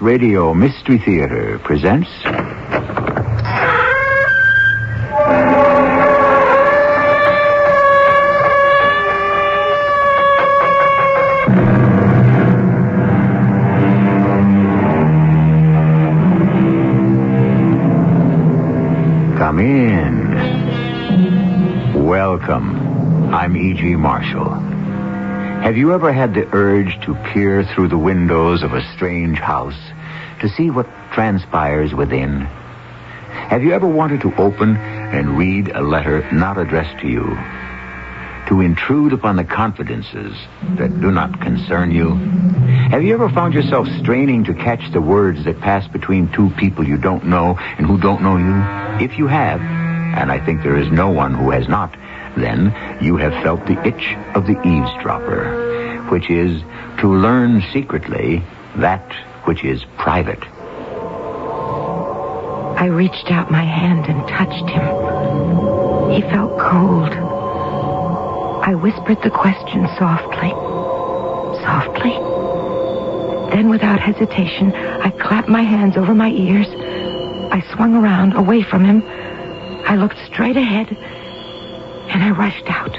Radio Mystery Theater presents... Come in. Welcome. I'm E.G. Marshall. Have you ever had the urge to peer through the windows of a strange house to see what transpires within? Have you ever wanted to open and read a letter not addressed to you? To intrude upon the confidences that do not concern you? Have you ever found yourself straining to catch the words that pass between two people you don't know and who don't know you? If you have, and I think there is no one who has not, then you have felt the itch of the eavesdropper, which is to learn secretly that which is private. I reached out my hand and touched him. He felt cold. I whispered the question softly. Softly. Then, without hesitation, I clapped my hands over my ears. I swung around, away from him. I looked straight ahead, and I rushed out.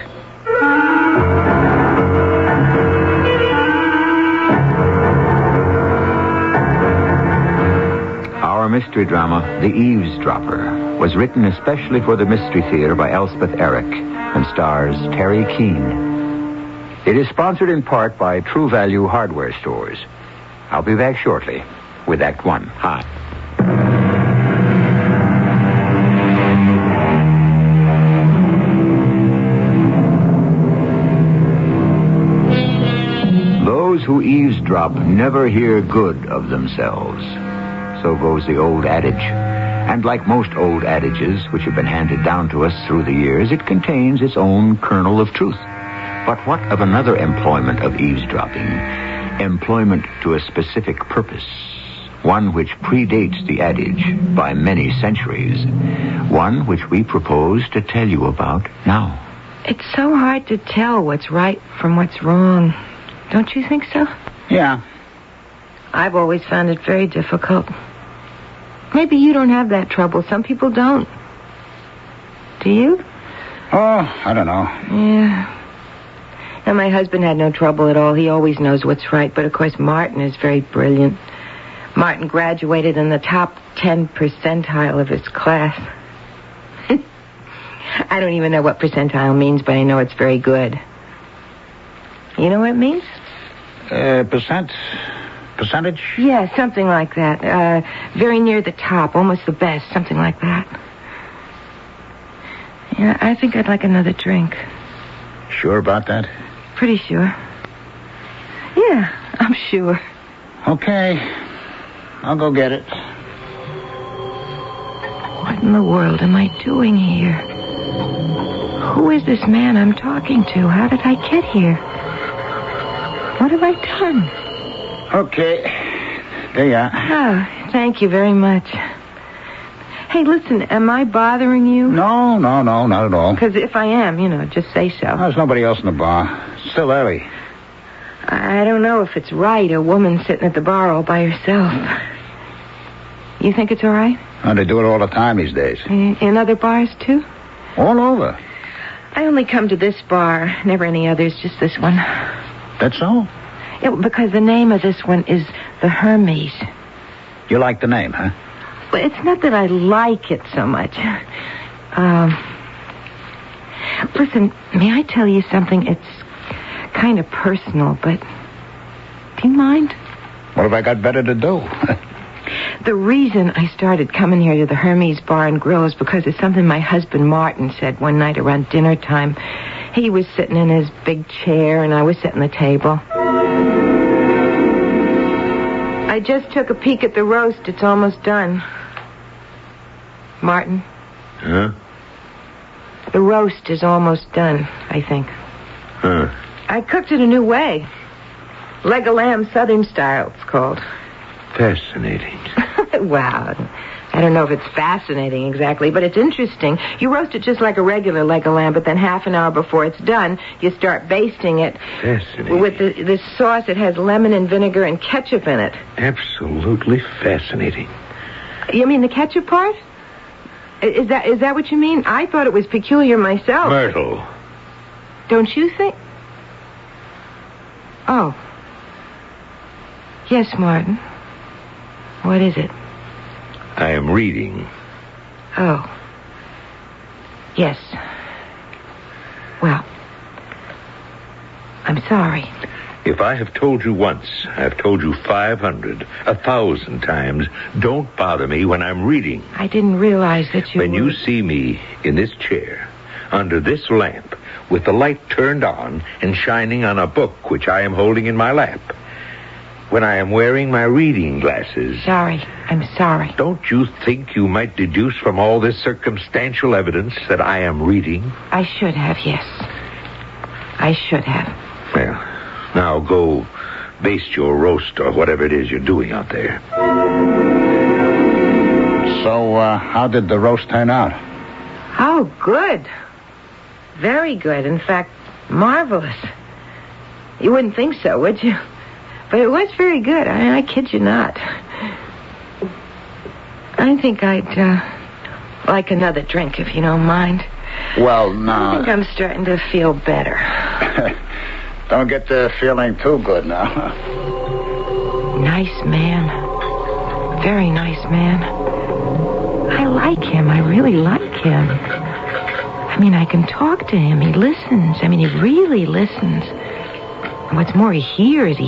Our mystery drama, The Eavesdropper, was written especially for the Mystery Theater by Elspeth Eric and stars Terry Keane. It is sponsored in part by True Value Hardware Stores. I'll be back shortly with Act One. Hi. Those who eavesdrop never hear good of themselves. So goes the old adage. And like most old adages which have been handed down to us through the years, it contains its own kernel of truth. But what of another employment of eavesdropping? Employment to a specific purpose. One which predates the adage by many centuries. One which we propose to tell you about now. It's so hard to tell what's right from what's wrong. Don't you think so? Yeah. I've always found it very difficult. Maybe you don't have that trouble. Some people don't. Do you? Oh, I don't know. Yeah. And my husband had no trouble at all. He always knows what's right. But, of course, Martin is very brilliant. Martin graduated in the top 10 percentile of his class. I don't even know what percentile means, but I know it's very good. You know what it means? Percentage? Yeah, something like that. Very near the top, almost the best, something like that. Yeah, I think I'd like another drink. Sure about that? Pretty sure. Yeah, I'm sure. Okay. I'll go get it. What in the world am I doing here? Who is this man I'm talking to? How did I get here? What have I done? Okay. There you are. Oh, thank you very much. Hey, listen, am I bothering you? No, not at all. Because if I am, just say so. There's nobody else in the bar. It's still early. I don't know if it's right, a woman sitting at the bar all by herself. You think it's all right? Oh, they do it all the time these days. In other bars, too? All over. I only come to this bar, never any others, just this one. That's so? Because the name of this one is the Hermes. You like the name, huh? Well, it's not that I like it so much. Listen, may I tell you something? It's kind of personal, but do you mind? What have I got better to do? The reason I started coming here to the Hermes Bar and Grill is because of something my husband Martin said one night around dinner time. He was sitting in his big chair, and I was sitting at the table. I just took a peek at the roast. It's almost done. Martin? Huh? The roast is almost done, I think. Huh. I cooked it a new way. Leg of lamb, Southern style, it's called. Fascinating. Wow. I don't know if it's fascinating exactly, but it's interesting. You roast it just like a regular leg of lamb, but then half an hour before it's done, you start basting it. Fascinating. With this sauce. It has lemon and vinegar and ketchup in it. Absolutely fascinating. You mean the ketchup part? Is that what you mean? I thought it was peculiar myself. Myrtle. Don't you think? Oh. Yes, Martin. What is it? I am reading. Oh. Yes. Well, I'm sorry. If I have told you once, I've told you 500, 1,000 times, don't bother me when I'm reading. I didn't realize that you When you see me in this chair, under this lamp, with the light turned on and shining on a book which I am holding in my lap, when I am wearing my reading glasses... Sorry. I'm sorry. Don't you think you might deduce from all this circumstantial evidence that I am reading? I should have, yes. I should have. Well, now go baste your roast or whatever it is you're doing out there. So, how did the roast turn out? Oh, good. Very good. In fact, marvelous. You wouldn't think so, would you? But it was very good. I kid you not. I think I'd like another drink, if you don't mind. Well, no. I think I'm starting to feel better. Don't get the feeling too good now. Nice man. Very nice man. I like him. I really like him. I mean, I can talk to him. He listens. I mean, he really listens. And what's more, he hears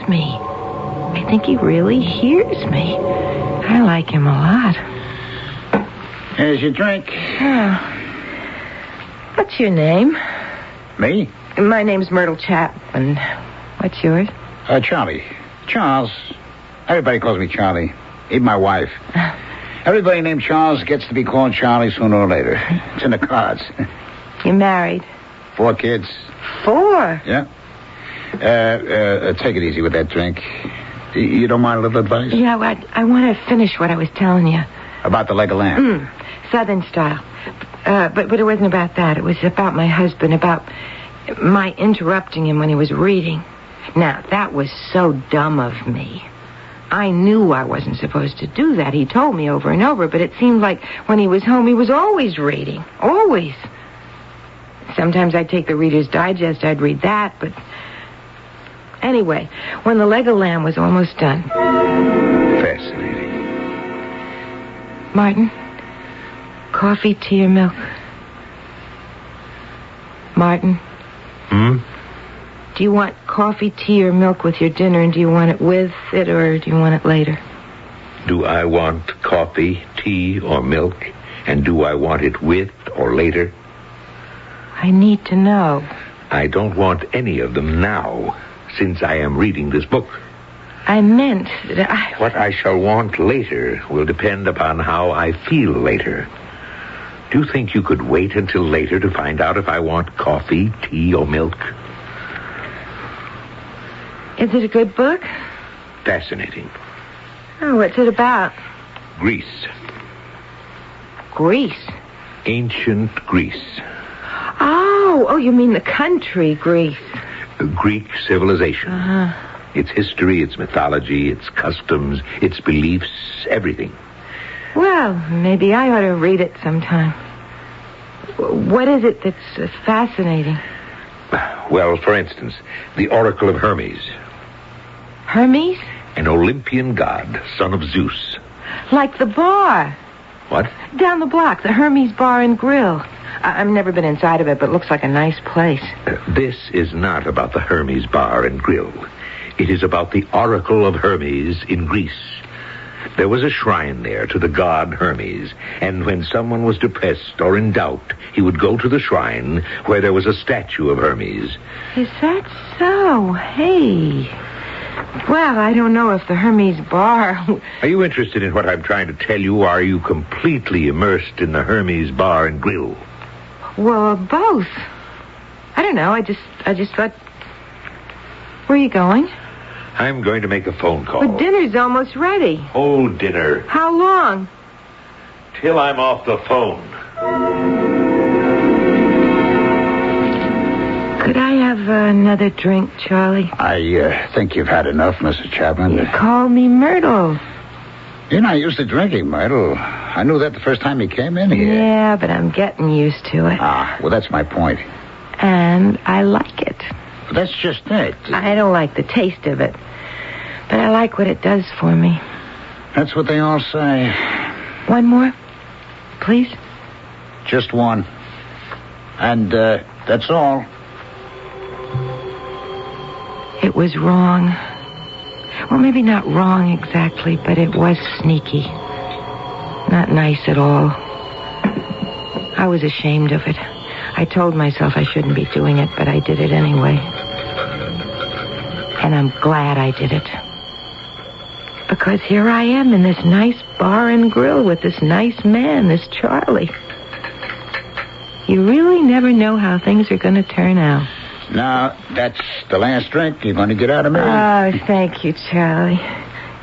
me. I think he really hears me. I like him a lot. Here's your drink. What's your name? Me? My name's Myrtle Chapman. What's yours? Charlie. Charles. Everybody calls me Charlie. Even my wife. Everybody named Charles gets to be called Charlie sooner or later. It's in the cards. You married? 4 kids. 4? Yeah. Take it easy with that drink. You don't mind a little advice? Yeah, I want to finish what I was telling you. About the leg of lamb? Southern style. But it wasn't about that. It was about my husband, about my interrupting him when he was reading. Now, that was so dumb of me. I knew I wasn't supposed to do that. He told me over and over, but it seemed like when he was home, he was always reading. Always. Sometimes I'd take the Reader's Digest, I'd read that, but... Anyway, when the leg of lamb was almost done... Fascinating. Martin, coffee, tea, or milk? Martin? Do you want coffee, tea, or milk with your dinner, and do you want it with it, or do you want it later? Do I want coffee, tea, or milk? And do I want it with or later? I need to know. I don't want any of them now, since I am reading this book. I meant that What I shall want later will depend upon how I feel later. Do you think you could wait until later to find out if I want coffee, tea, or milk? Is it a good book? Fascinating. Oh, what's it about? Greece. Greece? Ancient Greece. Oh, you mean the country, Greece. Greek civilization. Uh-huh. Its history, its mythology, its customs, its beliefs, everything. Well, maybe I ought to read it sometime. What is it that's fascinating? Well, for instance, the Oracle of Hermes. Hermes? An Olympian god, son of Zeus. Like the bar. What? Down the block, the Hermes Bar and Grill. I've never been inside of it, but it looks like a nice place. This is not about the Hermes Bar and Grill. It is about the Oracle of Hermes in Greece. There was a shrine there to the god Hermes, and when someone was depressed or in doubt, he would go to the shrine where there was a statue of Hermes. Is that so? Hey. Well, I don't know if the Hermes Bar... Are you interested in what I'm trying to tell you, or are you completely immersed in the Hermes Bar and Grill? Well, both. I don't know. I just thought... Where are you going? I'm going to make a phone call. But dinner's almost ready. Oh, dinner. How long? till I'm off the phone. Could I have another drink, Charlie? I think you've had enough, Mrs. Chapman. You called me Myrtle. You're not used to drinking, Myrtle. I knew that the first time you came in here. Yeah, but I'm getting used to it. Ah, well, that's my point. And I like it. But that's just it. I don't like the taste of it, but I like what it does for me. That's what they all say. One more, please? Just one. And, that's all. It was wrong. Well, maybe not wrong exactly, but it was sneaky. Not nice at all. I was ashamed of it. I told myself I shouldn't be doing it, but I did it anyway. And I'm glad I did it. Because here I am in this nice bar and grill with this nice man, this Charlie. You really never know how things are going to turn out. Now, that's the last drink you're going to get out of me. Oh, thank you, Charlie.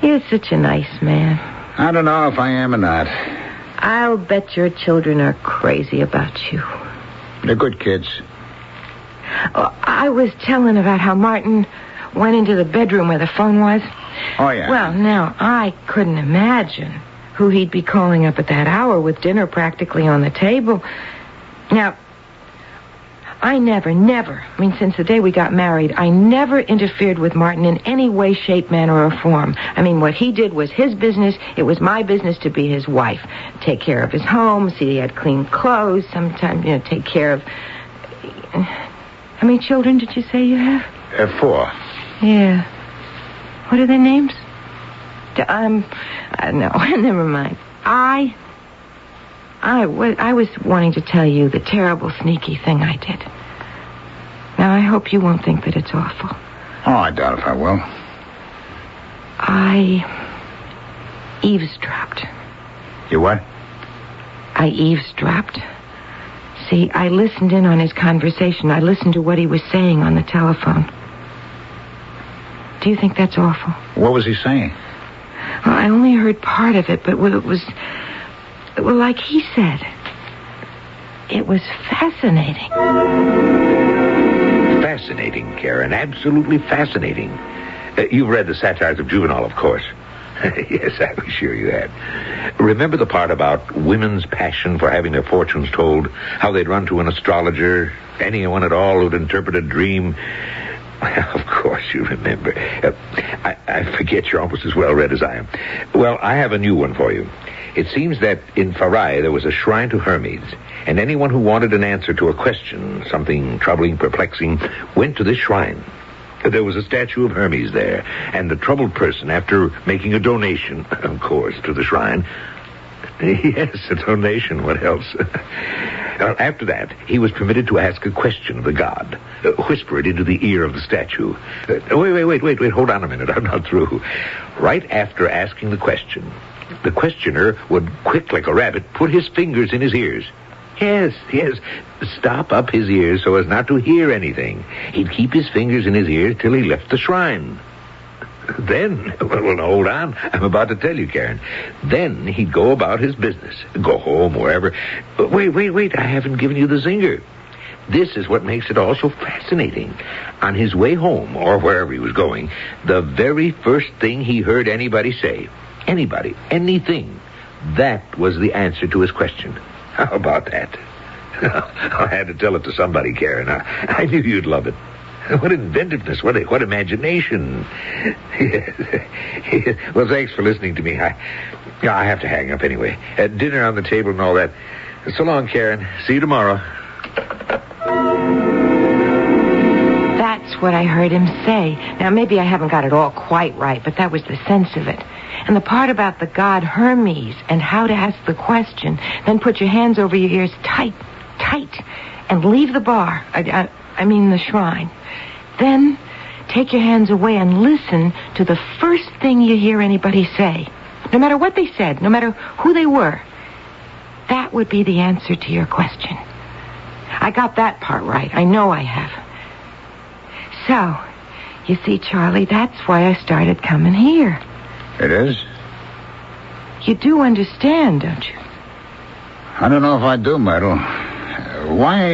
You're such a nice man. I don't know if I am or not. I'll bet your children are crazy about you. They're good kids. Oh, I was telling about how Martin went into the bedroom where the phone was. Oh, yeah. Well, now, I couldn't imagine who he'd be calling up at that hour with dinner practically on the table. Now, I never, since the day we got married, I never interfered with Martin in any way, shape, manner, or form. I mean, what he did was his business. It was my business to be his wife. Take care of his home, see he had clean clothes, sometimes, take care of... How many children did you say you have? 4. Yeah. What are their names? No, never mind. I was wanting to tell you the terrible, sneaky thing I did. Now, I hope you won't think that it's awful. Oh, I doubt if I will. I eavesdropped. You what? I eavesdropped. See, I listened in on his conversation. I listened to what he was saying on the telephone. Do you think that's awful? What was he saying? Well, I only heard part of it, but it was... Well, like he said, it was fascinating. Fascinating, Karen. Absolutely fascinating. You've read the satires of Juvenal, of course. Yes, I was sure you had. Remember the part about women's passion for having their fortunes told, how they'd run to an astrologer, anyone at all who'd interpret a dream? Of course you remember. I forget you're almost as well read as I am. Well, I have a new one for you. It seems that in Farai there was a shrine to Hermes, and anyone who wanted an answer to a question, something troubling, perplexing, went to this shrine. There was a statue of Hermes there, and the troubled person, after making a donation, of course, to the shrine... Yes, a donation, what else? After that, he was permitted to ask a question of the god. Whisper it into the ear of the statue. Wait, hold on a minute, I'm not through. Right after asking the question, the questioner would, quick like a rabbit, put his fingers in his ears. Yes, stop up his ears so as not to hear anything. He'd keep his fingers in his ears till he left the shrine. Then, well, hold on. I'm about to tell you, Karen. Then he'd go about his business. Go home, wherever. Wait. I haven't given you the zinger. This is what makes it all so fascinating. On his way home, or wherever he was going, the very first thing he heard anybody say, anybody, anything, that was the answer to his question. How about that? I had to tell it to somebody, Karen. I knew you'd love it. What inventiveness, what imagination. Well, thanks for listening to me. I have to hang up anyway. Dinner on the table and all that. So long, Karen. See you tomorrow. That's what I heard him say. Now, maybe I haven't got it all quite right, but that was the sense of it. And the part about the god Hermes and how to ask the question, then put your hands over your ears tight, and leave the bar. I mean the shrine. Then take your hands away and listen to the first thing you hear anybody say. No matter what they said, no matter who they were. That would be the answer to your question. I got that part right. I know I have. So, you see, Charlie, that's why I started coming here. It is? You do understand, don't you? I don't know if I do, Myrtle. Why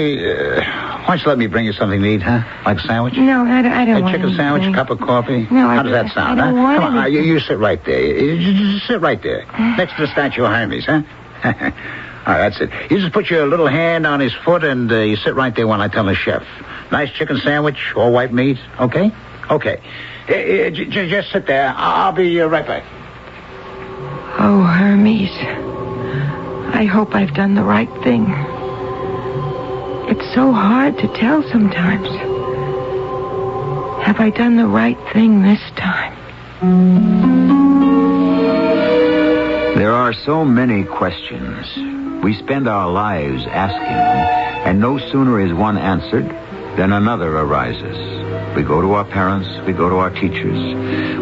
don't you let me bring you something to eat, huh? Like a sandwich? No, I don't want chicken sandwich, a cup of coffee? No, How does that sound, I don't want Come on, anything. you sit right there. You just sit right there. Next to the statue of Armies, huh? All right, that's it. You just put your little hand on his foot and you sit right there while I tell the chef. Nice chicken sandwich, all white meat, okay? Okay. Just sit there. I'll be right back. Oh, Hermes. I hope I've done the right thing. It's so hard to tell sometimes. Have I done the right thing this time? There are so many questions. We spend our lives asking, and no sooner is one answered than another arises. We go to our parents, we go to our teachers,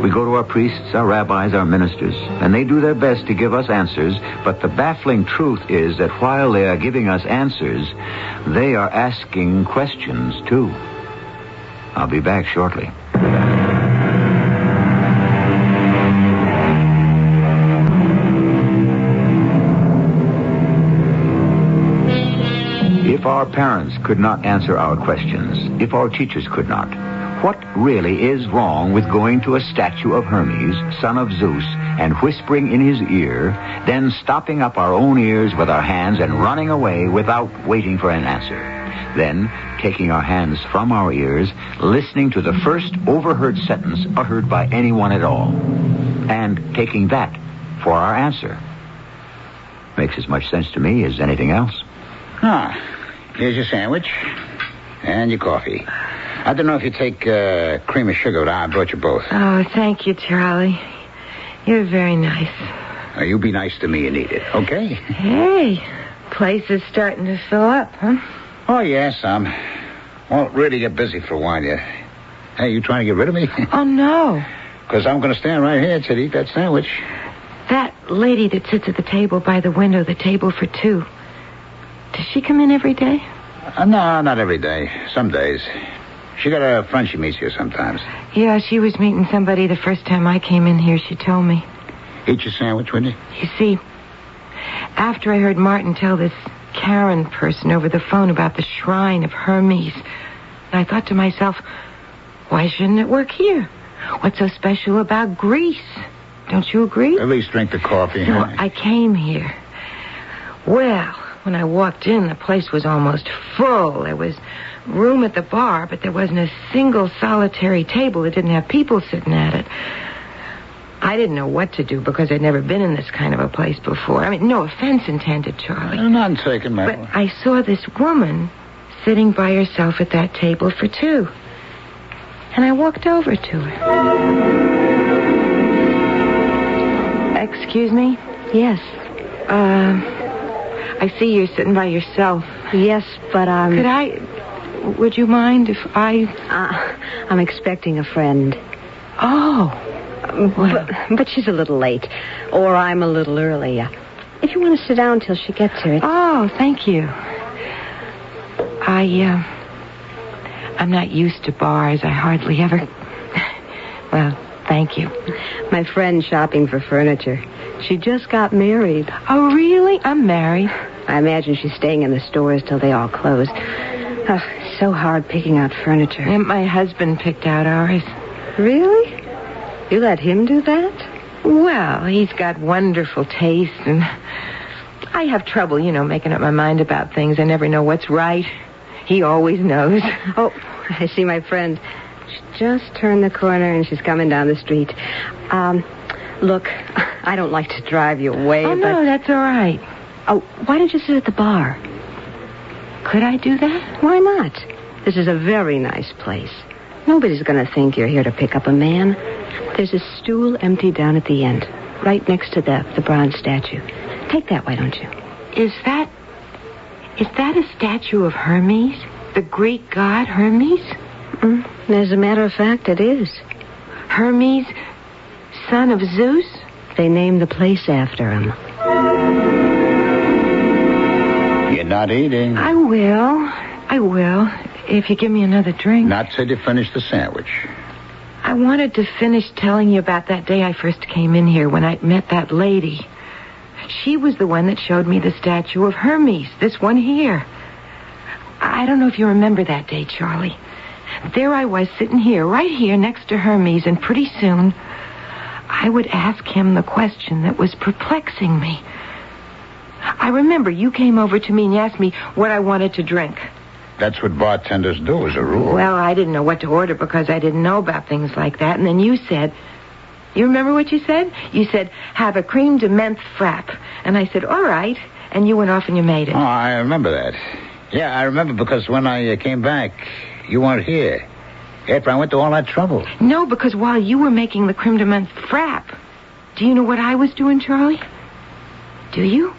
we go to our priests, our rabbis, our ministers, and they do their best to give us answers, but the baffling truth is that while they are giving us answers, they are asking questions too. I'll be back shortly. If our parents could not answer our questions, if our teachers could not, what really is wrong with going to a statue of Hermes, son of Zeus, and whispering in his ear, then stopping up our own ears with our hands and running away without waiting for an answer? Then, taking our hands from our ears, listening to the first overheard sentence uttered by anyone at all, and taking that for our answer. Makes as much sense to me as anything else. Here's your sandwich and your coffee. I don't know if you take cream or sugar, but I brought you both. Oh, thank you, Charlie. You're very nice. Now, you be nice to me and eat it, okay? Hey, place is starting to fill up, huh? Oh, yes, won't really get busy for a while yet. Hey, you trying to get rid of me? Oh, no. Because I'm going to stand right here to eat that sandwich. That lady that sits at the table by the window, the table for two, does she come in every day? No, not every day. Some days. She got a friend she meets here sometimes. Yeah, she was meeting somebody the first time I came in here, she told me. Eat your sandwich, will you? You see, after I heard Martin tell this Karen person over the phone about the shrine of Hermes, I thought to myself, why shouldn't it work here? What's so special about Greece? Don't you agree? At least drink the coffee. So I came here. Well, when I walked in, the place was almost full. There was room at the bar, but there wasn't a single solitary table that didn't have people sitting at it. I didn't know what to do because I'd never been in this kind of a place before. I mean, no offense intended, Charlie. None taken, But Myrtle. I saw this woman sitting by herself at that table for two. And I walked over to her. Excuse me? Yes. I see you're sitting by yourself. Yes, but Would you mind if I... I'm expecting a friend. Oh. Well, But she's a little late. Or I'm a little early. If you want to sit down till she gets here. oh, thank you. I'm not used to bars. I hardly ever... Well, thank you. My friend's shopping for furniture. She just got married. Oh, really? I'm married. I imagine she's staying in the stores till they all close. Oh, so hard picking out furniture. And my husband picked out ours. Really? You let him do that? Well, he's got wonderful taste, and I have trouble, making up my mind about things. I never know what's right. He always knows. Oh, I see my friend. She just turned the corner and she's coming down the street. Look, I don't like to drive you away, Oh, no, that's all right. Oh, why don't you sit at the bar? Could I do that? Why not? This is a very nice place. Nobody's going to think you're here to pick up a man. There's a stool empty down at the end, right next to the bronze statue. Take that, why don't you? Is that a statue of Hermes? The Greek god Hermes? As a matter of fact, it is. Hermes, son of Zeus? They named the place after him. You're not eating. I will, if you give me another drink. Not till you finish the sandwich. I wanted to finish telling you about that day I first came in here when I met that lady. She was the one that showed me the statue of Hermes, this one here. I don't know if you remember that day, Charlie. There I was sitting here, right here next to Hermes, and pretty soon I would ask him the question that was perplexing me. I remember you came over to me and asked me what I wanted to drink. That's what bartenders do as a rule. Well, I didn't know what to order because I didn't know about things like that. And then you said, you remember what you said? You said, have a cream de menthe frap. And I said, all right. And you went off and you made it. Oh, I remember that. Yeah, I remember because when I came back, you weren't here. After I went to all that trouble. No, because while you were making the creme de menthe frap, do you know what I was doing, Charlie? Do you?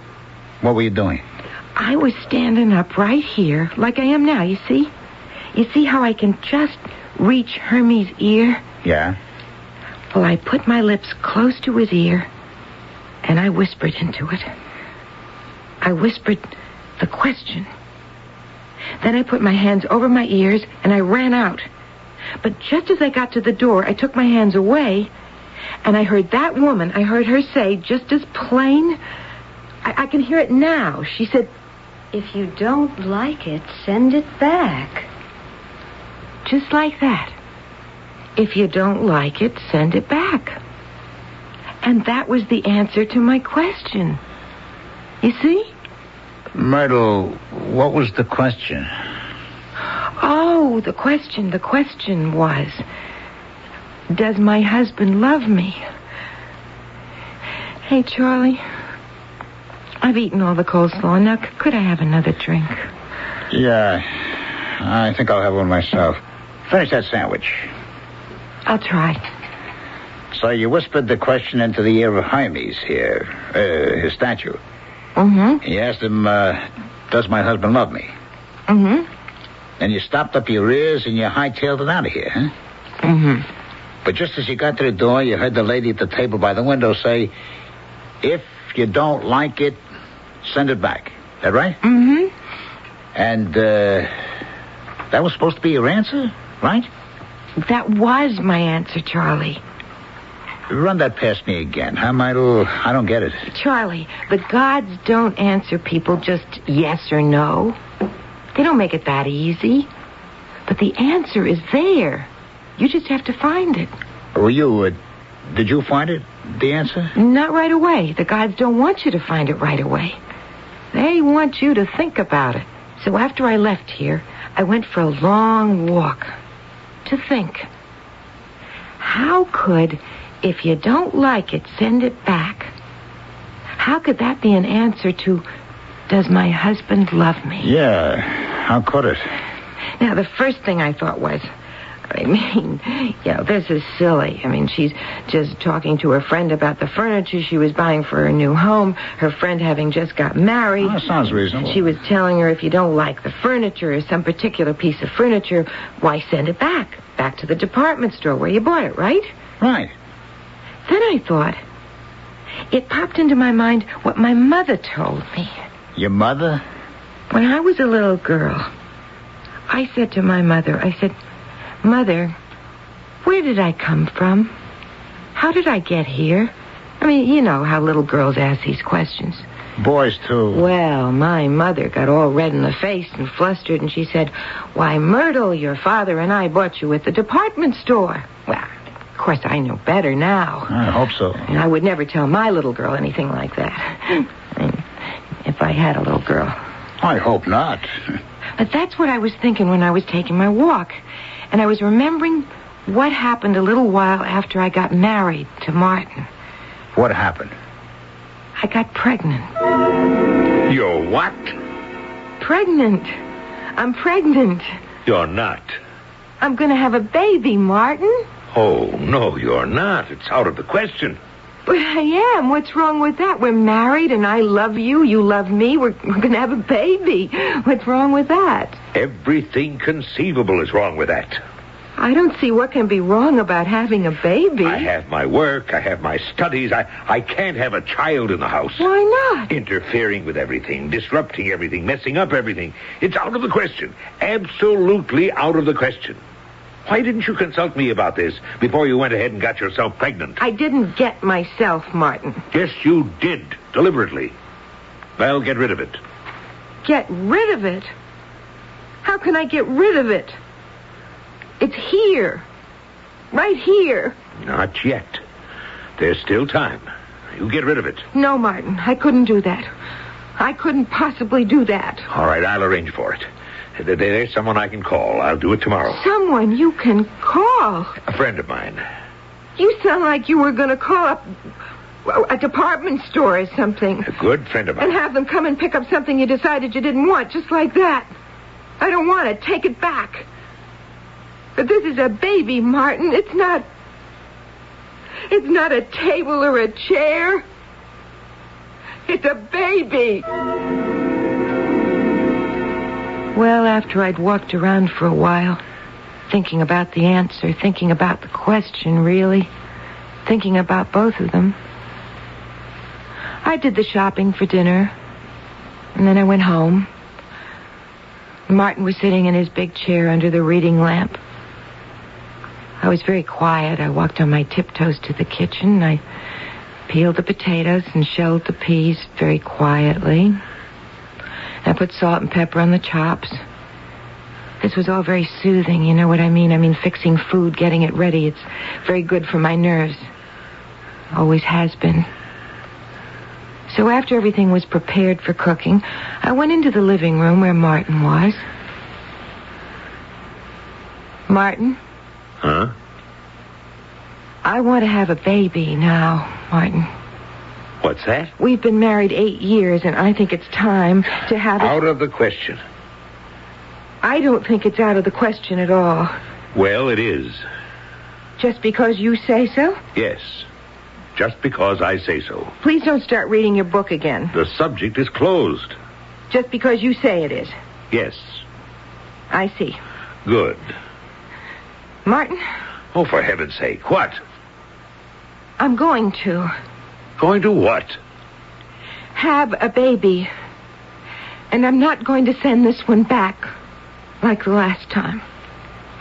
What were you doing? I was standing up right here, like I am now, you see? You see how I can just reach Hermes' ear? Yeah. Well, I put my lips close to his ear, and I whispered into it. I whispered the question. Then I put my hands over my ears, and I ran out. But just as I got to the door, I took my hands away, and I heard that woman, I heard her say, just as plain, I can hear it now. She said, if you don't like it, send it back. Just like that. If you don't like it, send it back. And that was the answer to my question. You see? Myrtle, what was the question? Oh, the question was, does my husband love me? Hey, Charlie, I've eaten all the coleslaw. Now, could I have another drink? Yeah, I think I'll have one myself. Finish that sandwich. I'll try. So you whispered the question into the ear of Armies here, his statue. Mm-hmm. You asked him, does my husband love me? Mm-hmm. Then you stopped up your ears and you hightailed it out of here, huh? Mm-hmm. But just as you got to the door, you heard the lady at the table by the window say, if you don't like it, send it back. That right? Mm-hmm. And, that was supposed to be your answer, right? That was my answer, Charlie. Run that past me again, huh, Myrtle? I don't get it. Charlie, the gods don't answer people just yes or no. They don't make it that easy. But the answer is there. You just have to find it. Well, did you find it, the answer? Not right away. The gods don't want you to find it right away. They want you to think about it. So after I left here, I went for a long walk to think. How could, if you don't like it, send it back? How could that be an answer to, does my husband love me? Yeah, how could it? Now, the first thing I thought was, this is silly. She's just talking to her friend about the furniture she was buying for her new home, her friend having just got married. Oh, that sounds reasonable. She was telling her if you don't like the furniture or some particular piece of furniture, why send it back to the department store where you bought it, right? Right. Then I thought, it popped into my mind what my mother told me. Your mother? When I was a little girl, I said to my mother, I said, Mother, where did I come from? How did I get here? You know how little girls ask these questions. Boys, too. Well, my mother got all red in the face and flustered, and she said, why, Myrtle, your father and I bought you at the department store. Well, of course, I know better now. I hope so. And I would never tell my little girl anything like that. If I had a little girl. I hope not. But that's what I was thinking when I was taking my walk. And I was remembering what happened a little while after I got married to Martin. What happened? I got pregnant. You're what? Pregnant. I'm pregnant. You're not. I'm going to have a baby, Martin. Oh, no, you're not. It's out of the question. But I am. What's wrong with that? We're married and I love you. You love me. We're going to have a baby. What's wrong with that? Everything conceivable is wrong with that. I don't see what can be wrong about having a baby. I have my work. I have my studies. I can't have a child in the house. Why not? Interfering with everything, disrupting everything, messing up everything. It's out of the question. Absolutely out of the question. Why didn't you consult me about this before you went ahead and got yourself pregnant? I didn't get myself, Martin. Yes, you did. deliberately. Well, get rid of it. Get rid of it? How can I get rid of it? It's here. Right here. Not yet. There's still time. You get rid of it. No, Martin, I couldn't do that. I couldn't possibly do that. All right, I'll arrange for it. There's someone I can call. I'll do it tomorrow. Someone you can call? A friend of mine. You sound like you were going to call up a department store or something. A good friend of mine. And have them come and pick up something you decided you didn't want, just like that. I don't want it. Take it back. But this is a baby, Martin. It's not a table or a chair. It's a baby. Well, after I'd walked around for a while, thinking about the answer, thinking about the question, really, thinking about both of them, I did the shopping for dinner, and then I went home. Martin was sitting in his big chair under the reading lamp. I was very quiet. I walked on my tiptoes to the kitchen. I peeled the potatoes and shelled the peas very quietly. I put salt and pepper on the chops. This was all very soothing, you know what I mean? I mean, fixing food, getting it ready. It's very good for my nerves. Always has been. So after everything was prepared for cooking, I went into the living room where Martin was. Martin? Huh? I want to have a baby now, Martin. What's that? We've been married 8 years, and I think it's time to have Out of the question. I don't think it's out of the question at all. Well, it is. Just because you say so? Yes. Just because I say so. Please don't start reading your book again. The subject is closed. Just because you say it is. Yes. I see. Good. Martin? Oh, for heaven's sake, what? I'm going to. Going to what? Have a baby. And I'm not going to send this one back like the last time.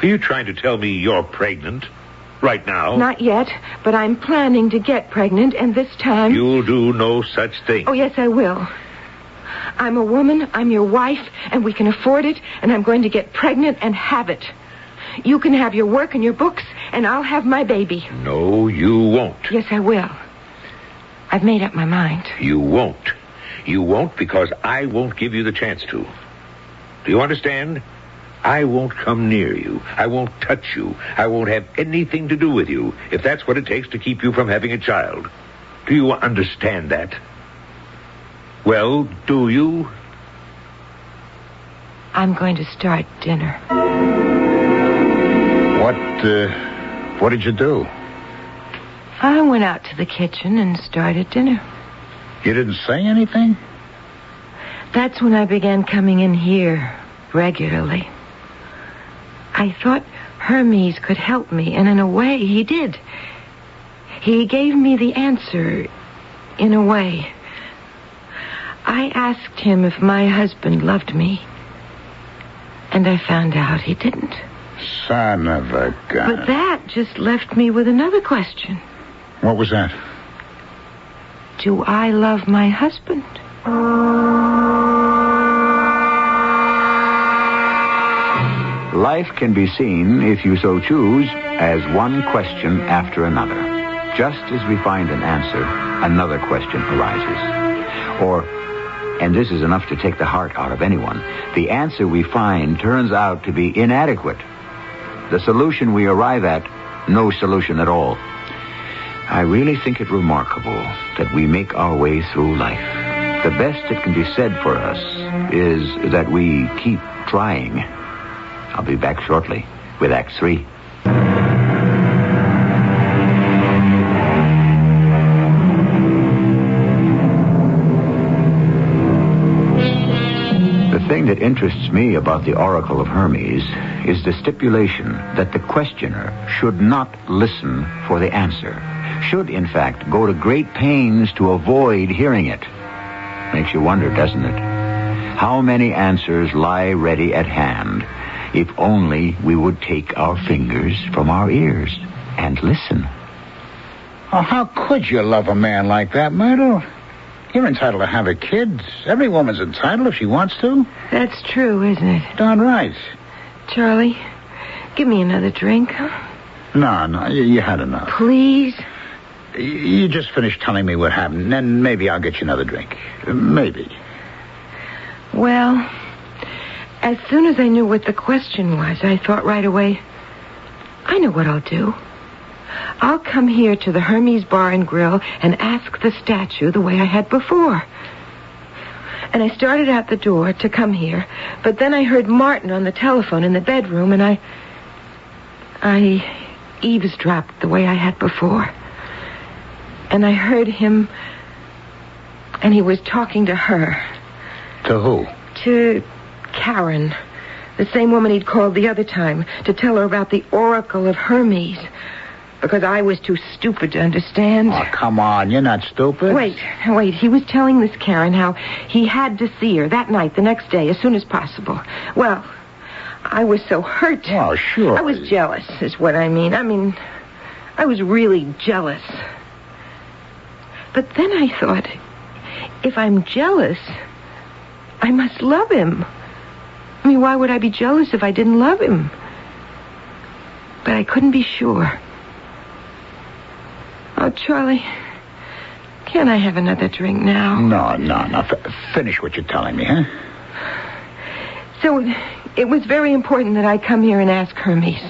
Are you trying to tell me you're pregnant? Right now? Not yet, but I'm planning to get pregnant, and this time... You'll do no such thing. Oh, yes, I will. I'm a woman, I'm your wife, and we can afford it, and I'm going to get pregnant and have it. You can have your work and your books, and I'll have my baby. No, you won't. Yes, I will. I've made up my mind. You won't. You won't because I won't give you the chance to. Do you understand? I won't come near you. I won't touch you. I won't have anything to do with you if that's what it takes to keep you from having a child. Do you understand that? Well, do you? I'm going to start dinner. What did you do? I went out to the kitchen and started dinner. You didn't say anything? That's when I began coming in here regularly. I thought Hermes could help me, and in a way, he did. He gave me the answer, in a way. I asked him if my husband loved me, and I found out he didn't. Son of a gun. But that just left me with another question. What was that? Do I love my husband? Life can be seen, if you so choose, as one question after another. Just as we find an answer, another question arises. Or, and this is enough to take the heart out of anyone, the answer we find turns out to be inadequate. The solution we arrive at, no solution at all. I really think it remarkable that we make our way through life. The best that can be said for us is that we keep trying. I'll be back shortly with Act 3. The thing that interests me about the Oracle of Hermes is the stipulation that the questioner should not listen for the answer, should, in fact, go to great pains to avoid hearing it. Makes you wonder, doesn't it? How many answers lie ready at hand if only we would take our fingers from our ears and listen. Oh, how could you love a man like that, Myrtle? You're entitled to have a kid. Every woman's entitled if she wants to. That's true, isn't it? Darn right. Charlie, give me another drink. No, you had enough. Please? You just finished telling me what happened, then maybe I'll get you another drink. Maybe. Well, as soon as I knew what the question was, I thought right away, I know what I'll do. I'll come here to the Hermes Bar and Grill and ask the statue the way I had before. And I started out the door to come here, but then I heard Martin on the telephone in the bedroom, and I eavesdropped the way I had before. And I heard him, and he was talking to her. To who? To Karen, the same woman he'd called the other time, to tell her about the Oracle of Hermes, because I was too stupid to understand. Oh, come on, you're not stupid. Wait, he was telling this Karen how he had to see her that night, the next day, as soon as possible. Well, I was so hurt. Oh, sure. I was jealous, is what I mean. I was really jealous. But then I thought, if I'm jealous, I must love him. Why would I be jealous if I didn't love him? But I couldn't be sure. Oh, Charlie, can't I have another drink now? No. Finish what you're telling me, huh? So it was very important that I come here and ask Hermes.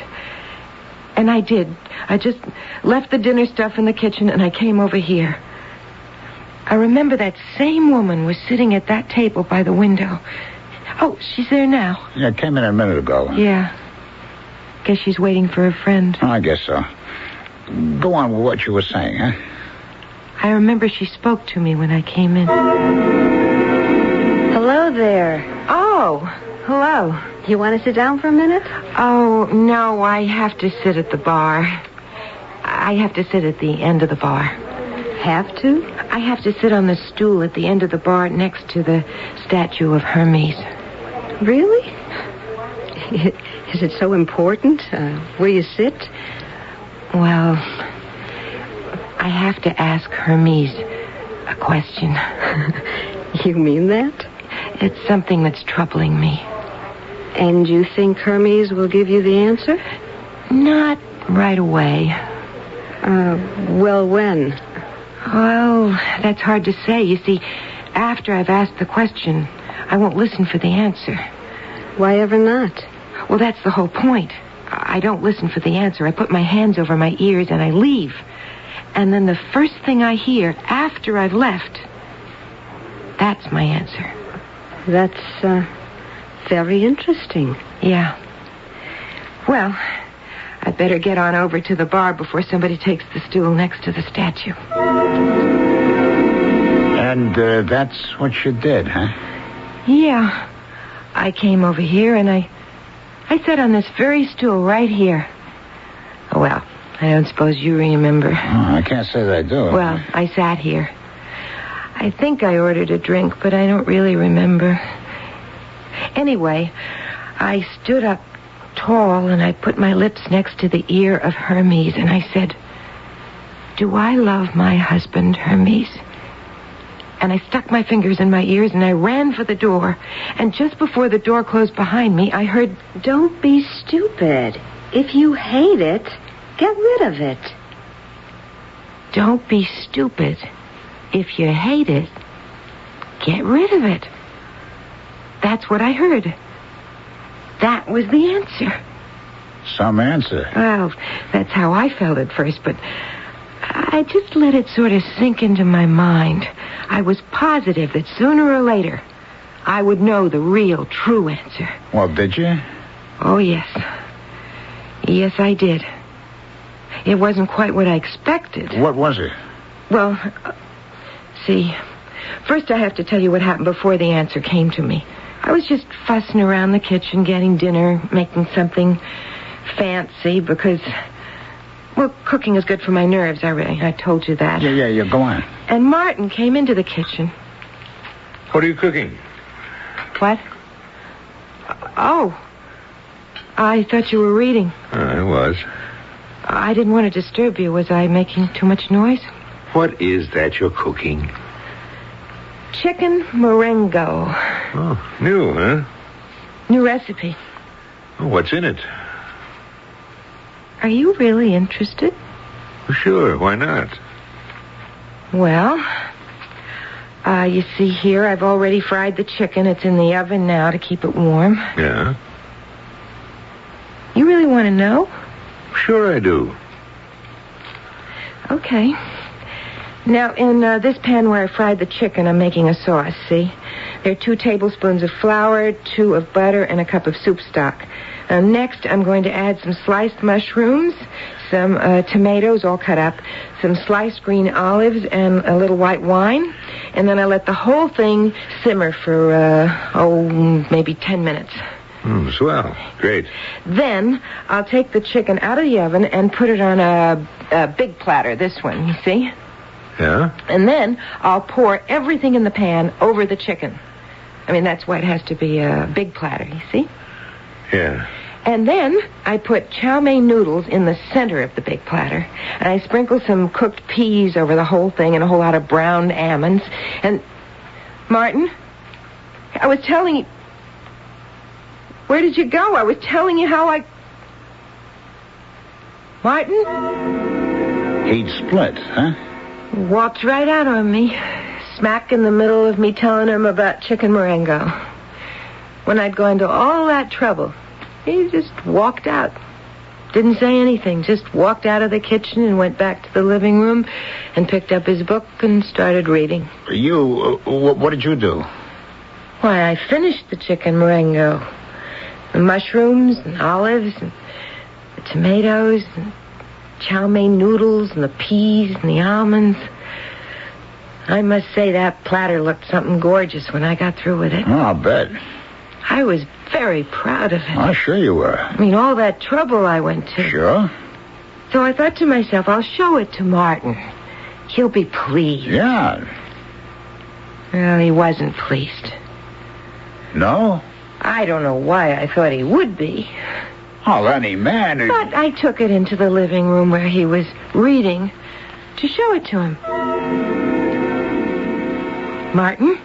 And I did. I just left the dinner stuff in the kitchen and I came over here. I remember that same woman was sitting at that table by the window. Oh, she's there now. Yeah, came in a minute ago. Yeah. Guess she's waiting for a friend. Oh, I guess so. Go on with what you were saying, huh? I remember she spoke to me when I came in. Hello there. Oh, hello. You want to sit down for a minute? Oh, no, I have to sit at the bar. I have to sit at the end of the bar. Have to? I have to sit on the stool at the end of the bar next to the statue of Hermes. Really? Is it so important where you sit? Well, I have to ask Hermes a question. You mean that? It's something that's troubling me. And you think Hermes will give you the answer? Not right away. Well, when? Well, that's hard to say. You see, after I've asked the question, I won't listen for the answer. Why ever not? Well, that's the whole point. I don't listen for the answer. I put my hands over my ears and I leave. And then the first thing I hear after I've left, that's my answer. That's, very interesting. Yeah. Well, I'd better get on over to the bar before somebody takes the stool next to the statue. And that's what you did, huh? Yeah. I came over here and I sat on this very stool right here. Oh, well, I don't suppose you remember. Oh, I can't say that I do. Well, I sat here. I think I ordered a drink, but I don't really remember. Anyway, I stood up tall and I put my lips next to the ear of Hermes and I said, "Do I love my husband, Hermes?" And I stuck my fingers in my ears and I ran for the door. And just before the door closed behind me, I heard, "Don't be stupid. If you hate it, get rid of it." Don't be stupid. If you hate it, get rid of it. That's what I heard. That was the answer. Some answer. Well, that's how I felt at first, but I just let it sort of sink into my mind. I was positive that sooner or later I would know the real, true answer. Well, did you? Oh, yes. Yes, I did. It wasn't quite what I expected. What was it? Well, see, first I have to tell you what happened before the answer came to me. I was just fussing around the kitchen, getting dinner, making something fancy because, well, cooking is good for my nerves already. I told you that. Yeah, go on. And Martin came into the kitchen. What are you cooking? What? Oh, I thought you were reading. I was. I didn't want to disturb you. Was I making too much noise? What is that you're cooking? Chicken Marengo. Oh, new, huh? New recipe. Oh, what's in it? Are you really interested? Sure, why not? Well, you see here, I've already fried the chicken. It's in the oven now to keep it warm. Yeah? You really want to know? Sure I do. Okay. Now, in this pan where I fried the chicken, I'm making a sauce, see? There are 2 tablespoons of flour, 2 of butter, and a cup of soup stock. Next, I'm going to add some sliced mushrooms, some tomatoes all cut up, some sliced green olives, and a little white wine. And then I let the whole thing simmer for, maybe 10 minutes. Swell. Great. Then I'll take the chicken out of the oven and put it on a big platter, this one, you see? Yeah? And then I'll pour everything in the pan over the chicken. I mean, that's why it has to be a big platter, you see? Yeah. And then I put chow mein noodles in the center of the big platter. And I sprinkle some cooked peas over the whole thing and a whole lot of browned almonds. And, Martin, I was telling you... Where did you go? I was telling you how I... Martin? He'd split, huh? Walked right out on me, smack in the middle of me telling him about chicken Marengo. When I'd gone to all that trouble, he just walked out. Didn't say anything, just walked out of the kitchen and went back to the living room and picked up his book and started reading. What did you do? Why, I finished the chicken Marengo. The mushrooms and olives and the tomatoes and chow mein noodles and the peas and the almonds. I must say that platter looked something gorgeous when I got through with it. Oh, I'll bet. I was very proud of it. Oh, sure you were. I mean, all that trouble I went to. Sure? So I thought to myself, I'll show it to Martin. He'll be pleased. Yeah. Well, he wasn't pleased. No? I don't know why I thought he would be. Oh, any man... But I took it into the living room where he was reading to show it to him. Martin?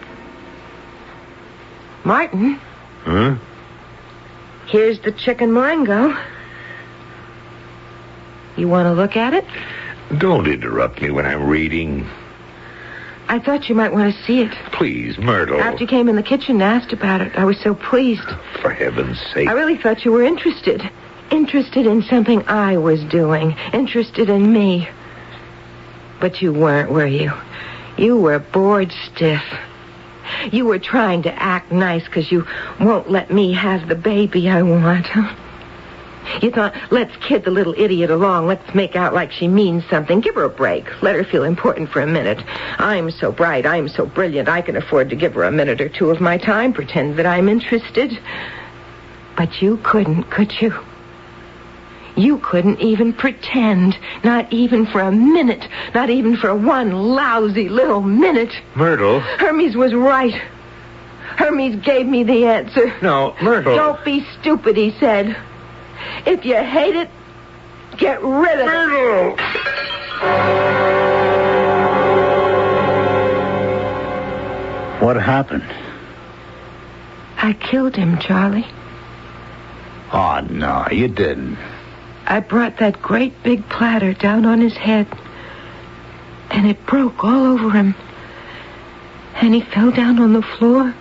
Martin? Huh? Here's the chicken Marengo. You want to look at it? Don't interrupt me when I'm reading. I thought you might want to see it. Please, Myrtle. After you came in the kitchen and asked about it, I was so pleased. For heaven's sake. I really thought you were interested. Interested in something I was doing. Interested in me. But you weren't, were you? You were bored stiff. You were trying to act nice because you won't let me have the baby I want. You thought, let's kid the little idiot along. Let's make out like she means something. Give her a break. Let her feel important for a minute. I'm so bright. I'm so brilliant. I can afford to give her a minute or two of my time. Pretend that I'm interested. But you couldn't, could you? You couldn't even pretend. Not even for a minute. Not even for one lousy little minute. Myrtle. Hermes was right. Hermes gave me the answer. No, Myrtle. Don't be stupid, he said. If you hate it, get rid of it. What happened? I killed him, Charlie. Oh, no, you didn't. I brought that great big platter down on his head, and it broke all over him. And he fell down on the floor,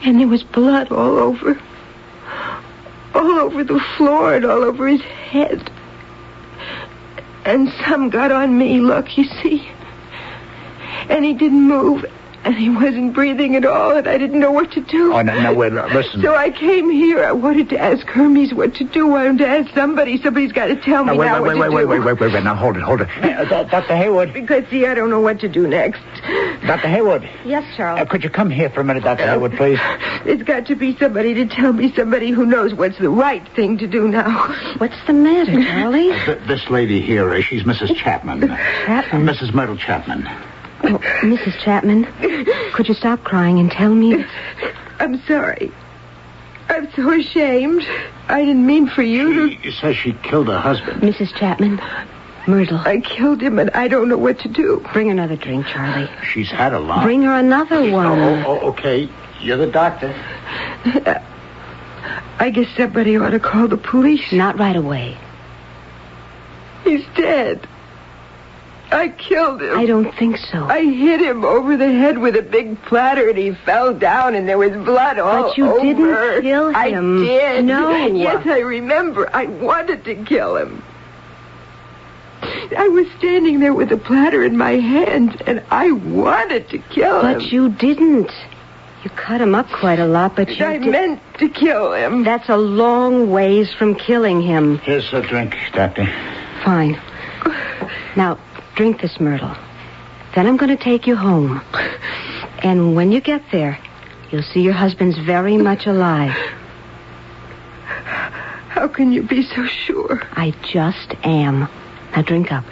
and there was blood all over. All over the floor and all over his head. And some got on me, look, you see. And he didn't move. And he wasn't breathing at all, and I didn't know what to do. Oh, no, wait, listen. So I came here. I wanted to ask Hermes what to do. I wanted to ask somebody. Somebody's got to tell me now what to do. Wait. Now, hold it. Dr. Haywood. Because, see, I don't know what to do next. Dr. Haywood. Yes, Charles. Could you come here for a minute, Dr. Haywood, please? There's got to be somebody to tell me, somebody who knows what's the right thing to do now. What's the matter, Charlie? This lady here, she's Mrs. Chapman. Chapman? Mrs. Myrtle Chapman. Oh, Mrs. Chapman, could you stop crying and tell me? I'm sorry. I'm so ashamed. I didn't mean for you to... She says she killed her husband. Mrs. Chapman, Myrtle. I killed him, and I don't know what to do. Bring another drink, Charlie. She's had a lot. Bring her another one. Okay. You're the doctor. I guess somebody ought to call the police. Not right away. He's dead. I killed him. I don't think so. I hit him over the head with a big platter, and he fell down, and there was blood all over. But you didn't kill him. I did. No. Yes, I remember. I wanted to kill him. I was standing there with the platter in my hand, and I wanted to kill him. But you didn't. You cut him up quite a lot, but I meant to kill him. That's a long ways from killing him. Here's a drink, Doctor. Fine. Now, drink this, Myrtle. Then I'm going to take you home. And when you get there, you'll see your husband's very much alive. How can you be so sure? I just am. Now drink up.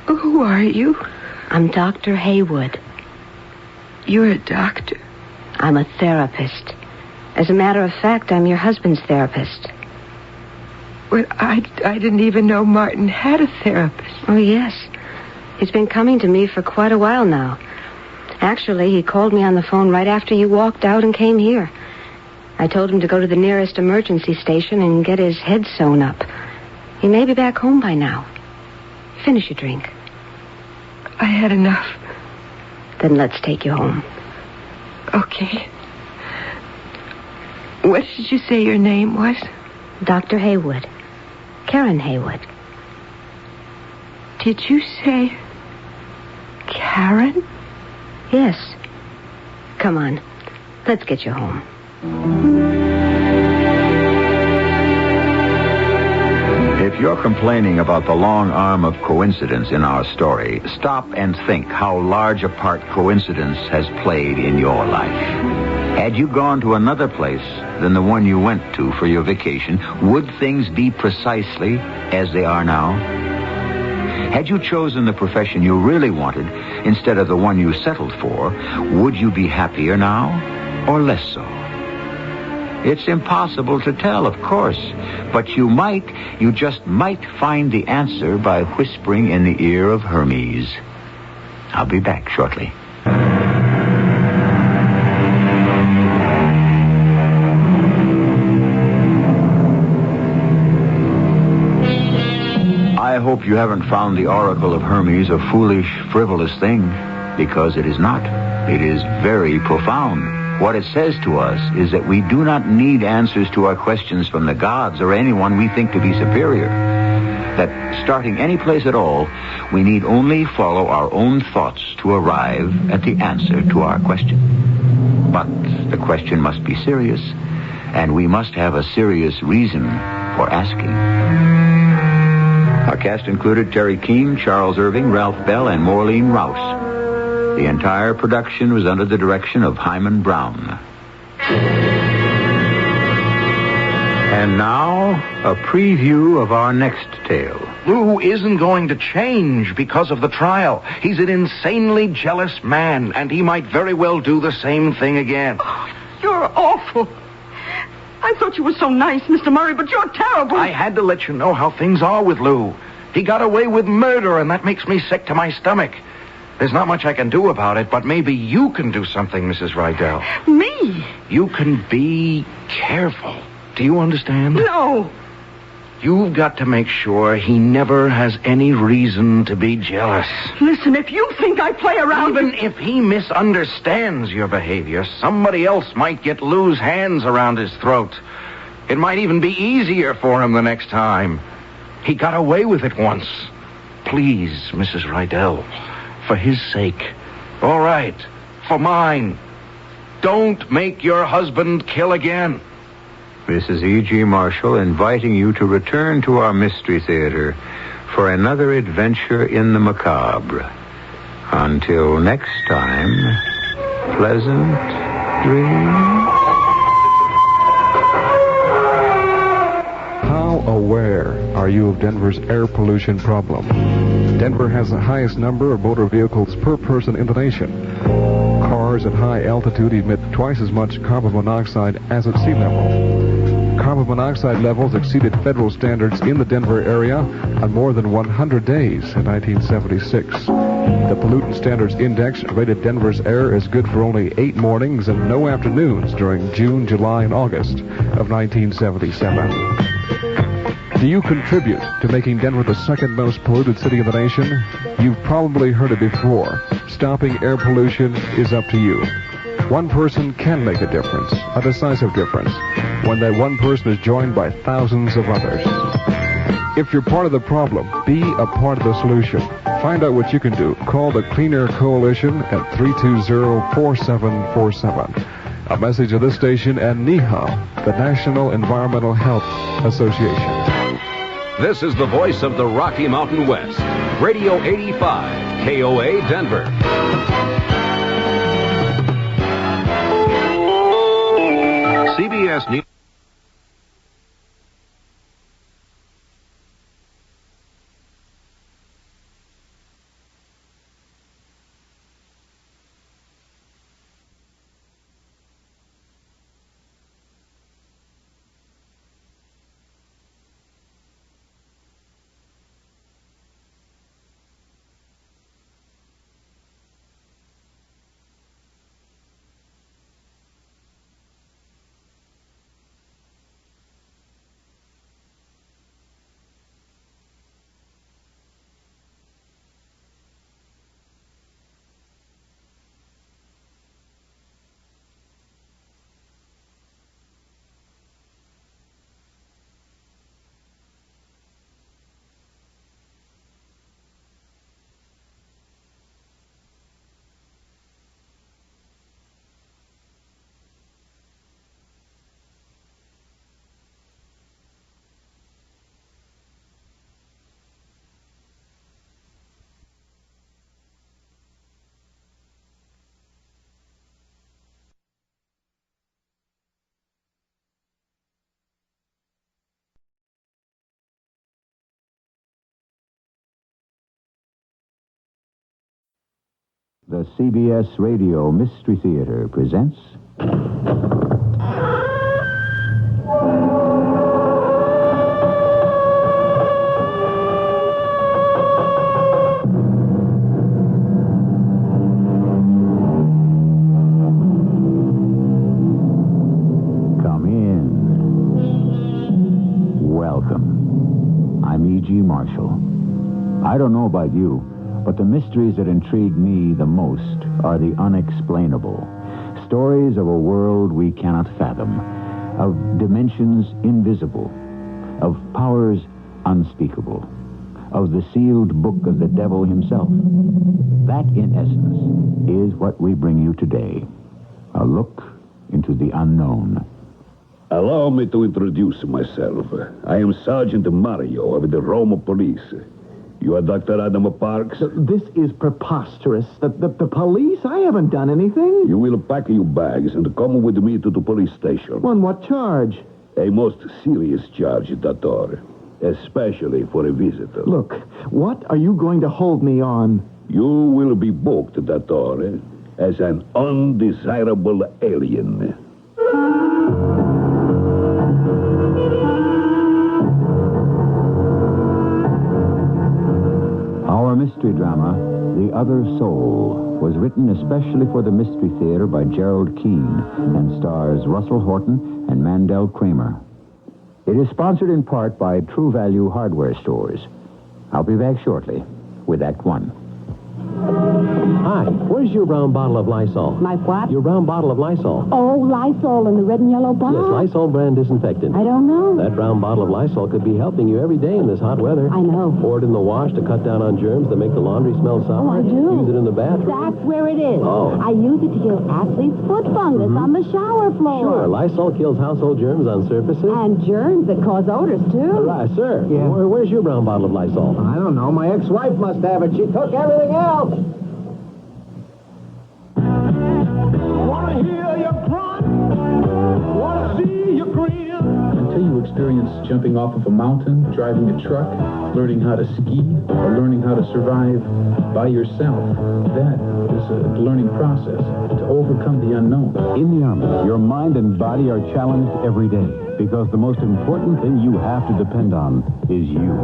Who are you? I'm Dr. Haywood. You're a doctor. I'm a therapist. As a matter of fact, I'm your husband's therapist. Well, I didn't even know Martin had a therapist. Oh, yes. He's been coming to me for quite a while now. Actually, he called me on the phone right after you walked out and came here. I told him to go to the nearest emergency station and get his head sewn up. He may be back home by now. Finish your drink. I had enough. Then let's take you home. Okay. What did you say your name was? Dr. Haywood. Karen Haywood. Did you say Karen? Yes. Come on. Let's get you home. If you're complaining about the long arm of coincidence in our story, stop and think how large a part coincidence has played in your life. Had you gone to another place than the one you went to for your vacation, would things be precisely as they are now? Had you chosen the profession you really wanted instead of the one you settled for, would you be happier now or less so? It's impossible to tell, of course, but you just might find the answer by whispering in the ear of Hermes. I'll be back shortly. I hope you haven't found the Oracle of Hermes a foolish, frivolous thing, because it is not. It is very profound. What it says to us is that we do not need answers to our questions from the gods or anyone we think to be superior. That starting any place at all, we need only follow our own thoughts to arrive at the answer to our question. But the question must be serious, and we must have a serious reason for asking. Our cast included Terry Keane, Charles Irving, Ralph Bell, and Maureen Rouse. The entire production was under the direction of Hyman Brown. And now, a preview of our next tale. Lou isn't going to change because of the trial. He's an insanely jealous man, and he might very well do the same thing again. Oh, you're awful. I thought you were so nice, Mr. Murray, but you're terrible. I had to let you know how things are with Lou. He got away with murder, and that makes me sick to my stomach. There's not much I can do about it, but maybe you can do something, Mrs. Rydell. Me? You can be careful. Do you understand? No. You've got to make sure he never has any reason to be jealous. Listen, if you think I play around... Even if he misunderstands your behavior, somebody else might get Lou's hands around his throat. It might even be easier for him the next time. He got away with it once. Please, Mrs. Rydell, for his sake. All right, for mine. Don't make your husband kill again. This is E.G. Marshall inviting you to return to our Mystery Theater for another adventure in the macabre. Until next time, pleasant dreams. How aware are you of Denver's air pollution problem? Denver has the highest number of motor vehicles per person in the nation. Cars at high altitude emit twice as much carbon monoxide as at sea level. Carbon monoxide levels exceeded federal standards in the Denver area on more than 100 days in 1976. The Pollutant Standards Index rated Denver's air as good for only 8 mornings and no afternoons during June, July, and August of 1977. Do you contribute to making Denver the second most polluted city in the nation? You've probably heard it before. Stopping air pollution is up to you. One person can make a difference, a decisive difference, when that one person is joined by thousands of others. If you're part of the problem, be a part of the solution. Find out what you can do. Call the Clean Air Coalition at 320-4747. A message of this station and NEHA, the National Environmental Health Association. This is the voice of the Rocky Mountain West. Radio 85, KOA Denver. CBS News. The CBS Radio Mystery Theater presents... Come in. Welcome. I'm E.G. Marshall. I don't know about you, but the mysteries that intrigue me the most are the unexplainable. Stories of a world we cannot fathom, of dimensions invisible, of powers unspeakable, of the sealed book of the devil himself. That, in essence, is what we bring you today. A look into the unknown. Allow me to introduce myself. I am Sergeant Mario of the Roma Police. You are Dr. Adam Parks? This is preposterous. The police? I haven't done anything. You will pack your bags and come with me to the police station. On what charge? A most serious charge, Doctor. Especially for a visitor. Look, what are you going to hold me on? You will be booked, Doctor, as an undesirable alien. Our mystery drama, The Other Soul, was written especially for the Mystery Theater by Gerald Keane and stars Russell Horton and Mandel Kramer. It is sponsored in part by True Value Hardware Stores. I'll be back shortly with Act One. Hi, where's your round bottle of Lysol? My what? Your round bottle of Lysol. Oh, Lysol in the red and yellow box? Yes, Lysol brand disinfectant. I don't know. That round bottle of Lysol could be helping you every day in this hot weather. I know. Pour it in the wash to cut down on germs that make the laundry smell sour. Oh, I do. Use it in the bathroom. That's where it is. Oh. I use it to kill athlete's foot fungus on the shower floor. Sure, Lysol kills household germs on surfaces. And germs that cause odors, too. Right, sir. Yeah. Where's your brown bottle of Lysol? I don't know. My ex-wife must have it. She took everything else. Wanna hear you grunt, wanna see you grin. Until you experience jumping off of a mountain, driving a truck, learning how to ski, or learning how to survive by yourself, that is a learning process to overcome the unknown. In the Army, your mind and body are challenged every day. Because the most important thing you have to depend on is you.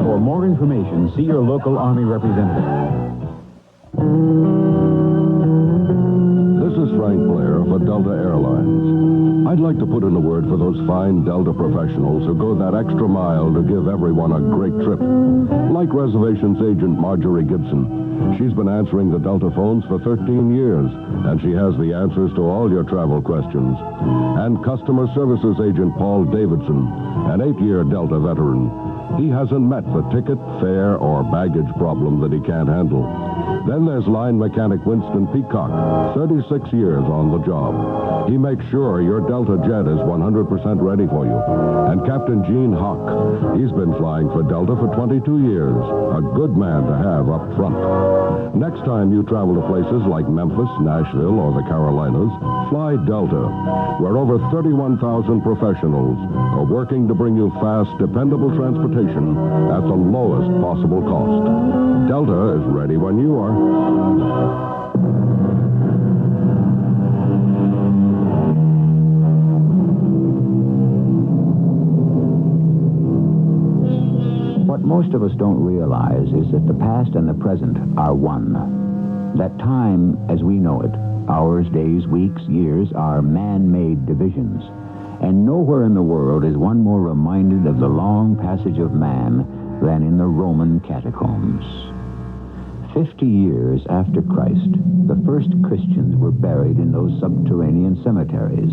For more information, see your local Army representative. This is Frank Blair for Delta Airlines. I'd like to put in a word for those fine Delta professionals who go that extra mile to give everyone a great trip. Like reservations agent Marjorie Gibson. She's been answering the Delta phones for 13 years, and she has the answers to all your travel questions. And customer services agent Paul Davidson, an 8-year Delta veteran. He hasn't met the ticket, fare, or baggage problem that he can't handle. Then there's line mechanic Winston Peacock, 36 years on the job. He makes sure your Delta jet is 100% ready for you. And Captain Gene Hawk, he's been flying for Delta for 22 years. A good man to have up front. Next time you travel to places like Memphis, Nashville, or the Carolinas, fly Delta, where over 31,000 professionals are working to bring you fast, dependable transportation at the lowest possible cost. Delta is ready when you are. What most of us don't realize is that the past and the present are one. That time, as we know it, hours, days, weeks, years, are man-made divisions. And nowhere in the world is one more reminded of the long passage of man than in the Roman catacombs. 50 years after Christ, the first Christians were buried in those subterranean cemeteries.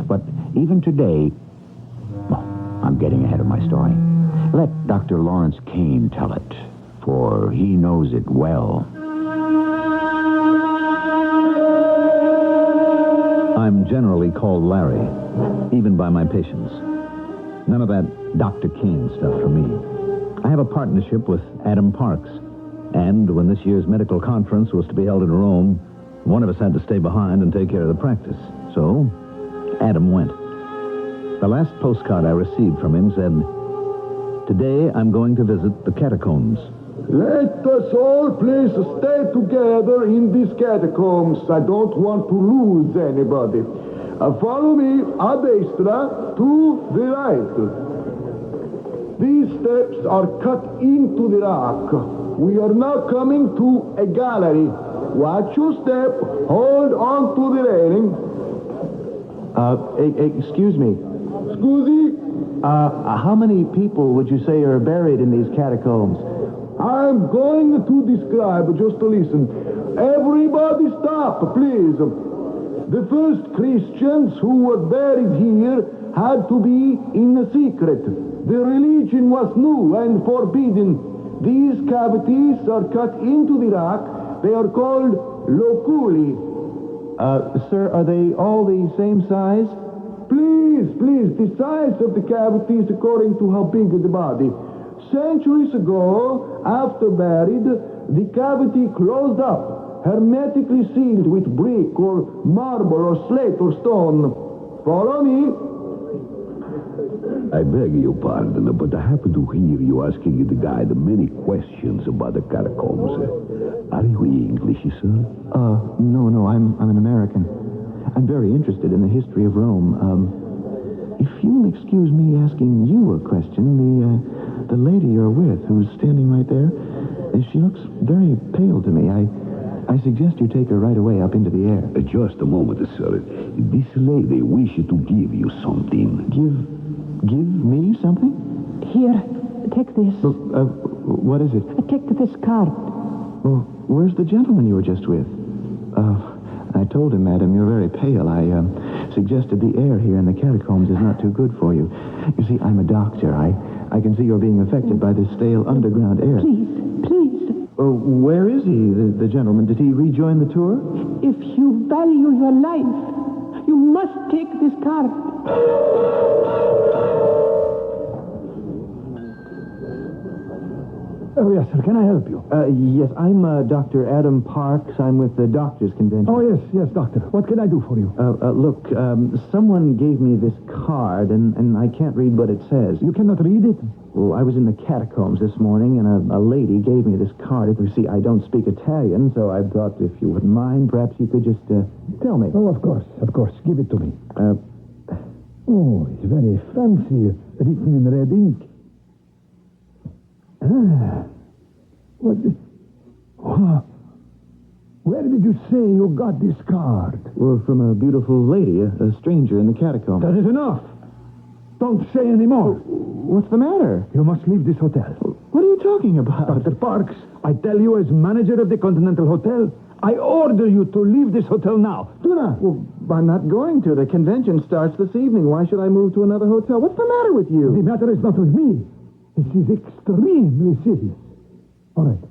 But even today, well, I'm getting ahead of my story. Let Dr. Lawrence Kane tell it, for he knows it well. I'm generally called Larry, even by my patients. None of that Dr. Kane stuff for me. I have a partnership with Adam Parks. And when this year's medical conference was to be held in Rome, one of us had to stay behind and take care of the practice. So, Adam went. The last postcard I received from him said, "Today I'm going to visit the catacombs." Let us all please stay together in these catacombs. I don't want to lose anybody. Follow me a destra to the right. These steps are cut into the rock. We are now coming to a gallery. Watch your step. Hold on to the railing. Excuse me. Scusi? How many people would you say are buried in these catacombs? I'm going to describe, just to listen. Everybody stop, please. The first Christians who were buried here had to be in a secret. The religion was new and forbidden. These cavities are cut into the rock. They are called loculi. Sir, are they all the same size? Please, the size of the cavities according to how big is the body. Centuries ago, after buried, the cavity closed up, hermetically sealed with brick or marble or slate or stone. Follow me. I beg your pardon, but I happen to hear you asking the guide many questions about the catacombs. Are you English, sir? No, I'm an American. I'm very interested in the history of Rome. If you'll excuse me asking you a question, the lady you're with, who's standing right there, she looks very pale to me. I suggest you take her right away up into the air. Just a moment, sir. This lady wishes to give you something. Give me something? Here, take this. What is it? Take this card. Well, where's the gentleman you were just with? I told him, madam, you're very pale. I suggested the air here in the catacombs is not too good for you. You see, I'm a doctor. I can see you're being affected by this stale underground air. Please. Where is he, the gentleman? Did he rejoin the tour? If you value your life, you must take this card. Oh, yes, sir. Can I help you? Yes, I'm Dr. Adam Parks. I'm with the Doctors Convention. Oh, yes, doctor. What can I do for you? Look, someone gave me this card, and I can't read what it says. You cannot read it? Well, I was in the catacombs this morning, and a lady gave me this card. You see, I don't speak Italian, so I thought if you wouldn't mind, perhaps you could just tell me. Oh, of course. Give it to me. Oh, it's very fancy. Written in red ink. What? Where did you say you got this card? Well, from a beautiful lady, a stranger in the catacombs. That is enough. Don't say any more. What's the matter? You must leave this hotel. What are you talking about? Dr. Parks, I tell you as manager of the Continental Hotel, I order you to leave this hotel now. Do not. Well, I'm not going to. The convention starts this evening. Why should I move to another hotel? What's the matter with you? The matter is not with me. This is extremely serious. All right.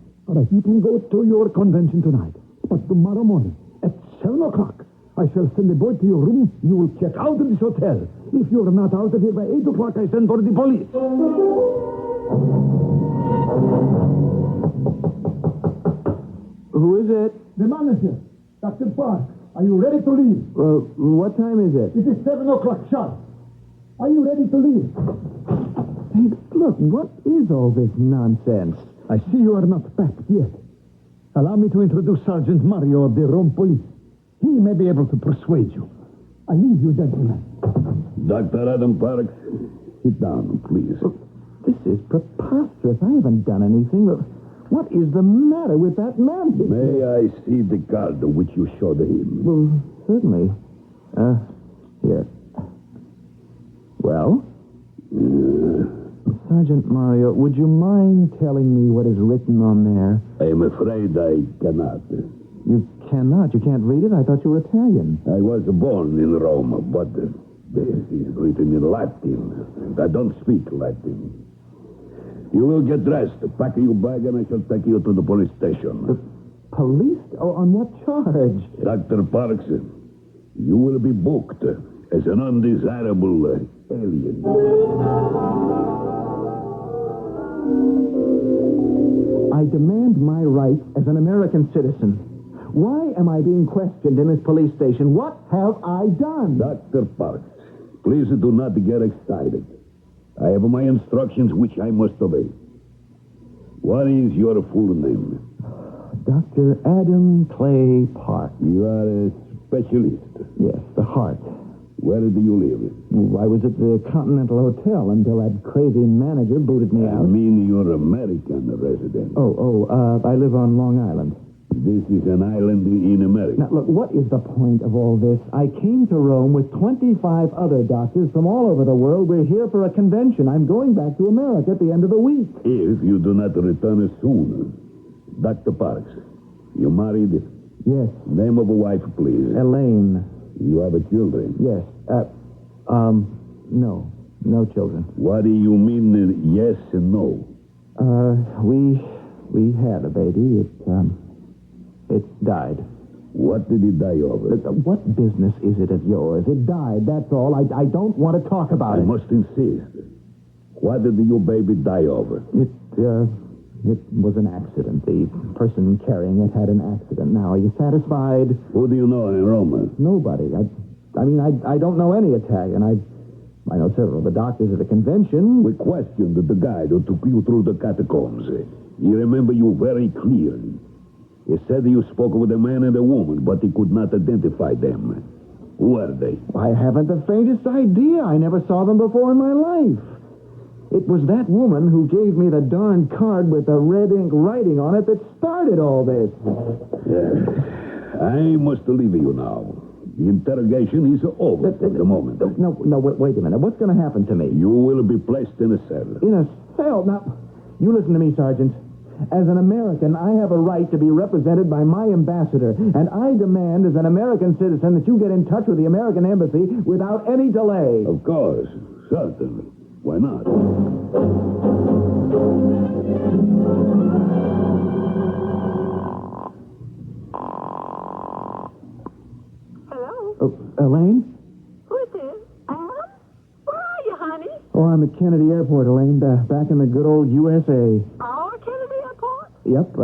You can go to your convention tonight. But tomorrow morning, at 7 o'clock, I shall send a boy to your room. You will check out of this hotel. If you are not out of here by 8 o'clock, I send for the police. Who is it? The manager, Dr. Park. Are you ready to leave? What time is it? It is 7 o'clock sharp. Are you ready to leave? Hey, look, what is all this nonsense? I see you are not packed yet. Allow me to introduce Sergeant Mario of the Rome Police. He may be able to persuade you. I leave you, gentlemen. Dr. Adam Parks, sit down, please. This is preposterous. I haven't done anything. What is the matter with that man? May I see the card which you showed him? Well, certainly. Here. Well? Sergeant Mario, would you mind telling me what is written on there? I am afraid I cannot. You cannot? You can't read it? I thought you were Italian. I was born in Rome, but this is written in Latin, and I don't speak Latin. You will get dressed, pack your bag, and I shall take you to the police station. The police? Oh, on what charge? Dr. Parks, you will be booked as an undesirable alien. I demand my rights as an American citizen. Why am I being questioned in this police station? What have I done? Dr. Parks, please do not get excited. I have my instructions which I must obey. What is your full name? Dr. Adam Clay Park. You are a specialist? Yes, the heart. Where do you live? I was at the Continental Hotel until that crazy manager booted me out. I mean you're American resident. I live on Long Island. This is an island in America. Now, look, what is the point of all this? I came to Rome with 25 other doctors from all over the world. We're here for a convention. I'm going back to America at the end of the week. If you do not return soon, Dr. Parks, you married? Yes. Name of a wife, please. Elaine. You have children? Yes. No. No children. What do you mean, yes and no? We had a baby. It died. What did it die of? What business is it of yours? It died, that's all. I don't want to talk about it. I must insist. What did your baby die of? It was an accident. The person carrying it had an accident. Now, are you satisfied? Who do you know in Rome? Nobody. I don't know any Italian. I know several of the doctors at the convention. We questioned the guide who took you through the catacombs. He remember you very clearly. He said you spoke with a man and a woman, but he could not identify them. Who are they? I haven't the faintest idea. I never saw them before in my life. It was that woman who gave me the darn card with the red ink writing on it that started all this. Yeah. I must leave you now. The interrogation is over for the moment. No, wait a minute. What's going to happen to me? You will be placed in a cell. In a cell? Now, you listen to me, Sergeant. As an American, I have a right to be represented by my ambassador, and I demand as an American citizen that you get in touch with the American embassy without any delay. Of course. Certainly. Why not? Hello? Elaine? Who is this? Adam? Where are you, honey? Oh, I'm at Kennedy Airport, Elaine, back in the good old USA. Our Kennedy Airport? Yep,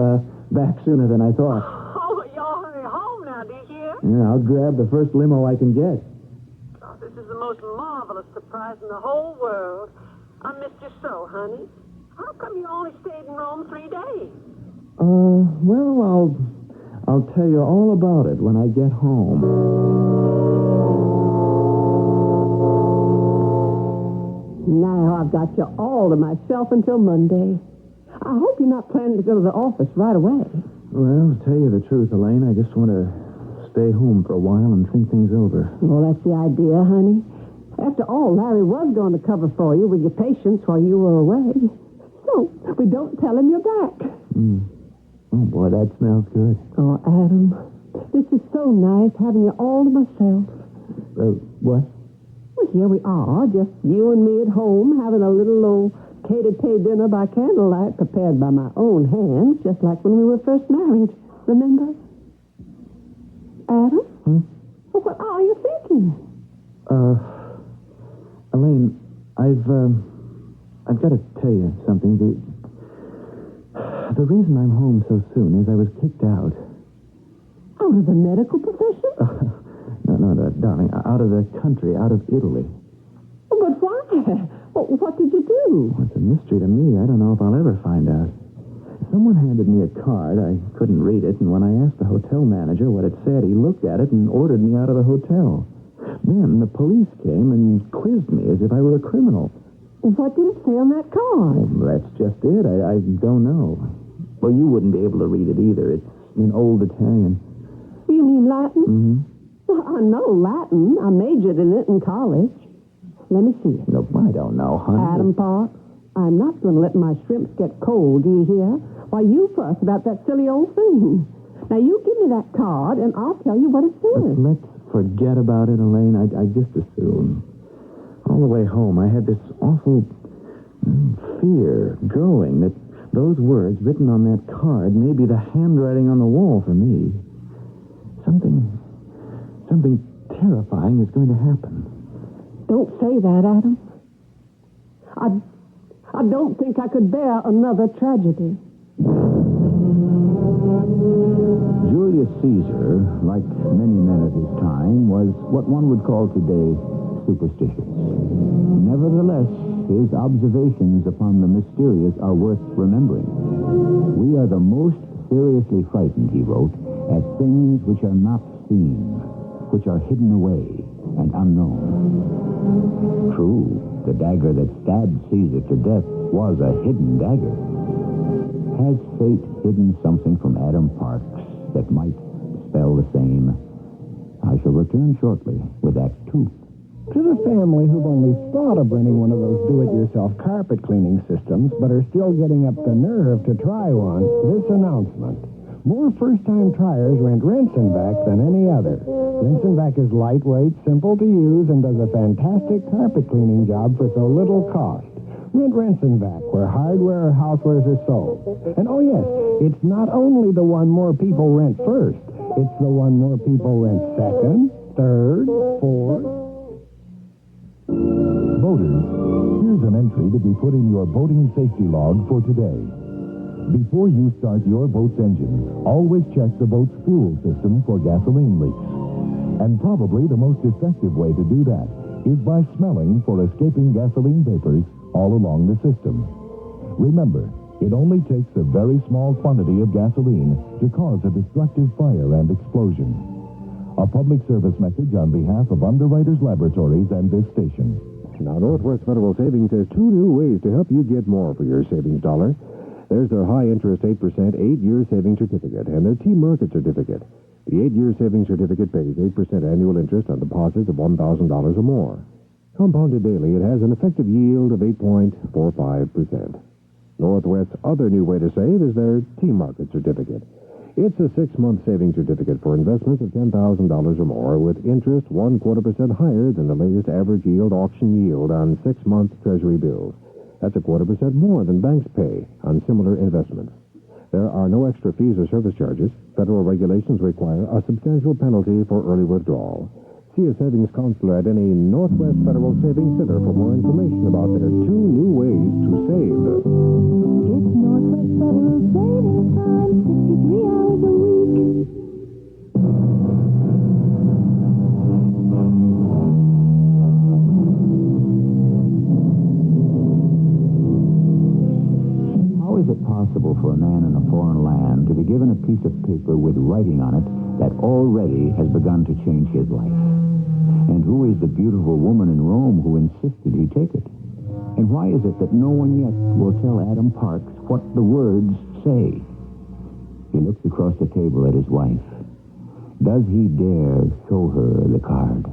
back sooner than I thought. Oh, y'all hurry home now, do you hear? Yeah, I'll grab the first limo I can get. Oh, this is the most marvelous surprise in the whole world. I missed you so, honey. How come you only stayed in Rome 3 days? Well, I'll tell you all about it when I get home. Now I've got you all to myself until Monday. I hope you're not planning to go to the office right away. Well, to tell you the truth, Elaine, I just want to stay home for a while and think things over. Well, that's the idea, honey. After all, Larry was going to cover for you with your patients while you were away. So, we don't tell him you're back. Oh, boy, that smells good. Oh, Adam, this is so nice having you all to myself. What? Well, here we are, just you and me at home, having a little old catered dinner by candlelight prepared by my own hands, just like when we were first married. Remember? Adam? Well, what are you thinking? Elaine, I've got to tell you something. The reason I'm home so soon is I was kicked out. Out of the medical profession? No, darling. Out of the country, out of Italy. But why? What did you do? Well, it's a mystery to me. I don't know if I'll ever find out. Someone handed me a card. I couldn't read it, and when I asked the hotel manager what it said, he looked at it and ordered me out of the hotel. Then the police came and quizzed me as if I were a criminal. What did it say on that card? Well, that's just it. I don't know. Well, you wouldn't be able to read it either. It's in Old Italian. You mean Latin? Mm-hmm. Well, I know Latin. I majored in it in college. Let me see it. No, I don't know, honey. Adam Park, I'm not going to let my shrimps get cold, do you hear? Why, you fuss about that silly old thing. Now, you give me that card, and I'll tell you what it says. Let's forget about it, Elaine. I just assume. All the way home, I had this awful fear growing that those words written on that card may be the handwriting on the wall for me. Something terrifying is going to happen. Don't say that, Adam. I don't think I could bear another tragedy. Julius Caesar, like many men of his time, was what one would call today superstitious. Nevertheless, his observations upon the mysterious are worth remembering. We are the most seriously frightened, he wrote, at things which are not seen, which are hidden away and unknown. True, the dagger that stabbed Caesar to death was a hidden dagger. Has fate hidden something from Adam Parks that might spell the same? I shall return shortly with Act 2. To the family who've only thought of renting one of those do-it-yourself carpet cleaning systems but are still getting up the nerve to try one, this announcement. More first-time triers rent Rinse and Vac than any other. Rinse and Vac is lightweight, simple to use, and does a fantastic carpet cleaning job for so little cost. Rent Rinse and Vac, where hardware or housewares are sold. And oh yes, it's not only the one more people rent first, it's the one more people rent second, third, fourth. Boaters, here's an entry to be put in your boating safety log for today. Before you start your boat's engine, always check the boat's fuel system for gasoline leaks. And probably the most effective way to do that is by smelling for escaping gasoline vapors all along the system. Remember, it only takes a very small quantity of gasoline to cause a destructive fire and explosion. A public service message on behalf of Underwriters Laboratories and this station. Now, Northwest Federal Savings has two new ways to help you get more for your savings dollar. There's their high-interest 8% 8-year savings certificate and their T-Market certificate. The 8-year savings certificate pays 8% annual interest on deposits of $1,000 or more. Compounded daily, it has an effective yield of 8.45%. Northwest's other new way to save is their T-Market certificate. It's a 6-month savings certificate for investments of $10,000 or more with interest 1/4% higher than the latest average yield auction yield on 6-month Treasury bills. That's 1/4% more than banks pay on similar investments. There are no extra fees or service charges. Federal regulations require a substantial penalty for early withdrawal. See a savings counselor at any Northwest Federal Savings Center for more information about their two new ways to save. It's Northwest Federal Savings Time, 63 hours a week. foreign land to be given a piece of paper with writing on it that already has begun to change his life? And who is the beautiful woman in Rome who insisted he take it? And why is it that no one yet will tell Adam Parks what the words say? He looks across the table at his wife. Does he dare show her the card?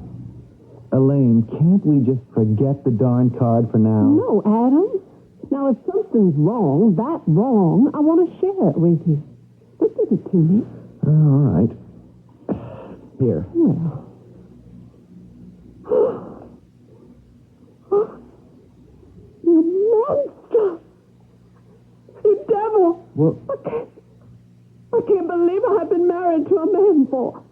Elaine, can't we just forget the darn card for now? No, Adam. Now, if something's wrong, that wrong, I want to share it with you. But give it to me. All right. Here. Well. You monster! You devil! Well, I can't believe I've been married to a man for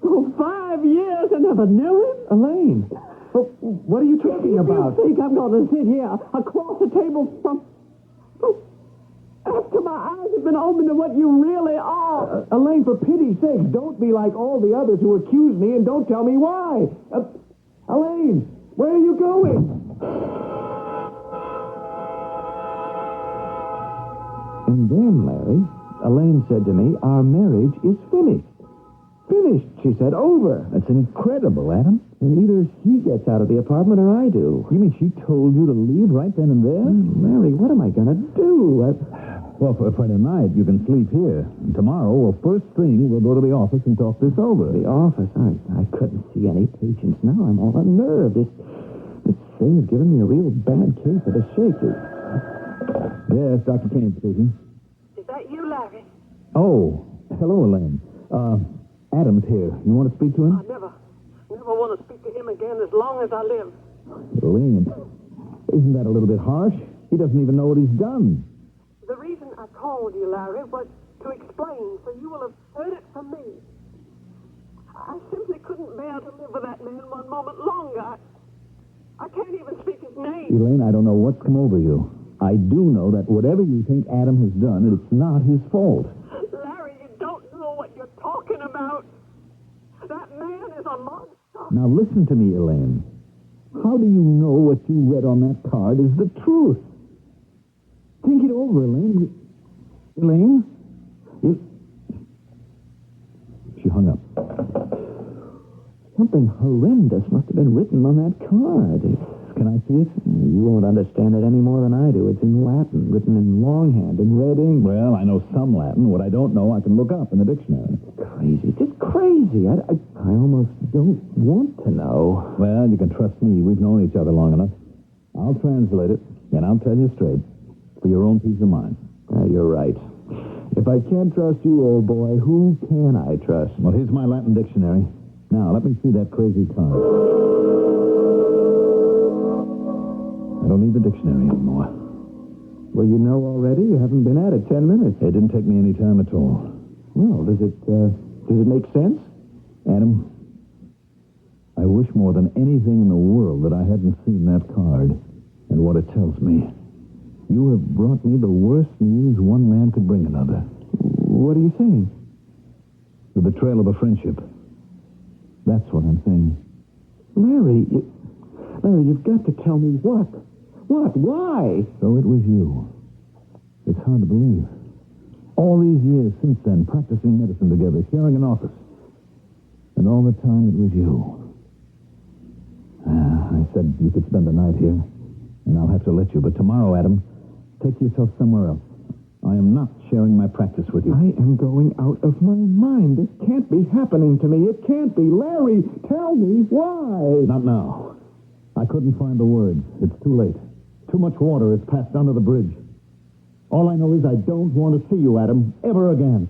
5 years and never knew him. Elaine, what are you talking about? You think I'm going to sit here across the table from... after my eyes have been opened to what you really are? Elaine, for pity's sake, don't be like all the others who accuse me and don't tell me why. Elaine, where are you going? And then, Larry, Elaine said to me, our marriage is finished. Finished, she said. Over. That's incredible, Adam. And either she gets out of the apartment or I do. You mean she told you to leave right then and there? Larry, what am I going to do? Well, for tonight, you can sleep here. And tomorrow, first thing, we'll go to the office and talk this over. The office? I couldn't see any patients now. I'm all unnerved. This thing has given me a real bad case of the shaky. Yes, Dr. Kane speaking. Is that you, Larry? Oh, hello, Elaine. Adam's here. You want to speak to him? I never want to speak to him again as long as I live. Elaine, isn't that a little bit harsh? He doesn't even know what he's done. The reason I called you, Larry, was to explain, so you will have heard it from me. I simply couldn't bear to live with that man one moment longer. I can't even speak his name. Elaine, I don't know what's come over you. I do know that whatever you think Adam has done, it's not his fault. Larry, you don't know what you're talking about. That man is a monster. Now listen to me, Elaine. How do you know what you read on that card is the truth? Think it over, Elaine. Elaine? She hung up. Something horrendous must have been written on that card. Can I see it? You won't understand it any more than I do. It's in Latin, written in longhand, in red ink. Well, I know some Latin. What I don't know, I can look up in the dictionary. It's crazy. It's crazy. I almost don't want to know. Well, you can trust me. We've known each other long enough. I'll translate it, and I'll tell you straight, for your own peace of mind. You're right. If I can't trust you, old boy, who can I trust? Well, here's my Latin dictionary. Now, let me see that crazy card. I don't need the dictionary anymore. Well, you know already. You haven't been at it 10 minutes. It didn't take me any time at all. Well, does it make sense? Adam, I wish more than anything in the world that I hadn't seen that card and what it tells me. You have brought me the worst news one man could bring another. What are you saying? The betrayal of a friendship. That's what I'm saying. Larry, you've got to tell me what? What? Why? So it was you. It's hard to believe. All these years since then, practicing medicine together, sharing an office. And all the time it was you. I said you could spend the night here, and I'll have to let you. But tomorrow, Adam, take yourself somewhere else. I am not sharing my practice with you. I am going out of my mind. This can't be happening to me. It can't be. Larry, tell me why. Not now. I couldn't find the words. It's too late. Too much water has passed under the bridge. All I know is I don't want to see you, Adam, ever again.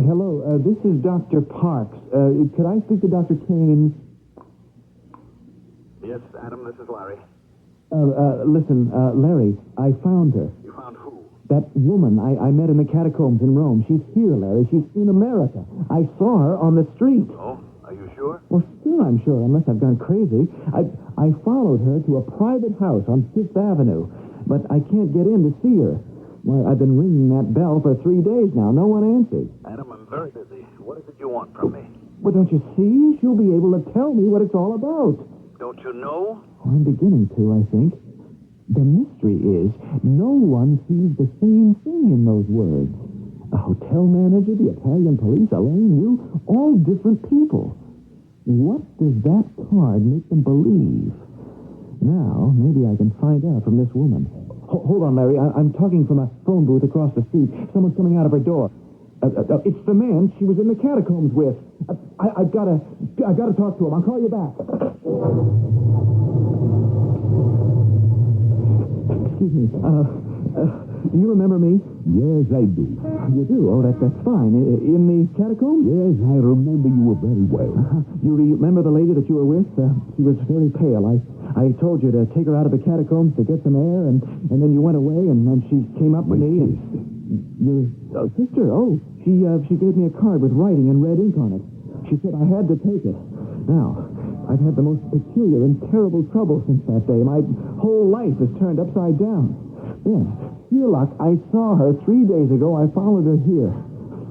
Hello, this is Dr. Parks. Could I speak to Dr. Kane? Yes, Adam, this is Larry. Listen, Larry, I found her. You found who? That woman I met in the catacombs in Rome. She's here, Larry. She's in America. I saw her on the street. Oh, are you sure? Well, still I'm sure, unless I've gone crazy. I followed her to a private house on 5th Avenue, but I can't get in to see her. Well, I've been ringing that bell for 3 days now. No one answers. Adam, I'm very busy. What is it you want from me? Well, don't you see? She'll be able to tell me what it's all about. Don't you know? I'm beginning to, I think. The mystery is no one sees the same thing in those words. A hotel manager, the Italian police, Elaine, you, all different people. What does that card make them believe? Now, maybe I can find out from this woman. Hold on, Larry. I'm talking from a phone booth across the street. Someone's coming out of her door. It's the man she was in the catacombs with. I've got to talk to him. I'll call you back. Excuse me. Do you remember me? Yes, I do. You do? Oh, that's fine. In the catacombs? Yes, I remember you very well. You remember the lady that you were with? She was very pale. I told you to take her out of the catacombs to get some air, and then you went away, and then she came up to me. And your sister? Oh, she gave me a card with writing in red ink on it. She said I had to take it. Now, I've had the most peculiar and terrible trouble since that day. My whole life is turned upside down. Then, here, Locke, I saw her 3 days ago. I followed her here.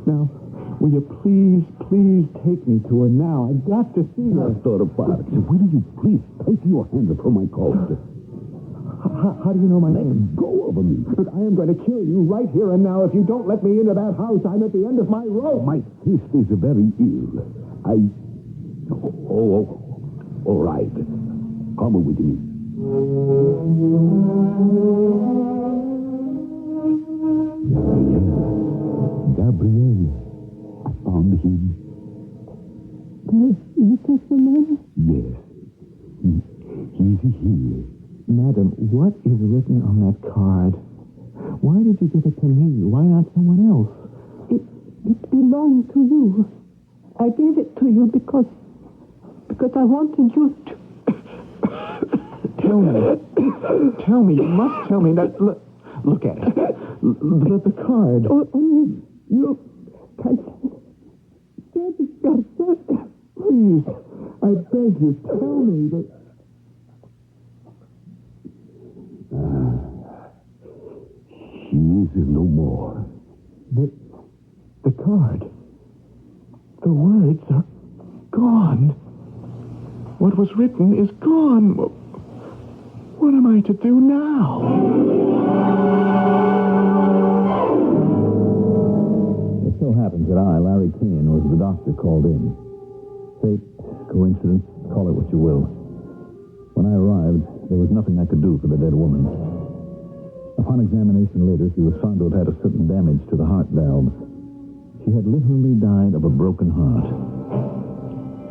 Now, will you please take me to her now? I've got to see her. Dr. Parks, will you please take your hands from my coat? How do you know my name? Let go of me. Look, I am going to kill you right here and now. If you don't let me into that house, I'm at the end of my rope. My sister is very ill. All right. Come with me. Gabriel. I found him. Is this the man? Yes. He's here. Madam, what is written on that card? Why did you give it to me? Why not someone else? It belonged to you. I gave it to you because I wanted you to... Tell me. You must tell me that... Look at it. The card. You... Please, I beg you, tell me that... She is no more. The card. The words are gone. What was written is gone. What am I to do now? It so happens that I, Larry Kane, was the doctor called in. Fate, coincidence, call it what you will. When I arrived, there was nothing I could do for the dead woman. Upon examination later, she was found to have had a certain damage to the heart valves. She had literally died of a broken heart.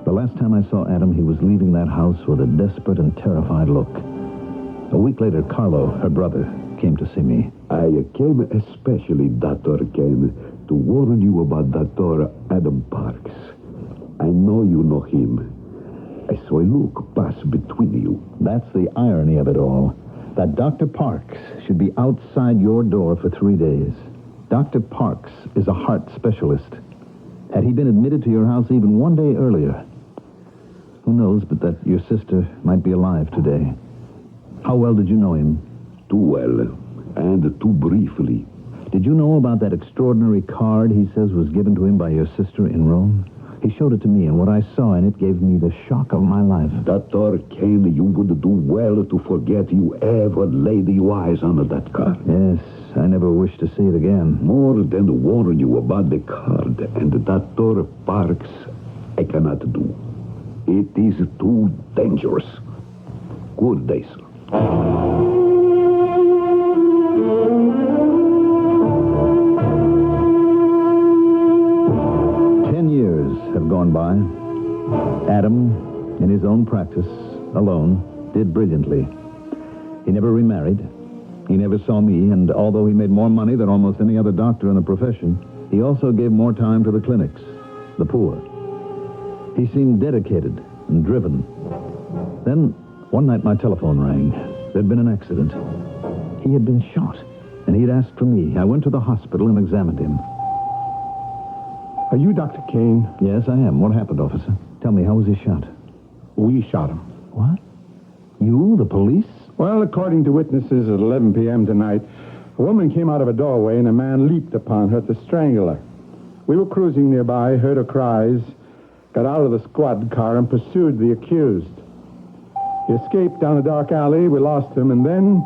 The last time I saw Adam, he was leaving that house with a desperate and terrified look. A week later, Carlo, her brother, came to see me. I came especially, Dr. Kane, to warn you about Dr. Adam Parks. I know you know him. I saw a look pass between you. That's the irony of it all. That Dr. Parks should be outside your door for 3 days. Dr. Parks is a heart specialist. Had he been admitted to your house even 1 day earlier, who knows but that your sister might be alive today. How well did you know him? Too well, and too briefly. Did you know about that extraordinary card he says was given to him by your sister in Rome? He showed it to me, and what I saw in it gave me the shock of my life. Dr. Kane, you would do well to forget you ever laid your eyes on that card. Yes, I never wish to see it again. More than warn you about the card and Dr. Parks, I cannot do. It is too dangerous. Good day, sir. 10 years have gone by. Adam, in his own practice, alone, did brilliantly. He never remarried. He never saw me, and although he made more money than almost any other doctor in the profession, he also gave more time to the clinics, the poor. He seemed dedicated and driven. Then, one night my telephone rang. There'd been an accident. He had been shot, and he'd asked for me. I went to the hospital and examined him. Are you Dr. Kane? Yes, I am. What happened, officer? Tell me, how was he shot? We shot him. What? You, the police? Well, according to witnesses, at 11 p.m. tonight, a woman came out of a doorway and a man leaped upon her to strangle her. We were cruising nearby, heard her cries, got out of the squad car and pursued the accused. He escaped down a dark alley. We lost him, and then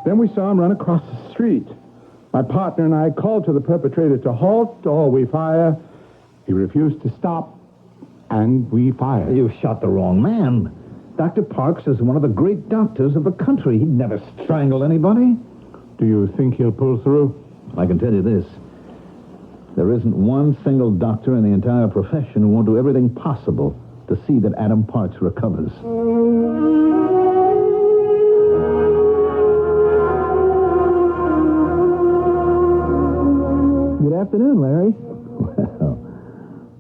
Then we saw him run across the street. My partner and I called to the perpetrator to halt or we fire. He refused to stop, and we fired. You shot the wrong man. Dr. Parks is one of the great doctors of the country. He'd never strangle anybody. Do you think he'll pull through? I can tell you this. There isn't one single doctor in the entire profession who won't do everything possible to see that Adam Parks recovers. Good afternoon, Larry. Well,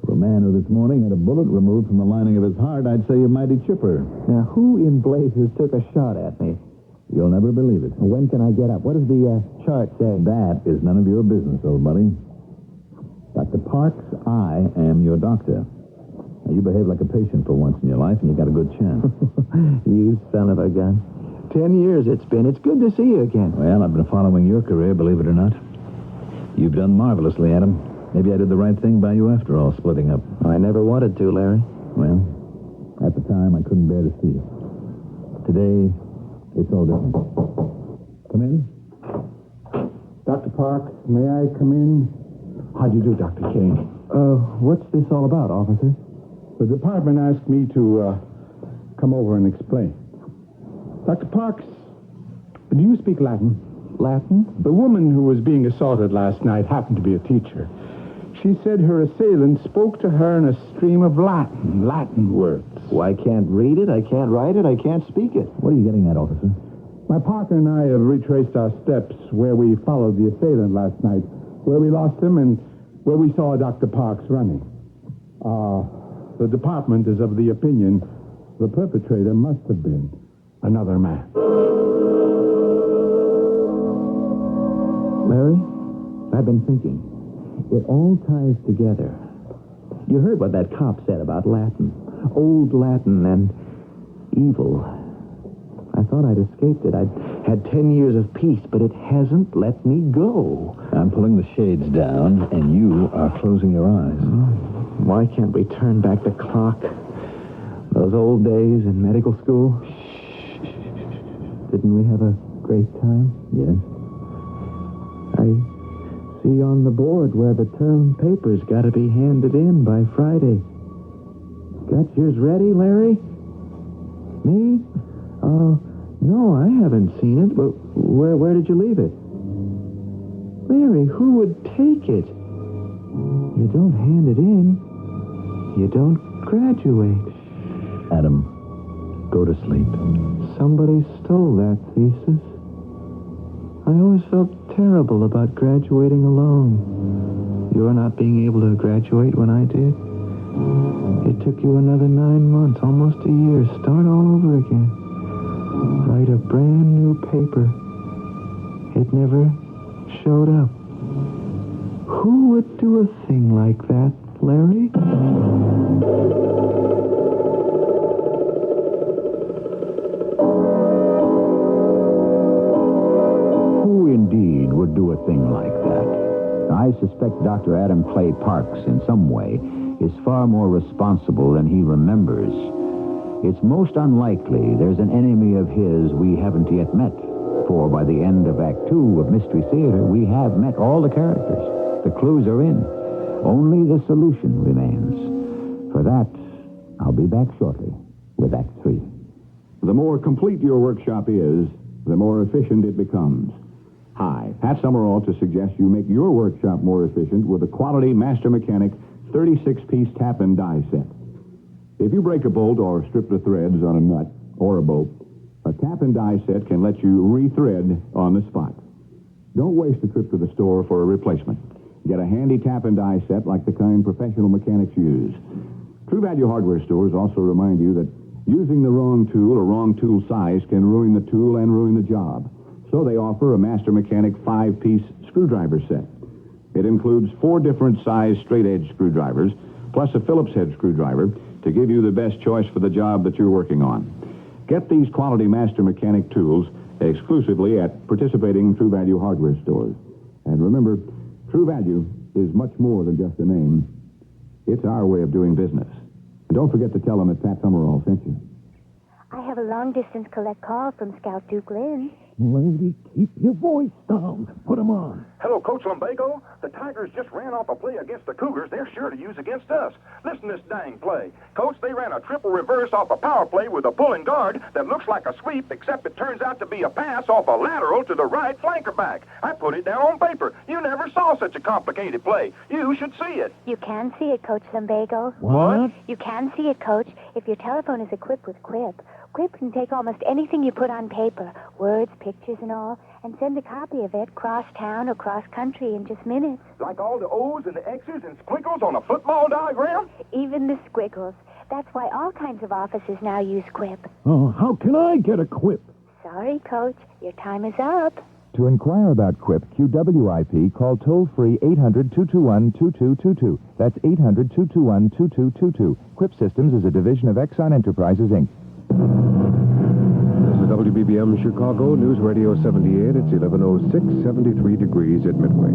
for a man who this morning had a bullet removed from the lining of his heart, I'd say you're mighty chipper. Now, who in blazes took a shot at me? You'll never believe it. When can I get up? What does the chart say? That is none of your business, old buddy. Dr. Parks, I am your doctor. Now, you behave like a patient for once in your life, and you got a good chance. You son of a gun. 10 years it's been. It's good to see you again. Well, I've been following your career, believe it or not. You've done marvelously, Adam. Maybe I did the right thing by you after all, splitting up. I never wanted to, Larry. Well, at the time, I couldn't bear to see you. Today, it's all different. Come in. Dr. Park, may I come in? How do you do, Dr. Kane? What's this all about, officer? The department asked me to come over and explain. Dr. Parks, do you speak Latin? Latin? The woman who was being assaulted last night happened to be a teacher. She said her assailant spoke to her in a stream of Latin words. Well, I can't read it, I can't write it, I can't speak it. What are you getting at, officer? My partner and I have retraced our steps where we followed the assailant last night, where we lost him, and where we saw Dr. Parks running. The department is of the opinion the perpetrator must have been another man. Larry, I've been thinking. It all ties together. You heard what that cop said about Latin. Old Latin and evil. I thought I'd escaped it. I'd had 10 years of peace, but it hasn't let me go. I'm pulling the shades down, and you are closing your eyes. Why can't we turn back the clock? Those old days in medical school? Didn't we have a great time? Yes. I see on the board where the term paper's got to be handed in by Friday. Got yours ready, Larry? Me? No, I haven't seen it. But where did you leave it? Larry, who would take it? You don't hand it in. You don't graduate. Adam, go to sleep. Somebody stole that thesis. I always felt terrible about graduating alone. You're not being able to graduate when I did. It took you another 9 months, almost a year. Start all over again. Write a brand new paper. It never showed up. Who would do a thing like that, Larry? Who indeed would do a thing like that? I suspect Dr. Adam Clay Parks, in some way, is far more responsible than he remembers. It's most unlikely there's an enemy of his we haven't yet met. For by the end of Act 2 of Mystery Theater, we have met all the characters. The clues are in. Only the solution remains. For that, I'll be back shortly with Act 3. The more complete your workshop is, the more efficient it becomes. Hi, Pat Summerall to suggest you make your workshop more efficient with a quality Master Mechanic 36-piece tap and die set. If you break a bolt or strip the threads on a nut or a bolt, a tap and die set can let you re-thread on the spot. Don't waste a trip to the store for a replacement. Get a handy tap and die set like the kind professional mechanics use. True Value Hardware stores also remind you that using the wrong tool or wrong tool size can ruin the tool and ruin the job. So they offer a Master Mechanic 5-piece screwdriver set. It includes 4 different size straight-edge screwdrivers, plus a Phillips head screwdriver to give you the best choice for the job that you're working on. Get these quality Master Mechanic tools exclusively at participating True Value Hardware stores. And remember, True Value is much more than just a name. It's our way of doing business. And don't forget to tell them that Pat Summerall sent you. I have a long-distance collect call from Scout Duke Lynn. Lady, keep your voice down. Put 'em on. Hello, Coach Lumbago. The Tigers just ran off a play against the Cougars they're sure to use against us. Listen to this dang play. Coach, they ran a triple reverse off a power play with a pulling guard that looks like a sweep, except it turns out to be a pass off a lateral to the right flanker back. I put it down on paper. You never saw such a complicated play. You should see it. You can see it, Coach Lumbago. What? You can see it, Coach, if your telephone is equipped with Quip. Quip can take almost anything you put on paper, words, pictures, and all, and send a copy of it cross-town or cross-country in just minutes. Like all the O's and the X's and squiggles on a football diagram? Even the squiggles. That's why all kinds of offices now use Quip. Oh, how can I get a Quip? Sorry, Coach. Your time is up. To inquire about Quip, QWIP, call toll-free 800-221-2222. That's 800-221-2222. Quip Systems is a division of Exxon Enterprises, Inc. This is WBBM Chicago, News Radio 78. It's 11:06, 73 degrees at Midway.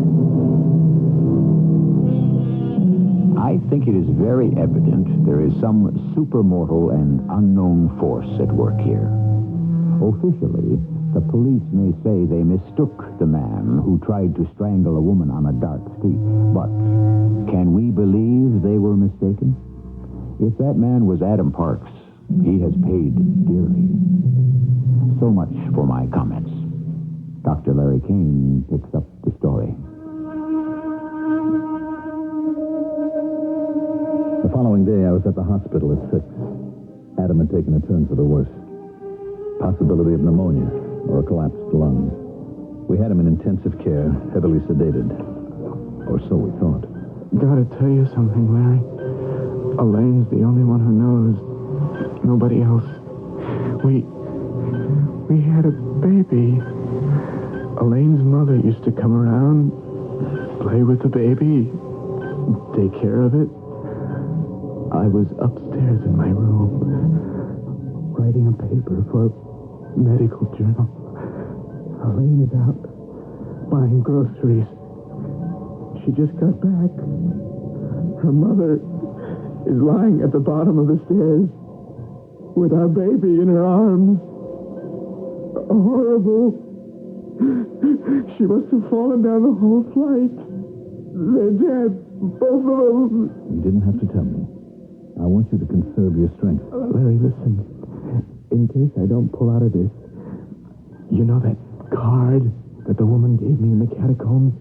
I think it is very evident there is some supermortal and unknown force at work here. Officially, the police may say they mistook the man who tried to strangle a woman on a dark street. But can we believe they were mistaken? If that man was Adam Parks, he has paid dearly. So much for my comments. Dr. Larry Kane picks up the story. The following day, I was at the hospital at 6. Adam had taken a turn for the worse. Possibility of pneumonia or a collapsed lung. We had him in intensive care, heavily sedated. Or so we thought. Gotta tell you something, Larry. Elaine's the only one who knows. Nobody else. We had a baby. Elaine's mother used to come around, play with the baby, take care of it. I was upstairs in my room, writing a paper for a medical journal. Elaine is out buying groceries. She just got back. Her mother is lying at the bottom of the stairs with our baby in her arms. Horrible. She must have fallen down the whole flight. They're dead, both of them. You didn't have to tell me. I want you to conserve your strength. Larry, listen. In case I don't pull out of this, you know that card that the woman gave me in the catacombs?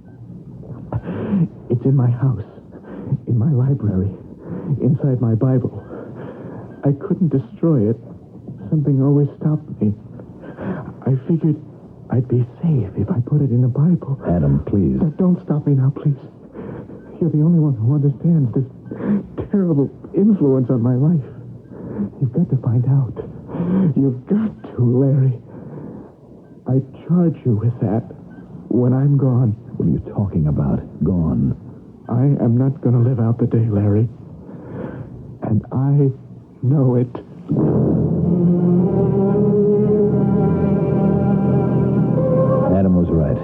It's in my house, in my library, inside my Bible. I couldn't destroy it. Something always stopped me. I figured I'd be safe if I put it in the Bible. Adam, please. Don't stop me now, please. You're the only one who understands this terrible influence on my life. You've got to find out. You've got to, Larry. I charge you with that when I'm gone. What are you talking about? Gone? I am not going to live out the day, Larry. And I know it. Adam was right.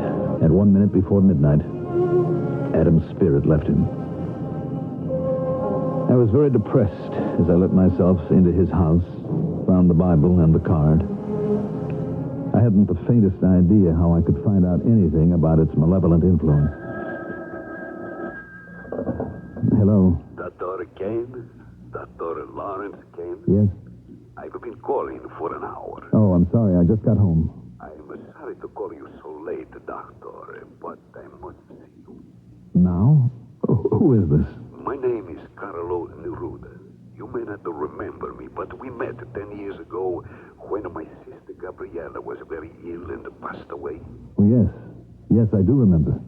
At 1 minute before midnight, Adam's spirit left him. I was very depressed as I let myself into his house, found the Bible and the card. I hadn't the faintest idea how I could find out anything about its malevolent influence. Hello? Dr. Kane? Dr. Lawrence Kane? Yes? I've been calling for an hour. Oh, I'm sorry. I just got home. I'm sorry to call you so late, Doctor, but I must see you. Now? Who is this? My name is Carlo Neruda. You may not remember me, but we met 10 years ago when my sister Gabriella was very ill and passed away. Oh, yes. Yes, I do remember.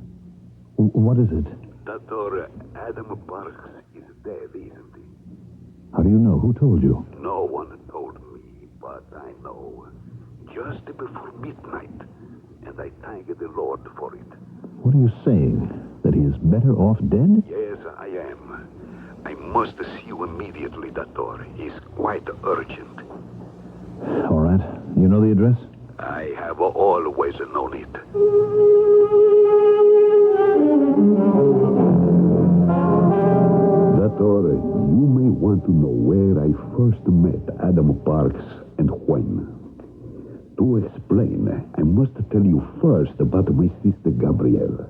What is it? Dr. Adam Parks is dead, isn't he? How do you know? Who told you? No one told me, but I know. Just before midnight, and I thank the Lord for it. What are you saying? That he is better off dead? Yes, I am. I must see you immediately, Doctor. It's quite urgent. All right. You know the address? I have always known it. Doctor, you may want to know where I first met Adam Parks and when. To explain, I must first about my sister Gabriella.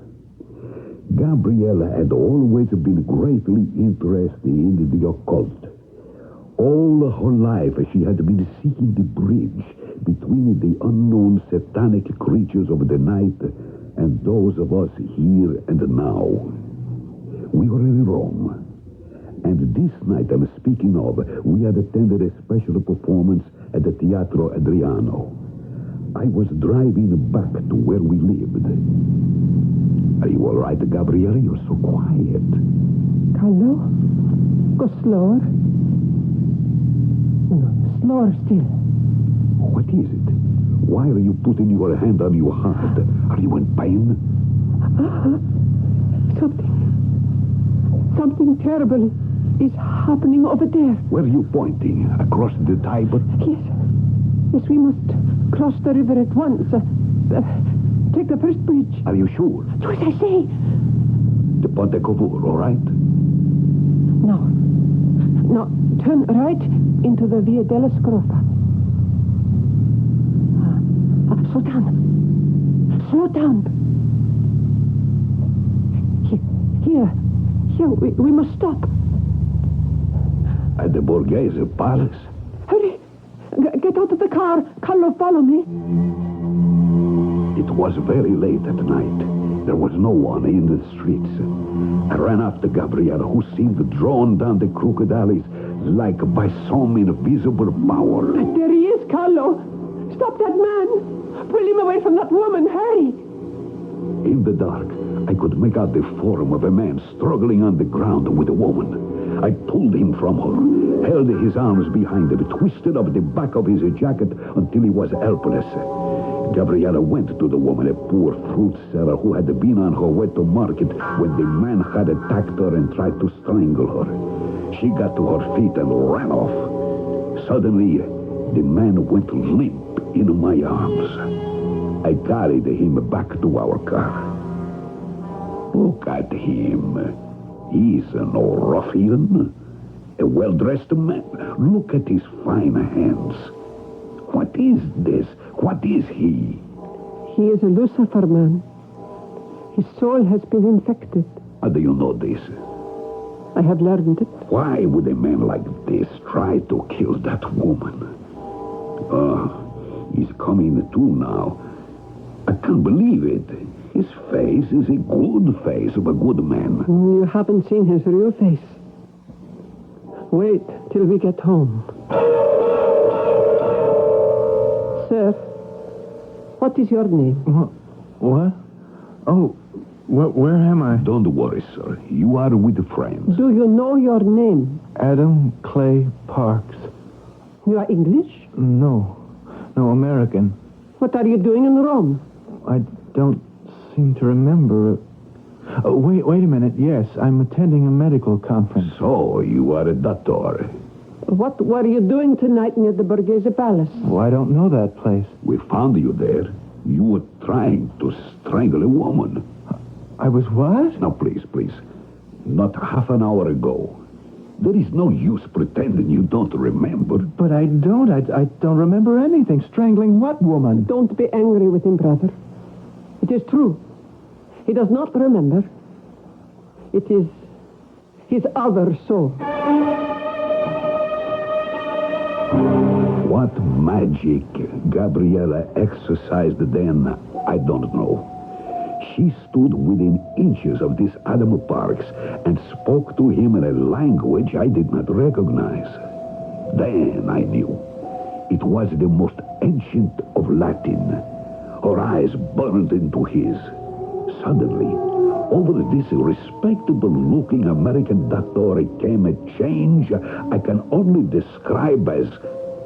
Gabriella had always been greatly interested in the occult. All her life she had been seeking the bridge between the unknown satanic creatures of the night and those of us here and now. We were in Rome, and this night I'm speaking of, we had attended a special performance at the Teatro Adriano. I was driving back to where we lived. Are you all right, Gabriella? You're so quiet. Carlo, go slower. No, slower still. What is it? Why are you putting your hand on your heart? Are you in pain? Something terrible is happening over there. Where are you pointing? Across the Tiber? Yes, we must cross the river at once. Take the first bridge. Are you sure? Do as I say. The Ponte Cavour, all right? No, turn right into the Via della Scrofa. Slow down. Here, we must stop. At the Borghese Palace? Hurry, get out of the car. Carlo, follow me. It was very late at night. There was no one in the streets. I ran after Gabriella, who seemed drawn down the crooked alleys like by some invisible power. There he is, Carlo. Stop that man. Pull him away from that woman. Hurry. In the dark, I could make out the form of a man struggling on the ground with a woman. I pulled him from her, held his arms behind him, twisted up the back of his jacket until he was helpless. Gabriella went to the woman, a poor fruit seller who had been on her way to market when the man had attacked her and tried to strangle her. She got to her feet and ran off. Suddenly, the man went limp in my arms. I carried him back to our car. Look at him. He's no ruffian. A well-dressed man. Look at his fine hands. What is this? What is he? He is a Lucifer man. His soul has been infected. How do you know this? I have learned it. Why would a man like this try to kill that woman? He's coming to now. I can't believe it. His face is a good face of a good man. You haven't seen his real face. Wait till we get home. Sir, what is your name? What? Oh, where am I? Don't worry, sir. You are with friends. Do you know your name? Adam Clay Parks. You are English? No, American. What are you doing in Rome? I don't seem to remember. Oh, wait a minute. Yes, I'm attending a medical conference. So, you are a doctor. What were you doing tonight near the Borghese Palace? Oh, I don't know that place. We found you there. You were trying to strangle a woman. I was what? Now, please. Not half an hour ago. There is no use pretending you don't remember. But I don't. I don't remember anything. Strangling what woman? Don't be angry with him, brother. It is true. He does not remember. It is his other soul. What magic Gabriella exercised then, I don't know. She stood within inches of this Adam Parks and spoke to him in a language I did not recognize. Then I knew. It was the most ancient of Latin. Her eyes burned into his. Suddenly, over this respectable-looking American doctor came a change I can only describe as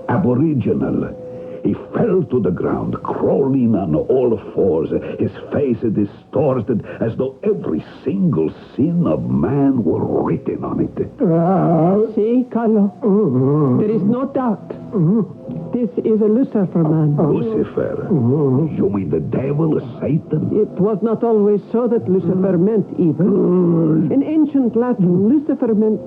aboriginal. He fell to the ground, crawling on all fours, his face distorted as though every single sin of man were written on it. See, Carlo? There is no doubt. This is a Lucifer man. Lucifer? You mean the devil, Satan? It was not always so that Lucifer meant evil. In ancient Latin, Lucifer meant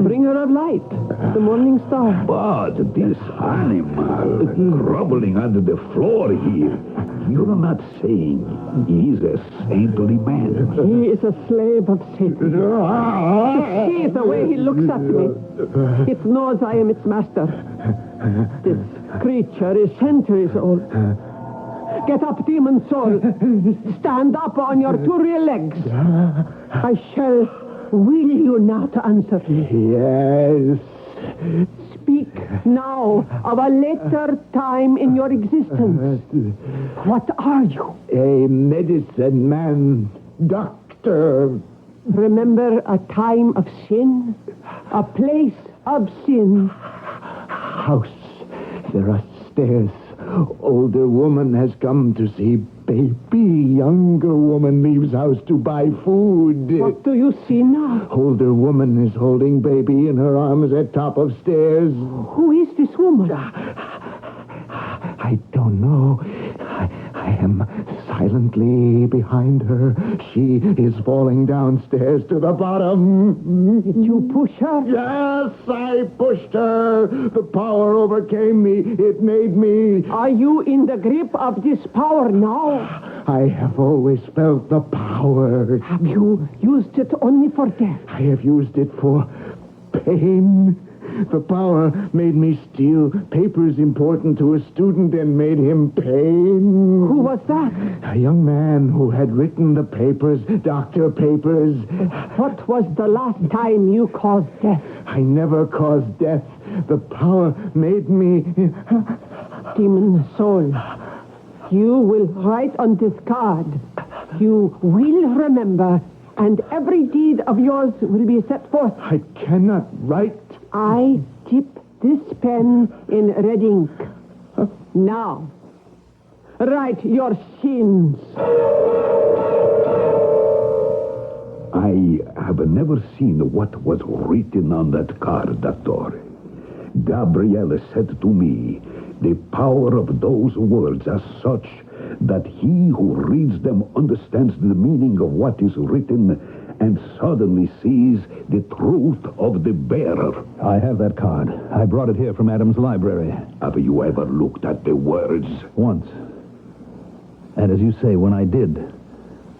bringer of light, the morning star. But this animal, groveling under the floor here, You're not saying he's a saintly man. He is a slave of Satan. See the way he looks at me. It knows I am its master. This creature is centuries old. Get up, demon soul. Stand up on your two real legs. I shall will you not answer me. Yes. Speak now of a later time in your existence. What are you? A medicine man, doctor. Remember a time of sin? A place of sin? House. There are stairs. Older woman has come to see baby. Younger woman leaves house to buy food. What do you see now? Older woman is holding baby in her arms at top of stairs. Who is this woman? I don't know. I am silently behind her. She is falling downstairs to the bottom. Did you push her? Yes, I pushed her. The power overcame me. It made me. Are you in the grip of this power now? I have always felt the power. Have you used it only for death? I have used it for pain. The power made me steal papers important to a student and made him pain. Who was that? A young man who had written the papers, doctor papers. What was the last time you caused death? I never caused death. The power made me... Demon soul, you will write on this card. You will remember, and every deed of yours will be set forth. I cannot write. I dip this pen in red ink. Now, write your sins. I have never seen what was written on that card, Doctor. Gabrielle said to me, the power of those words are such that he who reads them understands the meaning of what is written and suddenly sees the truth of the bearer. I have that card. I brought it here from Adam's library. Have you ever looked at the words? Once. And as you say, when I did,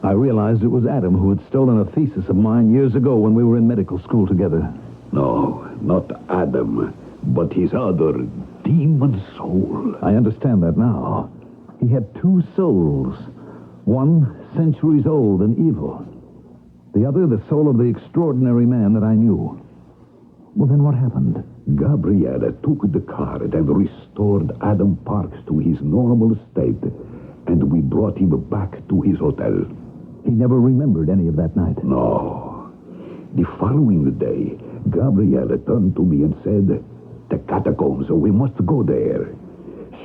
I realized it was Adam who had stolen a thesis of mine years ago when we were in medical school together. No, not Adam, but his other demon soul. I understand that now. He had two souls. One centuries old and evil. The other, the soul of the extraordinary man that I knew. Well, then what happened? Gabriella took the card and restored Adam Parks to his normal state, and we brought him back to his hotel. He never remembered any of that night. No. The following day, Gabriella turned to me and said, the catacombs, we must go there.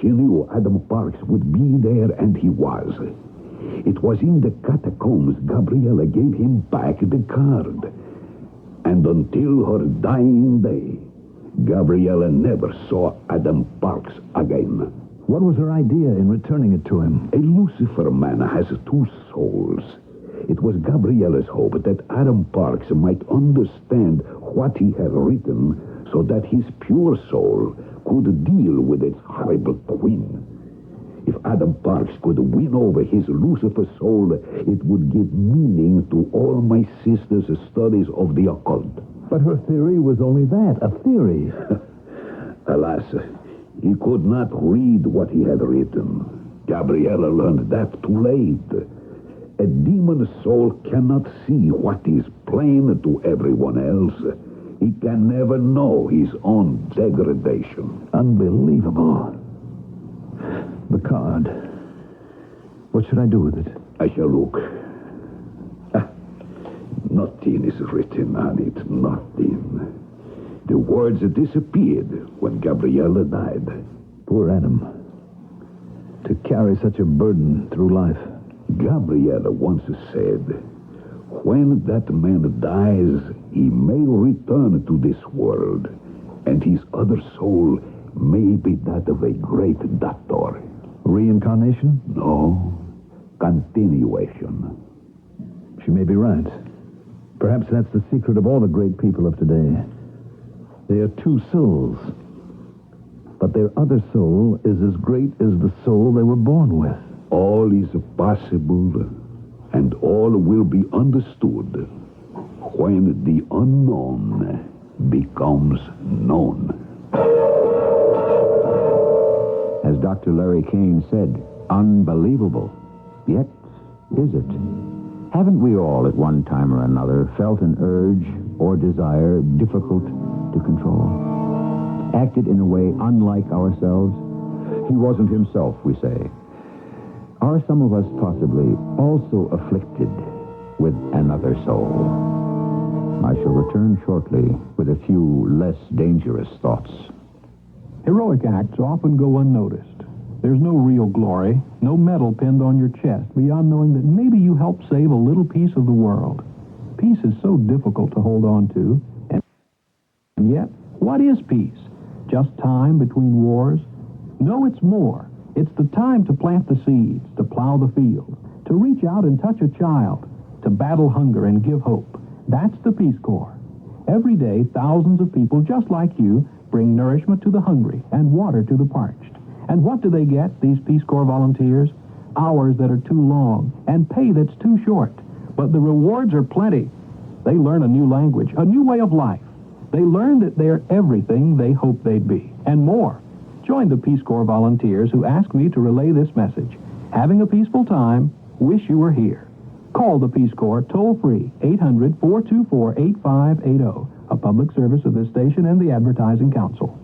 She knew Adam Parks would be there, and he was. It was in the catacombs Gabriella gave him back the card. And until her dying day, Gabriella never saw Adam Parks again. What was her idea in returning it to him? A Lucifer man has two souls. It was Gabriella's hope that Adam Parks might understand what he had written so that his pure soul could deal with its horrible twin. If Adam Parks could win over his Lucifer soul, it would give meaning to all my sister's studies of the occult. But her theory was only that, a theory. Alas, he could not read what he had written. Gabriella learned that too late. A demon soul cannot see what is plain to everyone else. He can never know his own degradation. Unbelievable. The card. What should I do with it? I shall look. Nothing is written on it. Nothing. The words disappeared when Gabriella died. Poor Adam. To carry such a burden through life. Gabriella once said, when that man dies, he may return to this world, and his other soul may be that of a great doctor. Reincarnation? No. Continuation. She may be right. Perhaps that's the secret of all the great people of today. They are two souls. But their other soul is as great as the soul they were born with. All is possible, and all will be understood when the unknown becomes known. As Dr. Larry Kane said, unbelievable. Yet, is it? Haven't we all at one time or another felt an urge or desire difficult to control? Acted in a way unlike ourselves? He wasn't himself, we say. Are some of us possibly also afflicted with another soul? I shall return shortly with a few less dangerous thoughts. Heroic acts often go unnoticed. There's no real glory, no medal pinned on your chest, beyond knowing that maybe you helped save a little piece of the world. Peace is so difficult to hold on to, and yet, what is peace? Just time between wars? No, it's more. It's the time to plant the seeds, to plow the field, to reach out and touch a child, to battle hunger and give hope. That's the Peace Corps. Every day, thousands of people just like you bring nourishment to the hungry and water to the parched. And what do they get, these Peace Corps volunteers? Hours that are too long and pay that's too short. But the rewards are plenty. They learn a new language, a new way of life. They learn that they're everything they hoped they'd be, and more. Join the Peace Corps volunteers who asked me to relay this message. Having a peaceful time, wish you were here. Call the Peace Corps toll-free, 800-424-8580, a public service of this station and the Advertising Council.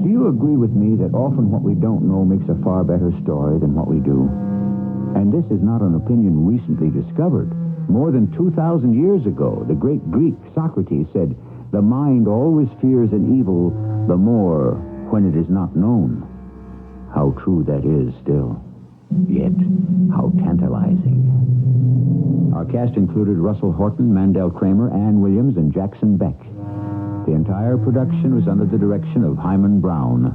Do you agree with me that often what we don't know makes a far better story than what we do? And this is not an opinion recently discovered. More than 2,000 years ago, the great Greek Socrates said, "The mind always fears an evil the more when it is not known." How true that is still. Yet, how tantalizing. Our cast included Russell Horton, Mandel Kramer, Ann Williams, and Jackson Beck. The entire production was under the direction of Hyman Brown.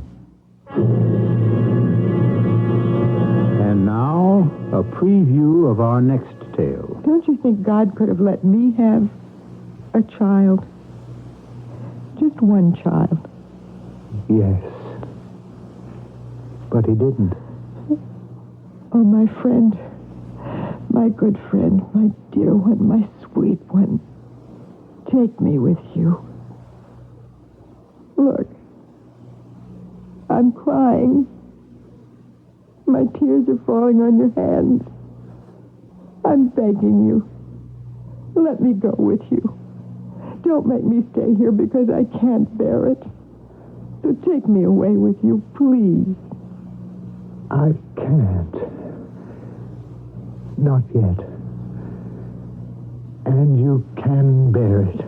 And now, a preview of our next tale. Don't you think God could have let me have a child? Just one child. Yes. But he didn't. Oh, my friend. My good friend. My dear one. My sweet one. Take me with you. Look. I'm crying. My tears are falling on your hands. I'm begging you. Let me go with you. Don't make me stay here because I can't bear it. So take me away with you, please. I can't. Not yet. And you can bear it.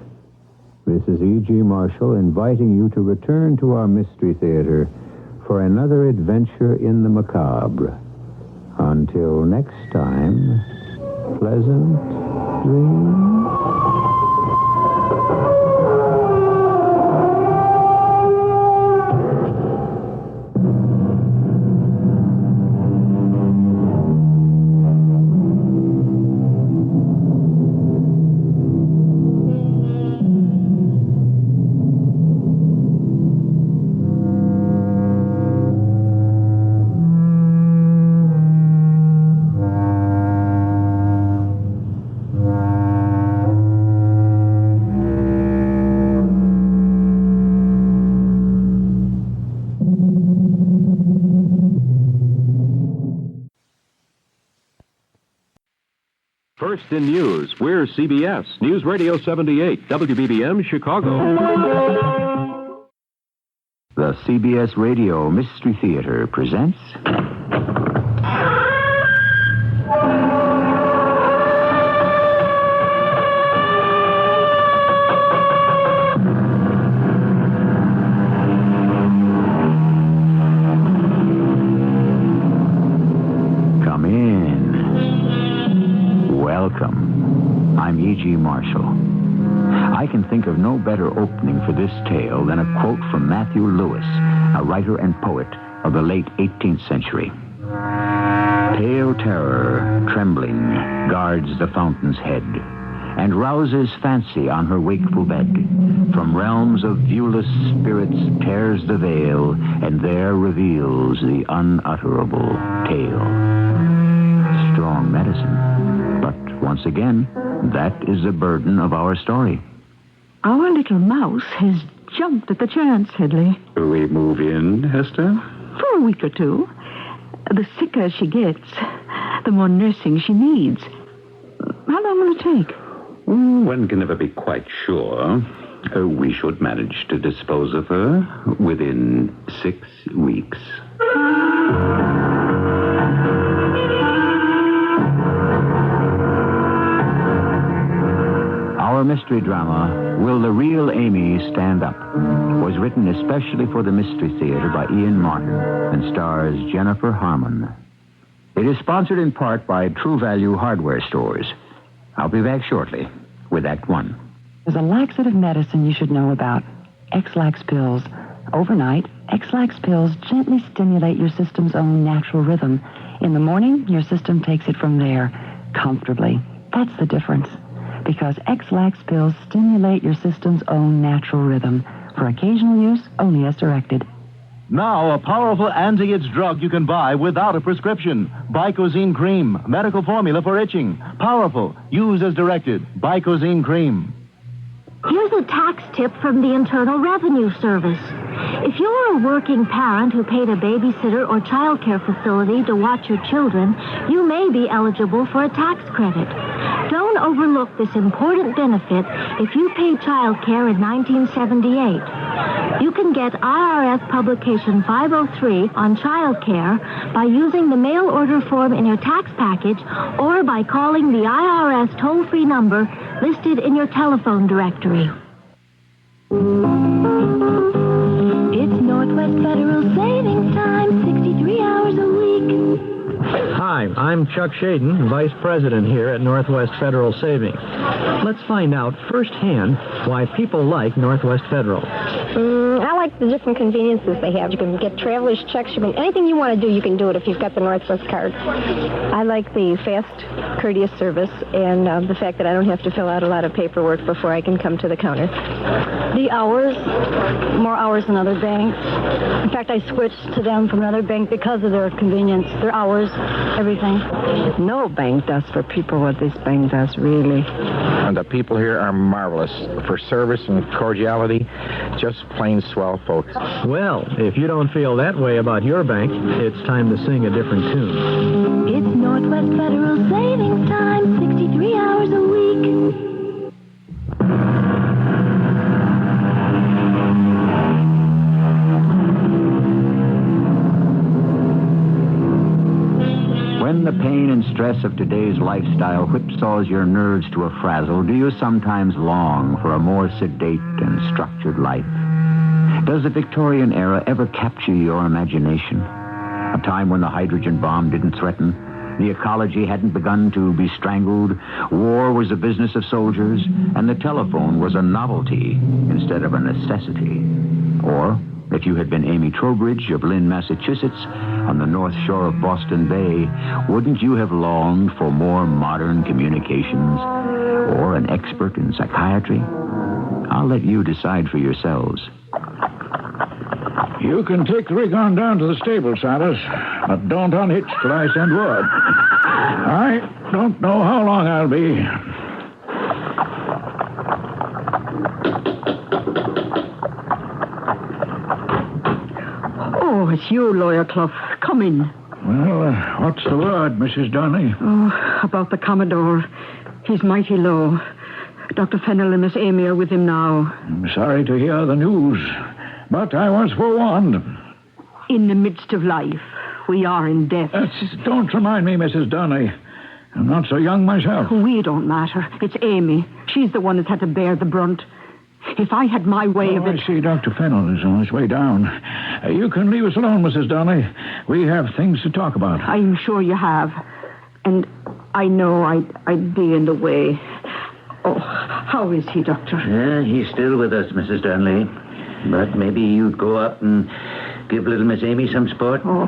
This is E.G. Marshall inviting you to return to our Mystery Theater for another adventure in the macabre. Until next time, pleasant dreams. First in news, we're CBS News Radio 78, WBBM, Chicago. The CBS Radio Mystery Theater presents... Come in. Welcome. I'm E.G. Marshall. I can think of no better opening for this tale than a quote from Matthew Lewis, a writer and poet of the late 18th century. Pale terror, trembling, guards the fountain's head, and rouses fancy on her wakeful bed. From realms of viewless spirits tears the veil, and there reveals the unutterable tale. Strong medicine. But once again, that is the burden of our story. Our little mouse has jumped at the chance, Headley. Do we move in, Hester? For a week or two. The sicker she gets, the more nursing she needs. How long will it take? One can never be quite sure. We should manage to dispose of her within 6 weeks. Our mystery drama, Will the Real Amy Stand Up?, was written especially for the Mystery Theater by Ian Martin and stars Jennifer Harmon. It is sponsored in part by True Value Hardware Stores. I'll be back shortly with Act One. There's a laxative medicine you should know about. X-Lax pills. Overnight, X-Lax pills gently stimulate your system's own natural rhythm. In the morning, your system takes it from there, comfortably. That's the difference. Because X-Lax pills stimulate your system's own natural rhythm. For occasional use, only as directed. Now, a powerful anti-itch drug you can buy without a prescription. Bicozine Cream, medical formula for itching. Powerful. Use as directed. Bicozine Cream. Here's a tax tip from the Internal Revenue Service. If you're a working parent who paid a babysitter or child care facility to watch your children, you may be eligible for a tax credit. Don't overlook this important benefit if you paid child care in 1978. You can get IRS Publication 503 on child care by using the mail order form in your tax package or by calling the IRS toll-free number listed in your telephone directory. It's Northwest Federal Savings Time, 63 hours a week. Hi, I'm Chuck Shaden, Vice President here at Northwest Federal Savings. Let's find out firsthand why people like Northwest Federal. I like the different conveniences they have. You can get traveler's checks. You can, anything you want to do, you can do it if you've got the Northwest card. I like the fast, courteous service and the fact that I don't have to fill out a lot of paperwork before I can come to the counter. The hours, more hours than other banks. In fact, I switched to them from another bank because of their convenience, their hours, everything. No bank does for people what this bank does, really. And the people here are marvelous for service and cordiality. Just plain swell folks. Well, if you don't feel that way about your bank, it's time to sing a different tune. It's Northwest Federal Savings Time, 63 hours a week. When the pain and stress of today's lifestyle whipsaws your nerves to a frazzle, do you sometimes long for a more sedate and structured life? Does the Victorian era ever capture your imagination? A time when the hydrogen bomb didn't threaten, the ecology hadn't begun to be strangled, war was the business of soldiers, and the telephone was a novelty instead of a necessity. Or, if you had been Amy Trowbridge of Lynn, Massachusetts, on the north shore of Boston Bay, wouldn't you have longed for more modern communications or an expert in psychiatry? I'll let you decide for yourselves. You can take the rig on down to the stable, Silas, but don't unhitch till I send word. I don't know how long I'll be. Oh, it's you, Lawyer Clough. Come in. Well, what's the word, Mrs. Donnelly? Oh, about the Commodore. He's mighty low. Dr. Fennell and Miss Amy are with him now. I'm sorry to hear the news, but I was forewarned. In the midst of life, we are in death. Don't remind me, Mrs. Donnelly. I'm not so young myself. We don't matter. It's Amy. She's the one that's had to bear the brunt. If I had my way of it... I see Dr. Fennell is on his way down. You can leave us alone, Mrs. Donnelly. We have things to talk about. I'm sure you have. And I know I'd be in the way. Oh, how is he, Doctor? He's still with us, Mrs. Donnelly. But maybe you'd go up and give little Miss Amy some sport. Oh,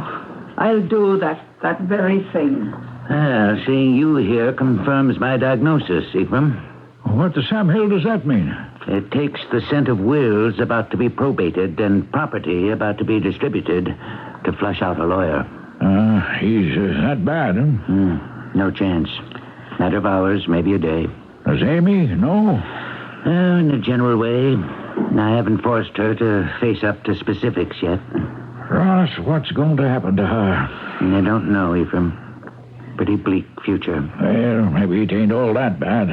I'll do that very thing. Well, seeing you here confirms my diagnosis, Ephraim. What the Sam Hill does that mean? It takes the scent of wills about to be probated and property about to be distributed to flush out a lawyer. He's that bad, huh? No chance. Matter of hours, maybe a day. Does Amy know? In a general way. I haven't forced her to face up to specifics yet. Ross, what's going to happen to her? I don't know, Ephraim. Pretty bleak future. Well, maybe it ain't all that bad.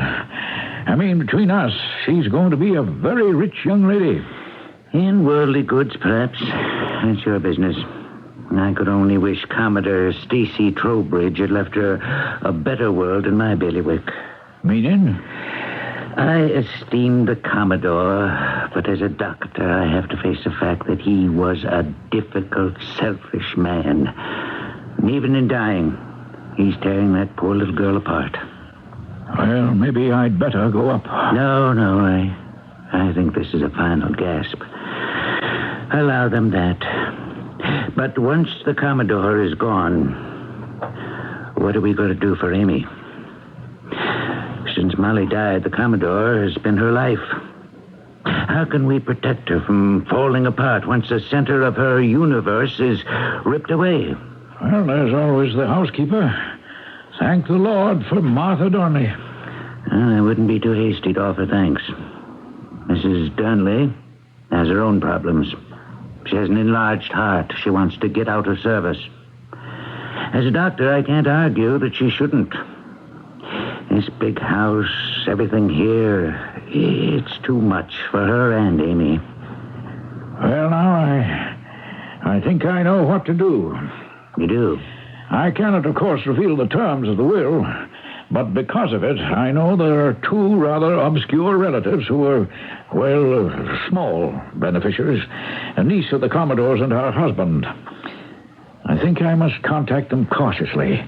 I mean, between us, she's going to be a very rich young lady. In worldly goods, perhaps. That's your business. I could only wish Commodore Stacy Trowbridge had left her a better world in my bailiwick. Meaning? I esteem the Commodore, but as a doctor, I have to face the fact that he was a difficult, selfish man. And even in dying, he's tearing that poor little girl apart. Well, maybe I'd better go up. No, I think this is a final gasp. Allow them that. But once the Commodore is gone, what are we going to do for Amy? Since Molly died, the Commodore has been her life. How can we protect her from falling apart once the center of her universe is ripped away? Well, there's always the housekeeper. Thank the Lord for Martha Dorney. I wouldn't be too hasty to offer thanks. Mrs. Durnley has her own problems. She has an enlarged heart. She wants to get out of service. As a doctor, I can't argue that she shouldn't. This big house, everything here, it's too much for her and Amy. Well, now, I think I know what to do. You do? I cannot, of course, reveal the terms of the will, but because of it, I know there are two rather obscure relatives who are, well, small beneficiaries, a niece of the Commodore's and her husband. I think I must contact them cautiously.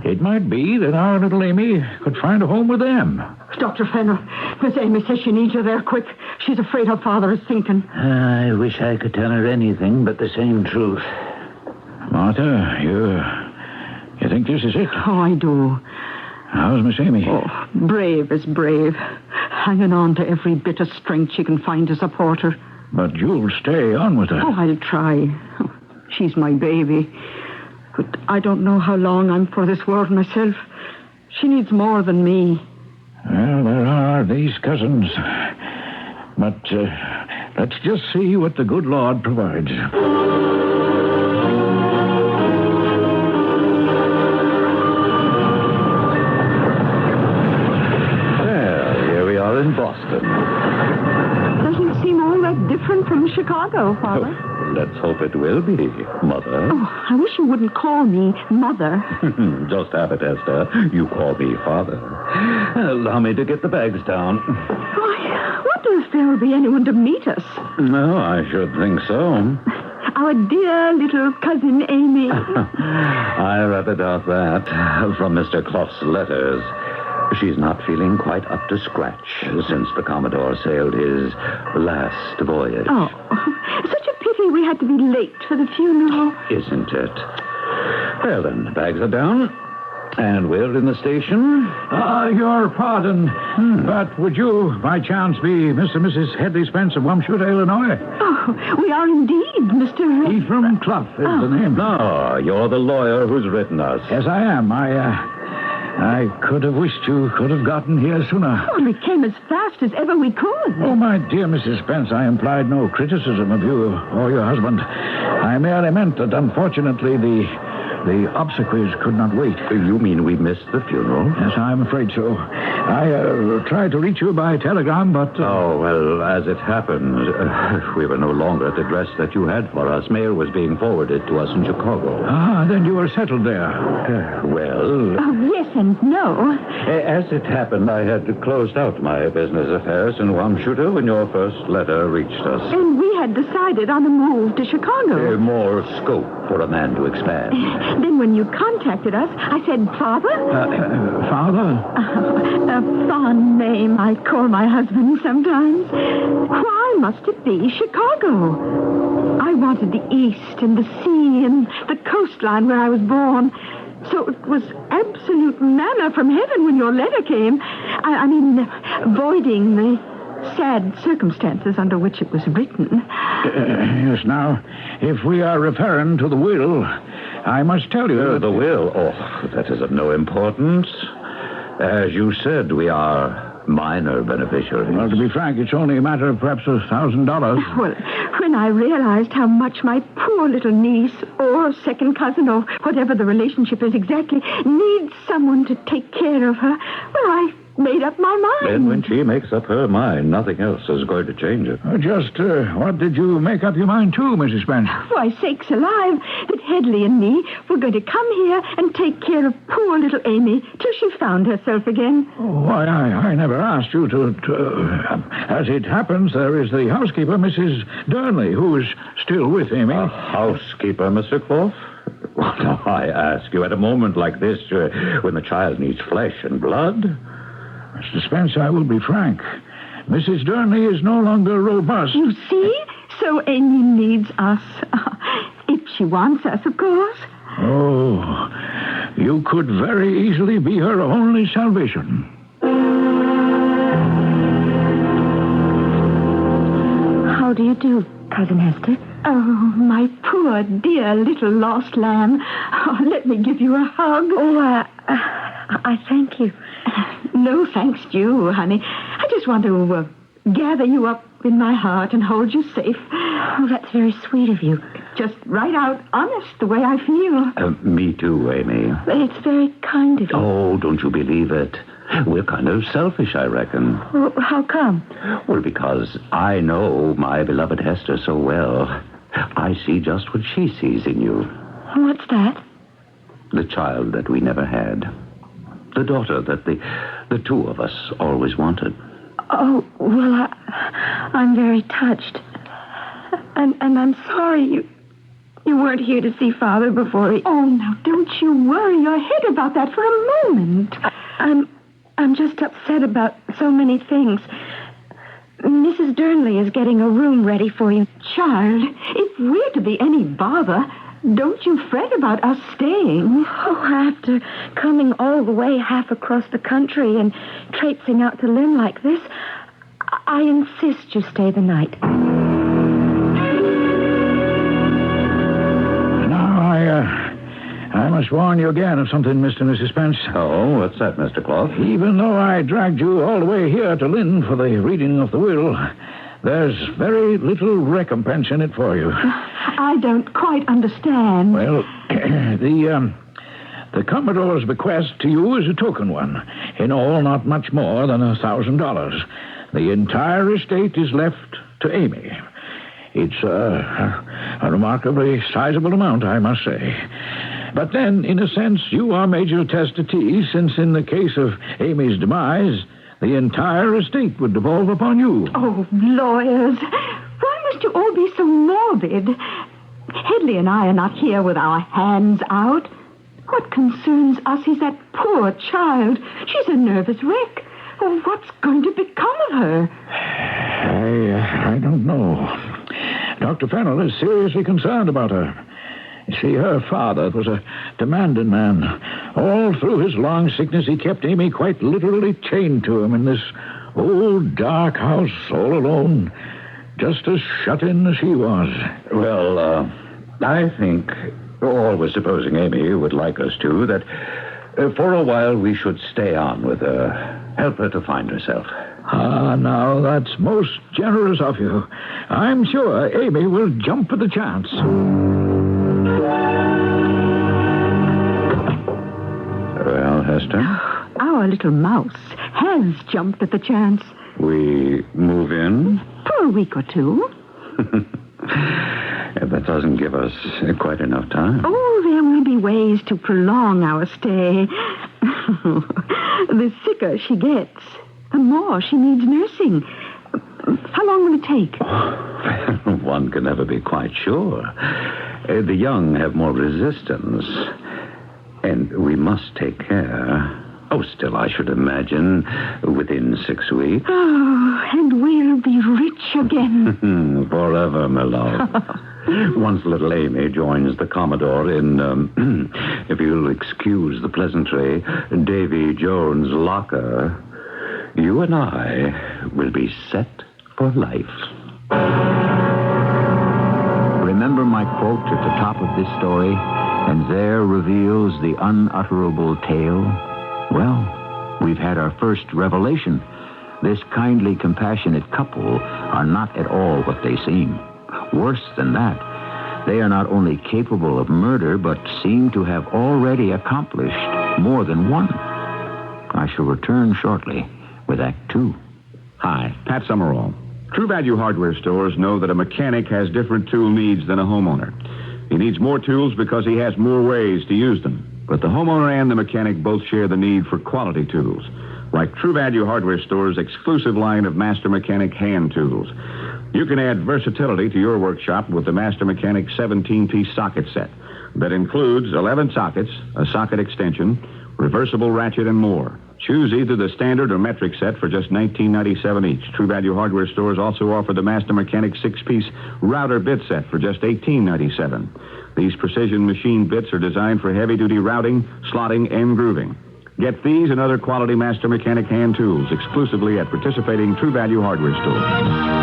It might be that our little Amy could find a home with them. Dr. Fenner, Miss Amy says she needs you there quick. She's afraid her father is sinking. I wish I could tell her anything but the same truth. Martha, you think this is it? Oh, I do. How's Miss Amy? Oh, brave as brave. Hanging on to every bit of strength she can find to support her. But you'll stay on with her. Oh, I'll try. She's my baby. But I don't know how long I'm for this world myself. She needs more than me. Well, there are these cousins. But let's just see what the good Lord provides. Well, here we are in Boston. Doesn't seem all that different from Chicago, Father. Let's hope it will be, Mother. Oh, I wish you wouldn't call me Mother. Just have it, Esther. You call me Father. Allow me to get the bags down. Why, wonder if there will be anyone to meet us. No, I should think so. Our dear little cousin Amy. I rather doubt that. From Mr. Clough's letters, she's not feeling quite up to scratch since the Commodore sailed his last voyage. Oh, such a pity we had to be late for the funeral. Isn't it? Well, then, the bags are down, and we're in the station. Your pardon, but would you, by chance, be Mr. and Mrs. Hedley Spence of Wamshuta, Illinois? Oh, we are indeed, Mr. Ephraim Clough is the name. No, you're the lawyer who's written us. Yes, I am. I could have wished you could have gotten here sooner. Oh, we came as fast as ever we could. Oh, my dear Mrs. Spence, I implied no criticism of you or your husband. I merely meant that, unfortunately, the obsequies could not wait. You mean we missed the funeral? Yes, I'm afraid so. I tried to reach you by telegram, but... Oh, well, as it happened, we were no longer at the address that you had for us. Mail was being forwarded to us in Chicago. Then you were settled there. Well... Oh, yes and no. As it happened, I had closed out my business affairs in Wamshuta when your first letter reached us. And we had decided on a move to Chicago. More scope for a man to expand. Then when you contacted us, I said, Father? Father? A fond name I call my husband sometimes. Why must it be Chicago? I wanted the East and the sea and the coastline where I was born. So it was absolute manna from heaven when your letter came. I mean, avoiding the sad circumstances under which it was written. Yes, now, if we are referring to the will, I must tell you... The will? Oh, that is of no importance. As you said, we are minor beneficiaries. Well, to be frank, it's only a matter of perhaps $1,000. Well, when I realized how much my poor little niece or second cousin or whatever the relationship is exactly needs someone to take care of her, well, I made up my mind. Then when she makes up her mind, nothing else is going to change it. Just what did you make up your mind to, Mrs. Spence? Why, sakes alive, that Headley and me were going to come here and take care of poor little Amy till she found herself again. Why, I never asked you to... as it happens, there is the housekeeper, Mrs. Durnley, who is still with Amy. A housekeeper, Mr. Clough? Well, now, I ask you, at a moment like this, when the child needs flesh and blood... Mr. Spence, I will be frank. Mrs. Durnley is no longer robust. You see? So Amy needs us. If she wants us, of course. Oh, you could very easily be her only salvation. How do you do, Cousin Hester? Oh, my poor, dear little lost lamb. Oh, let me give you a hug. Oh, I thank you. No thanks to you, honey. I just want to gather you up in my heart and hold you safe. Oh, that's very sweet of you. Just right out honest the way I feel. Me too, Amy. It's very kind of you. Oh, don't you believe it? We're kind of selfish, I reckon. Well, how come? Well, because I know my beloved Hester so well. I see just what she sees in you. What's that? The child that we never had. The daughter that the two of us always wanted. Oh, well, I'm very touched. And I'm sorry you weren't here to see Father before he... Oh, now, don't you worry your head about that for a moment. I'm just upset about so many things. Mrs. Durnley is getting a room ready for you. Child, if we're to be any bother... Don't you fret about us staying. Oh, after coming all the way half across the country and traipsing out to Lynn like this, I insist you stay the night. Now, I must warn you again of something, Mr. and Mrs. Spence. Oh, what's that, Mr. Clough? Even though I dragged you all the way here to Lynn for the reading of the will... there's very little recompense in it for you. I don't quite understand. Well, the Commodore's bequest to you is a token one. In all, not much more than $1,000. The entire estate is left to Amy. It's a remarkably sizable amount, I must say. But then, in a sense, you are major testatee, since in the case of Amy's demise... the entire estate would devolve upon you. Oh, lawyers. Why must you all be so morbid? Headley and I are not here with our hands out. What concerns us is that poor child. She's a nervous wreck. Oh, what's going to become of her? I don't know. Dr. Fennell is seriously concerned about her. You see, her father was a demanding man. All through his long sickness, he kept Amy quite literally chained to him in this old dark house all alone, just as shut in as he was. Well, I think, always supposing Amy would like us to, that for a while we should stay on with her, help her to find herself. Ah, now, that's most generous of you. I'm sure Amy will jump at the chance. Well, Hester? Our little mouse has jumped at the chance. We move in? For a week or two. That doesn't give us quite enough time. Oh, there will be ways to prolong our stay. The sicker she gets, the more she needs nursing. How long will it take? One can never be quite sure. The young have more resistance. And we must take care. Oh, still, I should imagine within 6 weeks. Oh, and we'll be rich again. Forever, my love. Once little Amy joins the Commodore in, if you'll excuse the pleasantry, Davy Jones' locker, you and I will be set for life. Remember my quote at the top of this story, and there reveals the unutterable tale? Well, we've had our first revelation. This kindly, compassionate couple are not at all what they seem. Worse than that, they are not only capable of murder, but seem to have already accomplished more than one. I shall return shortly with Act Two. Hi, Pat Summerall. True Value hardware stores know that a mechanic has different tool needs than a homeowner. He needs more tools because he has more ways to use them. But the homeowner and the mechanic both share the need for quality tools, like True Value hardware store's exclusive line of Master Mechanic hand tools. You can add versatility to your workshop with the Master Mechanic 17-piece socket set that includes 11 sockets, a socket extension, reversible ratchet, and more. Choose either the standard or metric set for just $19.97 each. True Value hardware stores also offer the Master Mechanic 6-piece router bit set for just $18.97. These precision machine bits are designed for heavy-duty routing, slotting, and grooving. Get these and other quality Master Mechanic hand tools exclusively at participating True Value hardware stores.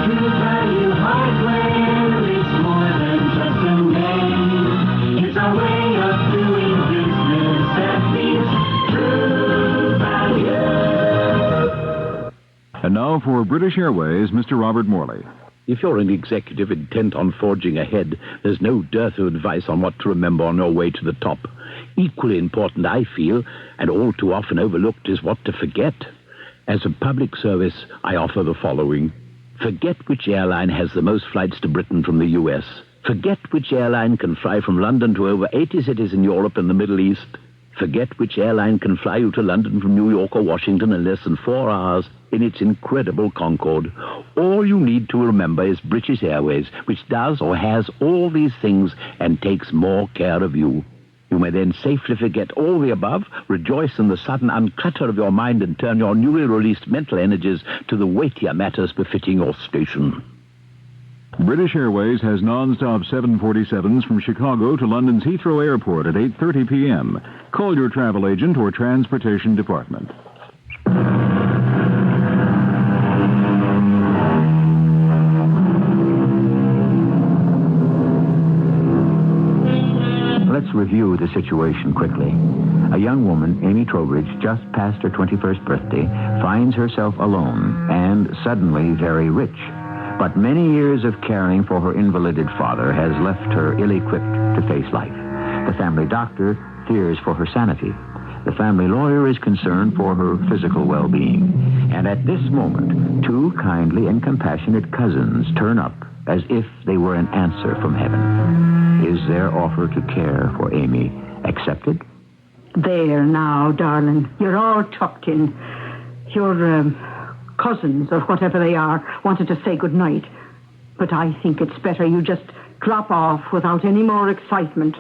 True Value Hardware is more than just a name. It's a way of doing business that means True Value. And now for British Airways, Mr. Robert Morley. If you're an executive intent on forging ahead, there's no dearth of advice on what to remember on your way to the top. Equally important, I feel, and all too often overlooked, is what to forget. As a public service, I offer the following. Forget which airline has the most flights to Britain from the U.S. Forget which airline can fly from London to over 80 cities in Europe and the Middle East. Forget which airline can fly you to London from New York or Washington in less than 4 hours in its incredible Concorde. All you need to remember is British Airways, which does or has all these things and takes more care of you. You may then safely forget all the above, rejoice in the sudden unclutter of your mind, and turn your newly released mental energies to the weightier matters befitting your station. British Airways has non-stop 747s from Chicago to London's Heathrow Airport at 8:30 p.m. Call your travel agent or transportation department. Let's review the situation quickly. A young woman, Amy Trowbridge, just past her 21st birthday, finds herself alone and suddenly very rich. But many years of caring for her invalided father has left her ill-equipped to face life. The family doctor fears for her sanity. The family lawyer is concerned for her physical well-being. And at this moment, two kindly and compassionate cousins turn up as if they were an answer from heaven. Is their offer to care for Amy accepted? There now, darling. You're all tucked in. Your cousins, or whatever they are, wanted to say good night. But I think it's better you just drop off without any more excitement.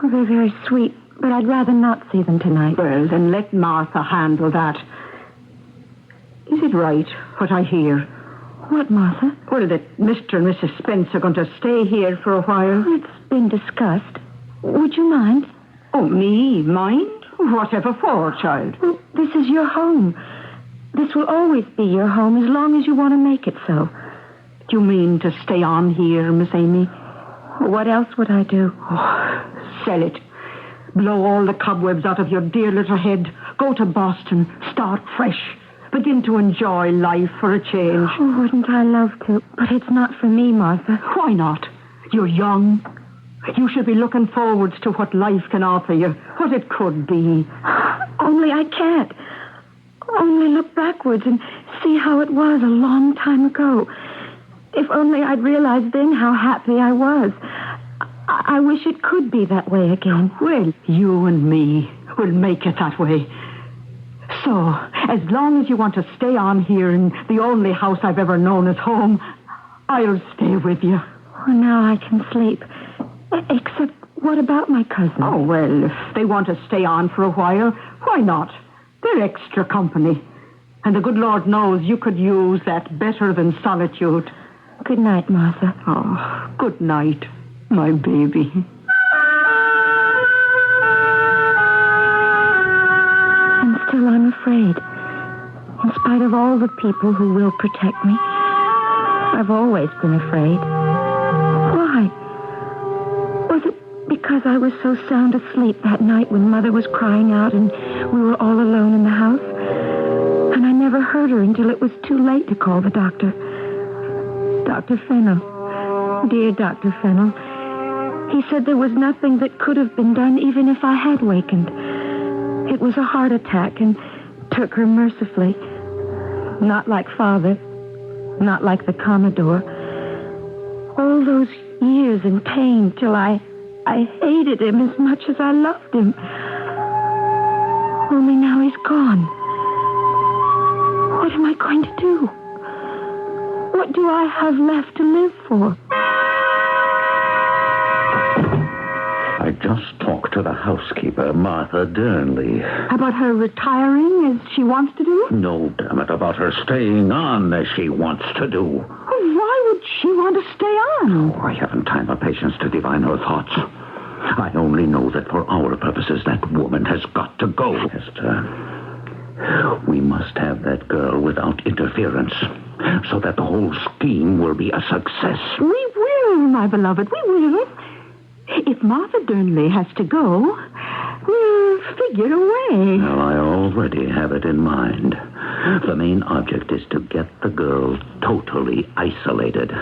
Oh, they're very sweet, but I'd rather not see them tonight. Well, then let Martha handle that. Is it right, what I hear? What, Martha? Well, that Mr. and Mrs. Spence are going to stay here for a while. It's been discussed. Would you mind? Oh, me? Mind? Whatever for, child? Well, this is your home. This will always be your home as long as you want to make it so. Do you mean to stay on here, Miss Amy? What else would I do? Oh, sell it. Blow all the cobwebs out of your dear little head. Go to Boston. Start fresh. Begin to enjoy life for a change. Oh, wouldn't I love to? But it's not for me, Martha. Why not? You're young. You should be looking forwards to what life can offer you, what it could be. Only I can't. Only look backwards and see how it was a long time ago. If only I'd realized then how happy I was. I wish it could be that way again. Well, you and me will make it that way. So, as long as you want to stay on here in the only house I've ever known as home, I'll stay with you. Oh, now I can sleep. Except, what about my cousin? Oh, well, if they want to stay on for a while, why not? They're extra company. And the good Lord knows you could use that better than solitude. Good night, Martha. Oh, good night. My baby. And still I'm afraid. In spite of all the people who will protect me, I've always been afraid. Why? Was it because I was so sound asleep that night when Mother was crying out and we were all alone in the house? And I never heard her until it was too late to call the doctor. Dr. Fennell. Dear Dr. Fennell. He said there was nothing that could have been done even if I had wakened. It was a heart attack and took her mercifully. Not like Father. Not like the Commodore. All those years in pain till I hated him as much as I loved him. Only now he's gone. What am I going to do? What do I have left to live for? I just talked to the housekeeper, Martha Durnley. About her retiring as she wants to do? No, damn it, about her staying on as she wants to do. Why would she want to stay on? Oh, I haven't time or patience to divine her thoughts. I only know that for our purposes, that woman has got to go. Esther, we must have that girl without interference, so that the whole scheme will be a success. We will, my beloved, we will. If Martha Durnley has to go, we'll figure a way. Well, I already have it in mind. The main object is to get the girl totally isolated.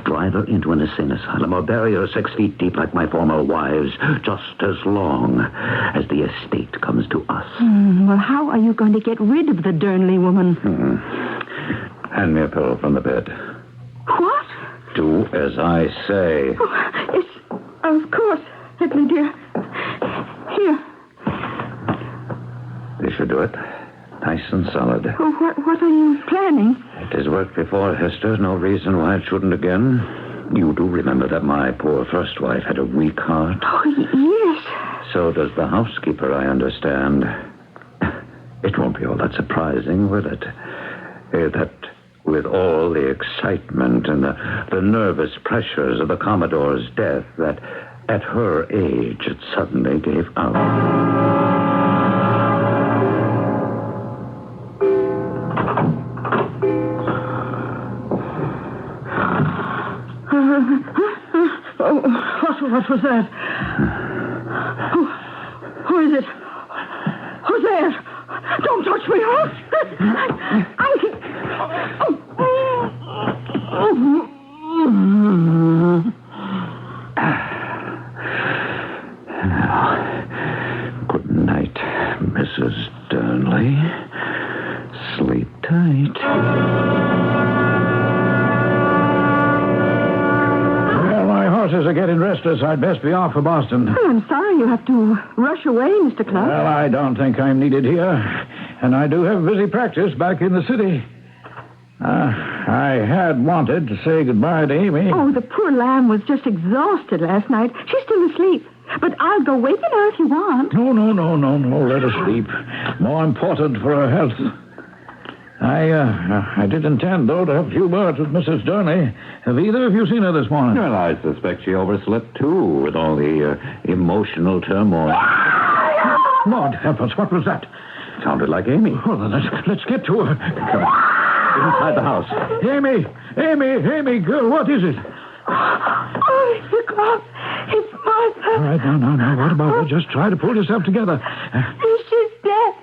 Drive her into an insane asylum or bury her 6 feet deep like my former wives, just as long as the estate comes to us. Well, how are you going to get rid of the Durnley woman? Hand me a pillow from the bed. What? Do as I say. Oh, yes, of course, Edley, dear. Here. This should do it. Nice and solid. Oh, what are you planning? It has worked before, Hester. No reason why it shouldn't again. You do remember that my poor first wife had a weak heart? Oh, yes. So does the housekeeper, I understand. It won't be all that surprising, will it? That with all the excitement and the nervous pressures of the Commodore's death, that at her age it suddenly gave out. What was that? Who is it? Who's there? Don't touch me, huh? Good night, Mrs. Durnley. Sleep tight. Horses are getting restless. I'd best be off for Boston. Oh, I'm sorry you have to rush away, Mr. Clark. Well, I don't think I'm needed here. And I do have busy practice back in the city. I had wanted to say goodbye to Amy. Oh, the poor lamb was just exhausted last night. She's still asleep. But I'll go waken her if you want. No. Let her sleep. More important for her health. I did intend, though, to have a few words with Mrs. Durnley. Have either of you seen her this morning? Well, I suspect she overslept, too, with all the emotional turmoil. Lord heavens, what was that? Sounded like Amy. Well, then let's get to her. Come on. Inside the house. Amy, girl, what is it? Oh, Mr. Clark, it's Martha. All right, now, what about her? Just try to pull yourself together. She's dead.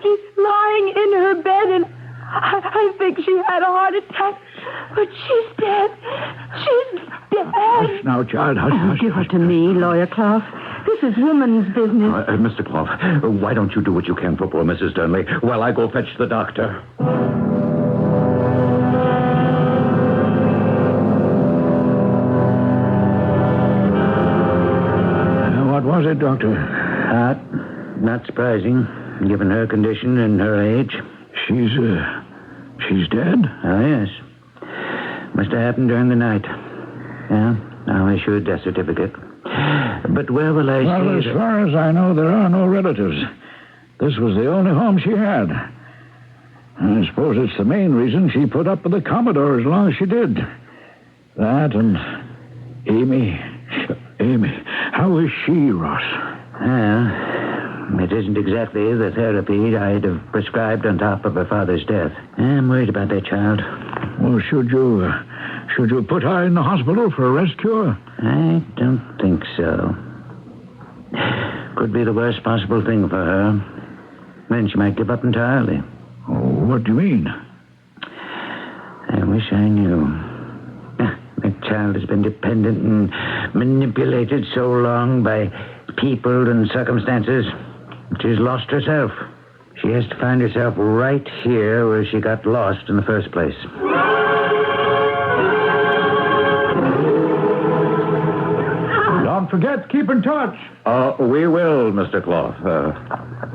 She's lying in her bed, and I think she had a heart attack, but she's dead. She's dead. Hush now, child, hush. Give her to me, Lawyer Clough. This is woman's business. Mr. Clough, why don't you do what you can for poor Mrs. Durnley while I go fetch the doctor? What was it, Doctor? Not surprising, given her condition and her age. She's dead? Oh, yes. Must have happened during the night. Yeah, I'll issue a death certificate. But where will I see Well, as far as I know, there are no relatives. This was the only home she had. I suppose it's the main reason she put up with the Commodore as long as she did. That and Amy. Amy, how is she, Ross? Well, it isn't exactly the therapy I'd have prescribed on top of her father's death. I'm worried about that child. Well, should you put her in the hospital for a rest cure? I don't think so. Could be the worst possible thing for her. Then she might give up entirely. Oh, what do you mean? I wish I knew. That child has been dependent and manipulated so long by people and circumstances. She's lost herself. She has to find herself right here where she got lost in the first place. Don't forget, keep in touch. We will, Mr. Clough.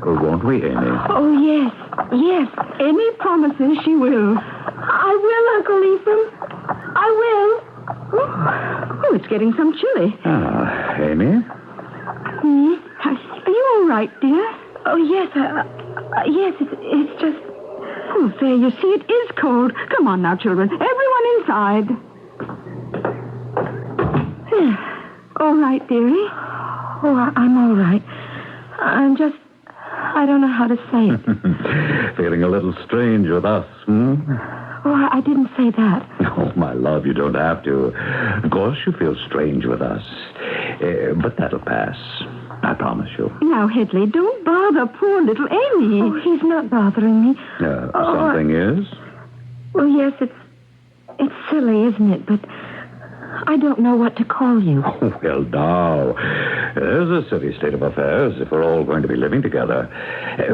Won't we, Amy? Oh, yes. Yes. Amy promises she will. I will, Uncle Ephraim. I will. Oh, it's getting some chilly. Amy? Hmm? Are you all right, dear? Oh, yes. Yes, it's just... Oh, there, you see, it is cold. Come on now, children. Everyone inside. All right, dearie? Oh, I'm all right. I'm just... I don't know how to say it. Feeling a little strange with us, hmm? Oh, I didn't say that. Oh, my love, you don't have to. Of course you feel strange with us. But that'll pass. I promise you. Now, Headley, don't bother poor little Amy. Oh, he's not bothering me. Something is? Well, yes, it's silly, isn't it? But I don't know what to call you. Oh, well, now, there's a silly state of affairs if we're all going to be living together.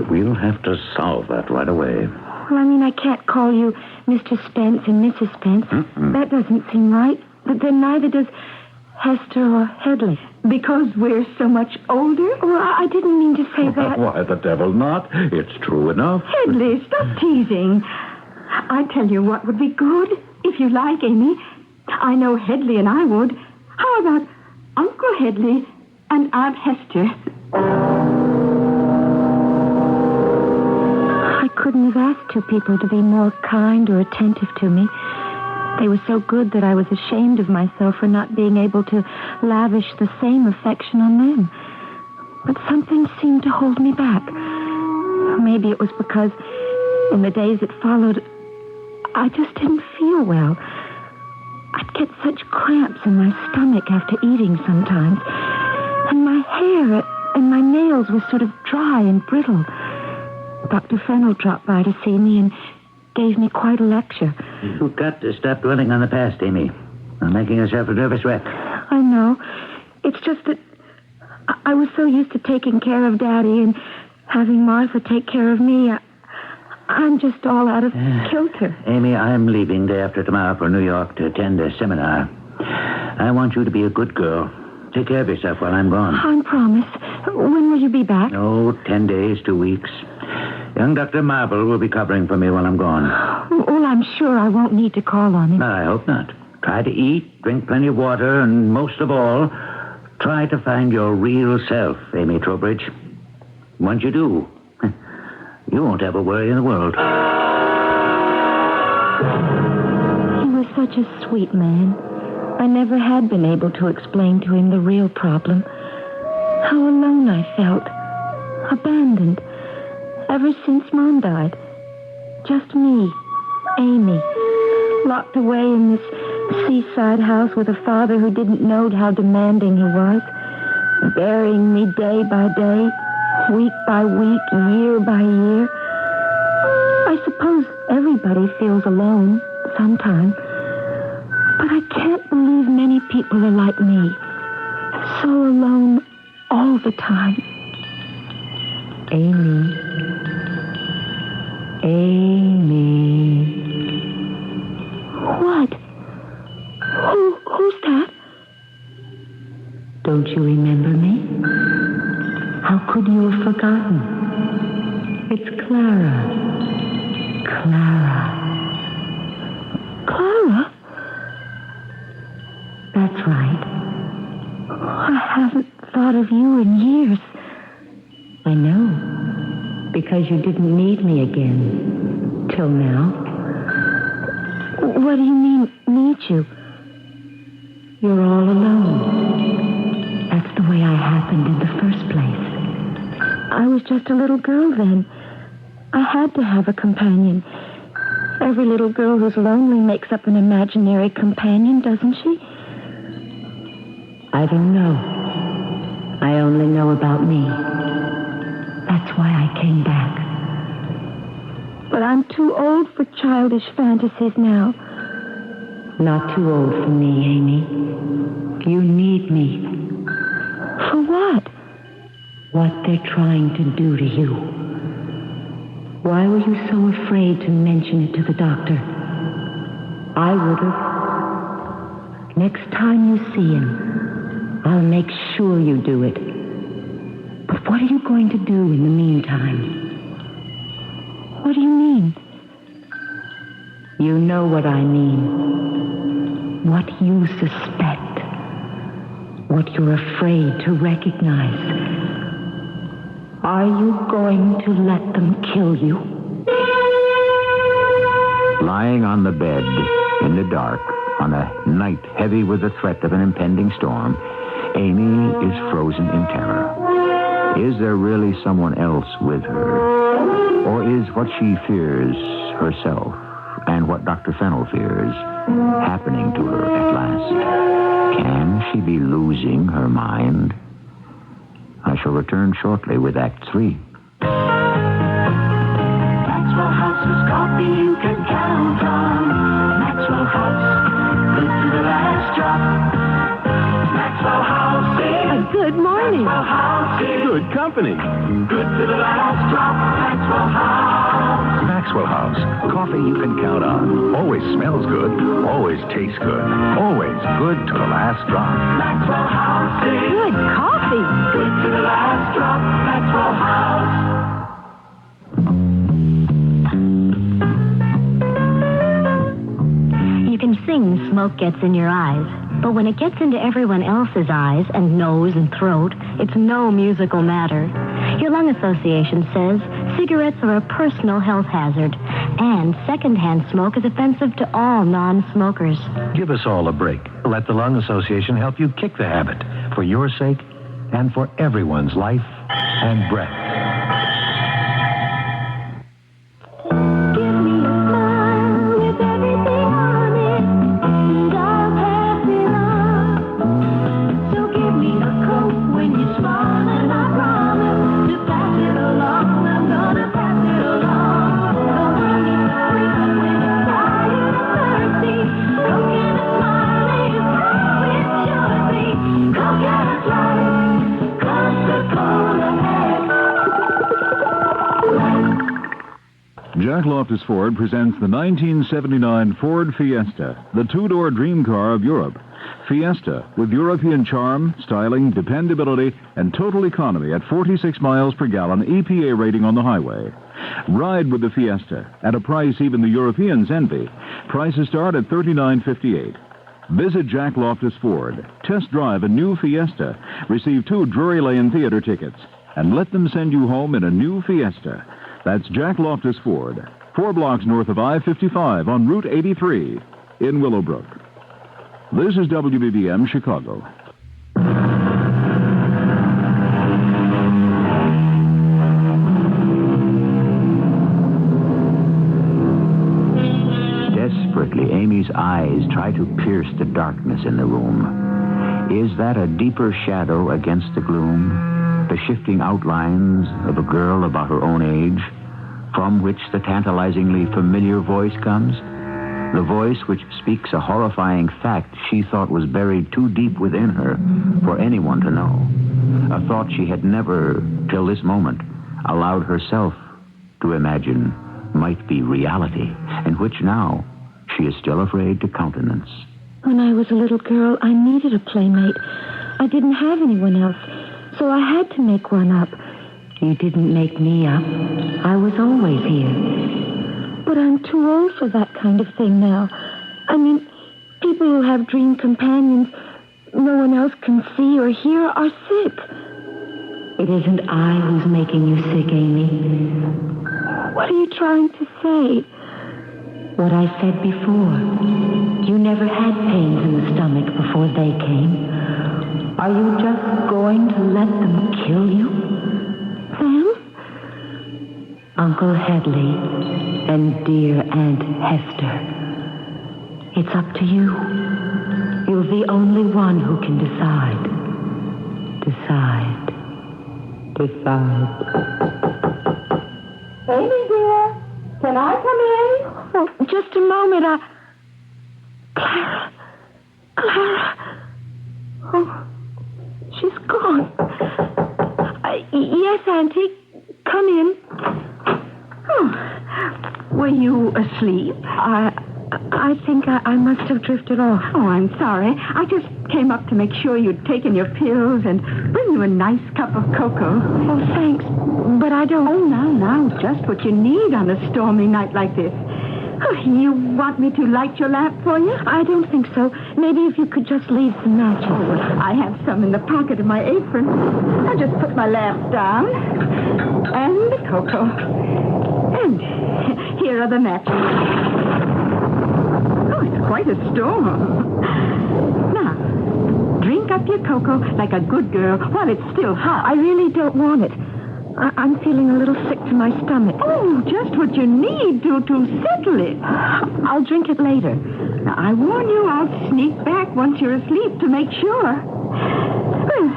We'll have to solve that right away. Well, I mean, I can't call you Mr. Spence and Mrs. Spence. Mm-mm. That doesn't seem right. But then neither does Hester or Headley. Because we're so much older? Well, I didn't mean to say that. Why, the devil not. It's true enough. Headley, stop teasing. I tell you what would be good, if you like, Amy. I know Headley and I would. How about Uncle Headley and Aunt Hester? I couldn't have asked two people to be more kind or attentive to me. They were so good that I was ashamed of myself for not being able to lavish the same affection on them. But something seemed to hold me back. Maybe it was because in the days that followed, I just didn't feel well. I'd get such cramps in my stomach after eating sometimes. And my hair and my nails were sort of dry and brittle. Dr. Fennell dropped by to see me and gave me quite a lecture. You've got to stop dwelling on the past, Amy. You're making yourself a nervous wreck. I know. It's just that I was so used to taking care of Daddy and having Martha take care of me. I'm just all out of kilter. Amy, I'm leaving day after tomorrow for New York to attend a seminar. I want you to be a good girl. Take care of yourself while I'm gone. I promise. When will you be back? Oh, 10 days, 2 weeks. Young Dr. Marble will be covering for me while I'm gone. Well, I'm sure I won't need to call on him. I hope not. Try to eat, drink plenty of water, and most of all, try to find your real self, Amy Trowbridge. Once you do, you won't have a worry in the world. He was such a sweet man. I never had been able to explain to him the real problem. How alone I felt. Abandoned. Ever since Mom died. Just me, Amy, locked away in this seaside house with a father who didn't know how demanding he was, burying me day by day, week by week, year by year. I suppose everybody feels alone sometime, but I can't believe many people are like me, so alone all the time. Amy. Amy. What? Who's that? Don't you remember me? How could you have forgotten? It's Clara. Clara. Clara? That's right. I haven't thought of you in years. I know, because you didn't need me again, till now. What do you mean, need you? You're all alone. happened in the first place? I was just a little girl then. I had to have a companion. Every little girl who's lonely makes up an imaginary companion, doesn't she? I don't know. I only know about me. That's why I came back. But I'm too old for childish fantasies now. Not too old for me, Amy. You need me. For what? What they're trying to do to you. Why were you so afraid to mention it to the doctor? I would have. Next time you see him, I'll make sure you do it. But what are you going to do in the meantime? What do you mean? You know what I mean. What you suspect. What you're afraid to recognize. Are you going to let them kill you? Lying on the bed in the dark on a night heavy with the threat of an impending storm, Amy is frozen in terror. Is there really someone else with her? Or is what she fears herself and what Dr. Fennell fears happening to her at last? Can she be losing her mind? I shall return shortly with Act 3. Maxwell House is coffee you can count on. Maxwell House, good to the last drop. Maxwell House is good morning. Maxwell House is good company. Good to the last drop. Maxwell House. Maxwell House, coffee you can count on. Always smells good, always tastes good, always good to the last drop. Maxwell House is good coffee. Good to the last drop. Maxwell House. You can sing Smoke Gets in Your Eyes, but when it gets into everyone else's eyes and nose and throat, it's no musical matter. Your lung association says cigarettes are a personal health hazard, and secondhand smoke is offensive to all non-smokers. Give us all a break. Let the Lung Association help you kick the habit for your sake and for everyone's life and breath. Jack Loftus Ford presents the 1979 Ford Fiesta, the two-door dream car of Europe. Fiesta, with European charm, styling, dependability, and total economy at 46 miles per gallon EPA rating on the highway. Ride with the Fiesta at a price even the Europeans envy. Prices start at $39.58. Visit Jack Loftus Ford. Test drive a new Fiesta. Receive 2 Drury Lane Theater tickets. And let them send you home in a new Fiesta. That's Jack Loftus Ford, 4 blocks north of I-55 on Route 83 in Willowbrook. This is WBBM Chicago. Desperately, Amy's eyes try to pierce the darkness in the room. Is that a deeper shadow against the gloom? The shifting outlines of a girl about her own age, from which the tantalizingly familiar voice comes? The voice which speaks a horrifying fact she thought was buried too deep within her for anyone to know. A thought she had never, till this moment, allowed herself to imagine might be reality, and which now she is still afraid to countenance. When I was a little girl, I needed a playmate. I didn't have anyone else. So I had to make one up. You didn't make me up. I was always here. But I'm too old for that kind of thing now. I mean, people who have dream companions no one else can see or hear are sick. It isn't I who's making you sick, Amy. What are you trying to say? What I said before. You never had pains in the stomach before they came. Are you just going to let them kill you? Them? Uncle Hedley and dear Aunt Hester. It's up to you. You're the only one who can decide. Decide. Amy, dear, can I come in? Oh, just a moment. Clara. Oh, she's gone. Yes, Auntie. Come in. Oh, were you asleep? I think I must have drifted off. Oh, I'm sorry. I just came up to make sure you'd taken your pills and bring you a nice cup of cocoa. Oh, thanks. But I don't... Oh, now, just what you need on a stormy night like this. Oh, you want me to light your lamp for you? I don't think so. Maybe if you could just leave some matches. Oh, well, I have some in the pocket of my apron. I'll just put my lamp down. And the cocoa. And here are the matches. Oh, it's quite a storm. Now, drink up your cocoa like a good girl while it's still hot. I really don't want it. I'm feeling a little sick to my stomach. Oh, just what you need to settle it. I'll drink it later. Now, I warn you, I'll sneak back once you're asleep to make sure. Well,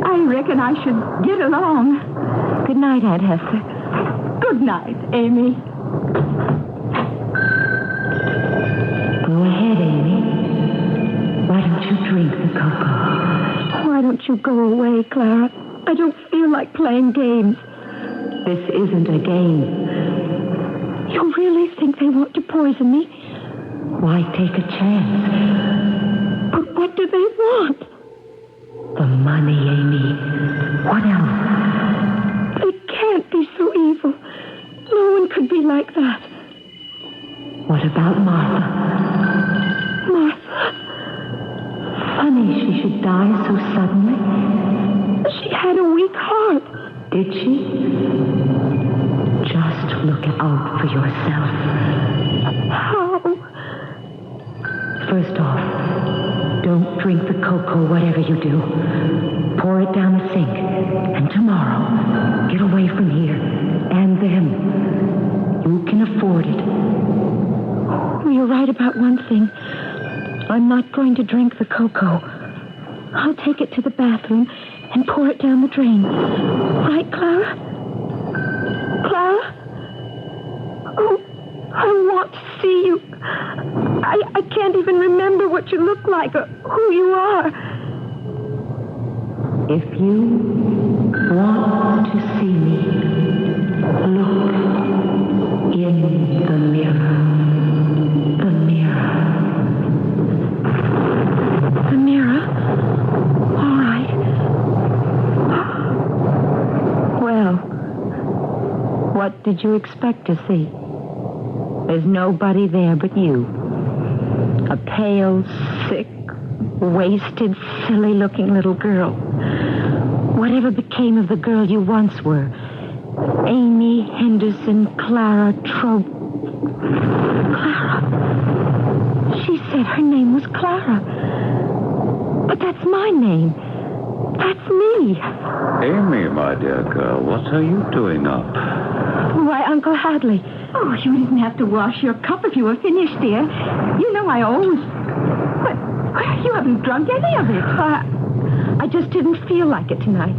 I reckon I should get along. Good night, Aunt Hester. Good night, Amy. Go ahead, Amy. Why don't you drink the cocoa? Why don't you go away, Clara? I don't feel like playing games. This isn't a game. You really think they want to poison me? Why take a chance? But what do they want? The money, Amy. What else? They can't be so evil. No one could be like that. What about Martha? Martha? Funny she should die so suddenly. She had a weak heart. Did she? Just look out for yourself. How? First off, don't drink the cocoa, whatever you do. Pour it down the sink. And tomorrow, get away from here. And them. You can afford it. Oh, you're right about one thing. I'm not going to drink the cocoa. I'll take it to the bathroom and pour it down the drain. Right, Clara? Clara? Oh, I want to see you. I can't even remember what you look like or who you are. If you want to see me, look in the mirror. The mirror. The mirror? All right. Well, what did you expect to see? There's nobody there but you. A pale, sick, wasted, silly-looking little girl. Whatever became of the girl you once were? Amy Henderson Clara Trobe. Clara. She said her name was Clara. But that's my name. That's me. Amy, my dear girl, what are you doing up? Why, Uncle Hadley. Oh, you didn't have to wash your cup if you were finished, dear. You know I always... But you haven't drunk any of it. I just didn't feel like it tonight.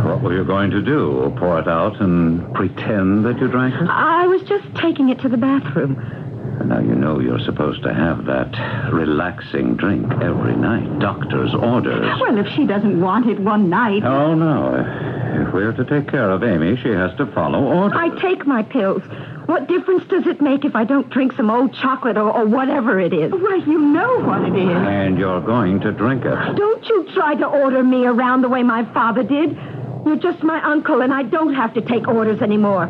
What were you going to do? Pour it out and pretend that you drank it? I was just taking it to the bathroom. Now, you know you're supposed to have that relaxing drink every night. Doctor's orders. Well, if she doesn't want it one night... Oh, no. If we're to take care of Amy, she has to follow orders. I take my pills. What difference does it make if I don't drink some old chocolate or whatever it is? Well, you know what it is. And you're going to drink it. Don't you try to order me around the way my father did. You're just my uncle, and I don't have to take orders anymore.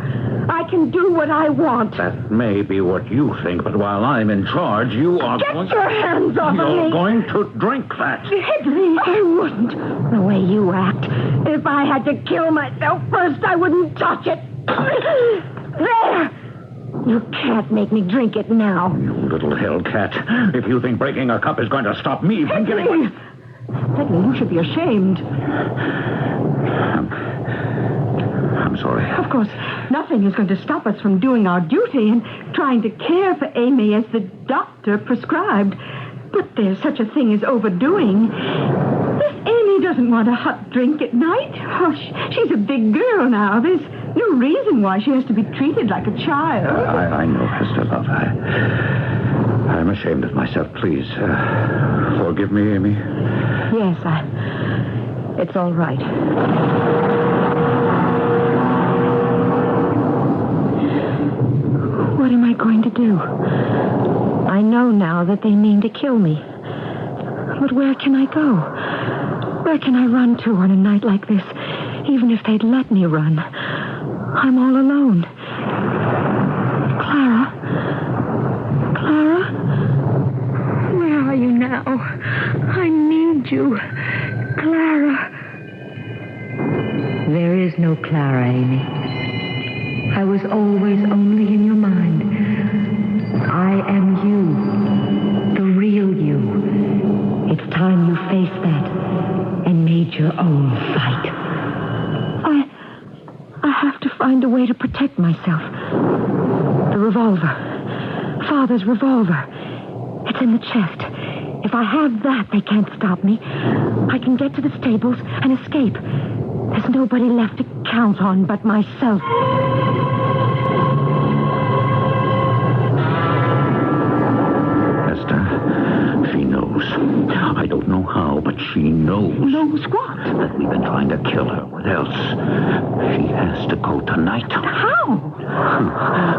I can do what I want. That may be what you think, but while I'm in charge, you are Get your hands off of me. You're going to drink that. Hedley, I wouldn't. The way you act. If I had to kill myself first, I wouldn't touch it. There! You can't make me drink it now. You little hellcat. If you think breaking a cup is going to stop me from getting... Headley, you should be ashamed. I'm sorry. Of course, nothing is going to stop us from doing our duty and trying to care for Amy as the doctor prescribed. But there's such a thing as overdoing. If Amy doesn't want a hot drink at night, oh, she's a big girl now. There's no reason why she has to be treated like a child. I know, Hester, love. I'm ashamed of myself. Please, forgive me, Amy. Yes, it's all right. What am I going to do? I know now that they mean to kill me. But where can I go? Where can I run to on a night like this, even if they'd let me run? I'm all alone. Clara? Clara? Where are you now? I need you. Clara. There is no Clara, Amy. I was always only in your mind. I am you. The real you. It's time you faced that and made your own fight. I have to find a way to protect myself. The revolver. Father's revolver. It's in the chest. If I have that, they can't stop me. I can get to the stables and escape. There's nobody left to count on but myself. She knows. I don't know how, but she knows. Knows what? That we've been trying to kill her. What else? She has to go tonight. How?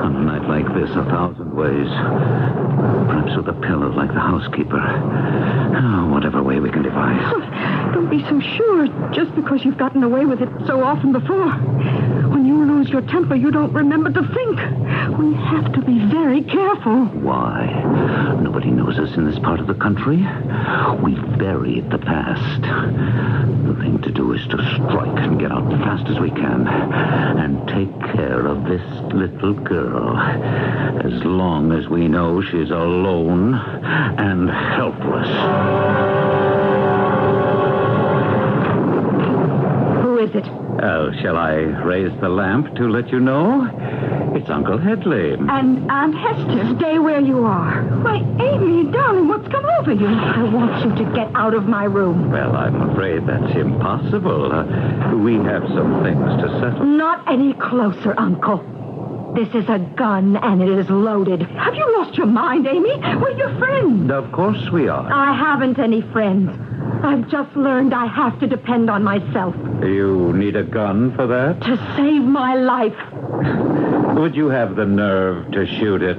On a night like this, 1,000 ways. Perhaps with a pillow like the housekeeper. Oh, whatever way we can devise. Oh, don't be so sure, just because you've gotten away with it so often before. When you lose your temper, you don't remember to think. We have to be very careful. Why? Nobody knows us in this part of the country. We've buried the past. The thing to do is to strike and get out as fast as we can and take care of this little girl as long as we know she's alone and helpless. Who is it? Oh, shall I raise the lamp to let you know? It's Uncle Headley. And Aunt Hester. Stay where you are. Why, Amy, darling, what's come over you? I want you to get out of my room. Well, I'm afraid that's impossible. We have some things to settle. Not any closer, Uncle. This is a gun, and it is loaded. Have you lost your mind, Amy? We're your friends. Of course we are. I haven't any friends. I've just learned I have to depend on myself. You need a gun for that? To save my life. Would you have the nerve to shoot it?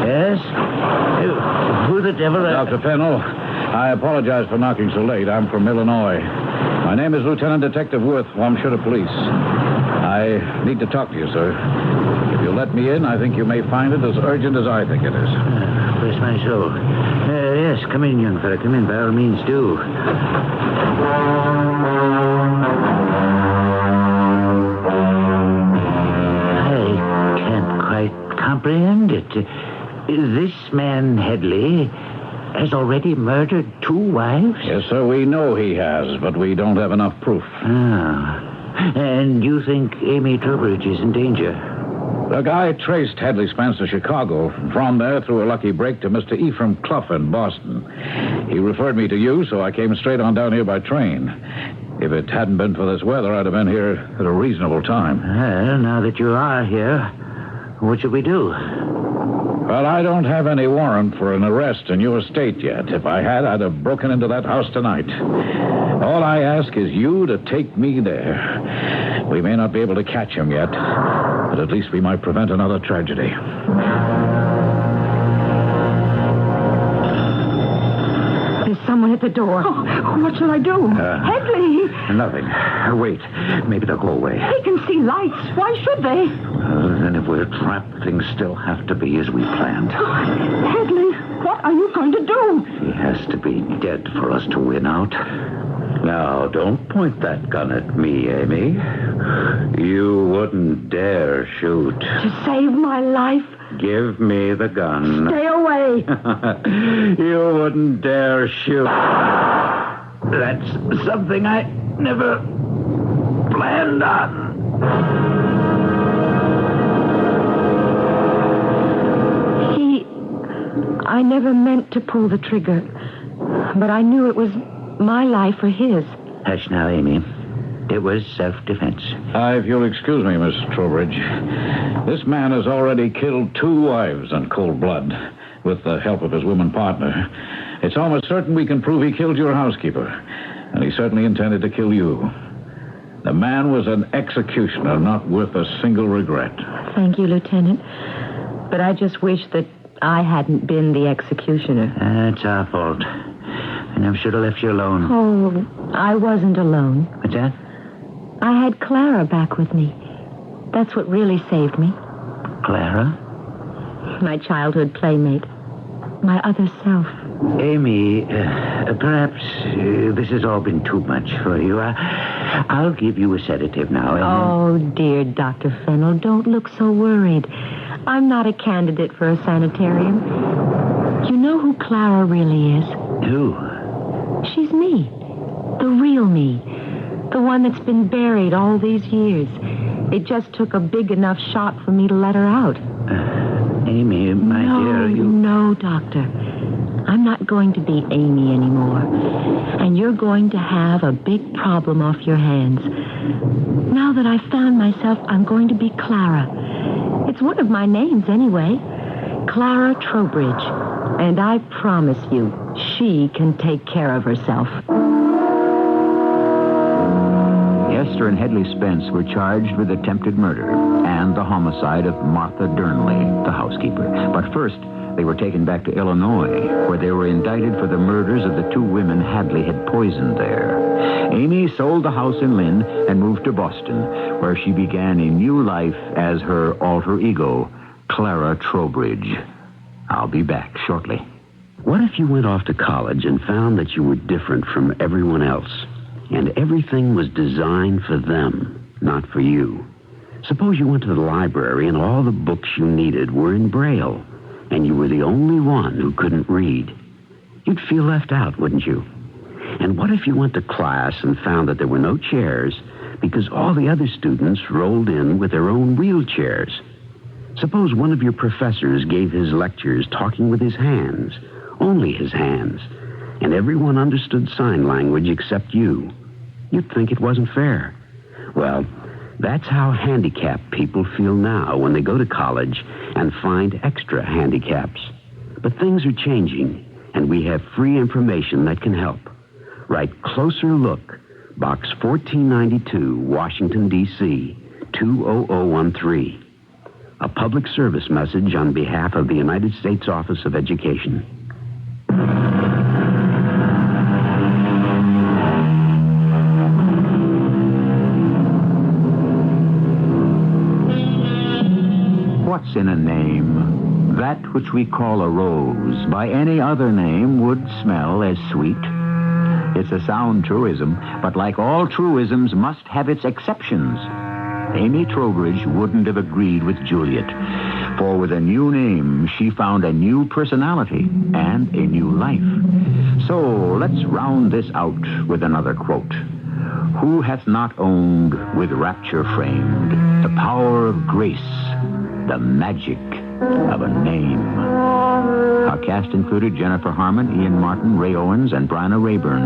Yes? Who the devil... Dr. Pennell, I apologize for knocking so late. I'm from Illinois. My name is Lieutenant Detective Worth, Hampshire Police. I need to talk to you, sir. If you'll let me in, I think you may find it as urgent as I think it is. Bless my soul. Yes, come in, young fella. Come in. By all means, do. I can't quite comprehend it. This man, Headley, has already murdered 2 wives? Yes, sir, we know he has, but we don't have enough proof. Ah. And you think Amy Trowbridge is in danger? Look, I traced Headley Spence to Chicago. From there, through a lucky break, to Mr. Ephraim Clough in Boston. He referred me to you, so I came straight on down here by train. If it hadn't been for this weather, I'd have been here at a reasonable time. Well, now that you are here, what should we do? Well, I don't have any warrant for an arrest in your state yet. If I had, I'd have broken into that house tonight. All I ask is you to take me there. We may not be able to catch him yet, but at least we might prevent another tragedy. There's someone at the door. Oh, what shall I do? Headley! Nothing. Wait. Maybe they'll go away. They can see lights. Why should they? Then if we're trapped, things still have to be as we planned. Headley, what are you going to do? She has to be dead for us to win out. Now, don't point that gun at me, Amy. You wouldn't dare shoot. To save my life? Give me the gun. Stay away. You wouldn't dare shoot. That's something I never planned on. I never meant to pull the trigger, but I knew it was my life or his. Hush now, Amy. It was self-defense. If you'll excuse me, Miss Trowbridge, this man has already killed 2 wives in cold blood with the help of his woman partner. It's almost certain we can prove he killed your housekeeper, and he certainly intended to kill you. The man was an executioner, not worth a single regret. Thank you, Lieutenant. But I just wish that I hadn't been the executioner. That's our fault. I never should have left you alone. Oh, I wasn't alone. What's that? I had Clara back with me. That's what really saved me. Clara? My childhood playmate. My other self. Amy, perhaps this has all been too much for you. I'll give you a sedative now. Oh, dear Dr. Fennell, don't look so worried. I'm not a candidate for a sanitarium. You know who Clara really is? Who? She's me. The real me. The one that's been buried all these years. It just took a big enough shot for me to let her out. Amy, my dear, you... No, Doctor. I'm not going to be Amy anymore. And you're going to have a big problem off your hands. Now that I've found myself, I'm going to be Clara. It's one of my names, anyway. Clara Trowbridge. And I promise you, she can take care of herself. Esther and Hedley Spence were charged with attempted murder and the homicide of Martha Durnley, the housekeeper. But first, they were taken back to Illinois, where they were indicted for the murders of the 2 women Hadley had poisoned there. Amy sold the house in Lynn and moved to Boston, where she began a new life as her alter ego, Clara Trowbridge. I'll be back shortly. What if you went off to college and found that you were different from everyone else, and everything was designed for them, not for you? Suppose you went to the library and all the books you needed were in Braille, and you were the only one who couldn't read. You'd feel left out, wouldn't you? And what if you went to class and found that there were no chairs because all the other students rolled in with their own wheelchairs? Suppose one of your professors gave his lectures talking with his hands, only his hands, and everyone understood sign language except you. You'd think it wasn't fair. Well, that's how handicapped people feel now when they go to college and find extra handicaps. But things are changing, and we have free information that can help. Write Closer Look, Box 1492, Washington, D.C., 20013. A public service message on behalf of the United States Office of Education. What's in a name? That which we call a rose by any other name would smell as sweet. It's a sound truism, but like all truisms, must have its exceptions. Amy Trowbridge wouldn't have agreed with Juliet, for with a new name, she found a new personality and a new life. So let's round this out with another quote. Who hath not owned, with rapture framed, the power of grace, the magic of a name? Our cast included Jennifer Harmon, Ian Martin, Ray Owens, and Bryna Rayburn.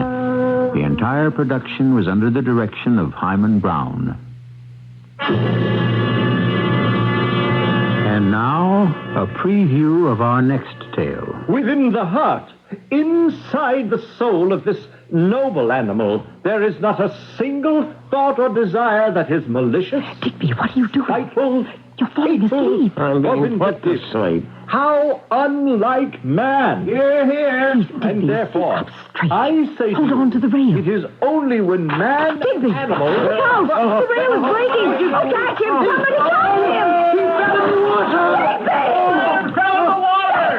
The entire production was under the direction of Hyman Brown. And now, a preview of our next tale. Within the heart, inside the soul of this noble animal, there is not a single thought or desire that is malicious. Digby, what are you doing? Spiteful. You're falling asleep. I'm being put to sleep. How unlike man. Hear, hear. And therefore, I say Hold on to the rail. it is only when man Digby, and animal... look out! The rail is breaking! Catch him! Somebody catch him! He fell in the water! Digby! He fell in the water!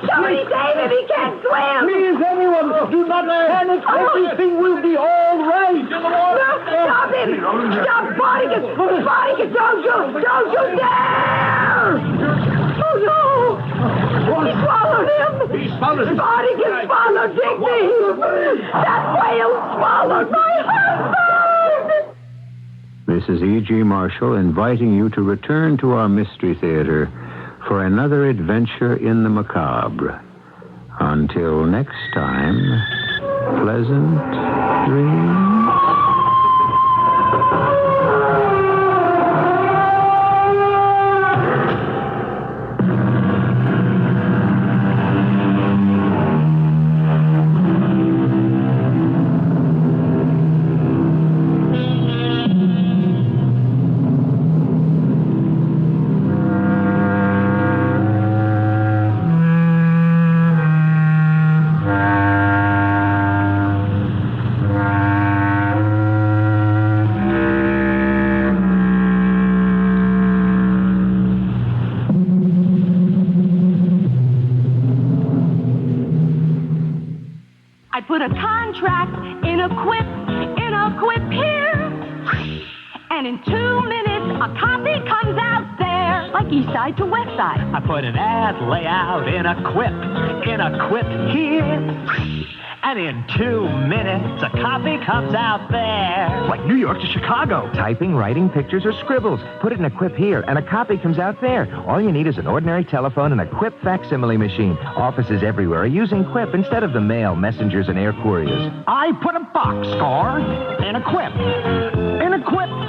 Somebody save him! He can't swim! Please, anyone, do not panic. Everything will be all Stop, Spartacus! Spartacus, don't you dare! Oh, no! He swallowed him! He swallowed him! Spartacus swallowed Digby! That whale swallowed my husband! This is E.G. Marshall inviting you to return to our Mystery Theater for another adventure in the macabre. Until next time, pleasant dreams. I put a contract in a quip here. And in 2 minutes, a copy comes out there. Like East Side to West Side. I put an ad layout in a quip here. And in 2 minutes, a copy comes out there. Like New York to Chicago. Typing, writing, pictures, or scribbles. Put it in a quip here, and a copy comes out there. All you need is an ordinary telephone and a quip facsimile machine. Offices everywhere are using quip instead of the mail, messengers, and air couriers. I put a boxcar in a quip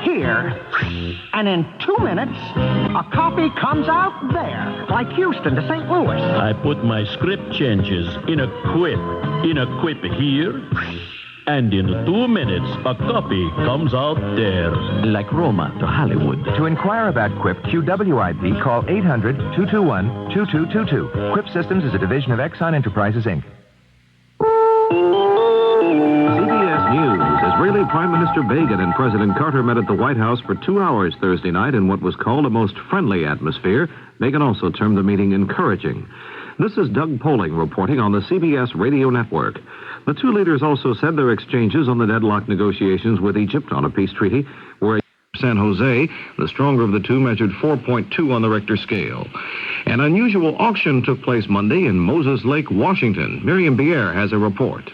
here. And in 2 minutes, a copy comes out there. Like Houston to St. Louis. I put my script changes in a quip here. And in 2 minutes, a copy comes out there. Like Roma to Hollywood. To inquire about Quip QWIP, call 800-221-2222. Quip Systems is a division of Exxon Enterprises, Inc. CBS News. Israeli Prime Minister Begin and President Carter met at the White House for 2 hours Thursday night in what was called a most friendly atmosphere. Begin also termed the meeting encouraging. This is Doug Poling reporting on the CBS radio network. The two leaders also said their exchanges on the deadlock negotiations with Egypt on a peace treaty were San Jose. The stronger of the two measured 4.2 on the Richter scale. An unusual auction took place Monday in Moses Lake, Washington. Miriam Bier has a report.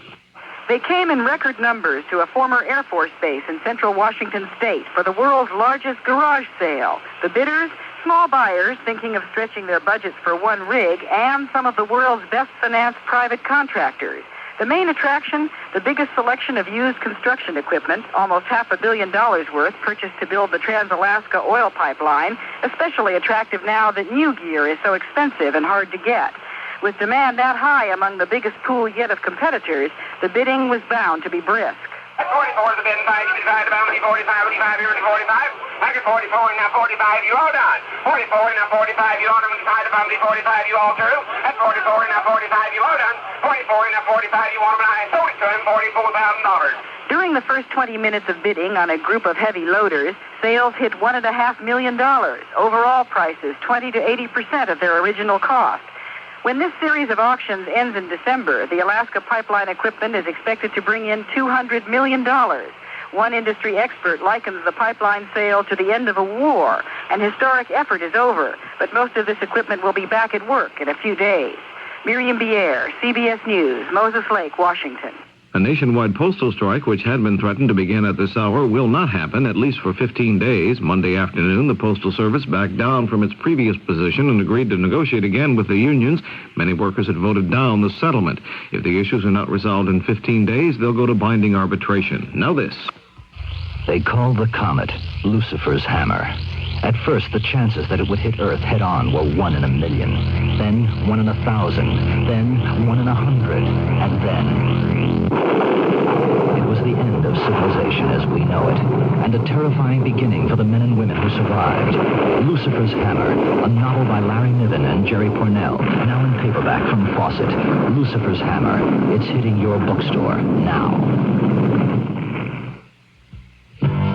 They came in record numbers to a former Air Force base in central Washington state for the world's largest garage sale. The bidders, small buyers thinking of stretching their budgets for one rig, and some of the world's best-financed private contractors. The main attraction, the biggest selection of used construction equipment, almost $500 million worth, purchased to build the Trans-Alaska oil pipeline, especially attractive now that new gear is so expensive and hard to get. With demand that high among the biggest pool yet of competitors, the bidding was bound to be brisk. 44 is the bid, 5, you decide about me, 45, 45, you're in 45. I get 44, and now 45, you all done. 44, and now 45, you all done, decide about me, 45, you all through. At 44, and now 45, you all done. 44, and now 45, you want them, and I sold it to him, $44,000. During the first 20 minutes of bidding on a group of heavy loaders, sales hit $1.5 million. Overall prices, 20 to 80% of their original cost. When this series of auctions ends in December, the Alaska pipeline equipment is expected to bring in $200 million. One industry expert likens the pipeline sale to the end of a war. An historic effort is over, but most of this equipment will be back at work in a few days. Miriam Bier, CBS News, Moses Lake, Washington. A nationwide postal strike, which had been threatened to begin at this hour, will not happen, at least for 15 days. Monday afternoon, the Postal Service backed down from its previous position and agreed to negotiate again with the unions. Many workers had voted down the settlement. If the issues are not resolved in 15 days, they'll go to binding arbitration. Now this. They call the comet Lucifer's hammer. At first, the chances that it would hit Earth head-on were 1 in a million, then 1 in 1,000, then 1 in 100, and then... It was the end of civilization as we know it, and a terrifying beginning for the men and women who survived. Lucifer's Hammer, a novel by Larry Niven and Jerry Pournelle, now in paperback from Fawcett. Lucifer's Hammer. It's hitting your bookstore now.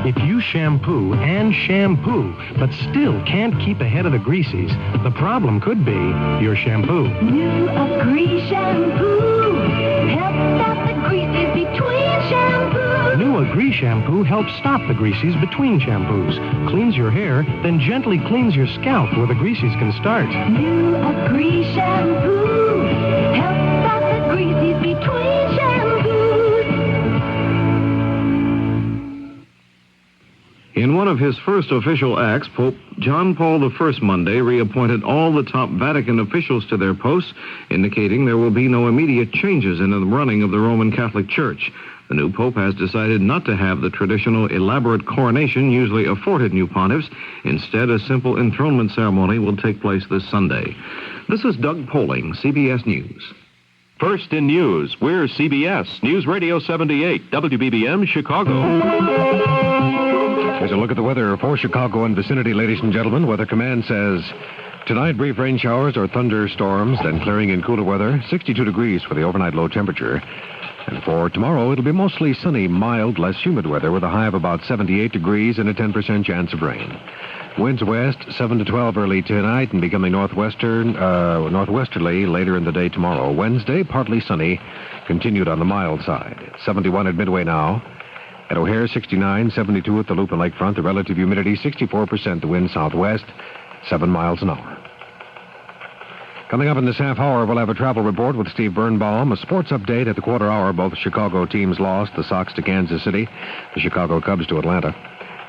If you use shampoo and shampoo, but still can't keep ahead of the greases, the problem could be your shampoo. New Agree shampoo helps stop the greases between shampoos. New Agree shampoo helps stop the greases between shampoos, cleans your hair, then gently cleans your scalp where the greases can start. New Agree shampoo helps stop the greases between shampoos. In one of his first official acts, Pope John Paul I Monday reappointed all the top Vatican officials to their posts, indicating there will be no immediate changes in the running of the Roman Catholic Church. The new pope has decided not to have the traditional elaborate coronation usually afforded new pontiffs. Instead, a simple enthronement ceremony will take place this Sunday. This is Doug Poling, CBS News. First in news, we're CBS News Radio 78, WBBM, Chicago. Here's a look at the weather for Chicago and vicinity, ladies and gentlemen. Weather Command says tonight, brief rain showers or thunderstorms, then clearing in cooler weather, 62 degrees for the overnight low temperature. And for tomorrow, it'll be mostly sunny, mild, less humid weather with a high of about 78 degrees and a 10% chance of rain. Winds west, 7 to 12 early tonight and becoming northwesterly later in the day tomorrow. Wednesday, partly sunny, continued on the mild side. 71 at Midway now. At O'Hare, 69, 72 at the Loop and Lakefront. The relative humidity, 64%. The wind southwest, 7 miles an hour. Coming up in this half hour, we'll have a travel report with Steve Birnbaum, a sports update at the quarter hour. Both Chicago teams lost, the Sox to Kansas City, the Chicago Cubs to Atlanta.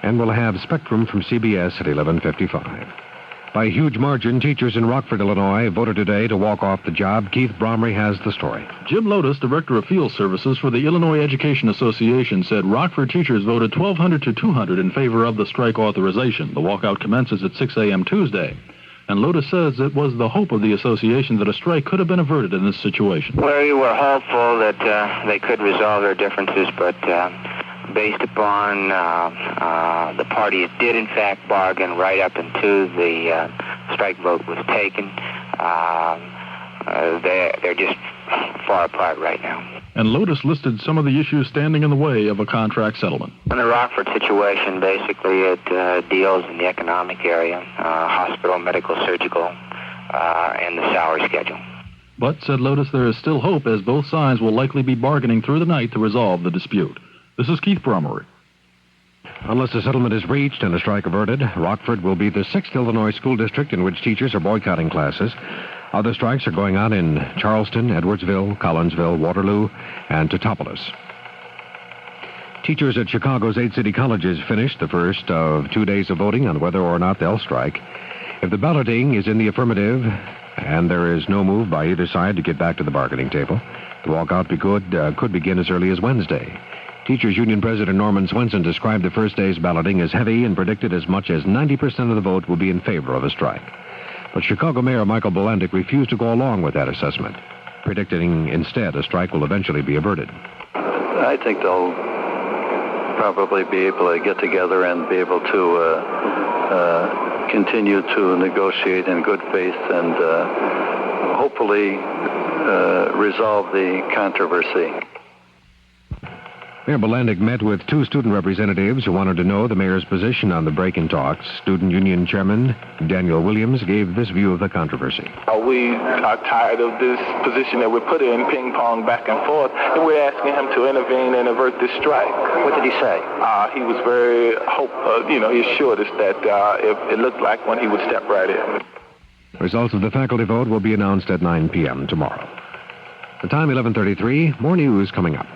And we'll have Spectrum from CBS at 11:55. By a huge margin, teachers in Rockford, Illinois, voted today to walk off the job. Keith Bromry has the story. Jim Lotus, Director of Field Services for the Illinois Education Association, said Rockford teachers voted 1,200 to 200 in favor of the strike authorization. The walkout commences at 6 a.m. Tuesday. And Lotus says it was the hope of the association that a strike could have been averted in this situation. We were hopeful that they could resolve their differences, but based upon the parties did in fact bargain right up until the strike vote was taken. They're just far apart right now. And Lotus listed some of the issues standing in the way of a contract settlement. In the Rockford situation, basically it deals in the economic area, hospital, medical, surgical, and the salary schedule. But, said Lotus, there is still hope as both sides will likely be bargaining through the night to resolve the dispute. This is Keith Bromry. Unless a settlement is reached and a strike averted, Rockford will be the 6th Illinois school district in which teachers are boycotting classes. Other strikes are going on in Charleston, Edwardsville, Collinsville, Waterloo, and Teutopolis. Teachers at Chicago's 8 city colleges finished the first of 2 days of voting on whether or not they'll strike. If the balloting is in the affirmative and there is no move by either side to get back to the bargaining table, the walkout could begin as early as Wednesday. Teachers Union President Norman Swenson described the first day's balloting as heavy and predicted as much as 90% of the vote will be in favor of a strike. But Chicago Mayor Michael Bolandic refused to go along with that assessment, predicting instead a strike will eventually be averted. I think they'll probably be able to get together and be able to continue to negotiate in good faith and hopefully resolve the controversy. Mayor Bolandic met with 2 student representatives who wanted to know the mayor's position on the break-in talks. Student Union Chairman Daniel Williams gave this view of the controversy. We are tired of this position that we're put in, ping-pong back and forth, and we're asking him to intervene and avert this strike. What did he say? He was very he assured us that if it looked like one, he would step right in. Results of the faculty vote will be announced at 9 p.m. tomorrow. The time, 11:33. More news coming up.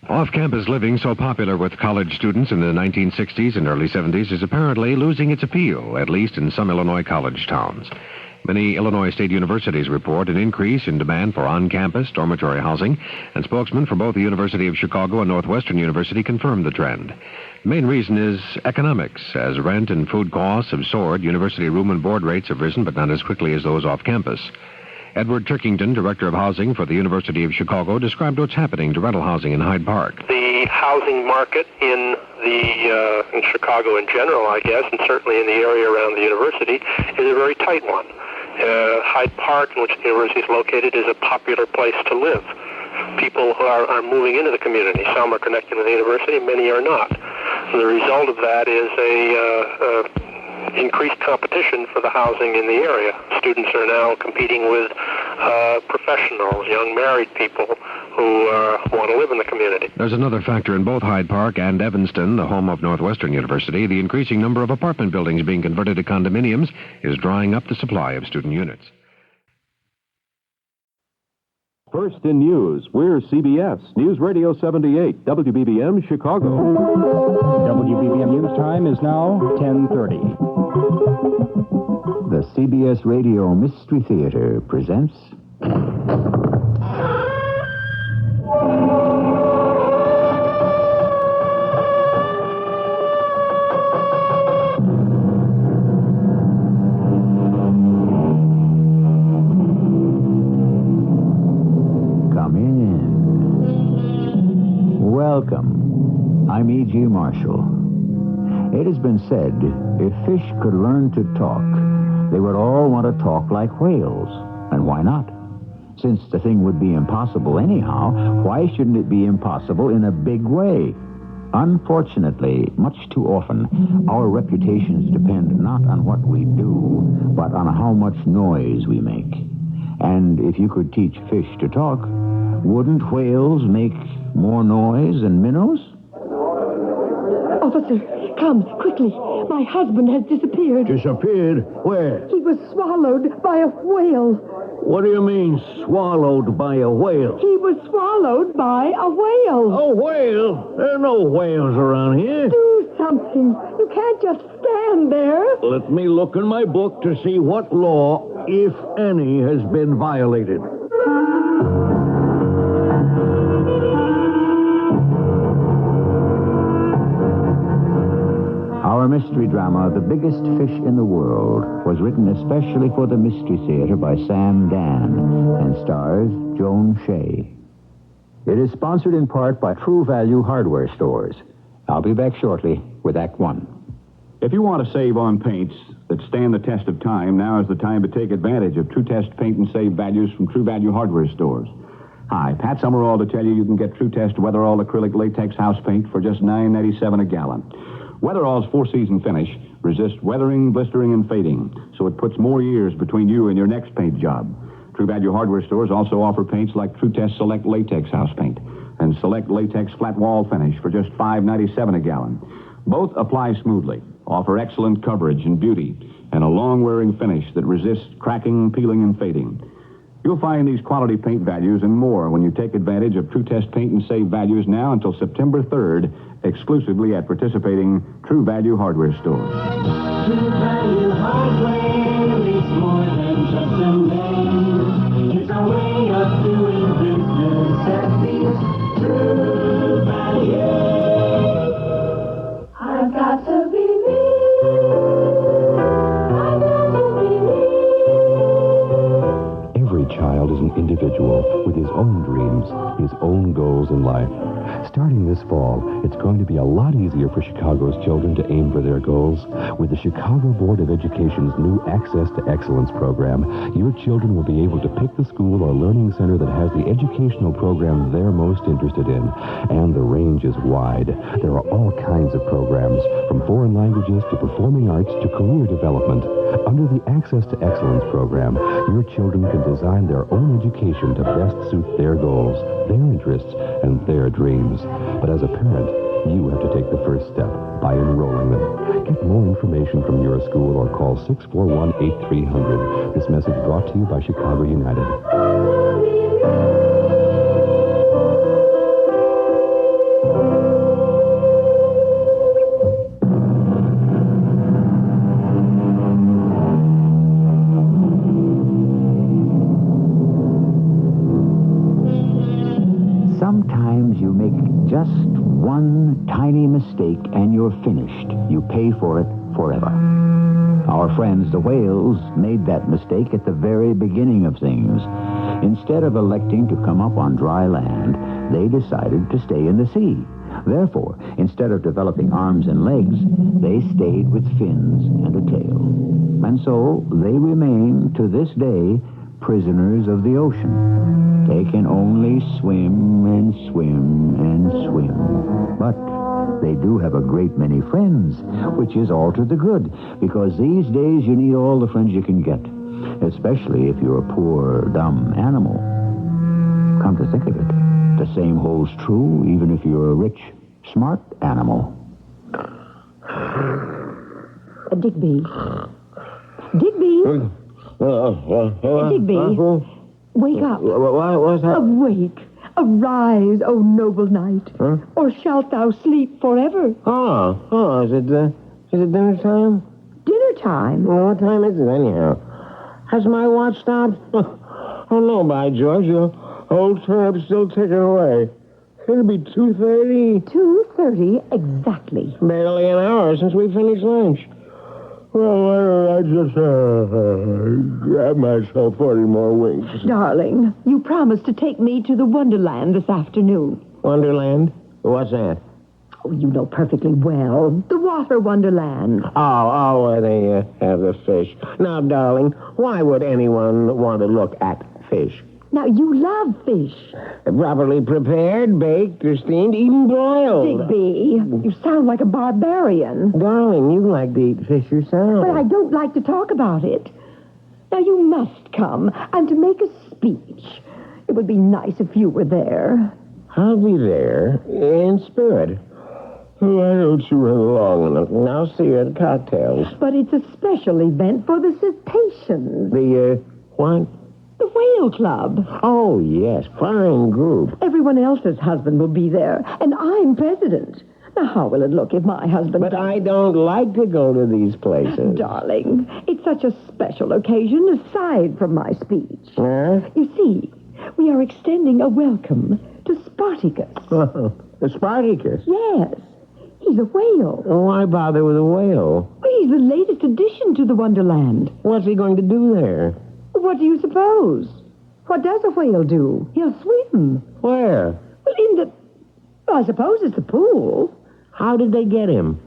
Off-campus living, so popular with college students in the 1960s and early 70s, is apparently losing its appeal, at least in some Illinois college towns. Many Illinois state universities report an increase in demand for on-campus dormitory housing, and spokesmen for both the University of Chicago and Northwestern University confirmed the trend. The main reason is economics. As rent and food costs have soared, university room and board rates have risen, but not as quickly as those off-campus. Edward Turkington, Director of Housing for the University of Chicago, described what's happening to rental housing in Hyde Park. The housing market in Chicago in general, I guess, and certainly in the area around the university, is a very tight one. Hyde Park, in which the university is located, is a popular place to live. People are moving into the community. Some are connected with the university, many are not. The result of that is a increased competition for the housing in the area. Students are now competing with professionals, young married people who want to live in the community. There's another factor in both Hyde Park and Evanston, the home of Northwestern University. The increasing number of apartment buildings being converted to condominiums is drying up the supply of student units. First in news, we're CBS, News Radio 78, WBBM Chicago. WBBM News time is now 10:30. The CBS Radio Mystery Theater presents... Welcome. I'm E.G. Marshall. It has been said, if fish could learn to talk, they would all want to talk like whales. And why not? Since the thing would be impossible anyhow, why shouldn't it be impossible in a big way? Unfortunately, much too often, our reputations depend not on what we do, but on how much noise we make. And if you could teach fish to talk, wouldn't whales make more noise than minnows? Officer, come, quickly. My husband has disappeared. Disappeared? Where? He was swallowed by a whale. What do you mean, swallowed by a whale? He was swallowed by a whale. A whale? There are no whales around here. Do something. You can't just stand there. Let me look in my book to see what law, if any, has been violated. Our mystery drama, The Biggest Fish in the World, was written especially for the Mystery Theater by Sam Dan and stars Joan Shea. It is sponsored in part by True Value Hardware Stores. I'll be back shortly with Act One. If you want to save on paints that stand the test of time, now is the time to take advantage of True Test paint and save values from True Value Hardware Stores. Hi, Pat Summerall to tell you can get True Test Weatherall acrylic latex house paint for just $9.97 a gallon. Weatherall's four-season finish resists weathering, blistering, and fading, so it puts more years between you and your next paint job. True Value Hardware Stores also offer paints like True Test Select Latex House Paint and Select Latex Flat Wall Finish for just $5.97 a gallon. Both apply smoothly, offer excellent coverage and beauty, and a long-wearing finish that resists cracking, peeling, and fading. You'll find these quality paint values and more when you take advantage of True Test Paint and Save values now until September 3rd, exclusively at participating True Value Hardware Stores. True Value Hardware is more than just a name. It's a way of doing business that means True Value. I've got to be Every child is an individual with his own dreams, his own goals in life. Starting this fall, it's going to be a lot easier for Chicago's children to aim for their goals. With the Chicago Board of Education's new Access to Excellence program, your children will be able to pick the school or learning center that has the educational program they're most interested in. And the range is wide. There are all kinds of programs, from foreign languages to performing arts to career development. Under the Access to Excellence program, your children can design their own education to best suit their goals, their interests, and their dreams. But as a parent, you have to take the first step by enrolling them. Get more information from your school or call 641-8300. This message brought to you by Chicago United. Sometimes you make just one tiny mistake and you're finished. You pay for it forever. Our friends, the whales, made that mistake at the very beginning of things. Instead of electing to come up on dry land, they decided to stay in the sea. Therefore, instead of developing arms and legs, they stayed with fins and a tail. And so they remain, to this day, prisoners of the ocean. They can only swim and swim and swim. But They do have a great many friends, which is all to the good, because these days you need all the friends you can get, especially if you're a poor, dumb animal. Come to think of it, the same holds true even if you're a rich, smart animal. Digby. Digby. Digby. Wake up. What's that? Awake. Arise, O noble knight. Huh? Or shalt thou sleep forever? Oh, is it dinner time? Dinner time? Well, what time is it anyhow? Has my watch stopped? Oh, no, by George, your old turnip's still ticking away. It'll be 2:30. 2:30 exactly. Barely an hour since we finished lunch. Well, why don't I just grab myself 40 more winks? Darling, you promised to take me to the Wonderland this afternoon. Wonderland? What's that? Oh, you know perfectly well. The Water Wonderland. Oh, where they have the fish. Now, darling, why would anyone want to look at fish? Now, you love fish. Properly prepared, baked, or steamed, even broiled. Digby, you sound like a barbarian. Darling, you like to eat fish yourself. But I don't like to talk about it. Now, you must come. And to make a speech. It would be nice if you were there. I'll be there, in spirit. Why don't you run along and I'll see you at cocktails. But it's a special event for the cetaceans. The, what? The Whale Club. Oh, yes, fine group. Everyone else's husband will be there, and I'm president. Now, how will it look if my husband... But I don't like to go to these places. Darling, it's such a special occasion aside from my speech. Huh? You see, we are extending a welcome to Spartacus. Spartacus? Yes. He's a whale. Why bother with a whale? Well, he's the latest addition to the Wonderland. What's he going to do there? What do you suppose? What does a whale do? He'll swim. Where? Well, I suppose it's the pool. How did they get him?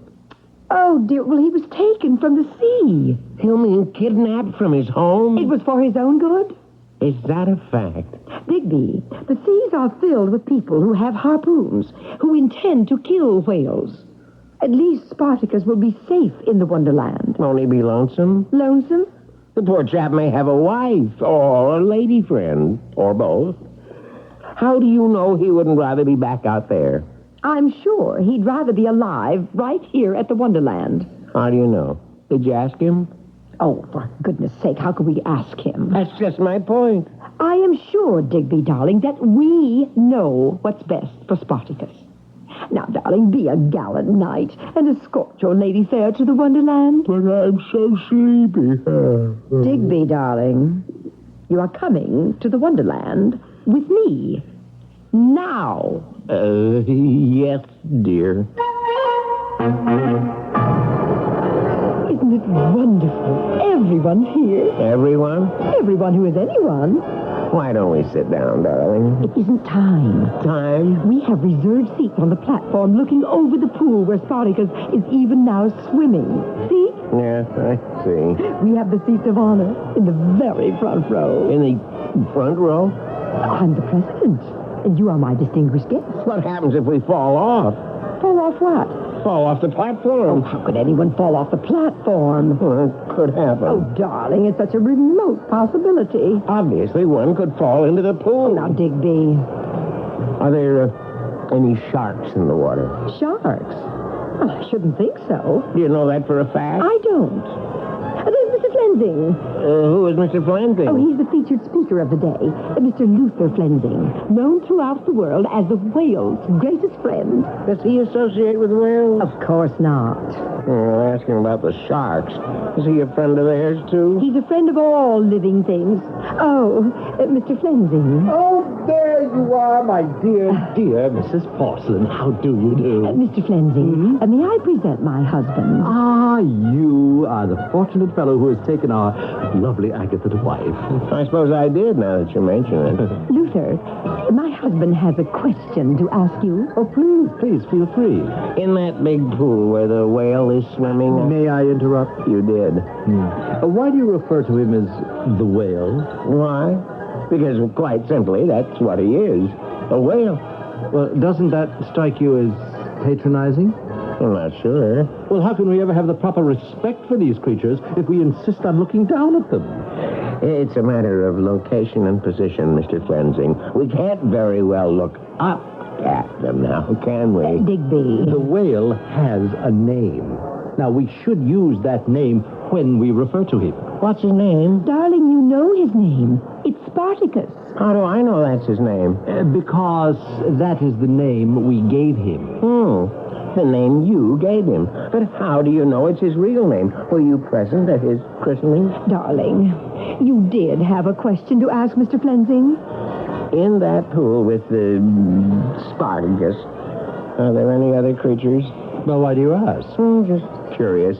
Oh, dear. Well, he was taken from the sea. You mean kidnapped from his home? It was for his own good? Is that a fact? Digby, the seas are filled with people who have harpoons, who intend to kill whales. At least Spartacus will be safe in the Wonderland. Won't he be lonesome? Lonesome? The poor chap may have a wife or a lady friend, or both. How do you know he wouldn't rather be back out there? I'm sure he'd rather be alive right here at the Wonderland. How do you know? Did you ask him? Oh, for goodness sake, how could we ask him? That's just my point. I am sure, Digby, darling, that we know what's best for Spartacus. Now, darling, be a gallant knight and escort your lady fair to the Wonderland. But I'm so sleepy. Digby, darling, you are coming to the Wonderland with me. Now. Yes, dear. Isn't it wonderful? Everyone's here. Everyone? Everyone who is anyone. Why don't we sit down, darling? It isn't time. Time? We have reserved seats on the platform looking over the pool where Spartacus is even now swimming. See? Yes, I see. We have the seats of honor in the very front row. In the front row? I'm the president, and you are my distinguished guest. What happens if we fall off? Fall off what? Fall off the platform. Oh, how could anyone fall off the platform? Well, it could happen. Oh, darling, it's such a remote possibility. Obviously, one could fall into the pool. Oh, now, Digby. Are there any sharks in the water? Sharks? Well, I shouldn't think so. Do you know that for a fact? I don't. There's Mr. Flensing. Who is Mr. Flensing? Oh, he's the featured speaker of the day. Mr. Luther Flensing, known throughout the world as the whale's greatest friend. Does he associate with whales? Of course not. I'll ask him about the sharks. Is he a friend of theirs, too? He's a friend of all living things. Oh, Mr. Flensing. Oh, there you are, my dear Mrs. Porcelain. How do you do? Mr. Flensing, may I present my husband? Ah, you are the fortunate fellow who has taken our lovely Agatha to wife. I suppose I did, now that you mention it. Luther, my husband has a question to ask you. Oh, please, feel free. In that big pool where the whale is swimming... May I interrupt? You did. Why do you refer to him as the whale? Why? Because, quite simply, that's what he is. A whale. Well, doesn't that strike you as patronizing? I'm not sure. Well, how can we ever have the proper respect for these creatures if we insist on looking down at them? It's a matter of location and position, Mr. Flensing. We can't very well look up at them now, can we? Digby. The whale has a name. Now, we should use that name when we refer to him. What's his name? Darling, you know his name. It's Spartacus. How do I know that's his name? Because that is the name we gave him. The name you gave him. But how do you know it's his real name? Were you present at his christening? Darling, you did have a question to ask Mr. Flensing? In that pool with the Spartacus, are there any other creatures? Well, why do you ask? Just curious.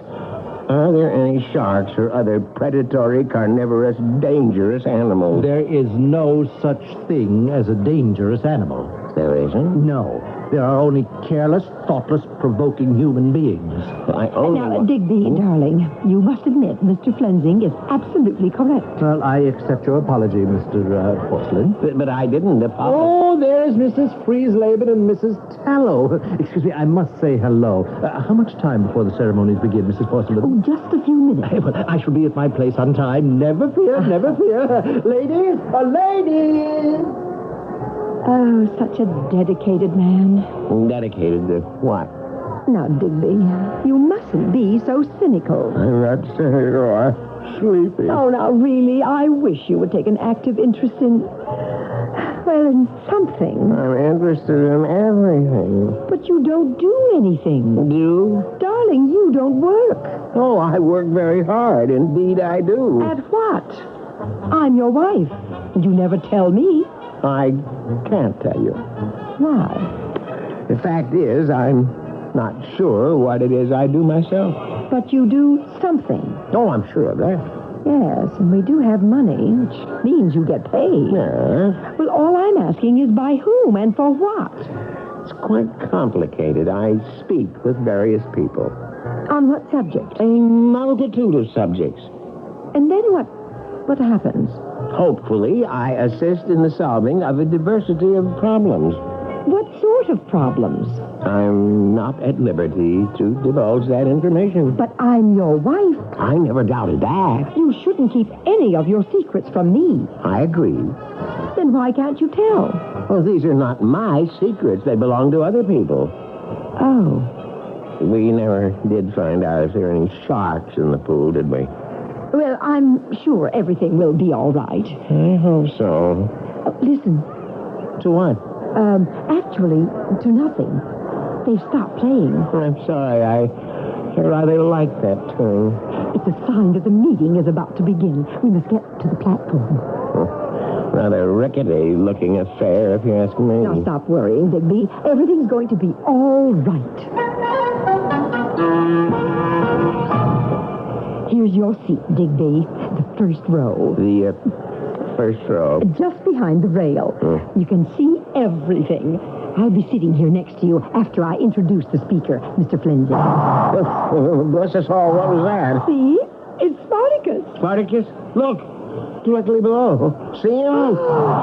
Are there any sharks or other predatory, carnivorous, dangerous animals? There is no such thing as a dangerous animal. There isn't? No. There are only careless, thoughtless, provoking human beings. Now, Digby, darling, you must admit Mr. Flensing is absolutely correct. Well, I accept your apology, Mr. Porcelain. But I didn't apologize. Oh, there's Mrs. Friesleben and Mrs. Tallow. Excuse me, I must say hello. How much time before the ceremonies begin, Mrs. Porcelain? Oh, just a few minutes. Well, I shall be at my place on time. Never fear, never fear. Ladies, ladies! Oh, such a dedicated man. Dedicated to what? Now, Digby, you mustn't be so cynical. I'm not cynical. I'm sleepy. Oh, now, really, I wish you would take an active interest in... well, in something. I'm interested in everything. But you don't do anything. Do? Darling, you don't work. Oh, I work very hard. Indeed, I do. At what? I'm your wife, and you never tell me. I can't tell you. Why? The fact is, I'm not sure what it is I do myself. But you do something. Oh, I'm sure of that. Yes, and we do have money, which means you get paid. Yes. Well, all I'm asking is by whom and for what? It's quite complicated. I speak with various people. On what subject? A multitude of subjects. And then what happens? Hopefully, I assist in the solving of a diversity of problems. What sort of problems? I'm not at liberty to divulge that information. But I'm your wife. I never doubted that. You shouldn't keep any of your secrets from me. I agree. Then why can't you tell? Well, these are not my secrets. They belong to other people. Oh. We never did find out if there are any sharks in the pool, did we? Well, I'm sure everything will be all right. I hope so. Listen. To what? Actually, to nothing. They've stopped playing. I'm sorry. I rather like that tune. It's a sign that the meeting is about to begin. We must get to the platform. Rather rickety-looking affair, if you ask me. Now, stop worrying, Digby. Everything's going to be all right. Here's your seat, Digby. The first row. The first row. Just behind the rail. You can see everything. I'll be sitting here next to you after I introduce the speaker, Mr. Flensing. Bless us all, what was that? See? It's Spartacus. Spartacus? Look, directly below. See him?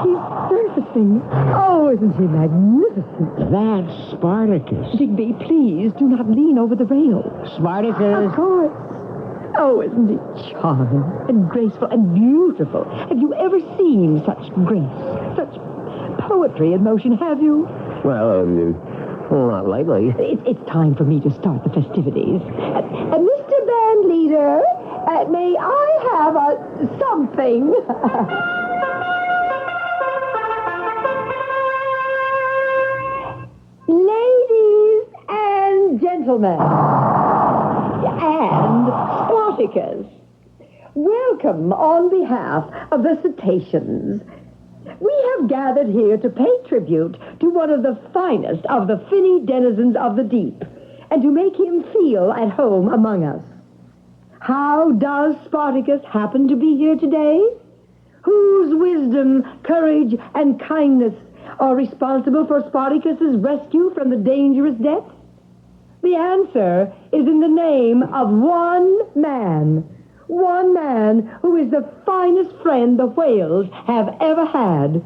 He's surfacing. Oh, isn't he magnificent? That's Spartacus. Digby, please do not lean over the rail. Spartacus? Of course. Oh, isn't he charming and graceful and beautiful? Have you ever seen such grace, such poetry in motion, have you? Well, not lately. It's time for me to start the festivities. Mr. Band Leader, may I have something? Ladies and gentlemen, and Spartacus, welcome on behalf of the cetaceans. We have gathered here to pay tribute to one of the finest of the finny denizens of the deep, and to make him feel at home among us. How does Spartacus happen to be here today? Whose wisdom, courage, and kindness are responsible for Spartacus's rescue from the dangerous depths? The answer is in the name of one man who is the finest friend the whales have ever had.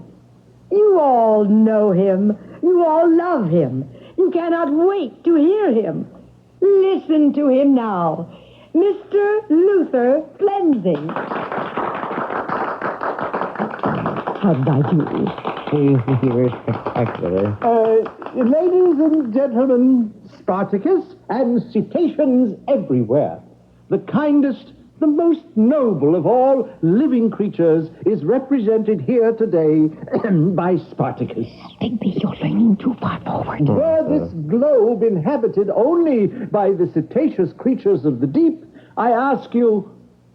You all know him. You all love him. You cannot wait to hear him. Listen to him now. Mr. Luther Flensing. How did I do? You were spectacular. Ladies and gentlemen, Spartacus and cetaceans everywhere. The kindest, the most noble of all living creatures is represented here today by Spartacus. Digby, you're leaning too far forward. Were this globe inhabited only by the cetaceous creatures of the deep, I ask you,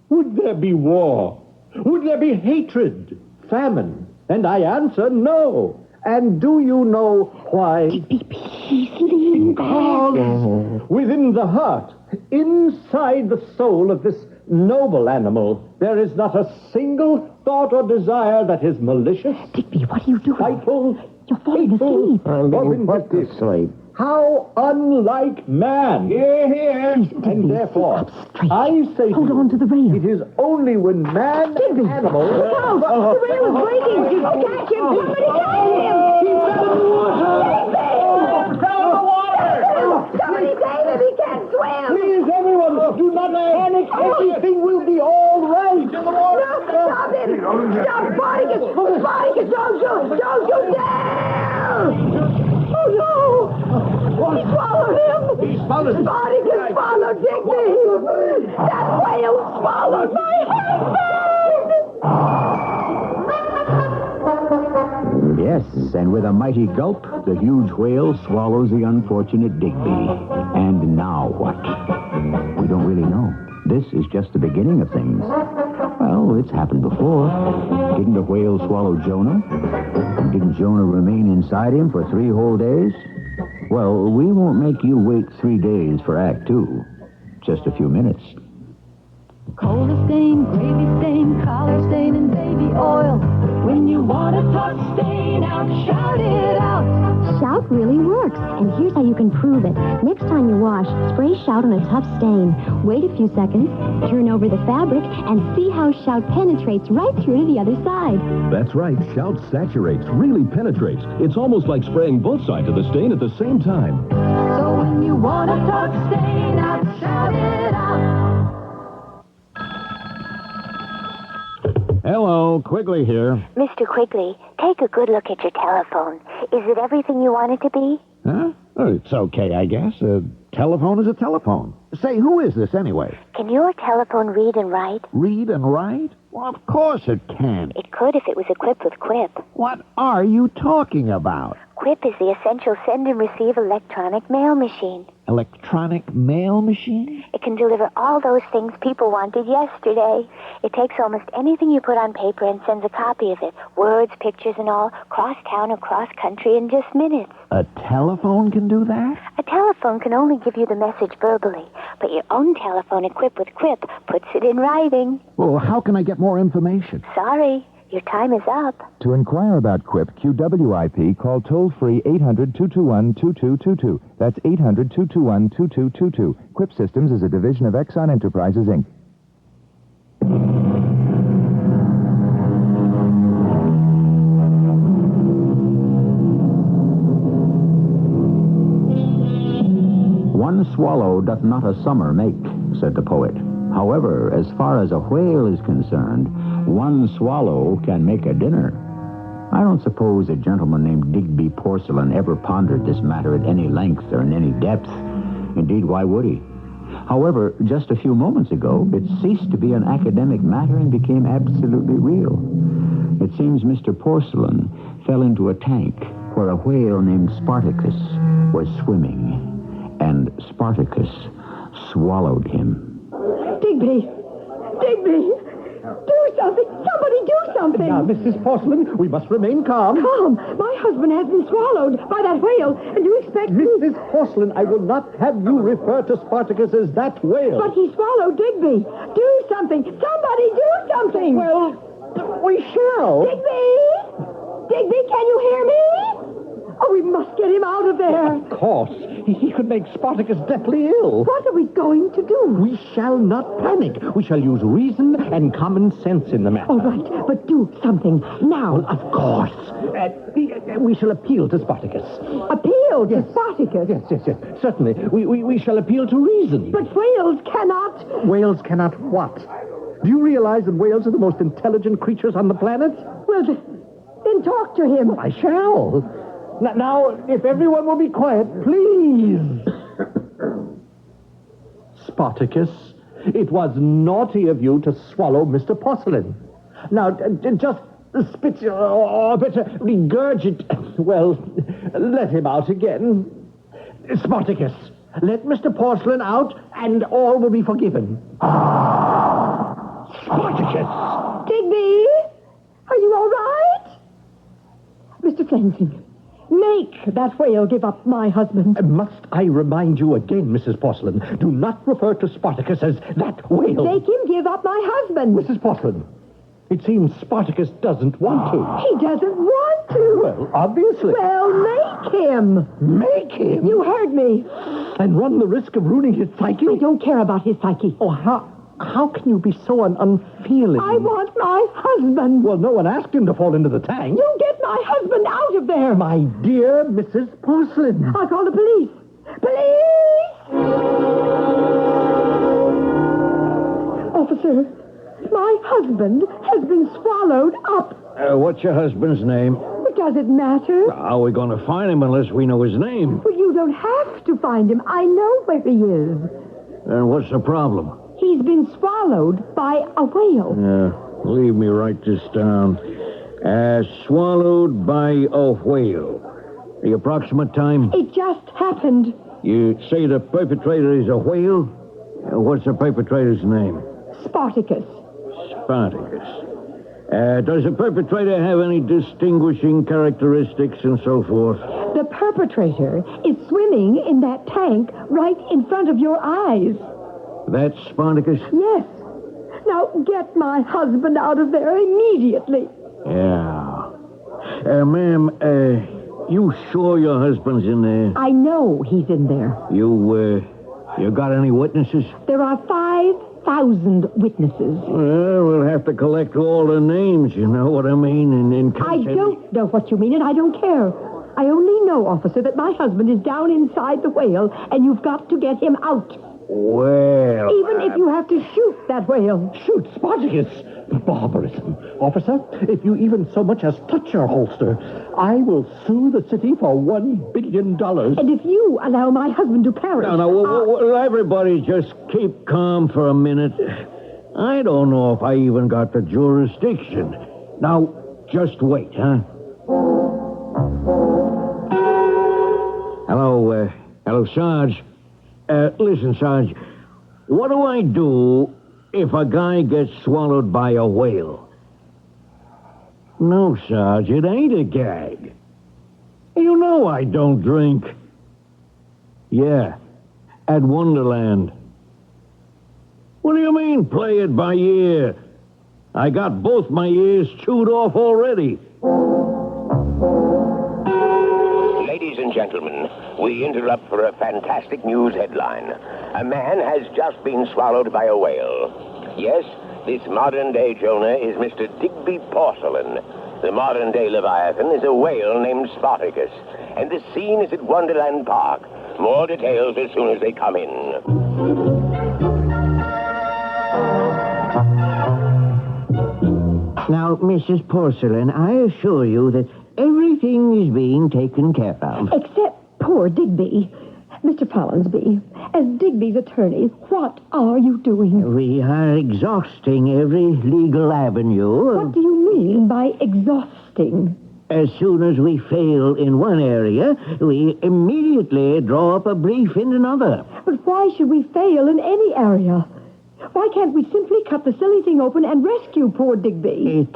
would there be war? Would there be hatred, famine? And I answer no. And do you know why? Digby, please lean back. Because within the heart, inside the soul of this noble animal, there is not a single thought or desire that is malicious. Digby, what are you doing? Spiteful, You're falling asleep. I'm being put to sleep. How unlike man. Here. And therefore, I say Hold on to the rail. it is only when man and animal... Look out! The rail is breaking! Catch him! Somebody catch him! He's in the water! Fell in the water! Somebody save him! He can't swim! Please, everyone, do not panic. Everything will be all right. In the water. No, stop him! Stop! Spartacus! Spartacus, don't shoot! Don't shoot down! Oh, no! He swallowed him! He swallowed him! Spartacus swallowed Digby! That whale swallowed my husband! Yes, and with a mighty gulp, the huge whale swallows the unfortunate Digby. And now what? We don't really know. This is just the beginning of things. Well, it's happened before. Didn't the whale swallow Jonah? And didn't Jonah remain inside him for 3 whole days? Well, we won't make you wait 3 days for Act 2. Just a few minutes. Cola stain, gravy stain, collar stain, and baby oil. When you want to talk stain out, shout it out. Shout really works, and here's how you can prove it. Next time you wash, spray Shout on a tough stain. Wait a few seconds, turn over the fabric, and see how Shout penetrates right through to the other side. That's right. Shout saturates, really penetrates. It's almost like spraying both sides of the stain at the same time. So when you want to talk stain out, shout it out. Hello, Quigley here. Mr. Quigley, take a good look at your telephone. Is it everything you want it to be? Huh? Oh, it's okay, I guess. A telephone is a telephone. Say, who is this anyway? Can your telephone read and write? Read and write? Well, of course it can. It could if it was equipped with Quip. What are you talking about? Quip is the essential send and receive electronic mail machine. Electronic mail machine? It can deliver all those things people wanted yesterday. It takes almost anything you put on paper and sends a copy of it, words, pictures, and all, cross town or cross country in just minutes. A telephone can do that? A telephone can only give you the message verbally, but your own telephone equipped with Quip puts it in writing. Well, how can I get more information? Sorry, your time is up. To inquire about Quip QWIP, call toll-free 800-221-2222. That's 800-221-2222. Quip Systems is a division of Exxon Enterprises, Inc. One swallow doth not a summer make, said the poet. However, as far as a whale is concerned, one swallow can make a dinner. I don't suppose a gentleman named Digby Porcelain ever pondered this matter at any length or in any depth. Indeed, why would he? However, just a few moments ago, it ceased to be an academic matter and became absolutely real. It seems Mr. Porcelain fell into a tank where a whale named Spartacus was swimming, and Spartacus swallowed him. Digby! Digby! Do something! Somebody do something! Now, Mrs. Porcelain, we must remain calm. Calm! My husband has been swallowed by that whale, and you expect... Mrs. Porcelain, I will not have you refer to Spartacus as that whale. But he swallowed Digby. Do something! Somebody do something! Well, we shall. Digby! Digby, can you hear me? Oh, we must get him out of there. Of course. He could make Spartacus deathly ill. What are we going to do? We shall not panic. We shall use reason and common sense in the matter. All right, but do something now. Well, of course. We shall appeal to Spartacus. Appeal to Spartacus? Yes. Certainly. We shall appeal to reason. But whales cannot... Whales cannot what? Do you realize that whales are the most intelligent creatures on the planet? Well, then talk to him. I shall. Now, if everyone will be quiet, please. Spartacus, it was naughty of you to swallow Mr. Porcelain. Now, just spit or better regurgitate. Well, let him out again. Spartacus, let Mr. Porcelain out and all will be forgiven. Spartacus! Digby, are you all right? Mr. Flensing, make that whale give up my husband. Must I remind you again, Mrs. Porcelain, do not refer to Spartacus as that whale. Make him give up my husband. Mrs. Porcelain, it seems Spartacus doesn't want to. He doesn't want to. Well, obviously. Well, make him. Make him? You heard me. And run the risk of ruining his psyche? I don't care about his psyche. Oh, how can you be so unfeeling? I want my husband. Well, no one asked him to fall into the tank. You get my husband out of there. My dear Mrs. Porcelain. I'll call the police. Police! Officer, my husband has been swallowed up. What's your husband's name? Does it matter? How are we going to find him unless we know his name? Well, you don't have to find him. I know where he is. Then what's the problem? He's been swallowed by a whale. Leave me write this down. Swallowed by a whale. The approximate time? It just happened. You say the perpetrator is a whale? What's the perpetrator's name? Spartacus. Spartacus. Does the perpetrator have any distinguishing characteristics and so forth? The perpetrator is swimming in that tank right in front of your eyes. That's Spartacus? Yes. Now get my husband out of there immediately. Yeah. Ma'am, you sure your husband's in there? I know he's in there. You got any witnesses? There are 5,000 witnesses. Well, we'll have to collect all the names, you know what I mean? And in case I don't know what you mean, and I don't care. I only know, officer, that my husband is down inside the whale, and you've got to get him out. Well... Even if you have to shoot that whale. Shoot Spartacus? Barbarism. Officer, if you even so much as touch your holster, I will sue the city for $1 billion. And if you allow my husband to perish... No, everybody just keep calm for a minute. I don't know if I even got the jurisdiction. Now, just wait, huh? Hello, Sarge. Listen, Sarge, what do I do if a guy gets swallowed by a whale? No, Sarge, it ain't a gag. You know I don't drink. Yeah, at Wonderland. What do you mean, play it by ear? I got both my ears chewed off already. Ladies and gentlemen, we interrupt for a fantastic news headline. A man has just been swallowed by a whale. Yes, this modern-day Jonah is Mr. Digby Porcelain. The modern-day Leviathan is a whale named Spartacus. And the scene is at Wonderland Park. More details as soon as they come in. Now, Mrs. Porcelain, I assure you that everything is being taken care of. Except poor Digby. Mr. Follinsby, as Digby's attorney, what are you doing? We are exhausting every legal avenue. What do you mean by exhausting? As soon as we fail in one area, we immediately draw up a brief in another. But why should we fail in any area? Why can't we simply cut the silly thing open and rescue poor Digby?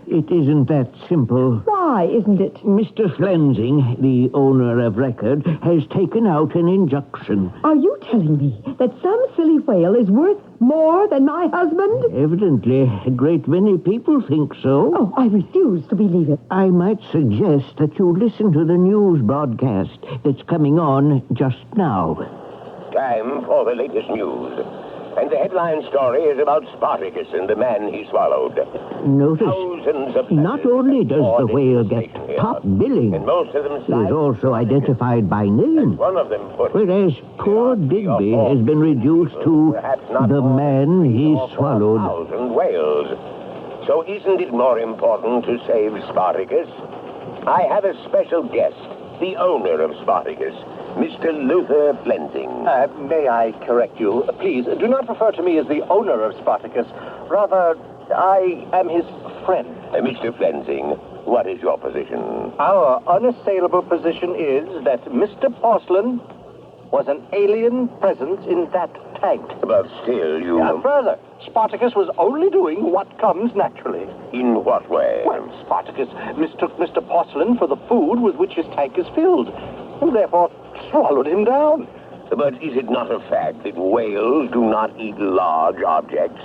It isn't that simple. Why isn't it? Mr. Flensing, the owner of record, has taken out an injunction. Are you telling me that some silly whale is worth More than my husband? Evidently, a great many people think so. Oh, I refuse to believe it. I might suggest that you listen to the news broadcast that's coming on just now. Time for the latest news. And the headline story is about Spartacus and the man he swallowed. Notice, Thousands of not only does the whale get top billing, and most of them he is also identified by name. one of them put Whereas poor Digby has been reduced to the man he swallowed. 1,000 whales. So isn't it more important to save Spartacus? I have a special guest, the owner of Spartacus, Mr. Luther Flensing. May I correct you? Please, do not refer to me as the owner of Spartacus. Rather, I am his friend. Mr. Flensing, what is your position? Our unassailable position is that Mr. Porcelain was an alien presence in that tank. But still, you... further, Spartacus was only doing what comes naturally. In what way? Well, Spartacus mistook Mr. Porcelain for the food with which his tank is filled, and therefore swallowed him down. But is it not a fact that whales do not eat large objects?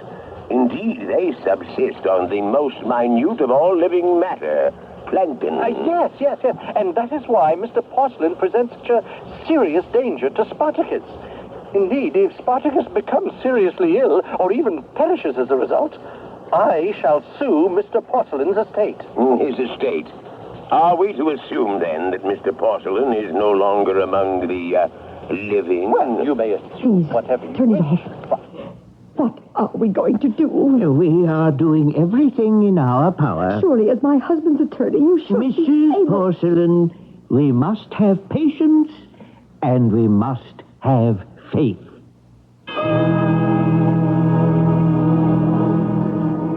Indeed, they subsist on the most minute of all living matter, plankton. Yes. And that is why Mr. Porcelain presents such a serious danger to Spartacus. Indeed, if Spartacus becomes seriously ill, or even perishes as a result, I shall sue Mr. Porcelain's estate. His estate? Are we to assume, then, that Mr. Porcelain is no longer among the living? Well, you may assume whatever you Turn it wish. off. What are we going to do? We are doing everything in our power. Surely, as my husband's attorney, you should be Mrs. able... Porcelain, we must have patience, and we must have faith.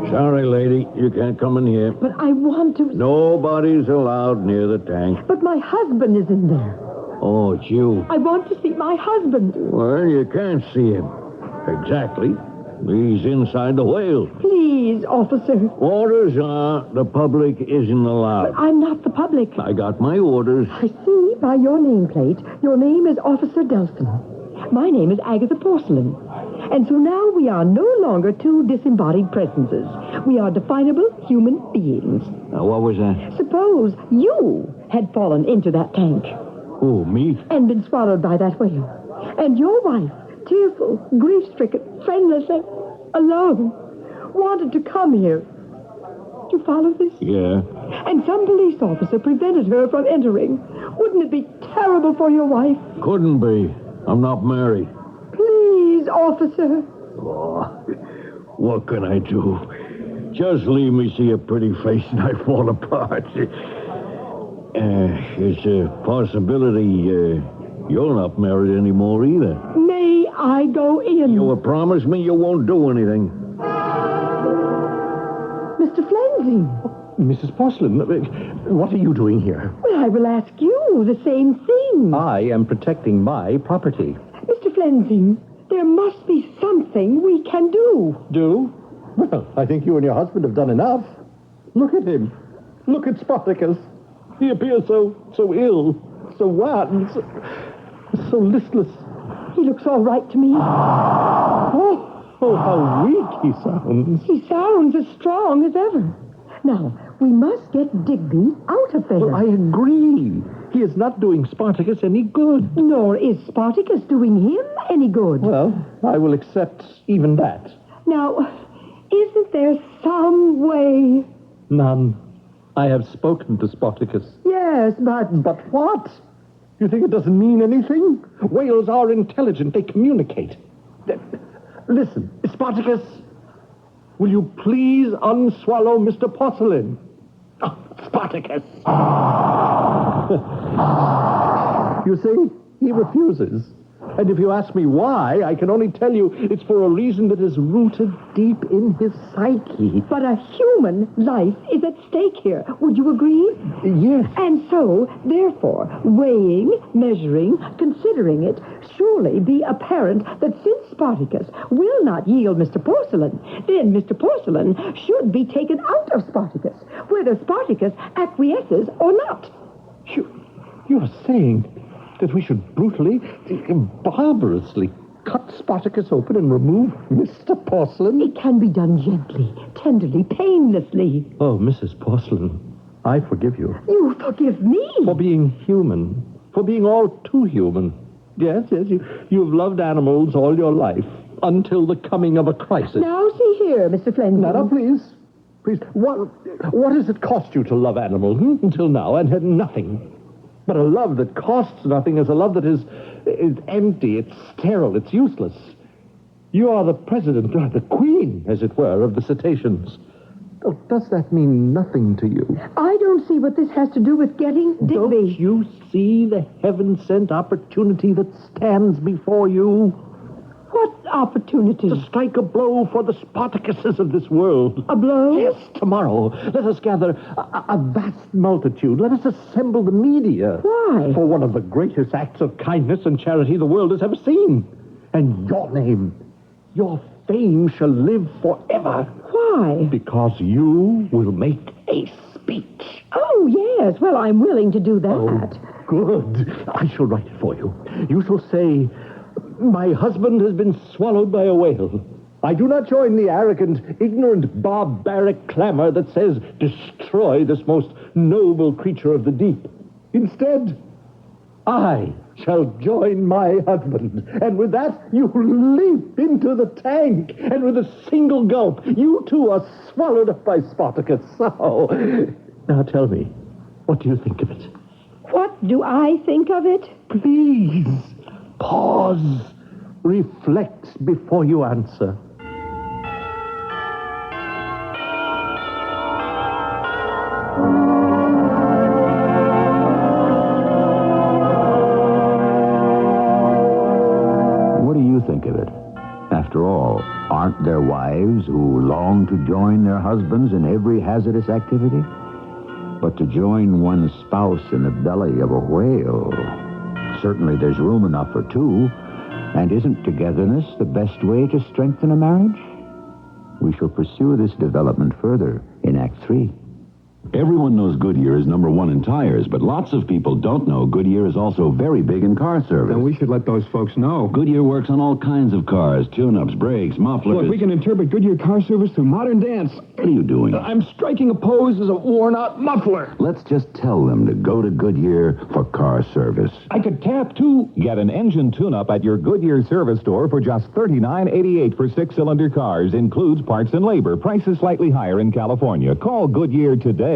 Sorry, lady, you can't come in here. But I want to... Nobody's allowed near the tank. But my husband is in there. Oh, it's you. I want to see my husband. Well, you can't see him. Exactly. He's inside the whale. Please, officer. Orders are the public isn't allowed. But I'm not the public. I got my orders. I see by your nameplate, your name is Officer Delson. My name is Agatha Porcelain. And so now we are no longer two disembodied presences. We are definable human beings. Now, what was that? Suppose you had fallen into that tank. Who, me? And been swallowed by that whale. And your wife, tearful, grief-stricken, friendless, and alone, wanted to come here. Do you follow this? Yeah. And some police officer prevented her from entering. Wouldn't it be terrible for your wife? Couldn't be. I'm not married. Please, officer. Oh, what can I do? Just leave me see a pretty face and I fall apart. It's a possibility you're not married anymore either. May I go in? You will promise me you won't do anything. Mr. Flensing. Mrs. Porcelain, what are you doing here? Well, I will ask you the same thing. I am protecting my property. Mr. Flensing, there must be something we can do. Do? Well, I think you and your husband have done enough. Look at him. Look at Spartacus. He appears so ill, so wan, so listless. He looks all right to me. Oh, how weak he sounds. He sounds as strong as ever. Now, we must get Digby out of there. Well, I agree. He is not doing Spartacus any good. Nor is Spartacus doing him any good. Well, I will accept even that. Now, isn't there some way? None. I have spoken to Spartacus. Yes, but... But what? You think it doesn't mean anything? Whales are intelligent. They communicate. Listen, Spartacus, will you please unswallow Mr. Porcelain? Oh, Spartacus! You see, he refuses. And if you ask me why, I can only tell you it's for a reason that is rooted deep in his psyche. But a human life is at stake here. Would you agree? Yes. And so, therefore, weighing, measuring, considering it, surely be apparent that since Spartacus will not yield Mr. Porcelain, then Mr. Porcelain should be taken out of Spartacus, whether Spartacus acquiesces or not. You're saying that we should brutally, barbarously cut Spartacus open and remove Mr. Porcelain? It can be done gently, tenderly, painlessly. Oh, Mrs. Porcelain, I forgive you. You forgive me? For being human. For being all too human. Yes, you've loved animals all your life, until the coming of a crisis. Now, see here, Mr. Flanagan. Now, please. Please, what has it cost you to love animals until now, and had nothing? But a love that costs nothing is a love that is empty, it's sterile, it's useless. You are the president, or the queen, as it were, of the cetaceans. Oh, does that mean nothing to you? I don't see what this has to do with getting Digby. Don't you see the heaven-sent opportunity that stands before you? What opportunity? To strike a blow for the Spartacuses of this world. A blow? Yes, tomorrow. Let us gather a vast multitude. Let us assemble the media. Why? For one of the greatest acts of kindness and charity the world has ever seen. And your name, your fame shall live forever. Why? Because you will make a speech. Oh, yes. Well, I'm willing to do that. Oh, good. I shall write it for you. You shall say, my husband has been swallowed by a whale. I do not join the arrogant, ignorant, barbaric clamor that says, destroy this most noble creature of the deep. Instead, I shall join my husband. And with that, you leap into the tank. And with a single gulp, you too are swallowed up by Spartacus. So, now tell me, what do you think of it? What do I think of it? Please, pause. Reflect before you answer. What do you think of it? After all, aren't there wives who long to join their husbands in every hazardous activity? But to join one's spouse in the belly of a whale, certainly there's room enough for two. And isn't togetherness the best way to strengthen a marriage? We shall pursue this development further in Act 3. Everyone knows Goodyear is number one in tires, but lots of people don't know Goodyear is also very big in car service. Then we should let those folks know. Goodyear works on all kinds of cars, tune-ups, brakes, mufflers. Look, we can interpret Goodyear car service through modern dance. What are you doing? I'm striking a pose as a worn-out muffler. Let's just tell them to go to Goodyear for car service. I could tap, too. Get an engine tune-up at your Goodyear service store for just $39.88 for six-cylinder cars. Includes parts and labor. Prices slightly higher in California. Call Goodyear today.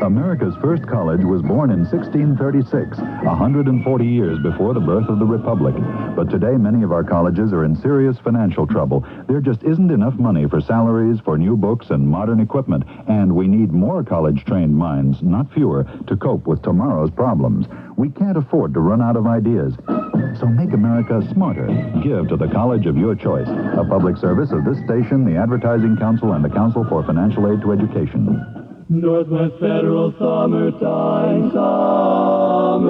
America's first college was born in 1636, 140 years before the birth of the Republic. But today, many of our colleges are in serious financial trouble. There just isn't enough money for salaries, for new books, and modern equipment. And we need more college-trained minds, not fewer, to cope with tomorrow's problems. We can't afford to run out of ideas. So make America smarter. Give to the college of your choice. A public service of this station, the Advertising Council, and the Council for Financial Aid to Education. Northwest Federal Summertime, summertime.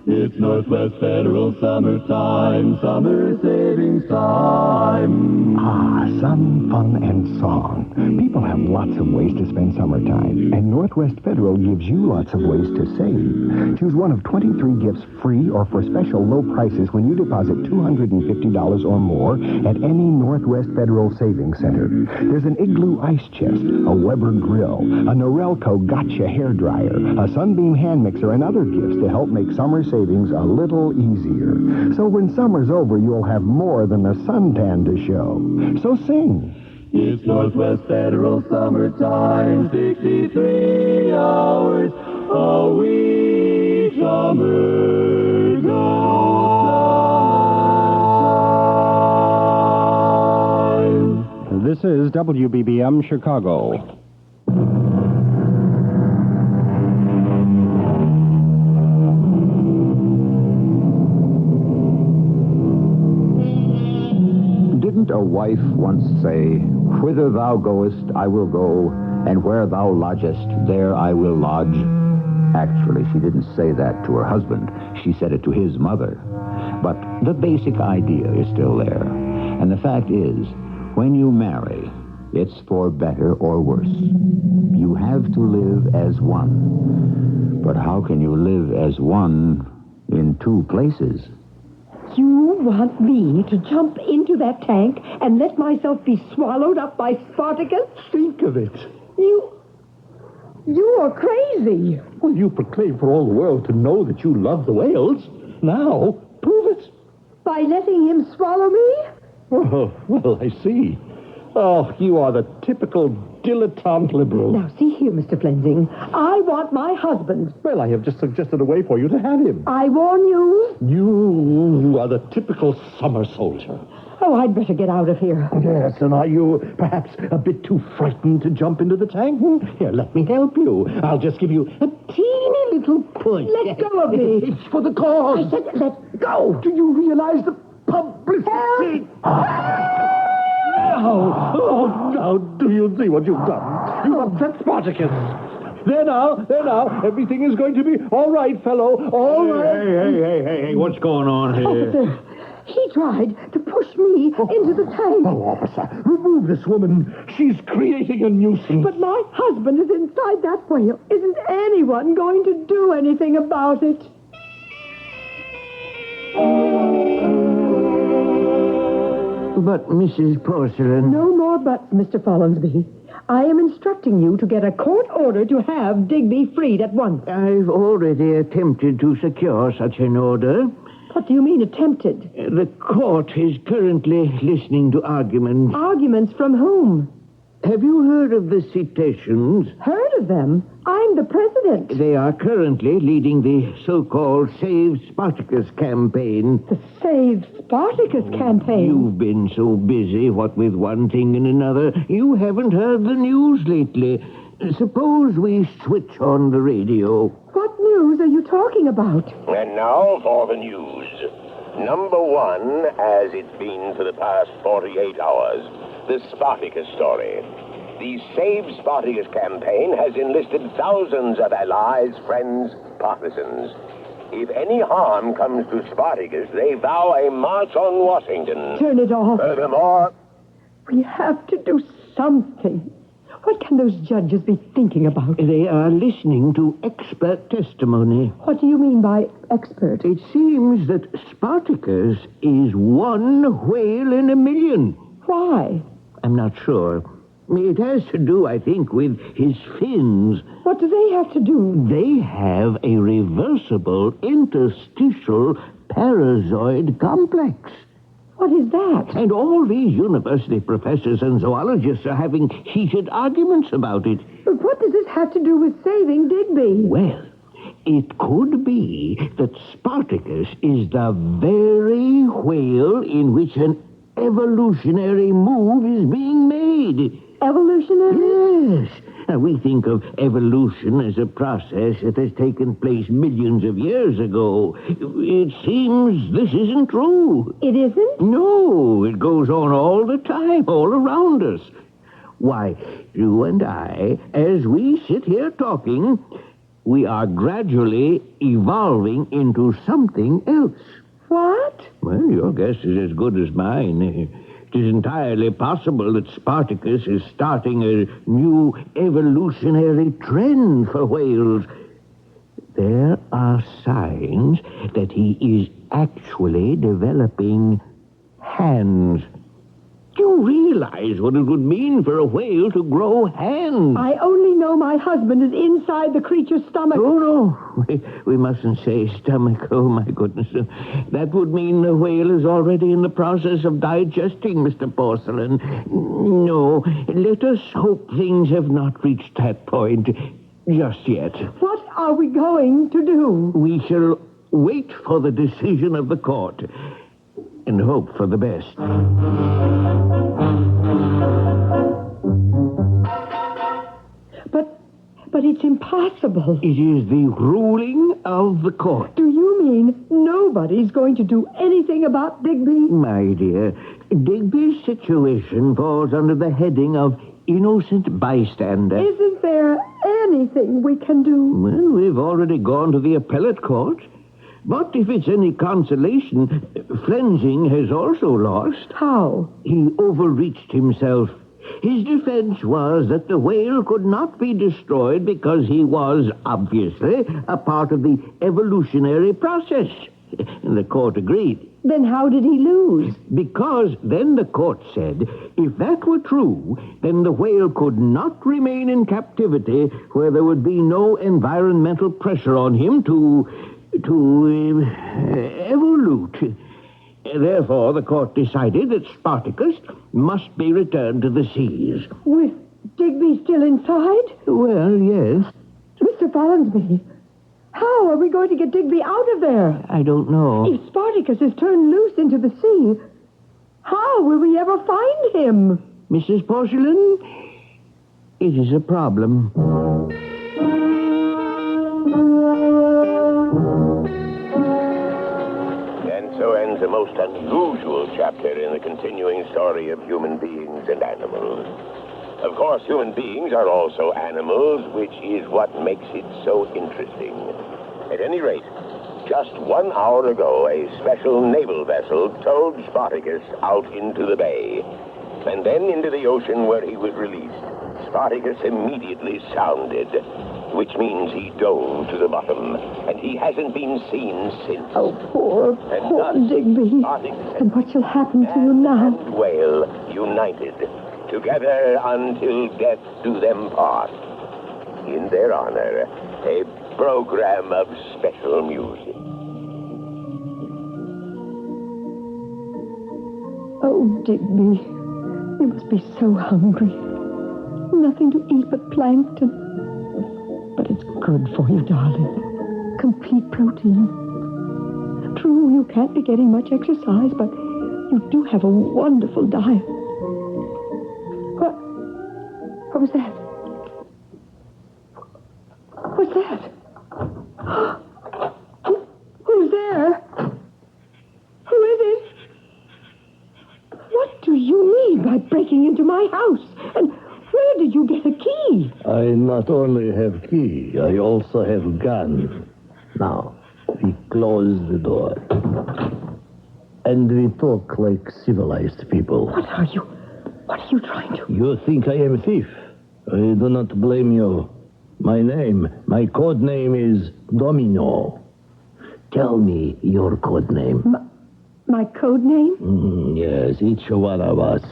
It's Northwest Federal Summertime, summer savings time. Ah, sun, fun, and song. People have lots of ways to spend summertime, and Northwest Federal gives you lots of ways to save. Choose one of 23 gifts free or for special low prices when you deposit $250 or more at any Northwest Federal Savings Center. There's an Igloo ice chest, a Weber grill, a Norelco Gotcha hairdryer, a Sunbeam hand mixer, and other gifts to help make summer savings a little easier. So when summer's over, you'll have more than a suntan to show. So sing. It's Northwest Federal Summertime, 63 hours a week, summer time. This is WBBM Chicago. Didn't a wife once say, "Whither thou goest, I will go, and where thou lodgest, there I will lodge"? Actually, she didn't say that to her husband. She said it to his mother. But the basic idea is still there. And the fact is, when you marry, It's for better or worse. You have to live as one. But how can you live as one in two places? You want me to jump into that tank and let myself be swallowed up by Spartacus? Think of it. You are crazy. Well, you proclaim for all the world to know that you love the whales. Now, prove it. By letting him swallow me? Oh, well, I see. Oh, you are the typical dilettante liberal. Now, see here, Mr. Flensing. I want my husband. Well, I have just suggested a way for you to have him. I warn you. You are the typical summer soldier. Oh, I'd better get out of here. Yes, and are you perhaps a bit too frightened to jump into the tank? Here, let me help you. I'll just give you a teeny little push. Let go of me. It's for the cause. I said let go. Do you realize the publicity? Now, do you see what you've done? You've upset Spartacus. There now. Everything is going to be all right, fellow. All right. Hey, what's going on here? Officer, he tried to push me into the tank. Oh, officer, remove this woman. She's creating a nuisance. But my husband is inside that whale. Isn't anyone going to do anything about it? But, Mrs. Porcelain... No more buts, Mr. Follansby. I am instructing you to get a court order to have Digby freed at once. I've already attempted to secure such an order. What do you mean, attempted? The court is currently listening to arguments. Arguments from whom? Have you heard of the cetaceans? Heard of them? I'm the president. They are currently leading the so-called Save Spartacus campaign. The Save Spartacus campaign? You've been so busy, what with one thing and another, you haven't heard the news lately. Suppose we switch on the radio. What news are you talking about? And now for the news. Number one, as it's been for the past 48 hours, the Spartacus story. The Save Spartacus campaign has enlisted thousands of allies, friends, partisans. If any harm comes to Spartacus, they vow a march on Washington. Turn it off. Furthermore, we have to do something. What can those judges be thinking about? They are listening to expert testimony. What do you mean by expert? It seems that Spartacus is one whale in a million. Why? I'm not sure. It has to do, I think, with his fins. What do they have to do? They have a reversible interstitial parazoid complex. What is that? And all these university professors and zoologists are having heated arguments about it. But what does this have to do with saving Digby? Well, it could be that Spartacus is the very whale in which an evolutionary move is being made. Evolutionary? Yes. Now, we think of evolution as a process that has taken place millions of years ago. It seems this isn't true. It isn't? No, it goes on all the time, all around us. Why, you and I, as we sit here talking, we are gradually evolving into something else. What? Well, your guess is as good as mine. It is entirely possible that Spartacus is starting a new evolutionary trend for whales. There are signs that he is actually developing hands. Do you realize what it would mean for a whale to grow hands? I only know my husband is inside the creature's stomach. Oh, no. We mustn't say stomach. Oh, my goodness. That would mean the whale is already in the process of digesting, Mr. Porcelain. No, let us hope things have not reached that point just yet. What are we going to do? We shall wait for the decision of the court and hope for the best. But it's impossible. It is the ruling of the court. Do you mean nobody's going to do anything about Digby? My dear, Digby's situation falls under the heading of innocent bystander. Isn't there anything we can do? Well, we've already gone to the appellate court. But if it's any consolation, Flensing has also lost. How? He overreached himself. His defense was that the whale could not be destroyed because he was, obviously, a part of the evolutionary process. And the court agreed. Then how did he lose? Because then the court said, if that were true, then the whale could not remain in captivity where there would be no environmental pressure on him to evolute. Therefore, the court decided that Spartacus must be returned to the seas. With Digby still inside? Well, yes. Mr. Follinsby, how are we going to get Digby out of there? I don't know. If Spartacus is turned loose into the sea, how will we ever find him? Mrs. Porcelain, it is a problem. And so ends a most unusual chapter in the continuing story of human beings and animals. Of course, human beings are also animals, which is what makes it so interesting. At any rate, just 1 hour ago, a special naval vessel towed Spartacus out into the bay, and then into the ocean where he was released. Spartacus immediately sounded, which means he dove to the bottom, and he hasn't been seen since. Oh, poor Digby. Spartacus And what shall happen to you now? and whale united, together until death do them part. In their honor, a program of special music. Oh, Digby, you must be so hungry. Nothing to eat but plankton. But it's good for you, darling. Complete protein. True, you can't be getting much exercise, but you do have a wonderful diet. What was that? What's that? Who's there? Who is it? What do you mean by breaking into my house? And where did you get a key? I not only have key, I also have gun. Now, we close the door. And we talk like civilized people. What are you trying to... You think I am a thief? I do not blame you. My code name is Domino. Tell me your code name. My code name? Yes, each one of us.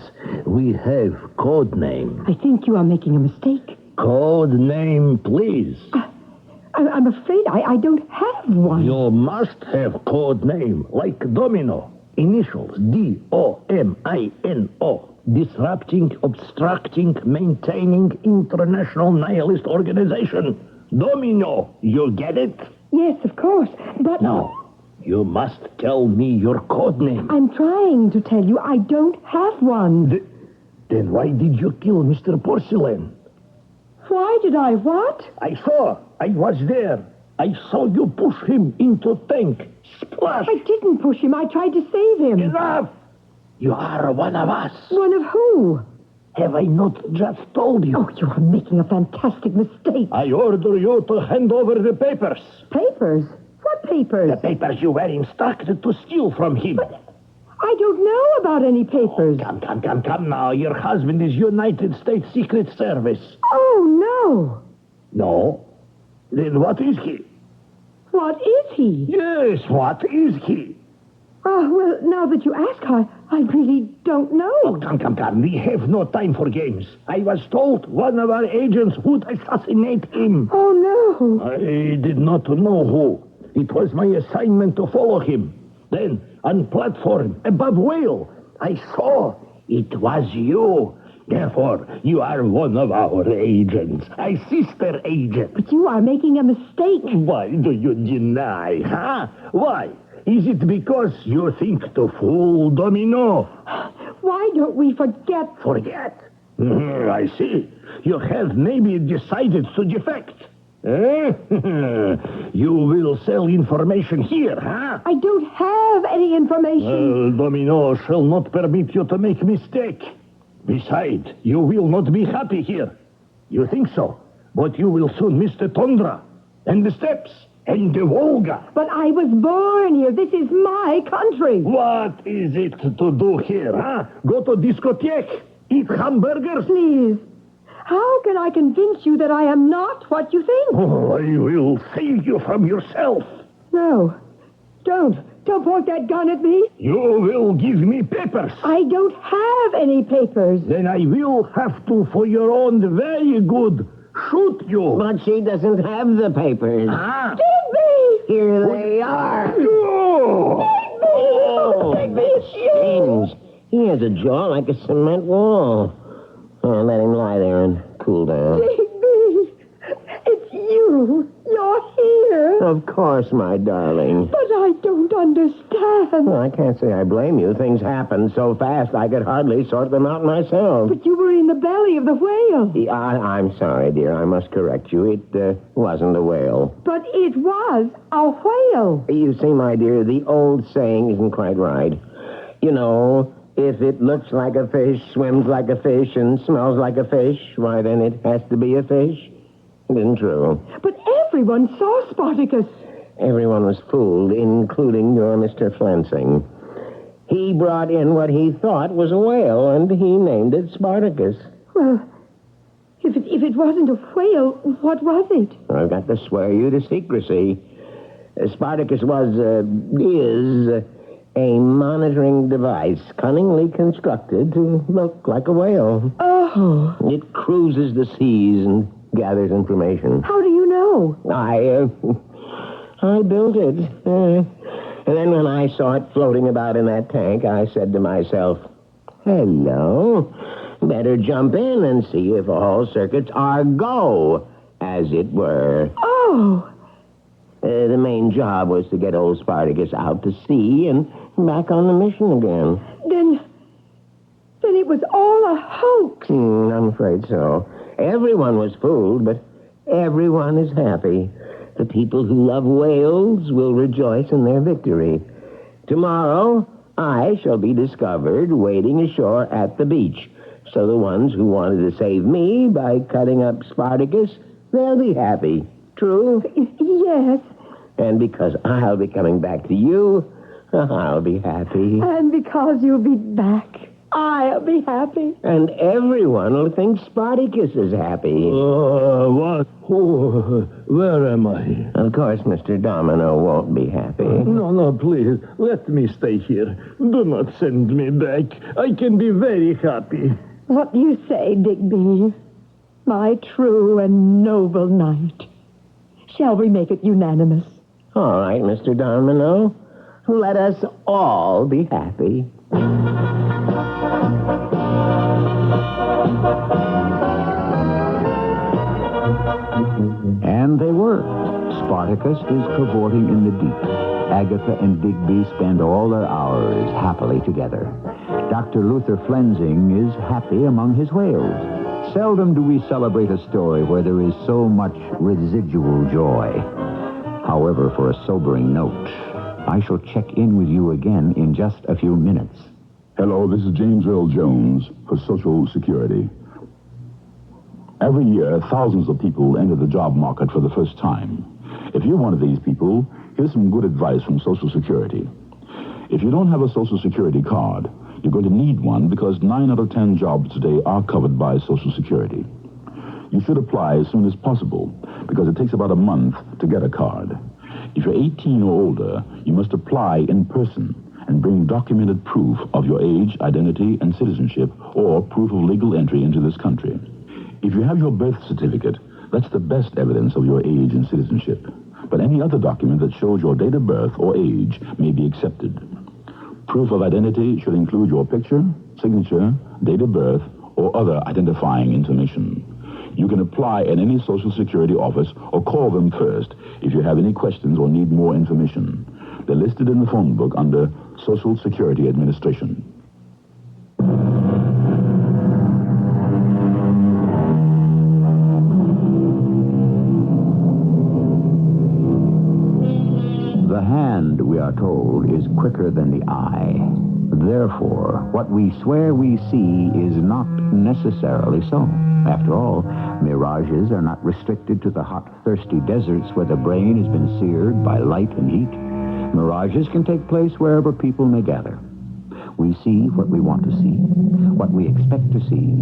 We have code name. I think you are making a mistake. Code name, please. I'm afraid I don't have one. You must have code name, like Domino. Initials, D-O-M-I-N-O. Disrupting, obstructing, maintaining international nihilist organization. Domino, you get it? Yes, of course, but... No, you must tell me your code name. I'm trying to tell you I don't have one. Then why did you kill Mr. Porcelain? Why did I what? I saw. I was there. I saw you push him into tank. Splash! I didn't push him. I tried to save him. Enough! You are one of us. One of who? Have I not just told you? Oh, you are making a fantastic mistake. I order you to hand over the papers. Papers? What papers? The papers you were instructed to steal from him. But I don't know about any papers. Oh, come now. Your husband is United States Secret Service. Oh, no. No? Then what is he? What is he? Yes, what is he? Oh, well, now that you ask, I really don't know. Oh, come. We have no time for games. I was told one of our agents would assassinate him. Oh, no. I did not know who. It was my assignment to follow him. Then, on platform, above whale, I saw it was you. Therefore, you are one of our agents, a sister agent. But you are making a mistake. Why do you deny, huh? Why? Is it because you think to fool Domino? Why don't we forget? Forget? I see. You have maybe decided to defect. You will sell information here, huh? I don't have any information. Domino shall not permit you to make mistake. Besides, you will not be happy here. You think so, but you will soon miss the tundra, and the steppes, and the Volga. But I was born here. This is my country. What is it to do here, huh? Go to discotheque? eat hamburgers? Please. How can I convince you that I am not what you think? Oh, I will save you from yourself. No. Don't. Don't point that gun at me. You will give me papers. I don't have any papers. Then I will have to, for your own very good, shoot you. But she doesn't have the papers. Ah. Digby! Here they are. No! Oh, Digby, it's you. James, he has a jaw like a cement wall. Oh, let him lie there and cool down. Digby, it's you. You're here. Of course, my darling. But I don't understand. Well, I can't say I blame you. Things happened so fast I could hardly sort them out myself. But you were in the belly of the whale. I'm sorry, dear. I must correct you. It wasn't a whale. But it was a whale. You see, my dear, the old saying isn't quite right. You know, if it looks like a fish, swims like a fish, and smells like a fish, why, then it has to be a fish. It isn't true. But everyone saw Spartacus. Everyone was fooled, including your Mr. Flansing. He brought in what he thought was a whale, and he named it Spartacus. Well, if it wasn't a whale, what was it? I've got to swear you to secrecy. Spartacus is a monitoring device cunningly constructed to look like a whale. Oh. It cruises the seas and gathers information. How do you know? I built it. And then when I saw it floating about in that tank, I said to myself, hello, better jump in and see if all circuits are go, as it were. Oh. The main job was to get old Spartacus out to sea and back on the mission again. Then it was all a hoax. I'm afraid so. Everyone was fooled, but everyone is happy. The people who love whales will rejoice in their victory. Tomorrow, I shall be discovered wading ashore at the beach. So the ones who wanted to save me by cutting up Spartacus, they'll be happy. True? Yes. And because I'll be coming back to you, I'll be happy. And because you'll be back, I'll be happy. And everyone will think Spartacus is happy. What? Oh, where am I? Of course, Mr. Domino won't be happy. No, please. Let me stay here. Do not send me back. I can be very happy. What do you say, Digby? My true and noble knight. Shall we make it unanimous? All right, Mr. Domino. Let us all be happy. And they were. Spartacus is cavorting in the deep. Agatha and Digby spend all their hours happily together. Dr. Luther Flensing is happy among his whales. Seldom do we celebrate a story where there is so much residual joy. However, for a sobering note, I shall check in with you again in just a few minutes. Hello, this is James Earl Jones for Social Security. Every year, thousands of people enter the job market for the first time. If you're one of these people, here's some good advice from Social Security. If you don't have a Social Security card, you're going to need one because 9 out of 10 jobs today are covered by Social Security. You should apply as soon as possible because it takes about a month to get a card. If you're 18 or older, you must apply in person and bring documented proof of your age, identity, and citizenship, or proof of legal entry into this country. If you have your birth certificate, that's the best evidence of your age and citizenship. But any other document that shows your date of birth or age may be accepted. Proof of identity should include your picture, signature, date of birth, or other identifying information. You can apply at any Social Security office or call them first if you have any questions or need more information. They're listed in the phone book under Social Security Administration. The hand, we are told, is quicker than the eye. Therefore, what we swear we see is not necessarily so. After all, mirages are not restricted to the hot, thirsty deserts where the brain has been seared by light and heat. Mirages can take place wherever people may gather. We see what we want to see, what we expect to see,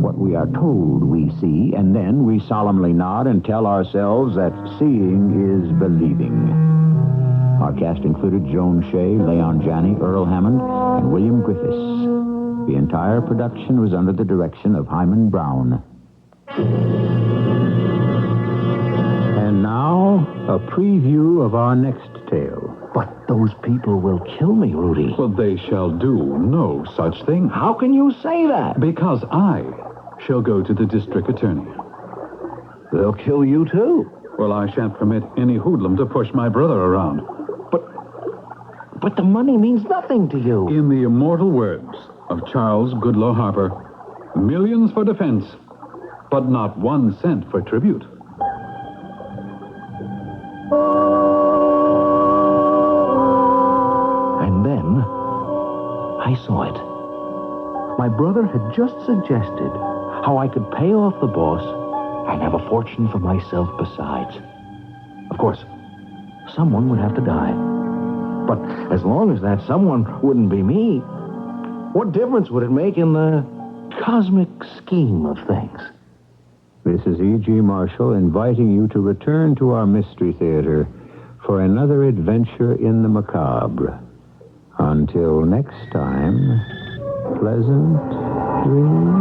what we are told we see, and then we solemnly nod and tell ourselves that seeing is believing. Our cast included Joan Shea, Leon Janney, Earl Hammond, and William Griffiths. The entire production was under the direction of Hyman Brown. And now, a preview of our next tale. But those people will kill me, Rudy. Well, they shall do no such thing. How can you say that? Because I shall go to the district attorney. They'll kill you, too. Well, I shan't permit any hoodlum to push my brother around. But the money means nothing to you. In the immortal words of Charles Goodloe Harper, millions for defense, but not 1 cent for tribute. And then I saw it. My brother had just suggested how I could pay off the boss and have a fortune for myself besides. Of course, someone would have to die. But as long as that someone wouldn't be me, what difference would it make in the cosmic scheme of things? This is E.G. Marshall inviting you to return to our Mystery Theater for another adventure in the macabre. Until next time, pleasant dreams.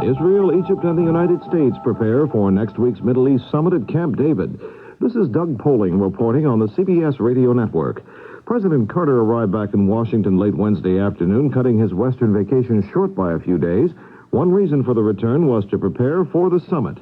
Israel, Egypt, and the United States prepare for next week's Middle East Summit at Camp David. This is Doug Poling reporting on the CBS radio network. President Carter arrived back in Washington late Wednesday afternoon, cutting his Western vacation short by a few days. One reason for the return was to prepare for the summit.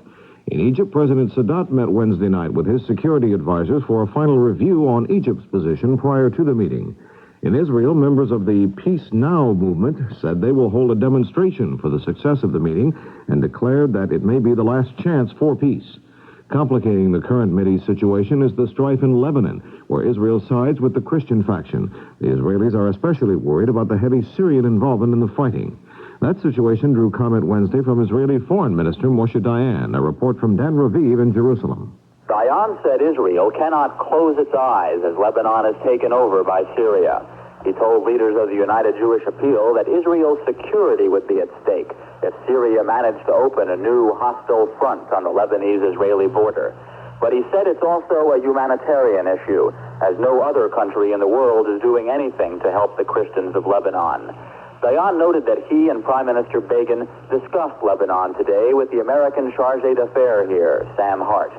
In Egypt, President Sadat met Wednesday night with his security advisors for a final review on Egypt's position prior to the meeting. In Israel, members of the Peace Now movement said they will hold a demonstration for the success of the meeting and declared that it may be the last chance for peace. Complicating the current Mideast situation is the strife in Lebanon, where Israel sides with the Christian faction. The Israelis are especially worried about the heavy Syrian involvement in the fighting. That situation drew comment Wednesday from Israeli Foreign Minister Moshe Dayan. A report from Dan Raviv in Jerusalem. Dayan said Israel cannot close its eyes as Lebanon is taken over by Syria. He told leaders of the United Jewish Appeal that Israel's security would be at stake if Syria managed to open a new hostile front on the Lebanese-Israeli border. But he said it's also a humanitarian issue, as no other country in the world is doing anything to help the Christians of Lebanon. Dayan noted that he and Prime Minister Begin discussed Lebanon today with the American charge d'affaires here, Sam Hart.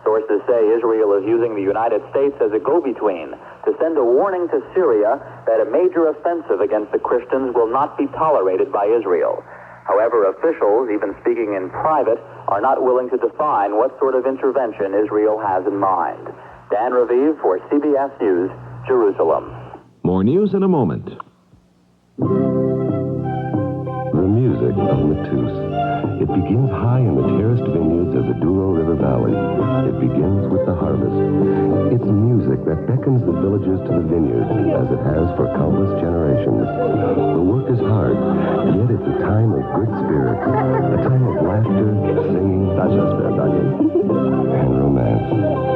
Sources say Israel is using the United States as a go-between to send a warning to Syria that a major offensive against the Christians will not be tolerated by Israel. However, officials, even speaking in private, are not willing to define what sort of intervention Israel has in mind. Dan Raviv for CBS News, Jerusalem. More news in a moment. The music of Matus. It begins high in the terraced vineyards of the Douro River Valley. It begins with the harvest. It's music that beckons the villagers to the vineyard, as it has for countless generations. The work is hard, yet it's a time of good spirits, a time of laughter, singing, and romance.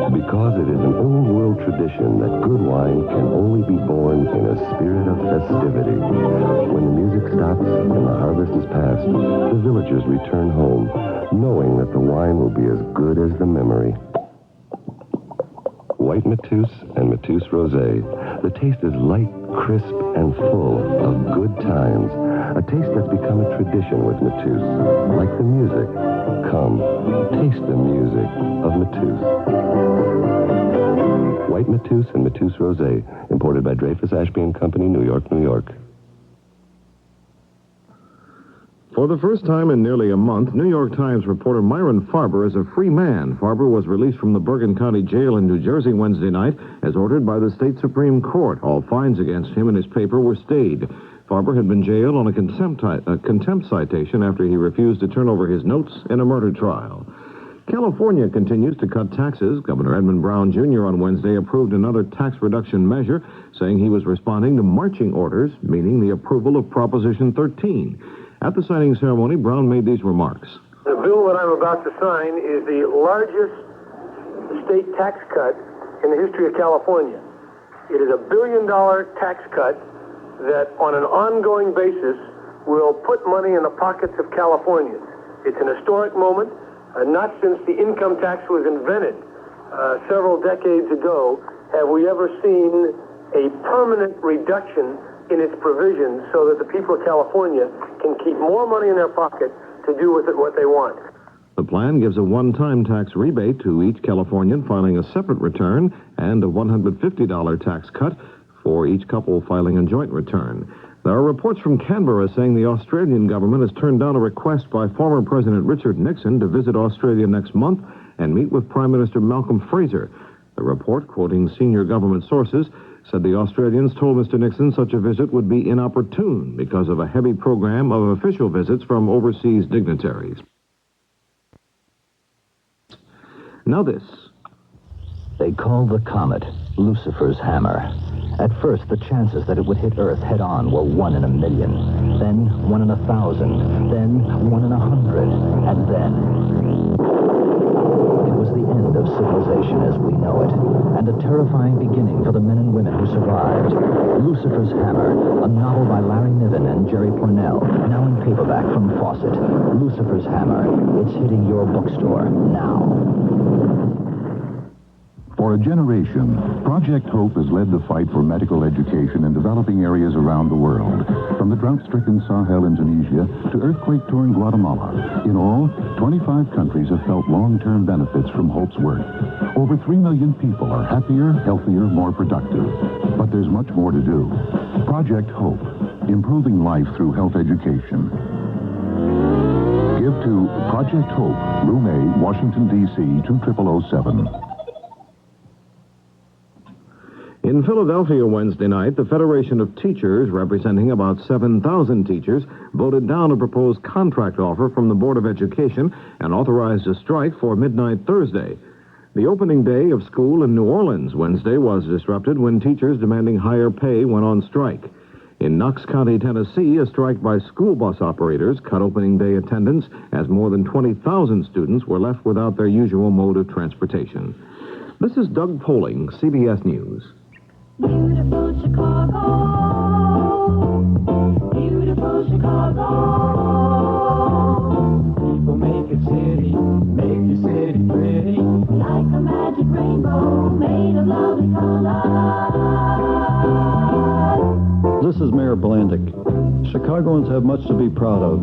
Because it is an old-world tradition that good wine can only be born in a spirit of festivity. When the music stops and the harvest is past, the villagers return home, knowing that the wine will be as good as the memory. White Matus and Matus Rosé. The taste is light, crisp, and full of good times. A taste that's become a tradition with Matus. Like the music. Come, taste the music of Matus. White Matus and Matus Rosé. Imported by Dreyfus Ashby & Company, New York, New York. For the first time in nearly a month, New York Times reporter Myron Farber is a free man. Farber was released from the Bergen County Jail in New Jersey Wednesday night as ordered by the state Supreme Court. All fines against him and his paper were stayed. Farber had been jailed on a contempt citation after he refused to turn over his notes in a murder trial. California continues to cut taxes. Governor Edmund Brown Jr. on Wednesday approved another tax reduction measure, saying he was responding to marching orders, meaning the approval of Proposition 13. At the signing ceremony, Brown made these remarks. The bill that I'm about to sign is the largest state tax cut in the history of California. It is a $1 billion tax cut that on an ongoing basis will put money in the pockets of Californians. It's an historic moment, not since the income tax was invented several decades ago have we ever seen a permanent reduction in its provisions so that the people of California can keep more money in their pocket to do with it what they want. The plan gives a one-time tax rebate to each Californian filing a separate return and a $150 tax cut for each couple filing a joint return. There are reports from Canberra saying the Australian government has turned down a request by former President Richard Nixon to visit Australia next month and meet with Prime Minister Malcolm Fraser. The report, quoting senior government sources, said the Australians told Mr. Nixon such a visit would be inopportune because of a heavy program of official visits from overseas dignitaries. Now this. They call the comet Lucifer's hammer. At first, the chances that it would hit Earth head-on were 1 in a million, then 1 in 1,000, then 1 in 100, and then... It was the end of civilization as we know it, and a terrifying beginning for the men and women who survived. Lucifer's Hammer, a novel by Larry Niven and Jerry Pournelle, now in paperback from Fawcett. Lucifer's Hammer. It's hitting your bookstore now. For a generation, Project Hope has led the fight for medical education in developing areas around the world, from the drought-stricken Sahel in Tunisia to earthquake-torn Guatemala. In all, 25 countries have felt long-term benefits from Hope's work. Over 3 million people are happier, healthier, more productive. But there's much more to do. Project Hope, improving life through health education. Give to Project Hope, Room A, Washington, D.C., 20007. In Philadelphia Wednesday night, the Federation of Teachers, representing about 7,000 teachers, voted down a proposed contract offer from the Board of Education and authorized a strike for midnight Thursday. The opening day of school in New Orleans Wednesday was disrupted when teachers demanding higher pay went on strike. In Knox County, Tennessee, a strike by school bus operators cut opening day attendance as more than 20,000 students were left without their usual mode of transportation. This is Doug Poling, CBS News. Beautiful Chicago, beautiful Chicago. People make your city pretty. Like a magic rainbow made of lovely colors. This is Mayor Blandick. Chicagoans have much to be proud of.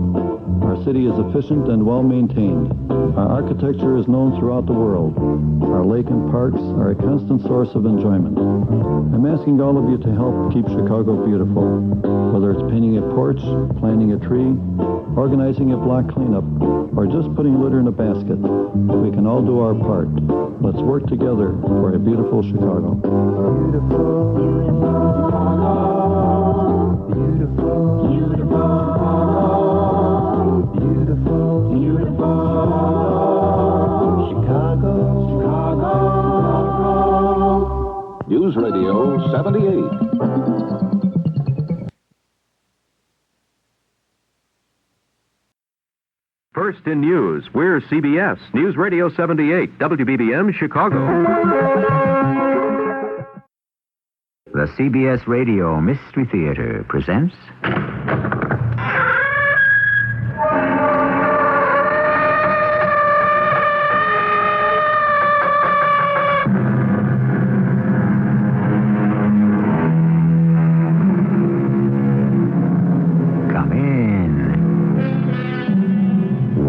Our city is efficient and well-maintained. Our architecture is known throughout the world. Our lake and parks are a constant source of enjoyment. I'm asking all of you to help keep Chicago beautiful. Whether it's painting a porch, planting a tree, organizing a block cleanup, or just putting litter in a basket, we can all do our part. Let's work together for a beautiful Chicago. Beautiful, beautiful, beautiful, beautiful Chicago, Chicago. News Radio 78. First in news, we're CBS News Radio 78, WBBM Chicago. The CBS Radio Mystery Theater presents... Come in.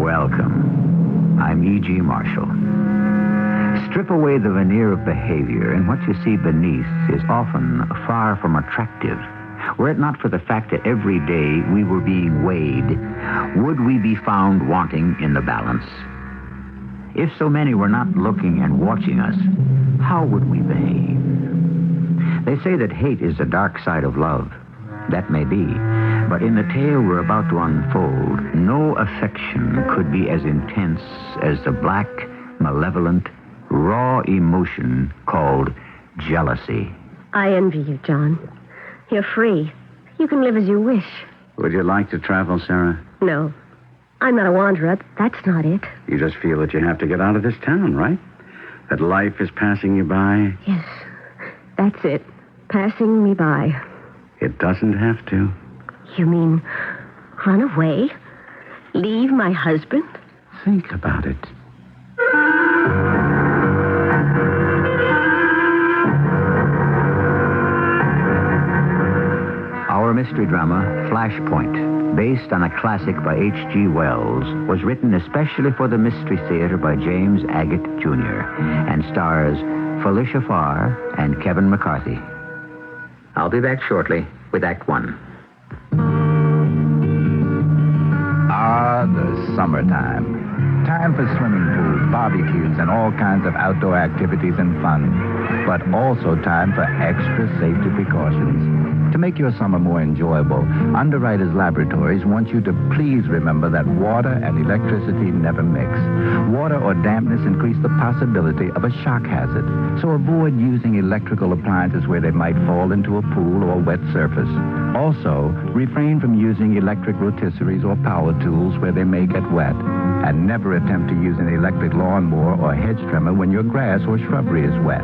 Welcome. I'm E.G. Marshall. Strip away the veneer of behavior, and what you see beneath is often far from attractive. Were it not for the fact that every day we were being weighed, would we be found wanting in the balance? If so many were not looking and watching us, how would we behave? They say that hate is the dark side of love. That may be, but in the tale we're about to unfold, no affection could be as intense as the black, malevolent, raw emotion called jealousy. I envy you, John. You're free. You can live as you wish. Would you like to travel, Sarah? No. I'm not a wanderer. That's not it. You just feel that you have to get out of this town, right? That life is passing you by? Yes. That's it. Passing me by. It doesn't have to. You mean run away? Leave my husband? Think about it. Our mystery drama, Flashpoint, based on a classic by H.G. Wells, was written especially for the Mystery Theater by James Agate, Jr., and stars Felicia Farr and Kevin McCarthy. I'll be back shortly with Act One. Ah, the summertime. Time for swimming pools, barbecues, and all kinds of outdoor activities and fun. But also time for extra safety precautions. To make your summer more enjoyable, Underwriters Laboratories want you to please remember that water and electricity never mix. Water or dampness increase the possibility of a shock hazard. So avoid using electrical appliances where they might fall into a pool or wet surface. Also, refrain from using electric rotisseries or power tools where they may get wet. And never attempt to use an electric lawnmower or hedge trimmer when your grass or shrubbery is wet.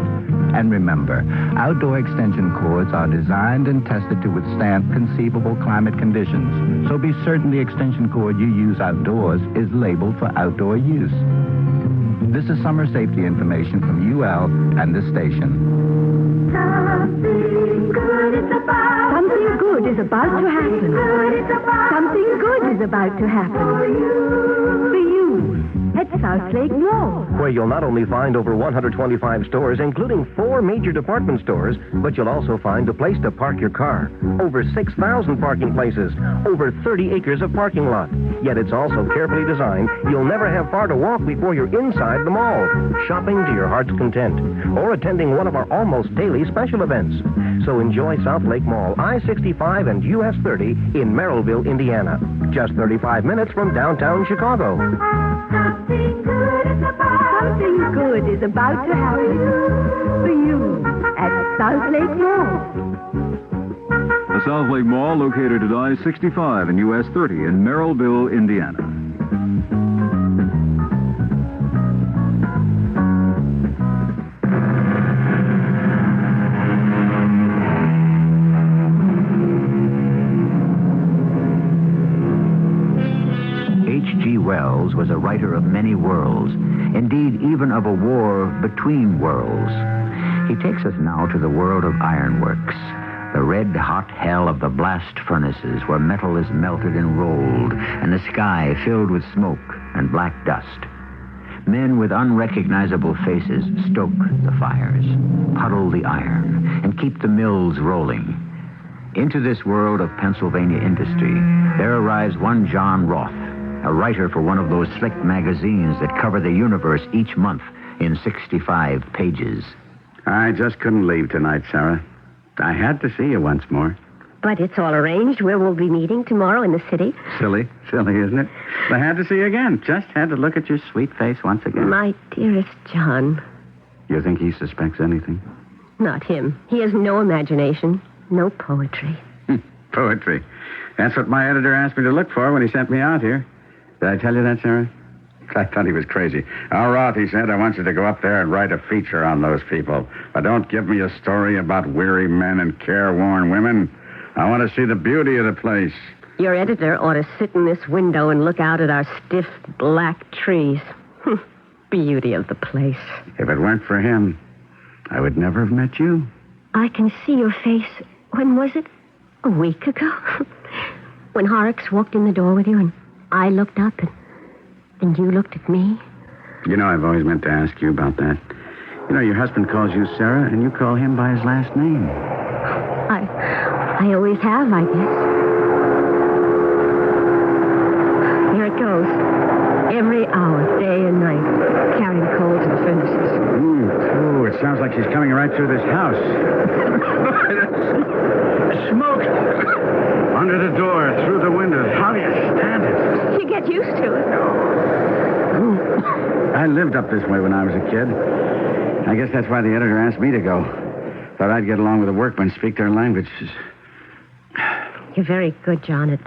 And remember, outdoor extension cords are designed and tested to withstand conceivable climate conditions. So be certain the extension cord you use outdoors is labeled for outdoor use. This is summer safety information from UL and this station. Something good is about to happen. Something good is about to happen. For you. At South Lake Mall. Where you'll not only find over 125 stores, including 4 major department stores, but you'll also find a place to park your car. Over 6,000 parking places. Over 30 acres of parking lot. Yet it's also carefully designed. You'll never have far to walk before you're inside the mall. Shopping to your heart's content. Or attending one of our almost daily special events. So enjoy South Lake Mall, I-65 and US 30 in Merrillville, Indiana. Just 35 minutes from downtown Chicago. Something good is about to happen. For you. At South Lake Mall. The South Lake Mall, located at I-65 and US 30 in Merrillville, Indiana. H.G. Wells was a writer of many worlds, indeed even of a war between worlds. He takes us now to the world of ironworks, the red-hot hell of the blast furnaces where metal is melted and rolled, and the sky filled with smoke and black dust. Men with unrecognizable faces stoke the fires, puddle the iron, and keep the mills rolling. Into this world of Pennsylvania industry, there arrives one John Roth, a writer for one of those slick magazines that cover the universe each month in 65 pages. I just couldn't leave tonight, Sarah. I had to see you once more. But it's all arranged. Where we'll be meeting tomorrow in the city. Silly, isn't it? I had to see you again. Just had to look at your sweet face once again. My dearest John. You think he suspects anything? Not him. He has no imagination, no poetry. Poetry. That's what my editor asked me to look for when he sent me out here. Did I tell you that, Sarah? I thought he was crazy. All right, he said, I want you to go up there and write a feature on those people. But don't give me a story about weary men and careworn women. I want to see the beauty of the place. Your editor ought to sit in this window and look out at our stiff black trees. Beauty of the place. If it weren't for him, I would never have met you. I can see your face. When was it? A week ago? When Horrocks walked in the door with you and I looked up and you looked at me. You know, I've always meant to ask you about that. You know, your husband calls you Sarah, and you call him by his last name. I always have, I guess. Here it goes. Every hour, day and night, carrying coal to the furnaces. Ooh, it sounds like she's coming right through this house. Smoke! Under the door, through the windows. How do you stand it? You get used to it. I lived up this way when I was a kid. I guess that's why the editor asked me to go. Thought I'd get along with the workmen, speak their language. You're very good, John, at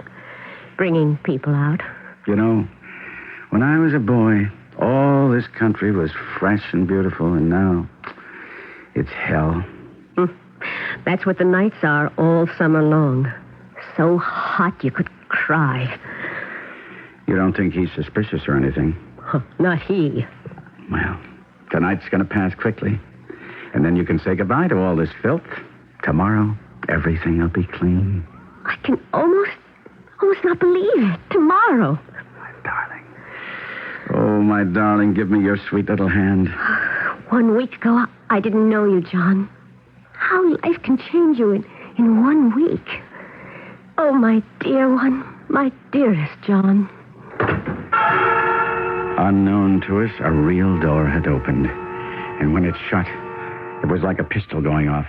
bringing people out. You know, when I was a boy, all this country was fresh and beautiful, and now it's hell. That's what the nights are all summer long. So hot you could cry. You don't think he's suspicious or anything? Not he. Well, tonight's going to pass quickly. And then you can say goodbye to all this filth. Tomorrow, everything will be clean. I can almost not believe it. Tomorrow. Oh, my darling, give me your sweet little hand. 1 week ago, I didn't know you, John. How life can change you in 1 week. Oh, my dear one. My dearest John. Unknown to us, a real door had opened. And when it shut, it was like a pistol going off.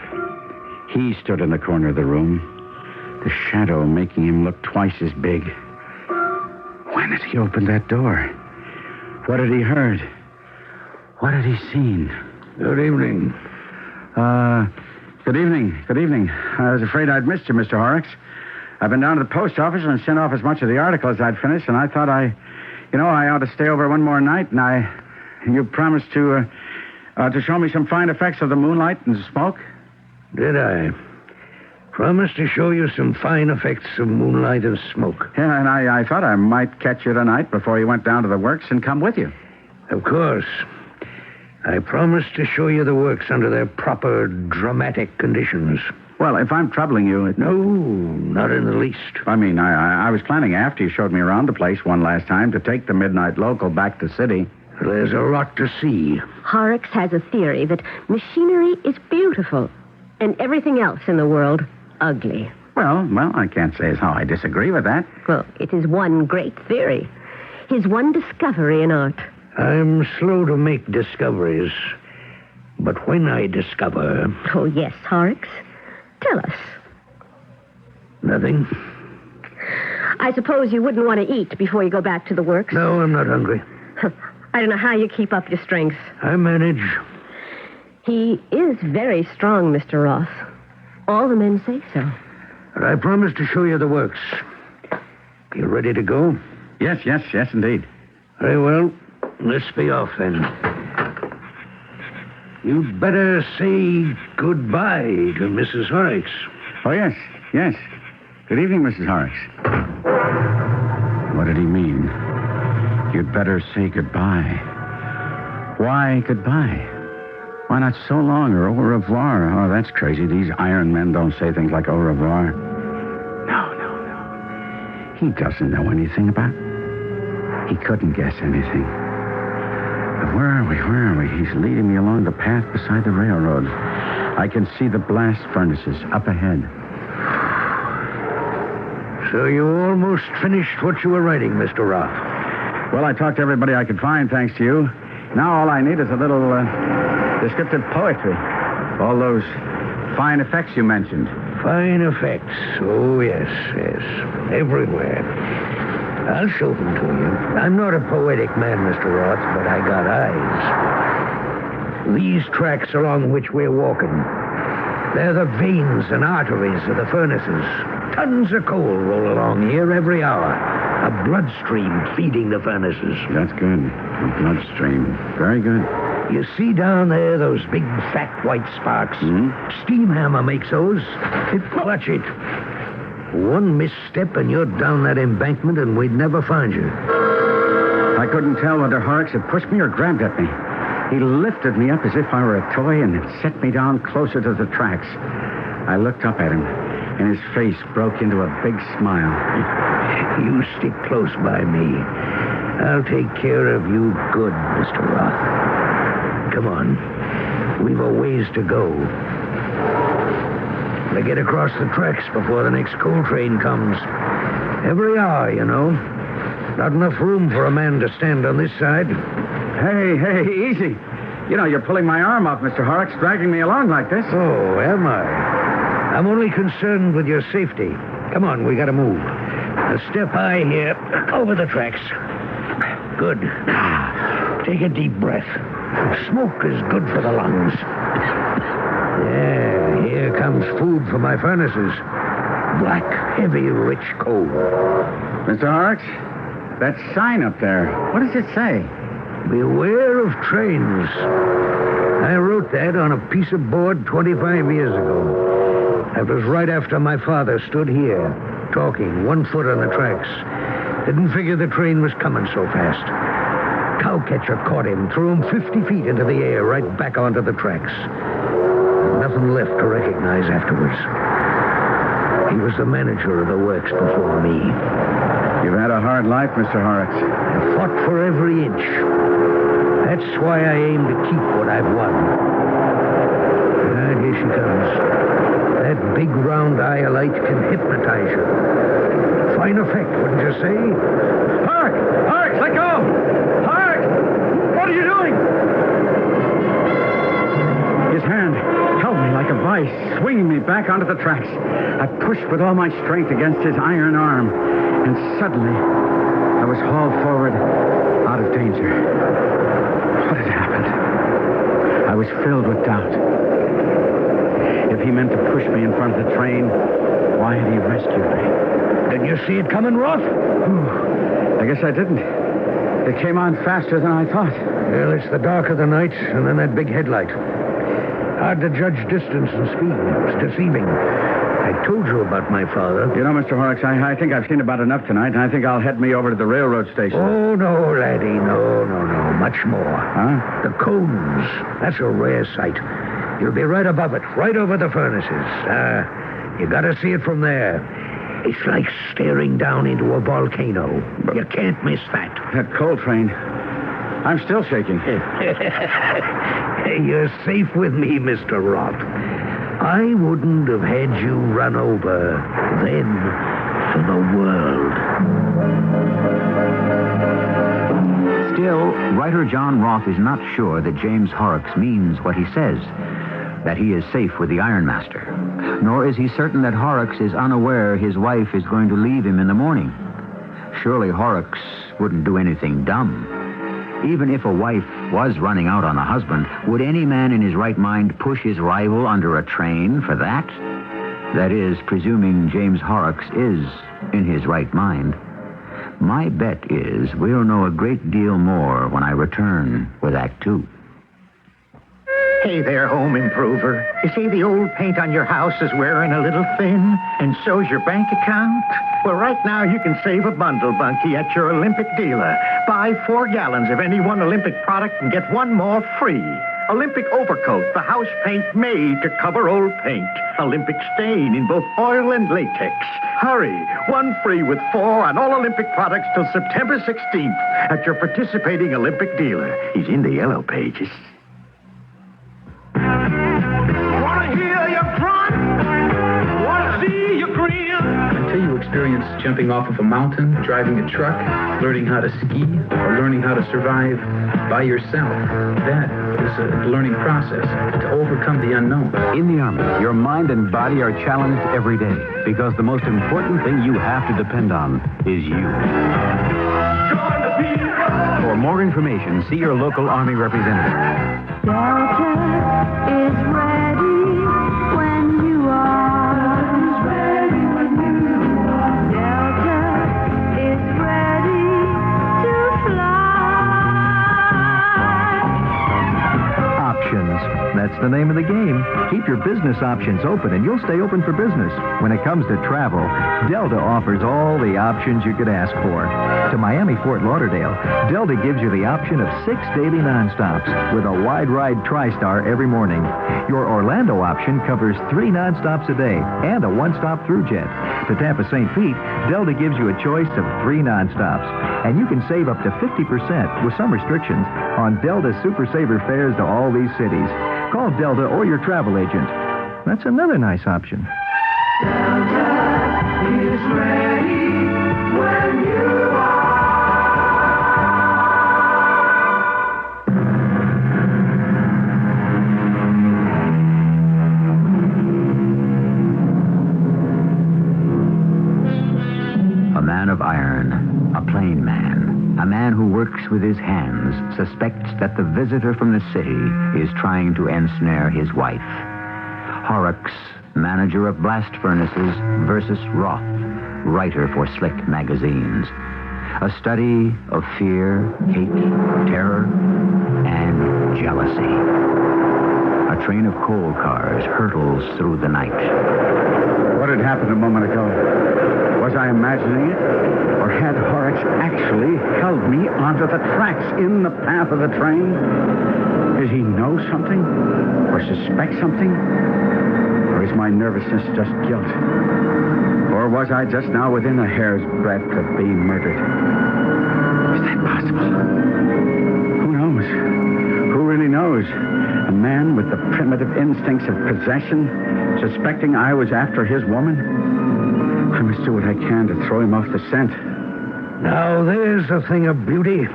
He stood in the corner of the room, the shadow making him look twice as big. When had he opened that door? What had he heard? What had he seen? Good evening. Good evening. Good evening. I was afraid I'd missed you, Mr. Horrocks. I've been down to the post office and sent off as much of the article as I'd finished, and I thought I ought to stay over one more night, and you promised to show me some fine effects of the moonlight and the smoke. Did I? Promised to show you some fine effects of moonlight and smoke. Yeah, and I thought I might catch you tonight before you went down to the works and come with you. Of course. I promised to show you the works under their proper dramatic conditions. Well, if I'm troubling you... No, not in the least. I mean, I was planning after you showed me around the place one last time to take the midnight local back to city. There's a lot to see. Horrocks has a theory that machinery is beautiful and everything else in the world ugly. Well, I can't say as how I disagree with that. Well, it is one great theory. His one discovery in art. I'm slow to make discoveries. But when I discover... Oh, yes, Horrocks. Tell us. Nothing. I suppose you wouldn't want to eat before you go back to the works? No, I'm not hungry. I don't know how you keep up your strength. I manage. He is very strong, Mr. Roth. All the men say so. But I promised to show you the works. You ready to go? Yes, indeed. Very well. Let's be off, then. You'd better say goodbye to Mrs. Horrocks. Oh, yes. Good evening, Mrs. Horrocks. What did he mean? You'd better say goodbye. Why goodbye? Why not so long or au revoir? Oh, that's crazy. These iron men don't say things like au revoir. No. He doesn't know anything about... He couldn't guess anything. But where are we? He's leading me along the path beside the railroad. I can see the blast furnaces up ahead. So you almost finished what you were writing, Mr. Roth. Well, I talked to everybody I could find, thanks to you. Now all I need is a little descriptive poetry. All those fine effects you mentioned. Fine effects. Oh, yes. Everywhere. I'll show them to you. I'm not a poetic man, Mr. Roth, but I got eyes. These tracks along which we're walking, they're the veins and arteries of the furnaces. Tons of coal roll along here every hour. A bloodstream feeding the furnaces. That's good. A bloodstream. Very good. You see down there those big, fat, white sparks? Mm-hmm. Steam hammer makes those. Clutch it. One misstep and you're down that embankment and we'd never find you. I couldn't tell whether Horrocks had pushed me or grabbed at me. He lifted me up as if I were a toy and set me down closer to the tracks. I looked up at him, and his face broke into a big smile. You stick close by me. I'll take care of you good, Mr. Roth. Come on. We've a ways to go. They get across the tracks before the next coal train comes. Every hour, you know. Not enough room for a man to stand on this side. Hey, easy. You know, you're pulling my arm off, Mr. Horrocks, dragging me along like this. Oh, am I? I'm only concerned with your safety. Come on, we gotta move. Now step high here, over the tracks. Good. Take a deep breath. Smoke is good for the lungs. Yeah, here comes food for my furnaces. Black, heavy, rich coal. Mr. Horrocks, that sign up there, what does it say? Beware of trains. I wrote that on a piece of board 25 years ago. That was right after my father stood here, talking, 1 foot on the tracks. Didn't figure the train was coming so fast. Cowcatcher caught him, threw him 50 feet into the air, right back onto the tracks. Nothing left to recognize afterwards. He was the manager of the works before me. You've had a hard life, Mr. Horrocks. I fought for every inch. That's why I aim to keep what I've won. Here she comes. That big round eye of light can hypnotize you. Fine effect, wouldn't you say? Horrocks, let go! Horrocks! What are you doing? His hand held me like a vice, swinging me back onto the tracks. I pushed with all my strength against his iron arm, and suddenly I was hauled forward out of danger. What had happened? I was filled with doubt. If he meant to push me in front of the train, why had he rescued me? Didn't you see it coming, Roth? I guess I didn't. It came on faster than I thought. Well, it's the dark of the night, and then that big headlight. Hard to judge distance and speed. It's deceiving. I told you about my father. You know, Mr. Horrocks, I think I've seen about enough tonight, and I think I'll head me over to the railroad station. Oh, no, laddie, no. Much more. Huh? The cones. That's a rare sight. You'll be right above it, right over the furnaces. You gotta see it from there. It's like staring down into a volcano. You can't miss that. That coal train. I'm still shaking. You're safe with me, Mr. Roth. I wouldn't have had you run over then for the world. Still, writer John Roth is not sure that James Horrocks means what he says, that he is safe with the Ironmaster. Nor is he certain that Horrocks is unaware his wife is going to leave him in the morning. Surely Horrocks wouldn't do anything dumb. Even if a wife was running out on a husband, would any man in his right mind push his rival under a train for that? That is, presuming James Horrocks is in his right mind. My bet is we'll know a great deal more when I return with Act Two. Hey there, home improver. You see the old paint on your house is wearing a little thin, and so's your bank account? Well, right now you can save a bundle, Bunky, at your Olympic dealer. Buy 4 gallons of any one Olympic product and get 1 more free. Olympic Overcoat, the house paint made to cover old paint. Olympic Stain in both oil and latex. Hurry, 1 free with 4 on all Olympic products till September 16th at your participating Olympic dealer. He's in the yellow pages. Wanna hear you grunt? Wanna see you grin? Until you experience jumping off of a mountain, driving a truck, learning how to ski, or learning how to survive by yourself, that is a learning process to overcome the unknown. In the Army, your mind and body are challenged every day because the most important thing you have to depend on is you. For more information, see your local Army representative. Delta is ready when you are. Delta is ready to fly. Options. That's the name of the game. Keep your business options open and you'll stay open for business. When it comes to travel, Delta offers all the options you could ask for. To Miami, Fort Lauderdale, Delta gives you the option of 6 daily nonstops with a wide ride TriStar every morning. Your Orlando option covers 3 nonstops a day and a 1-stop through jet. To Tampa St. Pete, Delta gives you a choice of 3 nonstops. And you can save up to 50% with some restrictions on Delta Super Saver fares to all these cities. Call Delta or your travel agent. That's another nice option. Is ready when you are. A man of iron, a plain man, a man who works with his hands, suspects that the visitor from the city is trying to ensnare his wife. Horrocks, manager of blast furnaces, versus Roth, writer for slick magazines. A study of fear, hate, terror, and jealousy. A train of coal cars hurtles through the night. What had happened a moment ago? Was I imagining it? Or had Horrocks actually held me onto the tracks in the path of the train? Did he know something? Or suspect something? Or is my nervousness just guilt? Or was I just now within a hair's breadth of being murdered? Is that possible? Who knows? Who really knows? A man with the primitive instincts of possession, suspecting I was after his woman? I must do what I can to throw him off the scent. Now, there's a thing of beauty.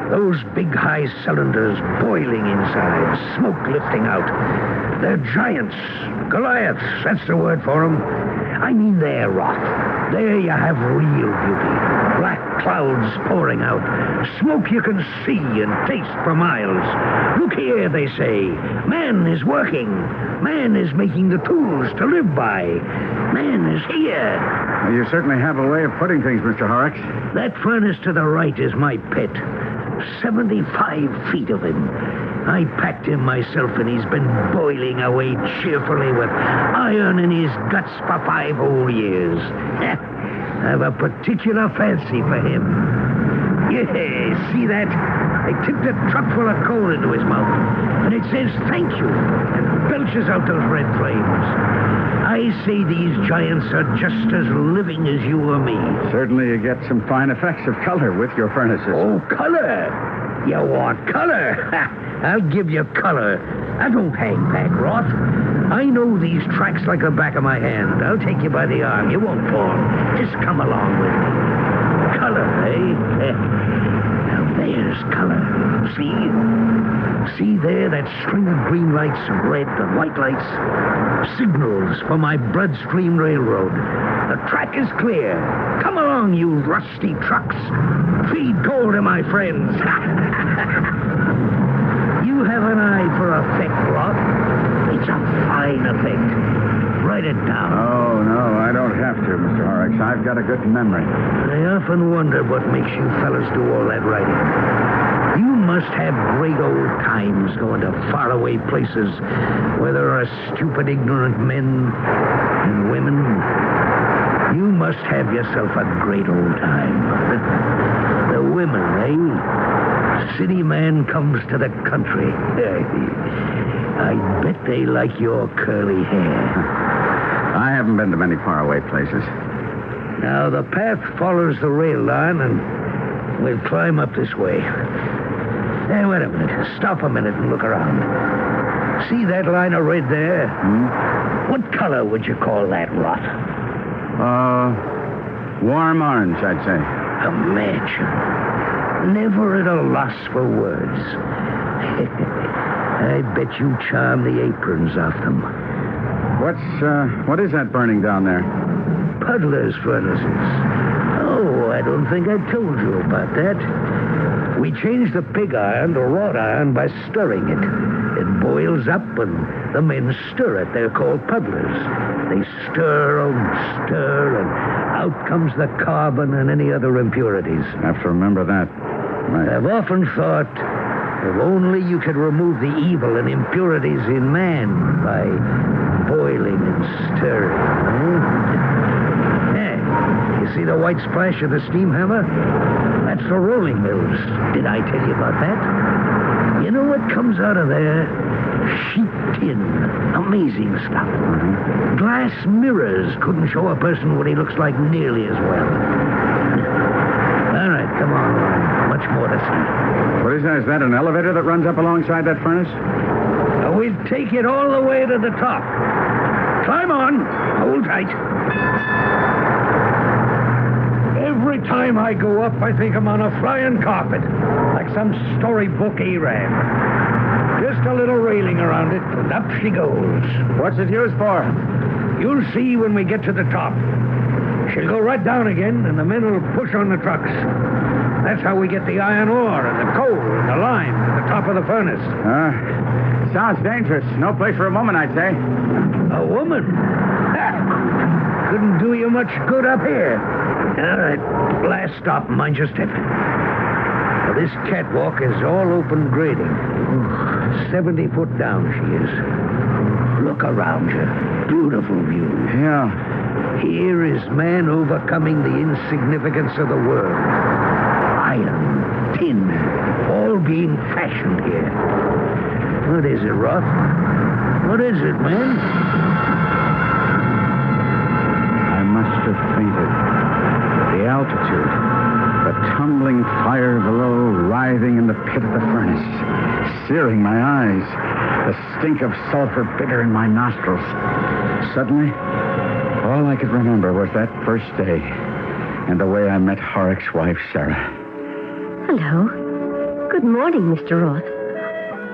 Those big high cylinders boiling inside, smoke lifting out. They're giants. Goliaths, that's the word for them. I mean, they're rock. There you have real beauty. Black clouds pouring out. Smoke you can see and taste for miles. Look here, they say. Man is working. Man is making the tools to live by. Man is here. Well, you certainly have a way of putting things, Mr. Horrocks. That furnace to the right is my pit. 75 feet of him. I packed him myself, and he's been boiling away cheerfully with iron in his guts for 5 whole years. I've a particular fancy for him. Yeah, see that? I tipped a truck full of coal into his mouth, and it says thank you, and belches out those red flames. I say these giants are just as living as you or me. Certainly you get some fine effects of color with your furnaces. Oh, color? You want color? I'll give you color. I don't hang back, Roth. I know these tracks like the back of my hand. I'll take you by the arm. You won't fall. Just come along with me. Color, eh? Now there's color. See there, that string of green lights, red and white lights? Signals for my bloodstream railroad. The track is clear. Come along, you rusty trucks. Feed coal to my friends. You have an eye for effect, Roth. It's a fine effect. Write it down. Oh, no, I don't have to, Mr. Horrocks. I've got a good memory. I often wonder what makes you fellas do all that writing. You must have great old times going to faraway places where there are stupid, ignorant men and women. You must have yourself a great old time. The women, eh? City man comes to the country. I bet they like your curly hair. I haven't been to many faraway places. Now, the path follows the rail line, and we'll climb up this way. Hey, wait a minute. Stop a minute and look around. See that line of red there? What color would you call that, Roth? Warm orange, I'd say. Imagine. Never at a loss for words. I bet you charm the aprons off them. What is that burning down there? Puddler's furnaces. Oh, I don't think I told you about that. We change the pig iron to wrought iron by stirring it. It boils up, and the men stir it. They're called puddlers. They stir and stir, and out comes the carbon and any other impurities. I have to remember that. Right. I've often thought, if only you could remove the evil and impurities in man by boiling and stirring. You see the white splash of the steam hammer? That's the rolling mills. Did I tell you about that? You know what comes out of there? Sheet tin. Amazing stuff. Glass mirrors couldn't show a person what he looks like nearly as well. All right, come on. Much more to see. What is that? Is that an elevator that runs up alongside that furnace? we'll take it all the way to the top. Climb on. Hold tight. Every time I go up, I think I'm on a flying carpet, like some storybook Arab. Just a little railing around it, and up she goes. What's it used for? You'll see when we get to the top. She'll go right down again, and the men will push on the trucks. That's how we get the iron ore and the coal and the lime to the top of the furnace. Sounds dangerous. No place for a woman, I'd say. A woman? Couldn't do you much good up here. All right, last stop, mind your step. Now, this catwalk is all open grading. 70 foot down she is. Look around you. Beautiful view. Yeah. Here is man overcoming the insignificance of the world. Iron, tin, all being fashioned here. What is it, Roth? What is it, man? I must have fainted. The altitude, the tumbling fire below, writhing in the pit of the furnace, searing my eyes, the stink of sulfur bitter in my nostrils. Suddenly, all I could remember was that first day and the way I met Horrock's wife, Sarah. Hello. Good morning, Mr. Roth.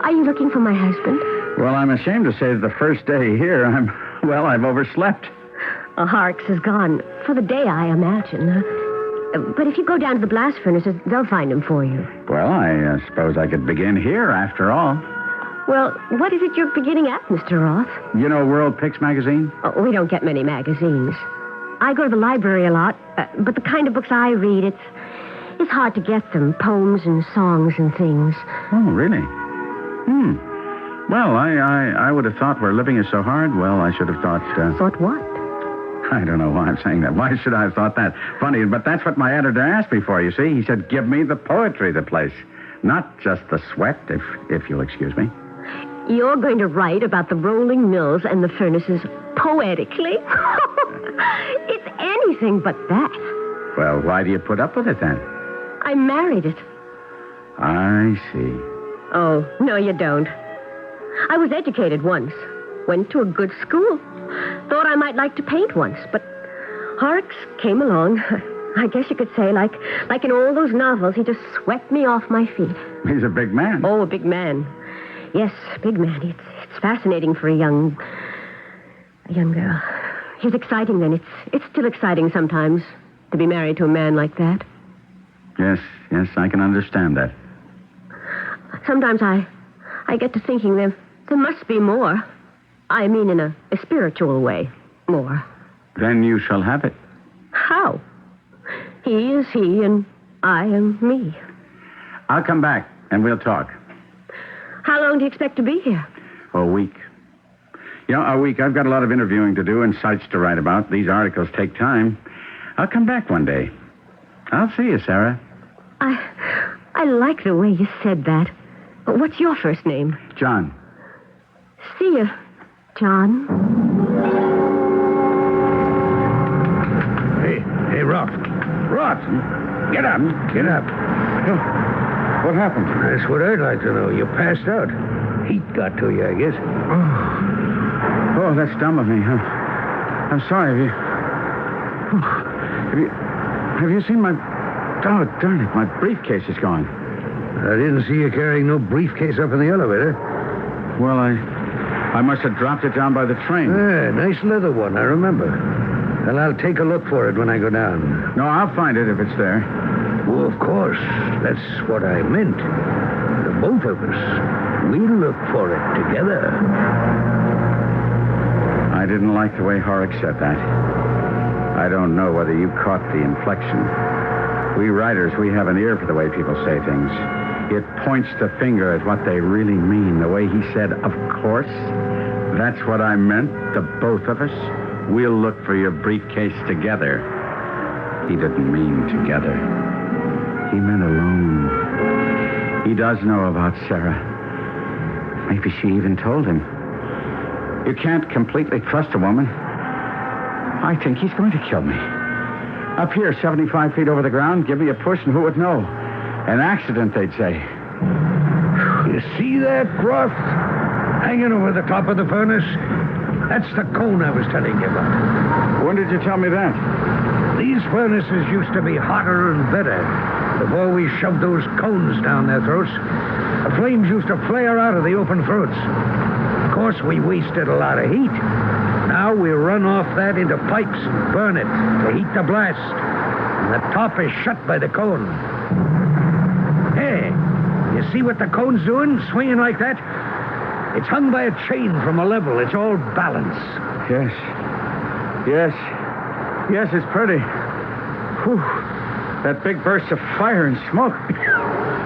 Are you looking for my husband? Well, I'm ashamed to say that the first day here, I've overslept. Horrocks is gone. For the day, I imagine. But if you go down to the blast furnaces, they'll find him for you. Well, I suppose I could begin here, after all. Well, what is it you're beginning at, Mr. Roth? You know World Picks magazine? Oh, we don't get many magazines. I go to the library a lot, but the kind of books I read, it's hard to get them. Poems and songs and things. Oh, really? Well, I would have thought where living is so hard, well, I should have thought... Thought what? I don't know why I'm saying that. Why should I have thought that? Funny, but that's what my editor asked me for, you see. He said, give me the poetry of the place. Not just the sweat, if you'll excuse me. You're going to write about the rolling mills and the furnaces poetically? It's anything but that. Well, why do you put up with it, then? I married it. I see. Oh, no, you don't. I was educated once. Went to a good school. Thought I might like to paint once, but Horrocks came along. I guess you could say, like in all those novels, he just swept me off my feet. He's a big man. Oh, a big man. Yes, big man. It's fascinating for a young girl. He's exciting then. It's still exciting sometimes to be married to a man like that. Yes, I can understand that. Sometimes I get to thinking there must be more. I mean in a spiritual way, more. Then you shall have it. How? He is he and I am me. I'll come back and we'll talk. How long do you expect to be here? A week. A week. I've got a lot of interviewing to do and sites to write about. These articles take time. I'll come back one day. I'll see you, Sarah. I like the way you said that. What's your first name? John. See you, John. Hey, Roth, get up. What happened? That's what I'd like to know. You passed out. Heat got to you, I guess. Oh, that's dumb of me. I'm sorry. Have you seen my... Oh, darn it, my briefcase is gone. I didn't see you carrying no briefcase up in the elevator. Well, I must have dropped it down by the train. Yeah, nice leather one, I remember. Well, I'll take a look for it when I go down. No, I'll find it if it's there. Well, of course. That's what I meant. The both of us. We'll look for it together. I didn't like the way Horrock said that. I don't know whether you caught the inflection. We writers, we have an ear for the way people say things. It points the finger at what they really mean. The way he said, of course. That's what I meant, the both of us. We'll look for your briefcase together. He didn't mean together. He meant alone. He does know about Sarah. Maybe she even told him. You can't completely trust a woman. I think he's going to kill me. Up here, 75 feet over the ground, give me a push and who would know? An accident, they'd say. You see that, Roth? hanging over the top of the furnace. That's the cone I was telling you about. When did you tell me that? These furnaces used to be hotter and better. Before we shoved those cones down their throats, the flames used to flare out of the open throats. Of course, we wasted a lot of heat. Now we run off that into pipes and burn it to heat the blast. And the top is shut by the cone. Hey, you see what the cone's doing, swinging like that? It's hung by a chain from a level. It's all balance. Yes. Yes, it's pretty. Whew. That big burst of fire and smoke.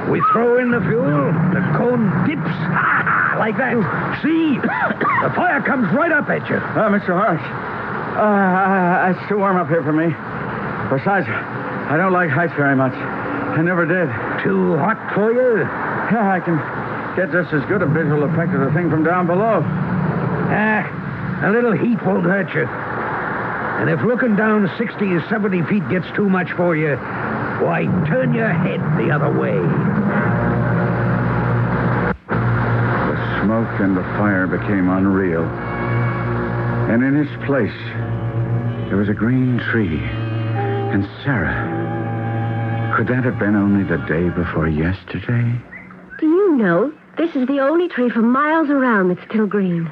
We throw in the fuel, the cone dips, like that. See? The fire comes right up at you. Mr. Horrocks, it's too warm up here for me. Besides, I don't like heights very much. I never did. Too hot for you? Yeah, I can get just as good a visual effect of the thing from down below. A little heat won't hurt you. And if looking down 60 or 70 feet gets too much for you, why, turn your head the other way. The smoke and the fire became unreal. And in its place, there was a green tree. And Sarah, could that have been only the day before yesterday? Do you know, this is the only tree for miles around that's still green.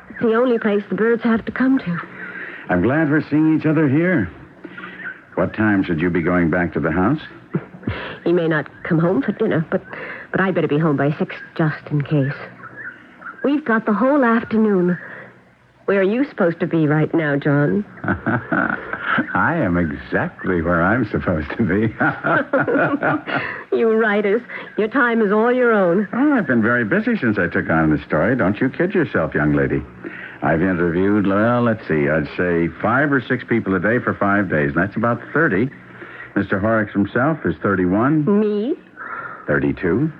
It's the only place the birds have to come to. I'm glad we're seeing each other here. What time should you be going back to the house? He may not come home for dinner, but I better be home by 6 just in case. We've got the whole afternoon. Where are you supposed to be right now, John? I am exactly where I'm supposed to be. You writers, your time is all your own. Oh, I've been very busy since I took on the story. Don't you kid yourself, young lady. I've interviewed, well, let's see, I'd say 5 or 6 people a day for 5 days, and that's about 30. Mr. Horrocks himself is 31. Me? 32.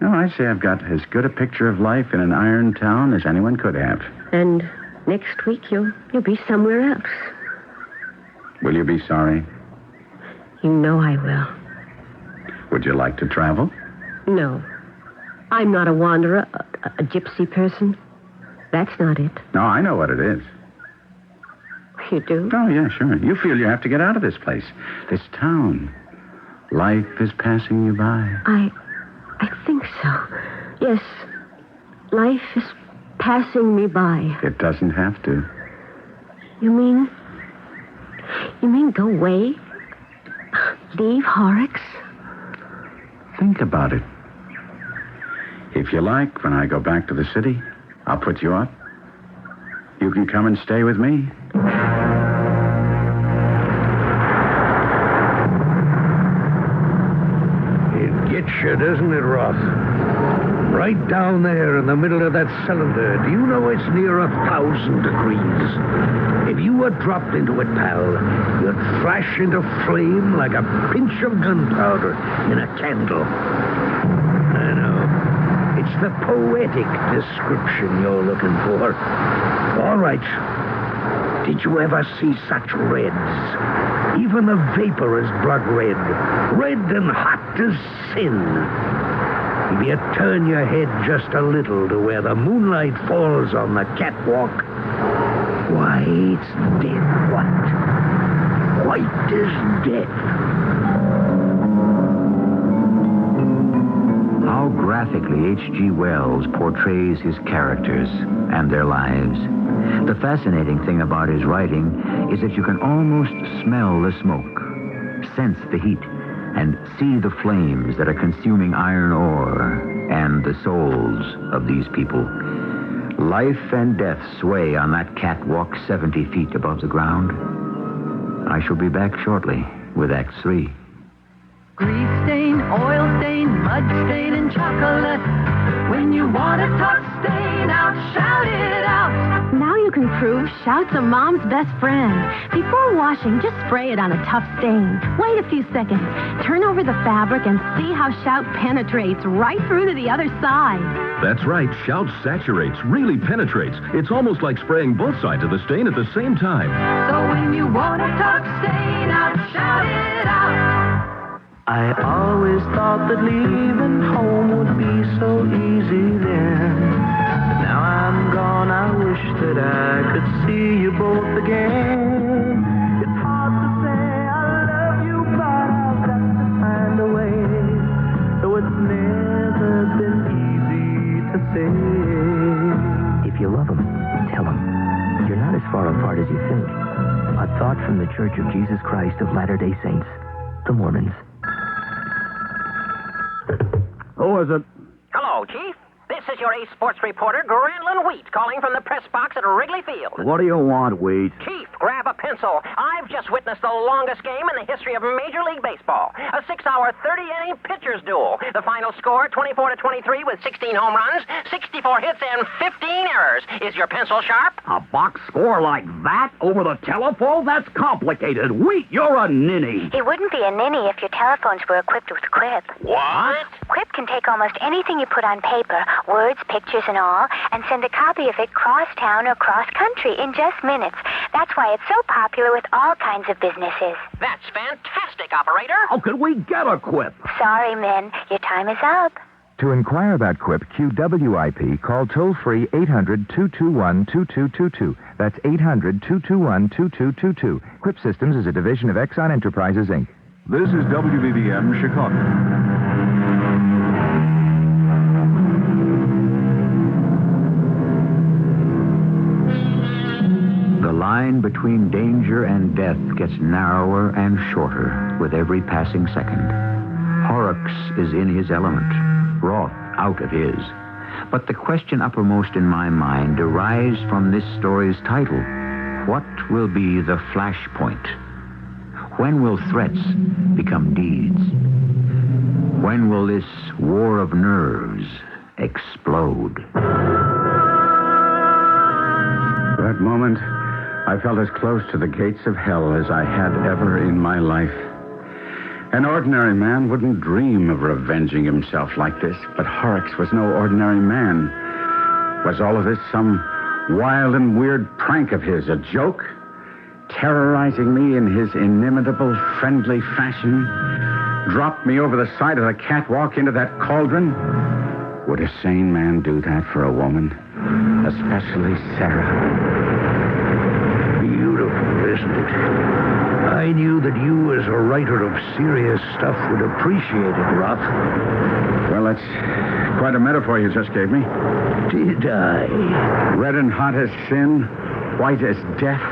No, I'd say I've got as good a picture of life in an iron town as anyone could have. And next week you'll be somewhere else. Will you be sorry? You know I will. Would you like to travel? No. I'm not a wanderer, a gypsy person. That's not it. No, I know what it is. You do? Oh, yeah, sure. You feel you have to get out of this place, this town. Life is passing you by. I think so. Yes. Life is passing me by. It doesn't have to. You mean go away? Leave Horrocks? Think about it. If you like, when I go back to the city, I'll put you up. You can come and stay with me. It gets you, doesn't it, Roth? Right down there in the middle of that cylinder. Do you know it's near 1,000 degrees? If you were dropped into it, pal, you'd flash into flame like a pinch of gunpowder in a candle. I know. It's the poetic description you're looking for. All right. Did you ever see such reds? Even the vapor is blood red. Red and hot as sin. If you turn your head just a little to where the moonlight falls on the catwalk, why, it's death, what? White as death. How graphically H.G. Wells portrays his characters and their lives. The fascinating thing about his writing is that you can almost smell the smoke, sense the heat, and see the flames that are consuming iron ore and the souls of these people. Life and death sway on that catwalk 70 feet above the ground. I shall be back shortly with Act 3. Grease stain, oil stain, mud stain, and chocolate. When you want a tough stain out, shout it out. Now you can prove Shout's a mom's best friend. Before washing, just spray it on a tough stain. Wait a few seconds. Turn over the fabric and see how Shout penetrates right through to the other side. That's right. Shout saturates, really penetrates. It's almost like spraying both sides of the stain at the same time. So when you want a tough stain out, shout it out. I always thought that leaving home would be so easy then. But Now I'm gone, I wish that I could see you both again. It's hard to say I love you, but I've got to find a way. So it's never been easy to say. If you love him, tell him. You're not as far apart as you think. A thought from the Church of Jesus Christ of Latter-day Saints, the Mormons. Who is it? Hello, Chief. This is your ace sports reporter, Granlin Wheat, calling from the press box at Wrigley Field. What do you want, Wheat? Chief, grab a pencil. I've just witnessed the longest game in the history of Major League Baseball. A 6-hour, 30-inning pitcher's duel. The final score, 24-23 with 16 home runs, 64 hits, and 15 errors. Is your pencil sharp? A box score like that over the telephone? That's complicated. Wheat, you're a ninny. It wouldn't be a ninny if your telephones were equipped with Quip. What? Quip can take almost anything you put on paper, words, pictures, and all, and send a copy of it cross-town or cross-country in just minutes. That's why it's so popular with all kinds of businesses. That's fantastic, operator. How could we get a Quip? Sorry, men. Your time is up. To inquire about Quip, QWIP, call toll-free 800-221-2222. That's 800-221-2222. Quip Systems is a division of Exxon Enterprises, Inc. This is WBBM Chicago. The line between danger and death gets narrower and shorter with every passing second. Horrocks is in his element, Roth out of his. But the question uppermost in my mind derives from this story's title. What will be the flashpoint? When will threats become deeds? When will this war of nerves explode? That moment, I felt as close to the gates of hell as I had ever in my life. An ordinary man wouldn't dream of revenging himself like this, but Horrocks was no ordinary man. Was all of this some wild and weird prank of his, a joke? Terrorizing me in his inimitable, friendly fashion? Dropped me over the side of the catwalk into that cauldron? Would a sane man do that for a woman? Especially Sarah. Beautiful, isn't it? I knew that you, as a writer of serious stuff, would appreciate it, Roth. Well, that's quite a metaphor you just gave me. Did I? Red and hot as sin, white as death.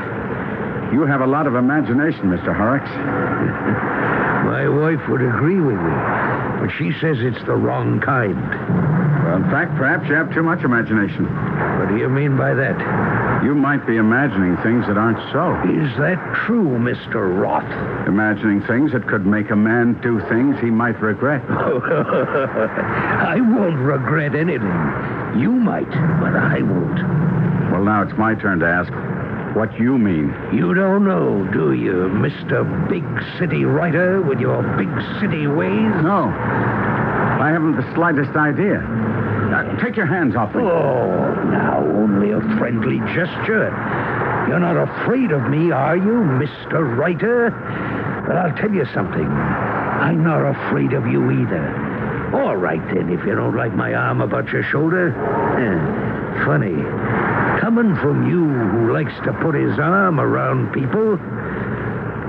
You have a lot of imagination, Mr. Horrocks. My wife would agree with me, but she says it's the wrong kind. Well, in fact, perhaps you have too much imagination. What do you mean by that? You might be imagining things that aren't so. Is that true, Mr. Roth? Imagining things that could make a man do things he might regret. I won't regret anything. You might, but I won't. Well, now it's my turn to ask what you mean. You don't know, do you, Mr. Big City Writer with your big city ways? No. I haven't the slightest idea. Take your hands off me. Oh, now only a friendly gesture. You're not afraid of me, are you, Mr. Writer? But I'll tell you something. I'm not afraid of you either. All right, then, if you don't like my arm about your shoulder. Funny. Coming from you who likes to put his arm around people,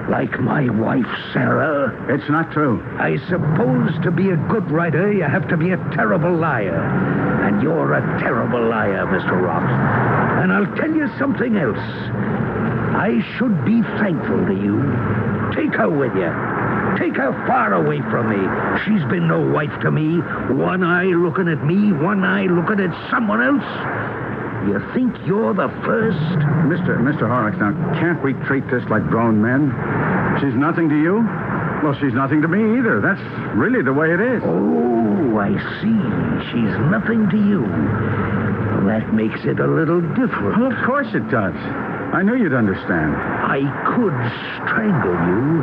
like my wife, Sarah. It's not true. I suppose to be a good writer, you have to be a terrible liar. And you're a terrible liar, Mr. Roth. And I'll tell you something else. I should be thankful to you. Take her with you. Take her far away from me. She's been no wife to me. One eye looking at me, one eye looking at someone else. You think you're the first? Mr. Horrocks, now, can't we treat this like grown men? She's nothing to you? Well, she's nothing to me either. That's really the way it is. Oh, I see. She's nothing to you. Well, that makes it a little different. Well, of course it does. I knew you'd understand. I could strangle you.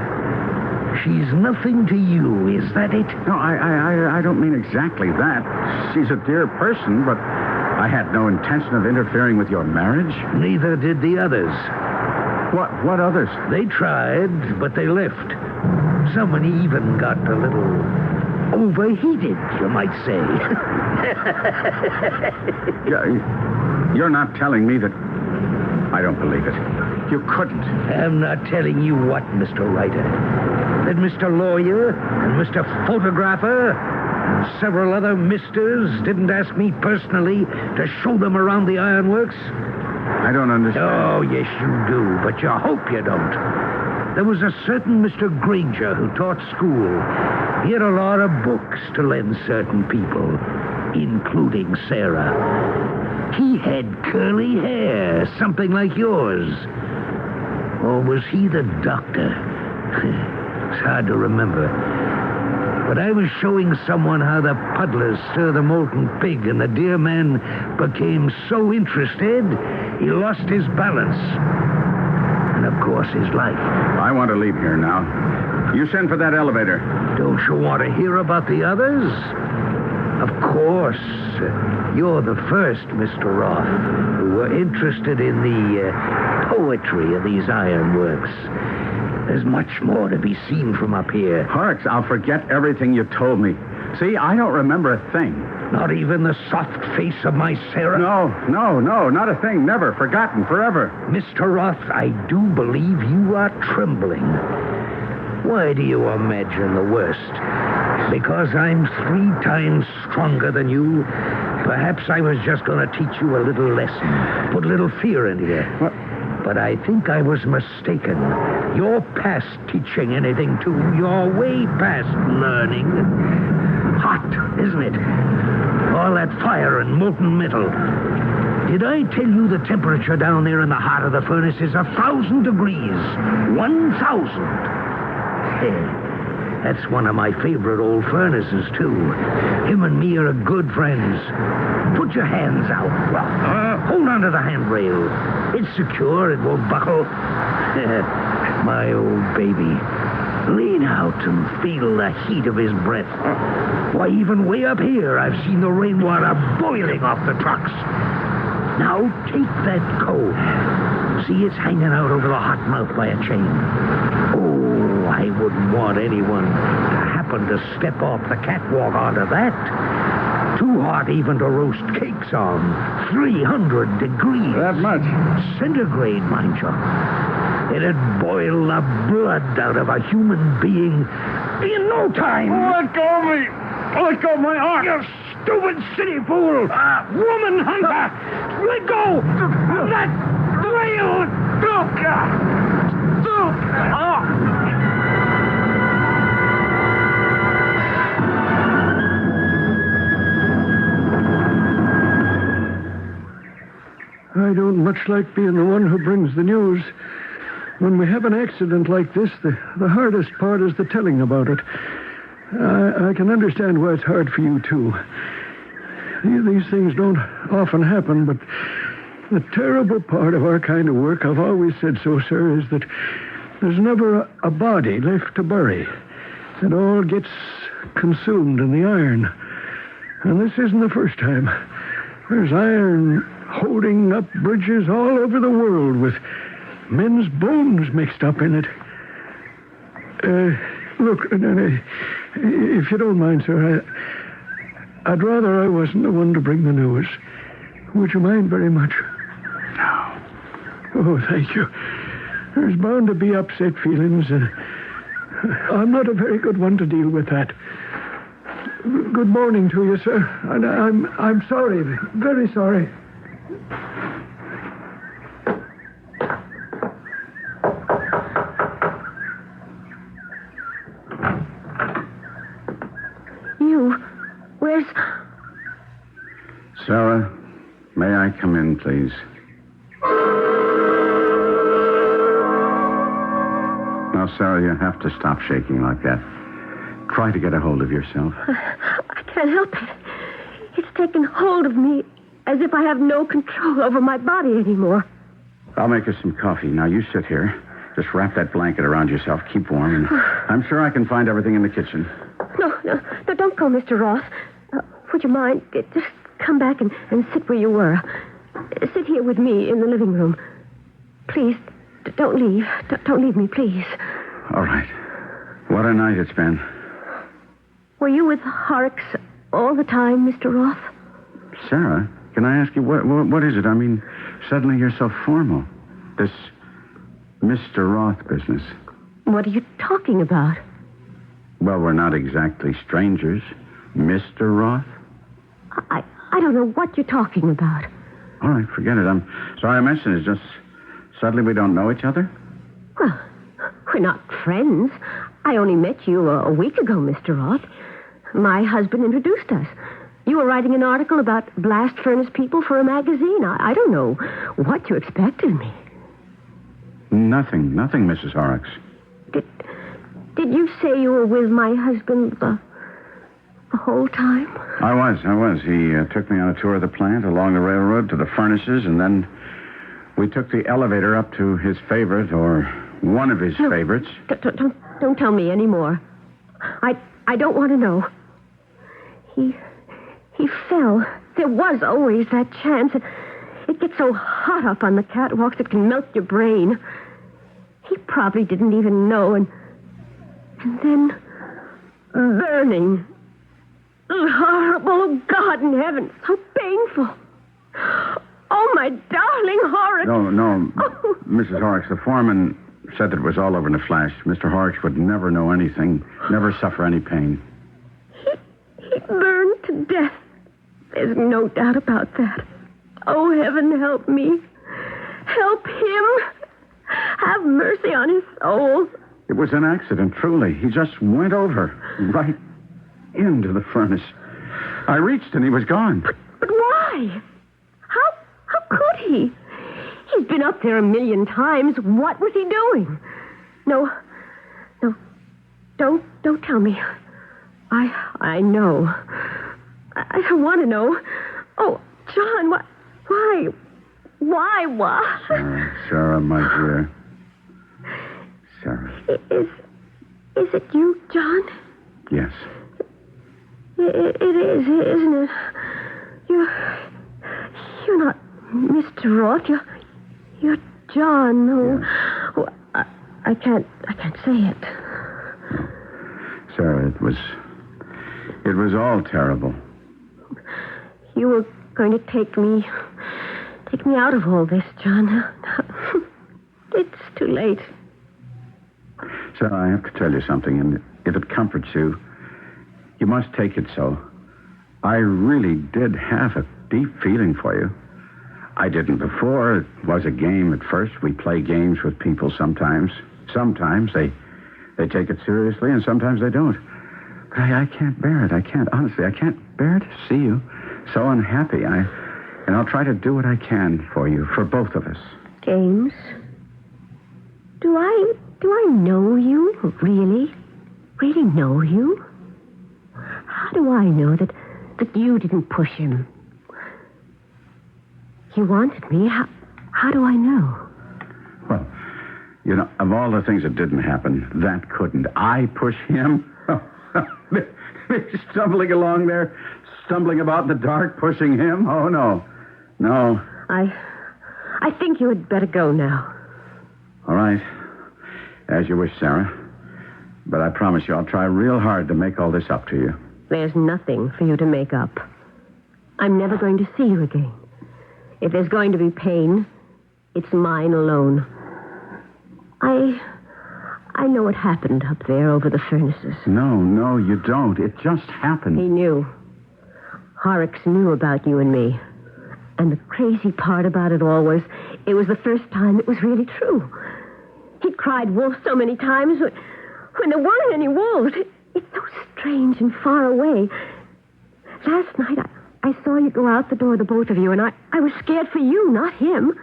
She's nothing to you, is that it? No, I don't mean exactly that. She's a dear person, but I had no intention of interfering with your marriage. Neither did the others. What others? They tried, but they left. Someone even got a little overheated, you might say. You're not telling me that... I don't believe it. You couldn't. I'm not telling you what, Mr. Writer. That Mr. Lawyer and Mr. Photographer and several other misters didn't ask me personally to show them around the ironworks? I don't understand. Oh, yes, you do, but you hope you don't. There was a certain Mr. Granger who taught school. He had a lot of books to lend certain people, including Sarah. He had curly hair, something like yours. Or was he the doctor? It's hard to remember. But I was showing someone how the puddlers stir the molten pig, and the dear man became so interested, he lost his balance. And, of course, his life. I want to leave here now. You send for that elevator. Don't you want to hear about the others? Of course. You're the first, Mr. Roth, who were interested in the poetry of these ironworks. There's much more to be seen from up here. Horrocks, I'll forget everything you told me. See, I don't remember a thing. Not even the soft face of my Sarah? No, not a thing. Never. Forgotten. Forever. Mr. Roth, I do believe you are trembling. Why do you imagine the worst? Because I'm 3 times stronger than you? Perhaps I was just going to teach you a little lesson. Put a little fear into you. What? But I think I was mistaken. You're past teaching anything, too. You're way past learning. Hot, isn't it? All that fire and molten metal. Did I tell you the temperature down there in the heart of the furnace is 1,000 degrees? 1,000. Hey, that's one of my favorite old furnaces, too. Him and me are good friends. Put your hands out. Well, hold on to the handrail. It's secure. It won't buckle. My old baby. Lean out and feel the heat of his breath. Why, even way up here, I've seen the rainwater boiling off the trucks. Now, take that coat. See, it's hanging out over the hot mouth by a chain. Oh, I wouldn't want anyone to happen to step off the catwalk onto that. Too hot even to roast cakes on. 300 degrees. That much? Centigrade, mind you. It'd boil the blood out of a human being in no time. Let go of me. Let go of my arm. You stupid city fool. Woman hunter. Let go of that rail. I don't much like being the one who brings the news. When we have an accident like this, the hardest part is the telling about it. I can understand why it's hard for you, too. These things don't often happen, but the terrible part of our kind of work, I've always said so, sir, is that there's never a body left to bury. It all gets consumed in the iron. And this isn't the first time. There's iron holding up bridges all over the world with men's bones mixed up in it. Look, if you don't mind, sir, I'd rather I wasn't the one to bring the news. Would you mind very much? No. Oh, thank you. There's bound to be upset feelings, and I'm not a very good one to deal with that. Good morning to you, sir. And I'm sorry, very sorry. Where's... Sarah, may I come in, please? Now, Sarah, you have to stop shaking like that. Try to get a hold of yourself. I can't help it. It's taken hold of me as if I have no control over my body anymore. I'll make us some coffee. Now, you sit here. Just wrap that blanket around yourself. Keep warm. And I'm sure I can find everything in the kitchen. No, don't go, Mr. Ross. Would you mind? Just come back and sit where you were. Sit here with me in the living room. Please, don't leave. Don't leave me, please. All right. What a night it's been. Were you with Horrocks all the time, Mr. Roth? Sarah, can I ask you, what is it? I mean, suddenly you're so formal. This Mr. Roth business. What are you talking about? Well, we're not exactly strangers. Mr. Roth? I don't know what you're talking about. All right, forget it. I'm sorry I mentioned it. Just suddenly we don't know each other? Well, we're not friends. I only met you a week ago, Mr. Roth. My husband introduced us. You were writing an article about blast furnace people for a magazine. I don't know what you expected of me. Nothing, Mrs. Horrocks. Did you say you were with my husband the whole time? I was. He took me on a tour of the plant, along the railroad to the furnaces, and then we took the elevator up to his favorite, or one of his favorites. Don't tell me any more. I don't want to know. He fell. There was always that chance. It gets so hot up on the catwalks it can melt your brain. He probably didn't even know, and then burning. Horrible. Oh, God in heaven. So painful. Oh, my darling Horrocks. No. Oh. Mrs. Horrocks, the foreman said that it was all over in a flash. Mr. Horrocks would never know anything, never suffer any pain. He burned to death. There's no doubt about that. Oh, heaven help me. Help him. Have mercy on his soul. It was an accident, truly. He just went over, right into the furnace. I reached and he was gone. But why? How could he? He's been up there 1,000,000 times. What was he doing? No. Don't tell me. I know. I want to know. Oh, John, why? Sarah, my dear. Sarah. Is it you, John? Yes. It is, isn't it? You're not Mr. Roth. You're John. Oh, I can't say it. Sarah, it was all terrible. You were going to take me out of all this, John. It's too late. Sarah, I have to tell you something, and if it comforts you, you must take it so. I really did have a deep feeling for you. I didn't before. It was a game at first. We play games with people sometimes. Sometimes they take it seriously, and sometimes they don't. But I can't bear it. Honestly, I can't bear to see you so unhappy. And I'll try to do what I can for you, for both of us. James, do I know you? Really? Really know you? How do I know that you didn't push him? He wanted me. How do I know? Well, you know, of all the things that didn't happen, that couldn't. I push him? Stumbling along there, stumbling about in the dark, pushing him? Oh, no. No. I think you had better go now. All right. As you wish, Sarah. But I promise you I'll try real hard to make all this up to you. There's nothing for you to make up. I'm never going to see you again. If there's going to be pain, it's mine alone. I know what happened up there over the furnaces. No, you don't. It just happened. He knew. Horrocks knew about you and me. And the crazy part about it all was, it was the first time it was really true. He'd cried wolf so many times when there weren't any wolves. It's so strange and far away. Last night, I saw you go out the door, the both of you, and I was scared for you, not him.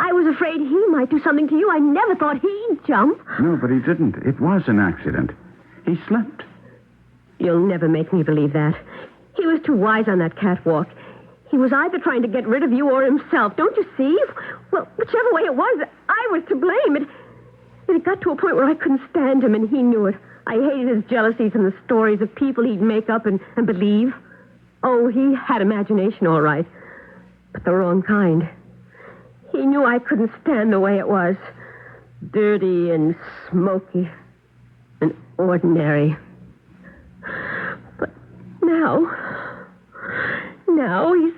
I was afraid he might do something to you. I never thought he'd jump. No, but he didn't. It was an accident. He slipped. You'll never make me believe that. He was too wise on that catwalk. He was either trying to get rid of you or himself. Don't you see? Well, whichever way it was, I was to blame. It got to a point where I couldn't stand him, and he knew it. I hated his jealousies and the stories of people he'd make up and believe. Oh, he had imagination, all right, but the wrong kind. He knew I couldn't stand the way it was. Dirty and smoky and ordinary. Now he's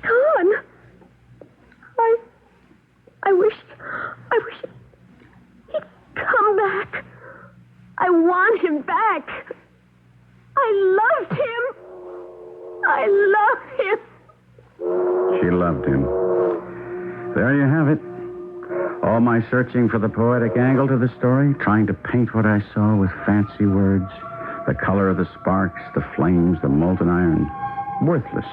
gone. I wish he'd come back. I want him back. I loved him. I love him. She loved him. There you have it. All my searching for the poetic angle to the story, trying to paint what I saw with fancy words, the color of the sparks, the flames, the molten iron, worthless.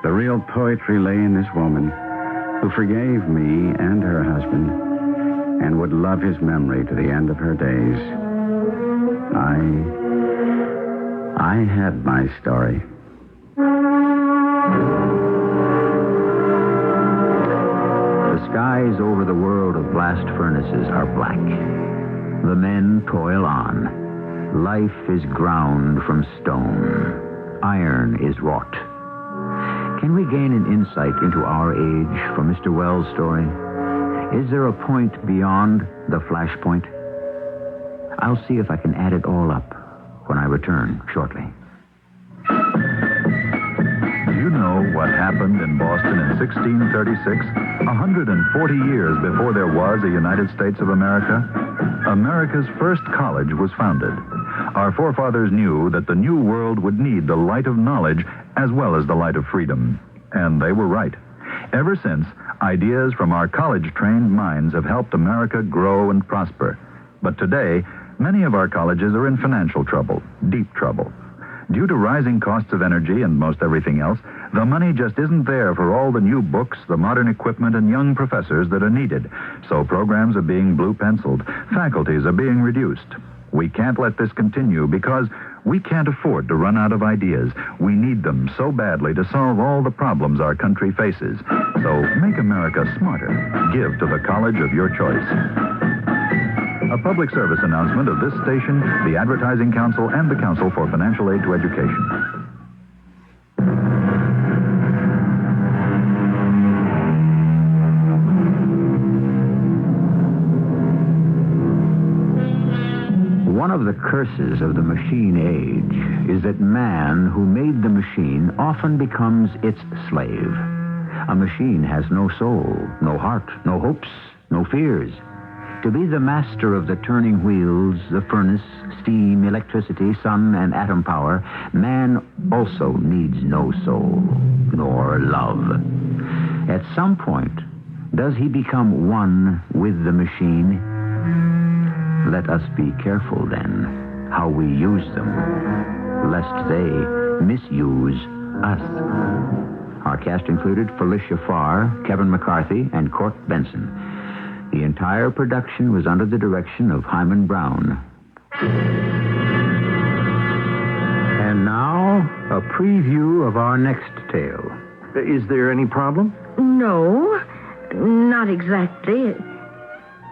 The real poetry lay in this woman who forgave me and her husband and would love his memory to the end of her days. I had my story. The skies over the world of blast furnaces are black. The men toil on. Life is ground from stone. Iron is wrought. Can we gain an insight into our age from Mr. Wells' story? Is there a point beyond the flashpoint? I'll see if I can add it all up when I return shortly. Do you know what happened in Boston in 1636, 140 years before there was a United States of America? America's first college was founded. Our forefathers knew that the new world would need the light of knowledge as well as the light of freedom. And they were right. Ever since, ideas from our college-trained minds have helped America grow and prosper. But today, many of our colleges are in financial trouble, deep trouble. Due to rising costs of energy and most everything else, the money just isn't there for all the new books, the modern equipment, and young professors that are needed. So programs are being blue-penciled. Faculties are being reduced. We can't let this continue because we can't afford to run out of ideas. We need them so badly to solve all the problems our country faces. So make America smarter. Give to the college of your choice. A public service announcement of this station, the Advertising Council, and the Council for Financial Aid to Education. One of the curses of the machine age is that man who made the machine often becomes its slave. A machine has no soul, no heart, no hopes, no fears. To be the master of the turning wheels, the furnace, steam, electricity, sun, and atom power, man also needs no soul, nor love. At some point, does he become one with the machine? Let us be careful, then, how we use them, lest they misuse us. Our cast included Felicia Farr, Kevin McCarthy, and Court Benson. The entire production was under the direction of Hyman Brown. And now, a preview of our next tale. Is there any problem? No, not exactly.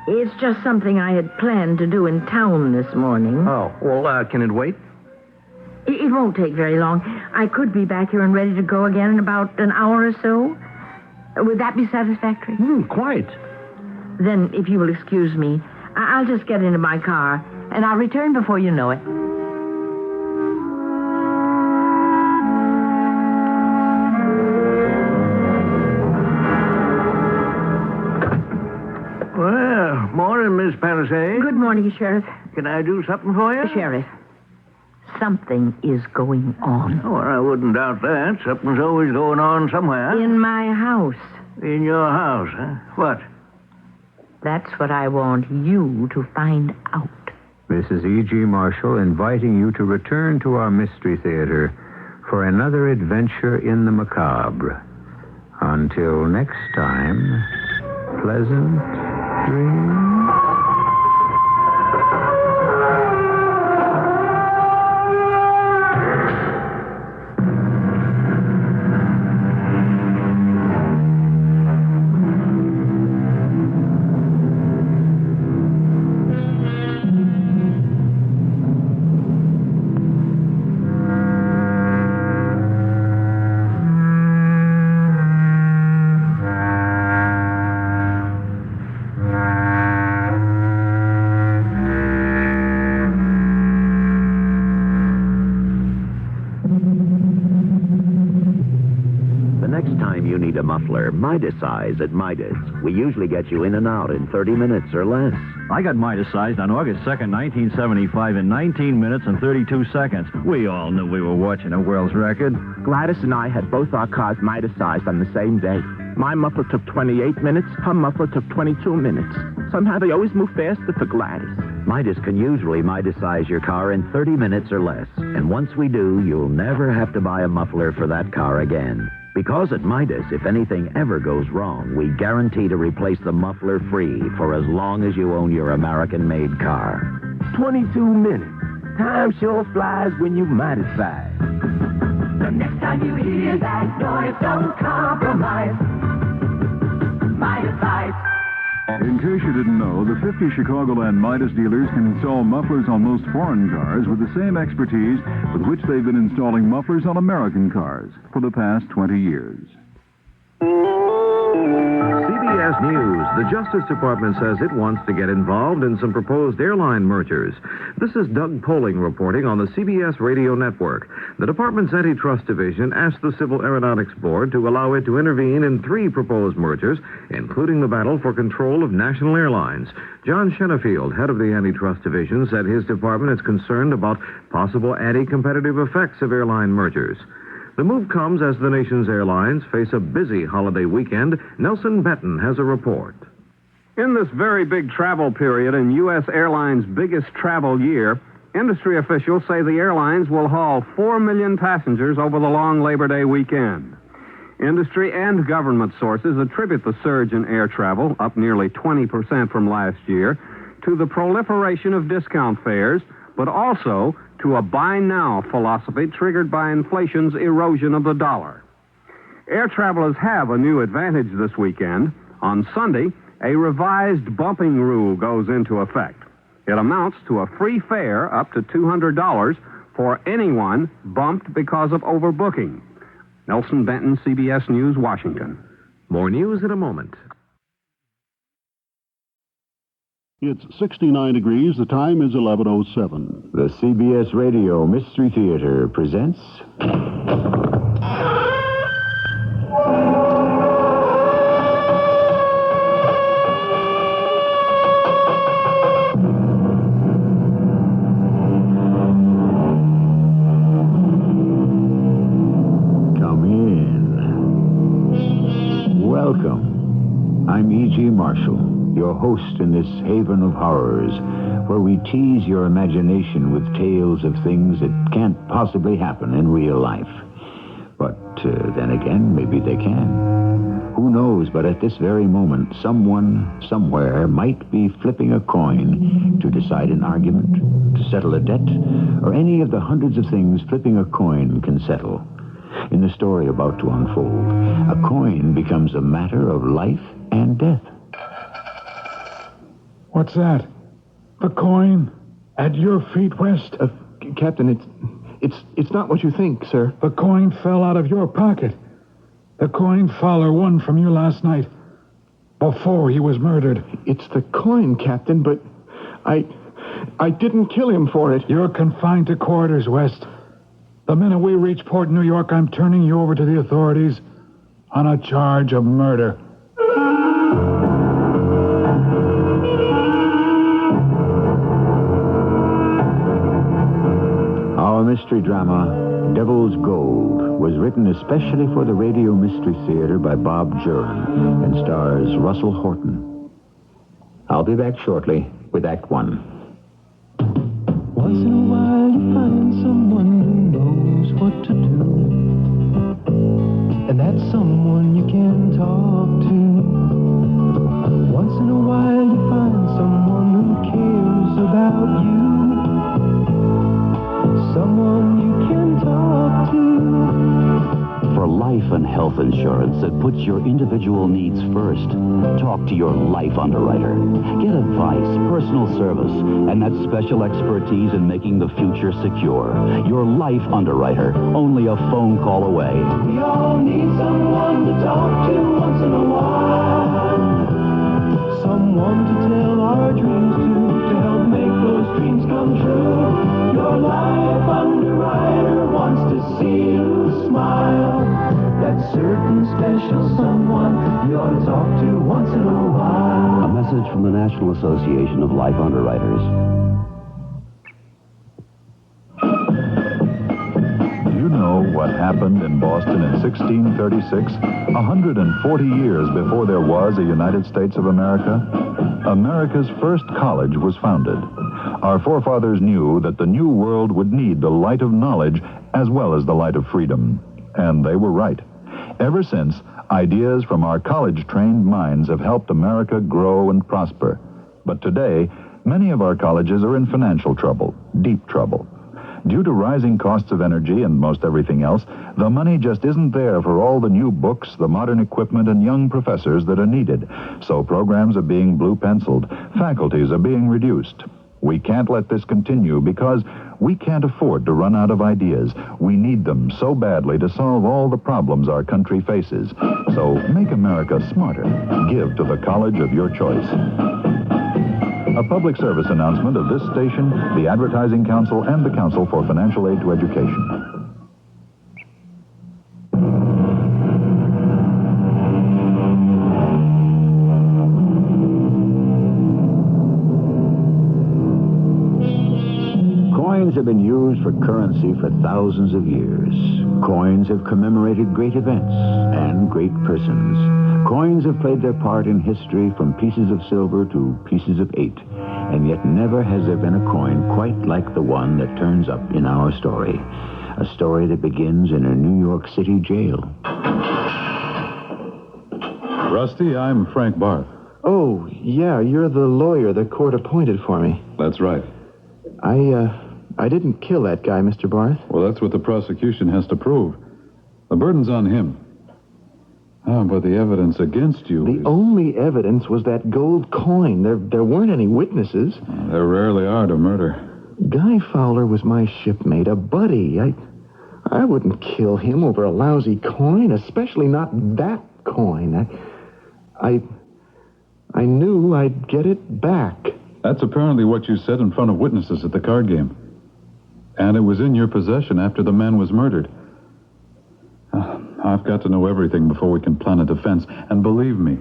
It's just something I had planned to do in town this morning. Oh, well, can it wait? It won't take very long. I could be back here and ready to go again in about an hour or so. Would that be satisfactory? Quite. Then, if you will excuse me, I'll just get into my car, and I'll return before you know it. Well, morning, Miss Palisade. Good morning, Sheriff. Can I do something for you? Sheriff, something is going on. Oh, I wouldn't doubt that. Something's always going on somewhere. In my house. In your house, huh? What? That's what I want you to find out. This is E.G. Marshall inviting you to return to our Mystery Theater for another adventure in the macabre. Until next time, pleasant dreams. next time you need a muffler, Midas size at Midas. We usually get you in and out in 30 minutes or less. I got Midas-sized on August 2nd, 1975 in 19 minutes and 32 seconds. We all knew we were watching a world's record. Gladys and I had both our cars Midas-sized on the same day. My muffler took 28 minutes. Her muffler took 22 minutes. Somehow they always move faster for Gladys. Midas can usually Midas-size your car in 30 minutes or less. And once we do, you'll never have to buy a muffler for that car again. Because at Midas, if anything ever goes wrong, we guarantee to replace the muffler free for as long as you own your American-made car. 22 minutes. Time sure flies when you Midas-size. The next time you hear that noise, don't compromise. Midas-size. In case you didn't know, the 50 Chicagoland Midas dealers can install mufflers on most foreign cars with the same expertise with which they've been installing mufflers on American cars for the past 20 years. CBS News. The Justice Department says it wants to get involved in some proposed airline mergers. This is Doug Poling reporting on the CBS radio network. The department's antitrust division asked the Civil Aeronautics Board to allow it to intervene in 3 proposed mergers, including the battle for control of national airlines. John Shenefield, head of the antitrust division, said his department is concerned about possible anti-competitive effects of airline mergers. The move comes as the nation's airlines face a busy holiday weekend. Nelson Benton has a report. In this very big travel period in U.S. Airlines' biggest travel year, industry officials say the airlines will haul 4 million passengers over the long Labor Day weekend. Industry and government sources attribute the surge in air travel, up nearly 20% from last year, to the proliferation of discount fares, but also to a buy-now philosophy triggered by inflation's erosion of the dollar. Air travelers have a new advantage this weekend. On Sunday, a revised bumping rule goes into effect. It amounts to a free fare up to $200 for anyone bumped because of overbooking. Nelson Benton, CBS News, Washington. More news in a moment. It's 69 degrees. The time is 11:07. The CBS Radio Mystery Theater presents... Come in. Welcome. I'm E.G. Marshall, your host in this haven of horrors, where we tease your imagination with tales of things that can't possibly happen in real life. But then again, maybe they can. Who knows, but at this very moment, someone, somewhere, might be flipping a coin to decide an argument, to settle a debt, or any of the hundreds of things flipping a coin can settle. In the story about to unfold, a coin becomes a matter of life and death. What's that? A coin? At your feet, West? Captain, it's not what you think, sir. The coin fell out of your pocket. The coin Fowler won from you last night, before he was murdered. It's the coin, Captain, but I didn't kill him for it. You're confined to quarters, West. The minute we reach Port New York, I'm turning you over to the authorities on a charge of murder. Our mystery drama, Devil's Gold, was written especially for the Radio Mystery Theater by Bob Jurin and stars Russell Horton. I'll be back shortly with Act One. Once in a while you find someone who knows what to do, and that's someone you can talk to. Once in a while you find someone who cares about you, someone you can talk to. For life and health insurance that puts your individual needs first, talk to your life underwriter. Get advice, personal service, and that special expertise in making the future secure. Your life underwriter, only a phone call away. We all need someone to talk to once in a while. Someone to tell our dreams to help make those dreams come true. Your life underwriter wants to see you smile. That's certain. certain special someone you ought to talk to once in a while. A message from the National Association of Life Underwriters. Do you know what happened in Boston in 1636, 140 years before there was a United States of America? America's first college was founded. Our forefathers knew that the new world would need the light of knowledge as well as the light of freedom. And they were right. Ever since, ideas from our college-trained minds have helped America grow and prosper. But today, many of our colleges are in financial trouble, deep trouble. Due to rising costs of energy and most everything else, the money just isn't there for all the new books, the modern equipment, and young professors that are needed. So programs are being blue-penciled. Faculties are being reduced. We can't let this continue because we can't afford to run out of ideas. We need them so badly to solve all the problems our country faces. So make America smarter. Give to the college of your choice. A public service announcement of this station, the Advertising Council, and the Council for Financial Aid to Education. Coins have been used for currency for thousands of years. Coins have commemorated great events and great persons. Coins have played their part in history from pieces of silver to pieces of 8. And yet never has there been a coin quite like the one that turns up in our story. A story that begins in a New York City jail. Rusty, I'm Frank Barth. Oh, yeah, you're the lawyer the court appointed for me. That's right. I didn't kill that guy, Mr. Barth. Well, that's what the prosecution has to prove. The burden's on him. But the evidence against you The only evidence was that gold coin. There weren't any witnesses. There rarely are to murder. Guy Fowler was my shipmate, a buddy. I wouldn't kill him over a lousy coin, especially not that coin. I knew I'd get it back. That's apparently what you said in front of witnesses at the card game. And it was in your possession after the man was murdered. I've got to know everything before we can plan a defense. And believe me,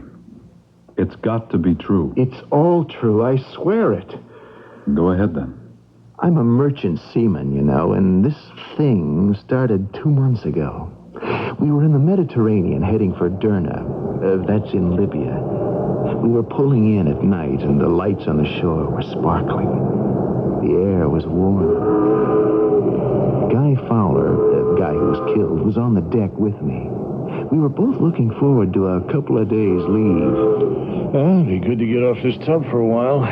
it's got to be true. It's all true. I swear it. Go ahead, then. I'm a merchant seaman, you know, and this thing started 2 months ago. We were in the Mediterranean heading for Derna. That's in Libya. We were pulling in at night, and the lights on the shore were sparkling. The air was warm. Guy Fowler, the guy who was killed, was on the deck with me. We were both looking forward to a couple of days' leave. Well, it'd be good to get off this tub for a while.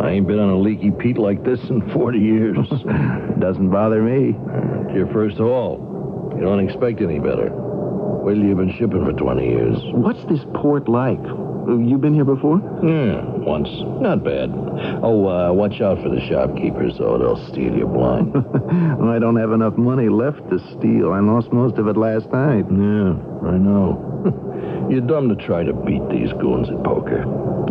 I ain't been on a leaky peat like this in 40 years. Doesn't bother me. It's your first haul. You don't expect any better. Wait till you've been shipping for 20 years. What's this port like? You been here before? Yeah, once. Not bad. Oh, watch out for the shopkeepers, though. They'll steal you blind. Well, I don't have enough money left to steal. I lost most of it last night. Yeah, I know. You're dumb to try to beat these goons at poker.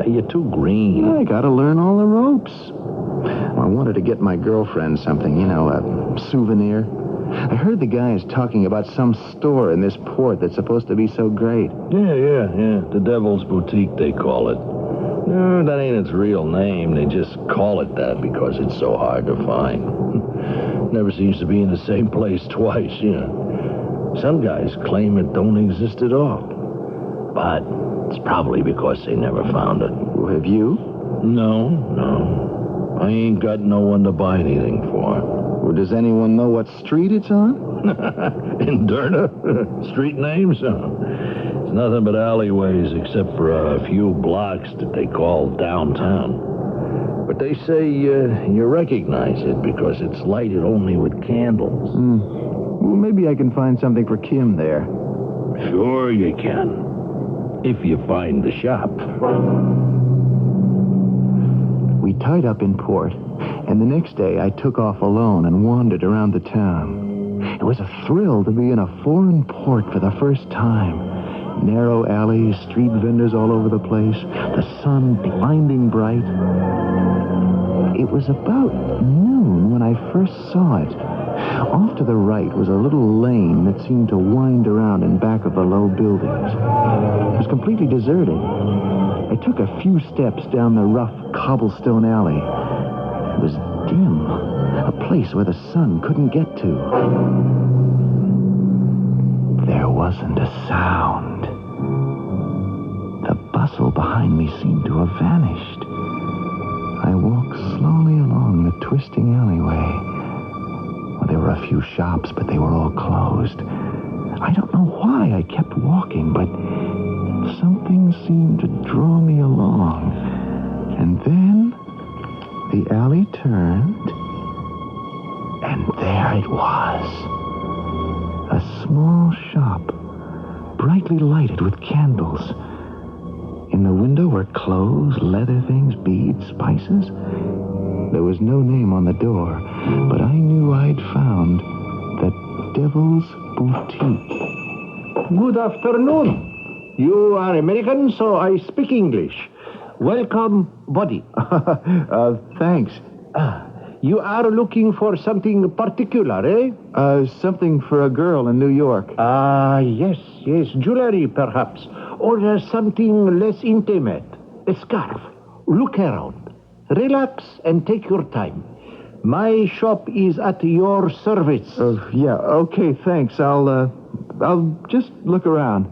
You're too green. I gotta learn all the ropes. I wanted to get my girlfriend something, you know, a souvenir. I heard the guys talking about some store in this port that's supposed to be so great. Yeah. The Devil's Boutique, they call it. No, that ain't its real name. They just call it that because it's so hard to find. Never seems to be in the same place twice, you know. Some guys claim it don't exist at all. But it's probably because they never found it. Well, have you? No. I ain't got no one to buy anything for. Well, does anyone know what street it's on? In Derna? Street names? It's nothing but alleyways except for a few blocks that they call downtown. But they say you recognize it because it's lighted only with candles. Well, maybe I can find something for Kim there. Sure you can. If you find the shop. We tied up in port, and the next day I took off alone and wandered around the town. It was a thrill to be in a foreign port for the first time. Narrow alleys, street vendors all over the place, the sun blinding bright. It was about noon when I first saw it. Off to the right was a little lane that seemed to wind around in back of the low buildings. It was completely deserted. I took a few steps down the rough cobblestone alley. It was dim, a place where the sun couldn't get to. There wasn't a sound. The bustle behind me seemed to have vanished. I walked slowly along the twisting alleyway. Well, there were a few shops, but they were all closed. I don't know why I kept walking, but something seemed to draw me along. And then the alley turned, and there it was. A small shop, brightly lighted with candles. In the window were clothes, leather things, beads, spices. There was no name on the door, but I knew I'd found the Devil's Boutique. Good afternoon. You are American, so I speak English. Welcome, buddy. Thanks. You are looking for something particular, eh? Something for a girl in New York. Yes. Jewelry, perhaps. Or something less intimate. A scarf. Look around. Relax and take your time. My shop is at your service. Yeah, okay, thanks. I'll just look around.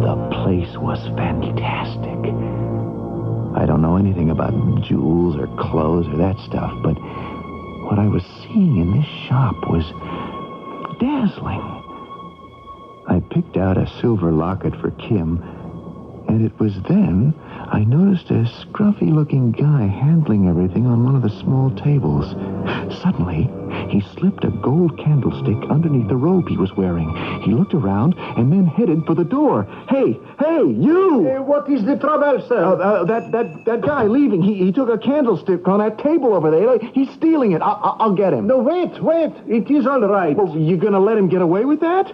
The place was fantastic. I don't know anything about jewels or clothes or that stuff, but what I was seeing in this shop was dazzling. I picked out a silver locket for Kim, and it was then I noticed a scruffy-looking guy handling everything on one of the small tables. Suddenly, he slipped a gold candlestick underneath the robe he was wearing. He looked around and then headed for the door. Hey, you! What is the trouble, sir? That guy leaving, he took a candlestick on that table over there. He's stealing it. I'll get him. No, wait. It is all right. Well, you gonna let him get away with that?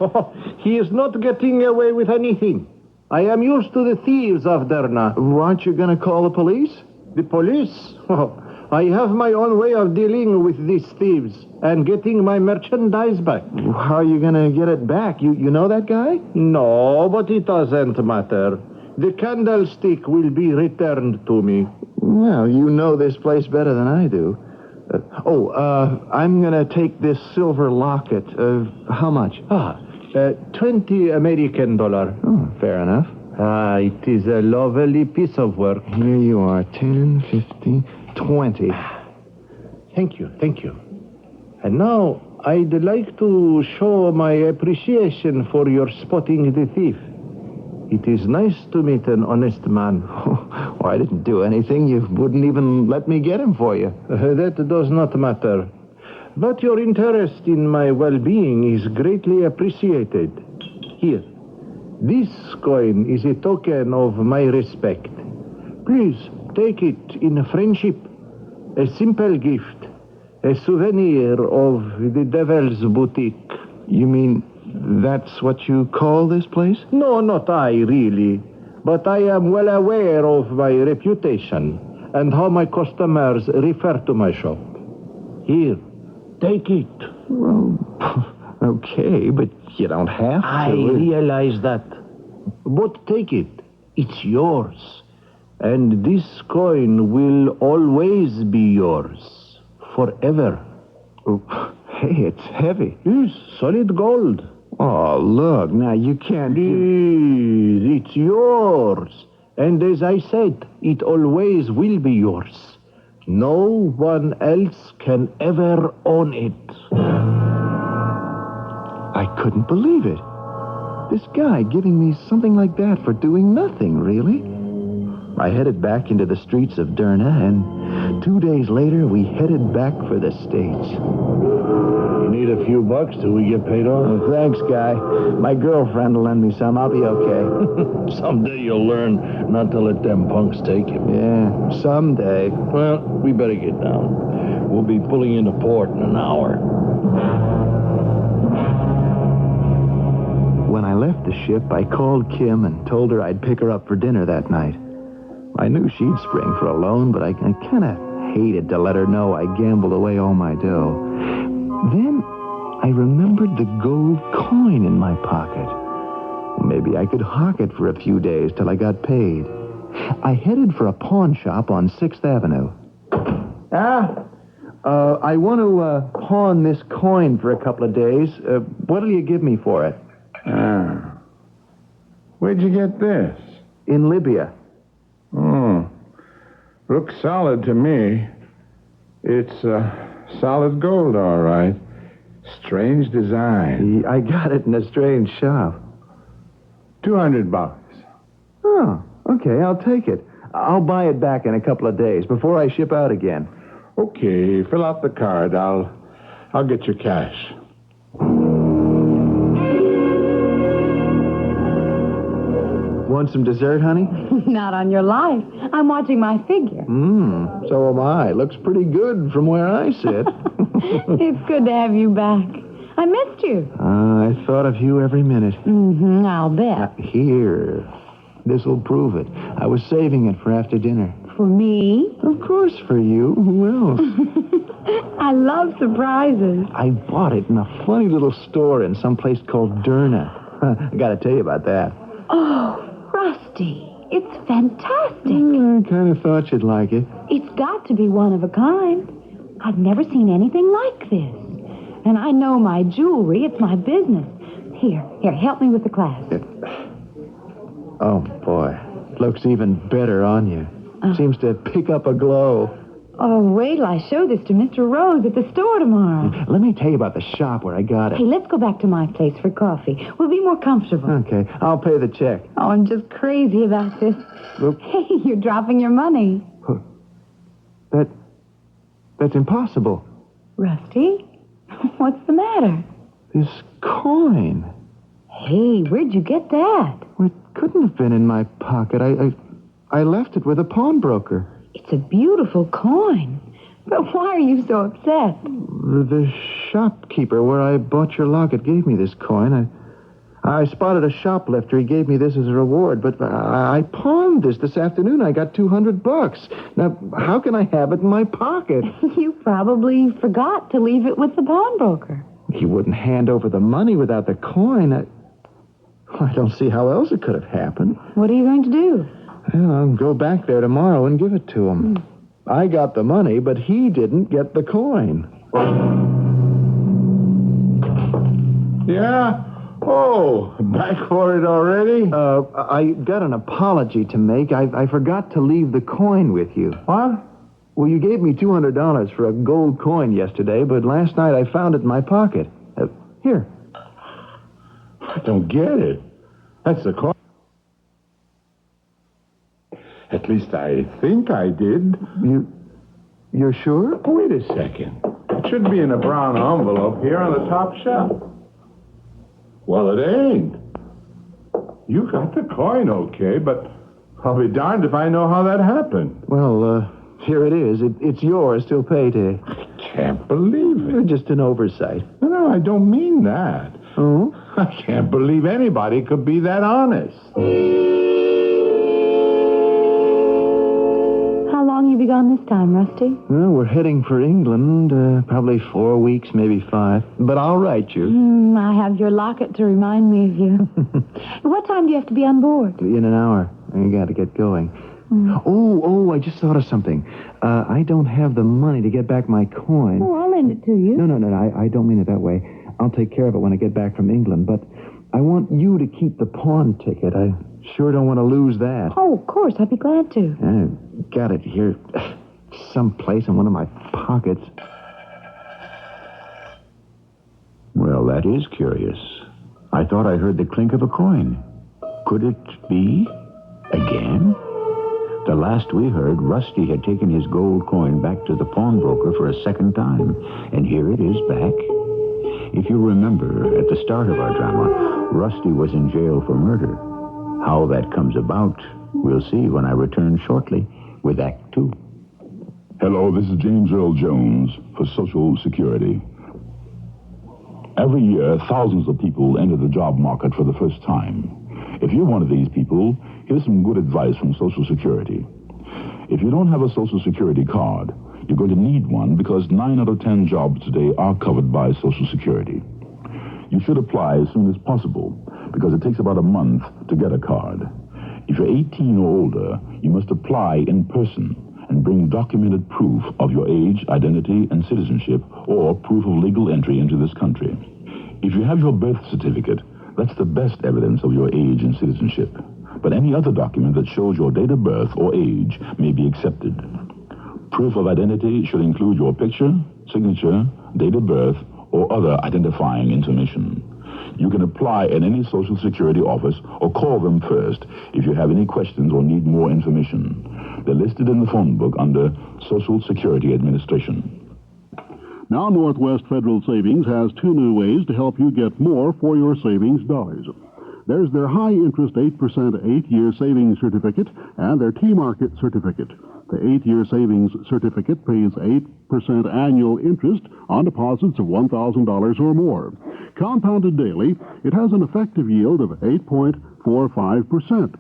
He is not getting away with anything. I am used to the thieves of Derna. Aren't you gonna call the police? The police? I have my own way of dealing with these thieves and getting my merchandise back. How are you gonna get it back? You know that guy? No, but it doesn't matter. The candlestick will be returned to me. Well, you know this place better than I do. I'm gonna take this silver locket. How much? $20 American. Oh, fair enough. It is a lovely piece of work. Here you are, 10, 15, 20. Thank you. And now, I'd like to show my appreciation for your spotting the thief. It is nice to meet an honest man. Well, I didn't do anything. You wouldn't even let me get him for you. That does not matter. But your interest in my well-being is greatly appreciated. Here, this coin is a token of my respect. Please, take it in friendship. A simple gift. A souvenir of the Devil's Boutique. You mean that's what you call this place? No, not I, really. But I am well aware of my reputation and how my customers refer to my shop. Here. Take it. Well, okay, but you don't have to. I realize that. But take it. It's yours. And this coin will always be yours. Forever. Oh, hey, it's heavy. Yes, solid gold. Oh, look, now you can't... Please, it's yours. And as I said, it always will be yours. No one else can ever own it. I couldn't believe it. This guy giving me something like that for doing nothing, really. I headed back into the streets of Derna, and 2 days later, we headed back for the States. You need a few bucks till we get paid off? Oh, thanks, guy. My girlfriend will lend me some. I'll be okay. Someday you'll learn not to let them punks take you. Yeah, someday. Well, we better get down. We'll be pulling into port in an hour. When I left the ship, I called Kim and told her I'd pick her up for dinner that night. I knew she'd spring for a loan, but I kind of hated to let her know I gambled away all my dough. Then I remembered the gold coin in my pocket. Maybe I could hawk it for a few days till I got paid. I headed for a pawn shop on 6th Avenue. I want to pawn this coin for a couple of days. What'll you give me for it? Where'd you get this? In Libya. Oh, looks solid to me. It's solid gold, all right. Strange design. I got it in a strange shop. $200. Oh, okay, I'll take it. I'll buy it back in a couple of days before I ship out again. Okay, fill out the card. I'll get your cash. Want some dessert, honey? Not on your life. I'm watching my figure. So am I. Looks pretty good from where I sit. It's good to have you back. I missed you. I thought of you every minute. I'll bet. Here. This'll prove it. I was saving it for after dinner. For me? Of course for you. Who else? I love surprises. I bought it in a funny little store in some place called Derna. I gotta tell you about that. Oh, Rusty, it's fantastic. I kind of thought you'd like it. It's got to be one of a kind. I've never seen anything like this. And I know my jewelry. It's my business. Here, help me with the clasp. Oh, boy. Looks even better on you. Seems to pick up a glow. Oh, wait till I show this to Mr. Rose at the store tomorrow. Let me tell you about the shop where I got it. Hey, let's go back to my place for coffee. We'll be more comfortable. Okay, I'll pay the check. Oh, I'm just crazy about this. Look. Hey, you're dropping your money. That's impossible. Rusty, what's the matter? This coin. Hey, where'd you get that? Well, it couldn't have been in my pocket. I left it with a pawnbroker. It's a beautiful coin. But why are you so upset? The shopkeeper where I bought your locket gave me this coin. I spotted a shoplifter. He gave me this as a reward, but I pawned this afternoon. I got $200. Now, how can I have it in my pocket? You probably forgot to leave it with the pawnbroker. He wouldn't hand over the money without the coin. I don't see how else it could have happened. What are you going to do? Well, I'll go back there tomorrow and give it to him. I got the money, but he didn't get the coin. Yeah? Oh, back for it already? I got an apology to make. I forgot to leave the coin with you. What? Well, you gave me $200 for a gold coin yesterday, but last night I found it in my pocket. Here. I don't get it. That's the coin. At least I think I did. You're sure? Wait a second. It should be in a brown envelope here on the top shelf. Well, it ain't. You got the coin okay, but I'll be darned if I know how that happened. Well, here it is. It's yours till payday. I can't believe it. Just an oversight. No, I don't mean that. Oh? I can't believe anybody could be that honest. How long you be gone this time, Rusty? Well, we're heading for England, probably 4 weeks, maybe 5. But I'll write you. I have your locket to remind me of you. What time do you have to be on board? In an hour. I got to get going. Oh, I just thought of something. I don't have the money to get back my coin. Oh, I'll lend it to you. No, I don't mean it that way. I'll take care of it when I get back from England, but I want you to keep the pawn ticket. I sure don't want to lose that. Oh, of course, I'd be glad to. I got it here someplace in one of my pockets. Well, that is curious. I thought I heard the clink of a coin. Could it be again? The last we heard, Rusty had taken his gold coin back to the pawnbroker for a second time, and here it is back. If you remember, at the start of our drama, Rusty was in jail for murder. How that comes about, we'll see when I return shortly with Act 2. Hello, this is James Earl Jones for Social Security. Every year, thousands of people enter the job market for the first time. If you're one of these people, here's some good advice from Social Security. If you don't have a Social Security card, You're going to need one because 9 out of 10 jobs today are covered by Social Security. You should apply as soon as possible because it takes about a month to get a card. If you're 18 or older, you must apply in person and bring documented proof of your age, identity, and citizenship, or proof of legal entry into this country. If you have your birth certificate, that's the best evidence of your age and citizenship. But any other document that shows your date of birth or age may be accepted. Proof of identity should include your picture, signature, date of birth, or other identifying information. You can apply at any Social Security office or call them first if you have any questions or need more information. They're listed in the phone book under Social Security Administration. Now Northwest Federal Savings has 2 new ways to help you get more for your savings dollars. There's their high-interest 8% 8-year savings certificate and their T-Market certificate. The 8-year savings certificate pays 8% annual interest on deposits of $1,000 or more. Compounded daily, it has an effective yield of 8.45%.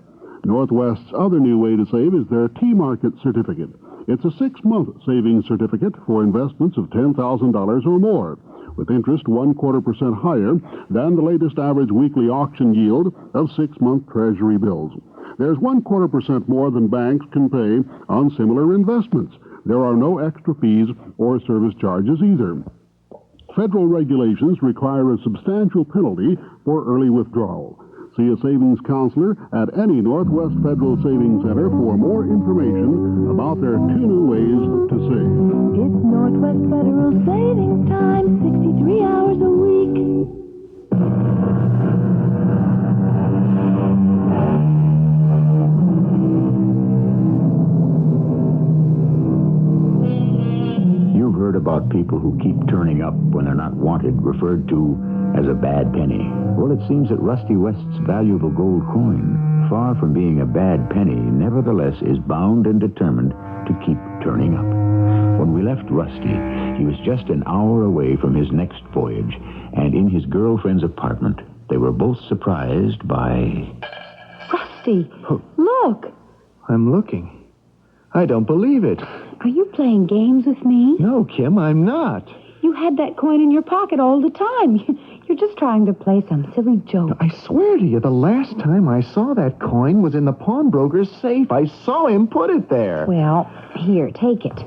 Northwest's other new way to save is their T-Market certificate. It's a 6-month savings certificate for investments of $10,000 or more, with interest 1/4% higher than the latest average weekly auction yield of 6-month Treasury bills. There's 1/4% more than banks can pay on similar investments. There are no extra fees or service charges either. Federal regulations require a substantial penalty for early withdrawal. See a savings counselor at any Northwest Federal Savings Center for more information about their 2 new ways to save. It's Northwest Federal Savings Time, 63 hours a week. You've heard about people who keep turning up when they're not wanted, referred to as a bad penny. Well, it seems that Rusty West's valuable gold coin, far from being a bad penny, nevertheless is bound and determined to keep turning up. When we left Rusty, he was just an hour away from his next voyage, and in his girlfriend's apartment, they were both surprised by... Rusty, look. I'm looking. I don't believe it. Are you playing games with me? No, Kim, I'm not. You had that coin in your pocket all the time. You're just trying to play some silly joke. I swear to you, the last time I saw that coin was in the pawnbroker's safe. I saw him put it there. Well, here, take it.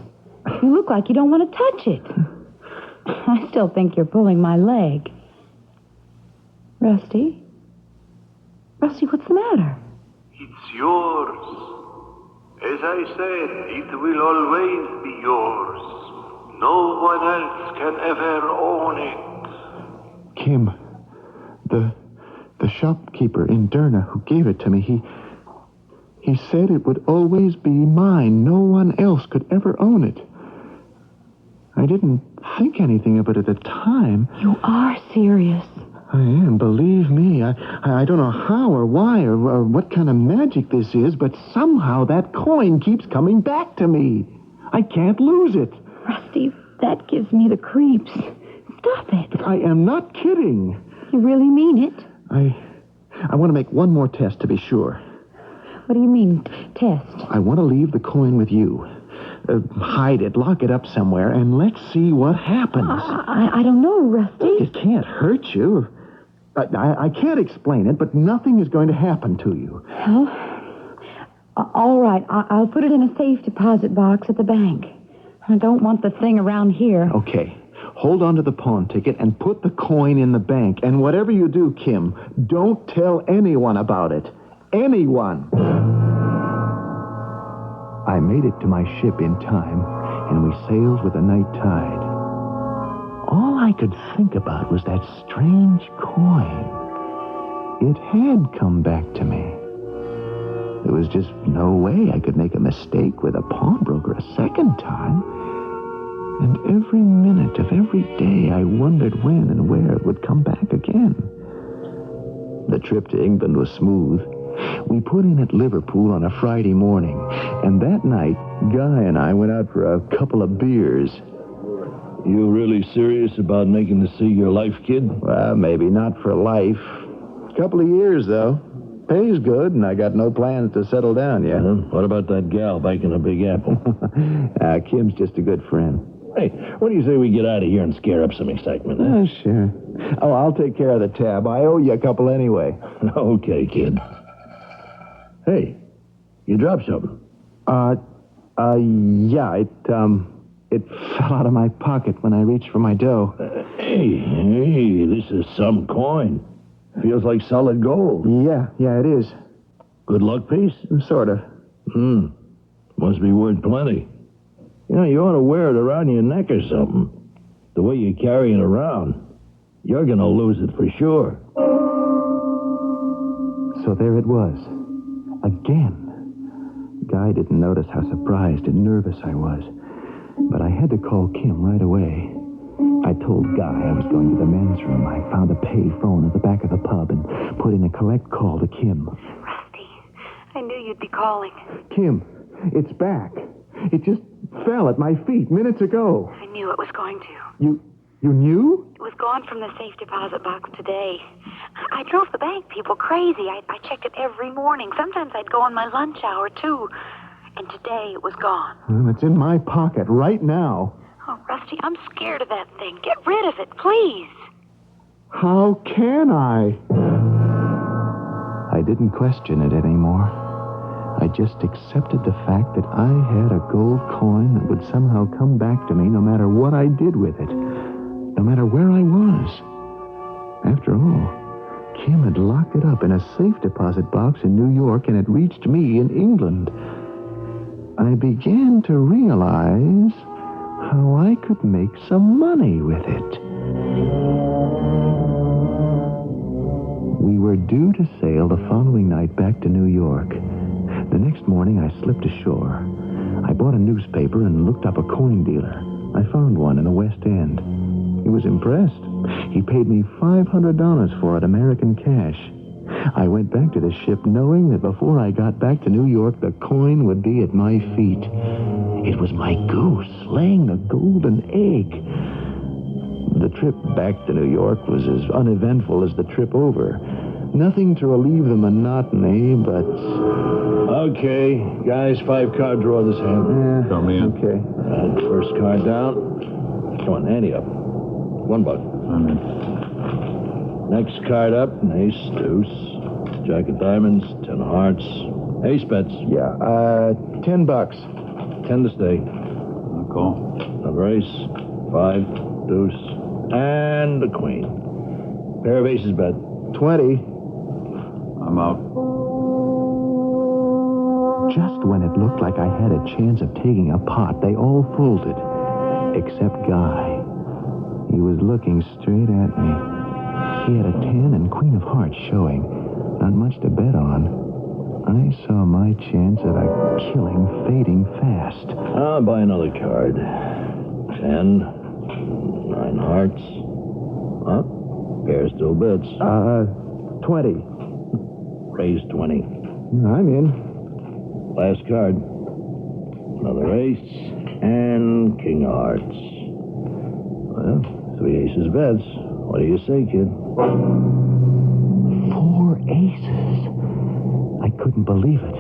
You look like you don't want to touch it. I still think you're pulling my leg. Rusty? Rusty, what's the matter? It's yours. As I said, it will always be yours. No one else can ever own it. Kim, the shopkeeper in Derna who gave it to me, he said it would always be mine. No one else could ever own it. I didn't think anything of it at the time. You are serious. I am, believe me. I don't know how or why or what kind of magic this is, but somehow that coin keeps coming back to me. I can't lose it. Rusty, that gives me the creeps. Stop it. I am not kidding. You really mean it? I want to make one more test to be sure. What do you mean, test? I want to leave the coin with you. Hide it, lock it up somewhere, and let's see what happens. I don't know, Rusty. It can't hurt you. I can't explain it, but nothing is going to happen to you. Well, all right. I'll put it in a safe deposit box at the bank. I don't want the thing around here. Okay. Hold on to the pawn ticket and put the coin in the bank. And whatever you do, Kim, don't tell anyone about it. Anyone. I made it to my ship in time, and we sailed with the night tide. All I could think about was that strange coin. It had come back to me. There was just no way I could make a mistake with a pawnbroker a second time. And every minute of every day, I wondered when and where it would come back again. The trip to England was smooth. We put in at Liverpool on a Friday morning, and that night, Guy and I went out for a couple of beers. You really serious about making this sea your life, kid? Well, maybe not for life. A couple of years, though. Pays good, and I got no plans to settle down yet. What about that gal back in the Big Apple? Kim's just a good friend. Hey, what do you say we get out of here and scare up some excitement? Huh? Sure. Oh, I'll take care of the tab. I owe you a couple anyway. Okay, kid. Hey, you dropped something. Yeah, it fell out of my pocket when I reached for my dough. Hey, this is some coin. Feels like solid gold. Yeah, it is. Good luck piece? Sort of. Must be worth plenty. You know, you ought to wear it around your neck or something. The way you carry it around, you're gonna lose it for sure. So there it was. Again. Guy didn't notice how surprised and nervous I was. But I had to call Kim right away. I told Guy I was going to the men's room. I found a pay phone at the back of the pub and put in a collect call to Kim. Rusty, I knew you'd be calling. Kim, it's back. It just fell at my feet minutes ago. I knew it was going to. You knew? It was gone from the safe deposit box today. I drove the bank people crazy. I checked it every morning. Sometimes I'd go on my lunch hour, too. And today it was gone. Well, it's in my pocket right now. Oh, Rusty, I'm scared of that thing. Get rid of it, please. How can I? I didn't question it anymore. I just accepted the fact that I had a gold coin that would somehow come back to me no matter what I did with it, no matter where I was. After all, Kim had locked it up in a safe deposit box in New York, and it reached me in England. I began to realize how I could make some money with it. We were due to sail the following night back to New York. The next morning, I slipped ashore. I bought a newspaper and looked up a coin dealer. I found one in the West End. He was impressed. He paid me $500 for it, American cash. I went back to the ship knowing that before I got back to New York, the coin would be at my feet. It was my goose laying the golden egg. The trip back to New York was as uneventful as the trip over. Nothing to relieve the monotony, but... Okay, guys, 5-card draw this hand. Tell me in. Okay. First card down. Come on, ante up. $1. I'm in. Next card up, an ace, deuce, jack of diamonds, 10 hearts, ace bets. Yeah, $10. 10 to stay. I'll call. Another ace, 5, deuce, and a queen. Pair of aces bet. 20. I'm out. Just when it looked like I had a chance of taking a pot, they all folded. Except Guy. He was looking straight at me. He had a 10 and queen of hearts showing. Not much to bet on. I saw my chance at a killing fading fast. I'll buy another card. 10. 9 hearts. Huh? Pair still bets. 20. Raise 20. I'm in. Last card. Another ace and king of hearts. Well, 3 aces bets. What do you say, kid? 4 aces. I couldn't believe it.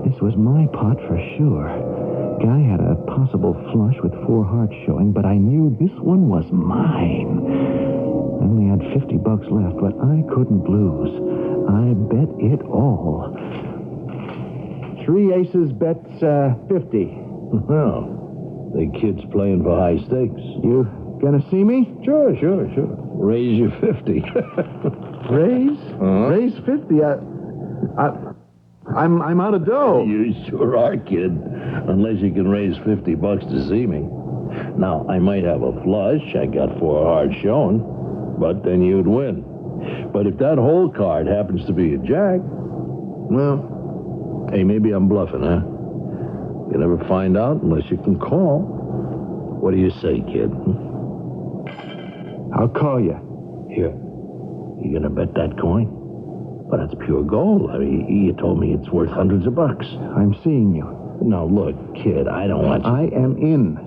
This was my pot for sure. Guy had a possible flush with 4 hearts showing, but I knew this one was mine. I only had $50 left, but I couldn't lose. I bet it all. 3 aces bets 50. Well, the kid's playing for high stakes. You gonna see me? Sure. Raise your 50. Raise? Raise 50? I'm out of dough. You sure are, kid. Unless you can raise $50 to see me. Now, I might have a flush. I got 4 hearts shown. But then you'd win. But if that whole card happens to be a jack, well, hey, maybe I'm bluffing, huh? You never find out unless you can call. What do you say, kid? I'll call you. Here. You gonna bet that coin? Well, that's pure gold. I mean, you told me it's worth hundreds of bucks. I'm seeing you. Now, look, kid, I don't want you... I am in.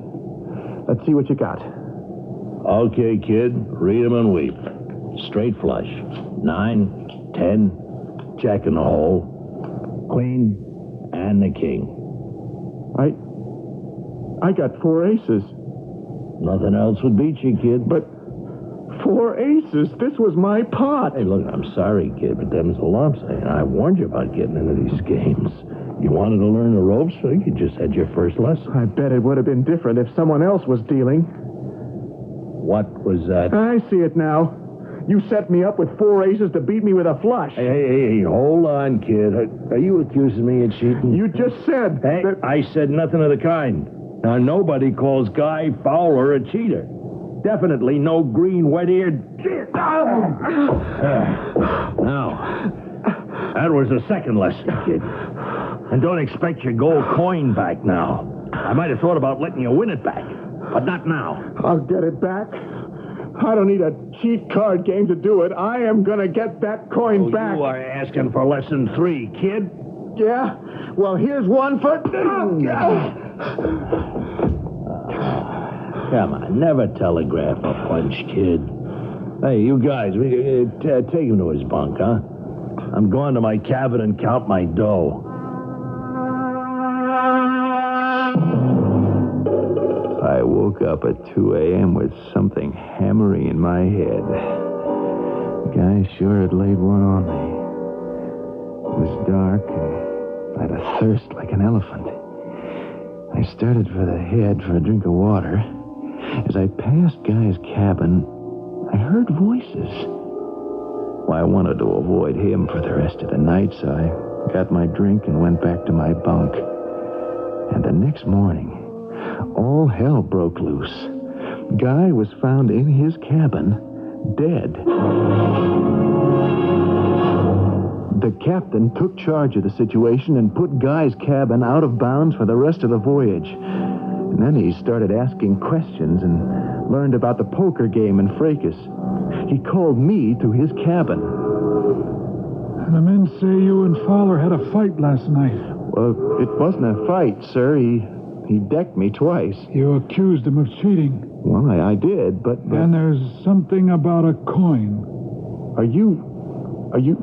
Let's see what you got. Okay, kid. Read 'em and weep. Straight flush. 9, 10, Jack in the hole. Queen and the king. I got 4 aces. Nothing else would beat you, kid. But 4 aces? This was my pot. Hey, look, I'm sorry, kid, but them's all I'm saying. I warned you about getting into these games. You wanted to learn the ropes, so you just had your first lesson. I bet it would have been different if someone else was dealing. What was that? I see it now. You set me up with 4 aces to beat me with a flush. Hey, hold on, kid. Are you accusing me of cheating? You just said Hey, that... I said nothing of the kind. Now, nobody calls Guy Fowler a cheater. Definitely no green, wet-eared... Now, that was the second lesson, kid. And don't expect your gold coin back now. I might have thought about letting you win it back, but not now. I'll get it back. I don't need a cheat card game to do it. I am going to get that coin back. You are asking for lesson 3, kid. Yeah? Well, here's one for... Come on, never telegraph a punch, kid. Hey, you guys, take him to his bunk, huh? I'm going to my cabin and count my dough. I woke up at 2 a.m. with something hammering in my head. Guy sure had laid one on me. It was dark, and I had a thirst like an elephant. I started for the head for a drink of water. As I passed Guy's cabin, I heard voices. Well, I wanted to avoid him for the rest of the night, so I got my drink and went back to my bunk. And the next morning, all hell broke loose. Guy was found in his cabin, dead. The captain took charge of the situation and put Guy's cabin out of bounds for the rest of the voyage. And then he started asking questions and learned about the poker game in Fracas. He called me to his cabin. And the men say you and Fowler had a fight last night. Well, it wasn't a fight, sir. He decked me twice. You accused him of cheating. Well, I did, but... And there's something about a coin. Are you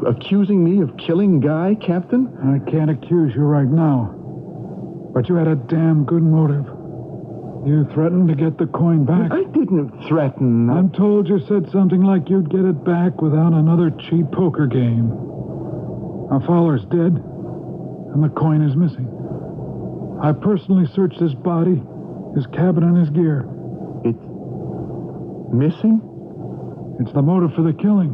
accusing me of killing Guy, Captain? I can't accuse you right now. But you had a damn good motive. You threatened to get the coin back. I didn't threaten. I'm told you said something like you'd get it back without another cheap poker game. Now, Fowler's dead, and the coin is missing. I personally searched his body, his cabin, and his gear. It's missing? It's the motive for the killing.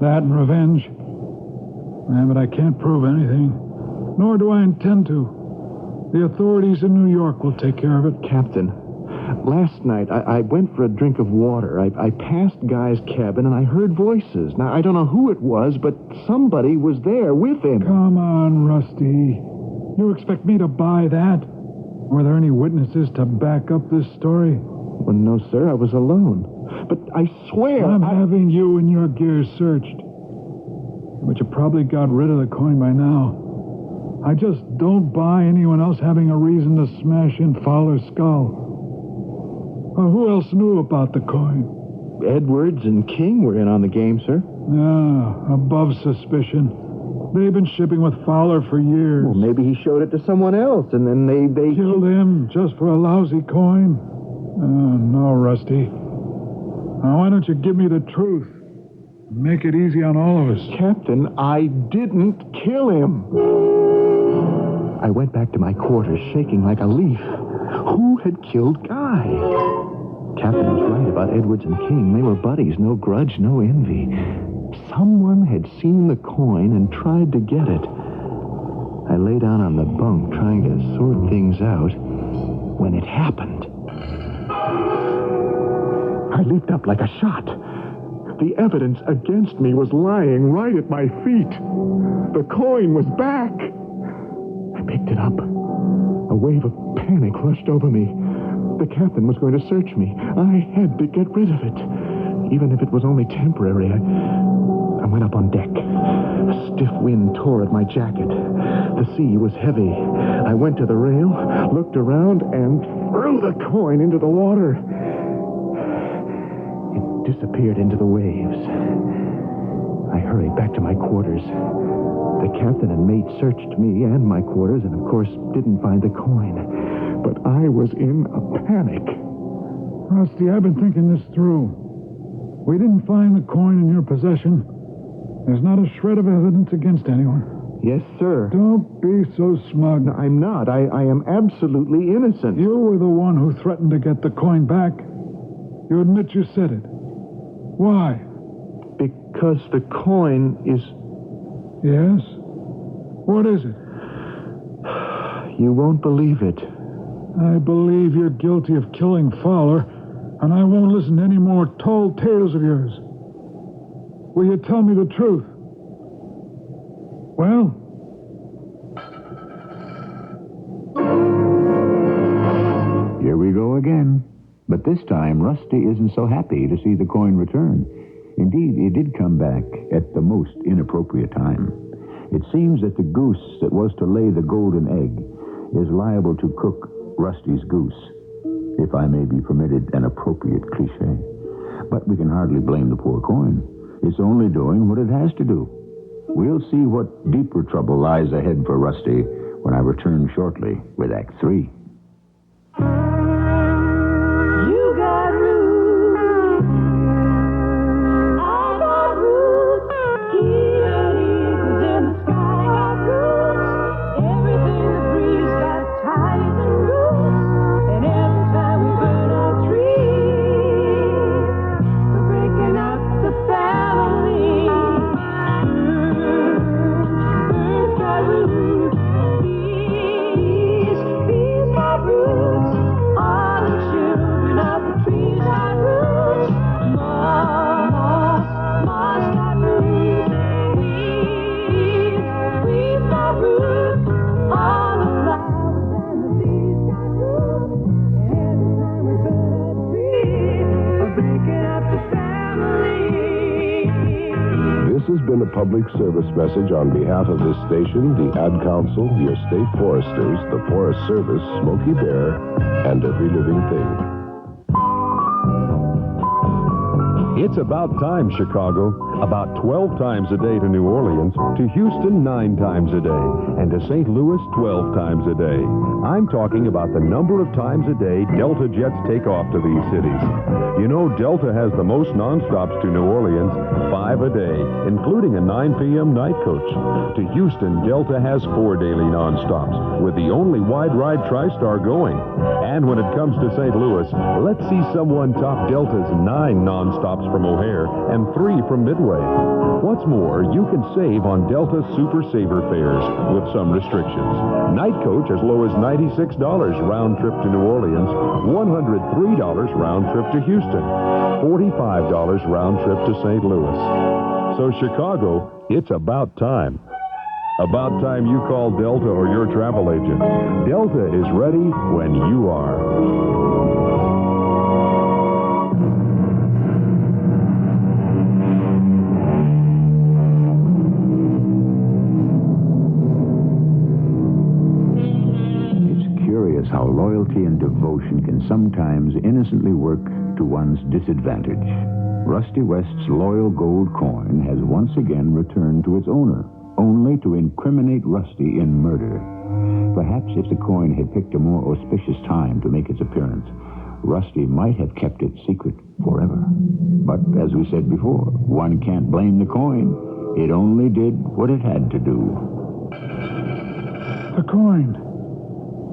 That and revenge. Yeah, but I can't prove anything. Nor do I intend to. The authorities in New York will take care of it. Captain, last night I went for a drink of water. I passed Guy's cabin and I heard voices. Now, I don't know who it was, but somebody was there with him. Come on, Rusty. You expect me to buy that? Were there any witnesses to back up this story? Well, no, sir. I was alone. But I swear... I'm having you and your gear searched. But you probably got rid of the coin by now. I just don't buy anyone else having a reason to smash in Fowler's skull. Well, who else knew about the coin? Edwards and King were in on the game, sir. Yeah, above suspicion. They've been shipping with Fowler for years. Well, maybe he showed it to someone else, and then they... Killed him just for a lousy coin? No, Rusty. Now, why don't you give me the truth? Make it easy on all of us. Captain, I didn't kill him. I went back to my quarters, shaking like a leaf. Who had killed Guy? Captain was right about Edwards and King. They were buddies, no grudge, no envy. Someone had seen the coin and tried to get it. I lay down on the bunk, trying to sort things out, when it happened. I leaped up like a shot. The evidence against me was lying right at my feet. The coin was back. I picked it up. A wave of panic rushed over me. The captain was going to search me. I had to get rid of it. Even if it was only temporary, I went up on deck. A stiff wind tore at my jacket. The sea was heavy. I went to the rail, looked around, and threw the coin into the water. It disappeared into the waves. I hurried back to my quarters. The captain and mate searched me and my quarters and, of course, didn't find the coin. But I was in a panic. Rusty, I've been thinking this through. We didn't find the coin in your possession. There's not a shred of evidence against anyone. Yes, sir. Don't be so smug. No, I'm not. I am absolutely innocent. You were the one who threatened to get the coin back. You admit you said it. Why? Because the coin is... Yes? What is it? You won't believe it. I believe you're guilty of killing Fowler, and I won't listen to any more tall tales of yours. Will you tell me the truth? Well? Here we go again. But this time, Rusty isn't so happy to see the coin return. Indeed, it did come back at the most inappropriate time. It seems that the goose that was to lay the golden egg is liable to cook Rusty's goose, if I may be permitted an appropriate cliche. But we can hardly blame the poor coin. It's only doing what it has to do. We'll see what deeper trouble lies ahead for Rusty when I return shortly with Act 3. You got roots. I got roots. Here eagles in the sky got roots. Everything that breathes got ties and roots. And every time we burn a tree, we're breaking up the family. Birds got roots. Bees got roots. All the children of the trees got roots. Moss got roots. Weeds got roots. All the flowers and the leaves got roots. And every time we burn a tree, we're breaking up the family. This has been a public service message on behalf of this station, the Ad Council, your state foresters, the Forest Service, Smokey Bear, and every living thing. It's about time, Chicago. About 12 times a day to New Orleans, to Houston 9 times a day, and to St. Louis 12 times a day. I'm talking about the number of times a day Delta jets take off to these cities. You know, Delta has the most nonstops to New Orleans, 5 a day, including a 9 p.m. night coach. To Houston, Delta has 4 daily nonstops, with the only wide-ride TriStar going. And when it comes to St. Louis, let's see someone top Delta's 9 nonstops from O'Hare and 3 from Midway. What's more, you can save on Delta Super Saver fares with some restrictions. Night coach as low as $96 round trip to New Orleans, $103 round trip to Houston, $45 round trip to St. Louis. So Chicago, it's about time. About time you call Delta or your travel agent. Delta is ready when you are. How loyalty and devotion can sometimes innocently work to one's disadvantage. Rusty West's loyal gold coin has once again returned to its owner, only to incriminate Rusty in murder. Perhaps if the coin had picked a more auspicious time to make its appearance, Rusty might have kept it secret forever. But as we said before, one can't blame the coin. It only did what it had to do. The coin.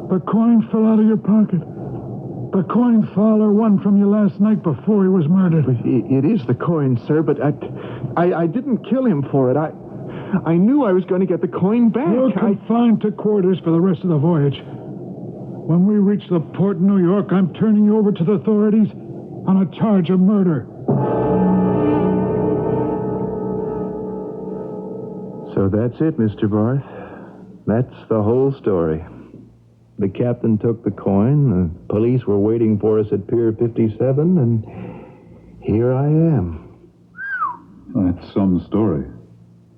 The coin fell out of your pocket. The coin Fowler won from you last night before he was murdered. It is the coin, sir, but I didn't kill him for it. I knew I was going to get the coin back. You're confined to quarters for the rest of the voyage. When we reach the port in New York, I'm turning you over to the authorities on a charge of murder. So that's it, Mr. Barth. That's the whole story. The captain took the coin, the police were waiting for us at Pier 57, and here I am. That's some story.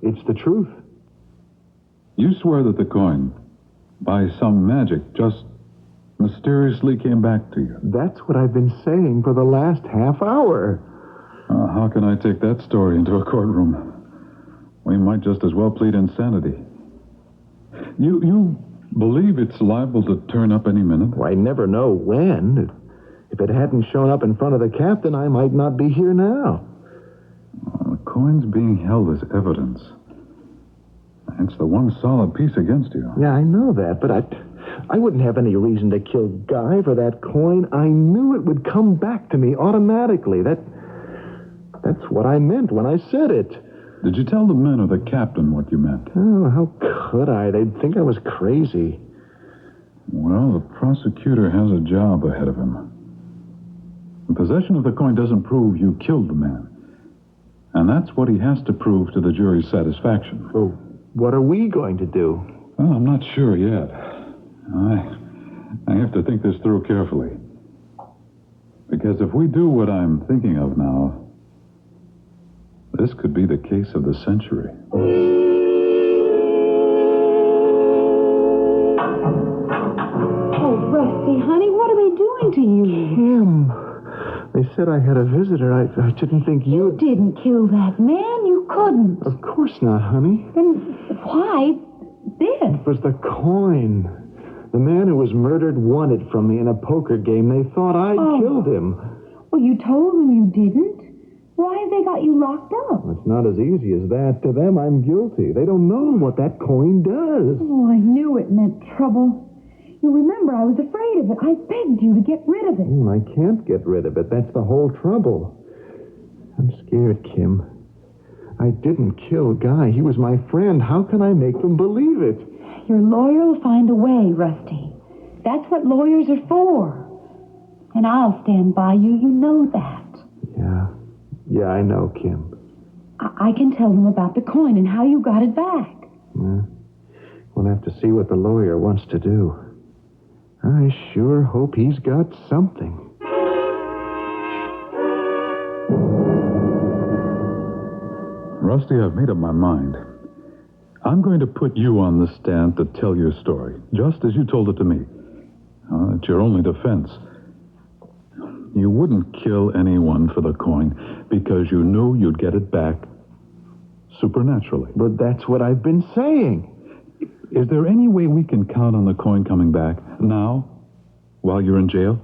It's the truth. You swear that the coin, by some magic, just mysteriously came back to you. That's what I've been saying for the last half hour. How can I take that story into a courtroom? We might just as well plead insanity. You believe it's liable to turn up any minute? Well, I never know when. If it hadn't shown up in front of the captain, I might not be here now. The coin's being held as evidence. It's the one solid piece against you. Yeah, I know that, but I wouldn't have any reason to kill Guy for that coin. I knew it would come back to me automatically. That's what I meant when I said it. Did you tell the men or the captain what you meant? Oh, how could I? They'd think I was crazy. Well, the prosecutor has a job ahead of him. The possession of the coin doesn't prove you killed the man. And that's what he has to prove to the jury's satisfaction. Oh, what are we going to do? Well, I'm not sure yet. I have to think this through carefully. Because if we do what I'm thinking of now, this could be the case of the century. Oh, Rusty, honey, what are they doing to you? Kim, they said I had a visitor. I didn't think You didn't kill that man. You couldn't. Of course not, honey. Then why this? It was the coin. The man who was murdered won it from me in a poker game. They thought I killed him. Well, you told them you didn't. Why have they got you locked up? It's not as easy as that. To them, I'm guilty. They don't know what that coin does. Oh, I knew it meant trouble. You remember, I was afraid of it. I begged you to get rid of it. I can't get rid of it. That's the whole trouble. I'm scared, Kim. I didn't kill Guy. He was my friend. How can I make them believe it? Your lawyer will find a way, Rusty. That's what lawyers are for. And I'll stand by you. You know that. Yeah, I know, Kim. I can tell them about the coin and how you got it back. Yeah. We'll have to see what the lawyer wants to do. I sure hope he's got something. Rusty, I've made up my mind. I'm going to put you on the stand to tell your story, just as you told it to me. It's your only defense. You wouldn't kill anyone for the coin because you knew you'd get it back supernaturally. But that's what I've been saying. Is there any way we can count on the coin coming back now, while you're in jail?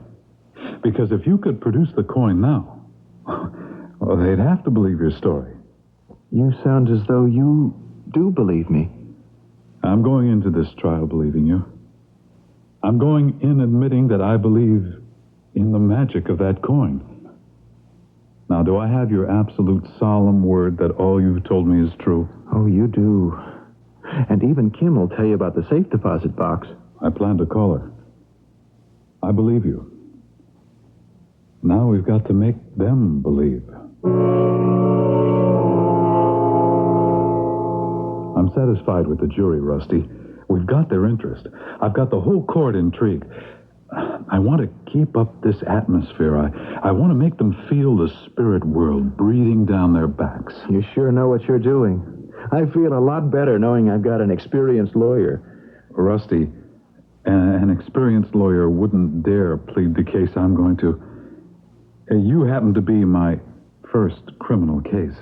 Because if you could produce the coin now, well, they'd have to believe your story. You sound as though you do believe me. I'm going into this trial believing you. I'm going in admitting that I believe in the magic of that coin. Now, do I have your absolute solemn word that all you've told me is true? Oh, you do. And even Kim will tell you about the safe deposit box. I plan to call her. I believe you. Now we've got to make them believe. I'm satisfied with the jury, Rusty. We've got their interest. I've got the whole court intrigued. I want to keep up this atmosphere. I want to make them feel the spirit world breathing down their backs. You sure know what you're doing. I feel a lot better knowing I've got an experienced lawyer. Rusty, an experienced lawyer wouldn't dare plead the case I'm going to. You happen to be my first criminal case.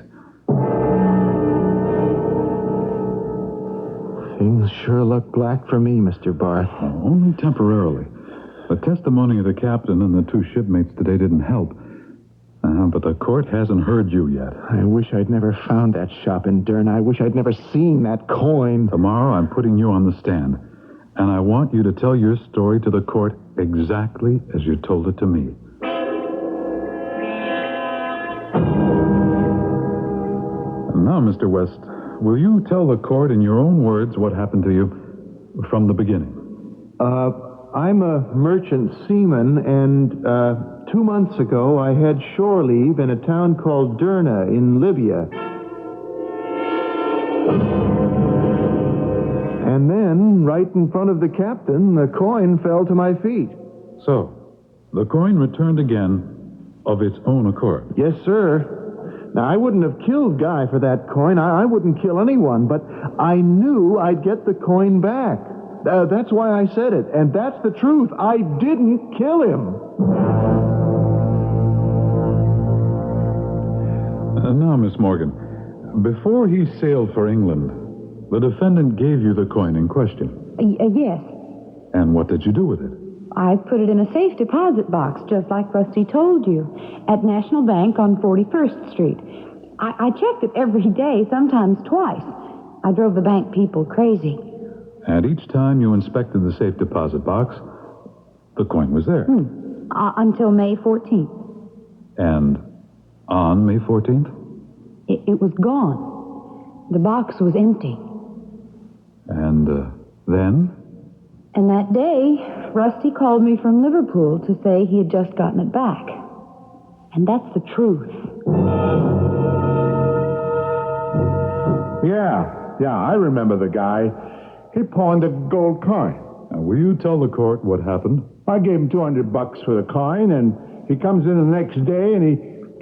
Things sure look black for me, Mr. Barth. Only temporarily. The testimony of the captain and the two shipmates today didn't help. But the court hasn't heard you yet. I wish I'd never found that shop in Durn. I wish I'd never seen that coin. Tomorrow I'm putting you on the stand. And I want you to tell your story to the court exactly as you told it to me. And now, Mr. West, will you tell the court in your own words what happened to you from the beginning? I'm a merchant seaman, and 2 months ago I had shore leave in a town called Derna in Libya. And then, right in front of the captain, the coin fell to my feet. So, the coin returned again of its own accord? Yes, sir. Now, I wouldn't have killed Guy for that coin. I wouldn't kill anyone, but I knew I'd get the coin back. That's why I said it, and that's the truth. I didn't kill him. Now, Miss Morgan, before he sailed for England, the defendant gave you the coin in question. Yes. And what did you do with it? I put it in a safe deposit box, just like Rusty told you, at National Bank on 41st Street. I checked it every day, sometimes twice. I drove the bank people crazy. And each time you inspected the safe deposit box, the coin was there. Until May 14th. And on May 14th? It was gone. The box was empty. And then? And that day, Rusty called me from Liverpool to say he had just gotten it back. And that's the truth. Yeah, I remember the guy. He pawned a gold coin. Now, will you tell the court what happened? I gave him $200 for the coin, and he comes in the next day and he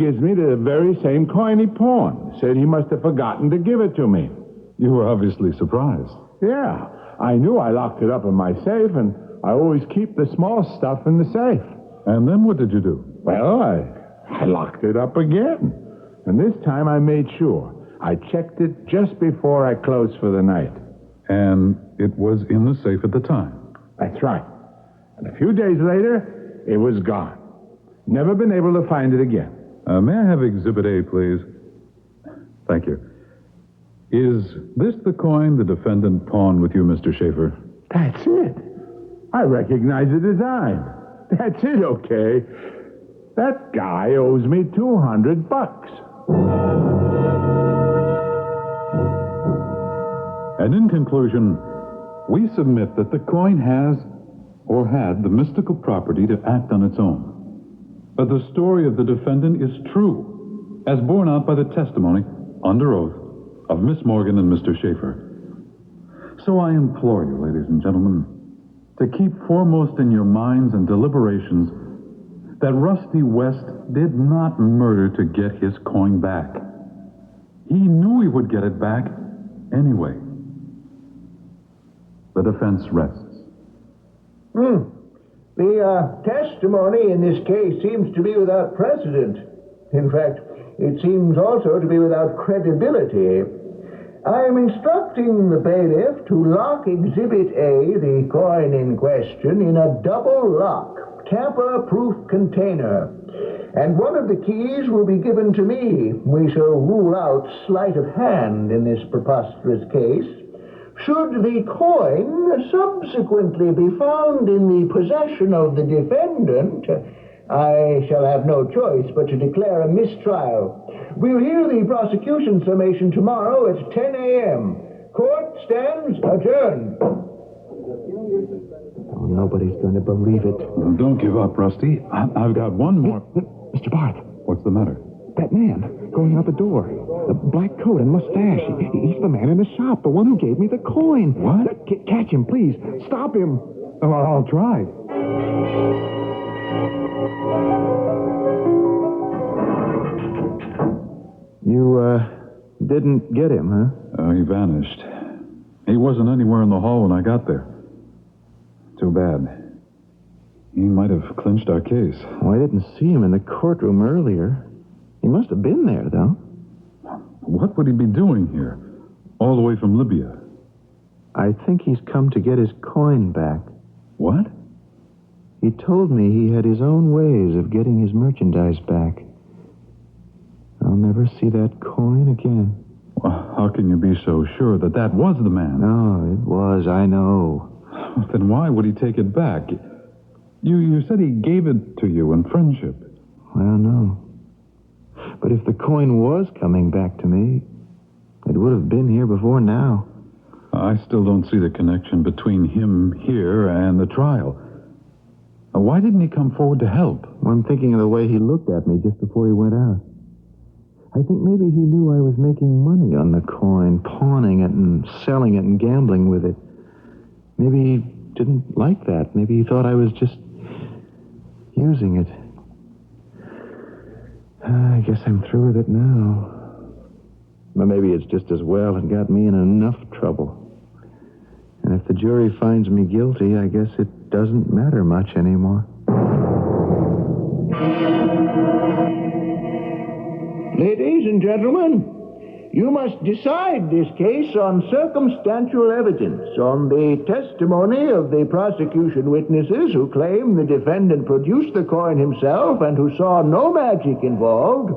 gives me the very same coin he pawned. Said he must have forgotten to give it to me. You were obviously surprised. Yeah, I knew I locked it up in my safe, and I always keep the small stuff in the safe. And then what did you do? Well, I locked it up again. And this time I made sure. I checked it just before I closed for the night. And it was in the safe at the time? That's right. And a few days later, it was gone. Never been able to find it again. May I have Exhibit A, please? Thank you. Is this the coin the defendant pawned with you, Mr. Schaefer? That's it. I recognize the design. That's it, okay. That guy owes me $200. And in conclusion, we submit that the coin has or had the mystical property to act on its own. But the story of the defendant is true, as borne out by the testimony, under oath, of Miss Morgan and Mr. Schaefer. So I implore you, ladies and gentlemen, to keep foremost in your minds and deliberations that Rusty West did not murder to get his coin back. He knew he would get it back anyway. The defense rests. The testimony in this case seems to be without precedent. In fact, it seems also to be without credibility. I am instructing the bailiff to lock Exhibit A, the coin in question, in a double lock, tamper-proof container. And one of the keys will be given to me. We shall rule out sleight of hand in this preposterous case. Should the coin subsequently be found in the possession of the defendant, I shall have no choice but to declare a mistrial. We'll hear the prosecution summation tomorrow at 10 a.m. Court stands adjourned. Oh, nobody's going to believe it. Well, don't give up, Rusty. I've got one more. Mr. Barth. What's the matter? That man going out the door. The black coat and mustache. He's the man in the shop, the one who gave me the coin. What? Catch him, please. Stop him. Oh, I'll try. You, didn't get him, huh? Oh, he vanished. He wasn't anywhere in the hall when I got there. Too bad. He might have clinched our case. Oh, I didn't see him in the courtroom earlier. He must have been there, though. What would he be doing here? All the way from Libya? I think he's come to get his coin back. What? He told me he had his own ways of getting his merchandise back. I'll never see that coin again. Well, how can you be so sure that that was the man? No, it was, I know. Then why would he take it back? You said he gave it to you in friendship. Well, no. But if the coin was coming back to me, it would have been here before now. I still don't see the connection between him here and the trial. Why didn't he come forward to help? Well, I'm thinking of the way he looked at me just before he went out. I think maybe he knew I was making money on the coin, pawning it and selling it and gambling with it. Maybe he didn't like that. Maybe he thought I was just using it. I guess I'm through with it now. But maybe it's just as well it got me in enough trouble. And if the jury finds me guilty, I guess it doesn't matter much anymore. Ladies and gentlemen, You must decide this case on circumstantial evidence, on the testimony of the prosecution witnesses who claim the defendant produced the coin himself and who saw no magic involved,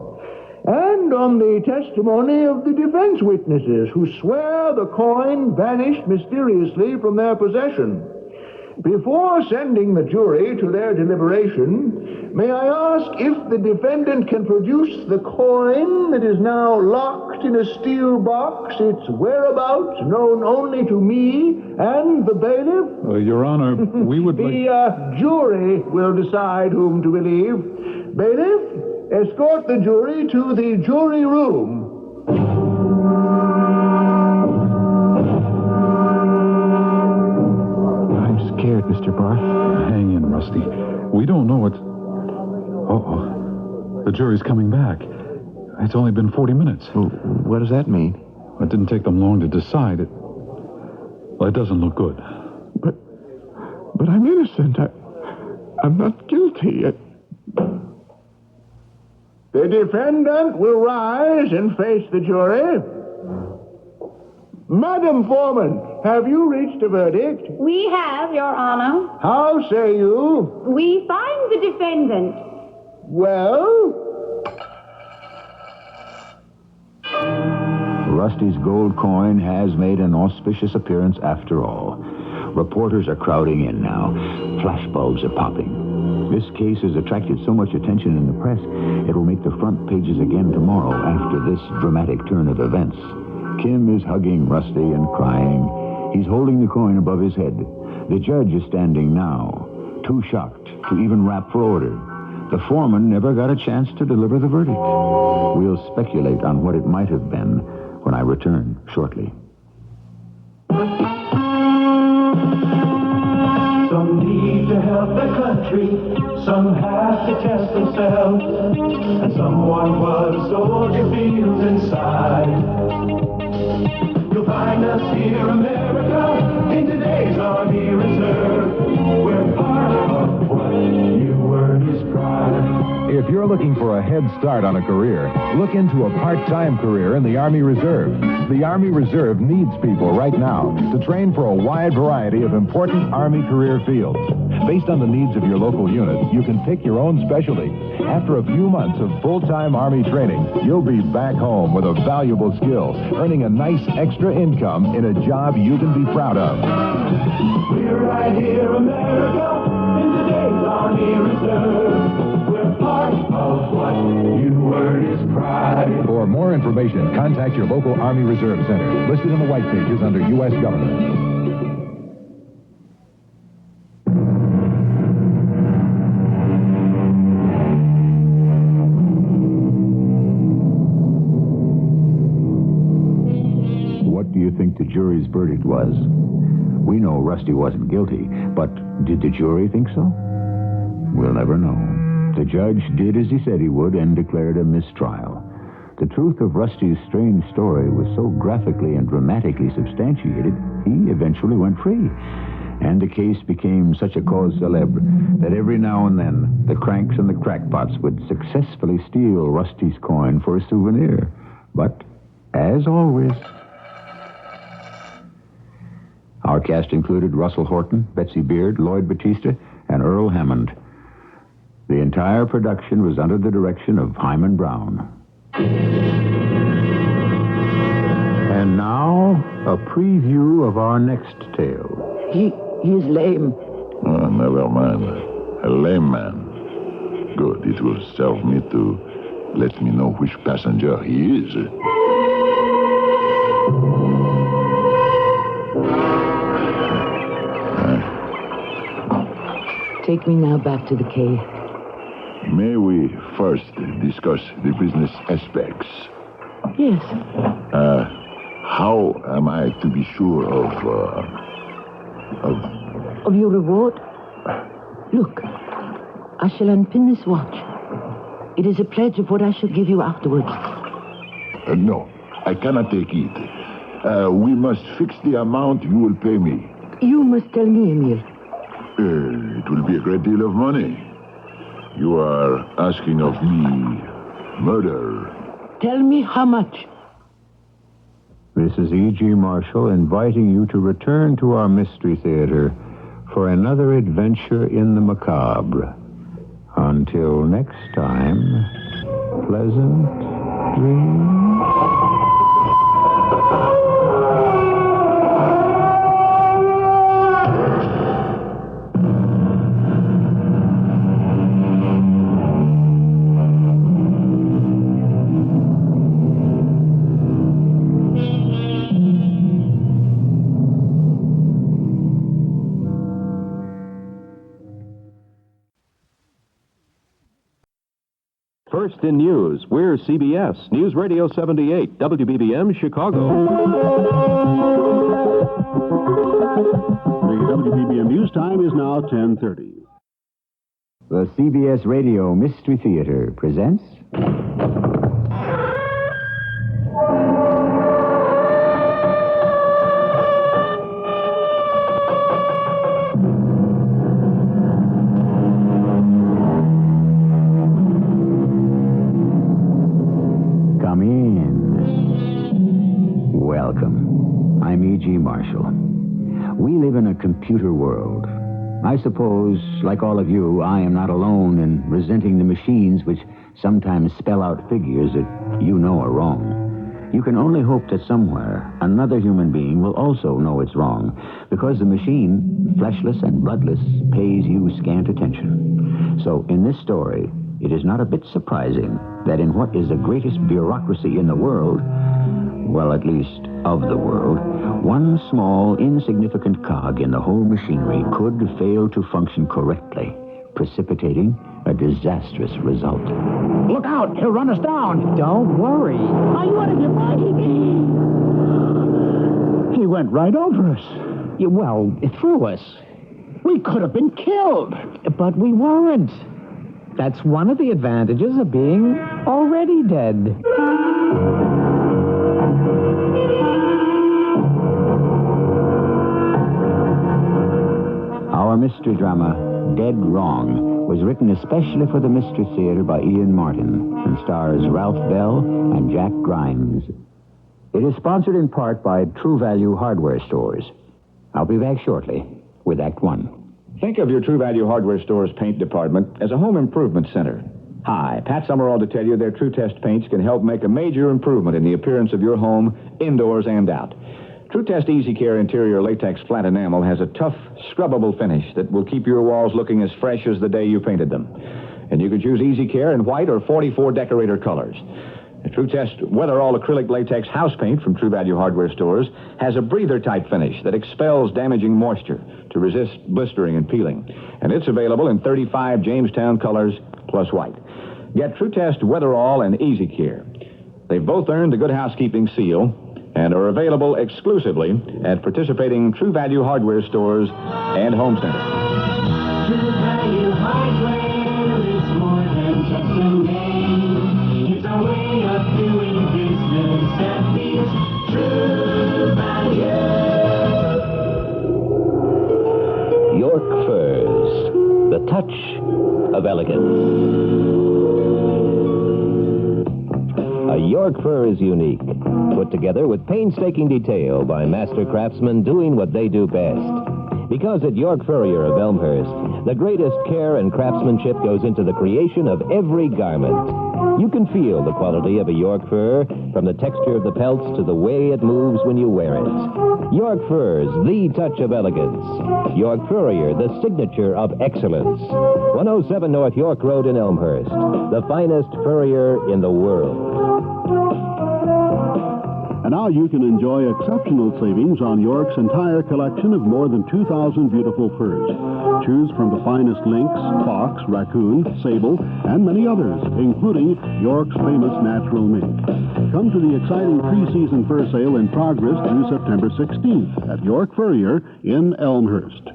and on the testimony of the defense witnesses who swear the coin vanished mysteriously from their possession. Before sending the jury to their deliberation, may I ask if the defendant can produce the coin that is now locked in a steel box, its whereabouts known only to me and the bailiff? Your Honor, we would like... The jury will decide whom to believe. Bailiff, escort the jury to the jury room. Scared, Mr. Barth. Hang in, Rusty. We don't know what... Uh-oh. The jury's coming back. It's only been 40 minutes. Well, what does that mean? It didn't take them long to decide. Well, it doesn't look good. But I'm innocent. I'm not guilty. The defendant will rise and face the jury. Madam Foreman, have you reached a verdict? We have, Your Honor. How say you? We find the defendant. Well? Rusty's gold coin has made an auspicious appearance after all. Reporters are crowding in now. Flashbulbs are popping. This case has attracted so much attention in the press, it will make the front pages again tomorrow after this dramatic turn of events. Kim is hugging Rusty and crying. He's holding the coin above his head. The judge is standing now, too shocked to even rap for order. The foreman never got a chance to deliver the verdict. We'll speculate on what it might have been when I return shortly. Some need to help the country, some have to test themselves, and someone was a soldier feels inside. You'll find us here, America, in today's Army Reserve. We're part of what you earn is pride. If you're looking for a head start on a career, look into a part-time career in the Army Reserve. The Army Reserve needs people right now to train for a wide variety of important Army career fields. Based on the needs of your local unit, you can pick your own specialty. After a few months of full-time Army training, you'll be back home with a valuable skill, earning a nice extra income in a job you can be proud of. We're right here, America, in today's Army Reserve. We're part of what you earn is pride. For more information, contact your local Army Reserve Center, listed in the white pages under U.S. Government. What do you think the jury's verdict was? We know Rusty wasn't guilty, but did the jury think so? We'll never know. The judge did as he said he would and declared a mistrial. The truth of Rusty's strange story was so graphically and dramatically substantiated, he eventually went free. And the case became such a cause célèbre that every now and then the cranks and the crackpots would successfully steal Rusty's coin for a souvenir. But, as always... Our cast included Russell Horton, Betsy Beard, Lloyd Batista, and Earl Hammond. The entire production was under the direction of Hyman Brown. And now, a preview of our next tale. He's lame. Oh, never mind. A lame man. Good. It will serve me to let me know which passenger he is. Take me now back to the cave. May we first discuss the business aspects? Yes. How am I to be sure Of your reward? Look, I shall unpin this watch. It is a pledge of what I shall give you afterwards. No, I cannot take it. We must fix the amount you will pay me. You must tell me, Emile. It will be a great deal of money. You are asking of me murder. Tell me how much. This is E.G. Marshall inviting you to return to our Mystery Theater for another adventure in the macabre. Until next time, pleasant dreams. First in news, we're CBS, News Radio 78, WBBM, Chicago. The WBBM news time is now 10:30. The CBS Radio Mystery Theater presents... Come in. Welcome. I'm E.G. Marshall. We live in a computer world. I suppose, like all of you, I am not alone in resenting the machines which sometimes spell out figures that you know are wrong. You can only hope that somewhere another human being will also know it's wrong, because the machine, fleshless and bloodless, pays you scant attention. So in this story, it is not a bit surprising that in what is the greatest bureaucracy in the world, well, at least of the world, one small, insignificant cog in the whole machinery could fail to function correctly, precipitating a disastrous result. Look out! He'll run us down! Don't worry. Are you out of your mind? He went right over us. Well, through us. We could have been killed. But we weren't. That's one of the advantages of being already dead. Our mystery drama, Dead Wrong, was written especially for the Mystery Theater by Ian Martin and stars Ralph Bell and Jack Grimes. It is sponsored in part by True Value Hardware Stores. I'll be back shortly with Act One. Think of your True Value Hardware Store's paint department as a home improvement center. Hi, Pat Summerall to tell you their True Test paints can help make a major improvement in the appearance of your home, indoors and out. True Test Easy Care Interior Latex Flat Enamel has a tough, scrubbable finish that will keep your walls looking as fresh as the day you painted them. And you could choose Easy Care in white or 44 decorator colors. The True Test Weatherall Acrylic Latex House Paint from True Value Hardware Stores has a breather-type finish that expels damaging moisture to resist blistering and peeling. And it's available in 35 Jamestown colors plus white. Get True Test Weatherall and Easy Care. They've both earned the Good Housekeeping seal and are available exclusively at participating True Value Hardware Stores and home centers. True Value Hardware is more than just a name. It's a way of doing business that means True Value. York Furs, the touch of elegance. A York fur is unique, put together with painstaking detail by master craftsmen doing what they do best. Because at York Furrier of Elmhurst, the greatest care and craftsmanship goes into the creation of every garment. You can feel the quality of a York fur, from the texture of the pelts to the way it moves when you wear it. York Furs, the touch of elegance. York Furrier, the signature of excellence. 107 North York Road in Elmhurst, the finest furrier in the world. And now you can enjoy exceptional savings on York's entire collection of more than 2,000 beautiful furs. Choose from the finest lynx, fox, raccoon, sable, and many others, including York's famous natural mink. Come to the exciting pre-season fur sale in progress through September 16th at York Furrier in Elmhurst.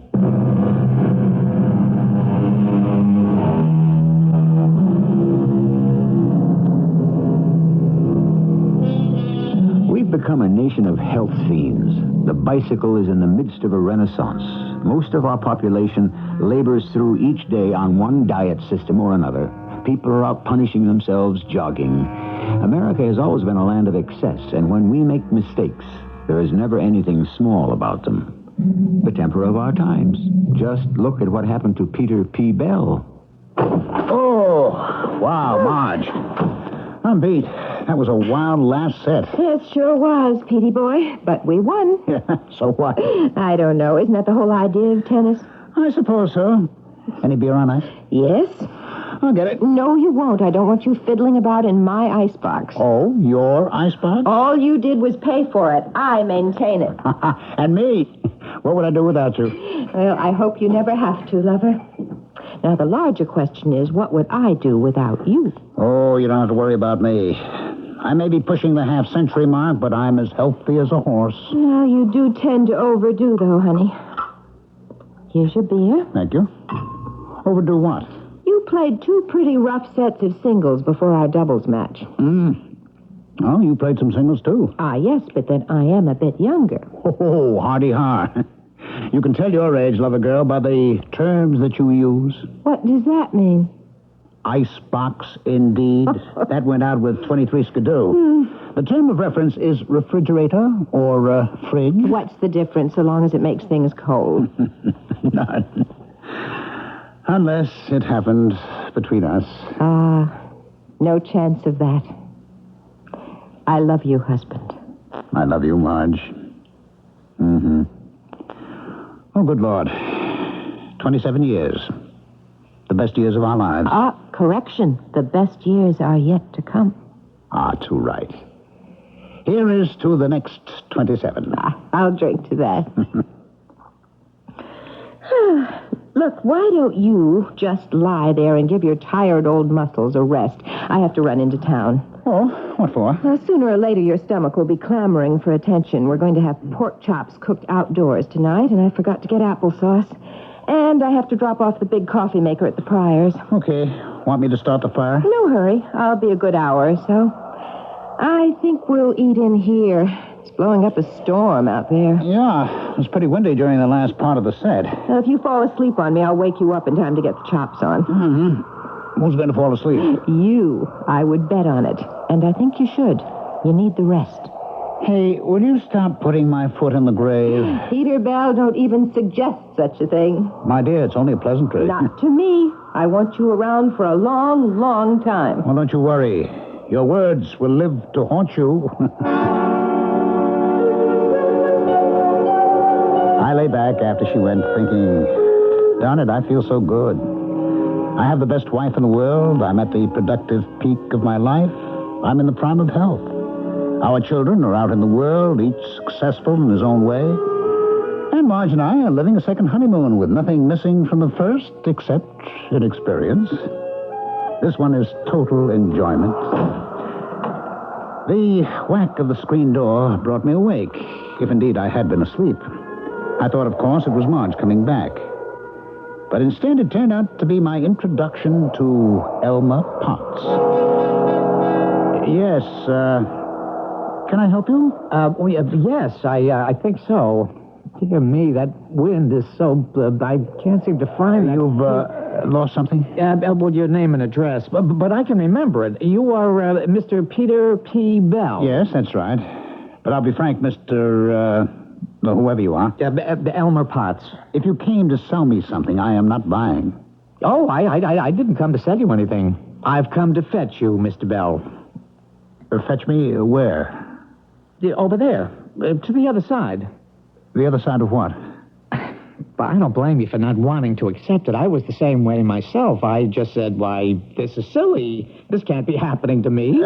We've become a nation of health fiends. The bicycle is in the midst of a renaissance. Most of our population labors through each day on one diet system or another. people are out punishing themselves jogging. America has always been a land of excess, and when we make mistakes, there is never anything small about them. The temper of our times. Just look at what happened to Peter P. Bell. Oh, wow, Marge. I'm beat. That was a wild last set. It sure was, Petey boy. But we won. So what? I don't know. Isn't that the whole idea of tennis? I suppose so. Any beer on ice? Yes. I'll get it. No, you won't. I don't want you fiddling about in my icebox. Oh, your icebox? All you did was pay for it. I maintain it. And me. What would I do without you? Well, I hope you never have to, lover. Now, the larger question is, what would I do without you? Oh, you don't have to worry about me. I may be pushing the half-century mark, but I'm as healthy as a horse. Well, you do tend to overdo, though, honey. Here's your beer. Thank you. Overdo what? You played 2 pretty rough sets of singles before our doubles match. Oh, you played some singles, too. Ah, yes, but then I am a bit younger. Oh, hardy har. You can tell your age, lover girl, by the terms that you use. What does that mean? Icebox, indeed. That went out with 23 skidoo. The term of reference is refrigerator or fridge. What's the difference so long as it makes things cold? None. Unless it happened between us. No chance of that. I love you, husband. I love you, Marge. Oh, good Lord. 27 years. The best years of our lives. Correction. The best years are yet to come. Too right. Here is to the next 27. I'll drink to that. Look, why don't you just lie there and give your tired old muscles a rest? I have to run into town. Oh, what for? Sooner or later, your stomach will be clamoring for attention. We're going to have pork chops cooked outdoors tonight, and I forgot to get applesauce. And I have to drop off the big coffee maker at the Pryor's. Okay. Want me to start the fire? No hurry. I'll be a good hour or so. I think we'll eat in here. It's blowing up a storm out there. Yeah, it was pretty windy during the last part of the set. If you fall asleep on me, I'll wake you up in time to get the chops on. Who's going to fall asleep? You. I would bet on it. And I think you should. You need the rest. Hey, will you stop putting my foot in the grave? Peter Bell, don't even suggest such a thing. My dear, it's only a pleasantry. Not to me. I want you around for a long, long time. Well, don't you worry. Your words will live to haunt you. I lay back after she went thinking, darn it, I feel so good. I have the best wife in the world. I'm at the productive peak of my life. I'm in the prime of health. Our children are out in the world, each successful in his own way. And Marge and I are living a second honeymoon with nothing missing from the first except inexperience. This one is total enjoyment. The whack of the screen door brought me awake, if indeed I had been asleep. I thought, of course, it was Marge coming back. But instead, it turned out to be my introduction to Elmer Potts. Yes, can I help you? Yes, I think so. Dear me, that wind is so... I can't seem to find that. You've lost something? Well, your name and address, but I can remember it. You are Mr. Peter P. Bell. Yes, that's right. But I'll be frank, Mr. whoever you are. Elmer Potts. If you came to sell me something, I am not buying. Oh, I didn't come to sell you anything. I've come to fetch you, Mr. Bell. Fetch me where? Over there, to the other side. The other side of what? But I don't blame you for not wanting to accept it. I was the same way myself. I just said, why, this is silly. This can't be happening to me.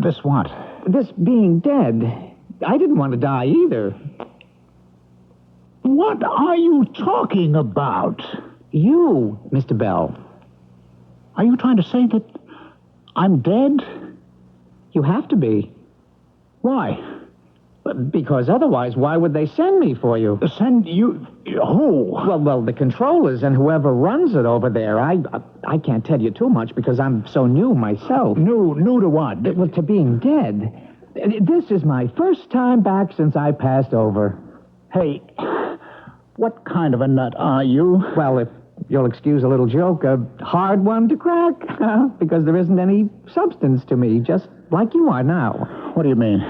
This what? This being dead. I didn't want to die either. What are you talking about? You, Mr. Bell. Are you trying to say that I'm dead? You have to be. Why? Because otherwise, why would they send me for you? Send you? Who? Well, the controllers and whoever runs it over there. I can't tell you too much because I'm so new myself. New to what? Well, to being dead. This is my first time back since I passed over. Hey, what kind of a nut are you? Well, you'll excuse a little joke, a hard one to crack, because there isn't any substance to me, just like you are now. What do you mean?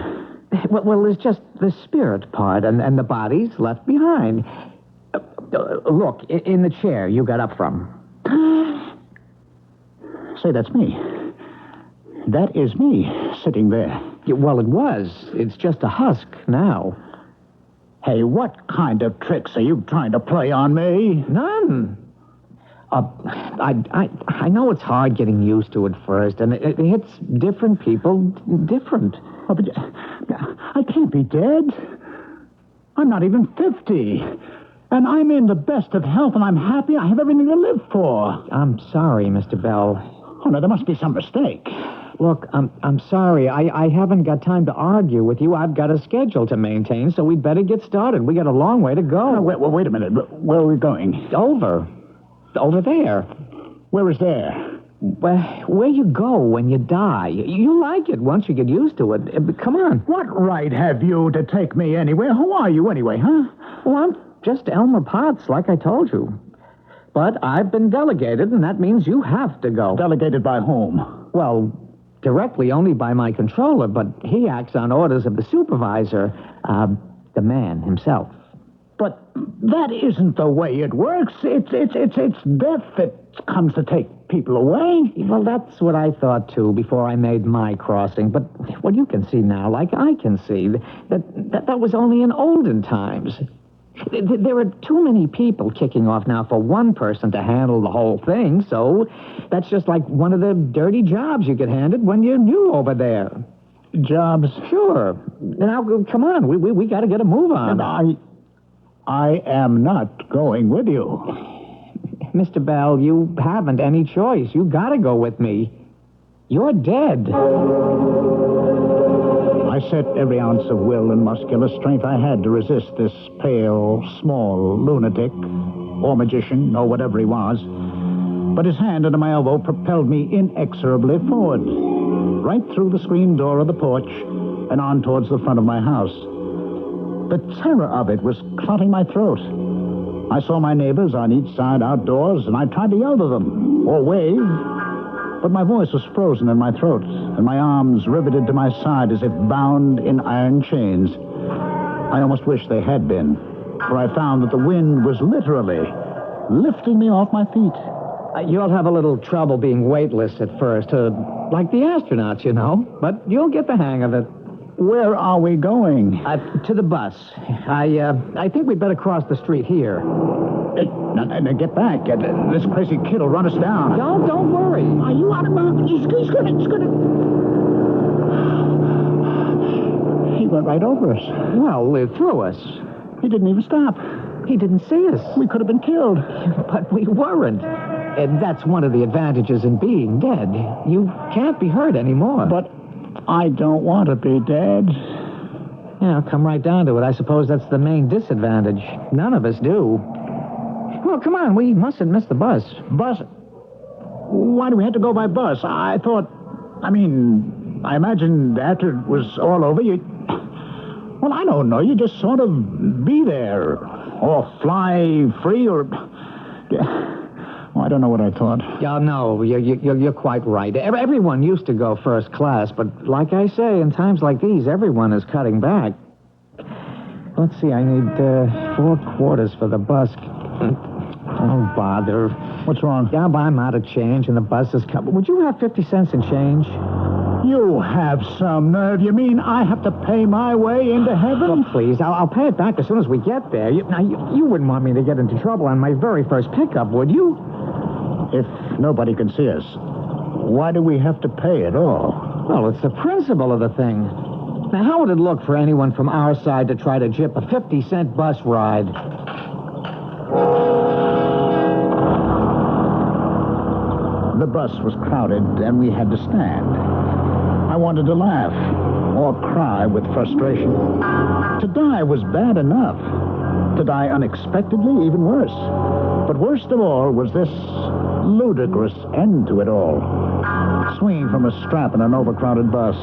Well, there's just the spirit part, and the body's left behind. Look, in the chair you got up from. Say, that's me. That is me, sitting there. Yeah, well, it was. It's just a husk now. Hey, what kind of tricks are you trying to play on me? None. I know it's hard getting used to it first, and it hits different people different. Oh, but I can't be dead. I'm not even 50. And I'm in the best of health, and I'm happy. I have everything to live for. I'm sorry, Mr. Bell. Oh, no, there must be some mistake. Look, I'm sorry. I haven't got time to argue with you. I've got a schedule to maintain, so we'd better get started. We got a long way to go. No, wait a minute. Where are we going? Over there. Where is there? Where you go when you die. You like it once you get used to it. Come on. What right have you to take me anywhere? Who are you anyway, huh? Well, I'm just Elmer Potts, like I told you. But I've been delegated, and that means you have to go. Delegated by whom? Well, directly only by my controller, but he acts on orders of the supervisor, the man himself. But that isn't the way it works. It's death that comes to take people away. Well, that's what I thought, too, before I made my crossing. But what you can see now, like I can see, that was only in olden times. There are too many people kicking off now for one person to handle the whole thing, so that's just like one of the dirty jobs you get handed when you're new over there. Jobs? Sure. Now, come on, we got to get a move on. And I am not going with you. Mr. Bell, you haven't any choice. You got to go with me. You're dead. I set every ounce of will and muscular strength I had to resist this pale, small lunatic, or magician, or whatever he was. But his hand under my elbow propelled me inexorably forward, right through the screen door of the porch and on towards the front of my house. The terror of it was clotting my throat. I saw my neighbors on each side outdoors, and I tried to yell to them, or wave, but my voice was frozen in my throat, and my arms riveted to my side as if bound in iron chains. I almost wished they had been, for I found that the wind was literally lifting me off my feet. You'll have a little trouble being weightless at first, like the astronauts, you know, but you'll get the hang of it. Where are we going? To the bus. I think we'd better cross the street here. Now, get back. This crazy kid will run us down. Don't worry. Are you out of mind? He's gonna... He went right over us. Well, through us. He didn't even stop. He didn't see us. We could have been killed. But we weren't. And that's one of the advantages in being dead. You can't be hurt anymore. But I don't want to be dead. Yeah, come right down to it. I suppose that's the main disadvantage. None of us do. Well, come on. We mustn't miss the bus. Bus? Why do we have to go by bus? I imagined after it was all over, well, I don't know. You just sort of be there. Or fly free, or... I don't know what I thought. Yeah, no, you're quite right. Everyone used to go first class, but like I say, in times like these, everyone is cutting back. Let's see, I need 4 quarters for the bus. Oh, bother. What's wrong? Yeah, but I'm out of change, and the bus is coming. Would you have 50 cents in change? You have some nerve. You mean I have to pay my way into heaven? Well, please, I'll pay it back as soon as we get there. You wouldn't want me to get into trouble on my very first pickup, would you? If nobody can see us, why do we have to pay at all? Well, it's the principle of the thing. Now, how would it look for anyone from our side to try to gyp a 50-cent bus ride? The bus was crowded, and we had to stand. I wanted to laugh or cry with frustration. To die was bad enough. To die unexpectedly, even worse. But worst of all was this ludicrous end to it all. Swinging from a strap in an overcrowded bus,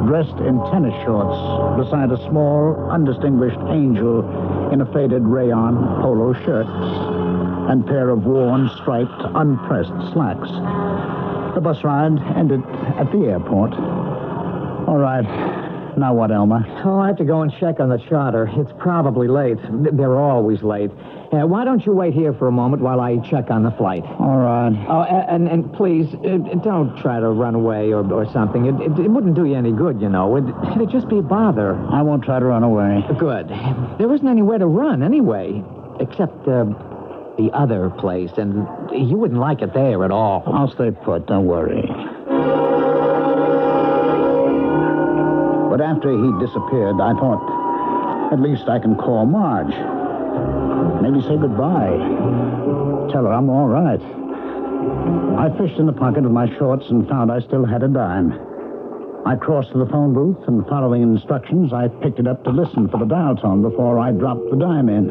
dressed in tennis shorts beside a small, undistinguished angel in a faded rayon polo shirt. and pair of worn, striped, unpressed slacks. The bus ride ended at the airport. All right. Now what, Elmer? Oh, I have to go and check on the charter. It's probably late. They're always late. Why don't you wait here for a moment while I check on the flight? All right. Oh, and please, don't try to run away or something. It wouldn't do you any good, you know. It'd just be a bother. I won't try to run away. Good. There isn't anywhere to run, anyway, except the other place, and you wouldn't like it there at all. I'll stay put, don't worry. But after he disappeared, I thought, at least I can call Marge. Maybe say goodbye. Tell her I'm all right. I fished in the pocket of my shorts and found I still had a dime. I crossed to the phone booth, and following instructions, I picked it up to listen for the dial tone before I dropped the dime in.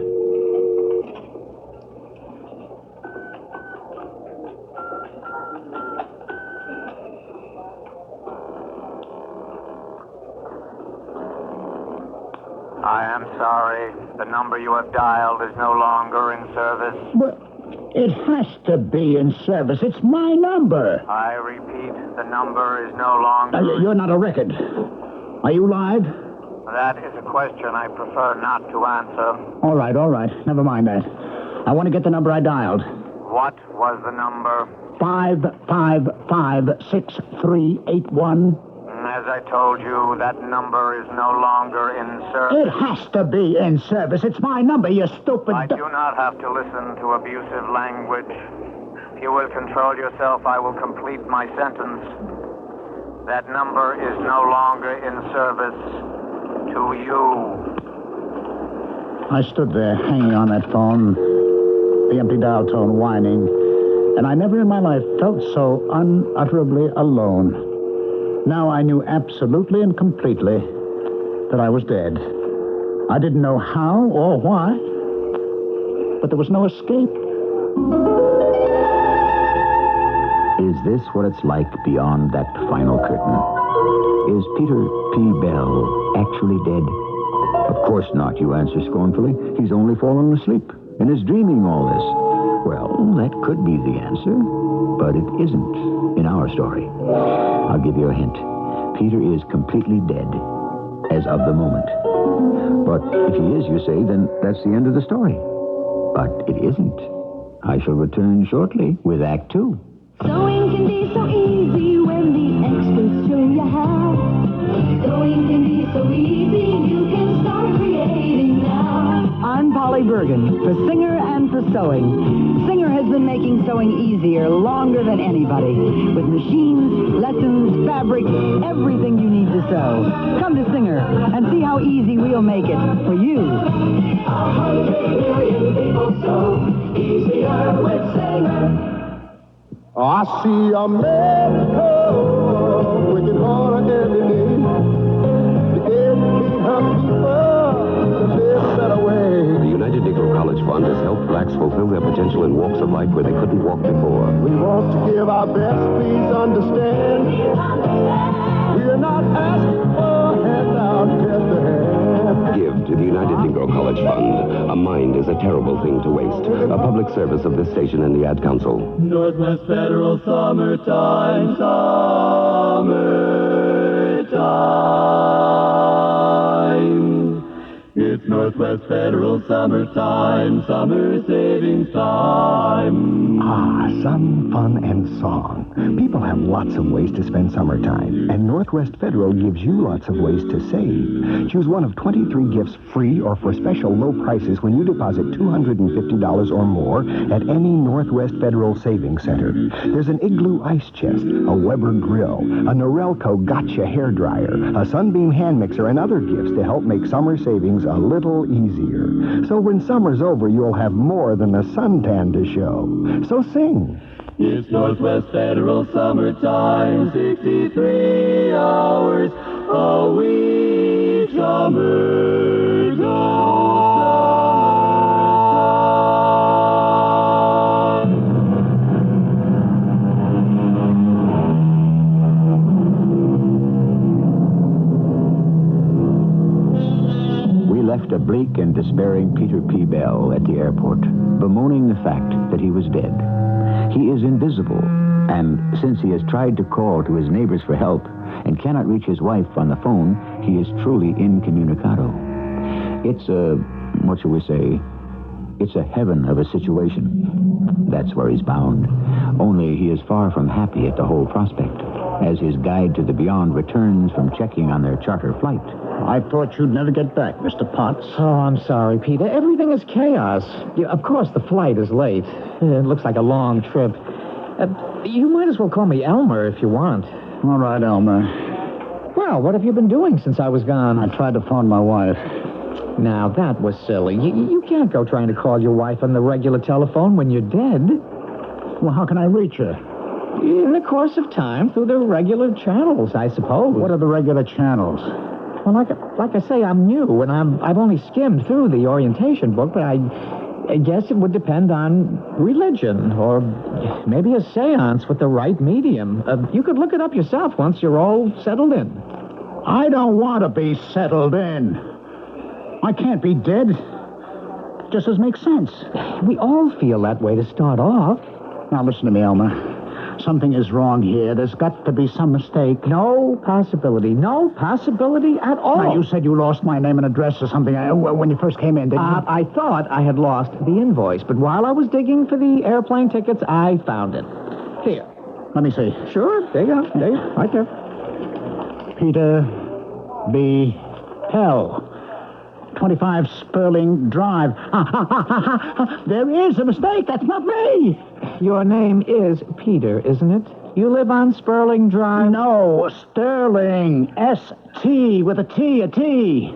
I am sorry. The number you have dialed is no longer in service. But it has to be in service. It's my number. I repeat, the number is no longer... You're not a record. Are you live? That is a question I prefer not to answer. All right. Never mind that. I want to get the number I dialed. What was the number? 555-6381. As I told you, that number is no longer in service. It has to be in service. It's my number, you stupid... I do not have to listen to abusive language. If you will control yourself, I will complete my sentence. That number is no longer in service to you. I stood there, hanging on that phone, the empty dial tone whining, and I never in my life felt so unutterably alone. Now I knew absolutely and completely that I was dead. I didn't know how or why, but there was no escape. Is this what it's like beyond that final curtain? Is Peter P. Bell actually dead? Of course not, you answer scornfully. He's only fallen asleep and is dreaming all this. Well, that could be the answer, but it isn't in our story. I'll give you a hint. Peter is completely dead as of the moment. But if he is, you say, then that's the end of the story. But it isn't. I shall return shortly with Act 2. Sewing can be so easy when the experts show you how. Sewing can be so easy, you can start creating now. I'm Polly Bergen, for Singer and for Sewing. Singer has been making sewing easier longer than anybody. With machines, lessons, fabric, everything you need to sew. Come to Singer and see how easy we'll make it for you. 100 million people sew easier with Singer. I see America working hard every day to educate her people to live a better way. The United Negro College Fund has helped blacks fulfill their potential in walks of life where they couldn't walk before. We want to give our best, please understand. We're not asking for a handout, just a hand. Give to the United Negro College Fund. A mind is a terrible thing to waste. A public service of this station and the Ad Council. Northwest Federal Summertime, summertime. It's Northwest Federal Summertime, summer savings time. Ah, sun, fun, and song. People have lots of ways to spend summertime, and Northwest Federal gives you lots of ways to save. Choose one of 23 gifts free or for special low prices when you deposit $250 or more at any Northwest Federal Savings Center. There's an Igloo ice chest, a Weber grill, a Norelco Gotcha hairdryer, a Sunbeam hand mixer, and other gifts to help make summer savings a little easier. So when summer's over, you'll have more than a suntan to show. So sing. It's Northwest Federal Summertime, 63 hours a week, left a bleak and despairing Peter P. Bell at the airport, bemoaning the fact that he was dead. He is invisible, and since he has tried to call to his neighbors for help and cannot reach his wife on the phone, he is truly incommunicado. It's what shall we say? It's a heaven of a situation. That's where he's bound. Only he is far from happy at the whole prospect, as his guide to the beyond returns from checking on their charter flight. I thought you'd never get back, Mr. Potts. Oh, I'm sorry, Peter. Everything is chaos. Of course, the flight is late. It looks like a long trip. You might as well call me Elmer if you want. All right, Elmer. Well, what have you been doing since I was gone? I tried to phone my wife. Now, that was silly. You can't go trying to call your wife on the regular telephone when you're dead. Well, how can I reach her? In the course of time, through the regular channels, I suppose. What are the regular channels? Well, like I say, I'm new, and I've only skimmed through the orientation book, but I guess it would depend on religion, or maybe a seance with the right medium. You could look it up yourself once you're all settled in. I don't want to be settled in. I can't be dead. Just doesn't make sense. We all feel that way to start off. Now, listen to me, Elmer. Something is wrong here. There's got to be some mistake. No possibility. No possibility at all. Now, you said you lost my name and address or something when you first came in, didn't you? I thought I had lost the invoice, but while I was digging for the airplane tickets, I found it. Here. Let me see. Sure. There you go. There you go. Right there. Peter B. Pell. 25 Sperling Drive. There is a mistake. That's not me. Your name is Peter, isn't it? You live on Sperling Drive? No, Sterling. S-T with a T, a T.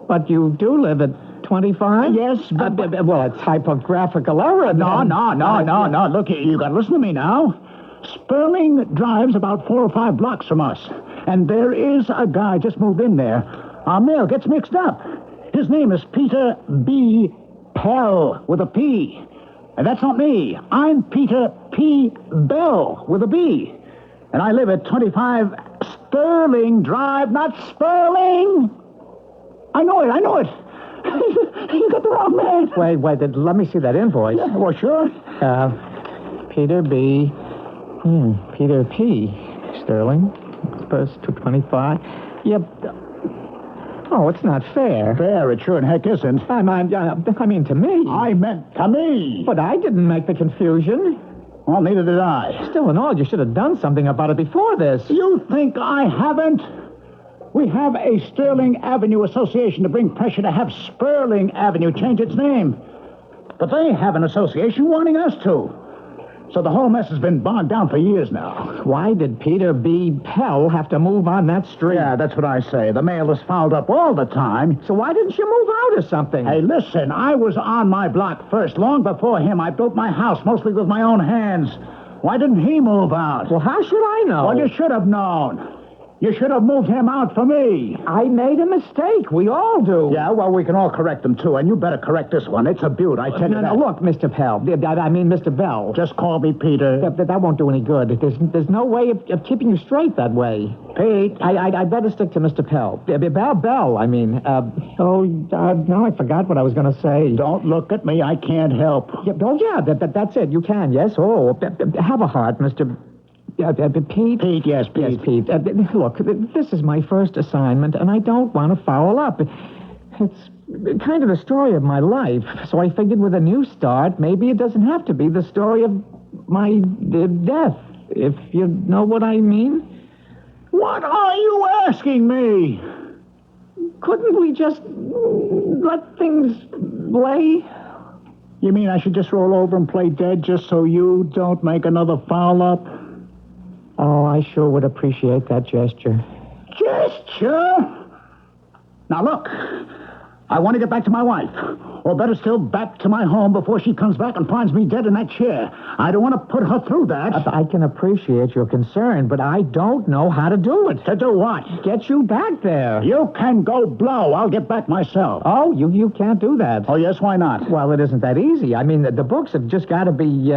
But you do live at 25? Yes, but... well, a typographical error. No. Look, you got to listen to me now. Sperling Drive's about 4 or 5 blocks from us. And there is a guy just moved in there. Our mail gets mixed up. His name is Peter B. Pell with a P. And that's not me. I'm Peter P. Bell with a B. And I live at 25 Sterling Drive, not Sperling. I know it. You got the wrong man. Wait, let me see that invoice. Yeah, well, sure. Peter B. Peter P. Sterling. First to 25. Yep. Oh, it's not fair. Fair? It sure in heck isn't. I mean, to me. I meant to me. But I didn't make the confusion. Well, neither did I. Still in all, you should have done something about it before this. You think I haven't? We have a Sterling Avenue Association to bring pressure to have Sperling Avenue change its name. But they have an association wanting us to. So the whole mess has been bogged down for years now. Why did Peter B. Pell have to move on that street? Yeah, that's what I say. The mail is fouled up all the time. So why didn't you move out or something? Hey, listen, I was on my block first. Long before him, I built my house mostly with my own hands. Why didn't he move out? Well, how should I know? Well, you should have known. You should have moved him out for me. I made a mistake. We all do. Yeah, well, we can all correct them, too, and you better correct this one. It's a beaut, I tell you that. No, look, Mr. Pell. I mean, Mr. Bell. Just call me Peter. That won't do any good. There's no way of keeping you straight that way. Pete. I better stick to Mr. Pell. Bell, I mean. Now I forgot what I was going to say. Don't look at me. I can't help. That's it. You can, yes. Oh, have a heart, Mr. Pete? Pete, yes, Pete. Yes, Pete. Look, this is my first assignment, and I don't want to foul up. It's kind of the story of my life, so I figured with a new start, maybe it doesn't have to be the story of my death, if you know what I mean. What are you asking me? Couldn't we just let things lay? You mean I should just roll over and play dead just so you don't make another foul up? Oh, I sure would appreciate that gesture. Gesture? Now, look, I want to get back to my wife. Or better still, back to my home before she comes back and finds me dead in that chair. I don't want to put her through that. I can appreciate your concern, but I don't know how to do it. To do what? Get you back there. You can go blow. I'll get back myself. Oh, you can't do that. Oh, yes, why not? Well, it isn't that easy. I mean, the books have just got to be,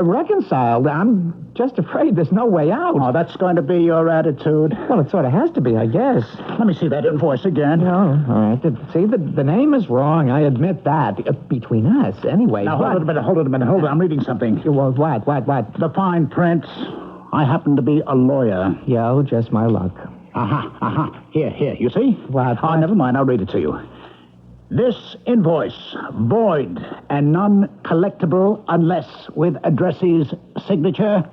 reconciled. I'm just afraid there's no way out. Oh, that's going to be your attitude. Well, it sort of has to be, I guess. Let me see that invoice again. Oh, all right. See, the name is wrong. I admit that. Between us, anyway. Now, hold it a minute. Hold it. I'm reading something. Well, what? The fine print. I happen to be a lawyer. Yo, just my luck. Here. You see? What? Oh, never mind. I'll read it to you. This invoice, void and non-collectible unless with addressee's signature.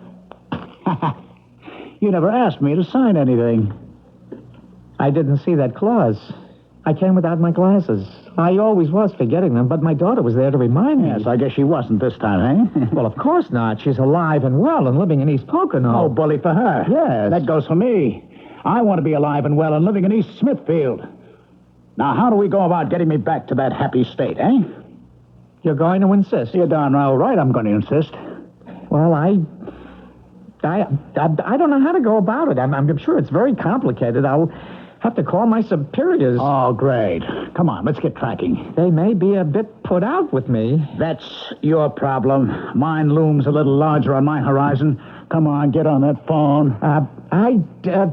You never asked me to sign anything. I didn't see that clause. I came without my glasses. I always was forgetting them, but my daughter was there to remind me. Yes, I guess she wasn't this time, eh? Well, of course not. She's alive and well and living in East Pocono. Oh, bully for her. Yes. That goes for me. I want to be alive and well and living in East Smithfield. Now, how do we go about getting me back to that happy state, eh? You're going to insist? You're darn well right I'm going to insist. Well, I don't know how to go about it. I'm sure it's very complicated. I'll have to call my superiors. Oh, great. Come on, let's get tracking. They may be a bit put out with me. That's your problem. Mine looms a little larger on my horizon. Come on, get on that phone. I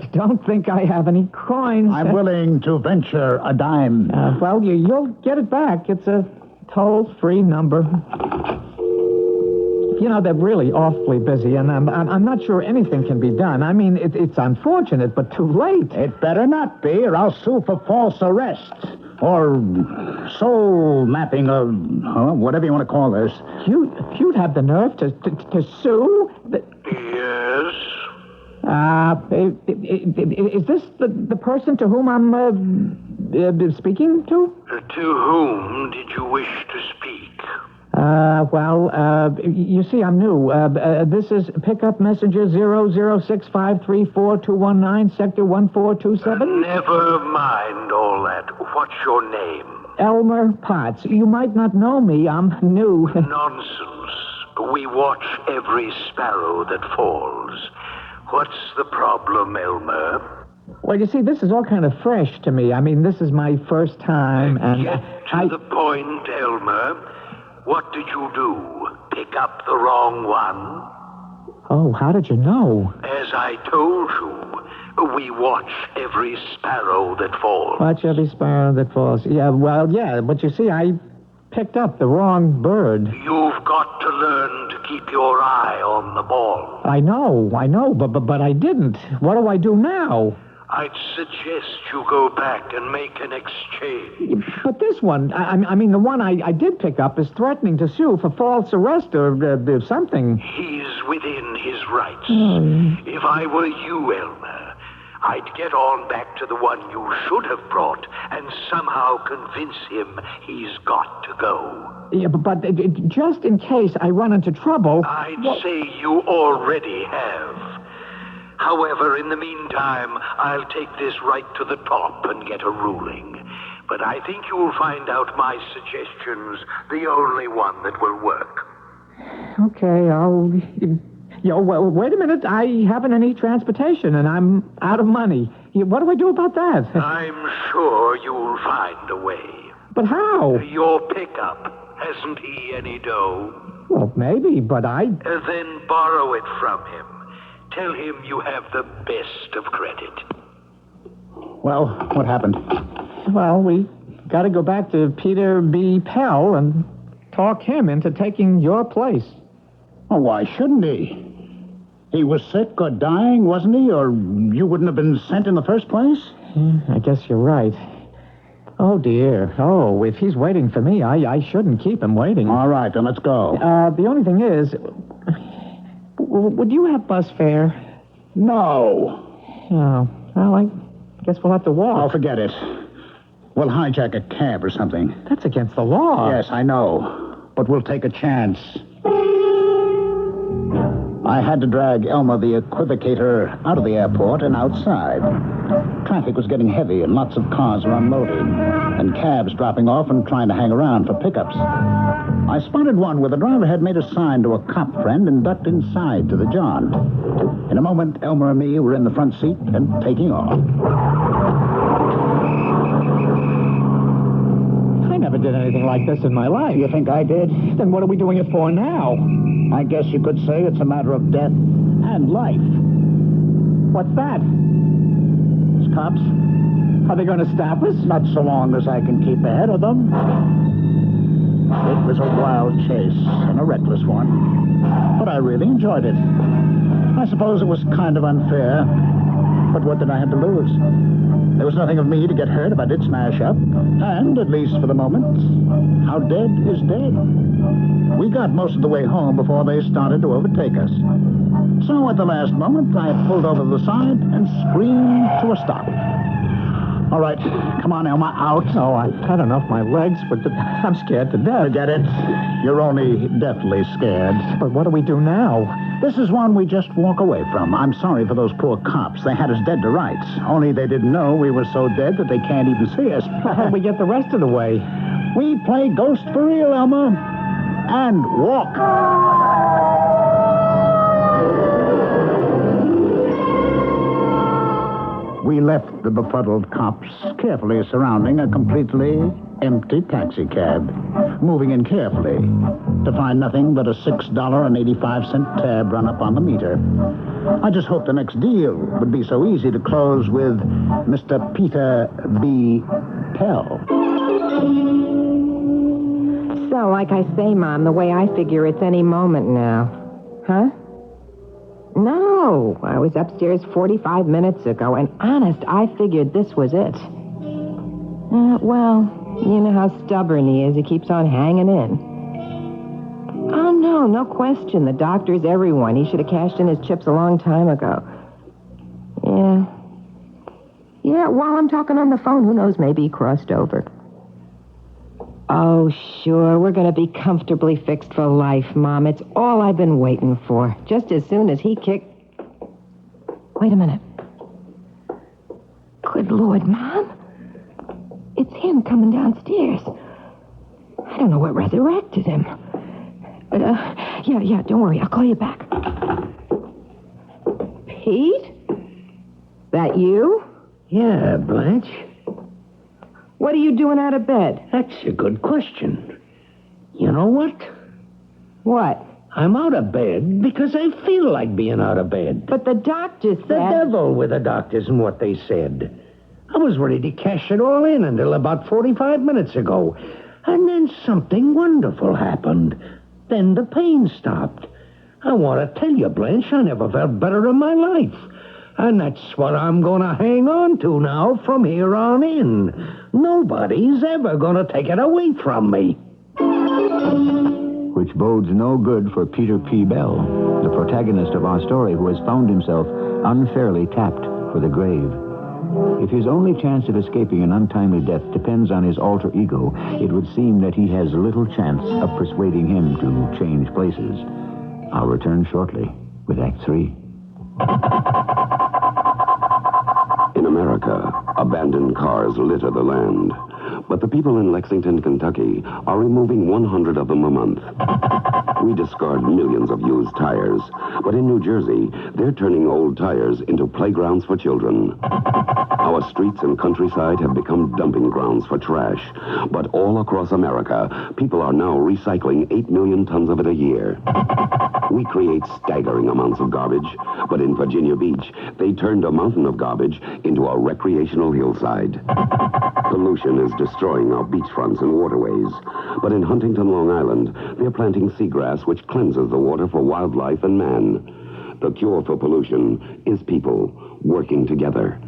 don't think I have any coins. I'm willing to venture a dime. Well, you'll get it back. It's a toll-free number. You know, they're really awfully busy, and I'm not sure anything can be done. I mean, it's unfortunate, but too late. It better not be, or I'll sue for false arrest. Or soul mapping, or whatever you want to call this. You'd have the nerve to sue? Yes? Is this the person to whom I'm speaking to? To whom did you wish to speak? You see, I'm new. This is pickup messenger 006534219, sector 1427. Never mind all that. What's your name? Elmer Potts. You might not know me. I'm new. Nonsense. We watch every sparrow that falls. What's the problem, Elmer? Well, you see, this is all kind of fresh to me. I mean, this is my first time, and Get to the point, Elmer. What did you do? Pick up the wrong one? Oh, how did you know? As I told you, we watch every sparrow that falls. Watch every sparrow that falls. Yeah, but you see, I picked up the wrong bird. You've got to learn to keep your eye on the ball. I know, but I didn't. What do I do now? I'd suggest you go back and make an exchange. But this one, I mean, the one I did pick up is threatening to sue for false arrest or something. He's within his rights. Oh. If I were you, Elmer, I'd get on back to the one you should have brought and somehow convince him he's got to go. Yeah, but just in case I run into trouble... I'd say you already have. However, in the meantime, I'll take this right to the top and get a ruling. But I think you'll find out my suggestion's the only one that will work. Okay, well, wait a minute. I haven't any transportation, and I'm out of money. What do I do about that? I'm sure you'll find a way. But how? Your pickup. Hasn't he any dough? Well, maybe, but Then borrow it from him. Tell him you have the best of credit. Well, what happened? Well, we got to go back to Peter B. Pell and talk him into taking your place. Oh, why shouldn't he? He was sick or dying, wasn't he? Or you wouldn't have been sent in the first place? I guess you're right. Oh, dear. Oh, if he's waiting for me, I shouldn't keep him waiting. All right, then let's go. The only thing is... Would you have bus fare? No. Oh, well, I guess we'll have to walk. Oh, forget it. We'll hijack a cab or something. That's against the law. Yes, I know. But we'll take a chance. I had to drag Elmer the equivocator out of the airport and outside. Traffic was getting heavy and lots of cars were unloading, and cabs dropping off and trying to hang around for pickups. I spotted one where the driver had made a sign to a cop friend and ducked inside to the John. In a moment, Elmer and me were in the front seat and taking off. I never did anything like this in my life. You think I did? Then what are we doing it for now? I guess you could say it's a matter of death and life. What's that? It's cops. Are they going to stop us? Not so long as I can keep ahead of them. It was a wild chase and a reckless one, but I really enjoyed it. I suppose it was kind of unfair, but what did I have to lose? There was nothing of me to get hurt if I did smash up, and, at least for the moment, how dead is dead. We got most of the way home before they started to overtake us. So at the last moment, I pulled over to the side and screamed to a stop. All right, come on, Elmer, out. Oh, I've had enough my legs, but I'm scared to death. Forget it. You're only deathly scared. But what do we do now? This is one we just walk away from. I'm sorry for those poor cops. They had us dead to rights. Only they didn't know we were so dead that they can't even see us. How do we get the rest of the way? We play ghost for real, Elmer. And walk. We left the befuddled cops carefully surrounding a completely empty taxicab, moving in carefully to find nothing but a $6.85 tab run up on the meter. I just hoped the next deal would be so easy to close with Mr. Peter B. Pell. So, like I say, Mom, the way I figure it's any moment now. Huh? No, I was upstairs 45 minutes ago, and honest, I figured this was it. Well, you know how stubborn he is. He keeps on hanging in. Oh, no question. The doctor's everyone. He should have cashed in his chips a long time ago. Yeah, while I'm talking on the phone, who knows, maybe he crossed over. Oh, sure, we're going to be comfortably fixed for life, Mom. It's all I've been waiting for. Just as soon as he kicked... Wait a minute. Good Lord, Mom. It's him coming downstairs. I don't know what resurrected him. But, yeah, don't worry. I'll call you back. Pete? That you? Yeah, Blanche. What are you doing out of bed? That's a good question. You know what? What? I'm out of bed because I feel like being out of bed. But the doctor said... The devil with the doctors and what they said. I was ready to cash it all in until about 45 minutes ago. And then something wonderful happened. Then the pain stopped. I want to tell you, Blanche, I never felt better in my life. And that's what I'm going to hang on to now from here on in. Nobody's ever going to take it away from me. Which bodes no good for Peter P. Bell, the protagonist of our story who has found himself unfairly tapped for the grave. If his only chance of escaping an untimely death depends on his alter ego, it would seem that he has little chance of persuading him to change places. I'll return shortly with Act 3. In America, abandoned cars litter the land. But the people in Lexington, Kentucky are removing 100 of them a month. We discard millions of used tires. But in New Jersey, they're turning old tires into playgrounds for children. Our streets and countryside have become dumping grounds for trash. But all across America, people are now recycling 8 million tons of it a year. We create staggering amounts of garbage. But in Virginia Beach, they turned a mountain of garbage into a recreational hillside. Pollution is destroying our beachfronts and waterways. But in Huntington, Long Island, they're planting seagrass which cleanses the water for wildlife and man. The cure for pollution is people working together.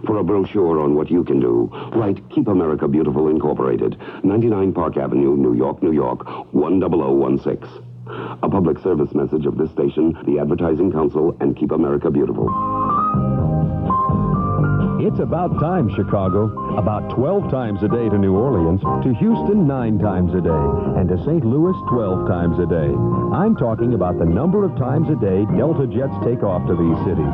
For a brochure on what you can do, write Keep America Beautiful Incorporated, 99 Park Avenue, New York, 10016. A public service message of this station, the Advertising Council, and Keep America Beautiful. It's about time, Chicago. About 12 times a day to New Orleans, to Houston 9 times a day, and to St. Louis 12 times a day. I'm talking about the number of times a day Delta jets take off to these cities.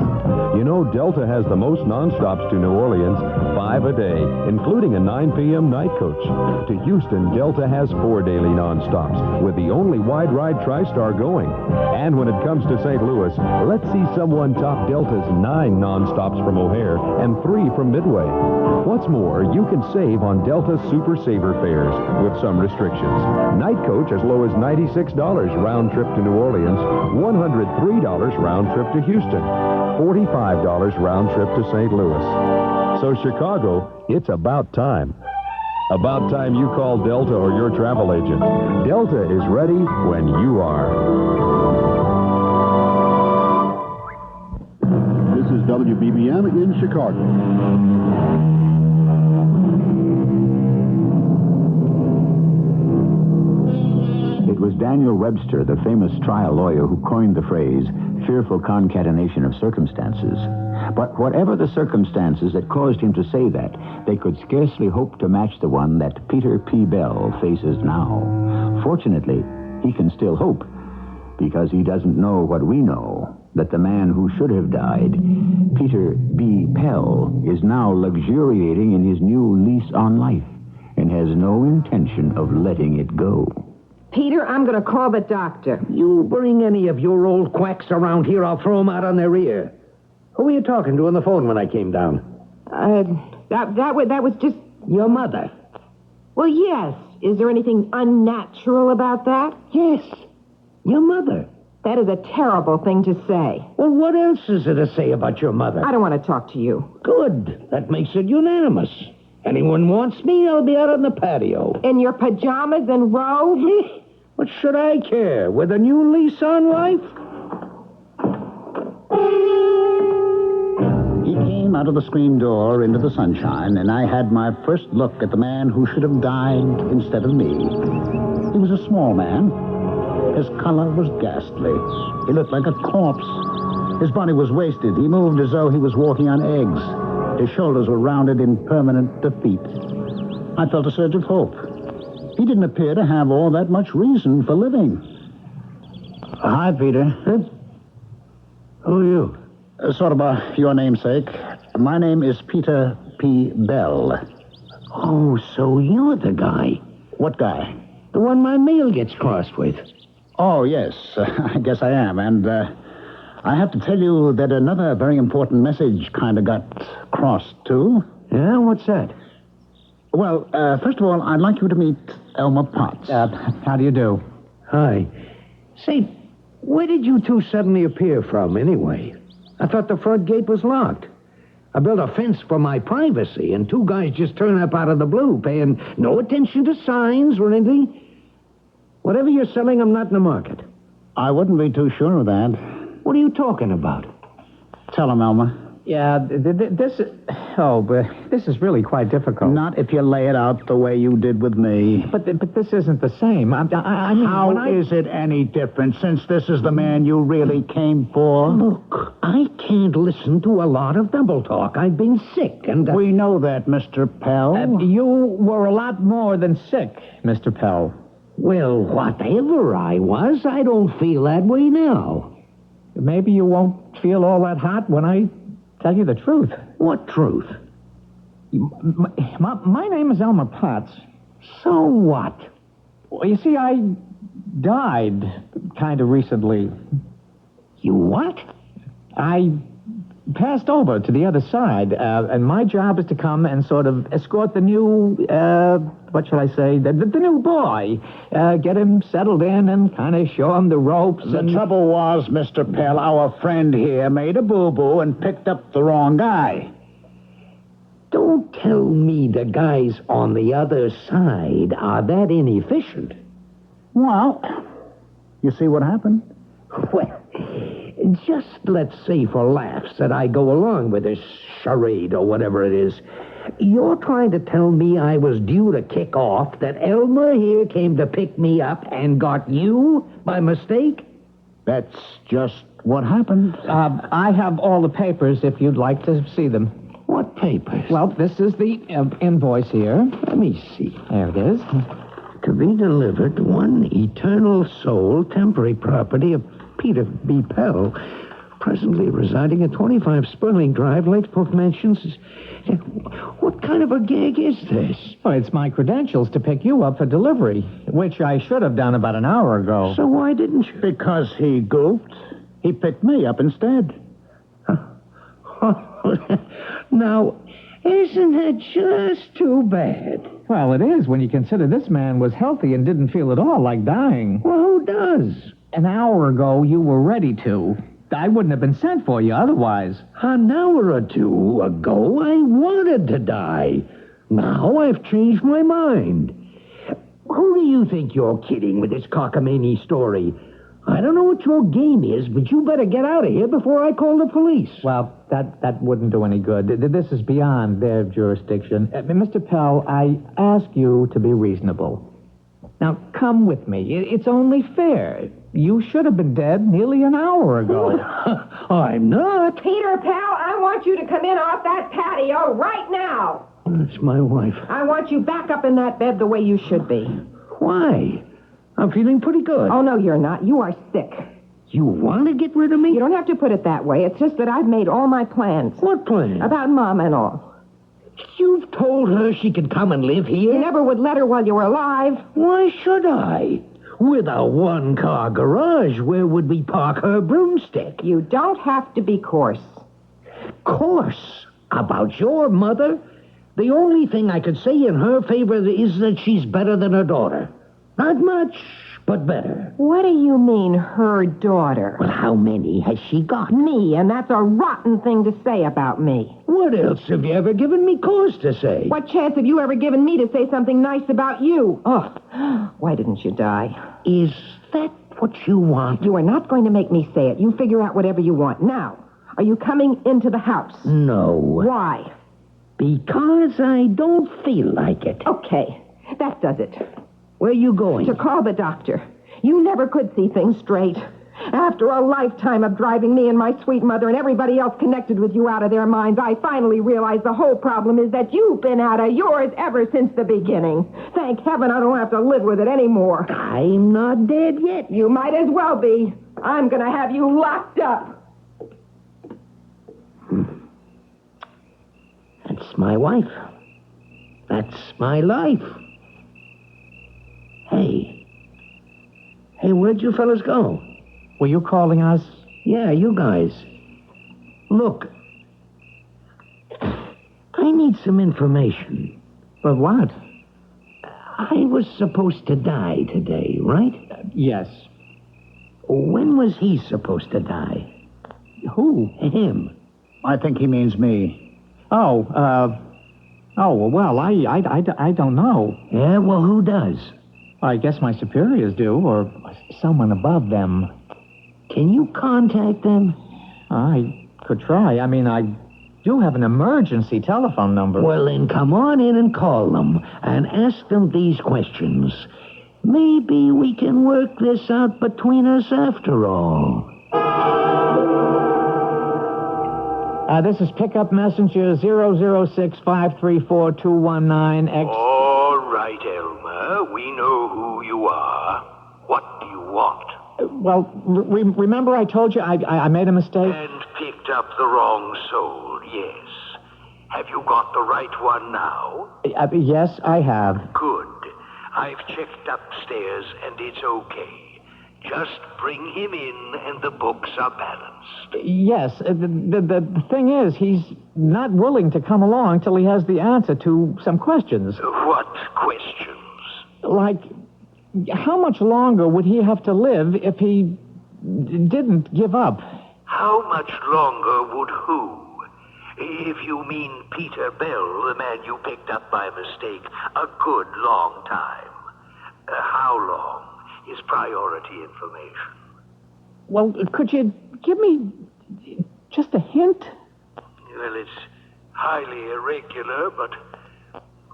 You know, Delta has the most nonstops to New Orleans, 5 a day, including a 9 p.m. night coach. To Houston, Delta has 4 daily nonstops, with the only wide-ride TriStar going. And when it comes to St. Louis, let's see someone top Delta's 9 nonstops from O'Hare and 3 from Midway. What's more, you can save on Delta Super Saver fares with some restrictions. Night coach as low as $96 round trip to New Orleans, $103 round trip to Houston, $45 round trip to St. Louis. So Chicago, it's about time. About time you call Delta or your travel agent. Delta is ready when you are. This is WBBM in Chicago. It was Daniel Webster, the famous trial lawyer, who coined the phrase, fearful concatenation of circumstances. But whatever the circumstances that caused him to say that, they could scarcely hope to match the one that Peter P. Bell faces now. Fortunately, he can still hope, because he doesn't know what we know, that the man who should have died, Peter B. Pell, is now luxuriating in his new lease on life and has no intention of letting it go. Peter, I'm going to call the doctor. You bring any of your old quacks around here, I'll throw them out on their ear. Who were you talking to on the phone when I came down? That was just... Your mother. Well, yes. Is there anything unnatural about that? Yes. Your mother. That is a terrible thing to say. Well, what else is there to say about your mother? I don't want to talk to you. Good. That makes it unanimous. Anyone wants me, I'll be out on the patio. In your pajamas and robe? What should I care? With a new lease on life? He came out of the screen door into the sunshine, and I had my first look at the man who should have died instead of me. He was a small man. His color was ghastly. He looked like a corpse. His body was wasted. He moved as though he was walking on eggs. His shoulders were rounded in permanent defeat. I felt a surge of hope. He didn't appear to have all that much reason for living. Hi, Peter. Who are you? Sort of your namesake. My name is Peter P. Bell. Oh, so you're the guy. What guy? The one my mail gets crossed with. Oh, yes. I guess I am. And I have to tell you that another very important message kind of got crossed, too. Yeah? What's that? Well, first of all, I'd like you to meet Elmer Potts. How do you do? Hi. Say, where did you two suddenly appear from, anyway? I thought the front gate was locked. I built a fence for my privacy, and 2 guys just turned up out of the blue, paying no attention to signs or anything. Whatever you're selling, I'm not in the market. I wouldn't be too sure of that. What are you talking about? Tell him, Elmer. Yeah, this is really quite difficult. Not if you lay it out the way you did with me. But this isn't the same. I mean, how is it any different since this is the man you really came for? Look, I can't listen to a lot of double talk. I've been sick, and... We know that, Mr. Pell. You were a lot more than sick, Mr. Pell. Well, whatever I was, I don't feel that way now. Maybe you won't feel all that hot when I tell you the truth. What truth? My name is Elmer Potts. So what? Well, you see, I died kind of recently. You what? I passed over to the other side, and my job is to come and sort of escort the new, what shall I say, the new boy, get him settled in and kind of show him the ropes. The trouble was, Mr. Pell, our friend here made a boo-boo and picked up the wrong guy. Don't tell me the guys on the other side are that inefficient. Well, you see what happened? Well, just let's say for laughs that I go along with this charade or whatever it is. You're trying to tell me I was due to kick off, that Elmer here came to pick me up and got you by mistake? That's just what happened. I have all the papers if you'd like to see them. What papers? Well, this is the invoice here. Let me see. There it is. To be delivered, one eternal soul, temporary property of Peter B. Pell, presently residing at 25 Sperling Drive, Lakeport Mansions. What kind of a gag is this? Well, it's my credentials to pick you up for delivery, which I should have done about an hour ago. So why didn't you? Because he goofed. He picked me up instead. Now, isn't that just too bad? Well, it is when you consider this man was healthy and didn't feel at all like dying. Well, who does? An hour ago, you were ready to. I wouldn't have been sent for you otherwise. An hour or two ago, I wanted to die. Now I've changed my mind. Who do you think you're kidding with this cockamamie story? I don't know what your game is, but you better get out of here before I call the police. Well, that wouldn't do any good. This is beyond their jurisdiction. Mr. Pell, I ask you to be reasonable. Now, come with me. It's only fair. You should have been dead nearly an hour ago. I'm not. Peter Pell, I want you to come in off that patio right now. That's my wife. I want you back up in that bed the way you should be. Why? I'm feeling pretty good. Oh, no, you're not. You are sick. You want to get rid of me? You don't have to put it that way. It's just that I've made all my plans. What plans? About Mom and all. You've told her she could come and live here? You never would let her while you were alive. Why should I? With a one-car garage, where would we park her broomstick? You don't have to be coarse. Coarse? About your mother? The only thing I could say in her favor is that she's better than her daughter. Not much, but better. What do you mean, her daughter? Well, how many has she got? Me, and that's a rotten thing to say about me. What else have you ever given me cause to say? What chance have you ever given me to say something nice about you? Oh, why didn't you die? Is that what you want? You are not going to make me say it. You figure out whatever you want. Now, are you coming into the house? No. Why? Because I don't feel like it. Okay, that does it. Where are you going? To call the doctor. You never could see things straight. After a lifetime of driving me and my sweet mother and everybody else connected with you out of their minds, I finally realized the whole problem is that you've been out of yours ever since the beginning. Thank heaven I don't have to live with it anymore. I'm not dead yet. You might as well be. I'm going to have you locked up. That's my wife. That's my life. Hey, where'd you fellas go? Were you calling us? Yeah, you guys. Look, I need some information. But what? I was supposed to die today, right? Yes. When was he supposed to die? Who? Him. I think he means me. Oh, well, I don't know. Yeah, well, who does? I guess my superiors do, or someone above them. Can you contact them? I could try. I mean, I do have an emergency telephone number. Well, then come on in and call them and ask them these questions. Maybe we can work this out between us after all. This is pickup messenger 006-534-219-X. All right, Elmer. We know who you are. What do you want? Well, remember I told you I made a mistake? And picked up the wrong soul, yes. Have you got the right one now? Yes, I have. Good. I've checked upstairs, and it's okay. Just bring him in, and the books are balanced. Yes. The thing is, he's not willing to come along till he has the answer to some questions. What questions? Like, how much longer would he have to live if he didn't give up? How much longer would who? If you mean Peter Bell, the man you picked up by mistake, a good long time. How long is priority information? Well, could you give me just a hint? Well, it's highly irregular, but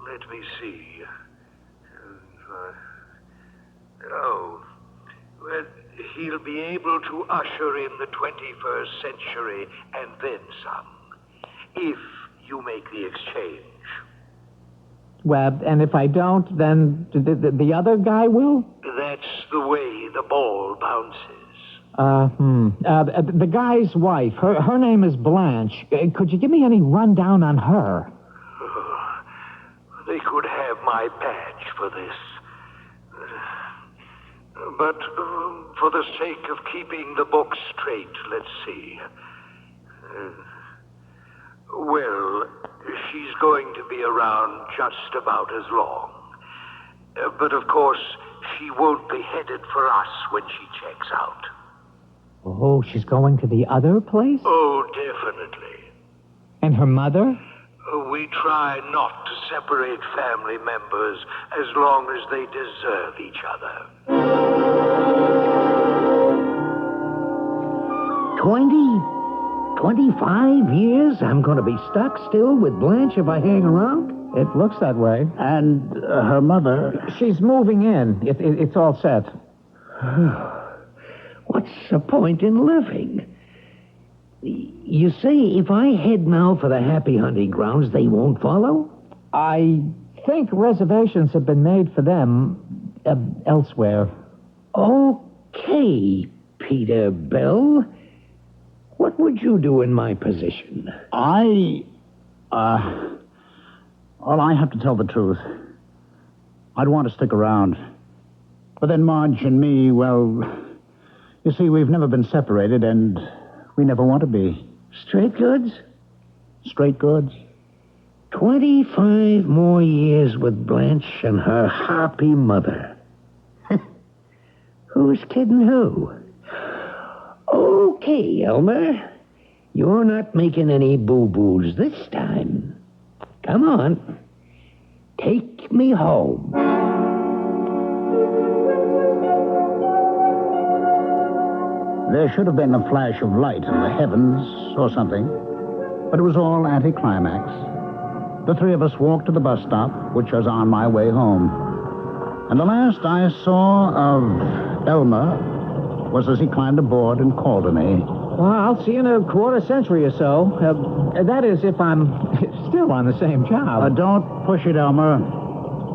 let me see. Oh, well, he'll be able to usher in the 21st century and then some. If you make the exchange. Well, and if I don't, then the other guy will? That's the way the ball bounces. The guy's wife, her name is Blanche. Could you give me any rundown on her? They could have my badge for this. But for the sake of keeping the book straight, let's see. Well, she's going to be around just about as long. But of course, she won't be headed for us when she checks out. Oh, she's going to the other place? Oh, definitely. And her mother? We try not to separate family members as long as they deserve each other. 25 years? I'm going to be stuck still with Blanche if I hang around? It looks that way. And her mother... She's moving in. It's all set. What's the point in living? You say if I head now for the happy hunting grounds, they won't follow? I think reservations have been made for them elsewhere. Okay, Peter Bell. What would you do in my position? Well, I have to tell the truth. I'd want to stick around. But then Marge and me, well, you see, we've never been separated, and we never want to be. Straight goods? Straight goods. 25 more years with Blanche and her harpy mother. Who's kidding who? Okay, Elmer. You're not making any boo-boos this time. Come on. Take me home. There should have been a flash of light in the heavens or something, but it was all anticlimax. The three of us walked to the bus stop, which was on my way home. And the last I saw of Elmer was as he climbed aboard and called to me. Well, I'll see you in a quarter century or so. That is, if I'm still on the same job. Don't push it, Elmer.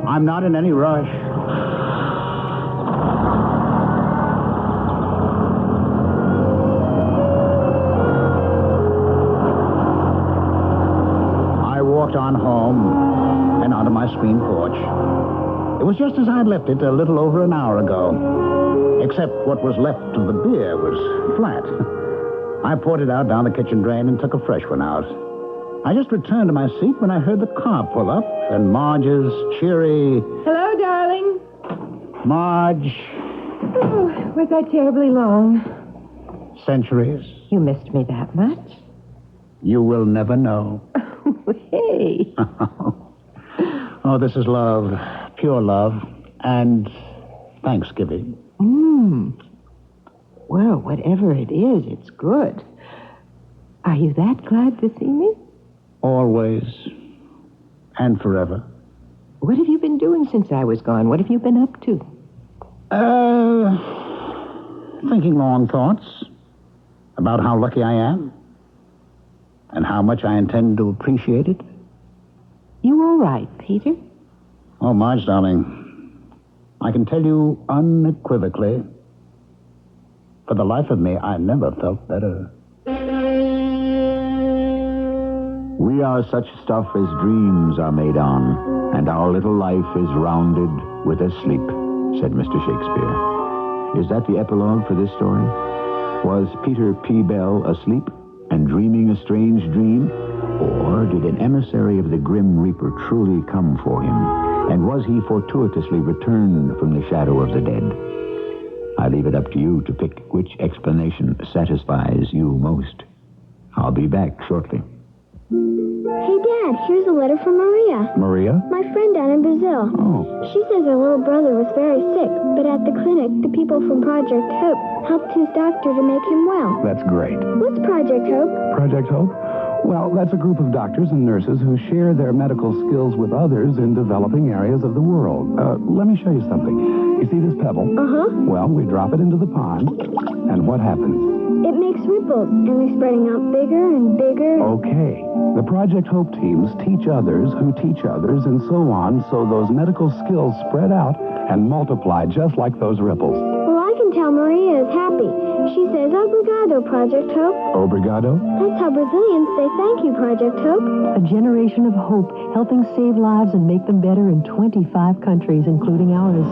I'm not in any rush. I walked on home and onto my screen porch. It was just as I'd left it a little over an hour ago. Except what was left of the beer was flat. I poured it out down the kitchen drain and took a fresh one out. I just returned to my seat when I heard the car pull up and Marge's cheery... Hello, darling. Marge. Oh, was that terribly long? Centuries. You missed me that much? You will never know. Hey. Oh, this is love. Pure love. And Thanksgiving. Well, whatever it is, it's good. Are you that glad to see me? Always. And forever. What have you been doing since I was gone? What have you been up to? Thinking long thoughts about how lucky I am and how much I intend to appreciate it. You all right, Peter? Oh, Marge, darling, I can tell you unequivocally, for the life of me, I never felt better. We are such stuff as dreams are made on, and our little life is rounded with a sleep, said Mr. Shakespeare. Is that the epilogue for this story? Was Peter P. Bell asleep and dreaming a strange dream? Or did an emissary of the Grim Reaper truly come for him? And was he fortuitously returned from the shadow of the dead? I leave it up to you to pick which explanation satisfies you most. I'll be back shortly. Hey, Dad, here's a letter from Maria. Maria? My friend down in Brazil. Oh. She says her little brother was very sick, but at the clinic, the people from Project Hope helped his doctor to make him well. That's great. What's Project Hope? Project Hope? Well, that's a group of doctors and nurses who share their medical skills with others in developing areas of the world. Let me show you something. You see this pebble? Uh-huh. Well, we drop it into the pond, and what happens? It makes ripples, and they're spreading out bigger and bigger. Okay. The Project Hope teams teach others who teach others and so on, so those medical skills spread out and multiply just like those ripples. Well, I can tell Maria is happy. She says, obrigado, Project Hope. Obrigado? That's how Brazilians say thank you, Project Hope. A generation of hope, helping save lives and make them better in 25 countries, including ours.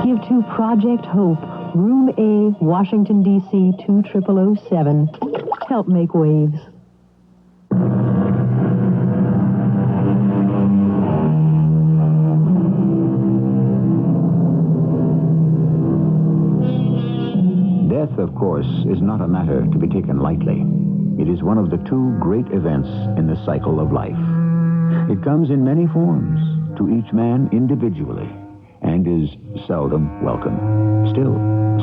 Give to Project Hope, Room A, Washington, D.C. 20007. Help make waves. Death, of course, is not a matter to be taken lightly. It is one of the two great events in the cycle of life. It comes in many forms, to each man individually, and is seldom welcome. Still,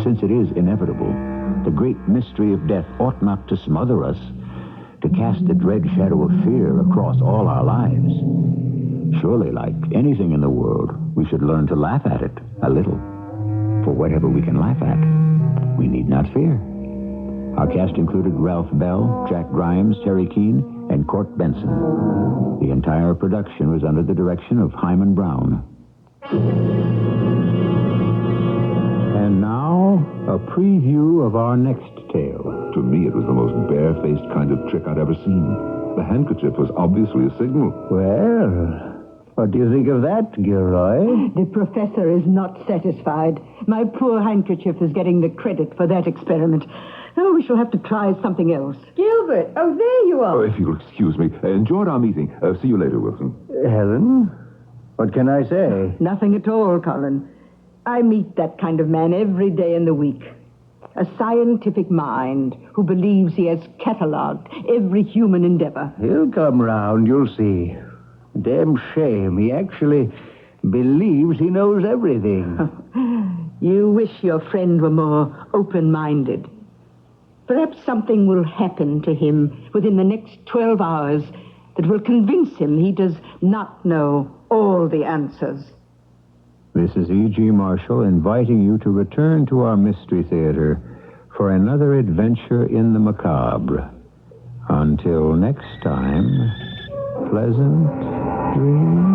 since it is inevitable, the great mystery of death ought not to smother us, to cast the dread shadow of fear across all our lives. Surely, like anything in the world, we should learn to laugh at it a little. For whatever we can laugh at, we need not fear. Our cast included Ralph Bell, Jack Grimes, Terry Keane, and Court Benson. The entire production was under the direction of Hyman Brown. And now, a preview of our next tale. To me, it was the most barefaced kind of trick I'd ever seen. The handkerchief was obviously a signal. Well, what do you think of that, Gilroy? The professor is not satisfied. My poor handkerchief is getting the credit for that experiment. Oh, we shall have to try something else. Gilbert, oh, there you are. Oh, if you'll excuse me. Enjoyed our meeting. See you later, Wilson. Helen, what can I say? Nothing at all, Colin. I meet that kind of man every day in the week. A scientific mind who believes he has catalogued every human endeavor. He'll come round, you'll see. Damn shame. He actually believes he knows everything. You wish your friend were more open-minded. Perhaps something will happen to him within the next 12 hours that will convince him he does not know all the answers. This is E.G. Marshall inviting you to return to our Mystery Theater for another adventure in the macabre. Until next time, pleasant dreams.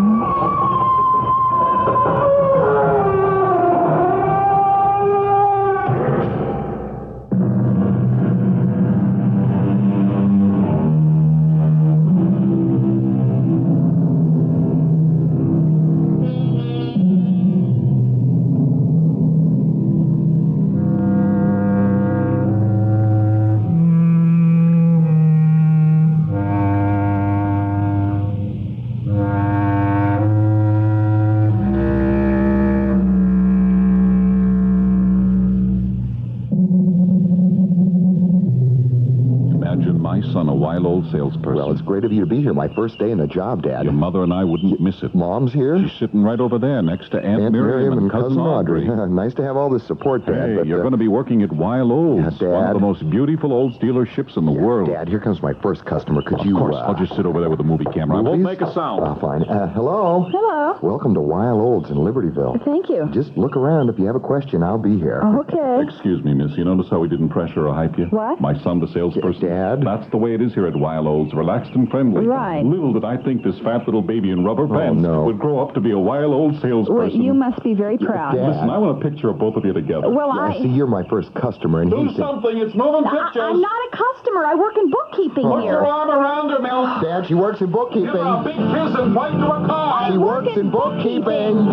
Salesperson. Well, it's great of you to be here. My first day in the job, Dad. Your mother and I wouldn't miss it. Mom's here? She's sitting right over there next to Aunt Miriam and Cousin Audrey. Nice to have all this support, Dad. Hey, but, you're going to be working at Weil Olds, Dad. one of the most beautiful Olds dealerships in the world. Dad, here comes my first customer. Could you... Of course, I'll just sit over there with a movie camera. I won't make a sound. Fine. Hello? Hello. Welcome to Weil Olds in Libertyville. Thank you. Just look around. If you have a question, I'll be here. Okay. Excuse me, miss. You notice how we didn't pressure or hype you? What? My son, the salesperson. Dad? That's the way it is here at Weil Olds. Relaxed and friendly. Right. Little did I think this fat little baby in rubber pants would grow up to be a Weil Olds salesperson. Well, you must be very proud. Dad. Listen, I want a picture of both of you together. Well, See, you're my first customer, and Do he's... something. It's moving pictures. I'm not a customer. I work in bookkeeping Put here. your arm around her, Mel. Dad, she works in bookkeeping. Give her a big kiss and point to her car. She works in bookkeeping.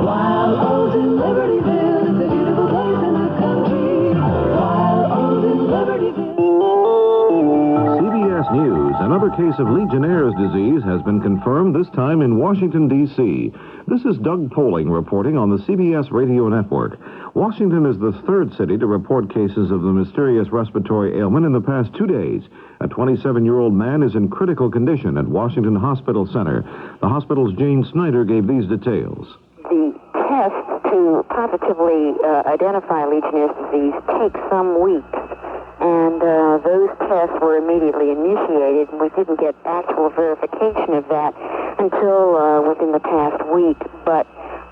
Wild Olds in Libertyville, it's a beautiful place in the country. Wild Olds in Libertyville. CBS News. Another case of Legionnaire's disease has been confirmed, this time in Washington, D.C. This is Doug Poling reporting on the CBS radio network. Washington is the third city to report cases of the mysterious respiratory ailment in the past 2 days. A 27-year-old man is in critical condition at Washington Hospital Center. The hospital's Jane Snyder gave these details. The test to positively identify Legionnaire's disease takes some weeks. And those tests were immediately initiated, and we didn't get actual verification of that until within the past week. But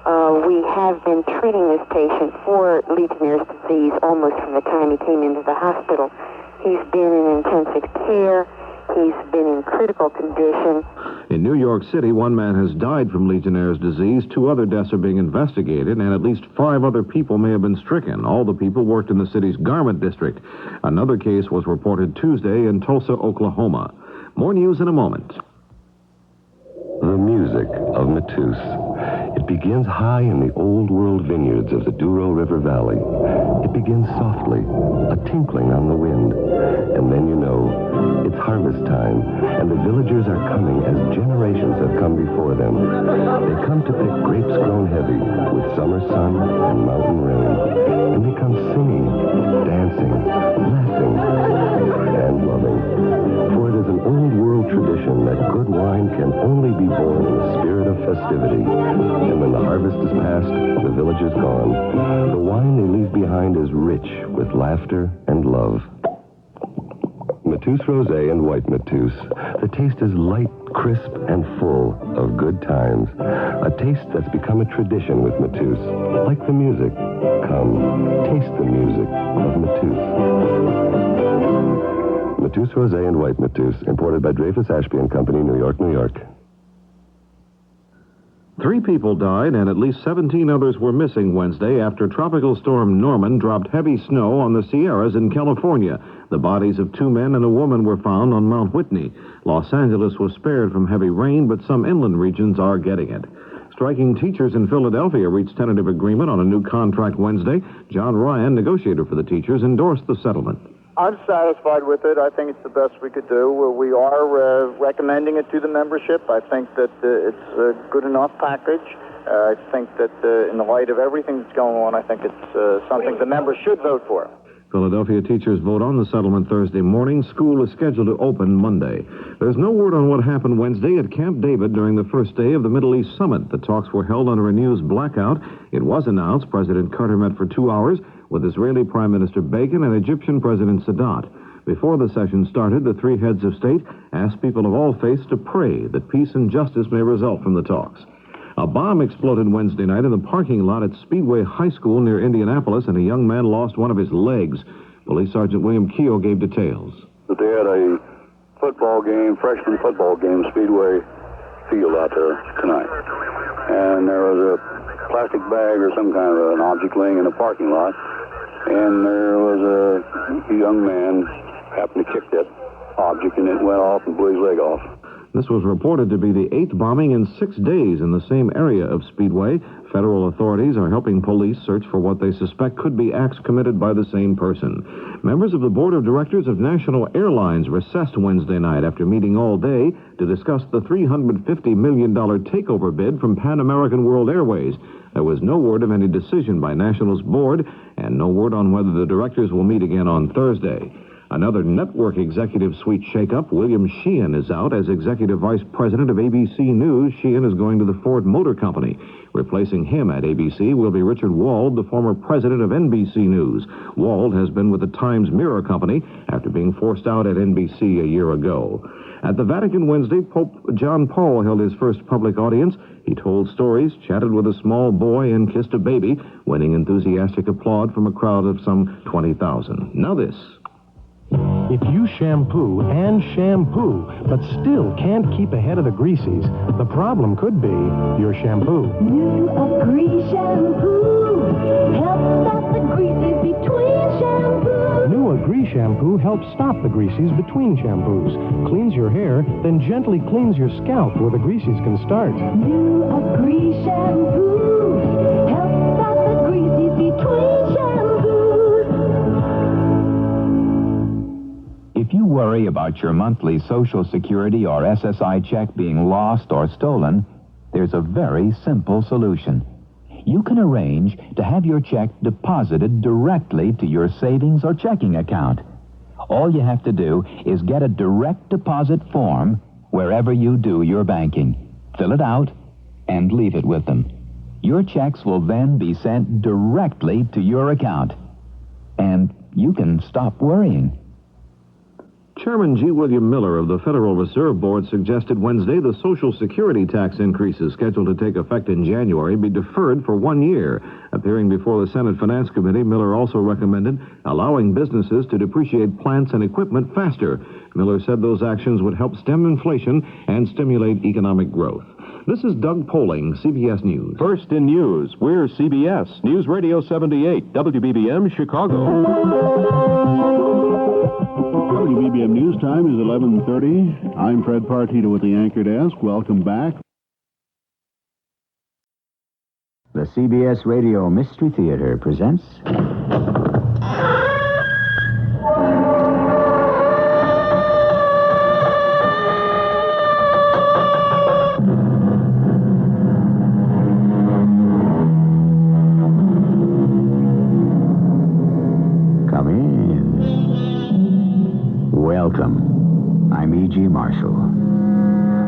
We have been treating this patient for Legionnaire's disease almost from the time he came into the hospital. He's been in intensive care. He's been in critical condition. In New York City, one man has died from Legionnaire's disease. 2 other deaths are being investigated, and at least 5 other people may have been stricken. All the people worked in the city's garment district. Another case was reported Tuesday in Tulsa, Oklahoma. More news in a moment. The music of Matus. It begins high in the old world vineyards of the Douro River Valley. It begins softly, a tinkling on the wind. And then you know, it's harvest time, and the villagers are coming as generations have come before them. They come to pick grapes grown heavy with summer sun and mountain rain. And they come singing, dancing, laughing, and loving. For it is an old world tradition that good wine can only be born in the spirit of festivity. And when the harvest is past, the village is gone, the wine they leave behind is rich with laughter and love. Matus Rosé and White Matus. The taste is light, crisp, and full of good times. A taste that's become a tradition with Matus. Like the music. Come, taste the music of Matus. Matus Rosé and White Matus, imported by Dreyfus Ashby and Company, New York, New York. 3 people died and at least 17 others were missing Wednesday after Tropical Storm Norman dropped heavy snow on the Sierras in California. The bodies of 2 men and a woman were found on Mount Whitney. Los Angeles was spared from heavy rain, but some inland regions are getting it. Striking teachers in Philadelphia reached tentative agreement on a new contract Wednesday. John Ryan, negotiator for the teachers, endorsed the settlement. I'm satisfied with it. I think it's the best we could do. We are recommending it to the membership. I think that it's a good enough package. I think that in the light of everything that's going on, I think it's something the members should vote for. Philadelphia teachers vote on the settlement Thursday morning. School is scheduled to open Monday. There's no word on what happened Wednesday at Camp David during the first day of the Middle East Summit. The talks were held under a news blackout. It was announced President Carter met for 2 hours with Israeli Prime Minister Begin and Egyptian President Sadat. Before the session started, the 3 heads of state asked people of all faiths to pray that peace and justice may result from the talks. A bomb exploded Wednesday night in the parking lot at Speedway High School near Indianapolis, and a young man lost one of his legs. Police Sergeant William Keogh gave details. They had a football game, freshman football game, Speedway field out there tonight. And there was a plastic bag or some kind of an object laying in the parking lot. And there was a young man happened to kick that object, and it went off and blew his leg off. This was reported to be the 8th bombing in 6 days in the same area of Speedway. Federal authorities are helping police search for what they suspect could be acts committed by the same person. Members of the Board of Directors of National Airlines recessed Wednesday night after meeting all day to discuss the $350 million takeover bid from Pan American World Airways. There was no word of any decision by National's board, and no word on whether the directors will meet again on Thursday. Another network executive suite shakeup. William Sheehan is out as executive vice president of ABC News. Sheehan is going to the Ford Motor Company. Replacing him at ABC will be Richard Wald, the former president of NBC News. Wald has been with the Times Mirror Company after being forced out at NBC a year ago. At the Vatican Wednesday, Pope John Paul held his first public audience. He told stories, chatted with a small boy, and kissed a baby, winning enthusiastic applaud from a crowd of some 20,000. Now this. If you shampoo and shampoo, but still can't keep ahead of the greases, the problem could be your shampoo. New Agree shampoo helps stop the greases between shampoos. New Agree shampoo helps stop the greases between shampoos, cleans your hair, then gently cleans your scalp where the greases can start. New Agree shampoo helps stop the greases between shampoos. If you worry about your monthly Social Security or SSI check being lost or stolen, there's a very simple solution. You can arrange to have your check deposited directly to your savings or checking account. All you have to do is get a direct deposit form wherever you do your banking. Fill it out and leave it with them. Your checks will then be sent directly to your account. And you can stop worrying. Chairman G. William Miller of the Federal Reserve Board suggested Wednesday the Social Security tax increases scheduled to take effect in January be deferred for 1 year. Appearing before the Senate Finance Committee, Miller also recommended allowing businesses to depreciate plants and equipment faster. Miller said those actions would help stem inflation and stimulate economic growth. This is Doug Poling, CBS News. First in news, we're CBS, News Radio 78, WBBM, Chicago. WBBM News Time is 11:30. I'm Fred Partito at the anchor desk. Welcome back. The CBS Radio Mystery Theater presents... Come in. Welcome. I'm E.G. Marshall.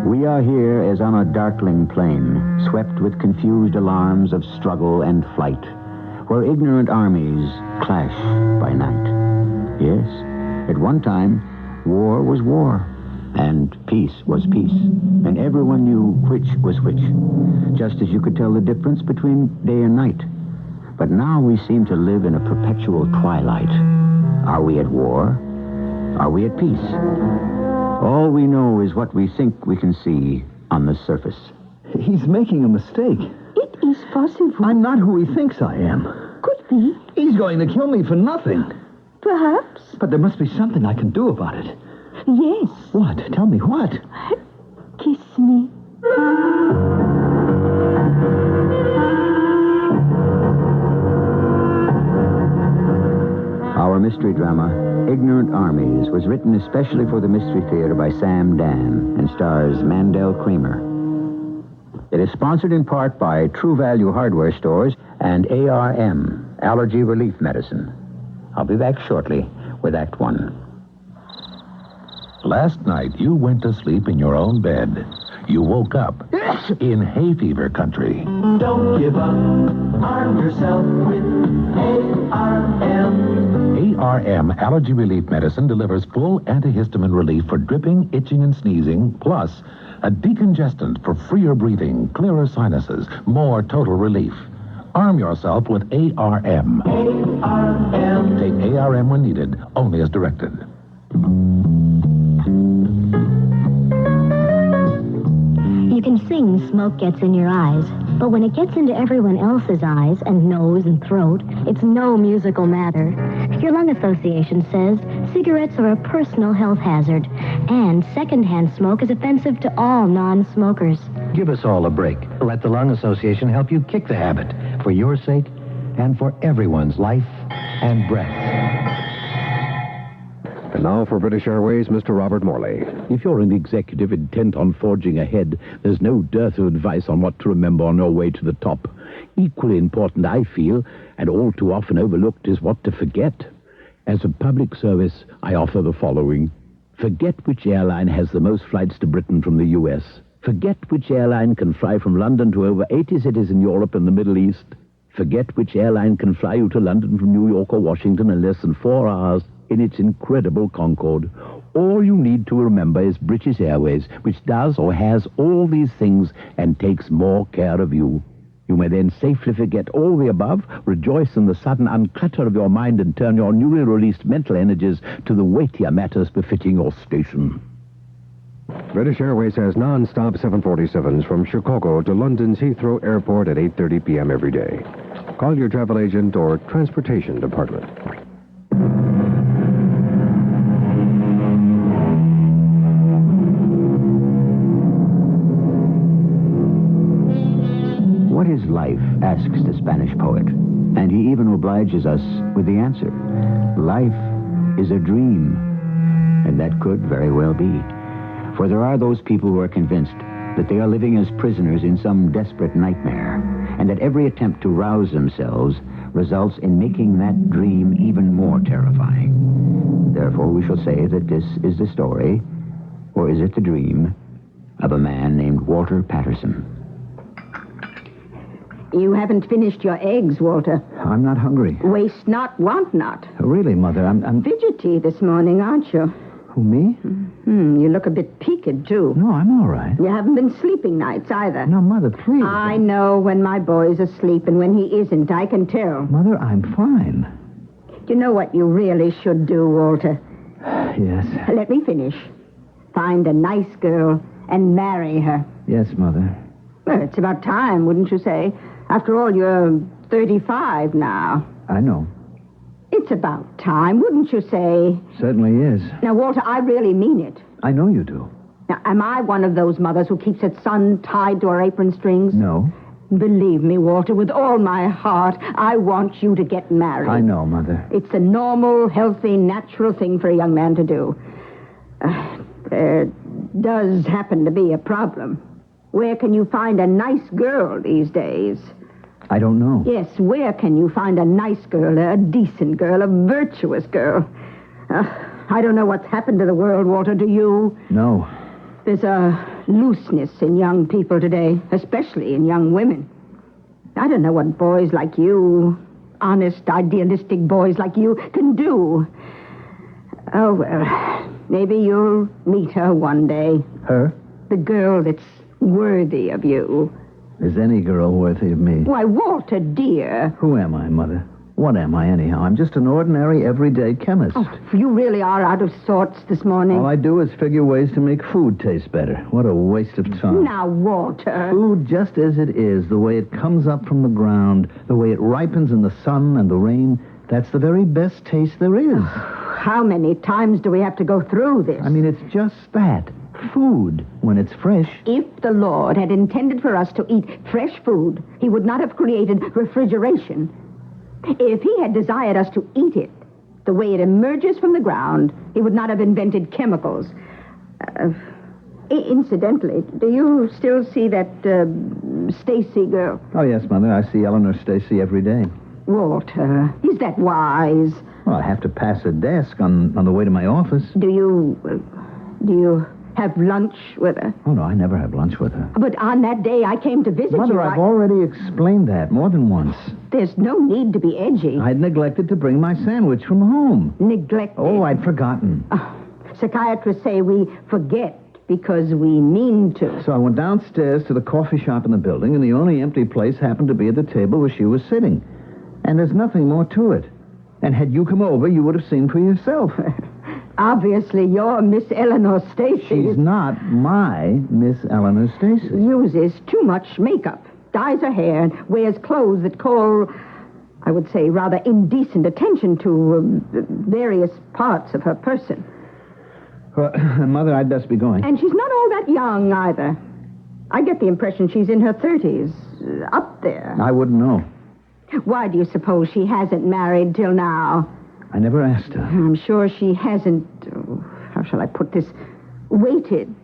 We are here as on a darkling plain, swept with confused alarms of struggle and flight, where ignorant armies clash by night. Yes, at one time, war was war, and peace was peace, and everyone knew which was which, just as you could tell the difference between day and night. But now we seem to live in a perpetual twilight. Are we at war? Are we at peace? All we know is what we think we can see on the surface. He's making a mistake. It is possible. I'm not who he thinks I am. Could be. He's going to kill me for nothing. Perhaps. But there must be something I can do about it. Yes. What? Tell me what? Kiss me. Our mystery drama, Ignorant Armies, was written especially for the Mystery Theater by Sam Dan and stars Mandel Kramer. It is sponsored in part by True Value Hardware Stores and ARM, Allergy Relief Medicine. I'll be back shortly with Act One. Last night, you went to sleep in your own bed. You woke up in hay fever country. Don't give up. Arm yourself with ARM. ARM Allergy Relief Medicine delivers full antihistamine relief for dripping, itching, and sneezing, plus a decongestant for freer breathing, clearer sinuses, more total relief. Arm yourself with ARM. ARM. Take ARM when needed, only as directed. You can sing Smoke Gets in Your Eyes, but when it gets into everyone else's eyes and nose and throat, it's no musical matter. Your lung association says cigarettes are a personal health hazard, and secondhand smoke is offensive to all non-smokers. Give us all a break. Let the Lung Association help you kick the habit, for your sake and for everyone's life and breath. And now for British Airways, Mr. Robert Morley. If you're an executive intent on forging ahead, there's no dearth of advice on what to remember on your way to the top. Equally important, I feel, and all too often overlooked, is what to forget. As a public service, I offer the following. Forget which airline has the most flights to Britain from the U.S. Forget which airline can fly from London to over 80 cities in Europe and the Middle East. Forget which airline can fly you to London from New York or Washington in less than 4 hours in its incredible Concorde. All you need to remember is British Airways, which does or has all these things and takes more care of you. You may then safely forget all the above, rejoice in the sudden unclutter of your mind, and turn your newly released mental energies to the weightier matters befitting your station. British Airways has non-stop 747s from Chicago to London's Heathrow Airport at 8:30 p.m. every day. Call your travel agent or transportation department. What is life, asks the Spanish poet, and he even obliges us with the answer. Life is a dream, and that could very well be. For there are those people who are convinced that they are living as prisoners in some desperate nightmare, and that every attempt to rouse themselves results in making that dream even more terrifying. Therefore, we shall say that this is the story, or is it the dream, of a man named Walter Patterson. You haven't finished your eggs, Walter. I'm not hungry. Waste not, want not. Really, Mother, I'm Fidgety this morning, aren't you? Who, me? You look a bit peaked, too. No, I'm all right. You haven't been sleeping nights either. No, Mother, please. I know when my boy's asleep and when he isn't. I can tell. Mother, I'm fine. You know what you really should do, Walter? Yes. Let me finish. Find a nice girl and marry her. Yes, Mother. Well, it's about time, wouldn't you say? After all, you're 35 now. I know. It's about time, wouldn't you say? Certainly is. Now, Walter, I really mean it. I know you do. Now, am I one of those mothers who keeps its son tied to her apron strings? No. Believe me, Walter, with all my heart, I want you to get married. I know, Mother. It's a normal, healthy, natural thing for a young man to do. There does happen to be a problem. Where can you find a nice girl these days? I don't know. Yes, where can you find a nice girl, a decent girl, a virtuous girl? I don't know what's happened to the world, Walter, do you? No. There's a looseness in young people today, especially in young women. I don't know what boys like you, honest, idealistic boys like you, can do. Oh, well, maybe you'll meet her one day. Her? The girl that's worthy of you. Is any girl worthy of me? Why, Walter, dear. Who am I, Mother? What am I, anyhow? I'm just an ordinary, everyday chemist. Oh, you really are out of sorts this morning. All I do is figure ways to make food taste better. What a waste of time. Now, Walter. Food just as it is, the way it comes up from the ground, the way it ripens in the sun and the rain, that's the very best taste there is. How many times do we have to go through this? I mean, it's just that. Food, when it's fresh. If the Lord had intended for us to eat fresh food, he would not have created refrigeration. If he had desired us to eat it the way it emerges from the ground, he would not have invented chemicals. Incidentally, do you still see that Stacy girl? Oh, yes, Mother. I see Eleanor Stacy every day. Walter, is that wise? Well, I have to pass her desk on the way to my office. Do you have lunch with her? Oh, no, I never have lunch with her. But on that day I came to visit Mother, you... I've already explained that more than once. There's no need to be edgy. I'd neglected to bring my sandwich from home. Neglected? Oh, I'd forgotten. Psychiatrists say we forget because we mean to. So I went downstairs to the coffee shop in the building, and the only empty place happened to be at the table where she was sitting. And there's nothing more to it. And had you come over, you would have seen for yourself. Obviously, you're Miss Eleanor Stacy. She's not my Miss Eleanor Stacy. Uses too much makeup, dyes her hair, and wears clothes that call, I would say, rather indecent attention to various parts of her person. Well, Mother, I'd best be going. And she's not all that young, either. I get the impression she's in her 30s, up there. I wouldn't know. Why do you suppose she hasn't married till now? I never asked her. I'm sure she hasn't, how shall I put this, waited,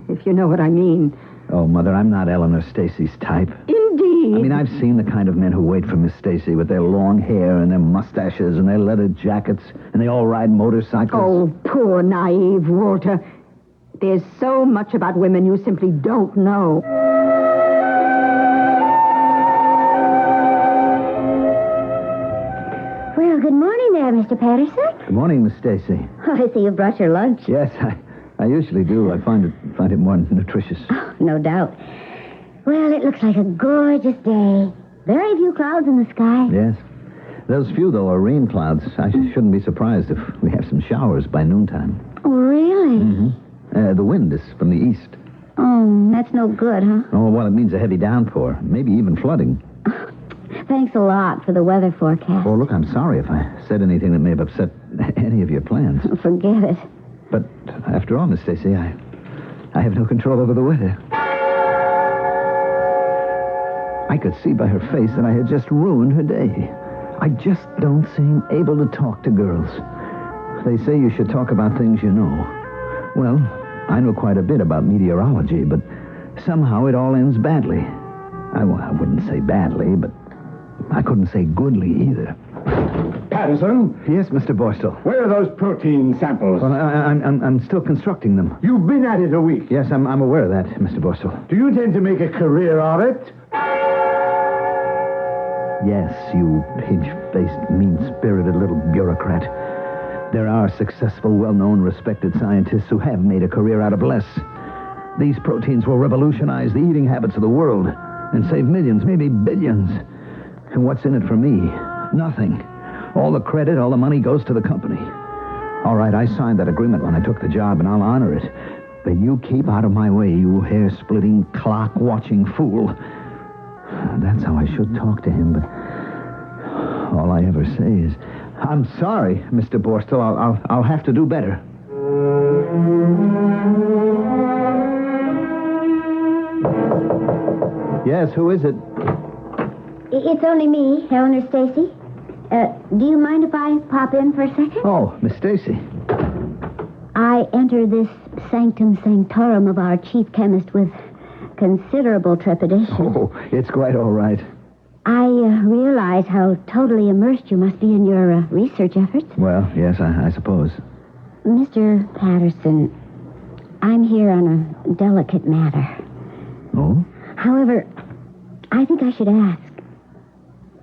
if you know what I mean. Oh, Mother, I'm not Eleanor Stacy's type. Indeed. I mean, I've seen the kind of men who wait for Miss Stacy with their long hair and their mustaches and their leather jackets, and they all ride motorcycles. Oh, poor naive Walter. There's so much about women you simply don't know. Well, good morning there, Mr. Patterson. Good morning, Miss Stacy. Oh, I see you brought your lunch. Yes, I usually do. I find it more nutritious. Oh, no doubt. Well, it looks like a gorgeous day. Very few clouds in the sky. Yes. Those few, though, are rain clouds. I shouldn't be surprised if we have some showers by noontime. Oh, really? Mm-hmm. The wind is from the east. Oh, that's no good, huh? Oh, well, it means a heavy downpour. Maybe even flooding. Thanks a lot for the weather forecast. Oh, look, I'm sorry if I said anything that may have upset any of your plans. Forget it. But after all, Miss Stacy, I have no control over the weather. I could see by her face that I had just ruined her day. I just don't seem able to talk to girls. They say you should talk about things you know. Well, I know quite a bit about meteorology, but somehow it all ends badly. I wouldn't say badly, but I couldn't say goodly either. Patterson? Yes, Mr. Borstel. Where are those protein samples? Well, I'm still constructing them. You've been at it a week. Yes, I'm aware of that, Mr. Borstel. Do you intend to make a career of it? Yes, you pidge-faced, mean-spirited little bureaucrat. There are successful, well-known, respected scientists who have made a career out of less. These proteins will revolutionize the eating habits of the world and save millions, maybe billions. And what's in it for me? Nothing. All the credit, all the money goes to the company. All right, I signed that agreement when I took the job, and I'll honor it. But you keep out of my way, you hair-splitting, clock-watching fool. That's how I should talk to him, but all I ever say is, I'm sorry, Mr. Borstel. I'll have to do better. Yes, who is it? It's only me, Eleanor Stacy. Do you mind if I pop in for a second? Oh, Miss Stacy. I enter this sanctum sanctorum of our chief chemist with considerable trepidation. Oh, it's quite all right. I realize how totally immersed you must be in your research efforts. Well, yes, I suppose. Mr. Patterson, I'm here on a delicate matter. Oh? However, I think I should ask,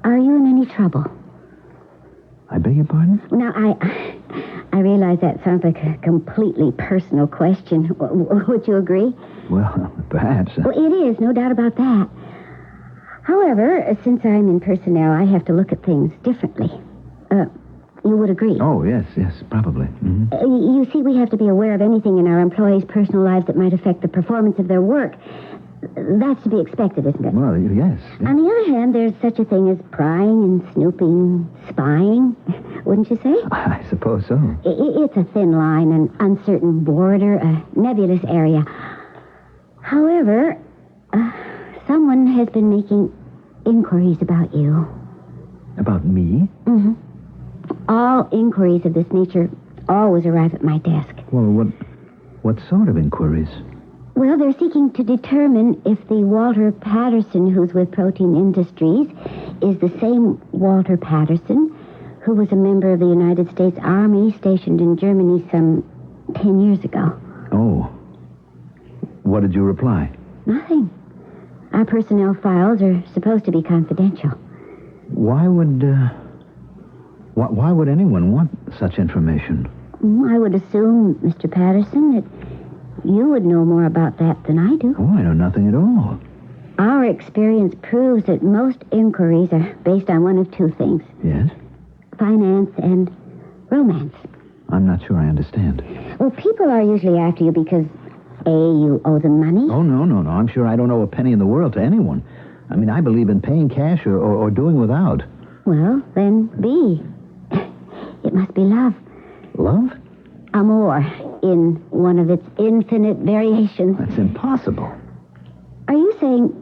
are you in any trouble? I beg your pardon? Now, I realize that sounds like a completely personal question. Would you agree? Well, perhaps. Well, it is, no doubt about that. However, since I'm in personnel, I have to look at things differently. You would agree? Oh, yes, probably. Mm-hmm. You see, we have to be aware of anything in our employees' personal lives that might affect the performance of their work. That's to be expected, isn't it? Well, yes. On the other hand, there's such a thing as prying and snooping, spying, wouldn't you say? I suppose so. It's a thin line, an uncertain border, a nebulous area. However, someone has been making inquiries about you. About me? Mm-hmm. All inquiries of this nature always arrive at my desk. Well, what sort of inquiries? Well, they're seeking to determine if the Walter Patterson who's with Protein Industries is the same Walter Patterson who was a member of the United States Army stationed in Germany some 10 years ago. Oh. What did you reply? Nothing. Our personnel files are supposed to be confidential. Why would anyone want such information? I would assume, Mr. Patterson, that you would know more about that than I do. Oh, I know nothing at all. Our experience proves that most inquiries are based on one of two things. Yes? Finance and romance. I'm not sure I understand. Well, people are usually after you because, A, you owe them money. Oh, no. I'm sure I don't owe a penny in the world to anyone. I mean, I believe in paying cash or doing without. Well, then B. It must be love. Love? Amour, in one of its infinite variations. That's impossible. Are you saying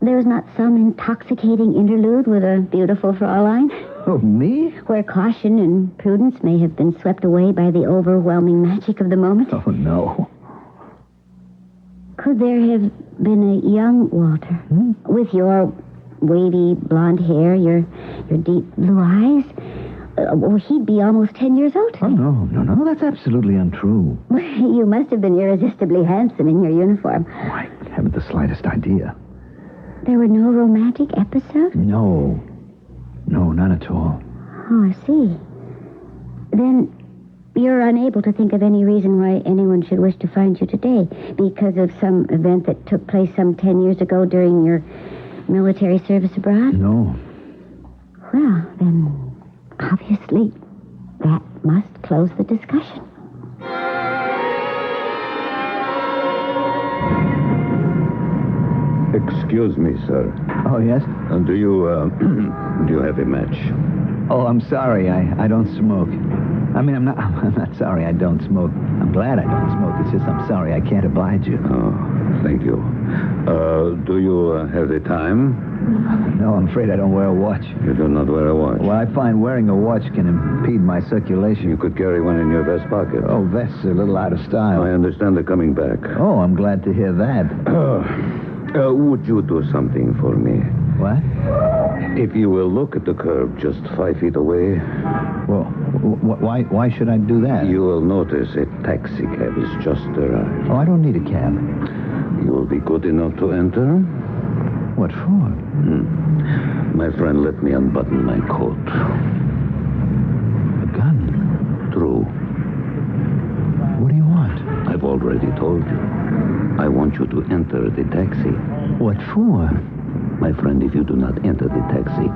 there was not some intoxicating interlude with a beautiful Fraulein? Oh, me? Where caution and prudence may have been swept away by the overwhelming magic of the moment? Oh, no. Could there have been a young Walter with your wavy blonde hair, your deep blue eyes? Well, he'd be almost 10 years old today. Oh, no. That's absolutely untrue. You must have been irresistibly handsome in your uniform. Oh, I haven't the slightest idea. There were no romantic episodes? No, not at all. Oh, I see. Then you're unable to think of any reason why anyone should wish to find you today because of some event that took place some 10 years ago during your military service abroad? No. Well, then, obviously, that must close the discussion. Excuse me, sir. Oh, yes? Do you have a match? Oh, I'm sorry. I don't smoke. I mean, I'm not sorry I don't smoke. I'm glad I don't smoke. It's just I'm sorry I can't oblige you. Oh, thank you. Do you have the time? No, I'm afraid I don't wear a watch. You do not wear a watch? Well, I find wearing a watch can impede my circulation. You could carry one in your vest pocket. Oh, vest's a little out of style. I understand they're coming back. Oh, I'm glad to hear that. Would you do something for me? What? If you will look at the curb just 5 feet away. Well, why should I do that? You will notice a taxi cab is just arrived. Oh, I don't need a cab. You will be good enough to enter? What for? My friend, let me unbutton my coat. A gun? True. already told you. I want you to enter the taxi. What for? My friend, if you do not enter the taxi,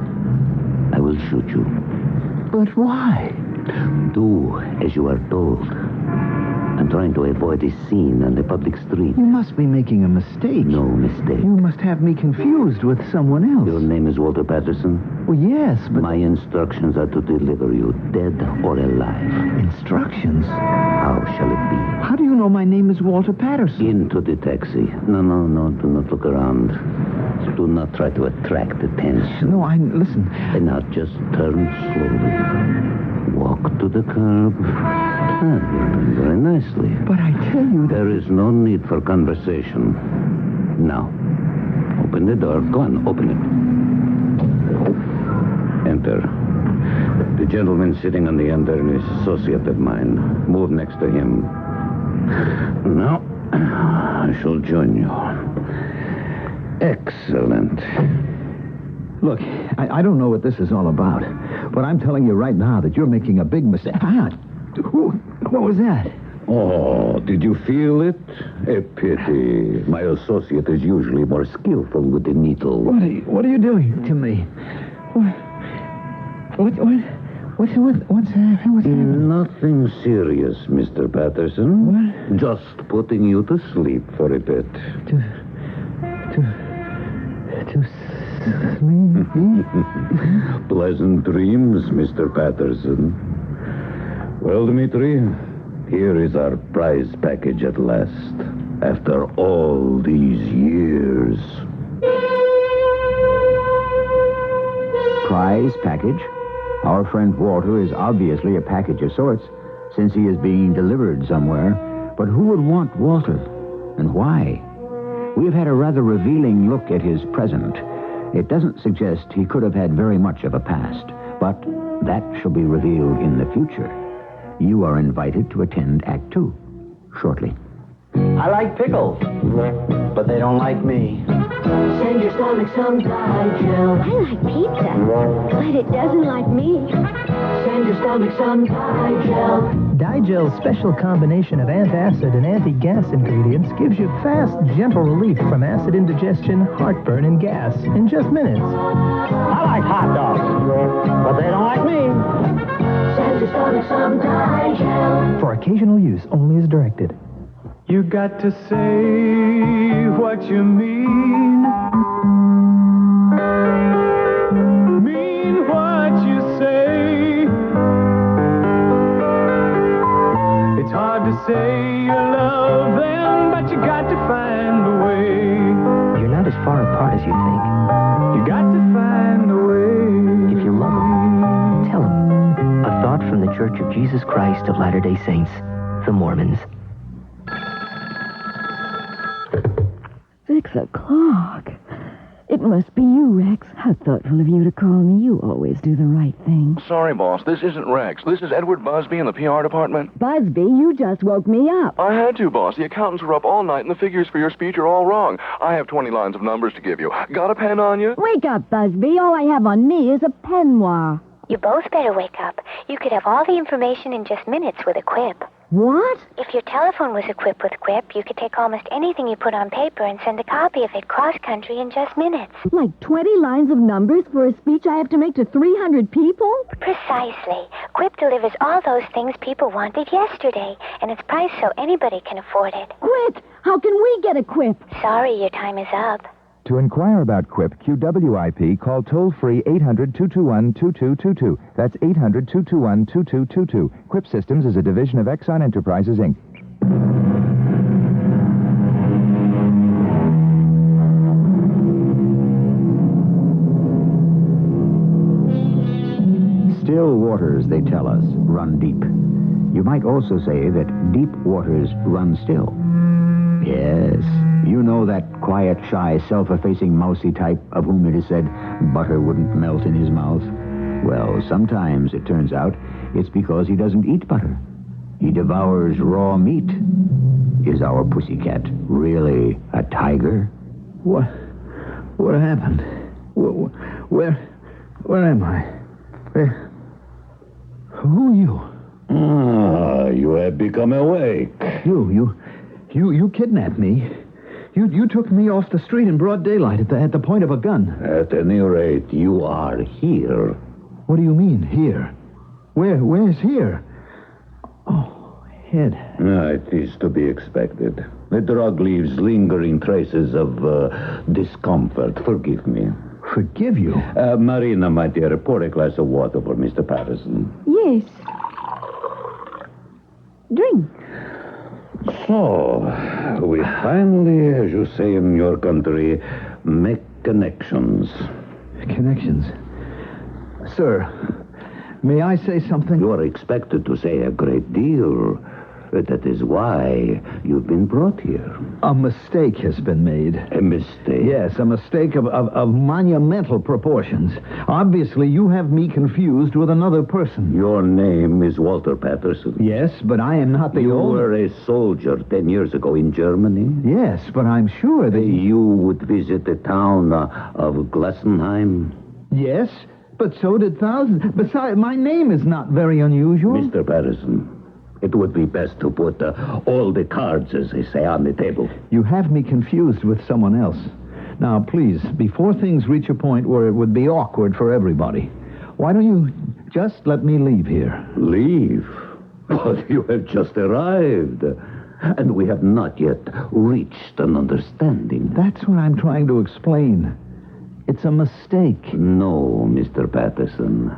I will shoot you. But why? Do as you are told. I'm trying to avoid a scene on the public street. You must be making a mistake. No mistake. You must have me confused with someone else. Your name is Walter Patterson? Well, yes, but... My instructions are to deliver you, dead or alive. Instructions? How shall it be? How do you know my name is Walter Patterson? Into the taxi. No, do not look around. Do not try to attract attention. No, listen. And now just turn slowly. Walk to the curb. Turn very nicely. But I tell you... There is no need for conversation. Now, open the door. Go on, open it. Enter. The gentleman sitting on the end there is an associate of mine. Move next to him. Now, I shall join you. Excellent. Look, I don't know what this is all about, but I'm telling you right now that you're making a big mistake. What was that? Oh, did you feel it? A pity. My associate is usually more skillful with the needle. What are you doing to me? What's happening? Nothing serious, Mr. Patterson. What? Just putting you to sleep for a bit. To sleep? Pleasant dreams, Mr. Patterson. Well, Dmitri, here is our prize package at last. After all these years. Prize package? Our friend Walter is obviously a package of sorts, since he is being delivered somewhere. But who would want Walter? And why? We've had a rather revealing look at his present. It doesn't suggest he could have had very much of a past, but that shall be revealed in the future. You are invited to attend Act 2 shortly. I like pickles, but they don't like me. Send your stomach some Digel. I like pizza, but it doesn't like me. Send your stomach some Digel. Digel's special combination of antacid and anti-gas ingredients gives you fast, gentle relief from acid indigestion, heartburn, and gas in just minutes. I like hot dogs, but they don't like me. Send your stomach some Digel. For occasional use only as directed. You got to say what you mean. Mean what you say. It's hard to say you love them, but you got to find a way. You're not as far apart as you think. You got to find a way. If you love them, tell them. A thought from the Church of Jesus Christ of Latter-day Saints, the Mormons. 6 o'clock. It must be you, Rex. How thoughtful of you to call me. You always do the right thing. Sorry, boss. This isn't Rex. This is Edward Busby in the PR department. Busby, you just woke me up. I had to, boss. The accountants were up all night, and the figures for your speech are all wrong. I have 20 lines of numbers to give you. Got a pen on you? Wake up, Busby. All I have on me is a peignoir. You both better wake up. You could have all the information in just minutes with a quip. What? If your telephone was equipped with quip, you could take almost anything you put on paper and send a copy of it cross-country in just minutes. Like 20 lines of numbers for a speech I have to make to 300 people? Precisely. Quip delivers all those things people wanted yesterday, and it's priced so anybody can afford it. Quit! How can we get a quip? Sorry, your time is up. To inquire about Quip, QWIP, call toll-free 800-221-2222. That's 800-221-2222. Quip Systems is a division of Exxon Enterprises, Inc. Still waters, they tell us, run deep. You might also say that deep waters run still. Yes, you know that quiet, shy, self-effacing, mousy type of whom it is said butter wouldn't melt in his mouth. Well, sometimes, it turns out, it's because he doesn't eat butter. He devours raw meat. Is our pussycat really a tiger? What happened? Where am I? Who are you? You have become awake. You You kidnapped me. You took me off the street in broad daylight at the point of a gun. At any rate, you are here. What do you mean, here? Where's here? Oh, head. It is to be expected. The drug leaves lingering traces of discomfort. Forgive me. Forgive you? Marina, my dear, pour a glass of water for Mr. Patterson. Yes. Drink. So, we finally, as you say in your country, make connections. Connections? Sir, may I say something? You are expected to say a great deal. That is why you've been brought here. A mistake has been made. A mistake? Yes, a mistake of monumental proportions. Obviously, you have me confused with another person. Your name is Walter Patterson. Yes, but I am not the You only... were a soldier 10 years ago in Germany. Yes, but I'm sure that... You would visit the town of Glassenheim. Yes, but so did thousands. Besides, my name is not very unusual. Mr. Patterson, it would be best to put all the cards, as they say, on the table. You have me confused with someone else. Now, please, before things reach a point where it would be awkward for everybody, why don't you just let me leave here? Leave? But you have just arrived. And we have not yet reached an understanding. That's what I'm trying to explain. It's a mistake. No, Mr. Patterson.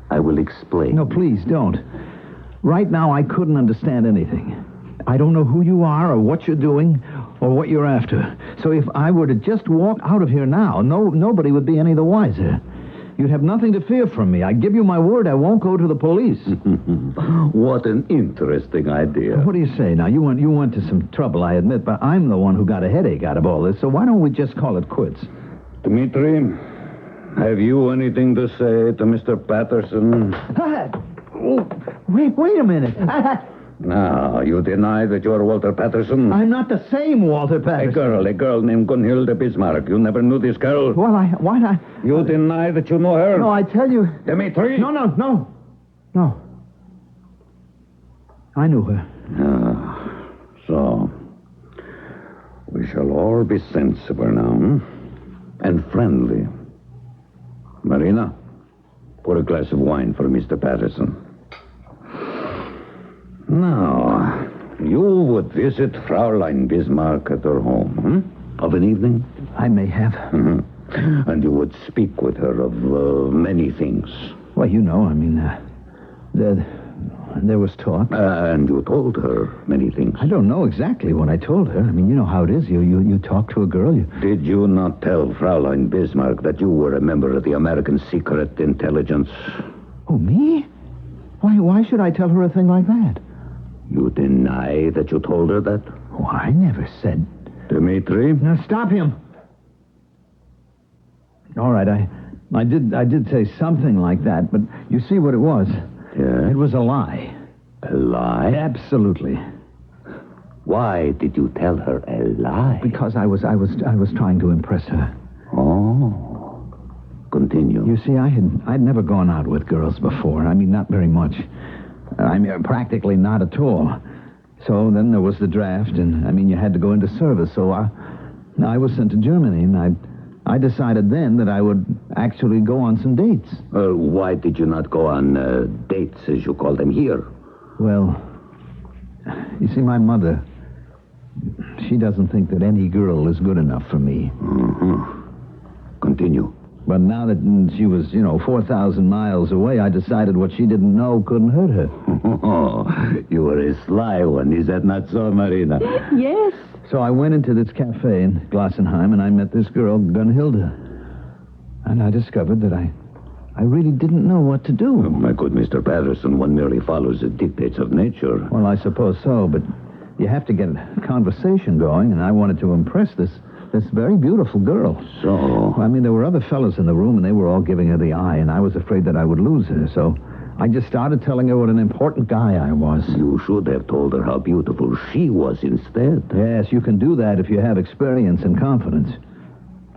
I will explain. No, please, don't. Right now, I couldn't understand anything. I don't know who you are or what you're doing or what you're after. So if I were to just walk out of here now, nobody would be any the wiser. You'd have nothing to fear from me. I give you my word I won't go to the police. What an interesting idea. What do you say? Now, you went to some trouble, I admit, but I'm the one who got a headache out of all this, so why don't we just call it quits? Dmitri, have you anything to say to Mr. Patterson? Wait a minute. Now, you deny that you're Walter Patterson? I'm not the same Walter Patterson. A girl named Gunhilde Bismarck. You never knew this girl? Well, why not? You deny that you know her? No, I tell you. Dmitri? No. I knew her. So, we shall all be sensible now, and friendly. Marina, pour a glass of wine for Mr. Patterson. Now, you would visit Fraulein Bismarck at her home, of an evening? I may have. Mm-hmm. And you would speak with her of many things. Well, you know, I mean, there was talk. And you told her many things. I don't know exactly what I told her. I mean, you know how it is. You talk to a girl. Did you not tell Fraulein Bismarck that you were a member of the American Secret Intelligence? Oh, me? Why should I tell her a thing like that? You deny that you told her that? Oh, I never said... Dmitri? Now, stop him. All right, I did say something like that, but you see what it was? Yeah? It was a lie. A lie? Absolutely. Why did you tell her a lie? Because I was trying to impress her. Oh. Continue. You see, I'd never gone out with girls before. I mean, not very much. I mean, practically not at all. So then there was the draft, and, I mean, you had to go into service. So I was sent to Germany, and I decided then that I would actually go on some dates. Why did you not go on dates, as you call them, here? Well, you see, my mother, she doesn't think that any girl is good enough for me. Mm-hmm. Continue. But now that she was, 4,000 miles away, I decided what she didn't know couldn't hurt her. Oh, you were a sly one. Is that not so, Marina? Yes. So I went into this cafe in Glassenheim, and I met this girl, Gunhilde. And I discovered that I really didn't know what to do. Oh, my good Mr. Patterson, one merely follows the dictates of nature. Well, I suppose so, but you have to get a conversation going, and I wanted to impress this very beautiful girl. So? I mean, there were other fellows in the room, and they were all giving her the eye, and I was afraid that I would lose her, so I just started telling her what an important guy I was. You should have told her how beautiful she was instead. Yes, you can do that if you have experience and confidence.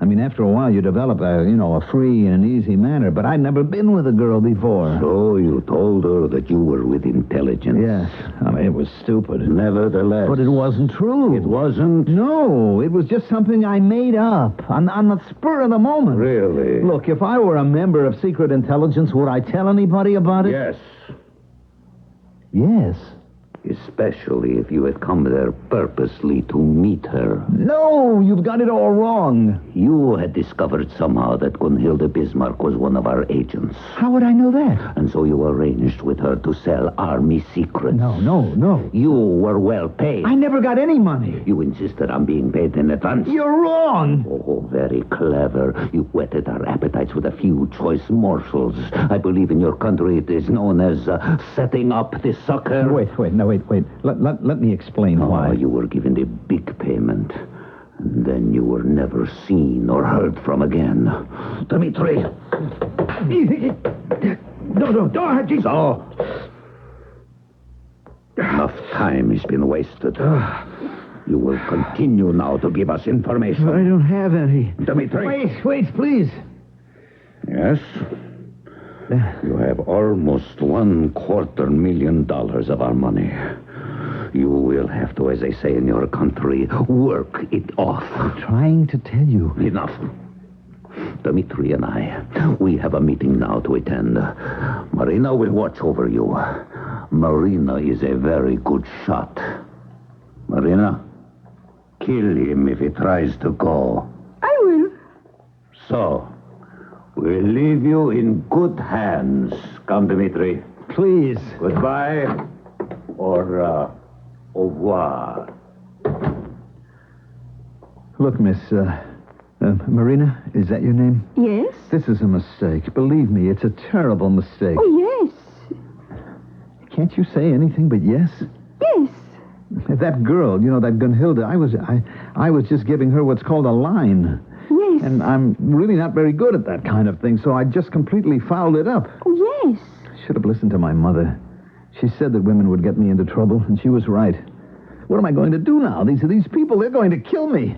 I mean, after a while, you develop a free and easy manner, but I'd never been with a girl before. So you told her that you were with intelligence? Yes. I mean, it was stupid. Nevertheless. But it wasn't true. It wasn't? No, it was just something I made up on the spur of the moment. Really? Look, if I were a member of secret intelligence, would I tell anybody about it? Yes. Yes. Especially if you had come there purposely to meet her. No, you've got it all wrong. You had discovered somehow that Gunhilde Bismarck was one of our agents. How would I know that? And so you arranged with her to sell Army secrets. No. You were well paid. I never got any money. You insisted on being paid in advance. You're wrong. Oh, very clever. You whetted our appetites with a few choice morsels. I believe in your country it is known as setting up the sucker. Wait. Let me explain why. You were given a big payment. And then you were never seen or heard from again. Dmitri! No, Jesus. So, enough time has been wasted. You will continue now to give us information. I don't have any. Dmitri! Wait, please. Yes? You have almost $250,000 of our money. You will have to, as they say in your country, work it off. I'm trying to tell you. Enough. Dmitri and I, we have a meeting now to attend. Marina will watch over you. Marina is a very good shot. Marina, kill him if he tries to go. I will. So, we'll leave you in good hands. Come, Dmitri. Please. Goodbye. Or, au revoir. Look, Miss, Marina, is that your name? Yes. This is a mistake. Believe me, it's a terrible mistake. Oh, yes. Can't you say anything but yes? Yes. That girl, that Gunhilde, I was just giving her what's called a line. Yes. And I'm really not very good at that kind of thing, so I just completely fouled it up. Oh, yes. I should have listened to my mother. She said that women would get me into trouble, and she was right. What am I going to do now? These people, they're going to kill me.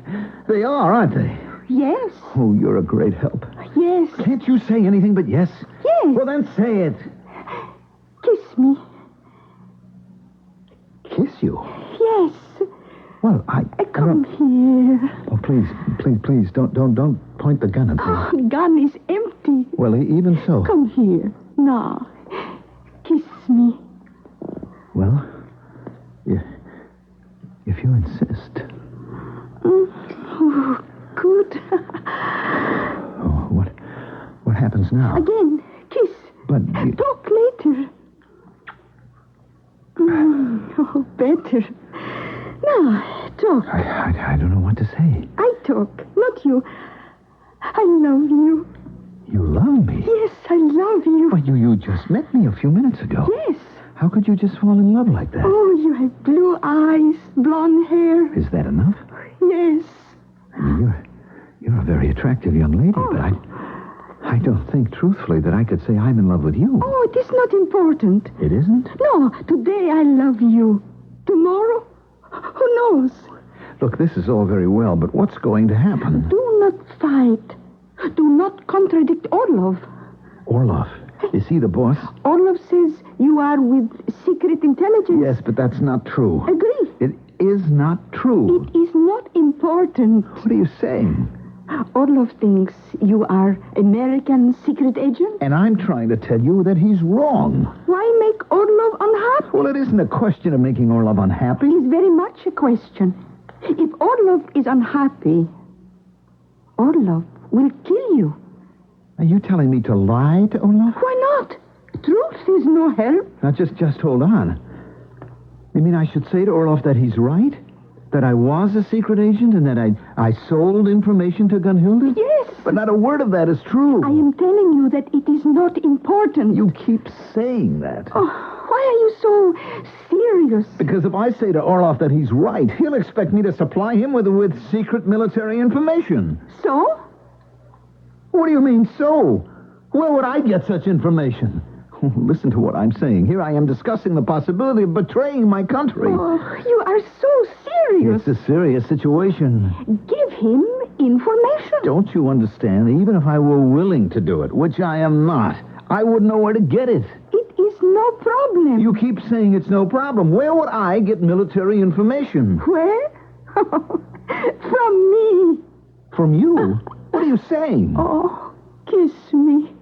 They are, aren't they? Yes. Oh, you're a great help. Yes. Can't you say anything but yes? Yes. Well, then say it. Kiss me. Kiss you? Yes. Well, Come here. Oh, please, don't point the gun at me. Oh, the gun is empty. Well, even so. Come here. Now. Kiss me. Well, if you insist. Oh, good. Oh, what happens now? Again, kiss. But talk later. Oh, better. Now, talk. I don't know what to say. I talk, not you. I love you. You love me? Yes, I love you. But you just met me a few minutes ago. Yes. How could you just fall in love like that? Oh, you have blue eyes, blonde hair. Is that enough? Yes. You're a very attractive young lady, but I don't think truthfully that I could say I'm in love with you. Oh, it is not important. It isn't? No, today I love you. Tomorrow, who knows? Look, this is all very well, but what's going to happen? Do not fight. Do not contradict Orlov. Orlov? Is he the boss? Orlov says you are with secret intelligence. Yes, but that's not true. Agree. It is not true. It is not important. What are you saying? Orlov thinks you are American secret agent. And I'm trying to tell you that he's wrong. Why make Orlov unhappy? Well, it isn't a question of making Orlov unhappy. It is very much a question. If Orlov is unhappy, Orlov will kill you. Are you telling me to lie to Orlov? Why not? Truth is no help. Now, just hold on. You mean I should say to Orlov that he's right? That I was a secret agent and that I sold information to Gunhilde? Yes. But not a word of that is true. I am telling you that it is not important. You keep saying that. Oh, why are you so serious? Because if I say to Orlov that he's right, he'll expect me to supply him with secret military information. So? What do you mean, so? Where would I get such information? Listen to what I'm saying. Here I am discussing the possibility of betraying my country. Oh, you are so serious. It's a serious situation. Give him information. Don't you understand? Even if I were willing to do it, which I am not, I wouldn't know where to get it. It is no problem. You keep saying it's no problem. Where would I get military information? Where? From me. From you? What are you saying? Oh, kiss me.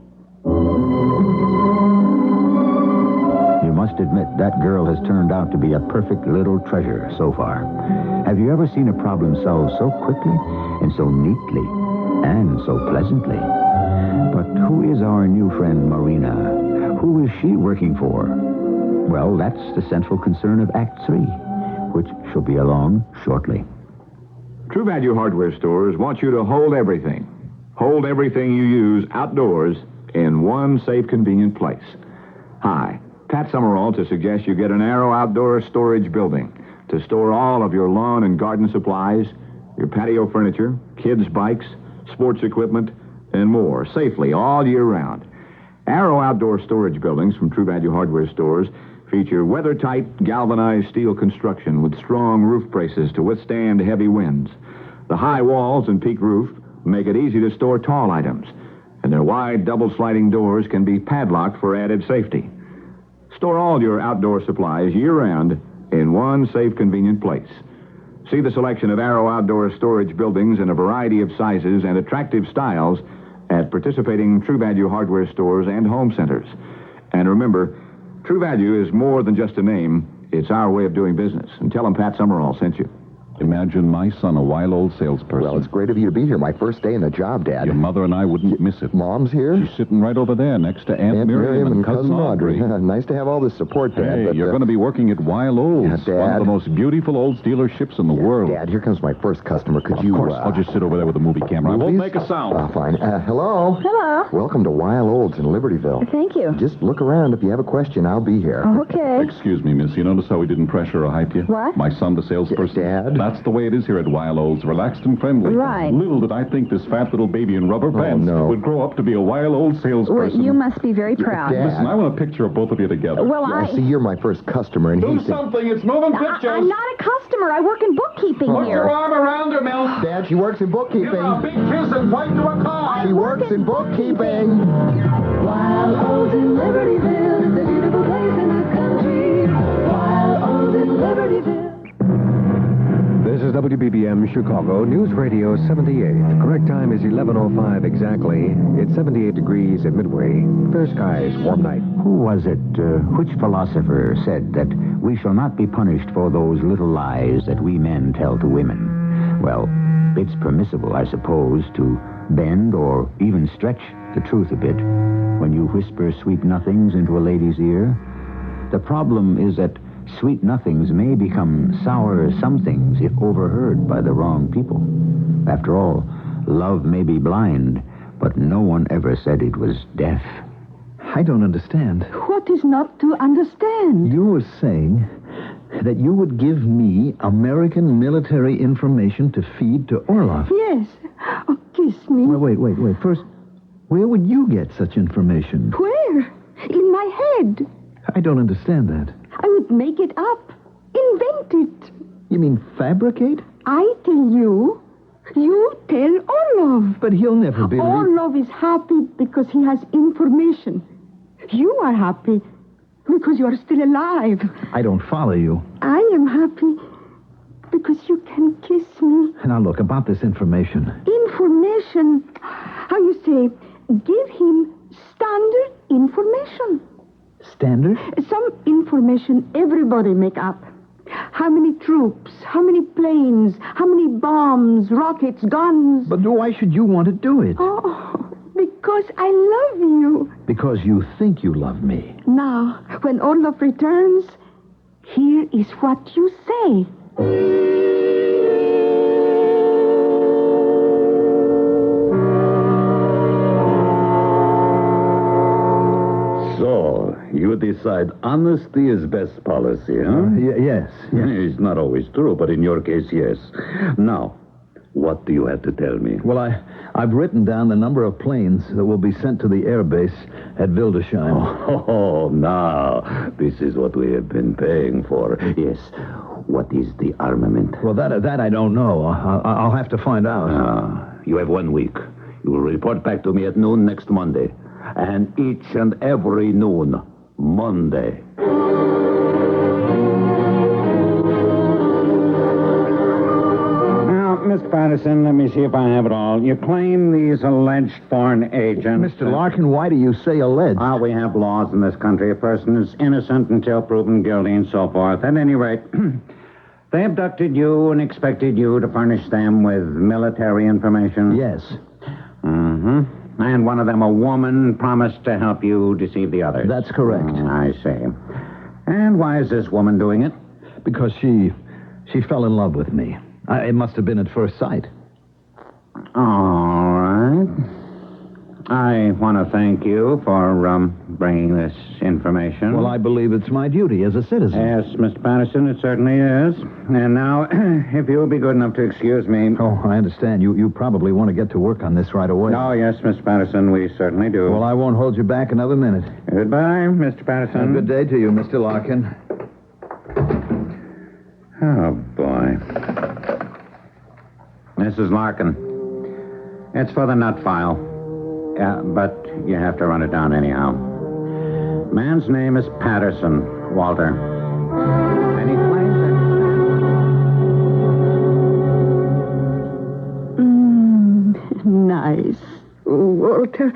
You must admit that girl has turned out to be a perfect little treasure so far. Have you ever seen a problem solved so quickly and so neatly and so pleasantly? But who is our new friend Marina? Who is she working for? Well, that's the central concern of Act 3, which shall be along shortly. True Value hardware stores want you to hold everything. Hold everything you use outdoors in one safe, convenient place. Hi, Pat Summerall to suggest you get an Arrow Outdoor Storage Building to store all of your lawn and garden supplies, your patio furniture, kids' bikes, sports equipment, and more safely all year round. Arrow Outdoor Storage Buildings from True Value hardware stores feature weather-tight galvanized steel construction with strong roof braces to withstand heavy winds. The high walls and peaked roof make it easy to store tall items, and their wide double-sliding doors can be padlocked for added safety. Store all your outdoor supplies year-round in one safe, convenient place. See the selection of Arrow Outdoor Storage Buildings in a variety of sizes and attractive styles at participating True Value hardware stores and home centers. And remember, True Value is more than just a name. It's our way of doing business. And tell them Pat Summerall sent you. Imagine my son, a wild-old salesperson. Well, it's great of you to be here. My first day in the job, Dad. Your mother and I wouldn't miss it. Mom's here? She's sitting right over there next to Aunt Miriam and Cousin Audrey. Nice to have all this support, Dad. Hey, but, you're going to be working at Wild Olds, Dad. one of the most beautiful old dealerships in the world. Dad, here comes my first customer. Could Of you... course, I'll just sit over there with the movie camera. I won't make a sound. Fine. Hello? Hello. Welcome to Wild Olds in Libertyville. Thank you. Just look around. If you have a question, I'll be here. Okay. Excuse me, miss. You notice how we didn't pressure or hype you? What? My son, the salesperson. Dad? That's the way it is here at Wild Olds. Relaxed and friendly. Right. Little did I think this fat little baby in rubber pants would grow up to be a wild old salesperson. Well, you must be very proud. Dad. Listen, I want a picture of both of you together. Well, I see you're my first customer, and Do something. It's moving pictures. I'm not a customer. I work in bookkeeping Put here. your arm around her, Mel. Dad, she works in bookkeeping. Give her a big kiss and point to a car. She works in bookkeeping. Wild Olds in Libertyville, it's a beautiful place in the country. Wild Olds in Libertyville. This is WBBM Chicago News Radio 78. The correct time is 11:05 exactly. It's 78 degrees at Midway. Fair skies, warm night. Who was it, which philosopher said that we shall not be punished for those little lies that we men tell to women? Well, it's permissible, I suppose, to bend or even stretch the truth a bit when you whisper sweet nothings into a lady's ear. The problem is that sweet nothings may become sour somethings if overheard by the wrong people. After all, love may be blind, but no one ever said it was deaf. I don't understand. What is not to understand? You were saying that you would give me American military information to feed to Orloff. Yes. Oh, kiss me. Well, wait. First, where would you get such information? Where? In my head. I don't understand that. I would make it up. Invent it. You mean fabricate? I tell you. You tell Orlov. But he'll never believe. Orlov is happy because he has information. You are happy because you are still alive. I don't follow you. I am happy because you can kiss me. Now, look, about this information. Information. How you say, give him standard information. Standard? Some information everybody make up. How many troops, how many planes, how many bombs, rockets, guns. But why should you want to do it? Oh, because I love you. Because you think you love me. Now, when Orlov returns, here is what you say. So, you decide honesty is best policy, huh? Yes. It's not always true, but in your case, yes. Now, What do you have to tell me? Well, I've written down the number of planes that will be sent to the air base at Wildesheim. Oh, now, this is what we have been paying for. Yes. What is the armament? Well, that I don't know. I'll have to find out. You have 1 week. You will report back to me at noon next Monday. And each and every noon, Monday. Mr. Patterson, let me see if I have it all. You claim these alleged foreign agents... Mr. Larkin, why do you say alleged? Well, we have laws in this country. A person is innocent until proven guilty and so forth. At any rate, they abducted you and expected you to furnish them with military information? Yes. Mm-hmm. And one of them, a woman, promised to help you deceive the others? That's correct. I see. And why is this woman doing it? Because she fell in love with me. It must have been at first sight. All right. I want to thank you for bringing this information. Well, I believe it's my duty as a citizen. Yes, Mr. Patterson, it certainly is. And now, if you'll be good enough to excuse me... Oh, I understand. You probably want to get to work on this right away. Oh, yes, Mr. Patterson, we certainly do. Well, I won't hold you back another minute. Goodbye, Mr. Patterson. Good day to you, Mr. Larkin. Oh, boy. Mrs. Larkin, it's for the nut file. But you have to run it down anyhow. Man's name is Patterson, Walter. And he claims that... Nice. Walter,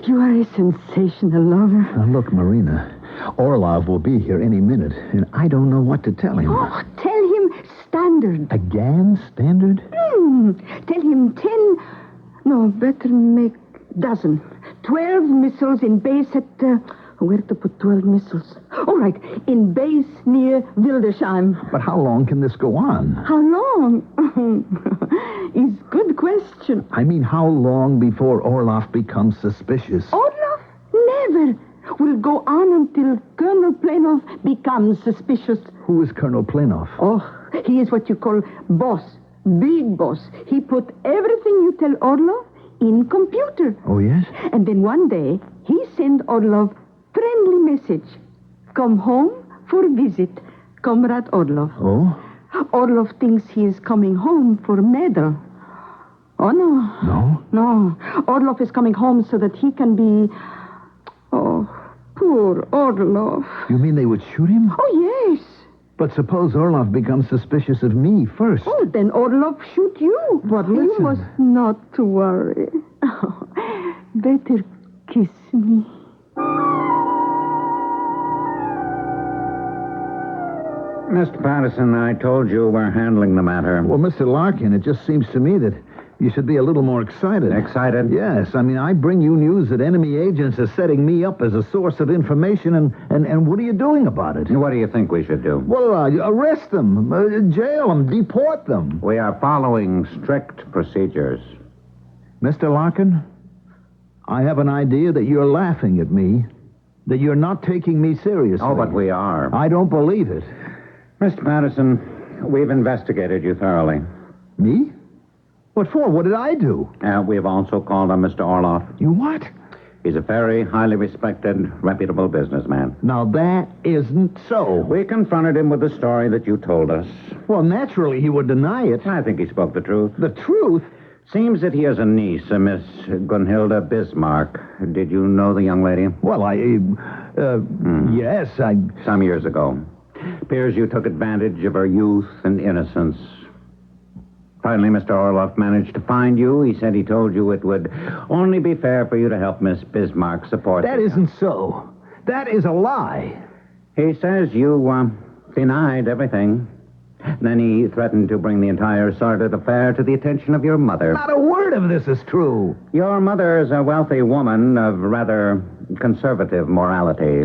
you are a sensational lover. Now, look, Marina, Orlov will be here any minute, and I don't know what to tell him. Oh, tell him standard. Again, standard? Tell him 10... No, better make dozen. 12 missiles in base at... where to put 12 missiles? All right, in base near Wildesheim. But how long can this go on? How long? Is good question. I mean, how long before Orlov becomes suspicious? Orlov? Never. Will go on until Colonel Planov becomes suspicious. Who is Colonel Planov? Oh, he is what you call boss. Big boss. He put everything you tell Orlov in computer. Oh, yes? And then one day, he sent Orlov friendly message. Come home for visit, Comrade Orlov. Oh? Orlov thinks he is coming home for medal. Oh, no. No? No. Orlov is coming home so that he can be... Oh, poor Orlov. You mean they would shoot him? Oh, yes. But suppose Orlov becomes suspicious of me first. Oh, then Orlov shoot you. But listen. You must not to worry. Oh, better kiss me. Mr. Patterson, I told you we're handling the matter. Well, Mr. Larkin, it just seems to me that you should be a little more excited. Excited? Yes. I mean, I bring you news that enemy agents are setting me up as a source of information, and what are you doing about it? What do you think we should do? Well, arrest them, jail them, deport them. We are following strict procedures. Mr. Larkin, I have an idea that you're laughing at me, that you're not taking me seriously. Oh, but we are. I don't believe it. Mr. Patterson, we've investigated you thoroughly. Me? What for? What did I do? We've also called on Mr. Orloff. You what? He's a very highly respected, reputable businessman. Now, that isn't so. We confronted him with the story that you told us. Well, naturally, he would deny it. I think he spoke the truth. The truth? Seems that he has a niece, a Miss Gunhilda Bismarck. Did you know the young lady? Well, yes, Some years ago. Appears you took advantage of her youth and innocence. Finally, Mr. Orloff managed to find you. He said he told you it would only be fair for you to help Miss Bismarck support That isn't so. That is a lie. He says you denied everything. Then he threatened to bring the entire sordid affair to the attention of your mother. Not a word of this is true. Your mother is a wealthy woman of rather conservative morality.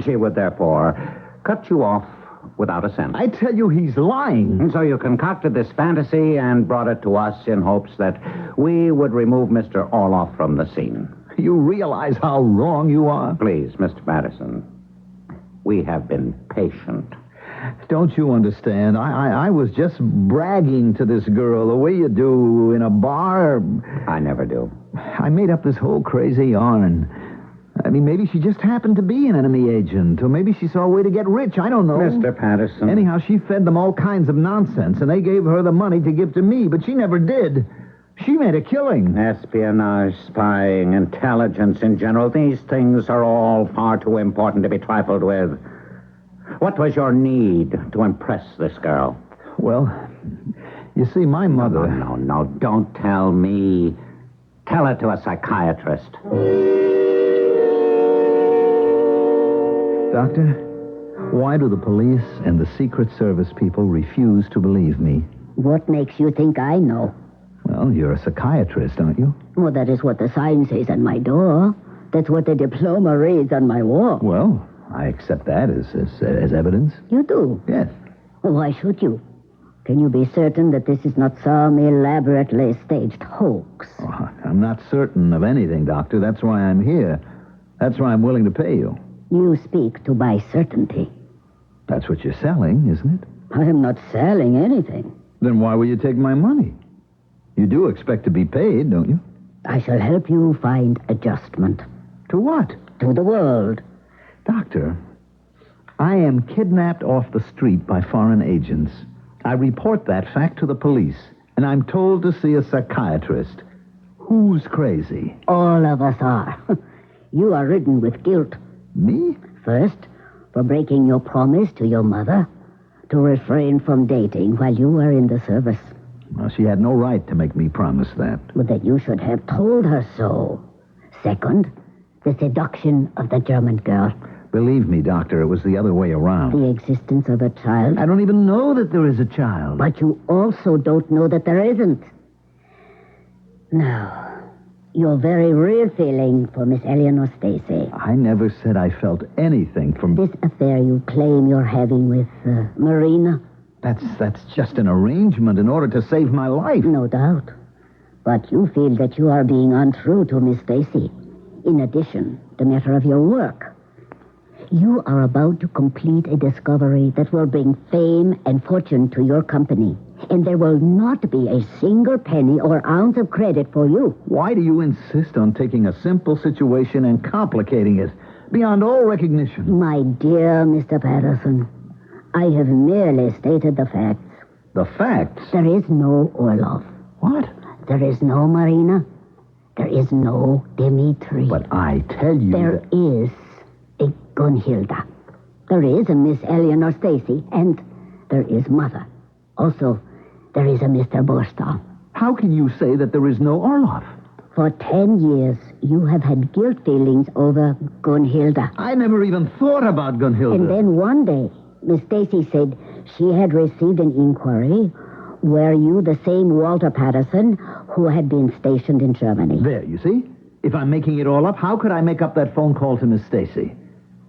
She would therefore cut you off without a cent. I tell you, he's lying. And so you concocted this fantasy and brought it to us in hopes that we would remove Mr. Orloff from the scene. You realize how wrong you are? Please, Mr. Patterson, we have been patient. Don't you understand? I was just bragging to this girl the way you do in a bar. I never do. I made up this whole crazy yarn. I mean, maybe she just happened to be an enemy agent, or maybe she saw a way to get rich. I don't know. Mr. Patterson. Anyhow, she fed them all kinds of nonsense, and they gave her the money to give to me, but she never did. She made a killing. Espionage, spying, intelligence in general, these things are all far too important to be trifled with. What was your need to impress this girl? Well, you see, my mother... No, don't tell me. Tell it to a psychiatrist. Doctor, why do the police and the Secret Service people refuse to believe me? What makes you think I know? Well, you're a psychiatrist, aren't you? Well, that is what the sign says on my door. That's what the diploma reads on my wall. Well, I accept that as evidence. You do? Yes. Well, why should you? Can you be certain that this is not some elaborately staged hoax? Oh, I'm not certain of anything, Doctor. That's why I'm here. That's why I'm willing to pay you. You speak to my certainty. That's what you're selling, isn't it? I am not selling anything. Then why will you take my money? You do expect to be paid, don't you? I shall help you find adjustment. To what? To the world. Doctor, I am kidnapped off the street by foreign agents. I report that fact to the police, and I'm told to see a psychiatrist. Who's crazy? All of us are. You are ridden with guilt. Me? First, for breaking your promise to your mother to refrain from dating while you were in the service. Well, she had no right to make me promise that. But that you should have told her so. Second, the seduction of the German girl. Believe me, Doctor, it was the other way around. The existence of a child. I don't even know that there is a child. But you also don't know that there isn't. Now, your very real feeling for Miss Eleanor Stacy. I never said I felt anything from... This affair you claim you're having with Marina. That's just an arrangement in order to save my life. No doubt. But you feel that you are being untrue to Miss Stacy. In addition, the matter of your work. You are about to complete a discovery that will bring fame and fortune to your company. And there will not be a single penny or ounce of credit for you. Why do you insist on taking a simple situation and complicating it beyond all recognition? My dear Mr. Patterson, I have merely stated the facts. The facts? There is no Orlov. What? There is no Marina. There is no Dmitri. But I tell you there is a Gunhilda. There is a Miss Eleanor Stacy, and there is Mother. Also, there is a Mr. Borstal. How can you say that there is no Orlov? For 10 years, you have had guilt feelings over Gunhilda. I never even thought about Gunhilda. And then one day, Miss Stacy said she had received an inquiry. Were you the same Walter Patterson who had been stationed in Germany? There, you see? If I'm making it all up, how could I make up that phone call to Miss Stacy?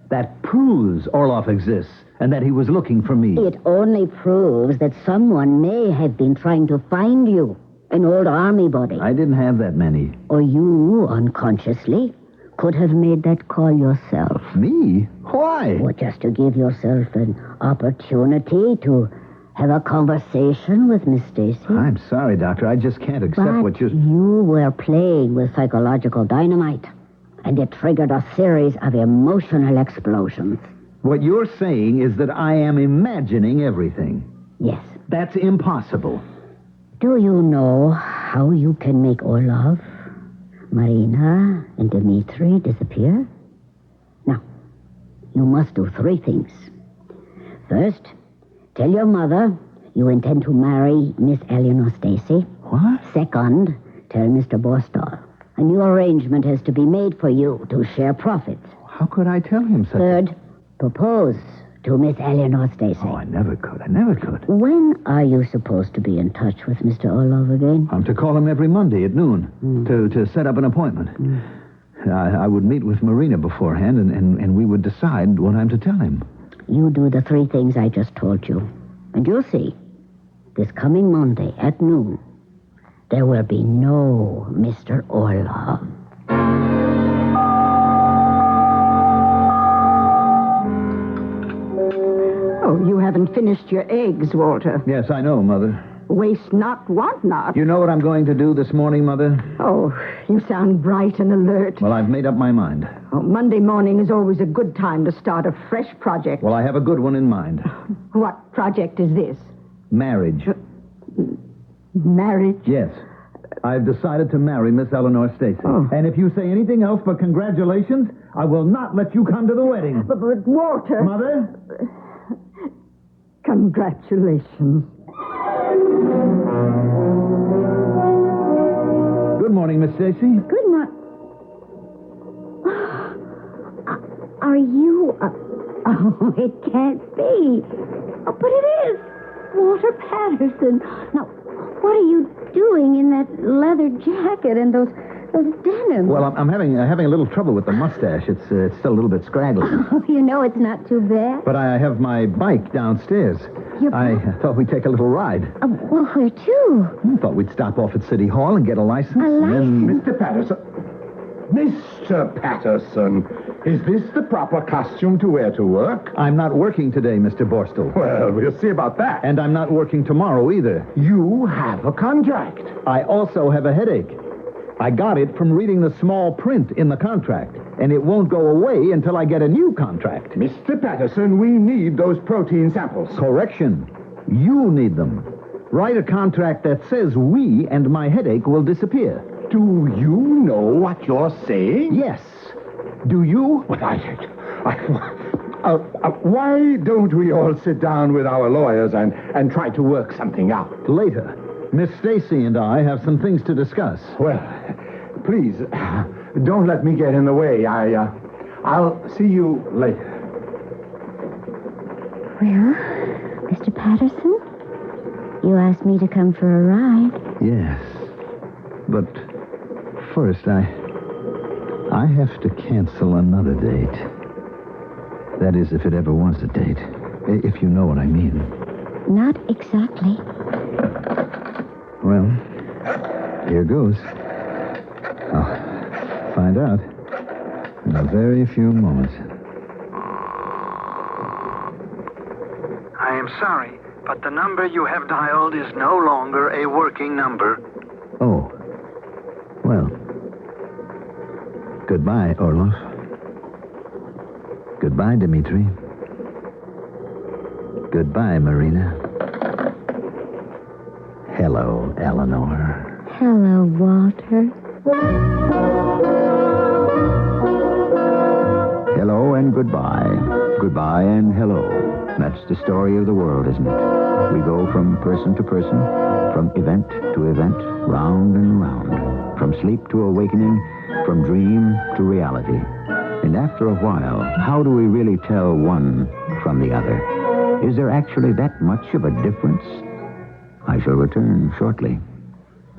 That proves Orlov exists and that he was looking for me. It only proves that someone may have been trying to find you, an old army body. I didn't have that many. Or you, unconsciously, could have made that call yourself. Me? Why? Well, just to give yourself an opportunity to have a conversation with Miss Stacy. I'm sorry, Doctor. I just can't accept what you... You were playing with psychological dynamite, and it triggered a series of emotional explosions. What you're saying is that I am imagining everything. Yes. That's impossible. Do you know how you can make Orlov, Marina, and Dmitri disappear? Now, you must do 3 things. First, tell your mother you intend to marry Miss Eleanor Stacy. What? Second, tell Mr. Borstal. A new arrangement has to be made for you to share profits. How could I tell him such Third, propose to Miss Eleanor Stacy. Oh, I never could. When are you supposed to be in touch with Mr. Orlov again? I'm to call him every Monday at noon to set up an appointment. I would meet with Marina beforehand, and we would decide what I'm to tell him. You do the 3 things I just told you, and you'll see. This coming Monday at noon, there will be no Mr. Orlov. Oh, you haven't finished your eggs, Walter. Yes, I know, Mother. Waste not, want not. You know what I'm going to do this morning, Mother? Oh, you sound bright and alert. Well, I've made up my mind. Oh, Monday morning is always a good time to start a fresh project. Well, I have a good one in mind. What project is this? Marriage. Marriage? Yes. I've decided to marry Miss Eleanor Stacy. Oh. And if you say anything else but congratulations, I will not let you come to the wedding. But Walter... Mother? Congratulations. Good morning, Miss Stacy. Good morning. Are you... Oh, it can't be. Oh, but it is. Walter Patterson. Now, what are you doing in that leather jacket and those denim? Well, I'm having a little trouble with the mustache. It's still a little bit scraggly. Oh, you know it's not too bad. But I have my bike downstairs. I thought we'd take a little ride. Well, where to? I thought we'd stop off at City Hall and get a license. Mr. Patterson. Mr. Patterson, is this the proper costume to wear to work? I'm not working today, Mr. Borstel. Well, we'll see about that. And I'm not working tomorrow either. You have a contract. I also have a headache. I got it from reading the small print in the contract, and it won't go away until I get a new contract. Mr. Patterson, we need those protein samples. Correction. You need them. Write a contract that says we and my headache will disappear. Do you know what you're saying? Yes. Do you? Well, why don't we all sit down with our lawyers and try to work something out? Later. Miss Stacy and I have some things to discuss. Well, please, don't let me get in the way. I'll see you later. Well, Mr. Patterson, you asked me to come for a ride. Yes. But first, I have to cancel another date. That is, if it ever was a date. If you know what I mean. Not exactly. Well, here goes. I'll find out in a very few moments. I am sorry, but the number you have dialed is no longer a working number. Oh. Well. Goodbye, Orlov. Goodbye, Dmitri. Goodbye, Marina. Hello, Eleanor. Hello, Walter. Hello and goodbye. Goodbye and hello. That's the story of the world, isn't it? We go from person to person, from event to event, round and round, from sleep to awakening, from dream to reality. And after a while, how do we really tell one from the other? Is there actually that much of a difference? I shall return shortly.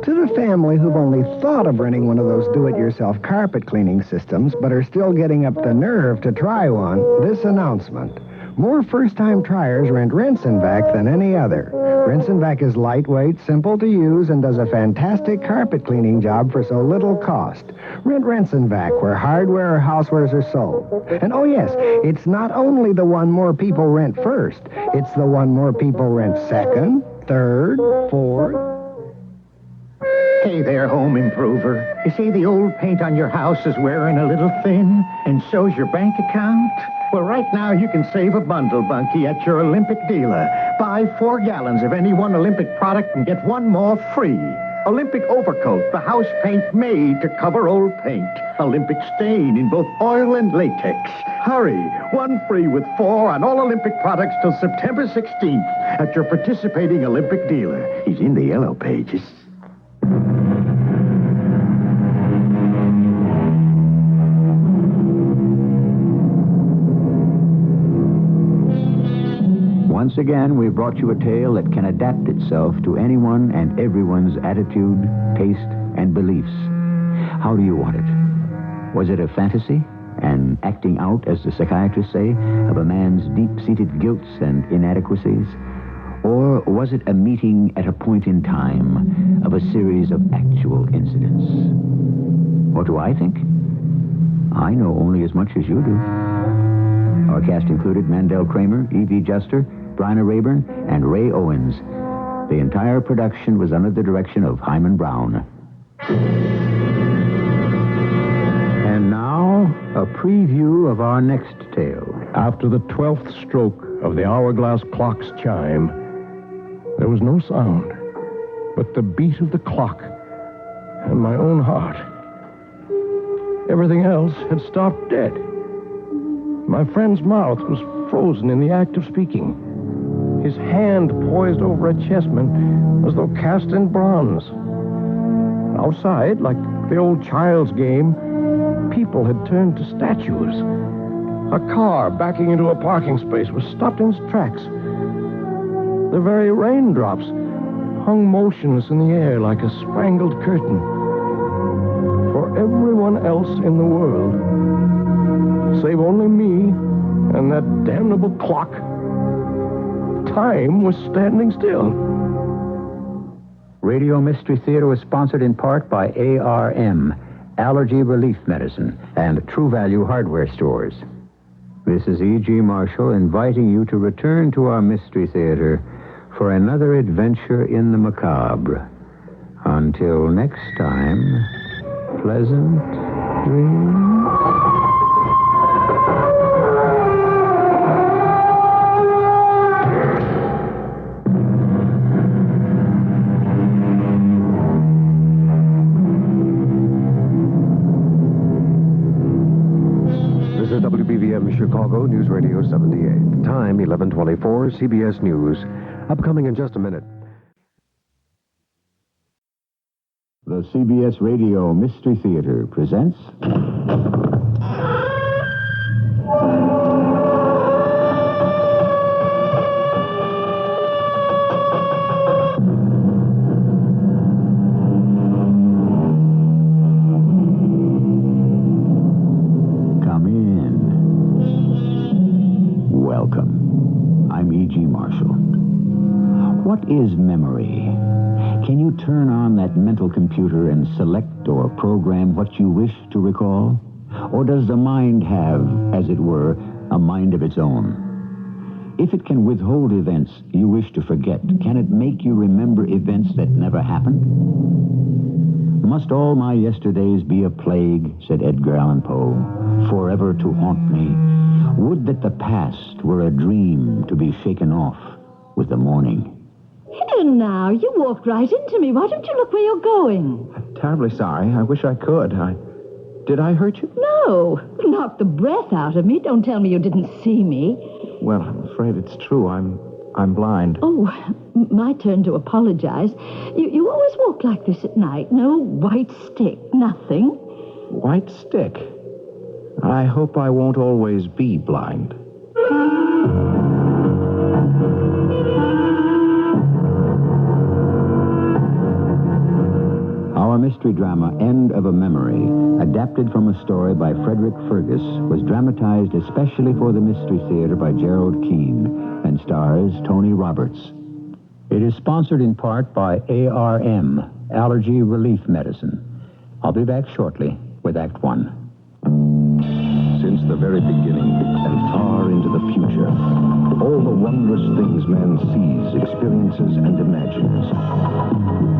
To the family who've only thought of renting one of those do-it-yourself carpet cleaning systems but are still getting up the nerve to try one, this announcement. More first-time triers rent Rinse and Vac than any other. Rinse and Vac is lightweight, simple to use, and does a fantastic carpet cleaning job for so little cost. Rent Rinse and Vac, where hardware or housewares are sold. And oh yes, it's not only the one more people rent first, it's the one more people rent second, third, fourth. Hey there, home improver. You see the old paint on your house is wearing a little thin, and so's your bank account? Well, right now you can save a bundle, Bunky, at your Olympic dealer. Buy 4 gallons of any one Olympic product and get 1 more free. Olympic Overcoat, the house paint made to cover old paint. Olympic Stain in both oil and latex. Hurry, 1 free with 4 on all Olympic products till September 16th at your participating Olympic dealer. He's in the yellow pages. Once again, we've brought you a tale that can adapt itself to anyone and everyone's attitude, taste, and beliefs. How do you want it? Was it a fantasy? An acting out, as the psychiatrists say, of a man's deep-seated guilts and inadequacies? Or was it a meeting at a point in time of a series of actual incidents? What do I think? I know only as much as you do. Our cast included Mandel Kramer, Evie Juster, Bryna Rayburn and Ray Owens. The entire production was under the direction of Hyman Brown. And now, a preview of our next tale. After the 12th stroke of the hourglass clock's chime, there was no sound but the beat of the clock and my own heart. Everything else had stopped dead. My friend's mouth was frozen in the act of speaking. His hand poised over a chessman as though cast in bronze. Outside, like the old child's game, people had turned to statues. A car backing into a parking space was stopped in its tracks. The very raindrops hung motionless in the air like a spangled curtain. For everyone else in the world, save only me and that damnable clock, time was standing still. Radio Mystery Theater was sponsored in part by ARM, Allergy Relief Medicine, and True Value Hardware Stores. This is E.G. Marshall inviting you to return to our Mystery Theater for another adventure in the macabre. Until next time, pleasant dreams. WBVM Chicago News Radio 78. Time 11:24. CBS News. Upcoming in just a minute. The CBS Radio Mystery Theater presents... Come in. Welcome. I'm E.G. Marshall. What is memory? Can you turn on that mental computer and select or program what you wish to recall? Or does the mind have, as it were, a mind of its own? If it can withhold events you wish to forget, can it make you remember events that never happened? Must all my yesterdays be a plague, said Edgar Allan Poe, forever to haunt me? Would that the past were a dream to be shaken off with the morning. Here now, you walked right into me. Why don't you look where you're going? I'm terribly sorry. I wish I could. Did I hurt you? No, knocked the breath out of me. Don't tell me you didn't see me. Well, I'm afraid it's true. I'm blind. Oh, my turn to apologize. You always walk like this at night. No white stick, nothing. White stick? I hope I won't always be blind. Our mystery drama, End of a Memory, adapted from a story by Frederick Fergus, was dramatized especially for the Mystery Theater by Gerald Keane and stars Tony Roberts. It is sponsored in part by ARM, Allergy Relief Medicine. I'll be back shortly with Act One. Since the very beginning and far into the future, all the wondrous things man sees, experiences, and imagines,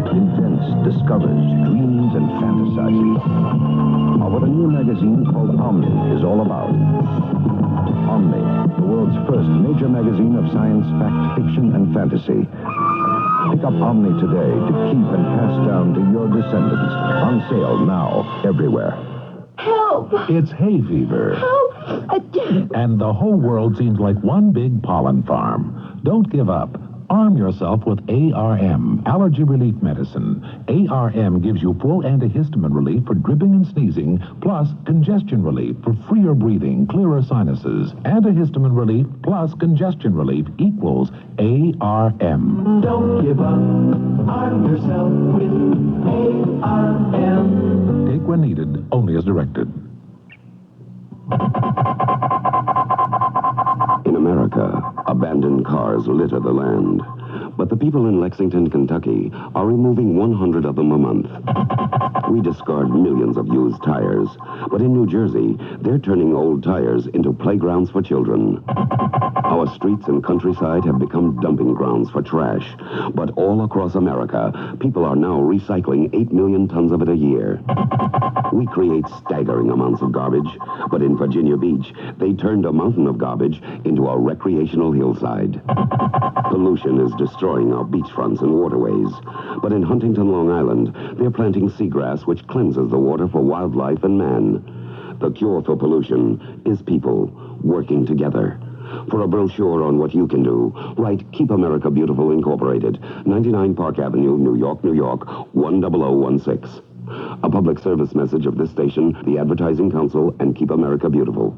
invents, discovers, dreams, and fantasizes, are what a new magazine called Omni is all about. Omni, the world's first major magazine of science, fact, fiction, and fantasy. Pick up Omni today to keep and pass down to your descendants. On sale now, everywhere. Help! It's hay fever. Help! And the whole world seems like one big pollen farm. Don't give up. Arm yourself with ARM, Allergy Relief Medicine. ARM gives you full antihistamine relief for dripping and sneezing, plus congestion relief for freer breathing, clearer sinuses. Antihistamine relief plus congestion relief equals ARM. Don't give up. Arm yourself with ARM. Take when needed, only as directed. In America, abandoned cars litter the land. But the people in Lexington, Kentucky are removing 100 of them a month. We discard millions of used tires, but in New Jersey, they're turning old tires into playgrounds for children. Our streets and countryside have become dumping grounds for trash, but all across America, people are now recycling 8 million tons of it a year. We create staggering amounts of garbage, but in Virginia Beach, they turned a mountain of garbage into a recreational hillside. Pollution is destroying our beachfronts and waterways, but in Huntington, Long Island, they're planting seagrass which cleanses the water for wildlife and man. The cure for pollution is people working together. For a brochure on what you can do, write Keep America Beautiful Incorporated, 99 Park Avenue, New York, New York, 10016. A public service message of this station, the Advertising Council, and Keep America Beautiful.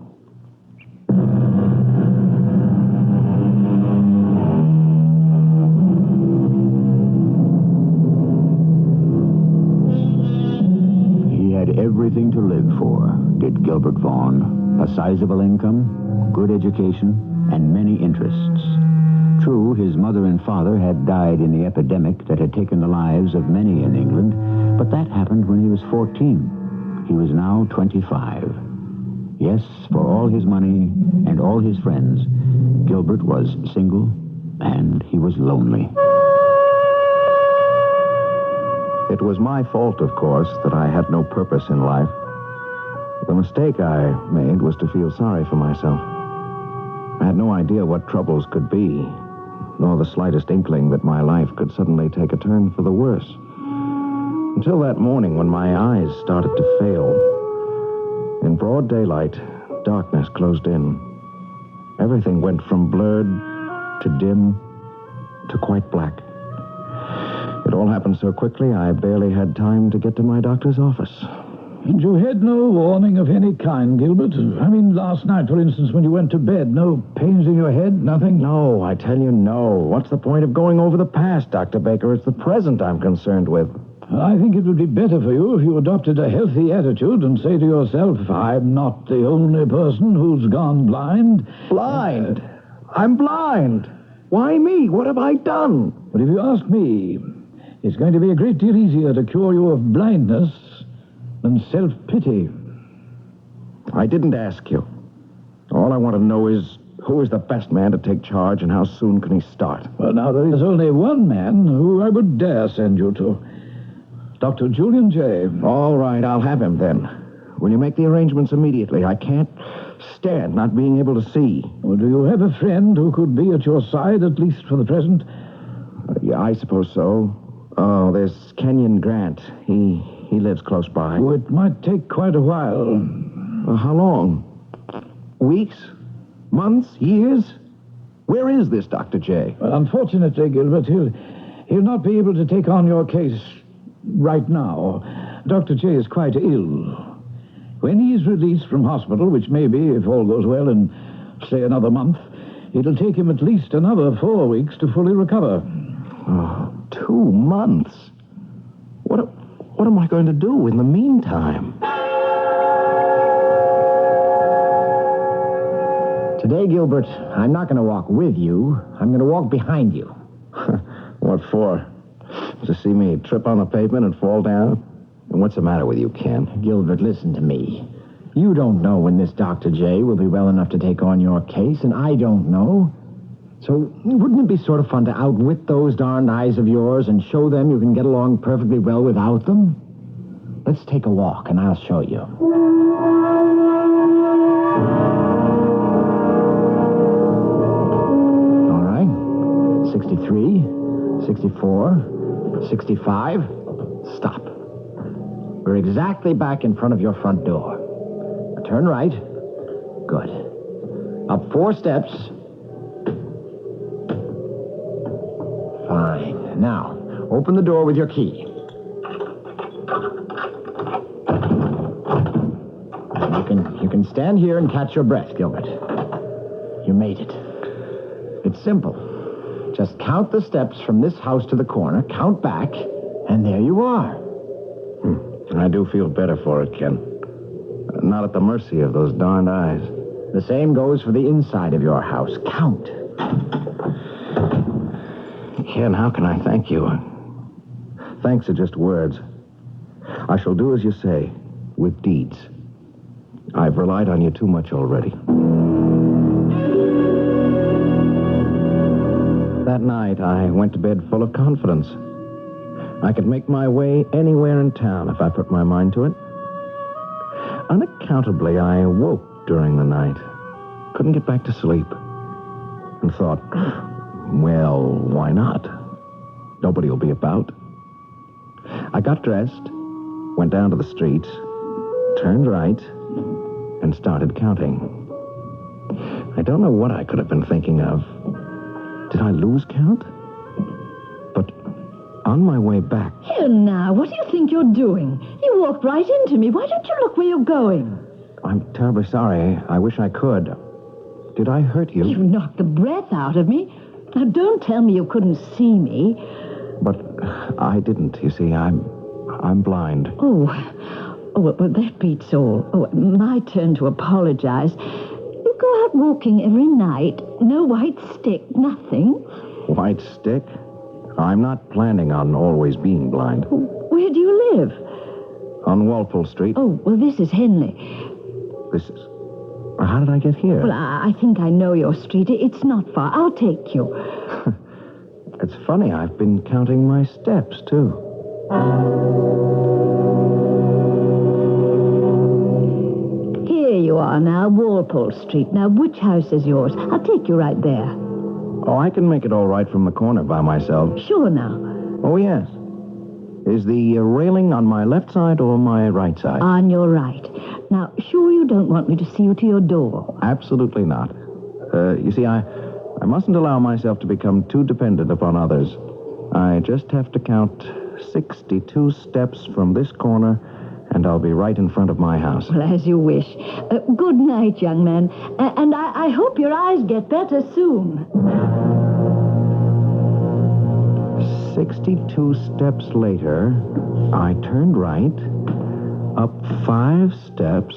He had everything to live for, did Gilbert Vaughn. A sizable income, good education, and many interests. True, his mother and father had died in the epidemic that had taken the lives of many in England, but that happened when he was 14. He was now 25. Yes, for all his money and all his friends, Gilbert was single and he was lonely. It was my fault, of course, that I had no purpose in life. The mistake I made was to feel sorry for myself. I had no idea what troubles could be, nor the slightest inkling that my life could suddenly take a turn for the worse. Until that morning when my eyes started to fail. In broad daylight, darkness closed in. Everything went from blurred to dim to quite black. It all happened so quickly, I barely had time to get to my doctor's office. And you had no warning of any kind, Gilbert? I mean, last night, for instance, when you went to bed, no pains in your head, nothing? No, I tell you, no. What's the point of going over the past, Dr. Baker? It's the present I'm concerned with. I think it would be better for you if you adopted a healthy attitude and say to yourself, I'm not the only person who's gone blind. Blind? I'm blind. Why me? What have I done? But if you ask me, it's going to be a great deal easier to cure you of blindness than self-pity. I didn't ask you. All I want to know is who is the best man to take charge and how soon can he start? Well, now, there is only one man who I would dare send you to. Dr. Julian Jay. All right, I'll have him then. Will you make the arrangements immediately? I can't stand not being able to see. Well, do you have a friend who could be at your side, at least for the present? Yeah, I suppose so. Oh, there's Kenyon Grant. He lives close by. Oh, it might take quite a while. How long? Weeks? Months? Years? Where is this Dr. J? Well, unfortunately, Gilbert, he'll not be able to take on your case right now. Dr. J is quite ill. When he's released from hospital, which may be, if all goes well, in, say, another month, it'll take him at least another 4 weeks to fully recover. Oh, 2 months? What am I going to do in the meantime? Today, Gilbert, I'm not going to walk with you. I'm going to walk behind you. What for? To see me trip on the pavement and fall down? And what's the matter with you, Ken? Gilbert, listen to me. You don't know when this Dr. J will be well enough to take on your case, and I don't know. So wouldn't it be sort of fun to outwit those darned eyes of yours and show them you can get along perfectly well without them? Let's take a walk, and I'll show you. All right. 63, 64, 65. Stop. We're exactly back in front of your front door. Now turn right. Good. Up 4 steps. Fine. Now, open the door with your key. You can stand here and catch your breath, Gilbert. You made it. It's simple. Just count the steps from this house to the corner, count back, and there you are. I do feel better for it, Ken. Not at the mercy of those darned eyes. The same goes for the inside of your house. Count. Ken, how can I thank you? Thanks are just words. I shall do as you say, with deeds. I've relied on you too much already. That night, I went to bed full of confidence. I could make my way anywhere in town if I put my mind to it. Unaccountably, I awoke during the night. Couldn't get back to sleep. And thought, well, why not? Nobody will be about. I got dressed, went down to the street, turned right, and started counting. I don't know what I could have been thinking of. Did I lose count? But on my way back... Here now, what do you think you're doing? You walked right into me. Why don't you look where you're going? I'm terribly sorry. I wish I could. Did I hurt you? You knocked the breath out of me. Now, don't tell me you couldn't see me. But I didn't, you see. I'm blind. Oh, well, that beats all. Oh, my turn to apologize. You go out walking every night. No white stick, nothing. White stick? I'm not planning on always being blind. Where do you live? On Walpole Street. Oh, well, this is Henley. This is... How did I get here? Well, I think I know your street. It's not far. I'll take you. It's funny, I've been counting my steps, too. Here you are now, Walpole Street. Now, which house is yours? I'll take you right there. Oh, I can make it all right from the corner by myself. Sure now. Oh, yes. Is the railing on my left side or my right side? On your right. Now, sure you don't want me to see you to your door? Absolutely not. You see, I mustn't allow myself to become too dependent upon others. I just have to count 62 steps from this corner, and I'll be right in front of my house. Well, as you wish. Good night, young man. And I hope your eyes get better soon. 62 steps later, I turned right, up 5 steps.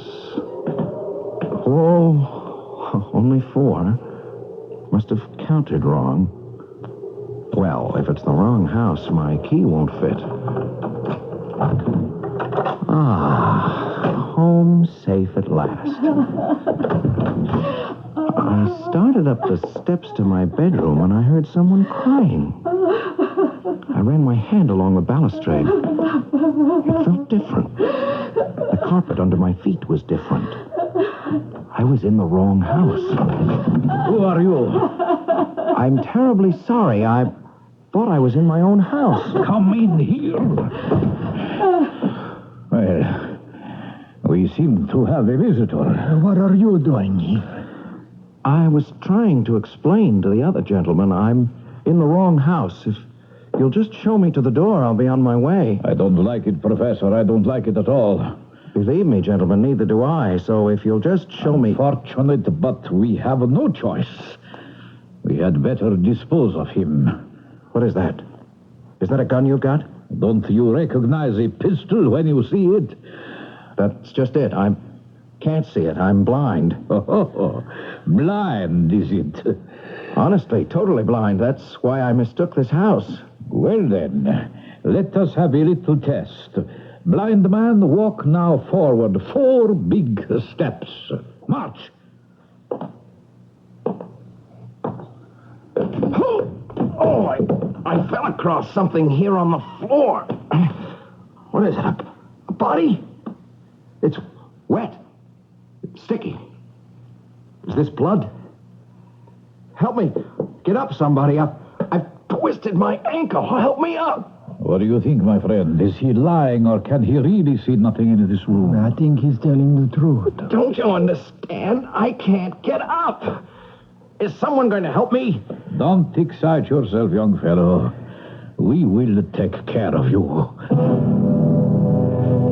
Oh, only 4. Must have counted wrong. Well, if it's the wrong house, my key won't fit. Ah, home safe at last. I started up the steps to my bedroom and I heard someone crying. I ran my hand along the balustrade. It felt different. The carpet under my feet was different. I was in the wrong house. Who are you? I'm terribly sorry. I thought I was in my own house. Come in here. Well, we seem to have a visitor. What are you doing here? I was trying to explain to the other gentleman I'm in the wrong house. If you'll just show me to the door, I'll be on my way. I don't like it, Professor. I don't like it at all. Believe me, gentlemen, neither do I. So if you'll just show me... Unfortunate, but we have no choice. We had better dispose of him. What is that? Is that a gun you've got? Don't you recognize a pistol when you see it? That's just it. I can't see it. I'm blind. Oh, blind, is it? Honestly, totally blind. That's why I mistook this house. Well, then, let us have a little test. Blind man, walk now forward 4 big steps. March. Oh, I fell across something here on the floor. What is it, a body? It's wet. It's sticky. Is this blood? Help me. Get up, somebody. I've twisted my ankle. Help me up. What do you think, my friend? Is he lying, or can he really see nothing in this room? I think he's telling the truth. Don't you understand? I can't get up. Is someone going to help me? Don't excite yourself, young fellow. We will take care of you.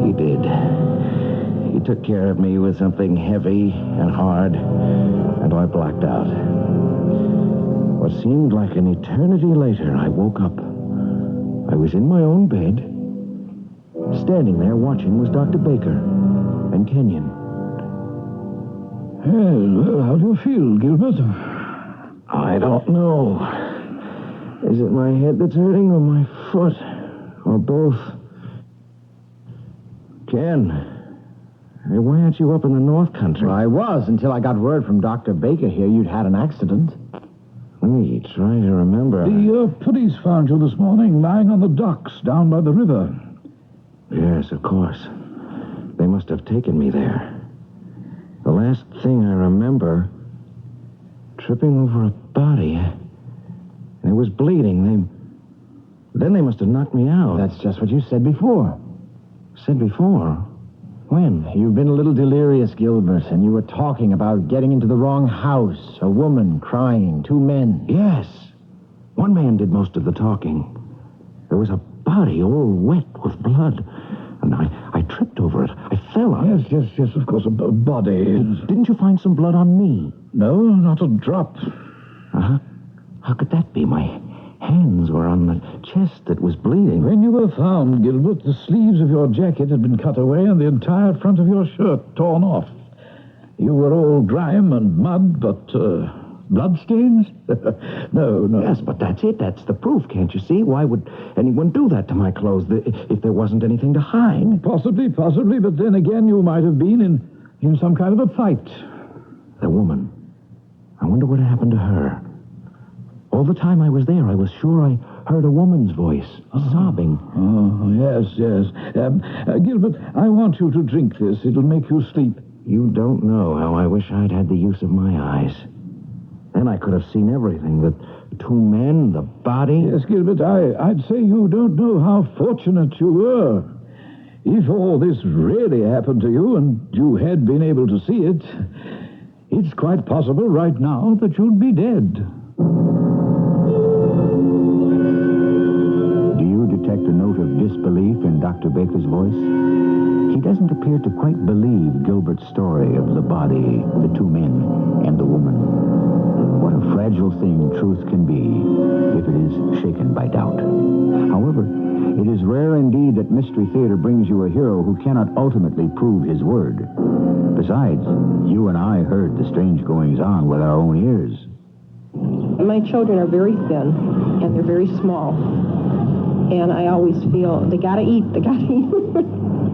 He did. He took care of me with something heavy and hard, and I blacked out. What seemed like an eternity later, I woke up. I was in my own bed. Standing there watching was Dr. Baker and Kenyon. Well, how do you feel, Gilbert? I don't know. Is it my head that's hurting or my foot? Or both? Ken, hey, why aren't you up in the North Country? Well, I was until I got word from Dr. Baker here you'd had an accident. Let me try to remember. The police found you this morning lying on the docks down by the river. Yes, of course. They must have taken me there. The last thing I remember, tripping over a body. And it was bleeding. Then they must have knocked me out. That's just what you said before. Said before? When? You've been a little delirious, Gilbert, and you were talking about getting into the wrong house, a woman crying, 2 men. Yes. One man did most of the talking. There was a body all wet with blood. And I tripped over it. I fell on it. Yes, of course, a body. Didn't you find some blood on me? No, not a drop. Uh-huh. How could that be? My hands were on the chest that was bleeding. When you were found, Gilbert, the sleeves of your jacket had been cut away and the entire front of your shirt torn off. You were all grime and mud, but bloodstains? No. Yes, but that's it. That's the proof, can't you see? Why would anyone do that to my clothes if there wasn't anything to hide? Possibly, but then again, you might have been in some kind of a fight. The woman. I wonder what happened to her. All the time I was there, I was sure I heard a woman's voice, sobbing. Oh, yes. Gilbert, I want you to drink this. It'll make you sleep. You don't know how I wish I'd had the use of my eyes. Then I could have seen everything. The 2 men, the body. Yes, Gilbert, I'd say you don't know how fortunate you were. If all this really happened to you and you had been able to see it, it's quite possible right now that you'd be dead. Do you detect a note of disbelief in Dr. Baker's voice? He doesn't appear to quite believe Gilbert's story of the body, the 2 men, and the woman. What a fragile thing truth can be if it is shaken by doubt. However, it is rare indeed that Mystery Theater brings you a hero who cannot ultimately prove his word. Besides, you and I heard the strange goings-on with our own ears. My children are very thin, and they're very small. And I always feel, they gotta eat.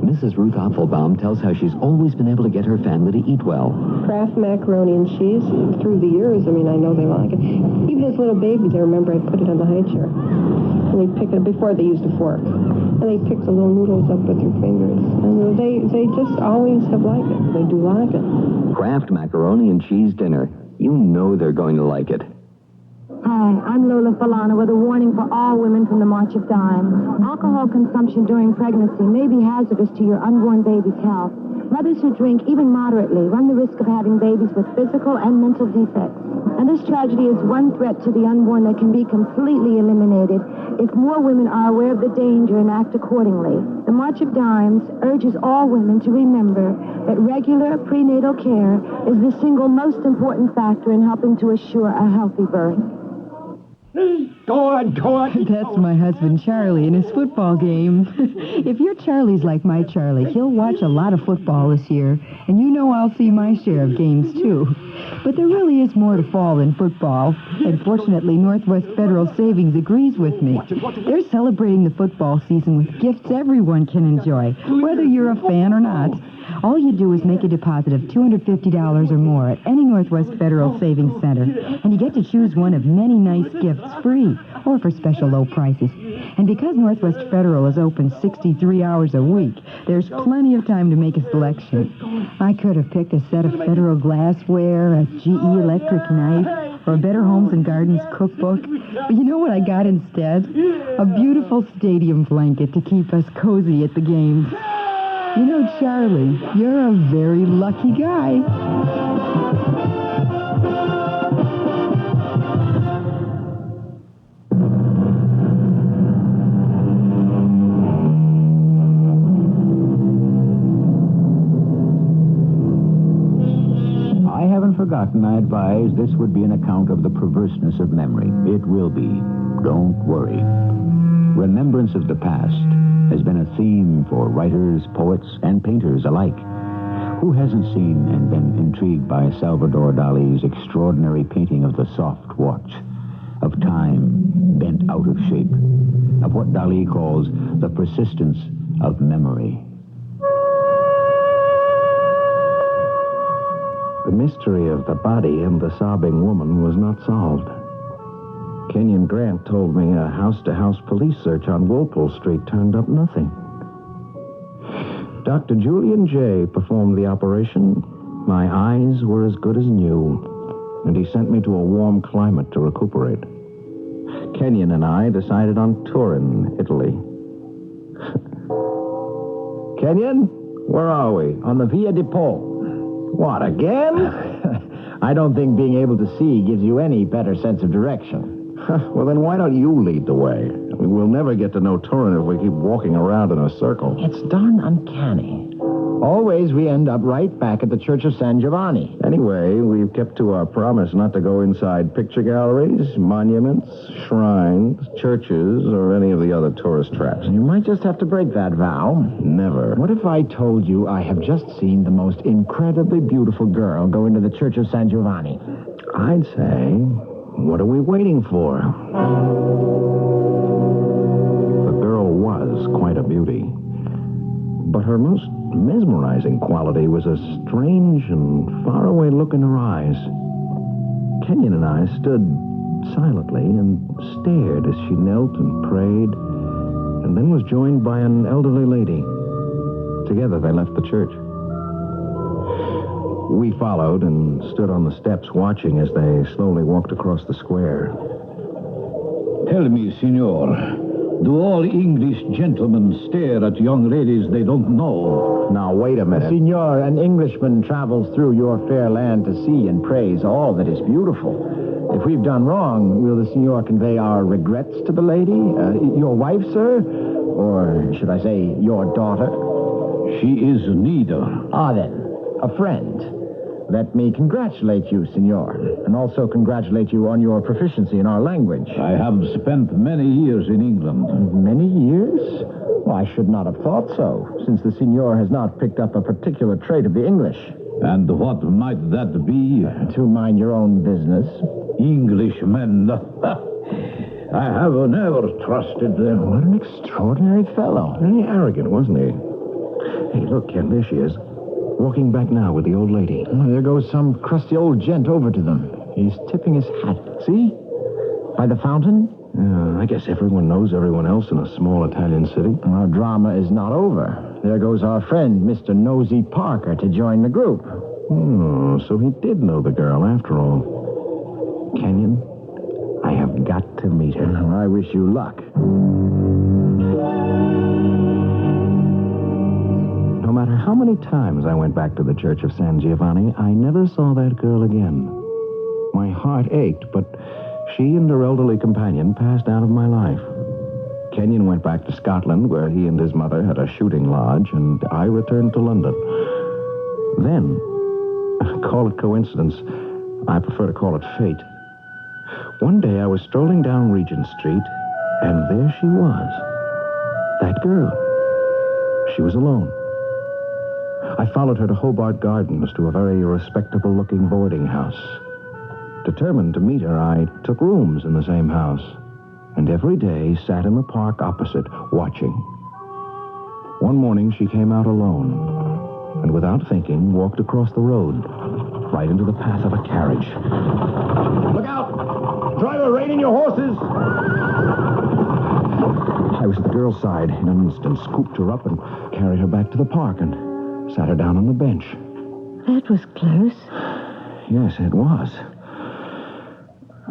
Mrs. Ruth Opfelbaum tells how she's always been able to get her family to eat well. Kraft macaroni and cheese, through the years, I know they like it. Even as little babies, I remember I'd put it on the high chair. And they'd pick it, before they used a fork. And they'd pick the little noodles up with their fingers. And they just always have liked it. They do like it. Kraft macaroni and cheese dinner. You know they're going to like it. Hi, I'm Lola Falana with a warning for all women from the March of Dimes. Alcohol consumption during pregnancy may be hazardous to your unborn baby's health. Mothers who drink, even moderately, run the risk of having babies with physical and mental defects. And this tragedy is one threat to the unborn that can be completely eliminated if more women are aware of the danger and act accordingly. The March of Dimes urges all women to remember that regular prenatal care is the single most important factor in helping to assure a healthy birth. Go on. That's my husband, Charlie, in his football game. If your Charlie's like my Charlie, he'll watch a lot of football this year, and you know I'll see my share of games, too. But there really is more to fall than football, and fortunately, Northwest Federal Savings agrees with me. They're celebrating the football season with gifts everyone can enjoy, whether you're a fan or not. All you do is make a deposit of $250 or more at any Northwest Federal Savings Center, and you get to choose one of many nice gifts free or for special low prices. And because Northwest Federal is open 63 hours a week, there's plenty of time to make a selection. I could have picked a set of Federal glassware, a GE electric knife, or a Better Homes and Gardens cookbook. But you know what I got instead? A beautiful stadium blanket to keep us cozy at the games. You know, Charlie, you're a very lucky guy. I haven't forgotten, I advise, this would be an account of the perverseness of memory. It will be. Don't worry. Remembrance of the past has been a theme for writers, poets, and painters alike. Who hasn't seen and been intrigued by Salvador Dali's extraordinary painting of the Soft Watch? of time bent out of shape, of what Dali calls the persistence of memory. The mystery of the body and the sobbing woman was not solved. Kenyon Grant told me a house-to-house police search on Walpole Street turned up nothing. Dr. Julian Jay performed the operation. My eyes were as good as new, and he sent me to a warm climate to recuperate. Kenyon and I decided on Turin, Italy. Kenyon, where are we? On the Via di Po. What, again? I don't think being able to see gives you any better sense of direction. Well, then why don't you lead the way? I mean, we'll never get to know Turin if we keep walking around in a circle. It's darn uncanny. Always we end up right back at the Church of San Giovanni. Anyway, we've kept to our promise not to go inside picture galleries, monuments, shrines, churches, or any of the other tourist traps. You might just have to break that vow. Never. What if I told you I have just seen the most incredibly beautiful girl go into the Church of San Giovanni? I'd say, what are we waiting for? The girl was quite a beauty. But her most mesmerizing quality was a strange and faraway look in her eyes. Kenyon and I stood silently and stared as she knelt and prayed, and then was joined by an elderly lady. Together they left the church. We followed and stood on the steps watching as they slowly walked across the square. Tell me, Signor, do all English gentlemen stare at young ladies they don't know? Now, wait a minute. Signor, an Englishman travels through your fair land to see and praise all that is beautiful. If we've done wrong, will the Signor convey our regrets to the lady? Your wife, sir? Or should I say, your daughter? She is neither. Ah, then, a friend. Let me congratulate you, Signor, and also congratulate you on your proficiency in our language. I have spent many years in England. Many years? Well, I should not have thought so, since the Signor has not picked up a particular trait of the English. And what might that be? To mind your own business. Englishmen. I have never trusted them. What an extraordinary fellow. Very arrogant, wasn't he? Hey, look, Ken, there she is. Walking back now with the old lady. Oh, there goes some crusty old gent over to them. He's tipping his hat. See? By the fountain? I guess everyone knows everyone else in a small Italian city. Our drama is not over. There goes our friend, Mr. Nosy Parker, to join the group. Oh, so he did know the girl after all. Kenyon, I have got to meet her. I wish you luck. No matter how many times I went back to the Church of San Giovanni, I never saw that girl again. My heart ached, but she and her elderly companion passed out of my life. Kenyon went back to Scotland, where he and his mother had a shooting lodge, and I returned to London. Then, call it coincidence, I prefer to call it fate. One day I was strolling down Regent Street, and there she was. That girl. She was alone. I followed her to Hobart Gardens, to a very respectable-looking boarding house. Determined to meet her, I took rooms in the same house, and every day sat in the park opposite, watching. One morning, she came out alone, and without thinking, walked across the road, right into the path of a carriage. Look out! Driver, rein in your horses! I was at the girl's side in an instant, scooped her up and carried her back to the park and sat her down on the bench. That was close. Yes, it was.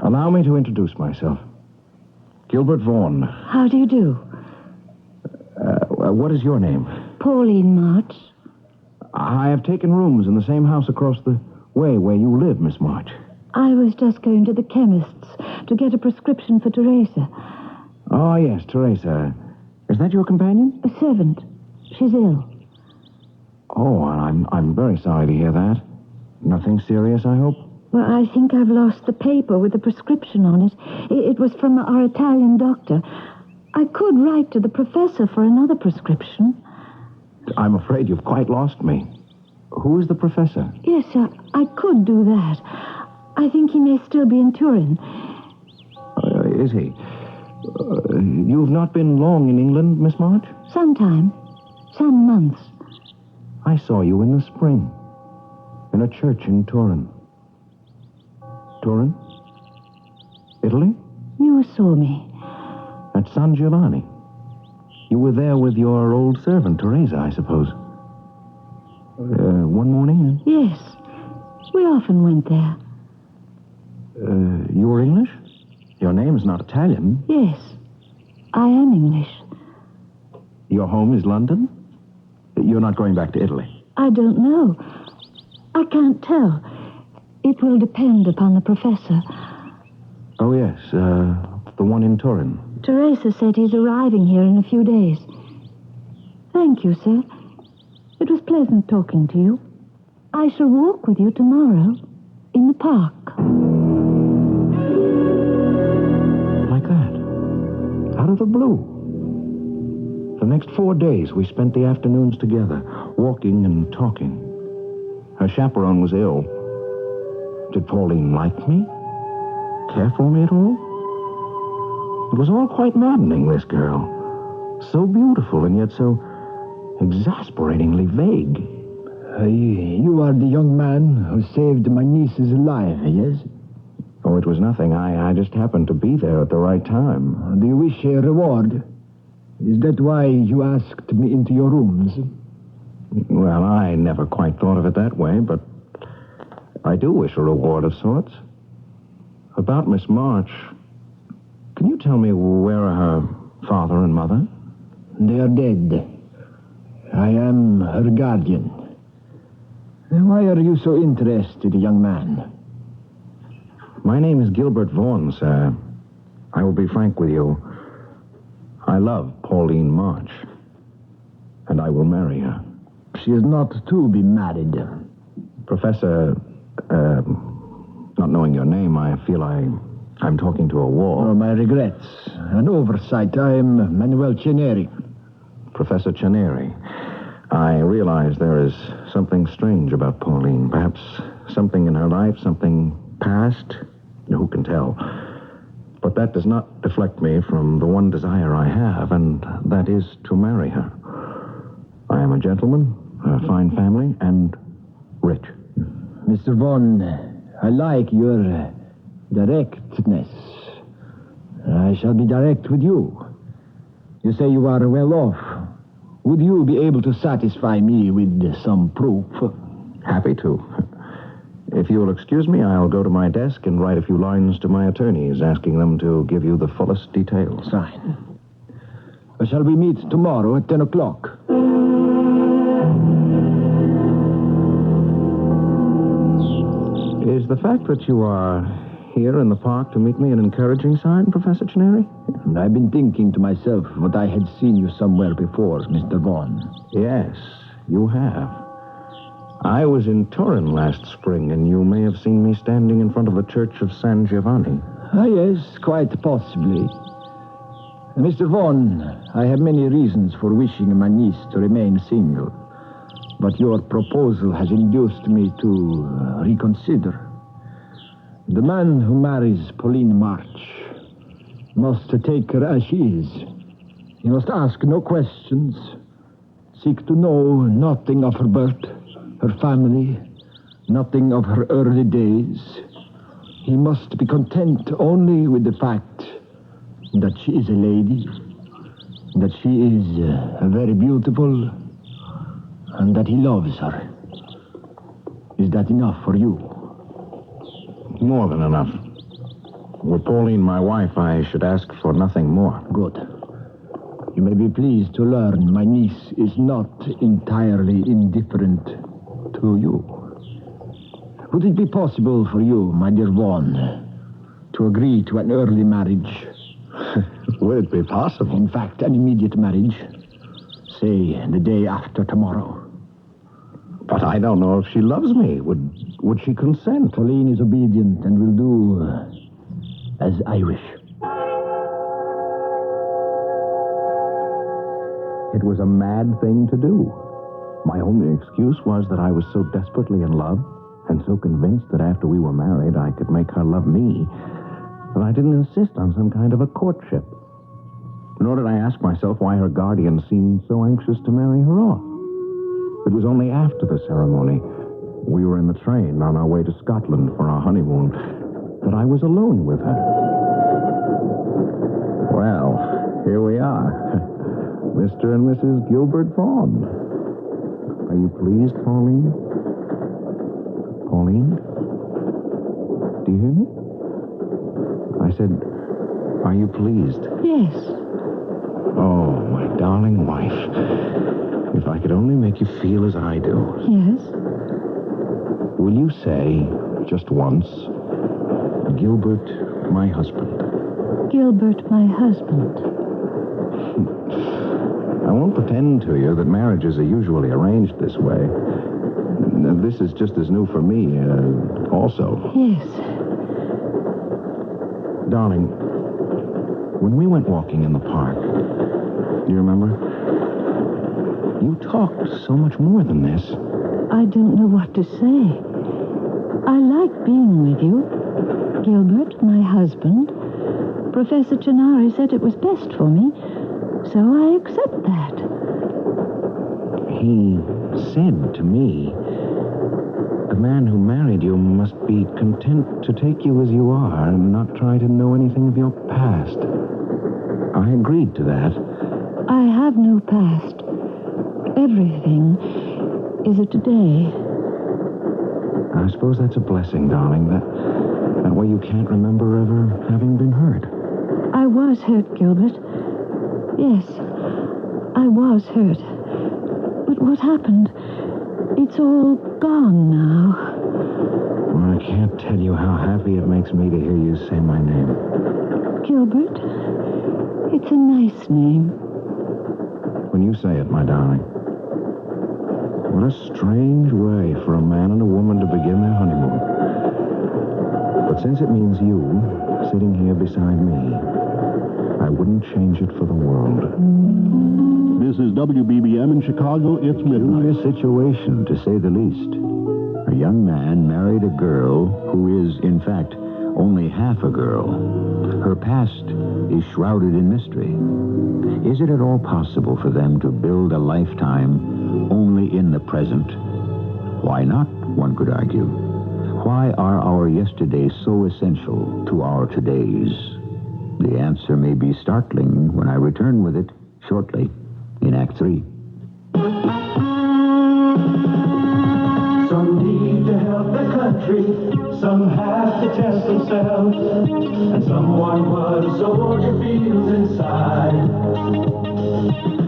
Allow me to introduce myself. Gilbert Vaughan. How do you do? What is your name? Pauline March. I have taken rooms in the same house across the way where you live, Miss March. I was just going to the chemist's to get a prescription for Teresa. Oh, yes, Teresa. Is that your companion? A servant. She's ill. Oh, I'm very sorry to hear that. Nothing serious, I hope? Well, I think I've lost the paper with the prescription on it. It was from our Italian doctor. I could write to the professor for another prescription. I'm afraid you've quite lost me. Who is the professor? Yes, I could do that. I think he may still be in Turin. is he? You've not been long in England, Miss March? Sometime. Some months. I saw you in the spring. In a church in Turin. Turin? Italy? You saw me. At San Giovanni. You were there with your old servant, Teresa, I suppose. One morning? Yes. We often went there. You were English? Your name's not Italian. Yes. I am English. Your home is London? You're not going back to Italy? I don't know. I can't tell. It will depend upon the professor. Oh, yes. The one in Turin. Teresa said he's arriving here in a few days. Thank you, sir. It was pleasant talking to you. I shall walk with you tomorrow in the park. Like that? Out of the blue. The next 4 days, we spent the afternoons together, walking and talking. Her chaperone was ill. Did Pauline like me? Care for me at all? It was all quite maddening, this girl. So beautiful and yet so exasperatingly vague. You are the young man who saved my niece's life, yes? Oh, it was nothing. I just happened to be there at the right time. Do you wish a reward? Is that why you asked me into your rooms? Well, I never quite thought of it that way, but I do wish a reward of sorts. About Miss March, can you tell me where are her father and mother? They are dead. I am her guardian. Why are you so interested, young man? My name is Gilbert Vaughan, sir. I will be frank with you. I love Pauline March, and I will marry her. She is not to be married. Professor, not knowing your name, I feel I'm talking to a wall. Oh, my regrets. An oversight. I am Manuel Ceneri. Professor Ceneri. I realize there is something strange about Pauline. Perhaps something in her life, something past. Who can tell? But that does not deflect me from the one desire I have, and that is to marry her. I am a gentleman, a fine family, and rich. Mr. Vaughan, I like your directness. I shall be direct with you. You say you are well off. Would you be able to satisfy me with some proof? Happy to. If you will excuse me, I'll go to my desk and write a few lines to my attorneys, asking them to give you the fullest details. Fine. Shall we meet tomorrow at 10 o'clock? Is the fact that you are here in the park to meet me an encouraging sign, Professor Ceneri? I've been thinking to myself that I had seen you somewhere before, Mr. Vaughan. Yes, you have. I was in Turin last spring, and you may have seen me standing in front of the church of San Giovanni. Ah, yes, quite possibly. Mr. Vaughan, I have many reasons for wishing my niece to remain single. But your proposal has induced me to reconsider. The man who marries Pauline March must take her as she is. He must ask no questions, seek to know nothing of her birth, her family, nothing of her early days. He must be content only with the fact that she is a lady, that she is very beautiful, and that he loves her. Is that enough for you? More than enough. With Pauline, my wife, I should ask for nothing more. Good. You may be pleased to learn my niece is not entirely indifferent to you. Would it be possible for you, my dear Vaughan, to agree to an early marriage? Would it be possible? In fact, an immediate marriage. Say, the day after tomorrow. But I don't know if she loves me. Would she consent? Pauline is obedient and will do as I wish. It was a mad thing to do. My only excuse was that I was so desperately in love and so convinced that after we were married I could make her love me. But I didn't insist on some kind of a courtship. Nor did I ask myself why her guardian seemed so anxious to marry her off. It was only after the ceremony, we were in the train on our way to Scotland for our honeymoon, that I was alone with her. Well, here we are. Mr. and Mrs. Gilbert Vaughn. Are you pleased, Pauline? Pauline? Do you hear me? I said, are you pleased? Yes. Oh, my darling wife. If I could only make you feel as I do. Yes? Will you say, just once, Gilbert, my husband? Gilbert, my husband. I won't pretend to you that marriages are usually arranged this way. This is just as new for me, also. Yes. Darling, when we went walking in the park, you remember? You talked so much more than this. I don't know what to say. I like being with you. Gilbert, my husband. Professor Chinari said it was best for me, so I accept that. He said to me, the man who married you must be content to take you as you are and not try to know anything of your past. I agreed to that. I have no past. Everything is a today. I suppose that's a blessing, darling. That way you can't remember ever having been hurt. I was hurt, Gilbert. Yes, I was hurt. But what happened? It's all gone now. Well, I can't tell you how happy it makes me to hear you say my name. Gilbert, it's a nice name. When you say it, my darling. What a strange way for a man and a woman to begin their honeymoon. But since it means you sitting here beside me, I wouldn't change it for the world. This is WBBM in Chicago. It's midnight. A situation, to say the least. A young man married a girl who is, in fact, only half a girl. Her past is shrouded in mystery. Is it at all possible for them to build a lifetime only in the present? Why not, one could argue? Why are our yesterdays so essential to our todays? The answer may be startling when I return with it shortly in Act 3. Some need to help their country, some have to test themselves, and some want what a soldier feels inside.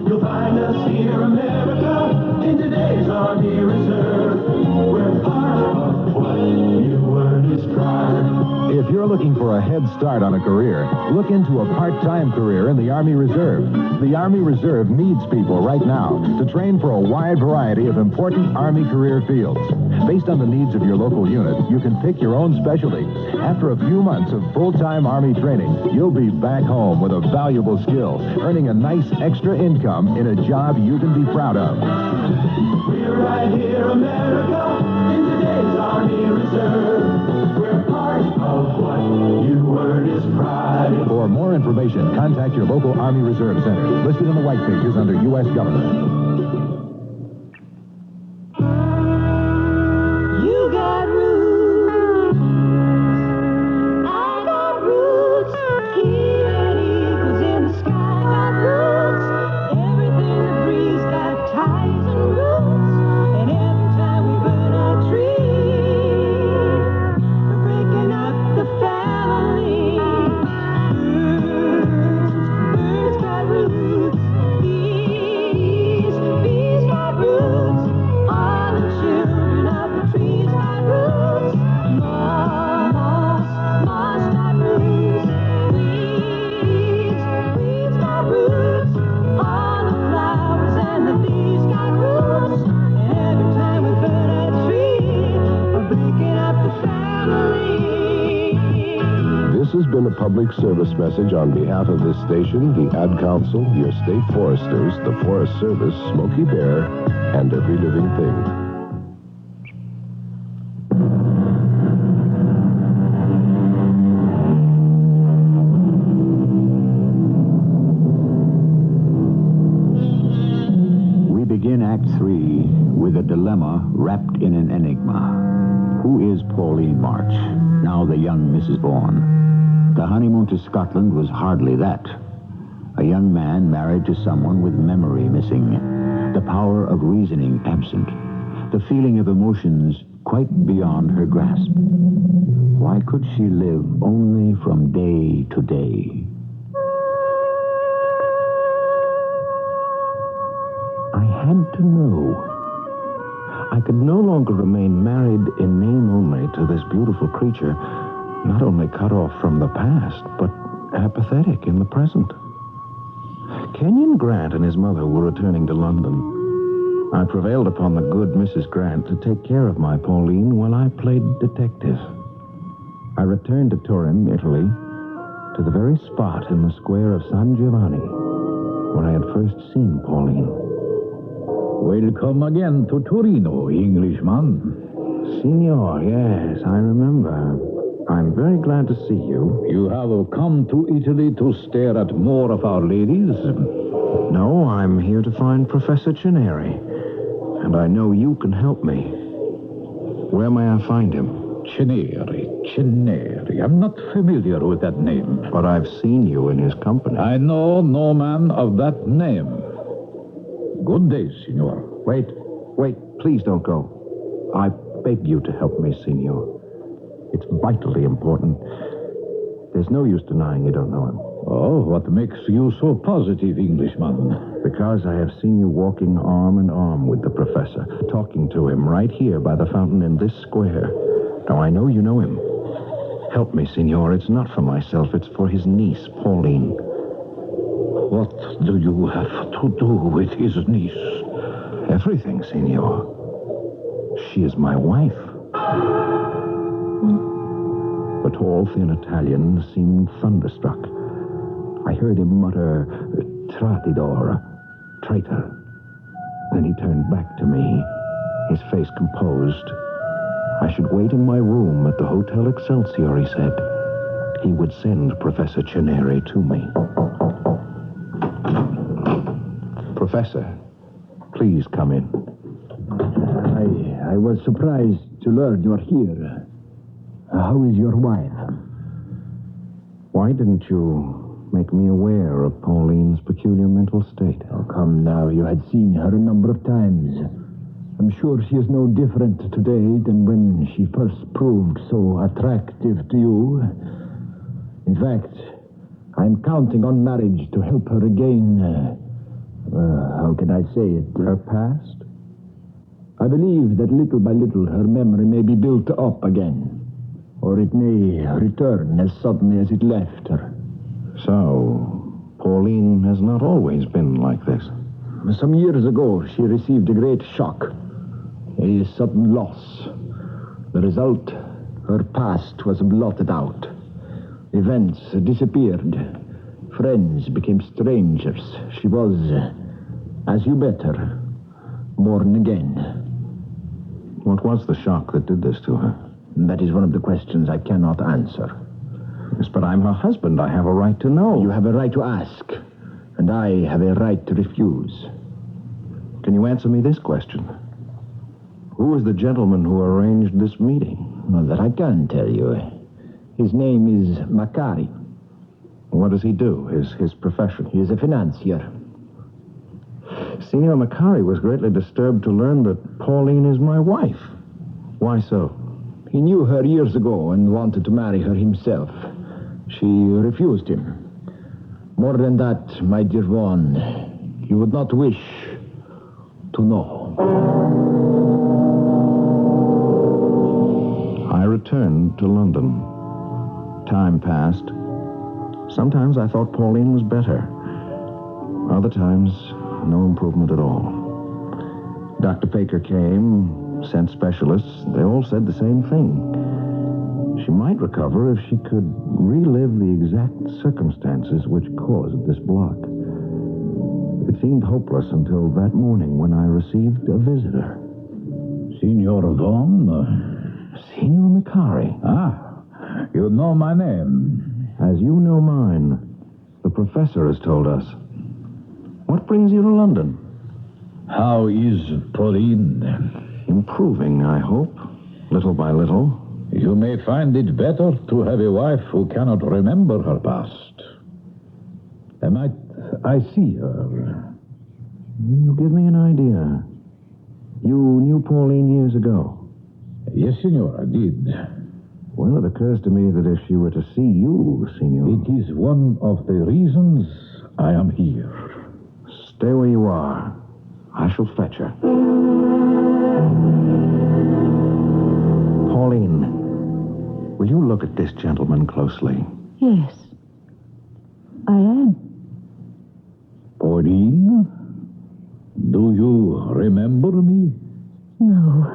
You'll find us here, America, in today's Army Reserve. We're part of what you earn is pride. If you're looking for a head start on a career, look into a part-time career in the Army Reserve. The Army Reserve needs people right now to train for a wide variety of important Army career fields. Based on the needs of your local unit, you can pick your own specialty. After a few months of full-time Army training, you'll be back home with a valuable skill, earning a nice extra income in a job you can be proud of. We're right here, America, in today's Army Reserve. We're part of what you earn is pride. For more information, contact your local Army Reserve Center, listed on the white pages under U.S. Government. You got roots. I got roots. Even eagles in the sky got roots. Everything that breathes got ties and roots. And every time we burn a tree, we're breaking up the family. Birds got roots. Bees got roots. All the children of the trees got roots. Moss got roots. Weeds got roots. All the flowers and the bees got roots. And every time we burn a tree, we're breaking up the family. This has been a public service message on behalf of this station, the Ad Council, your state foresters, the Forest Service, Smokey Bear, and every living thing. Who is Pauline March, now the young Mrs. Vaughan? The honeymoon to Scotland was hardly that. A young man married to someone with memory missing, the power of reasoning absent, the feeling of emotions quite beyond her grasp. Why could she live only from day to day? I had to know. I could no longer remain married in name only to this beautiful creature, not only cut off from the past, but apathetic in the present. Kenyon Grant and his mother were returning to London. I prevailed upon the good Mrs. Grant to take care of my Pauline while I played detective. I returned to Turin, Italy, to the very spot in the square of San Giovanni where I had first seen Pauline. Welcome again to Torino, Englishman. Signor, yes, I remember. I'm very glad to see you. You have come to Italy to stare at more of our ladies? No, I'm here to find Professor Chineri, and I know you can help me. Where may I find him? Chineri. I'm not familiar with that name. But I've seen you in his company. I know no man of that name. Good day, Signor. Wait, please don't go. I beg you to help me, Signor. It's vitally important. There's no use denying you don't know him. Oh, what makes you so positive, Englishman? Because I have seen you walking arm in arm with the professor, talking to him right here by the fountain in this square. Now, I know you know him. Help me, Signor. It's not for myself. It's for his niece, Pauline. What do you have to do with his niece? Everything, Signor. She is my wife. The tall, thin Italian seemed thunderstruck. I heard him mutter, "Tradidor," traitor. Then he turned back to me, his face composed. I should wait in my room at the Hotel Excelsior, he said. He would send Professor Chineri to me. Professor, please come in. I was surprised to learn you're here. How is your wife? Why didn't you make me aware of Pauline's peculiar mental state? Oh, come now. You had seen her a number of times. I'm sure she is no different today than when she first proved so attractive to you. In fact, I'm counting on marriage to help her regain, how can I say it? Her past? I believe that little by little her memory may be built up again. Or it may return as suddenly as it left her. So, Pauline has not always been like this. Some years ago, she received a great shock. A sudden loss. The result, her past was blotted out. Events disappeared. Friends became strangers. She was, as you better, born again. What was the shock that did this to her? That is one of the questions I cannot answer. Yes, but I'm her husband. I have a right to know. You have a right to ask, and I have a right to refuse. Can you answer me this question? Who was the gentleman who arranged this meeting? Well, that I can tell you. His name is Macari. What does he do? His profession? He is a financier. Signor Macari was greatly disturbed to learn that Pauline is my wife. Why so? He knew her years ago and wanted to marry her himself. She refused him. More than that, my dear Vaughan, you would not wish to know. I returned to London. Time passed. Sometimes I thought Pauline was better. Other times, no improvement at all. Dr. Baker came, sent specialists. They all said the same thing. She might recover if she could relive the exact circumstances which caused this block. It seemed hopeless until that morning when I received a visitor. Signor Vaughan? Signor Macari. Ah, you know my name. As you know mine, the professor has told us. What brings you to London? How is Pauline? Improving, I hope. little by little. You may find it better to have a wife who cannot remember her past. Might I see her? You give me an idea. You knew Pauline years ago? Yes, senor, I did. Well, it occurs to me that if she were to see you, senor... It is one of the reasons I am here. Stay where you are. I shall fetch her. Pauline, will you look at this gentleman closely? Yes, I am. Pauline, do you remember me? No.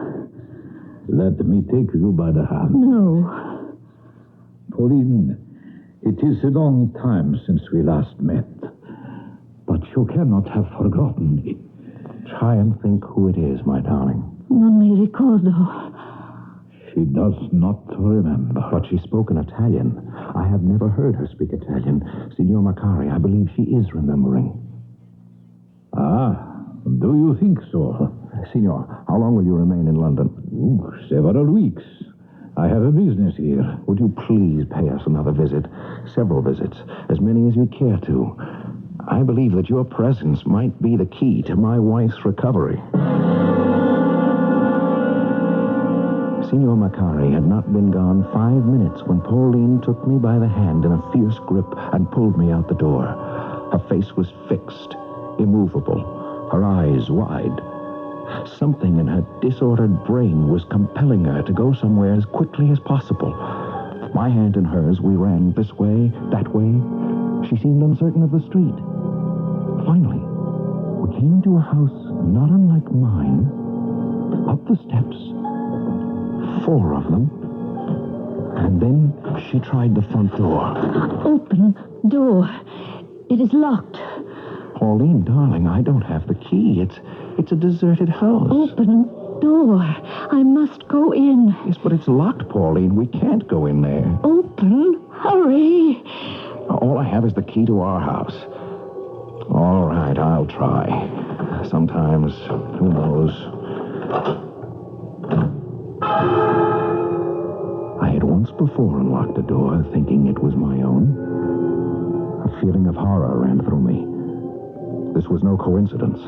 Let me take you by the hand. No. Pauline, it is a long time since we last met, but you cannot have forgotten me. Try and think who it is, my darling. Non mi ricordo. She does not remember. But she spoke in Italian. I have never heard her speak Italian. Signor Macari, I believe she is remembering. Ah, do you think so? Signor, how long will you remain in London? Several weeks. I have a business here. Would you please pay us another visit? Several visits. As many as you care to. I believe that your presence might be the key to my wife's recovery. Signor Macari had not been gone 5 minutes when Pauline took me by the hand in a fierce grip and pulled me out the door. Her face was fixed, immovable, her eyes wide. Something in her disordered brain was compelling her to go somewhere as quickly as possible. My hand in hers, we ran this way, that way. She seemed uncertain of the street. Finally, we came to a house not unlike mine. Up the steps, 4 of them. And then she tried the front door. Open door. It is locked. Pauline, darling, I don't have the key. It's a deserted house. Open door. I must go in. Yes, but it's locked, Pauline. We can't go in there. Open. Hurry. All I have is the key to our house. All right, I'll try. Sometimes, who knows? I had once before unlocked a door, thinking it was my own. A feeling of horror ran through me. This was no coincidence.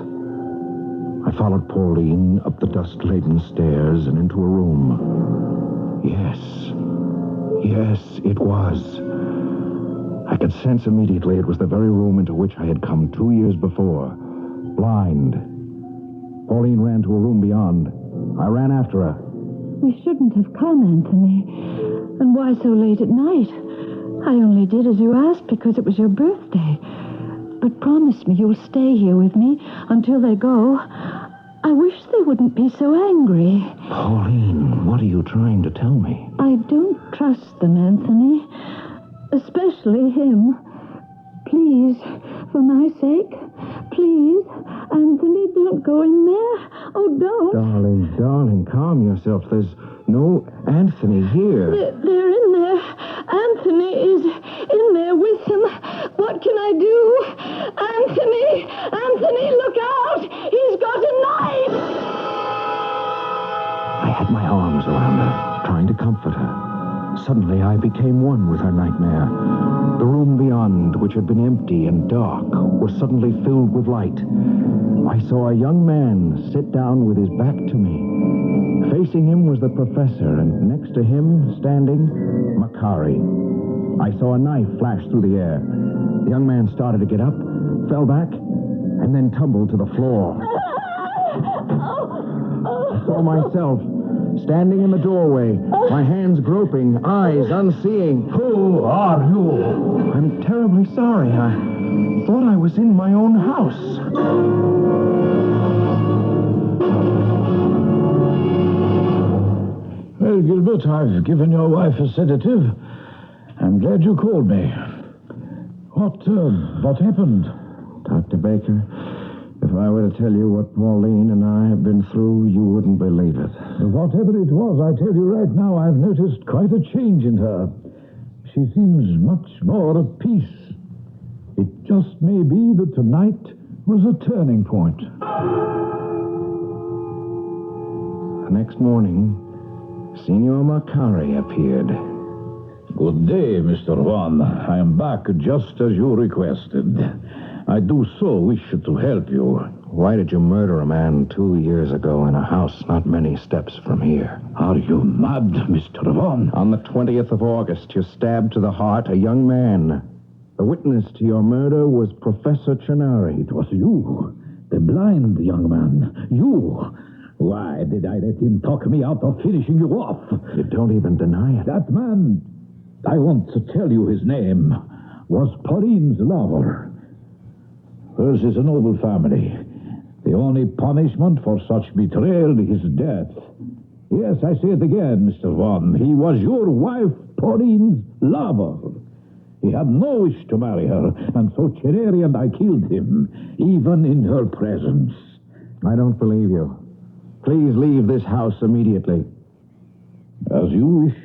I followed Pauline up the dust-laden stairs and into a room. Yes, it was. I could sense immediately it was the very room into which I had come 2 years before. Blind. Pauline ran to a room beyond. I ran after her. We shouldn't have come, Anthony. And why so late at night? I only did as you asked because it was your birthday. But promise me you'll stay here with me until they go. I wish they wouldn't be so angry. Pauline, what are you trying to tell me? I don't trust them, Anthony. Especially him. Please, for my sake, please, Anthony, don't go in there. Oh, don't. Darling, calm yourself. There's no Anthony here. They're in there. Anthony is in there with him. What can I do? Anthony, look out! He's got a knife! I had my arms around her, trying to comfort her. Suddenly, I became one with her nightmare. The room beyond, which had been empty and dark, was suddenly filled with light. I saw a young man sit down with his back to me. Facing him was the professor, and next to him, standing, Macari. I saw a knife flash through the air. The young man started to get up, fell back, and then tumbled to the floor. I saw myself standing in the doorway, my hands groping, eyes unseeing. Who are you? I'm terribly sorry. I thought I was in my own house. Well, Gilbert, I've given your wife a sedative. I'm glad you called me. What happened? Dr. Baker, if I were to tell you what Pauline and I have been through, you wouldn't believe it. Whatever it was, I tell you right now, I've noticed quite a change in her. She seems much more at peace. It just may be that tonight was a turning point. The next morning, Signor Macari appeared. Good day, Mr. Vaughn. I am back just as you requested. I do so wish to help you. Why did you murder a man 2 years ago in a house not many steps from here? Are you mad, Mr. Vaughn? On the 20th of August, you stabbed to the heart a young man. The witness to your murder was Professor Chenari. It was you, the blind young man. You. Why did I let him talk me out of finishing you off? You don't even deny it. That man, I want to tell you his name, was Pauline's lover. Hers is a noble family. The only punishment for such betrayal is death. Yes, I say it again, Mr. Vaughn. He was your wife, Pauline's lover. He had no wish to marry her, and so Chenari and I killed him, even in her presence. I don't believe you. Please leave this house immediately. As you wish.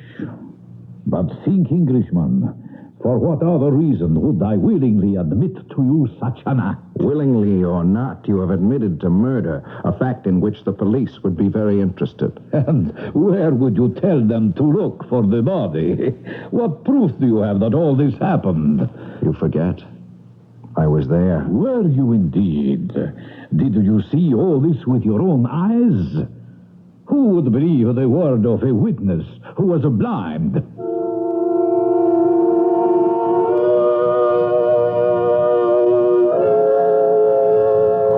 But think, Englishman, for what other reason would I willingly admit to you such an act? Willingly or not, you have admitted to murder, a fact in which the police would be very interested. And where would you tell them to look for the body? What proof do you have that all this happened? You forget. I was there. Were you indeed? Did you see all this with your own eyes? Who would believe the word of a witness who was blind?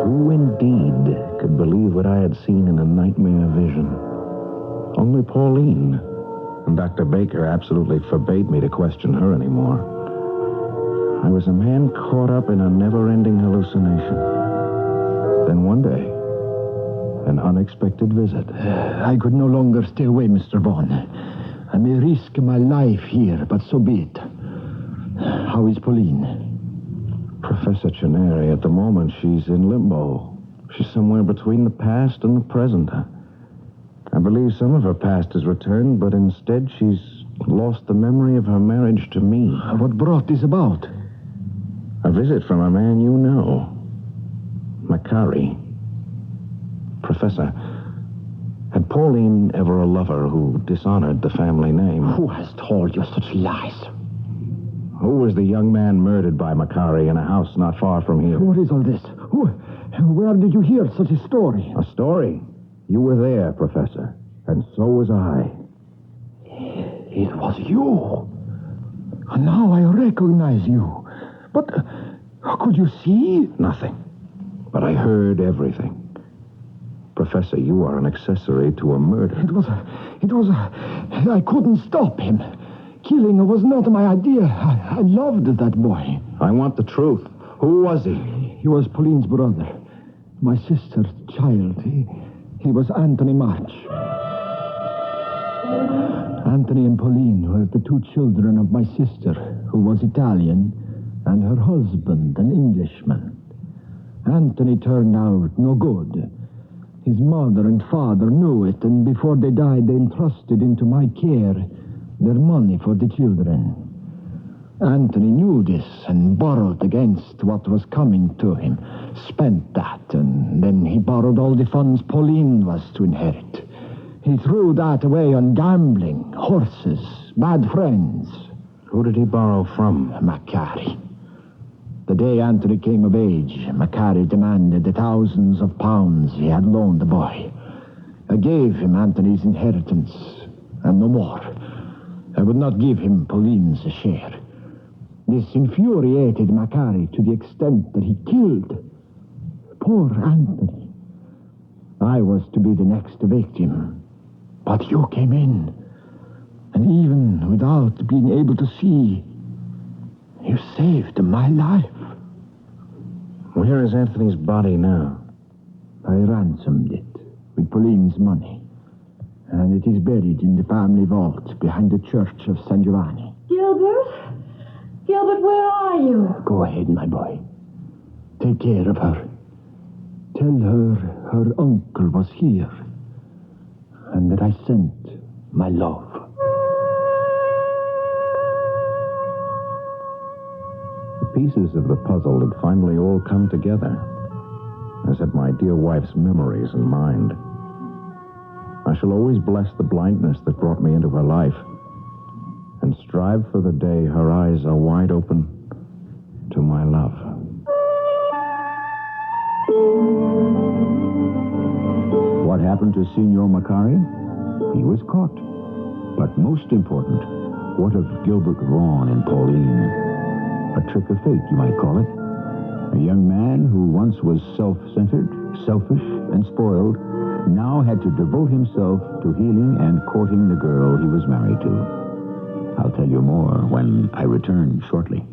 Who indeed could believe what I had seen in a nightmare vision? Only Pauline. And Dr. Baker absolutely forbade me to question her anymore. I was a man caught up in a never-ending hallucination. Then one day, an unexpected visit. I could no longer stay away, Mr. Vaughn. I may risk my life here, but so be it. How is Pauline? Professor Chenari, at the moment, she's in limbo. She's somewhere between the past and the present. I believe some of her past has returned, but instead she's lost the memory of her marriage to me. What brought this about? A visit from a man you know. Macari. Professor, had Pauline ever a lover who dishonored the family name? Who has told you such lies? Who was the young man murdered by Macari in a house not far from here? What is all this? Where did you hear such a story? A story? You were there, Professor, and so was I. It was you. And now I recognize you. But could you see? Nothing. But I heard everything. Professor, you are an accessory to a murder. I couldn't stop him. Killing was not my idea. I loved that boy. I want the truth. Who was he? He was Pauline's brother. My sister's child. He was Anthony March. Anthony and Pauline were the two children of my sister, who was Italian, and her husband, an Englishman. Anthony turned out no good. His mother and father knew it, and before they died, they entrusted into my care their money for the children. Anthony knew this and borrowed against what was coming to him, spent that, and then he borrowed all the funds Pauline was to inherit. He threw that away on gambling, horses, bad friends. Who did he borrow from? Macari. The day Anthony came of age, Macari demanded the thousands of pounds he had loaned the boy. I gave him Anthony's inheritance, and no more. I would not give him Pauline's share. This infuriated Macari to the extent that he killed poor Anthony. I was to be the next victim, but you came in, and even without being able to see, you saved my life. Where is Anthony's body now? I ransomed it with Pauline's money, and it is buried in the family vault behind the church of San Giovanni. Gilbert? Gilbert, where are you? Go ahead, my boy. Take care of her. Tell her her uncle was here, and that I sent my love. The pieces of the puzzle had finally all come together, as had my dear wife's memories and mind. I shall always bless the blindness that brought me into her life and strive for the day her eyes are wide open to my love. What happened to Signor Macari? He was caught. But most important, what of Gilbert Vaughan and Pauline? A trick of fate, you might call it. A young man who once was self-centered, selfish, and spoiled, now had to devote himself to healing and courting the girl he was married to. I'll tell you more when I return shortly.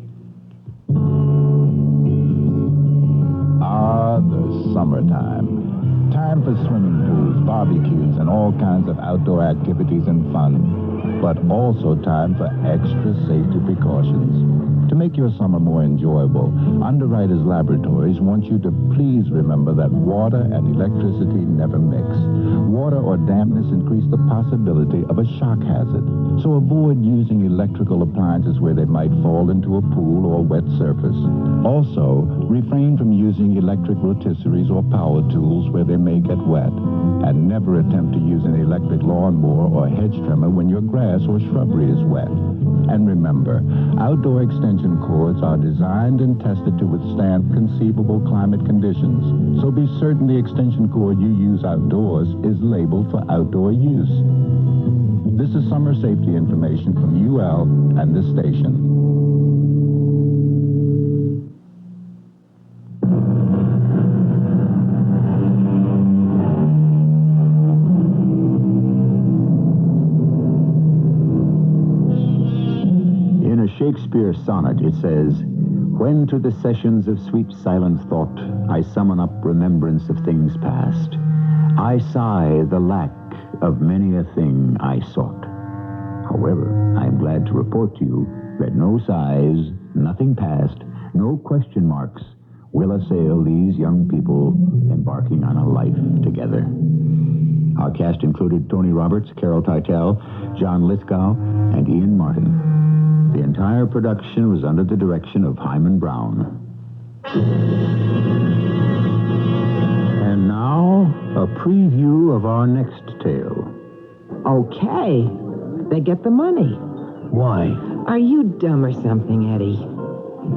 Ah, the summertime. Time for swimming pools, barbecues, and all kinds of outdoor activities and fun. But also time for extra safety precautions. To make your summer more enjoyable, Underwriters Laboratories wants you to please remember that water and electricity never mix. Water or dampness increase the possibility of a shock hazard. So avoid using electrical appliances where they might fall into a pool or wet surface. Also, refrain from using electric rotisseries or power tools where they may get wet. And never attempt to use an electric lawnmower or hedge trimmer when your grass or shrubbery is wet. And remember, outdoor extension cords are designed and tested to withstand conceivable climate conditions. So be certain the extension cord you use outdoors is labeled for outdoor use. This is summer safety information from UL and this station. Shakespeare sonnet, it says, "When to the sessions of sweet silent thought I summon up remembrance of things past, I sigh the lack of many a thing I sought." However, I am glad to report to you that no sighs, nothing past, no question marks will assail these young people embarking on a life together. Our cast included Tony Roberts, Carol Teitel, John Lithgow, and Ian Martin. The entire production was under the direction of Hyman Brown. And now, a preview of our next tale. Okay. They get the money. Why? Are you dumb or something, Eddie?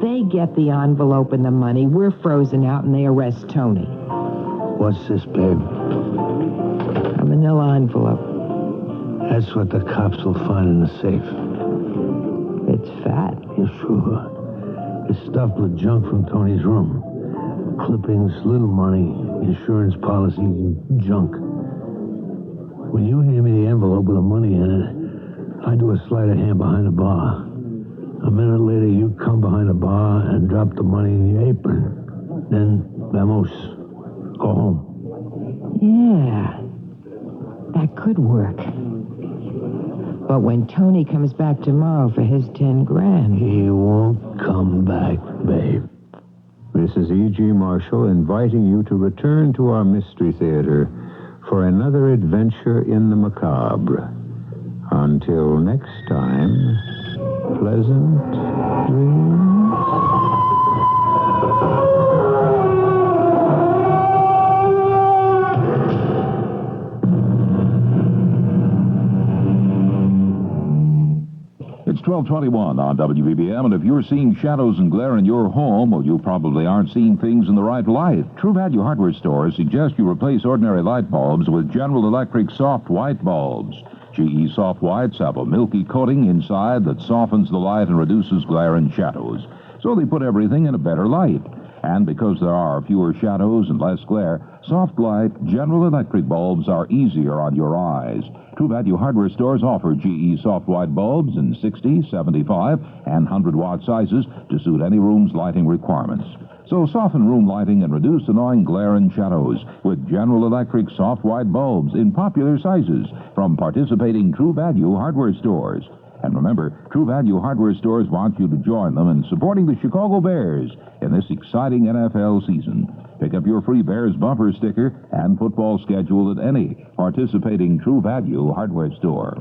They get the envelope and the money. We're frozen out and they arrest Tony. What's this, babe? A manila envelope. That's what the cops will find in the safe. It's fat. Yeah, sure. It's stuffed with junk from Tony's room. Clippings, little money, insurance policies, and junk. When you hand me the envelope with the money in it, I do a sleight of hand behind the bar. A minute later, you come behind the bar and drop the money in your apron. Then, vamos. Go home. Yeah. That could work. But when Tony comes back tomorrow for his 10 grand... He won't come back, babe. This is E.G. Marshall inviting you to return to our Mystery Theater for another adventure in the macabre. Until next time, pleasant dreams. It's 12:21 on WBBM, and if you're seeing shadows and glare in your home, well, you probably aren't seeing things in the right light. True Value Hardware stores suggest you replace ordinary light bulbs with General Electric soft white bulbs. GE soft whites have a milky coating inside that softens the light and reduces glare and shadows. So they put everything in a better light. And because there are fewer shadows and less glare, soft light General Electric bulbs are easier on your eyes. True Value Hardware stores offer GE soft white bulbs in 60, 75, and 100-watt sizes to suit any room's lighting requirements. So soften room lighting and reduce annoying glare and shadows with General Electric soft white bulbs in popular sizes from participating True Value Hardware stores. And remember, True Value Hardware stores want you to join them in supporting the Chicago Bears in this exciting NFL season. Pick up your free Bears bumper sticker and football schedule at any participating True Value Hardware store.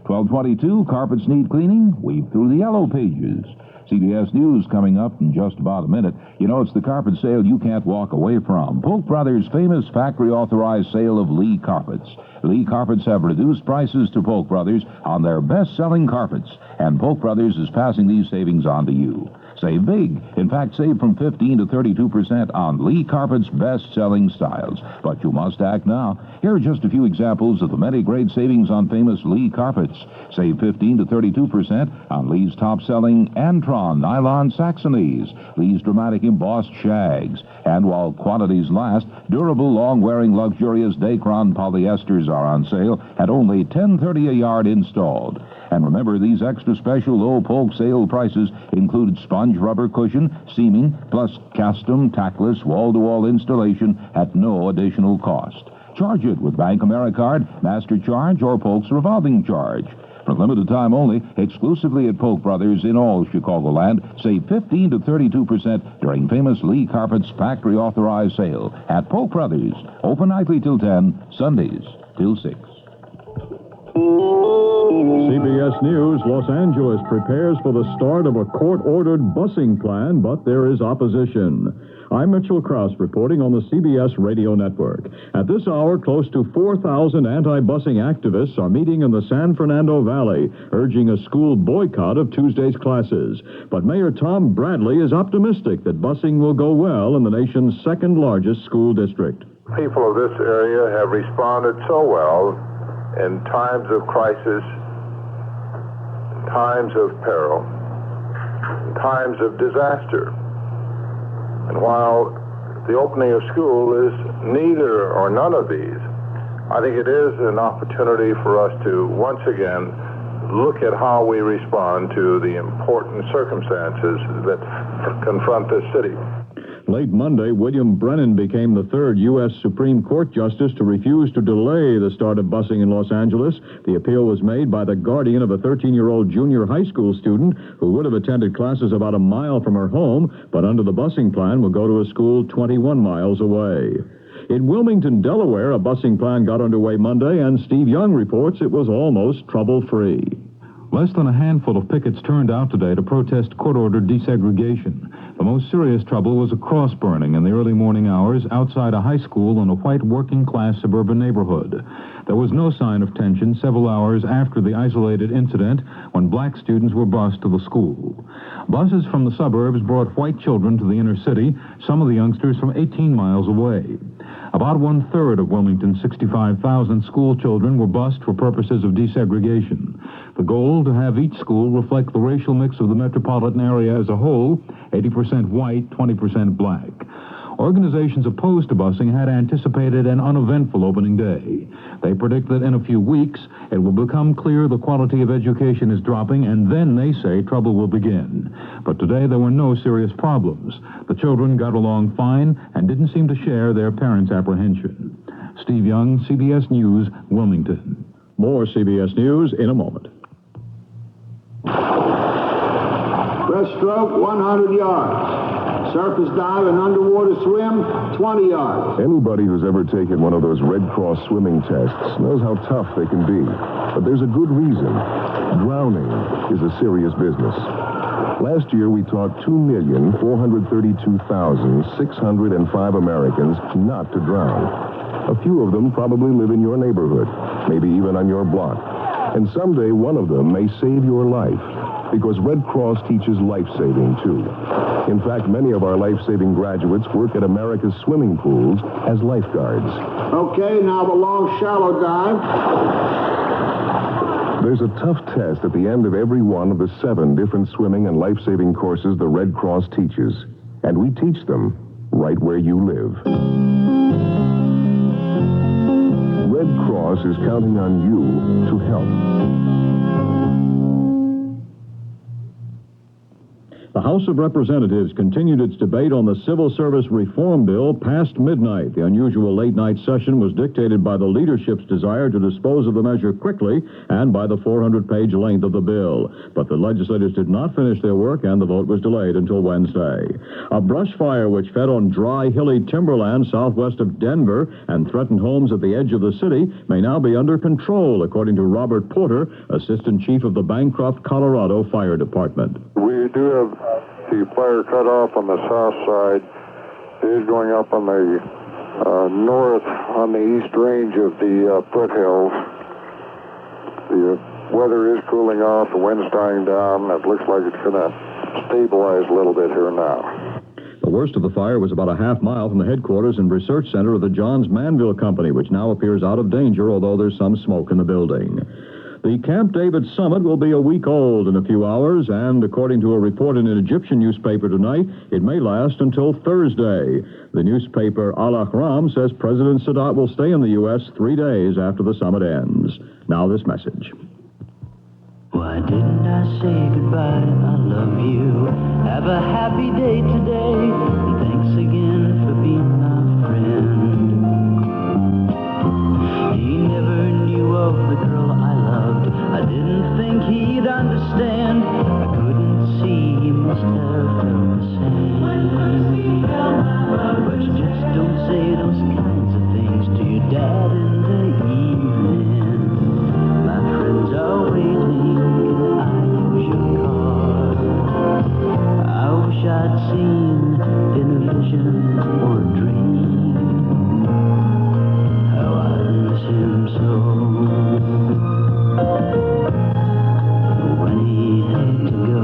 1222, carpets need cleaning? Weave through the yellow pages. CBS News coming up in just about a minute. You know, it's the carpet sale you can't walk away from. Polk Brothers' famous factory-authorized sale of Lee carpets. Lee carpets have reduced prices to Polk Brothers on their best-selling carpets, and Polk Brothers is passing these savings on to you. Save big. In fact, save from 15 to 32% on Lee Carpet's best-selling styles. But you must act now. Here are just a few examples of the many great savings on famous Lee carpets. Save 15 to 32% on Lee's top-selling Antron nylon Saxonies, Lee's dramatic embossed shags. And while quantities last, durable, long-wearing, luxurious Dacron polyesters are on sale at only $10.30 a yard installed. And remember, these extra special low Polk sale prices include sponge rubber cushion, seaming, plus custom tackless wall-to-wall installation at no additional cost. Charge it with Bank AmeriCard, Master Charge, or Polk's revolving charge. For a limited time only, exclusively at Polk Brothers in all Chicagoland, save 15 to 32% during famous Lee Carpet's factory-authorized sale at Polk Brothers. Open nightly till 10, Sundays till 6. CBS News, Los Angeles prepares for the start of a court-ordered busing plan, but there is opposition. I'm Mitchell Krause reporting on the CBS radio network. At this hour, close to 4,000 anti-busing activists are meeting in the San Fernando Valley, urging a school boycott of Tuesday's classes. But Mayor Tom Bradley is optimistic that busing will go well in the nation's second-largest school district. People of this area have responded so well in times of crisis, in times of peril, in times of disaster. And while the opening of school is neither or none of these, I think it is an opportunity for us to once again look at how we respond to the important circumstances that confront this city. Late Monday, William Brennan became the third U.S. Supreme Court justice to refuse to delay the start of busing in Los Angeles. The appeal was made by the guardian of a 13-year-old junior high school student who would have attended classes about a mile from her home, but under the busing plan will go to a school 21 miles away. In Wilmington, Delaware, a busing plan got underway Monday, and Steve Young reports it was almost trouble-free. Less than a handful of pickets turned out today to protest court-ordered desegregation. The most serious trouble was a cross burning in the early morning hours outside a high school in a white working-class suburban neighborhood. There was no sign of tension several hours after the isolated incident when black students were bused to the school. Buses from the suburbs brought white children to the inner city, some of the youngsters from 18 miles away. About one-third of Wilmington's 65,000 school children were bused for purposes of desegregation. The goal, to have each school reflect the racial mix of the metropolitan area as a whole, 80% white, 20% black. Organizations opposed to busing had anticipated an uneventful opening day. They predict that in a few weeks, it will become clear the quality of education is dropping, and then, they say, trouble will begin. But today there were no serious problems. The children got along fine and didn't seem to share their parents' apprehension. Steve Young, CBS News, Wilmington. More CBS News in a moment. Breaststroke, 100 yards. Surface dive and underwater swim, 20 yards. Anybody who's ever taken one of those Red Cross swimming tests knows how tough they can be. But there's a good reason. Drowning is a serious business. Last year, we taught 2,432,605 Americans not to drown. A few of them probably live in your neighborhood, maybe even on your block. And someday, one of them may save your life. Because Red Cross teaches life-saving, too. In fact, many of our life-saving graduates work at America's swimming pools as lifeguards. Okay, now the long, shallow dive. There's a tough test at the end of every one of the 7 different swimming and life-saving courses the Red Cross teaches. And we teach them right where you live. Red Cross is counting on you to help. The House of Representatives continued its debate on the Civil Service Reform Bill past midnight. The unusual late-night session was dictated by the leadership's desire to dispose of the measure quickly and by the 400-page length of the bill. But the legislators did not finish their work, and the vote was delayed until Wednesday. A brush fire which fed on dry, hilly timberland southwest of Denver and threatened homes at the edge of the city may now be under control, according to Robert Porter, Assistant Chief of the Bancroft, Colorado Fire Department. We do have the fire cut off on the south side. It is going up on the north, on the east range of the foothills. The weather is cooling off, the wind's dying down. It looks like it's going to stabilize a little bit here now. The worst of the fire was about a half mile from the headquarters and research center of the Johns Manville Company, which now appears out of danger, although there's some smoke in the building. The Camp David summit will be a week old in a few hours, and according to a report in an Egyptian newspaper tonight, it may last until Thursday. The newspaper Al Ahram says President Sadat will stay in the U.S. 3 days after the summit ends. Now this message. Why didn't I say goodbye? I love you. Have a happy day today. And thanks again for being my friend. He never knew of the girl I loved. I didn't think he'd understand. I couldn't see he must have felt the same. But you just don't say those kinds of things to your dad in the evening. My friends are waiting and I use your car. I wish I'd seen in a vision or a dream how I miss him so. When he had to go,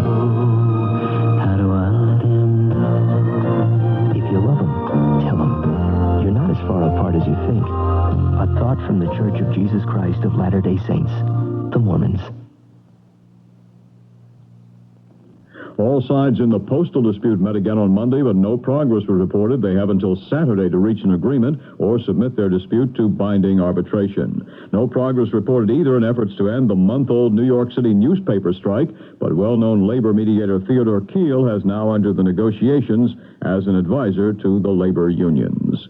how do I let him know? If you love him, tell him. You're not as far apart as you think. A thought from the Church of Jesus Christ of Latter-day Saints, the Mormons. All sides in the postal dispute met again on Monday, but no progress was reported. They have until Saturday to reach an agreement or submit their dispute to binding arbitration. No progress reported either in efforts to end the month-old New York City newspaper strike, but well-known labor mediator Theodore Keel has now entered the negotiations as an advisor to the labor unions.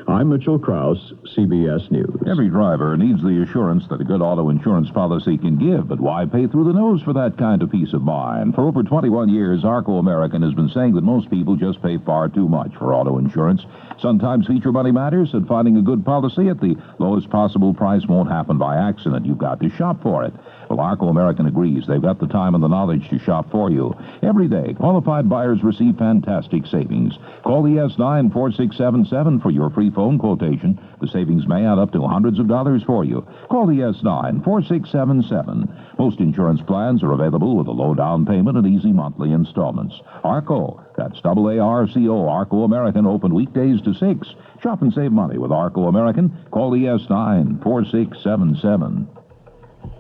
I'm Mitchell Krause, CBS News. Every driver needs the assurance that a good auto insurance policy can give, but why pay through the nose for that kind of peace of mind? For over 21 years, Arco American has been saying that most people just pay far too much for auto insurance. Sometimes feature money matters, and finding a good policy at the lowest possible price won't happen by accident. You've got to shop for it. Well, Arco American agrees. They've got the time and the knowledge to shop for you. Every day, qualified buyers receive fantastic savings. Call the S9-4677 for your free phone quotation. The savings may add up to hundreds of dollars for you. Call the S9-4677. Most insurance plans are available with a low down payment and easy monthly installments. Arco, that's AARCO, Arco American, open weekdays to 6. Shop and save money with Arco American. Call the S9-4677.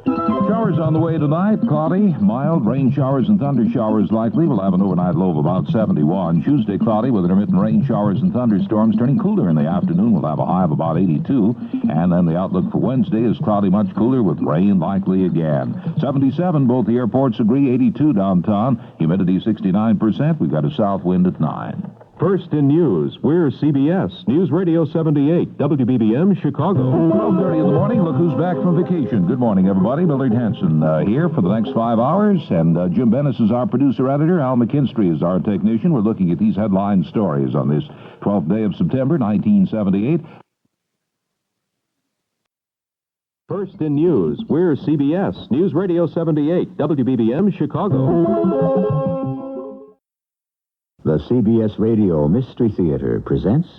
Showers on the way tonight. Cloudy, mild, rain showers and thunder showers likely. We'll have an overnight low of about 71. Tuesday, cloudy with intermittent rain showers and thunderstorms. Turning cooler in the afternoon. We'll have a high of about 82. And then the outlook for Wednesday is cloudy, much cooler with rain likely again. 77, both the airports agree. 82 downtown. Humidity 69%. We've got a south wind at 9. First in news, we're CBS News Radio 78, WBBM, Chicago. 12:30 in the morning. Look who's back from vacation. Good morning, everybody. Millard Hanson here for the next 5 hours. And Jim Bennis is our producer-editor. Al McKinstry is our technician. We're looking at these headline stories on this 12th day of September, 1978. First in news, we're CBS News Radio 78, WBBM, Chicago. The CBS Radio Mystery Theater presents...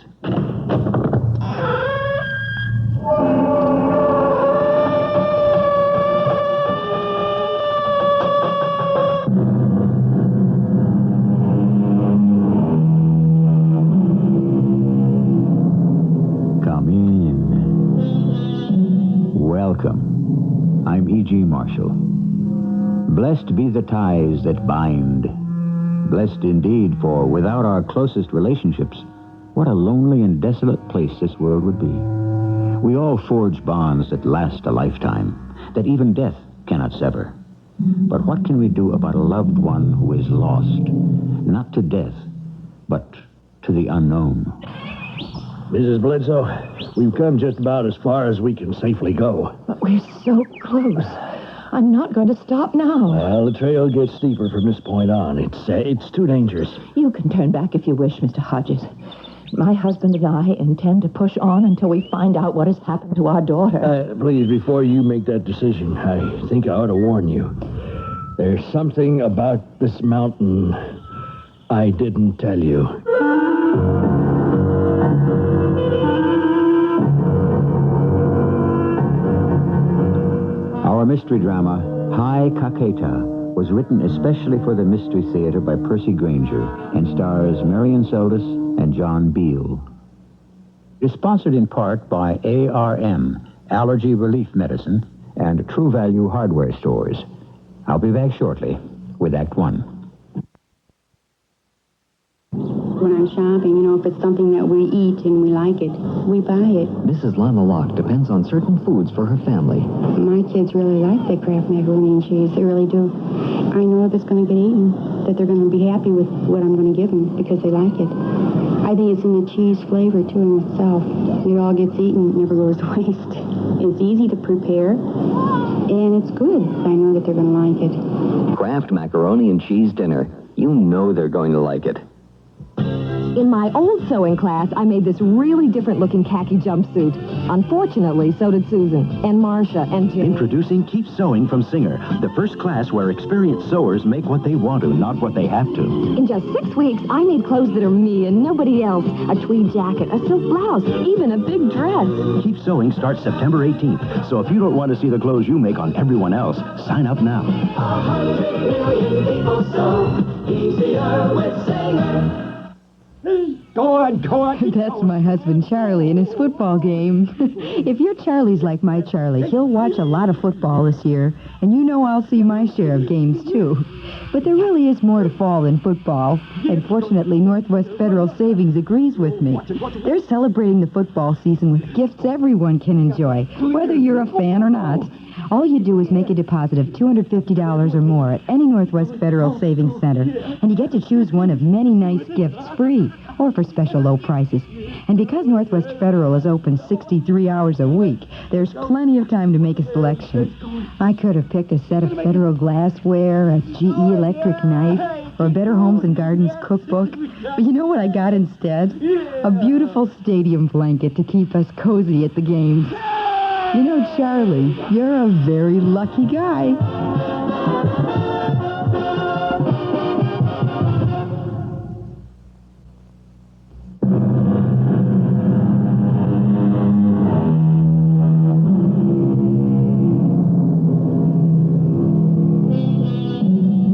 Come in. Welcome. I'm E.G. Marshall. Blessed be the ties that bind. Blessed indeed, for without our closest relationships, what a lonely and desolate place this world would be. We all forge bonds that last a lifetime, that even death cannot sever. But what can we do about a loved one who is lost? not to death, but to the unknown. Mrs. Bledsoe, we've come just about as far as we can safely go. But we're so close. I'm not going to stop now. Well, the trail gets steeper from this point on. It's too dangerous. You can turn back if you wish, Mr. Hodges. My husband and I intend to push on until we find out what has happened to our daughter. Please, before you make that decision, I think I ought to warn you. There's something about this mountain I didn't tell you. Our mystery drama, High Caqueta, was written especially for the Mystery Theater by Percy Granger and stars Marion Seldes and John Beale. It is sponsored in part by ARM, Allergy Relief Medicine, and True Value Hardware Stores. I'll be back shortly with Act One. When I'm shopping, if it's something that we eat and we like it, we buy it. Mrs. Lana Locke depends on certain foods for her family. My kids really like that Kraft macaroni and cheese. They really do. I know if it's going to get eaten, that they're going to be happy with what I'm going to give them because they like it. I think it's in the cheese flavor, too, in itself. It all gets eaten. It never goes to waste. It's easy to prepare, and it's good. I know that they're going to like it. Kraft macaroni and cheese dinner. You know they're going to like it. In my old sewing class, I made this really different-looking khaki jumpsuit. Unfortunately, so did Susan, and Marcia, and Jim. Introducing Keep Sewing from Singer, the first class where experienced sewers make what they want to, not what they have to. In just 6 weeks, I made clothes that are me and nobody else. A tweed jacket, a silk blouse, even a big dress. Keep Sewing starts September 18th, so if you don't want to see the clothes you make on everyone else, sign up now. 100 million people sew easier with Singer. Go on. That's my husband, Charlie, in his football game. If your Charlie's like my Charlie, he'll watch a lot of football this year, and you know I'll see my share of games, too. But there really is more to fall than football, and fortunately, Northwest Federal Savings agrees with me. They're celebrating the football season with gifts everyone can enjoy, whether you're a fan or not. All you do is make a deposit of $250 or more at any Northwest Federal Savings Center, and you get to choose one of many nice gifts free or for special low prices. And because Northwest Federal is open 63 hours a week, there's plenty of time to make a selection. I could have picked a set of Federal glassware, a GE electric knife, or a Better Homes and Gardens cookbook. But you know what I got instead? A beautiful stadium blanket to keep us cozy at the games. You know, Charlie, you're a very lucky guy.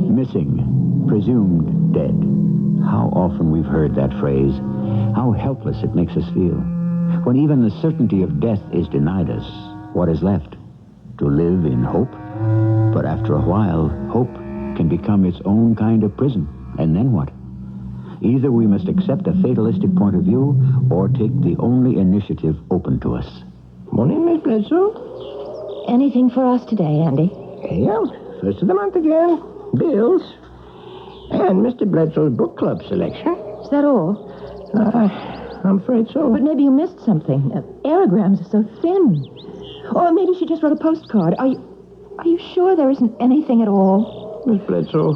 Missing, presumed dead. How often we've heard that phrase. How helpless it makes us feel. When even the certainty of death is denied us, what is left? To live in hope? But after a while, hope can become its own kind of prison. And then what? Either we must accept a fatalistic point of view or take the only initiative open to us. Morning, Miss Bledsoe. Anything for us today, Andy? Yeah, first of the month again. Bills. And Mr. Bledsoe's book club selection. Is that all? I'm afraid so. But maybe you missed something. Aerograms are so thin. Or maybe she just wrote a postcard. Are you sure there isn't anything at all? Miss Bledsoe,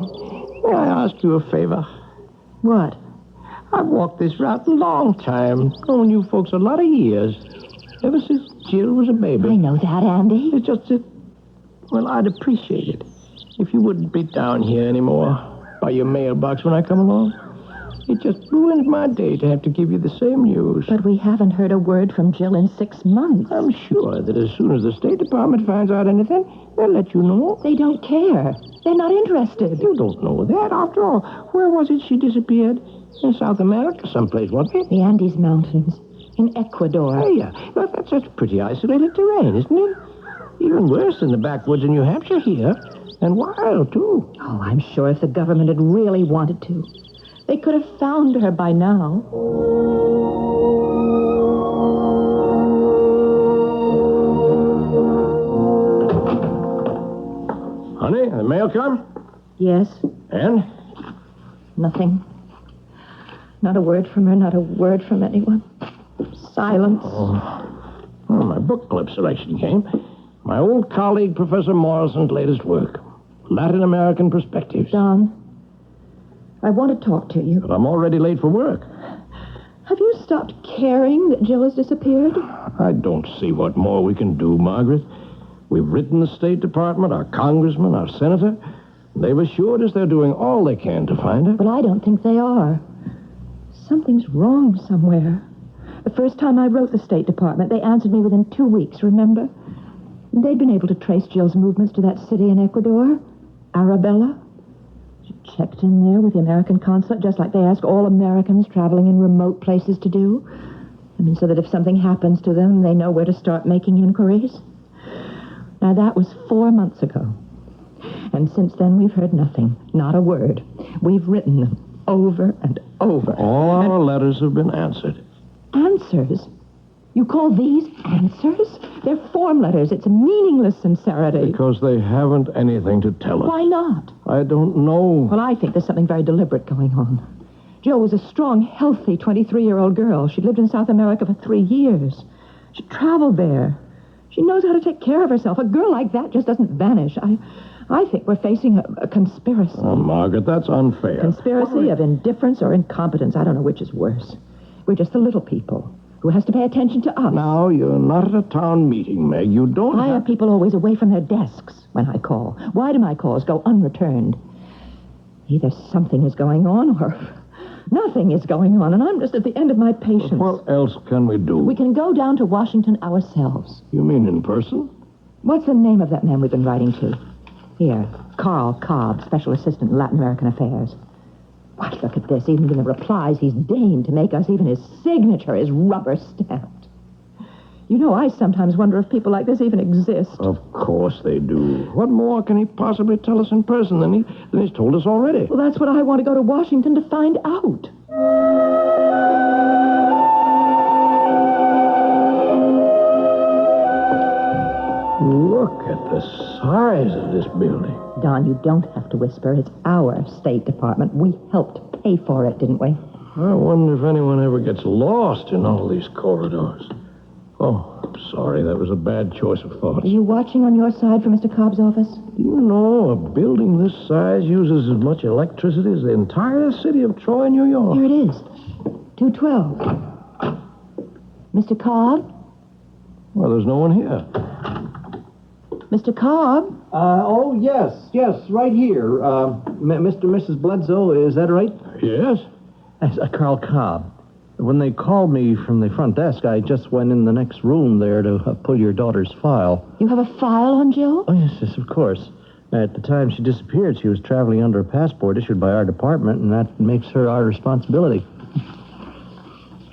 may I ask you a favor? What? I've walked this route a long time. Known you folks a lot of years. Ever since Jill was a baby. I know that, Andy. It's just that, well, I'd appreciate it if you wouldn't be down here anymore by your mailbox when I come along. It just ruins my day to have to give you the same news. But we haven't heard a word from Jill in 6 months. I'm sure that as soon as the State Department finds out anything, they'll let you know. They don't care. They're not interested. You don't know that. After all, where was it she disappeared? In South America someplace, wasn't it? The Andes Mountains. In Ecuador. Hey, well, that's such pretty isolated terrain, isn't it? Even worse than the backwoods in New Hampshire here. And wild, too. Oh, I'm sure if the government had really wanted to, they could have found her by now. Honey, the mail come? Yes. And? Nothing. Not a word from her, not a word from anyone. Silence. Well, my book club selection came. My old colleague, Professor Morrison's latest work, Latin American Perspectives. Don, I want to talk to you. But I'm already late for work. Have you stopped caring that Jill has disappeared? I don't see what more we can do, Margaret. We've written the State Department, our congressman, our senator. They've assured us they're doing all they can to find her. But I don't think they are. Something's wrong somewhere. The first time I wrote the State Department, they answered me within 2 weeks, remember? They'd been able to trace Jill's movements to that city in Ecuador, Arabella. She checked in there with the American consulate, just like they ask all Americans traveling in remote places to do. I mean, so that if something happens to them, they know where to start making inquiries. Now, that was 4 months ago. And since then, we've heard nothing. Not a word. We've written them over and over. All our letters have been answered. Answers? You call these answers? They're form letters. It's a meaningless sincerity. Because they haven't anything to tell us. Why not? I don't know. Well, I think there's something very deliberate going on. Jill was a strong, healthy 23-year-old girl. She'd lived in South America for 3 years. She traveled there. She knows how to take care of herself. A girl like that just doesn't vanish. I think we're facing a conspiracy. Oh, Margaret, that's unfair. Conspiracy of indifference or incompetence. I don't know which is worse. We're just the little people who has to pay attention to us. Now, you're not at a town meeting, Meg. You don't Why are people always away from their desks when I call? Why do my calls go unreturned? Either something is going on or nothing is going on, and I'm just at the end of my patience. What else can we do? We can go down to Washington ourselves. You mean in person? What's the name of that man we've been writing to? Here, Carl Cobb, Special Assistant in Latin American Affairs. Why, look at this. Even in the replies, he's deigned to make us even his signature is rubber stamped. You know, I sometimes wonder if people like this even exist. Of course they do. What more can he possibly tell us in person than he's told us already? Well, that's what I want to go to Washington to find out. Look at the size of this building. Don, you don't have to whisper. It's our State Department. We helped pay for it, didn't we? I wonder if anyone ever gets lost in all these corridors. Oh, I'm sorry. That was a bad choice of thoughts. Are you watching on your side for Mr. Cobb's office? Do you know a building this size uses as much electricity as the entire city of Troy, New York? Here it is. 212. Mr. Cobb? Well, there's no one here. Mr. Cobb? Yes, right here. Mr. and Mrs. Bledsoe, is that right? Yes. Carl Cobb. When they called me from the front desk, I just went in the next room there to pull your daughter's file. You have a file on Jill? Oh, yes, of course. At the time she disappeared, she was traveling under a passport issued by our department, and that makes her our responsibility.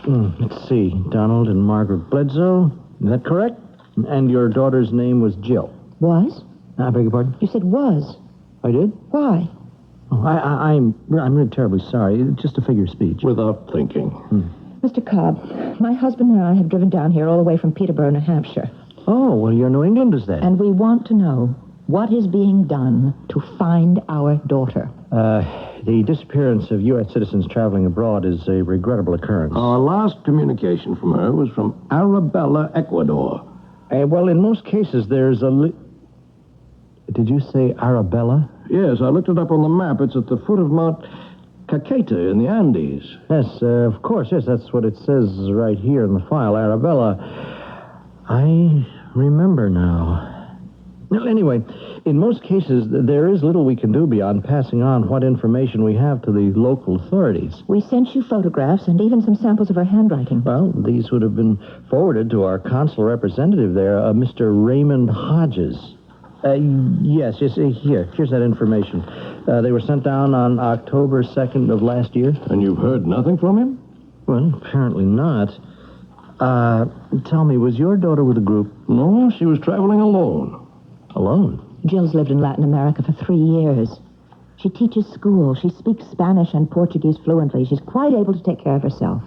Let's see. Donald and Margaret Bledsoe. Is that correct? And your daughter's name was Jill. Was? I beg your pardon? You said was. I did? Why? Oh, I'm really terribly sorry. Just a figure of speech. Without thinking. Mr. Cobb, my husband and I have driven down here all the way from Peterborough, New Hampshire. Oh, well, you're New Englanders then. And we want to know what is being done to find our daughter. The disappearance of U.S. citizens traveling abroad is a regrettable occurrence. Our last communication from her was from Arabella, Ecuador. Well, in most cases, there's a... Did you say Arabella? Yes, I looked it up on the map. It's at the foot of Mount Caqueta in the Andes. Yes, of course, yes, that's what it says right here in the file, Arabella. I remember now. Anyway, in most cases, there is little we can do beyond passing on what information we have to the local authorities. We sent you photographs and even some samples of her handwriting. Well, these would have been forwarded to our consular representative there, Mr. Raymond Hodges. Yes, here's that information. They were sent down on October 2nd of last year. And you've heard nothing from him? Well, apparently not. Tell me, was your daughter with a group? No, she was traveling alone. Alone? Jill's lived in Latin America for 3 years. She teaches school. She speaks Spanish and Portuguese fluently. She's quite able to take care of herself.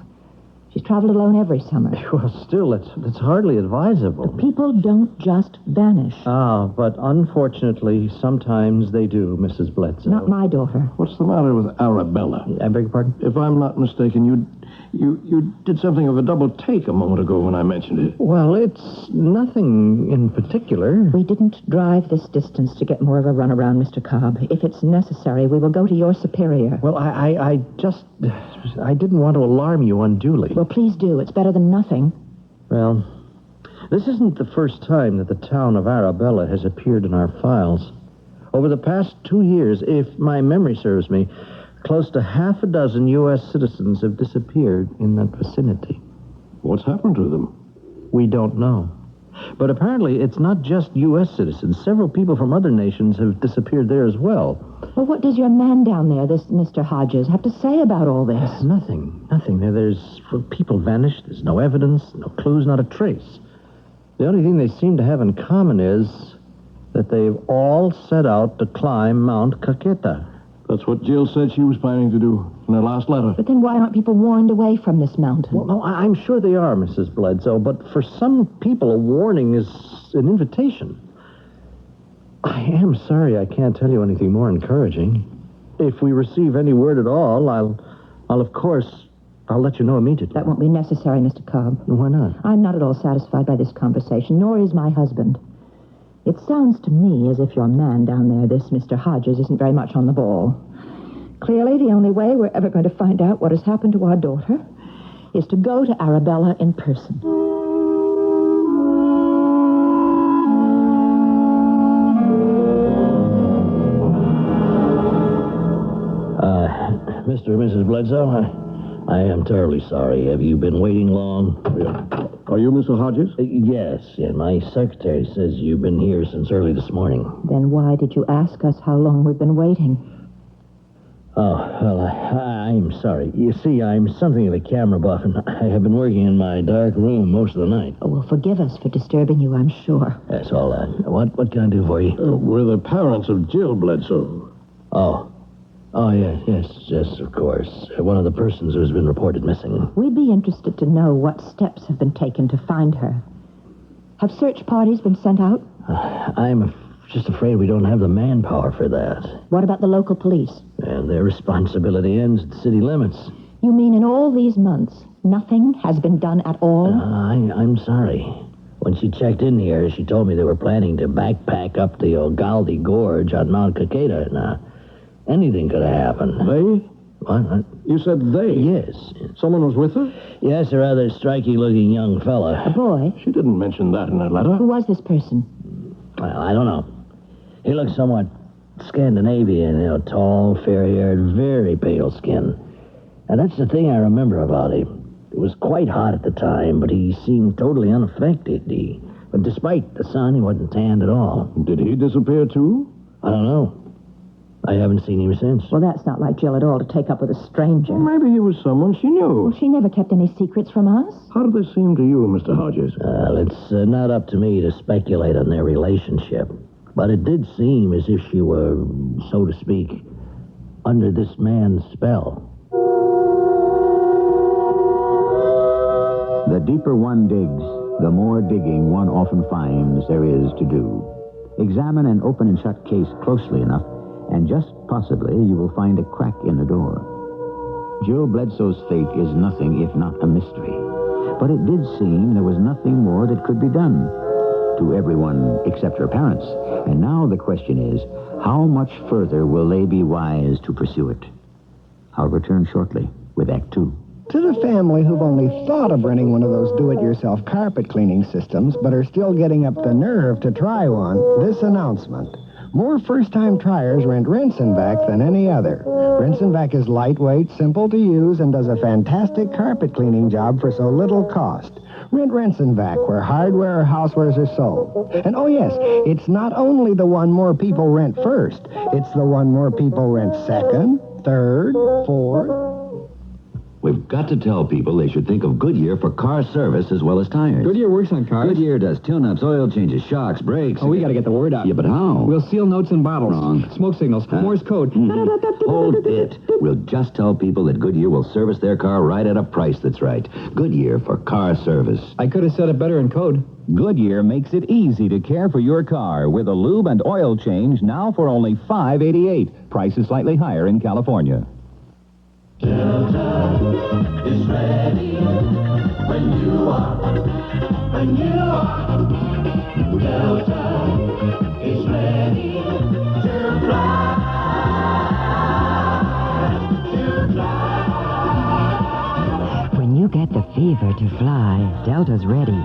She's traveled alone every summer. Well, still, that's hardly advisable. People don't just vanish. Ah, but unfortunately, sometimes they do, Mrs. Bledsoe. Not my daughter. What's the matter with Arabella? I beg your pardon? If I'm not mistaken, you did something of a double take a moment ago when I mentioned it. Well, it's nothing in particular. We didn't drive this distance to get more of a runaround, Mr. Cobb. If it's necessary, we will go to your superior. Well, I didn't want to alarm you unduly. Well, please do. It's better than nothing. Well, this isn't the first time that the town of Arabella has appeared in our files. Over the past 2 years, if my memory serves me, close to half a dozen U.S. citizens have disappeared in that vicinity. What's happened to them? We don't know. But apparently it's not just U.S. citizens. Several people from other nations have disappeared there as well. Well, what does your man down there, this Mr. Hodges, have to say about all this? Nothing. People vanished. There's no evidence, no clues, not a trace. The only thing they seem to have in common is that they've all set out to climb Mount Caqueta. That's what Jill said she was planning to do in her last letter. But then why aren't people warned away from this mountain? Well, no, I'm sure they are, Mrs. Bledsoe, but for some people, a warning is an invitation. I am sorry I can't tell you anything more encouraging. If we receive any word at all, I'll let you know immediately. That won't be necessary, Mr. Cobb. Why not? I'm not at all satisfied by this conversation, nor is my husband. It sounds to me as if your man down there, this Mr. Hodges, isn't very much on the ball. Clearly, the only way we're ever going to find out what has happened to our daughter is to go to Arabella in person. Mr. and Mrs. Bledsoe, I am terribly sorry. Have you been waiting long? Are you Mr. Hodges? Yes, and my secretary says you've been here since early this morning. Then why did you ask us how long we've been waiting? Oh, well, I'm sorry. You see, I'm something of a camera buff, and I have been working in my dark room most of the night. Oh, well, forgive us for disturbing you, I'm sure. That's all right. What can I do for you? We're the parents of Jill Bledsoe. Oh, yes, of course. One of the persons who has been reported missing. We'd be interested to know what steps have been taken to find her. Have search parties been sent out? I'm just afraid we don't have the manpower for that. What about the local police? And their responsibility ends at city limits. You mean in all these months, nothing has been done at all? I'm sorry. When she checked in here, she told me they were planning to backpack up the Ogaldi Gorge on Mount Caqueta. Now, anything could have happened. They? What? You said they? Yes. Someone was with her? Yes, a rather striking-looking young fella. A boy? She didn't mention that in her letter. Who was this person? Well, I don't know. He looked somewhat Scandinavian, tall, fair-haired, very pale skin. And that's the thing I remember about him. It was quite hot at the time, but he seemed totally unaffected. But despite the sun, he wasn't tanned at all. Did he disappear, too? I don't know. I haven't seen him since. Well, that's not like Jill at all to take up with a stranger. Maybe he was someone she knew. Well, she never kept any secrets from us. How did this seem to you, Mr. Hodges? It's not up to me to speculate on their relationship. But it did seem as if she were, so to speak, under this man's spell. The deeper one digs, the more digging one often finds there is to do. Examine an open and shut case closely enough, and just possibly you will find a crack in the door. Jill Bledsoe's fate is nothing if not a mystery. But it did seem there was nothing more that could be done. To everyone except her parents. And now the question is, how much further will they be wise to pursue it? I'll return shortly with Act 2. To the family who've only thought of renting one of those do-it-yourself carpet cleaning systems, but are still getting up the nerve to try one, this announcement. More first-time triers rent Rinse and Vac than any other. Rinse and Vac is lightweight, simple to use, and does a fantastic carpet cleaning job for so little cost. Rent Rinse and Vac, where hardware or housewares are sold. And oh yes, it's not only the one more people rent first, it's the one more people rent second, third, fourth. We've got to tell people they should think of Goodyear for car service as well as tires. Goodyear works on cars? Goodyear does tune-ups, oil changes, shocks, brakes. Oh, we got to get the word out. Yeah, but how? We'll seal notes in bottles. Wrong. Smoke signals. Morse code. Hold it. We'll just tell people that Goodyear will service their car right at a price that's right. Goodyear for car service. I could have said it better in code. Goodyear makes it easy to care for your car with a lube and oil change now for only $5.88. Price is slightly higher in California. Delta is ready when you are. When you are. Delta is ready to fly. To fly. When you get the fever to fly, Delta's ready.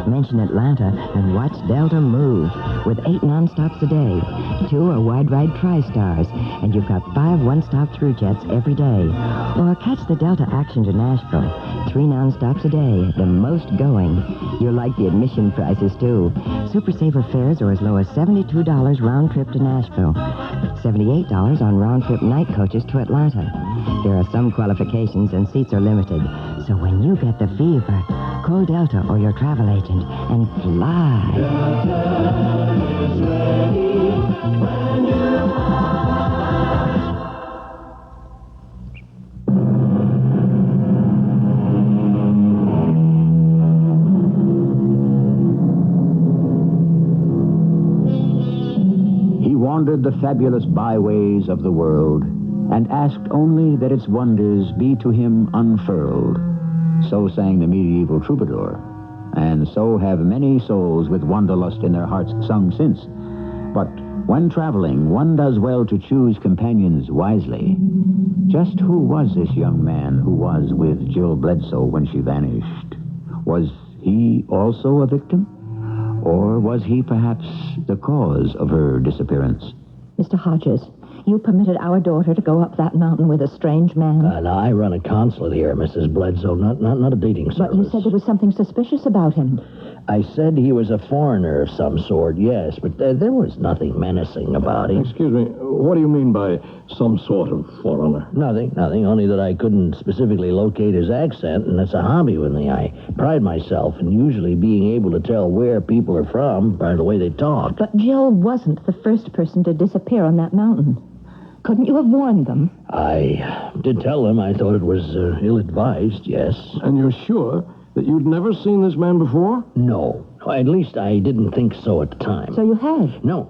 Mention Atlanta and watch Delta move with 8 nonstops a day. 2 are wide-ride tri-stars, and you've got 5 one-stop through jets every day. Or catch the Delta action to Nashville. 3 nonstops a day, the most going. You'll like the admission prices, too. Super Saver fares are as low as $72 round trip to Nashville. $78 on round-trip night coaches to Atlanta. There are some qualifications and seats are limited. So when you get the fever, call Delta or your travel agent and fly. Delta is ready when you are. He wandered the fabulous byways of the world and asked only that its wonders be to him unfurled. So sang the medieval troubadour, and so have many souls with wanderlust in their hearts sung since. But when traveling, one does well to choose companions wisely. Just who was this young man who was with Jill Bledsoe when she vanished? Was he also a victim? Or was he perhaps the cause of her disappearance? Mr. Hodges, you permitted our daughter to go up that mountain with a strange man. Now, I run a consulate here, Mrs. Bledsoe, not a dating service. But you said there was something suspicious about him. I said he was a foreigner of some sort, yes, but there was nothing menacing about him. Excuse me, what do you mean by some sort of foreigner? Nothing, only that I couldn't specifically locate his accent, and that's a hobby with me. I pride myself in usually being able to tell where people are from by the way they talk. But Jill wasn't the first person to disappear on that mountain. Couldn't you have warned them? I did tell them I thought it was ill-advised, yes. And you're sure that you'd never seen this man before? No. At least I didn't think so at the time. So you have? No.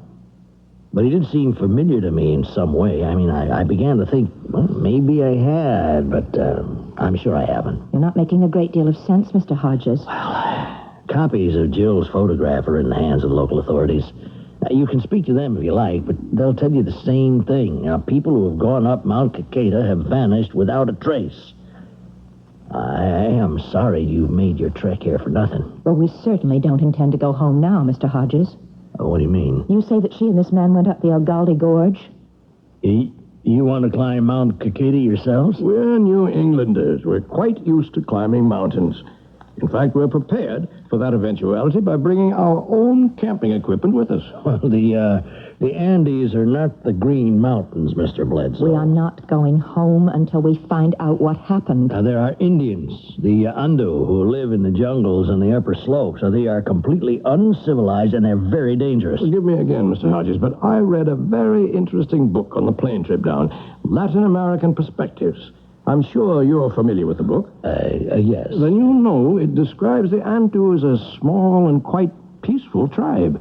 But he did seem familiar to me in some way. I mean, I began to think, well, maybe I had, but I'm sure I haven't. You're not making a great deal of sense, Mr. Hodges. Copies of Jill's photograph are in the hands of the local authorities. You can speak to them if you like, but they'll tell you the same thing. People who have gone up Mount Caqueta have vanished without a trace. I am sorry you made your trek here for nothing. Well, we certainly don't intend to go home now, Mr. Hodges. What do you mean? You say that she and this man went up the Algaldi Gorge? You want to climb Mount Caqueta yourselves? We're New Englanders. We're quite used to climbing mountains. In fact, we're prepared for that eventuality by bringing our own camping equipment with us. Well, the Andes are not the Green Mountains, Mr. Bledsoe. We are not going home until we find out what happened. Now, there are Indians, the Andu, who live in the jungles and the upper slopes. So they are completely uncivilized and they're very dangerous. Forgive me again, Mr. Hodges, but I read a very interesting book on the plane trip down, Latin American Perspectives. I'm sure you're familiar with the book. Yes. Then you know it describes the Antu as a small and quite peaceful tribe.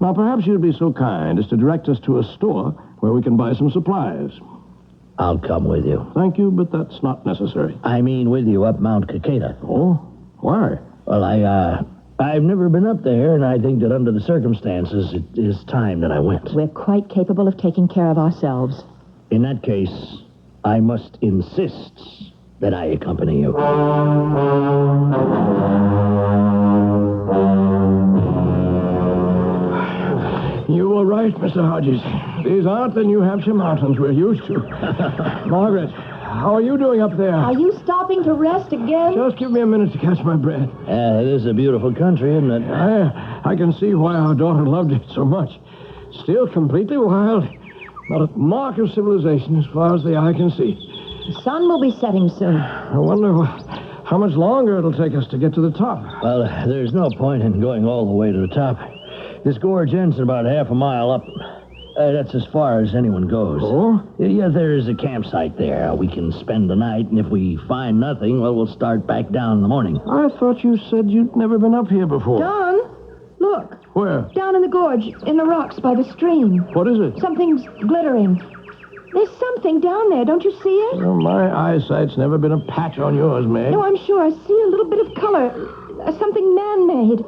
Now, perhaps you'd be so kind as to direct us to a store where we can buy some supplies. I'll come with you. Thank you, but that's not necessary. I mean with you up Mount Caqueta. Oh? Why? Well, I've never been up there, and I think that under the circumstances, it is time that I went. We're quite capable of taking care of ourselves. In that case, I must insist that I accompany you. You were right, Mr. Hodges. These aren't the New Hampshire mountains we're used to. Margaret, how are you doing up there? Are you stopping to rest again? Just give me a minute to catch my breath. It is a beautiful country, isn't it? I can see why our daughter loved it so much. Still completely wild. Not a mark of civilization as far as the eye can see. The sun will be setting soon. I wonder how much longer it'll take us to get to the top. Well, there's no point in going all the way to the top. This gorge ends in about half a mile up. That's as far as anyone goes. Oh? Yeah, there's a campsite there. We can spend the night, and if we find nothing, well, we'll start back down in the morning. I thought you said you'd never been up here before. Don, look. Where? Down in the gorge, in the rocks by the stream. What is it? Something's glittering. There's something down there. Don't you see it? Well, my eyesight's never been a patch on yours, Meg. No, I'm sure. I see a little bit of color. Something man-made.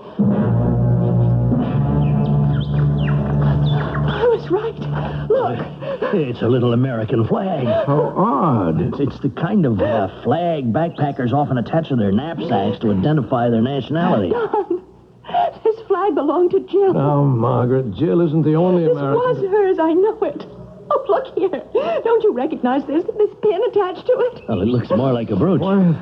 I was right. Look. It's a little American flag. How odd. It's the kind of flag backpackers often attach to their knapsacks to identify their nationality. Don, this flag belonged to Jill. Oh, Margaret, Jill isn't the only American. This was hers. I know it. Oh, look here. Don't you recognize this pin attached to it? Well, it looks more like a brooch. Why,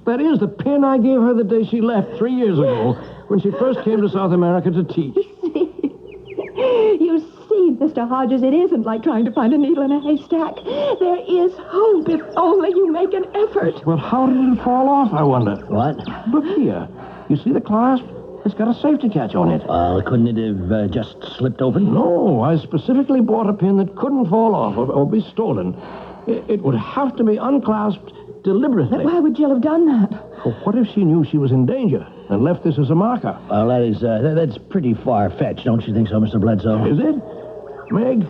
that is the pin I gave her the day she left 3 years ago when she first came to South America to teach. You see, Mr. Hodges, it isn't like trying to find a needle in a haystack. There is hope if only you make an effort. Well, how did it fall off, I wonder? What? Look here. You see the clasp? It's got a safety catch on it. Couldn't it have just slipped open? No, I specifically bought a pin that couldn't fall off or be stolen. It would have to be unclasped deliberately. But why would Jill have done that? Well, what if she knew she was in danger and left this as a marker? Well, that's pretty far-fetched, don't you think so, Mr. Bledsoe? Is it? Meg,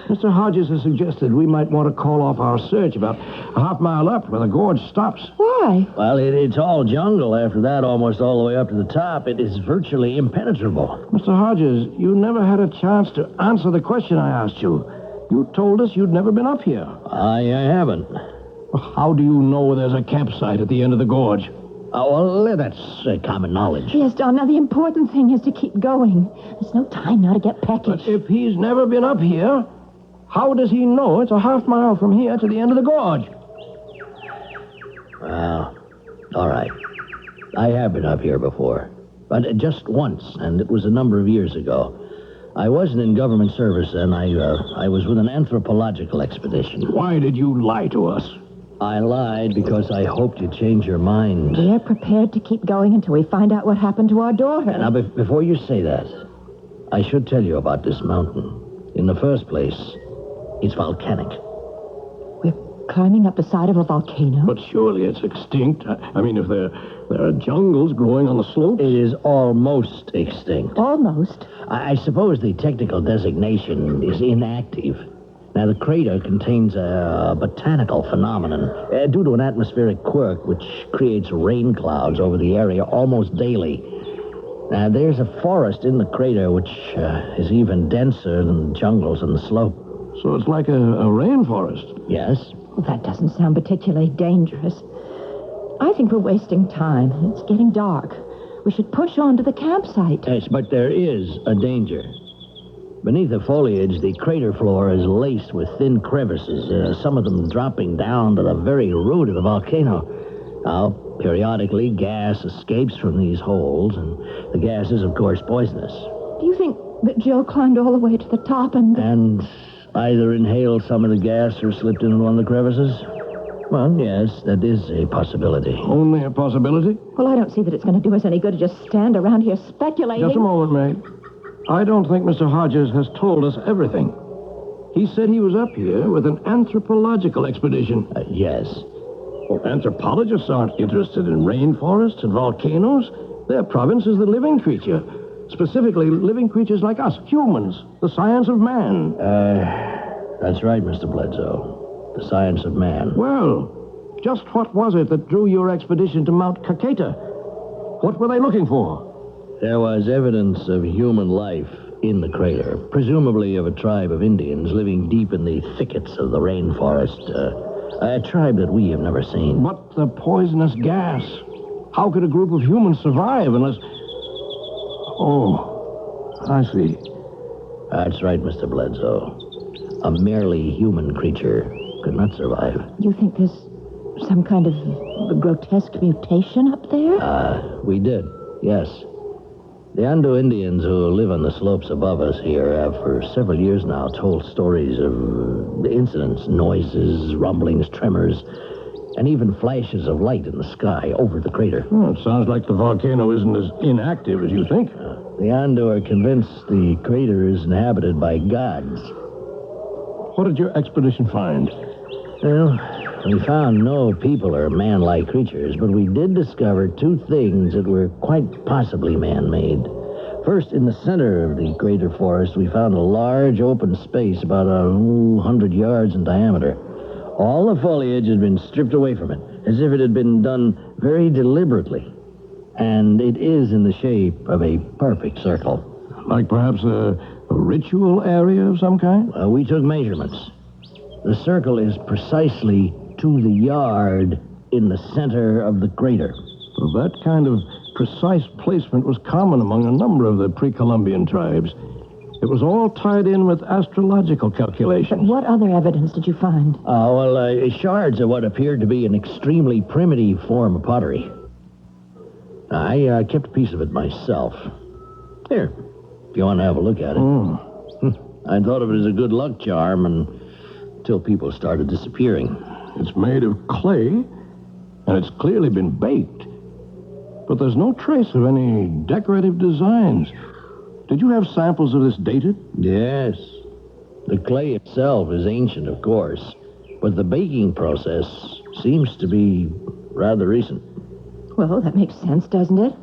Mr. Hodges has suggested we might want to call off our search about a half mile up where the gorge stops. Why? Well, it's all jungle after that, almost all the way up to the top. It is virtually impenetrable. Mr. Hodges, you never had a chance to answer the question I asked you. You told us you'd never been up here. I haven't. How do you know there's a campsite at the end of the gorge? Well, that's common knowledge. Yes, Don. Now, the important thing is to keep going. There's no time now to get peckish. But if he's never been up here, how does he know it's a half mile from here to the end of the gorge? Well, all right. I have been up here before. But just once, and it was a number of years ago. I wasn't in government service then. I was with an anthropological expedition. Why did you lie to us? I lied because I hoped you'd change your mind. We're prepared to keep going until we find out what happened to our daughter. Now, before you say that, I should tell you about this mountain. In the first place, it's volcanic. We're climbing up the side of a volcano? But surely it's extinct. I mean, if there are jungles growing on the slopes. It is almost extinct. Almost? I suppose the technical designation is inactive. Now, the crater contains a botanical phenomenon due to an atmospheric quirk which creates rain clouds over the area almost daily. Now, there's a forest in the crater which is even denser than the jungles on the slope. So it's like a rainforest? Yes. Well, that doesn't sound particularly dangerous. I think we're wasting time. It's getting dark. We should push on to the campsite. Yes, but there is a danger. Beneath the foliage, the crater floor is laced with thin crevices, some of them dropping down to the very root of the volcano. Now, periodically, gas escapes from these holes, and the gas is, of course, poisonous. Do you think that Jill climbed all the way to the top and either inhaled some of the gas or slipped into one of the crevices? Well, yes, that is a possibility. Only a possibility? Well, I don't see that it's going to do us any good to just stand around here speculating. Just a moment, May. I don't think Mr. Hodges has told us everything. He said he was up here with an anthropological expedition. Yes. Well, anthropologists aren't interested in rainforests and volcanoes. Their province is the living creature. Specifically, living creatures like us, humans. The science of man. That's right, Mr. Bledsoe. The science of man. Well, just what was it that drew your expedition to Mount Caqueta? What were they looking for? There was evidence of human life in the crater, presumably of a tribe of Indians living deep in the thickets of the rainforest. A tribe that we have never seen. But the poisonous gas. How could a group of humans survive unless... Oh, I see. That's right, Mr. Bledsoe. A merely human creature could not survive. You think there's some kind of grotesque mutation up there? We did, yes. The Ando Indians who live on the slopes above us here have for several years now told stories of incidents, noises, rumblings, tremors, and even flashes of light in the sky over the crater. Well, it sounds like the volcano isn't as inactive as you think. The Ando are convinced the crater is inhabited by gods. What did your expedition find? Well, we found no people or man-like creatures, but we did discover two things that were quite possibly man-made. First, in the center of the crater forest, we found a large open space about 100 yards in diameter. All the foliage had been stripped away from it, as if it had been done very deliberately. And it is in the shape of a perfect circle. Like perhaps a ritual area of some kind? We took measurements. The circle is precisely to the yard in the center of the crater. Well, that kind of precise placement was common among a number of the pre-Columbian tribes. It was all tied in with astrological calculations. What other evidence did you find? Shards of what appeared to be an extremely primitive form of pottery. I kept a piece of it myself. Here, if you want to have a look at it. I thought of it as a good luck charm until people started disappearing. It's made of clay, and it's clearly been baked. But there's no trace of any decorative designs. Did you have samples of this dated? Yes. The clay itself is ancient, of course, but the baking process seems to be rather recent. Well, that makes sense, doesn't it?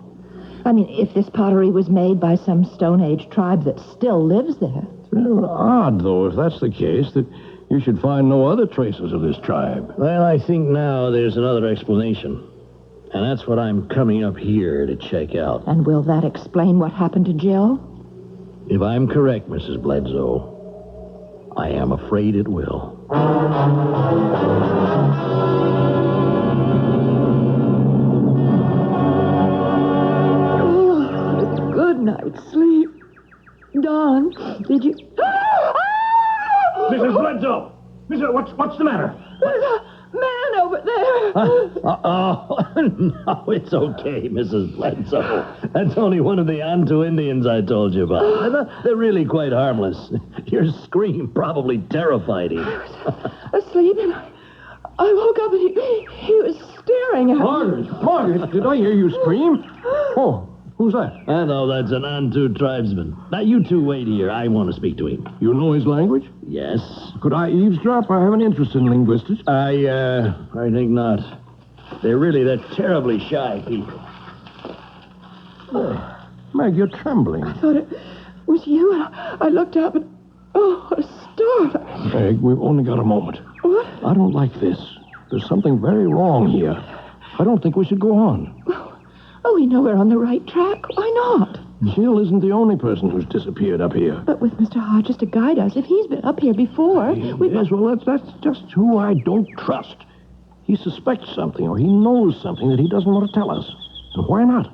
I mean, if this pottery was made by some Stone Age tribe that still lives there. Well, odd, though, if that's the case, that you should find no other traces of this tribe. Well, I think now there's another explanation. And that's what I'm coming up here to check out. And will that explain what happened to Jill? If I'm correct, Mrs. Bledsoe, I am afraid it will. Oh, good night's sleep. Dawn, did you... Mrs. Bledsoe! What's the matter? There's a man over there. No, it's okay, Mrs. Bledsoe. That's only one of the Antu Indians I told you about. They're really quite harmless. Your scream probably terrified him. I was asleep, and I woke up, and he was staring at me. Margaret, did I hear you scream? Oh, who's that? I know, that's an Antu tribesman. Now, you two wait here. I want to speak to him. You know his language? Yes. Could I eavesdrop? I have an interest in linguistics. I think not. They're terribly shy people. Meg, you're trembling. I thought it was you, and I looked up, and what a start. Meg, we've only got a moment. What? I don't like this. There's something very wrong here. I don't think we should go on. Oh, we know we're on the right track. Why not? Jill isn't the only person who's disappeared up here. But with Mr. Hodges to guide us, if he's been up here before, Yes, well, that's just who I don't trust. He suspects something, or he knows something that he doesn't want to tell us. And why not?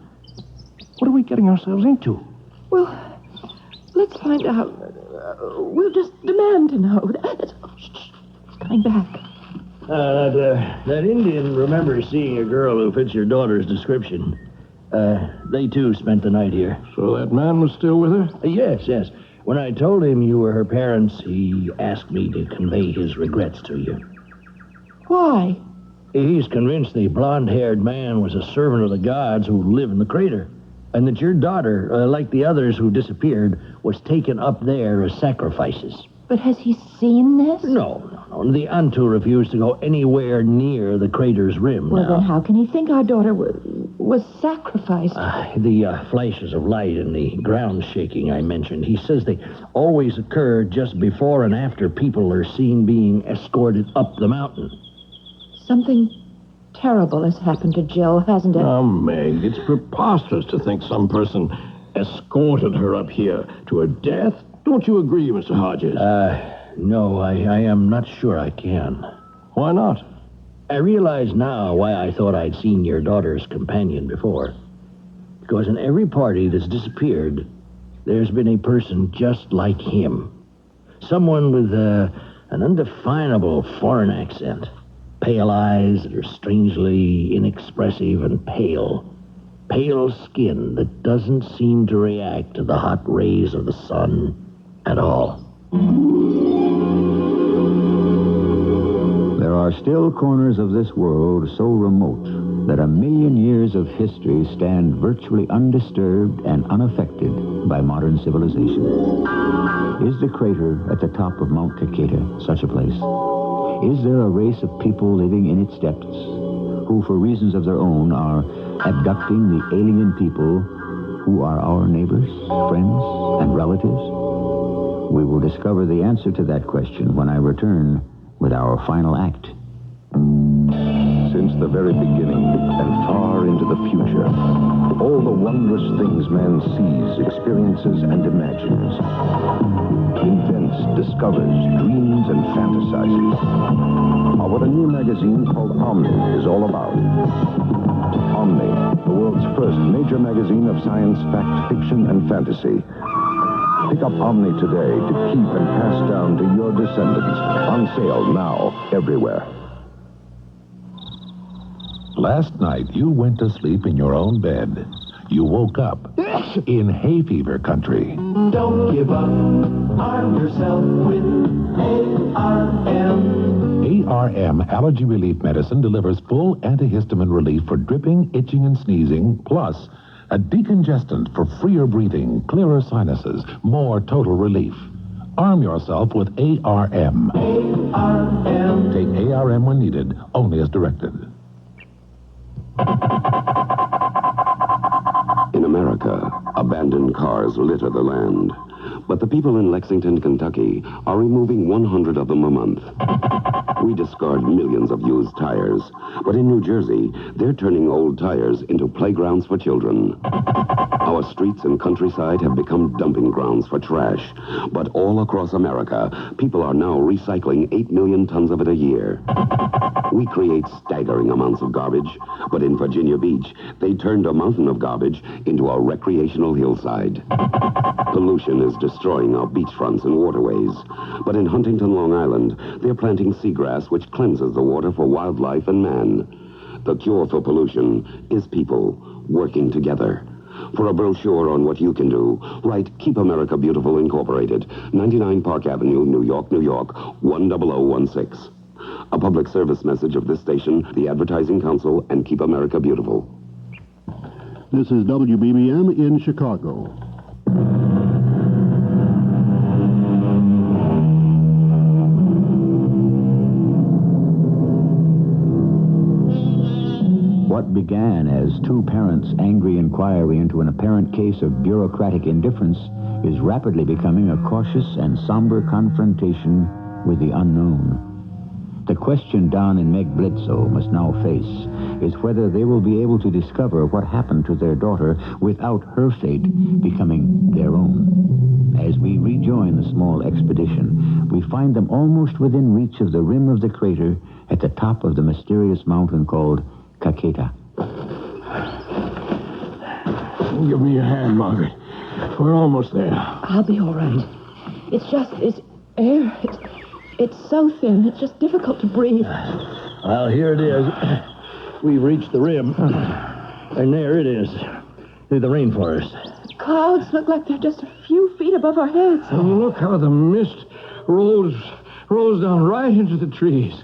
What are we getting ourselves into? Well, let's find out. We'll just demand to know. Shh. He's coming back. That Indian remembers seeing a girl who fits your daughter's description. They, too, spent the night here. So that man was still with her? Yes. When I told him you were her parents, he asked me to convey his regrets to you. Why? He's convinced the blonde-haired man was a servant of the gods who live in the crater, and that your daughter, like the others who disappeared, was taken up there as sacrifices. But has he seen this? No. The Antu refused to go anywhere near the crater's rim. Well, then how can he think our daughter was sacrificed? The flashes of light and the ground shaking I mentioned, he says they always occur just before and after people are seen being escorted up the mountain. Something terrible has happened to Jill, hasn't it? Oh, Meg, it's preposterous to think some person escorted her up here to her death. Don't you agree, Mr. Hodges? No, I am not sure I can. Why not? I realize now why I thought I'd seen your daughter's companion before. Because in every party that's disappeared, there's been a person just like him. Someone with an undefinable foreign accent. Pale eyes that are strangely inexpressive and pale. pale skin that doesn't seem to react to the hot rays of the sun at all. There are still corners of this world so remote that 1,000,000 years of history stand virtually undisturbed and unaffected by modern civilization. Is the crater at the top of Mount Caqueta such a place? Is there a race of people living in its depths who, for reasons of their own, are abducting the alien people who are our neighbors, friends, and relatives? We will discover the answer to that question when I return with our final act. Since the very beginning and far into the future, all the wondrous things man sees, experiences, and imagines, invents, discovers, dreams, and fantasizes, are what a new magazine called Omni is all about. Omni, the world's first major magazine of science, fact, fiction, and fantasy. Pick up Omni today to keep and pass down to your descendants. On sale now, everywhere. Last night, you went to sleep in your own bed. You woke up in hay fever country. Don't give up. Arm yourself with ARM. ARM Allergy Relief Medicine delivers full antihistamine relief for dripping, itching, and sneezing, plus a decongestant for freer breathing, clearer sinuses, more total relief. Arm yourself with ARM. ARM. Take ARM when needed, only as directed. In America, abandoned cars litter the land. But the people in Lexington, Kentucky are removing 100 of them a month. We discard millions of used tires. But in New Jersey, they're turning old tires into playgrounds for children. Our streets and countryside have become dumping grounds for trash. But all across America, people are now recycling 8 million tons of it a year. We create staggering amounts of garbage, but in Virginia Beach, they turned a mountain of garbage into a recreational hillside. Pollution is destroying our beachfronts and waterways. But in Huntington, Long Island, they're planting seagrass which cleanses the water for wildlife and man. The cure for pollution is people working together. For a brochure on what you can do, write Keep America Beautiful Incorporated, 99 Park Avenue, New York, New York, 10016. A public service message of this station, the Advertising Council, and Keep America Beautiful. This is WBBM in Chicago. What began as two parents' angry inquiry into an apparent case of bureaucratic indifference is rapidly becoming a cautious and somber confrontation with the unknown. The question Don and Meg Bledsoe must now face is whether they will be able to discover what happened to their daughter without her fate becoming their own. As we rejoin the small expedition, we find them almost within reach of the rim of the crater at the top of the mysterious mountain called Caqueta. Give me your hand, Margaret. We're almost there. I'll be all right. It's air. It's so thin. It's just difficult to breathe. Well, here it is. We've reached the rim. And there it is. Through the rainforest. Clouds look like they're just a few feet above our heads. And look how the mist rolls down right into the trees.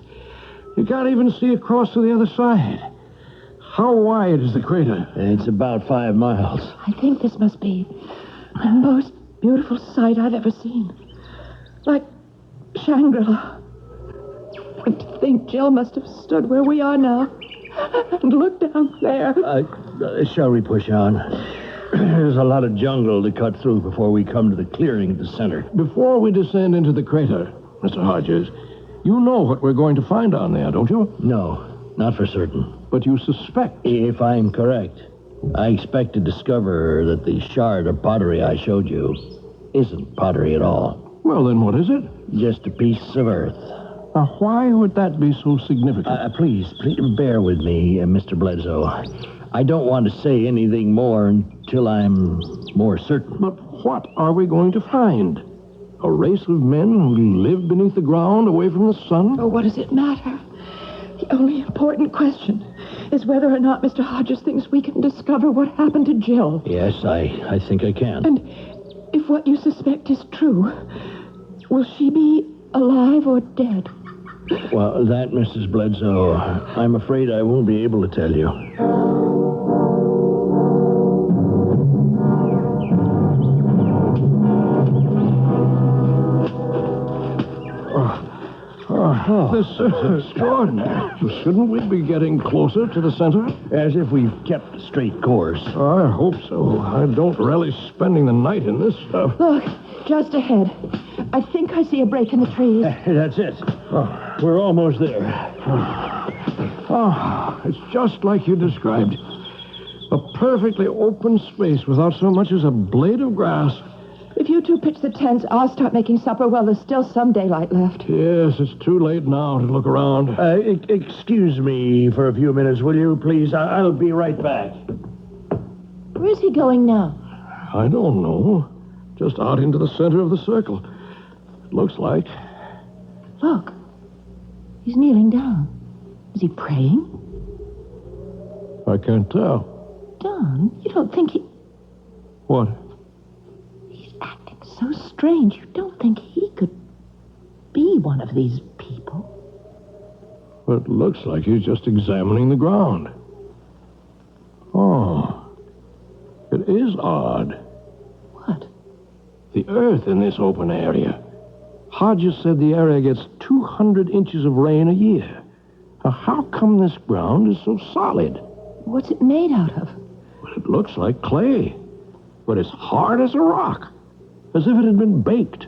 You can't even see across to the other side. How wide is the crater? It's about 5 miles. I think this must be the most beautiful sight I've ever seen. Like Shangri-La. And to think Jill must have stood where we are now and looked down there. Shall we push on? There's a lot of jungle to cut through before we come to the clearing at the center. Before we descend into the crater, Mr. Hodges, you know what we're going to find down there, don't you? No, not for certain. But you suspect. If I'm correct, I expect to discover that the shard of pottery I showed you isn't pottery at all. Well, then what is it? Just a piece of earth. Now, why would that be so significant? Please bear with me, Mr. Bledsoe. I don't want to say anything more until I'm more certain. But what are we going to find? A race of men who live beneath the ground, away from the sun? Oh, what does it matter? The only important question is whether or not Mr. Hodges thinks we can discover what happened to Jill. Yes, I think I can. And if what you suspect is true, will she be alive or dead? Well, that, Mrs. Bledsoe, I'm afraid I won't be able to tell you. This is extraordinary. Shouldn't we be getting closer to the center? As if we've kept a straight course. I hope so. I don't relish spending the night in this stuff. Look, just ahead. I think I see a break in the trees. That's it. We're almost there. It's just like you described. A perfectly open space without so much as a blade of grass. If you two pitch the tents, I'll start making supper while there's still some daylight left. Yes, it's too late now to look around. Excuse me for a few minutes, will you, please? I'll be right back. Where's he going now? I don't know. Just out into the center of the circle. It looks like. Look. He's kneeling down. Is he praying? I can't tell. Don, you don't think he... What? So strange. You don't think he could be one of these people? But it looks like he's just examining the ground. Oh. It is odd. What? The earth in this open area. Hodges said the area gets 200 inches of rain a year. Now, how come this ground is so solid? What's it made out of? Well, it looks like clay, but it's hard as a rock. As if it had been baked.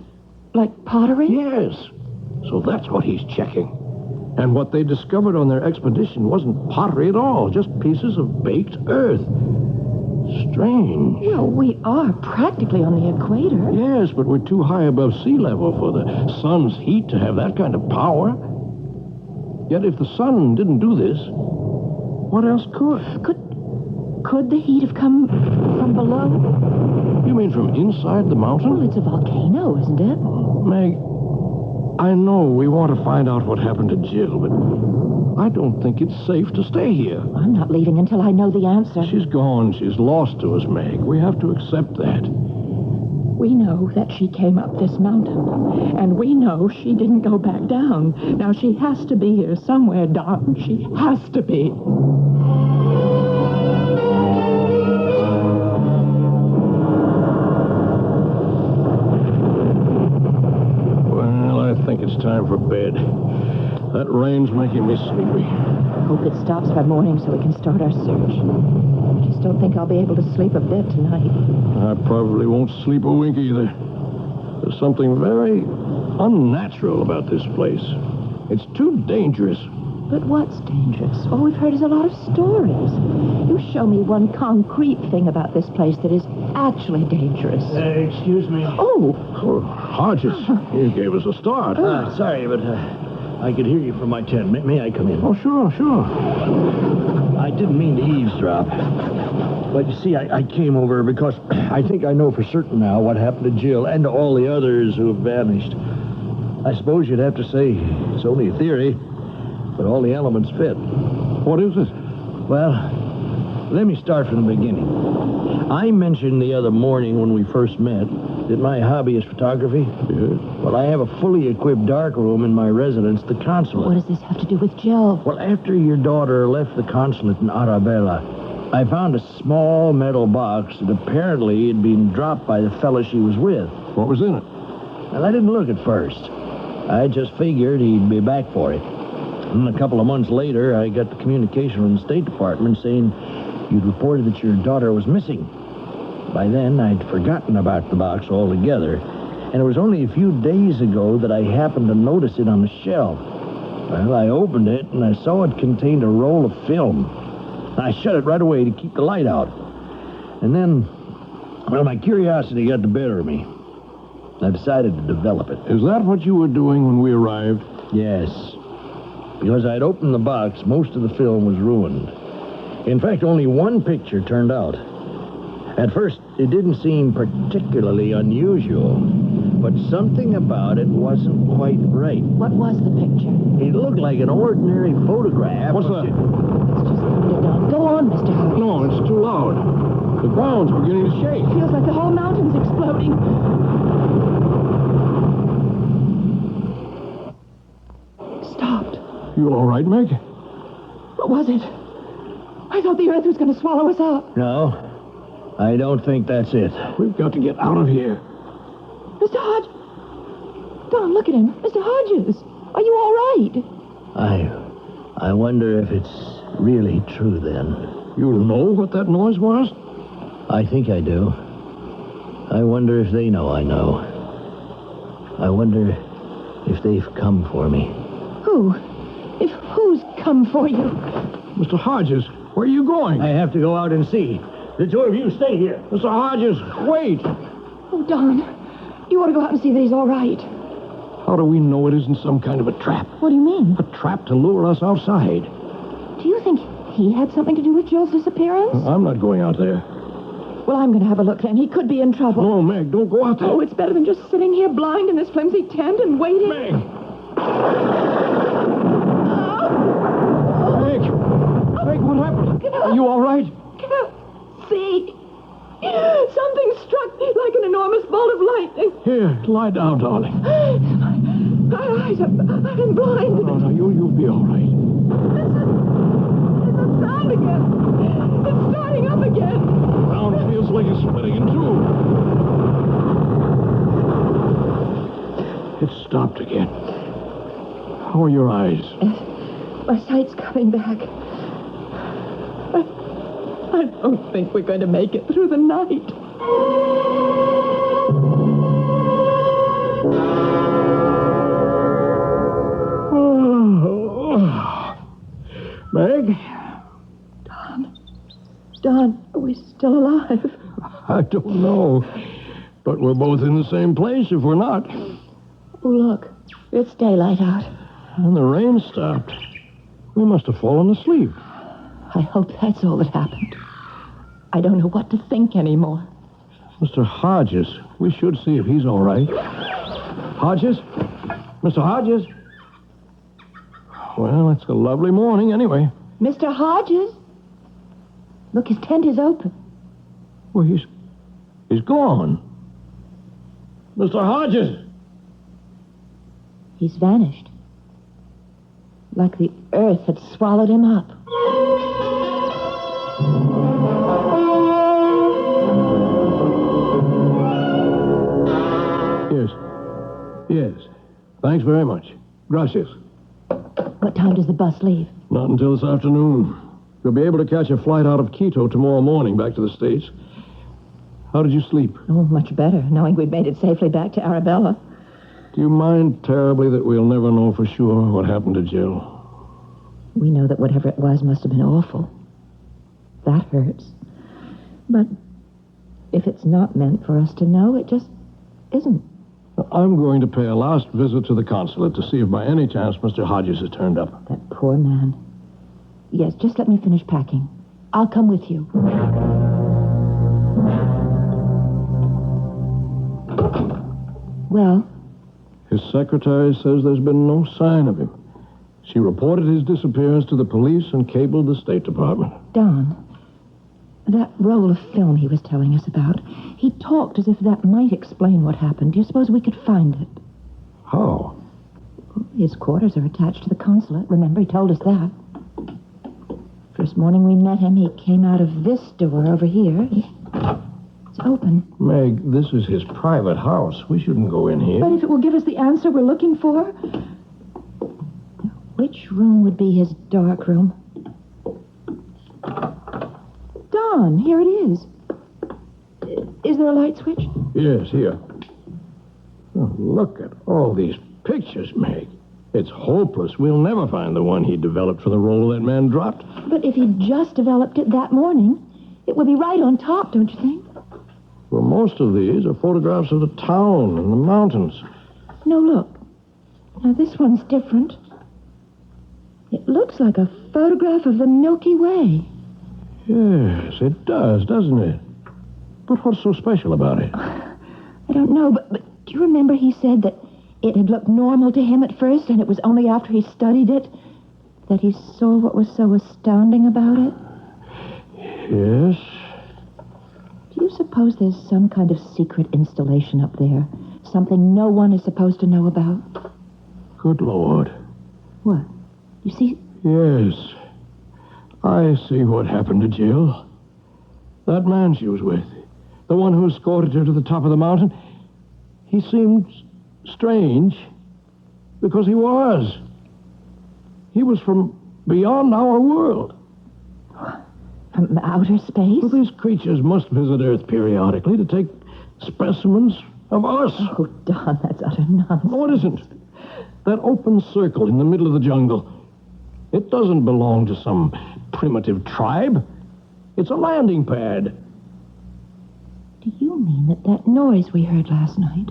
Like pottery? Yes. So that's what he's checking. And what they discovered on their expedition wasn't pottery at all, just pieces of baked earth. Strange. Well, we are practically on the equator. Yes, but we're too high above sea level for the sun's heat to have that kind of power. Yet if the sun didn't do this, what else could? Could the heat have come from below? You mean from inside the mountain? Well, it's a volcano, isn't it? Meg, I know we want to find out what happened to Jill, but I don't think it's safe to stay here. I'm not leaving until I know the answer. She's gone. She's lost to us, Meg. We have to accept that. We know that she came up this mountain, and we know she didn't go back down. Now, she has to be here somewhere, Don. She has to be. I think it's time for bed. That rain's making me sleepy. Hope it stops by morning so we can start our search. I just don't think I'll be able to sleep a bit tonight. I probably won't sleep a wink either. There's something very unnatural about this place. It's too dangerous. But what's dangerous? All we've heard is a lot of stories. You show me one concrete thing about this place that is actually dangerous. Excuse me. Oh, Hodges, you gave us a start. Sorry, but I could hear you from my tent. May I come in? Oh, sure. I didn't mean to eavesdrop. But you see, I came over because I think I know for certain now what happened to Jill and to all the others who have vanished. I suppose you'd have to say it's only a theory, but all the elements fit. What is it? Well, let me start from the beginning. I mentioned the other morning when we first met that my hobby is photography. Yes. Well, I have a fully equipped darkroom in my residence, the consulate. What does this have to do with Jill? Well, after your daughter left the consulate in Arabella, I found a small metal box that apparently had been dropped by the fellow she was with. What was in it? Well, I didn't look at first. I just figured he'd be back for it. And a couple of months later, I got the communication from the State Department saying you'd reported that your daughter was missing. By then, I'd forgotten about the box altogether, and it was only a few days ago that I happened to notice it on the shelf. Well, I opened it, and I saw it contained a roll of film. I shut it right away to keep the light out. And then, well, my curiosity got the better of me. I decided to develop it. Is that what you were doing when we arrived? Yes. Because I'd opened the box, most of the film was ruined. In fact, only one picture turned out. At first, it didn't seem particularly unusual, but something about it wasn't quite right. What was the picture? It look like an ordinary photograph. What's that? Go on, Mr. Hodges. No, it's too loud. The ground's beginning to shake. Feels like the whole mountain's exploding. Stopped. You all right, Meg? What was it? I thought the earth was going to swallow us up. No, I don't think that's it. We've got to get out of here. Mr. Hodges. Don, look at him. Mr. Hodges. Are you all right? I wonder if it's really true then. You know what that noise was? I think I do. I wonder if they know I know. I wonder if they've come for me. Who? If who's come for you? Mr. Hodges, where are you going? I have to go out and see. The two of you stay here. Mr. Hodges, wait. Oh, Don. You ought to go out and see that he's all right. How do we know it isn't some kind of a trap? What do you mean? A trap to lure us outside. Do you think he had something to do with Jill's disappearance? I'm not going out there. Well, I'm going to have a look then. He could be in trouble. No, Meg, don't go out there. Oh, it's better than just sitting here blind in this flimsy tent and waiting. Meg! Meg! Meg, what happened? Are you all right? See? Something struck like an enormous bolt of lightning. Here, lie down, darling. My eyes have been blinded. No, you'll be all right. There's a sound again. It's starting up again. The ground feels like it's splitting in two. It stopped again. How are your eyes? My sight's coming back. I don't think we're going to make it through the night. Meg? Don, are we still alive? I don't know. But we're both in the same place if we're not. Oh, look. It's daylight out. And the rain stopped. We must have fallen asleep. I hope that's all that happened. I don't know what to think anymore. Mr. Hodges, we should see if he's all right. Hodges? Mr. Hodges? Well, it's a lovely morning anyway. Mr. Hodges? Look, his tent is open. Well, he's gone. Mr. Hodges! He's vanished. Like the earth had swallowed him up. Yes. Thanks very much. Gracias. What time does the bus leave? Not until this afternoon. You'll be able to catch a flight out of Quito tomorrow morning back to the States. How did you sleep? Oh, much better, knowing we'd made it safely back to Arabella. Do you mind terribly that we'll never know for sure what happened to Jill? We know that whatever it was must have been awful. That hurts. But if it's not meant for us to know, it just isn't. I'm going to pay a last visit to the consulate to see if by any chance Mr. Hodges has turned up. That poor man. Yes, just let me finish packing. I'll come with you. Well? His secretary says there's been no sign of him. She reported his disappearance to the police and cabled the State Department. Don, that roll of film he was telling us about, he talked as if that might explain what happened. Do you suppose we could find it? How? His quarters are attached to the consulate. Remember, he told us that. First morning we met him, he came out of this door over here. It's open. Meg, this is his private house. We shouldn't go in here. But if it will give us the answer we're looking for... Which room would be his dark room? Don, here it is. Is there a light switch? Yes, here. Oh, look at all these pictures, Meg. It's hopeless. We'll never find the one he developed for the role that man dropped. But if he just developed it that morning, it would be right on top, don't you think? Well, most of these are photographs of the town and the mountains. No, look. Now, this one's different. It looks like a photograph of the Milky Way. Yes, it does, doesn't it? But what's so special about it? I don't know, but do you remember he said that It had looked normal to him at first, and it was only after he studied it that he saw what was so astounding about it. Yes? Do you suppose there's some kind of secret installation up there? Something no one is supposed to know about? Good Lord. What? You see? Yes. I see what happened to Jill. That man she was with, the one who escorted her to the top of the mountain, he seemed strange because he was. He was from beyond our world. From outer space? Well, these creatures must visit Earth periodically to take specimens of us. Oh, Don, that's utter nonsense. No, it isn't. That open circle in the middle of the jungle, it doesn't belong to some primitive tribe. It's a landing pad. Do you mean that noise we heard last night,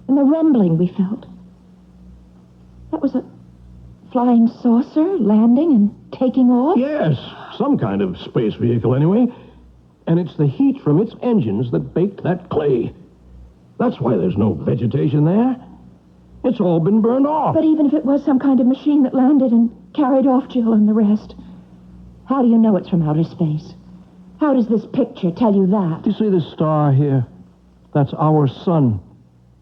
and the rumbling we felt, that was a flying saucer landing and taking off? Yes, some kind of space vehicle anyway. And it's the heat from its engines that baked that clay. That's why there's no vegetation there. It's all been burned off. But even if it was some kind of machine that landed and carried off Jill and the rest, how do you know it's from outer space? How does this picture tell you that? You see this star here? That's our sun.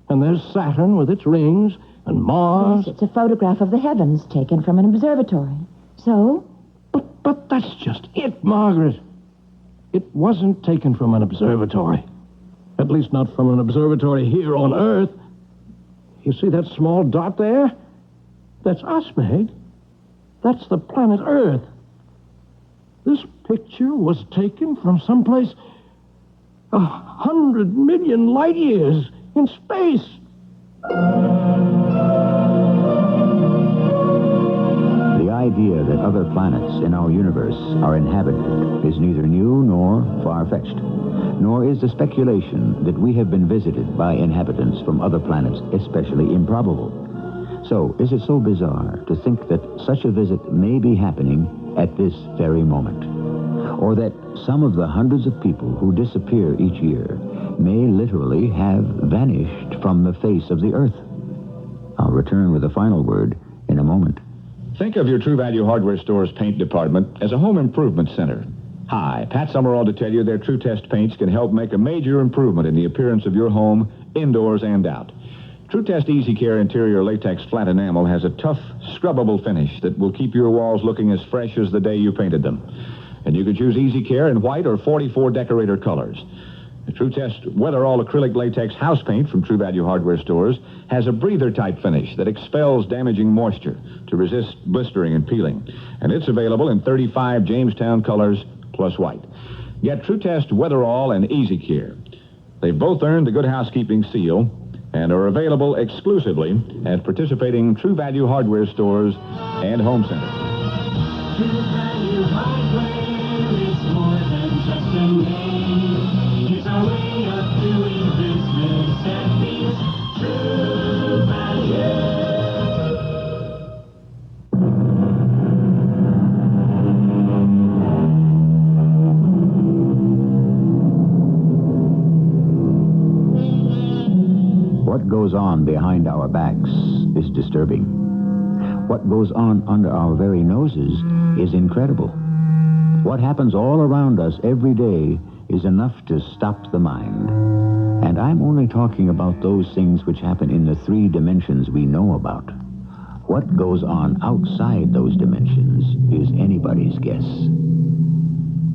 And there's Saturn with its rings, and Mars. Yes, it's a photograph of the heavens taken from an observatory. So? But that's just it, Margaret. It wasn't taken from an observatory. At least not from an observatory here on Earth. You see that small dot there? That's us, Meg. That's the planet Earth. This picture was taken from someplace 100 million light years in space. The idea that other planets in our universe are inhabited is neither new nor far-fetched, nor is the speculation that we have been visited by inhabitants from other planets especially improbable. So, is it so bizarre to think that such a visit may be happening at this very moment? Or that some of the hundreds of people who disappear each year may literally have vanished from the face of the Earth? I'll return with a final word in a moment. Think of your True Value Hardware Store's paint department as a home improvement center. Hi, Pat Summerall to tell you their True Test paints can help make a major improvement in the appearance of your home, indoors and out. True Test Easy Care Interior Latex Flat Enamel has a tough, scrubbable finish that will keep your walls looking as fresh as the day you painted them. And you can choose Easy Care in white or 44 decorator colors. The True Test Weatherall Acrylic Latex House Paint from True Value Hardware Stores has a breather-type finish that expels damaging moisture to resist blistering and peeling. And it's available in 35 Jamestown colors plus white. Get True Test Weatherall and Easy Care. They've both earned the Good Housekeeping seal and are available exclusively at participating True Value Hardware stores and home centers. True Value Hardware is more than just a name. It's our way of doing business that means True Value. What goes on behind our backs is disturbing. What goes on under our very noses is incredible. What happens all around us every day is enough to stop the mind. And I'm only talking about those things which happen in the 3 dimensions we know about. What goes on outside those dimensions is anybody's guess.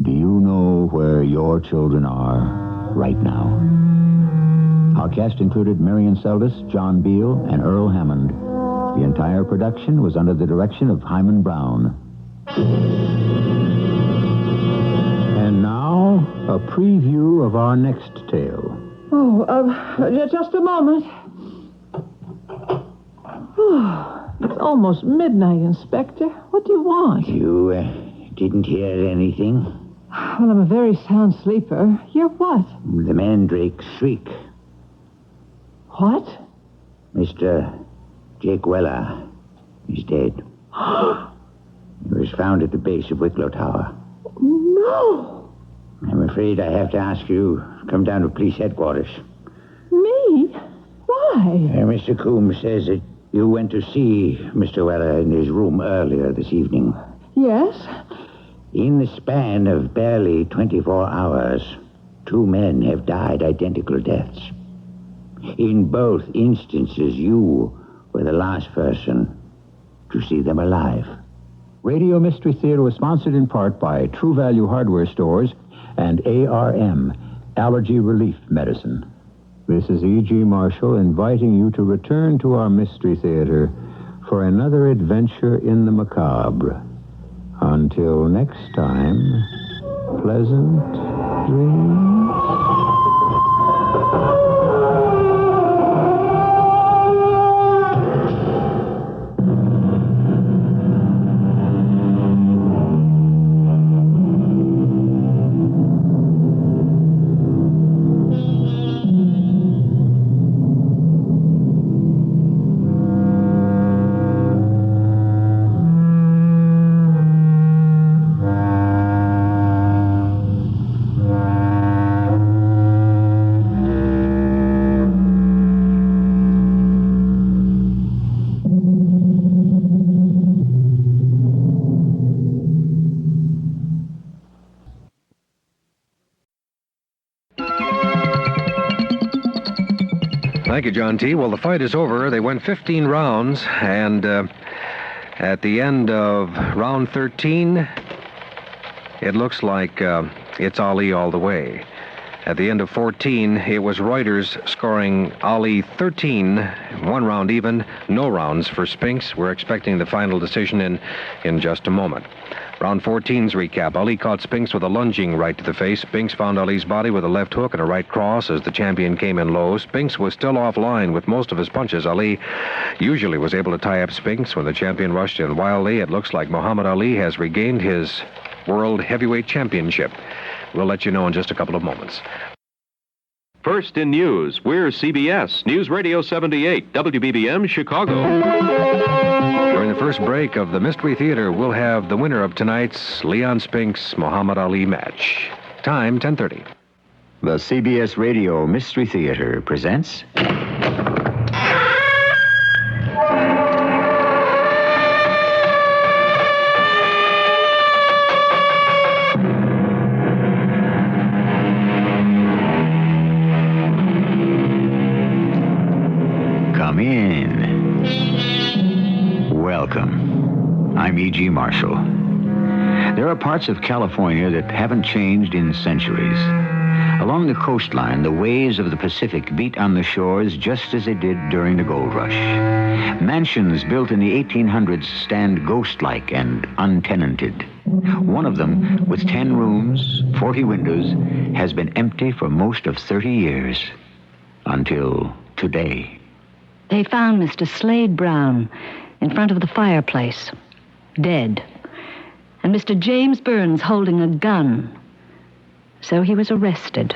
Do you know where your children are right now? Our cast included Marion Seldes, John Beale, and Earl Hammond. The entire production was under the direction of Hyman Brown. And now, a preview of our next tale. Oh, just a moment. It's almost midnight, Inspector. What do you want? You didn't hear anything? Well, I'm a very sound sleeper. Hear what? The mandrake shriek. What? Mr. Jake Weller is dead. He was found at the base of Wicklow Tower. No. I'm afraid I have to ask you to come down to police headquarters. Me? Why? Mr. Coombs says that you went to see Mr. Weller in his room earlier this evening. Yes? In the span of barely 24 hours, 2 men have died identical deaths. In both instances, you were the last person to see them alive. Radio Mystery Theater was sponsored in part by True Value Hardware Stores and ARM, Allergy Relief Medicine. This is E.G. Marshall inviting you to return to our Mystery Theater for another adventure in the macabre. Until next time, pleasant dreams. Thank you, John T. Well, the fight is over. They went 15 rounds, and at the end of round 13, it looks like it's Ali all the way. At the end of 14, it was Reuters scoring Ali 13, 1 round even, no rounds for Spinks. We're expecting the final decision in just a moment. Round 14's recap. Ali caught Spinks with a lunging right to the face. Spinks found Ali's body with a left hook and a right cross as the champion came in low. Spinks was still offline with most of his punches. Ali usually was able to tie up Spinks when the champion rushed in wildly. It looks like Muhammad Ali has regained his World Heavyweight Championship. We'll let you know in just a couple of moments. First in news, we're CBS, News Radio 78, WBBM, Chicago. During the first break of the Mystery Theater, we'll have the winner of tonight's Leon Spinks Muhammad Ali match. Time, 10:30. The CBS Radio Mystery Theater presents... Come in. Welcome. I'm E.G. Marshall. There are parts of California that haven't changed in centuries. Along the coastline, the waves of the Pacific beat on the shores just as they did during the gold rush. Mansions built in the 1800s stand ghost-like and untenanted. One of them, with 10 rooms, 40 windows, has been empty for most of 30 years. Until today. They found Mr. Slade Brown in front of the fireplace, dead. And Mr. James Burns holding a gun. So he was arrested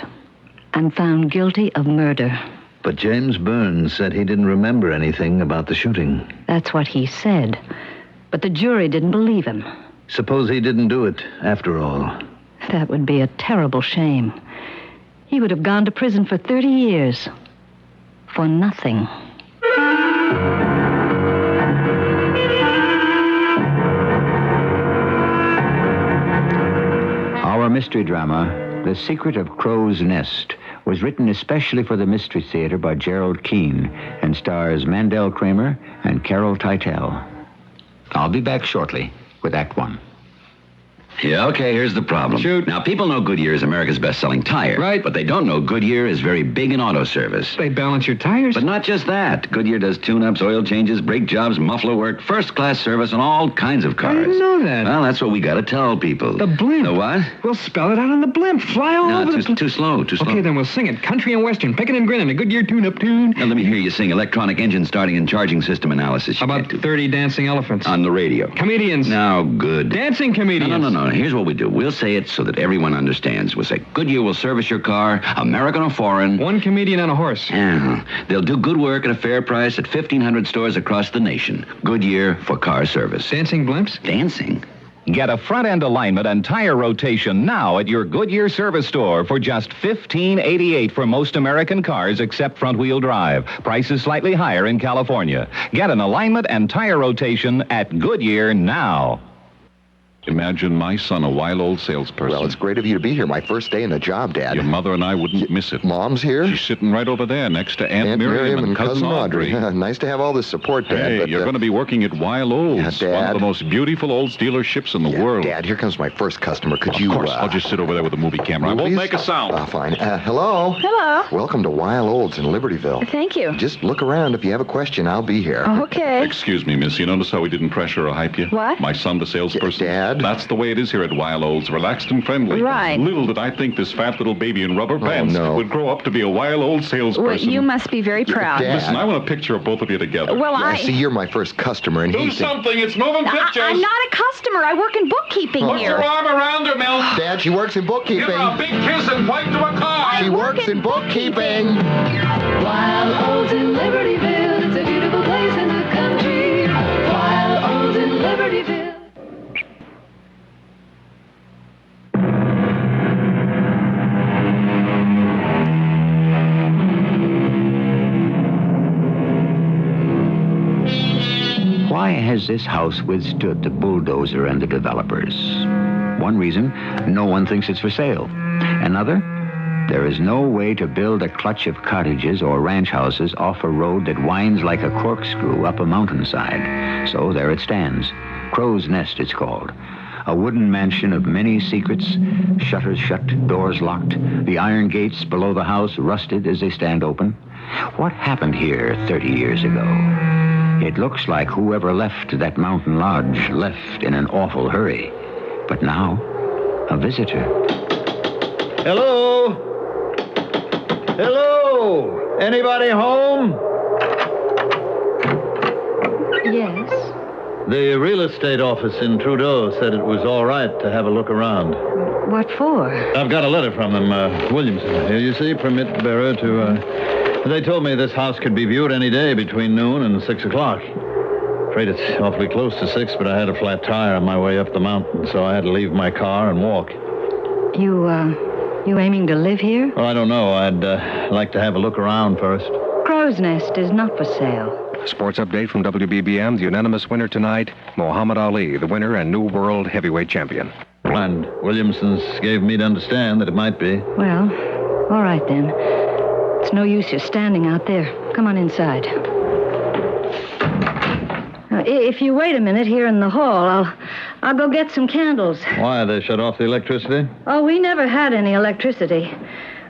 and found guilty of murder. But James Burns said he didn't remember anything about the shooting. That's what he said. But the jury didn't believe him. Suppose he didn't do it, after all. That would be a terrible shame. He would have gone to prison for 30 years. For nothing. Our mystery drama, The Secret of Crow's Nest, was written especially for the Mystery Theater by Gerald Keane and stars Mandel Kramer and Carol Teitel. I'll be back shortly with Act One. Yeah, okay, here's the problem. Shoot. Now, people know Goodyear is America's best-selling tire. Right. But they don't know Goodyear is very big in auto service. They balance your tires. But not just that. Goodyear does tune-ups, oil changes, brake jobs, muffler work, first-class service on all kinds of cars. I didn't know that. Well, that's what we got to tell people. The blimp. The what? We'll spell it out on the blimp. Fly all over the... Too slow. Okay, then we'll sing it. Country and western, picking and grinning, a Goodyear tune-up tune. Now, let me hear you sing electronic engine starting and charging system analysis. How about 30 dancing elephants? On the radio. Comedians. Now, good. Dancing comedians. No. Here's what we do. We'll say it so that everyone understands. We'll say, Goodyear will service your car, American or foreign. One comedian on a horse. Yeah. They'll do good work at a fair price at 1,500 stores across the nation. Goodyear for car service. Dancing blimps? Dancing? Get a front-end alignment and tire rotation now at your Goodyear service store for just $15.88 for most American cars except front-wheel drive. Price is slightly higher in California. Get an alignment and tire rotation at Goodyear now. Imagine my son, a wild-old salesperson. Well, it's great of you to be here. My first day in the job, Dad. Your mother and I wouldn't miss it. Mom's here? She's sitting right over there next to Aunt Miriam and Cousin Audrey. Nice to have all this support, Dad. Hey, but, you're going to be working at Wild Olds, Dad. one of the most beautiful Olds dealerships in the world. Dad, here comes my first customer. Could you... Of course, I'll just sit over there with a movie camera. I won't make a sound. Fine. Hello? Hello. Welcome to Wild Olds in Libertyville. Thank you. Just look around. If you have a question, I'll be here. Okay. Excuse me, miss. You notice how we didn't pressure or hype you? What? My son, the salesperson. Dad? That's the way it is here at Wild Olds. Relaxed and friendly. Right. Little did I think this fat little baby in rubber pants would grow up to be a Wild Old salesperson. Well, you must be very proud. Dad. Listen, I want a picture of both of you together. Well, I see you're my first customer, and Do something. It's moving pictures. I'm not a customer. I work in bookkeeping Put here. your arm around her, Mel. Dad, she works in bookkeeping. Give her a big kiss and point to a car. She works in bookkeeping. Wild Olds in Libertyville. It's a beautiful place in the country. Wild Olds in Libertyville. Why has this house withstood the bulldozer and the developers? One reason, no one thinks it's for sale. Another, there is no way to build a clutch of cottages or ranch houses off a road that winds like a corkscrew up a mountainside. So there it stands. Crow's Nest, it's called. A wooden mansion of many secrets, shutters shut, doors locked, the iron gates below the house rusted as they stand open. What happened here 30 years ago? It looks like whoever left that mountain lodge left in an awful hurry. But now, a visitor. Hello? Hello? Anybody home? Yes. The real estate office in Trudeau said it was all right to have a look around. What for? I've got a letter from them, Williamson. Here, you see, permit bearer to, They told me this house could be viewed any day between noon and 6 o'clock. Afraid it's awfully close to 6, but I had a flat tire on my way up the mountain, so I had to leave my car and walk. You aiming to live here? Oh, I don't know. I'd like to have a look around first. Crow's Nest is not for sale. Sports update from WBBM. The unanimous winner tonight, Muhammad Ali, the winner and new world heavyweight champion. And Williamson's gave me to understand that it might be. Well, all right then. It's no use you standing out there. Come on inside. If you wait a minute here in the hall, I'll go get some candles. Why, they shut off the electricity? Oh, we never had any electricity.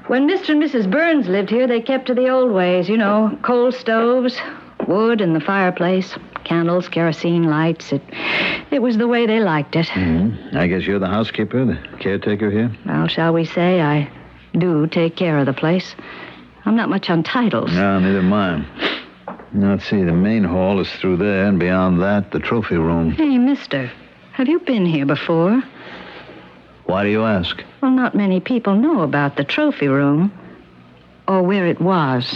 When Mr. and Mrs. Burns lived here, they kept to the old ways, you know, coal stoves, wood in the fireplace, candles, kerosene lights. It was the way they liked it. Mm-hmm. I guess you're the housekeeper, the caretaker here? Well, shall we say I do take care of the place. I'm not much on titles. No, neither am I. Now, let's see, the main hall is through there, and beyond that, the trophy room. Hey, mister, have you been here before? Why do you ask? Well, not many people know about the trophy room, or where it was.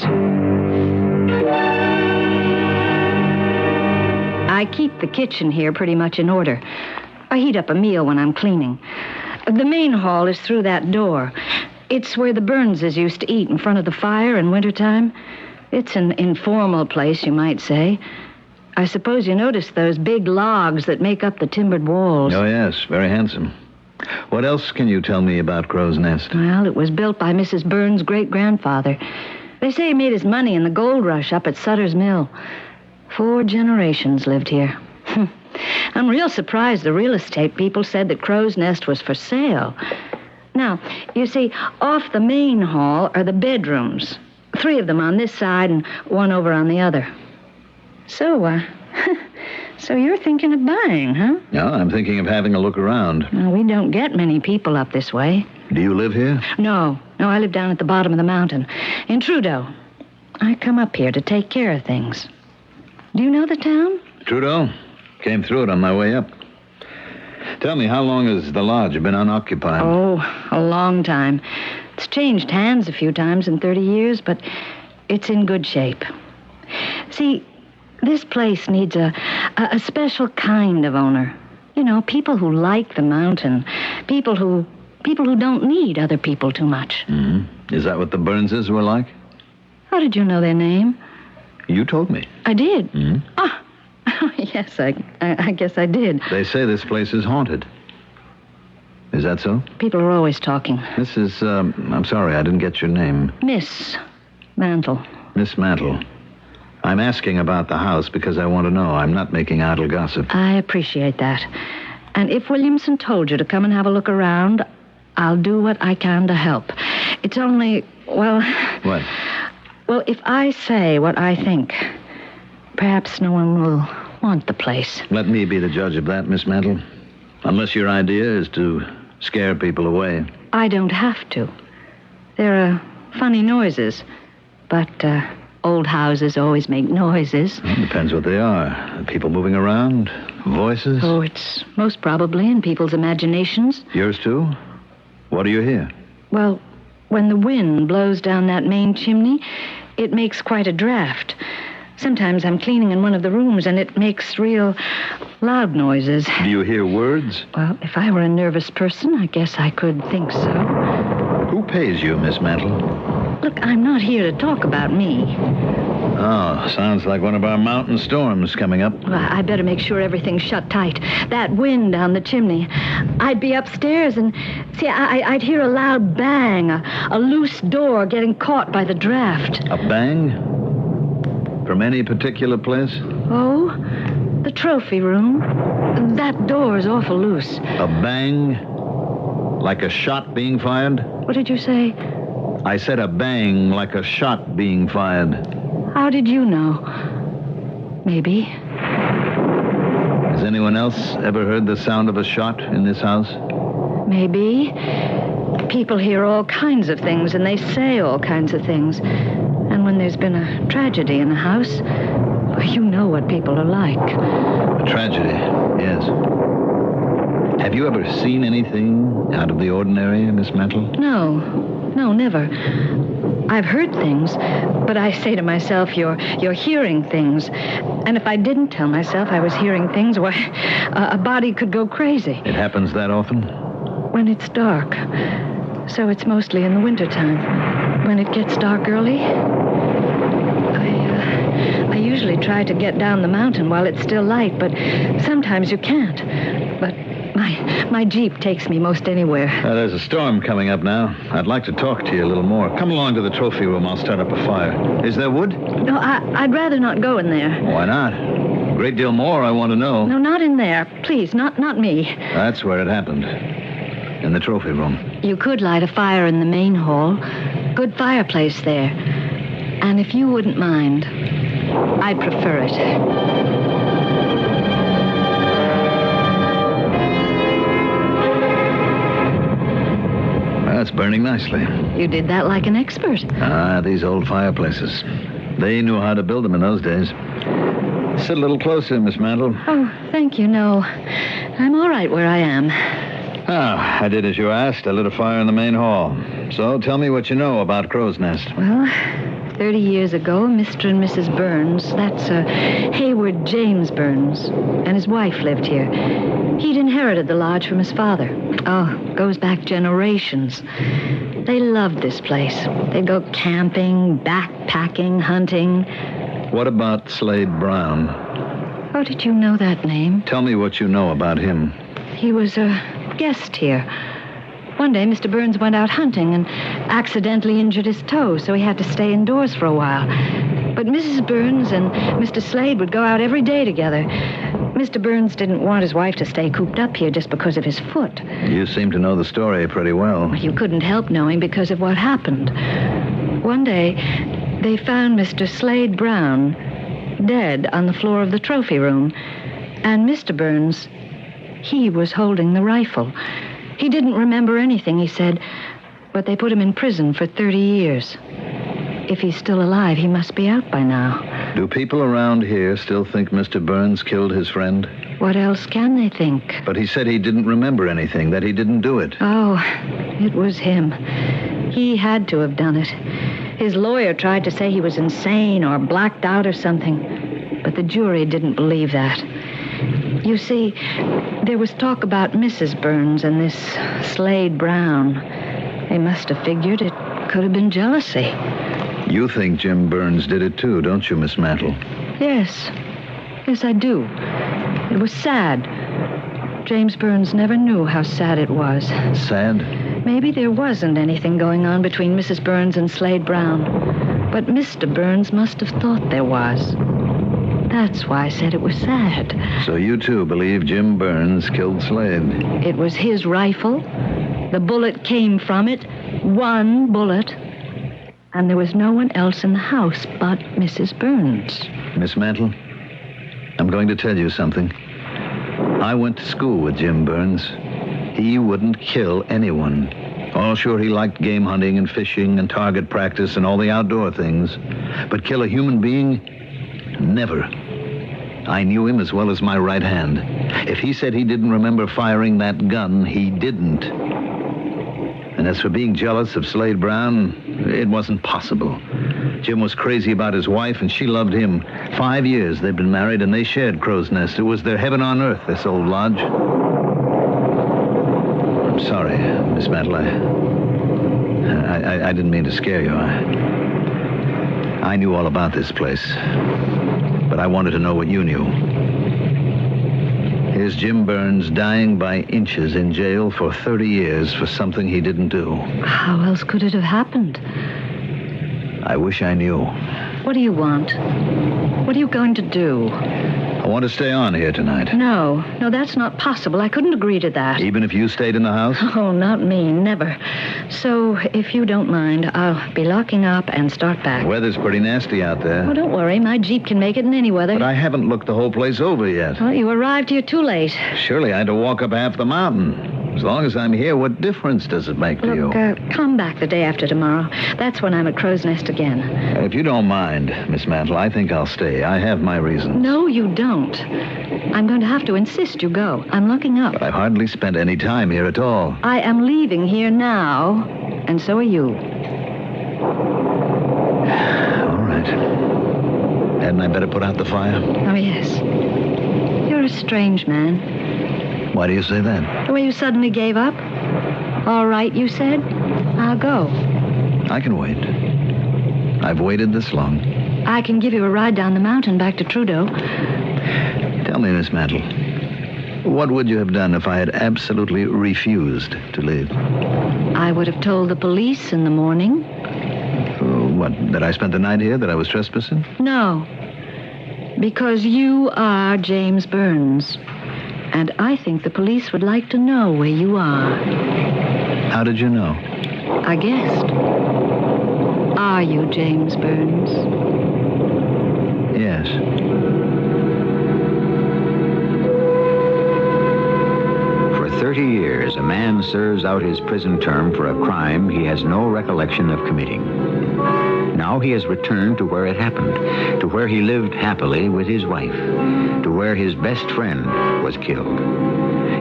I keep the kitchen here pretty much in order. I heat up a meal when I'm cleaning. The main hall is through that door. It's where the Burnses used to eat in front of the fire in wintertime. It's an informal place, you might say. I suppose you noticed those big logs that make up the timbered walls. Oh, yes, very handsome. What else can you tell me about Crow's Nest? Well, it was built by Mrs. Burns' great-grandfather. They say he made his money in the gold rush up at Sutter's Mill. 4 generations lived here. I'm real surprised the real estate people said that Crow's Nest was for sale. Now, you see, off the main hall are the bedrooms. 3 of them on this side and 1 over on the other. So, so you're thinking of buying, huh? No, I'm thinking of having a look around. Well, we don't get many people up this way. Do you live here? No, I live down at the bottom of the mountain, in Trudeau. I come up here to take care of things. Do you know the town? Trudeau. Came through it on my way up. Tell me, how long has the lodge been unoccupied? Oh, a long time. It's changed hands a few times in 30 years, but it's in good shape. See, this place needs a special kind of owner. You know, people who like the mountain. People who don't need other people too much. Mm-hmm. Is that what the Burnses were like? How did you know their name? You told me. I did. Mm-hmm. Ah, yes, I guess I did. They say this place is haunted. Is that so? People are always talking. This is, I'm sorry, I didn't get your name. Miss Mantle. Miss Mantle. I'm asking about the house because I want to know. I'm not making idle gossip. I appreciate that. And if Williamson told you to come and have a look around, I'll do what I can to help. It's only, well... What? Well, if I say what I think, perhaps no one will want the place. Let me be the judge of that, Miss Mantle. Unless your idea is to scare people away. I don't have to. There are funny noises, but old houses always make noises. Well, depends what they are. People moving around? Voices? Oh, it's most probably in people's imaginations. Yours too? What do you hear? Well, when the wind blows down that main chimney, it makes quite a draft. Sometimes I'm cleaning in one of the rooms, and it makes real loud noises. Do you hear words? Well, if I were a nervous person, I guess I could think so. Who pays you, Miss Mantle? Look, I'm not here to talk about me. Oh, sounds like one of our mountain storms coming up. Well, I better make sure everything's shut tight. That wind down the chimney. I'd be upstairs and, see, I'd hear a loud bang, a loose door getting caught by the draft. A bang? From any particular place? Oh, the trophy room. That door's awful loose. A bang? Like a shot being fired? What did you say? I said a bang like a shot being fired. How did you know? Maybe. Has anyone else ever heard the sound of a shot in this house? Maybe. People hear all kinds of things, and they say all kinds of things. And when there's been a tragedy in the house, you know what people are like. A tragedy, yes. Have you ever seen anything out of the ordinary, Miss Mantle? No, never. I've heard things, but I say to myself, you're hearing things. And if I didn't tell myself I was hearing things, why, a body could go crazy. It happens that often? When it's dark. So it's mostly in the wintertime. When it gets dark early, I usually try to get down the mountain while it's still light, but sometimes you can't. But my Jeep takes me most anywhere. There's a storm coming up now. I'd like to talk to you a little more. Come along to the trophy room. I'll start up a fire. Is there wood? No, I'd rather not go in there. Why not? A great deal more I want to know. No, not in there. Please, not me. That's where it happened. In the trophy room. You could light a fire in the main hall. Good fireplace there. And if you wouldn't mind, I'd prefer it. That's burning nicely. You did that like an expert. These old fireplaces. They knew how to build them in those days. Sit a little closer, Miss Mantle. Oh, thank you. No, I'm all right where I am. I did as you asked. I lit a fire in the main hall. So tell me what you know about Crow's Nest. Well, 30 years ago, Mr. and Mrs. Burns, that's Hayward James Burns, and his wife lived here. He'd inherited the lodge from his father. Oh, goes back generations. They loved this place. They'd go camping, backpacking, hunting. What about Slade Brown? How did you know that name? Tell me what you know about him. He was a guest here. One day, Mr. Burns went out hunting and accidentally injured his toe, so he had to stay indoors for a while. But Mrs. Burns and Mr. Slade would go out every day together. Mr. Burns didn't want his wife to stay cooped up here just because of his foot. You seem to know the story pretty well. You couldn't help knowing because of what happened. One day, they found Mr. Slade Brown dead on the floor of the trophy room. And Mr. Burns, he was holding the rifle. He didn't remember anything, he said, but they put him in prison for 30 years. If he's still alive, he must be out by now. Do people around here still think Mr. Burns killed his friend? What else can they think? But he said he didn't remember anything, that he didn't do it. Oh, it was him. He had to have done it. His lawyer tried to say he was insane or blacked out or something, but the jury didn't believe that. You see, there was talk about Mrs. Burns and this Slade Brown. They must have figured it could have been jealousy. You think Jim Burns did it too, don't you, Miss Mantle? Yes. Yes, I do. It was sad. James Burns never knew how sad it was. Sad? Maybe there wasn't anything going on between Mrs. Burns and Slade Brown. But Mr. Burns must have thought there was. That's why I said it was sad. So you, too, believe Jim Burns killed Slade? It was his rifle. The bullet came from it. One bullet. And there was no one else in the house but Mrs. Burns. Miss Mantle, I'm going to tell you something. I went to school with Jim Burns. He wouldn't kill anyone. Oh, sure, he liked game hunting and fishing and target practice and all the outdoor things. But kill a human being? Never. I knew him as well as my right hand. If he said he didn't remember firing that gun, he didn't. And as for being jealous of Slade Brown, it wasn't possible. Jim was crazy about his wife, and she loved him. 5 years they'd been married, and they shared Crow's Nest. It was their heaven on earth, this old lodge. I'm sorry, Miss Mantle. I didn't mean to scare you. I knew all about this place, but I wanted to know what you knew. Here's Jim Burns dying by inches in jail for 30 years for something he didn't do. How else could it have happened? I wish I knew. What do you want? What are you going to do? I want to stay on here tonight. No, that's not possible. I couldn't agree to that. Even if you stayed in the house? Oh, not me, never. So, if you don't mind, I'll be locking up and start back. Weather's pretty nasty out there. Oh, don't worry. My Jeep can make it in any weather. But I haven't looked the whole place over yet. Well, you arrived here too late. Surely I had to walk up half the mountain. As long as I'm here, what difference does it make to you? Look, come back the day after tomorrow. That's when I'm at Crow's Nest again. If you don't mind, Miss Mantle, I think I'll stay. I have my reasons. No, you don't. I'm going to have to insist you go. I'm locking up. But I've hardly spent any time here at all. I am leaving here now, and so are you. All right. Hadn't I better put out the fire? Oh, yes. You're a strange man. Why do you say that? The way you suddenly gave up? All right, you said. I'll go. I can wait. I've waited this long. I can give you a ride down the mountain back to Trudeau. Tell me, Miss Mantle, what would you have done if I had absolutely refused to leave? I would have told the police in the morning. What, that I spent the night here, that I was trespassing? No. Because you are James Burns. And I think the police would like to know where you are. How did you know? I guessed. Are you James Burns? Yes. For 30 years, a man serves out his prison term for a crime he has no recollection of committing. Now he has returned to where it happened, to where he lived happily with his wife, to where his best friend was killed.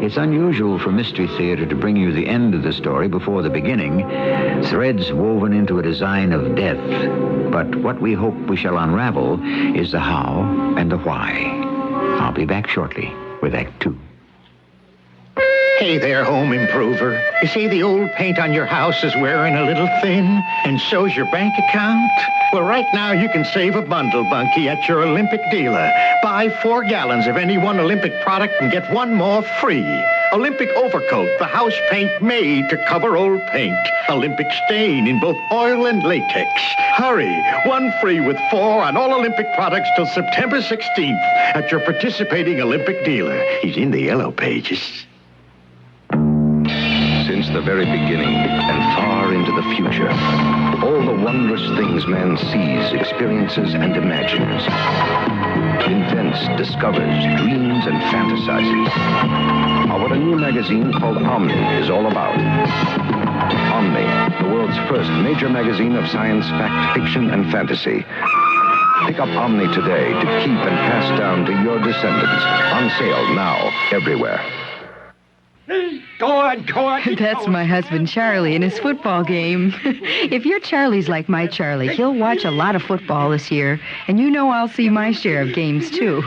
It's unusual for Mystery Theater to bring you the end of the story before the beginning, threads woven into a design of death. But what we hope we shall unravel is the how and the why. I'll be back shortly with Act 2. Hey there, home improver. You see the old paint on your house is wearing a little thin, and so's your bank account? Well, right now you can save a bundle, Bunky, at your Olympic dealer. Buy 4 gallons of any one Olympic product and get 1 more free. Olympic Overcoat, the house paint made to cover old paint. Olympic Stain in both oil and latex. Hurry, 1 free with 4 on all Olympic products till September 16th at your participating Olympic dealer. He's in the yellow pages. Since the very beginning and far into the future, all the wondrous things man sees, experiences, and imagines, invents, discovers, dreams, and fantasizes, are what a new magazine called Omni is all about. Omni, the world's first major magazine of science, fact, fiction, and fantasy. Pick up Omni today to keep and pass down to your descendants. On sale now, everywhere. Go That's my husband, Charlie, in his football game. If your Charlie's like my Charlie, he'll watch a lot of football this year, and you know I'll see my share of games, too.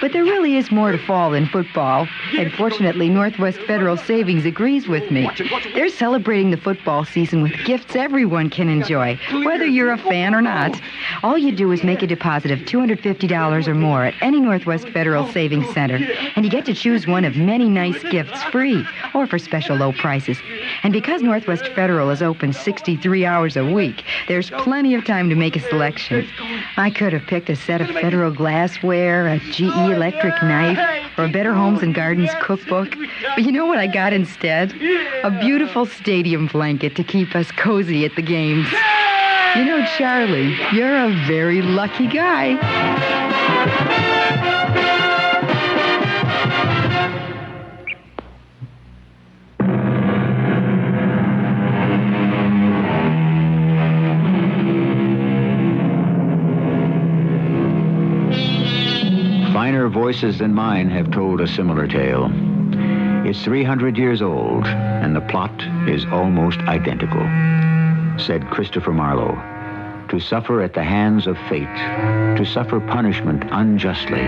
But there really is more to fall than football, and fortunately, Northwest Federal Savings agrees with me. They're celebrating the football season with gifts everyone can enjoy, whether you're a fan or not. All you do is make a deposit of $250 or more at any Northwest Federal Savings Center, and you get to choose one of many nice gifts free or for special low prices. And because Northwest Federal is open 63 hours a week, there's plenty of time to make a selection. I could have picked a set of Federal glassware, a GE electric knife, or a Better Homes and Gardens cookbook. But you know what I got instead? A beautiful stadium blanket to keep us cozy at the games. You know, Charlie, you're a very lucky guy. Finer voices than mine have told a similar tale. It's 300 years old, and the plot is almost identical. Said Christopher Marlowe, to suffer at the hands of fate, to suffer punishment unjustly.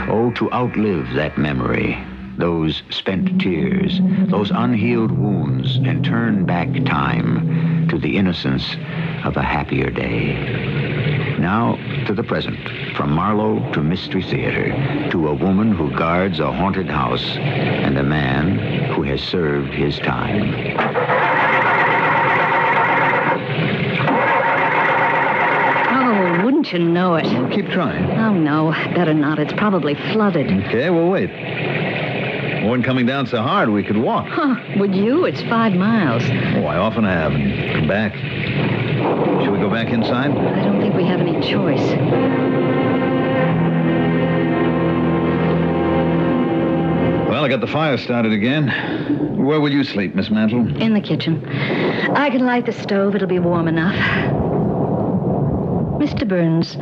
Oh, to outlive that memory, those spent tears, those unhealed wounds, and turn back time to the innocence of a happier day. Now to the present, from Marlowe to Mystery Theater, to a woman who guards a haunted house, and a man who has served his time. Oh, wouldn't you know it? Well, keep trying. Oh, no, better not. It's probably flooded. Okay, well, wait. Weren't coming down so hard we could walk. Huh, would you? It's 5 miles. Oh, I often have, and come back. Shall we go back inside? I don't think we have any choice. Well, I got the fire started again. Where will you sleep, Miss Mantle? In the kitchen. I can light the stove. It'll be warm enough. Mr. Burns,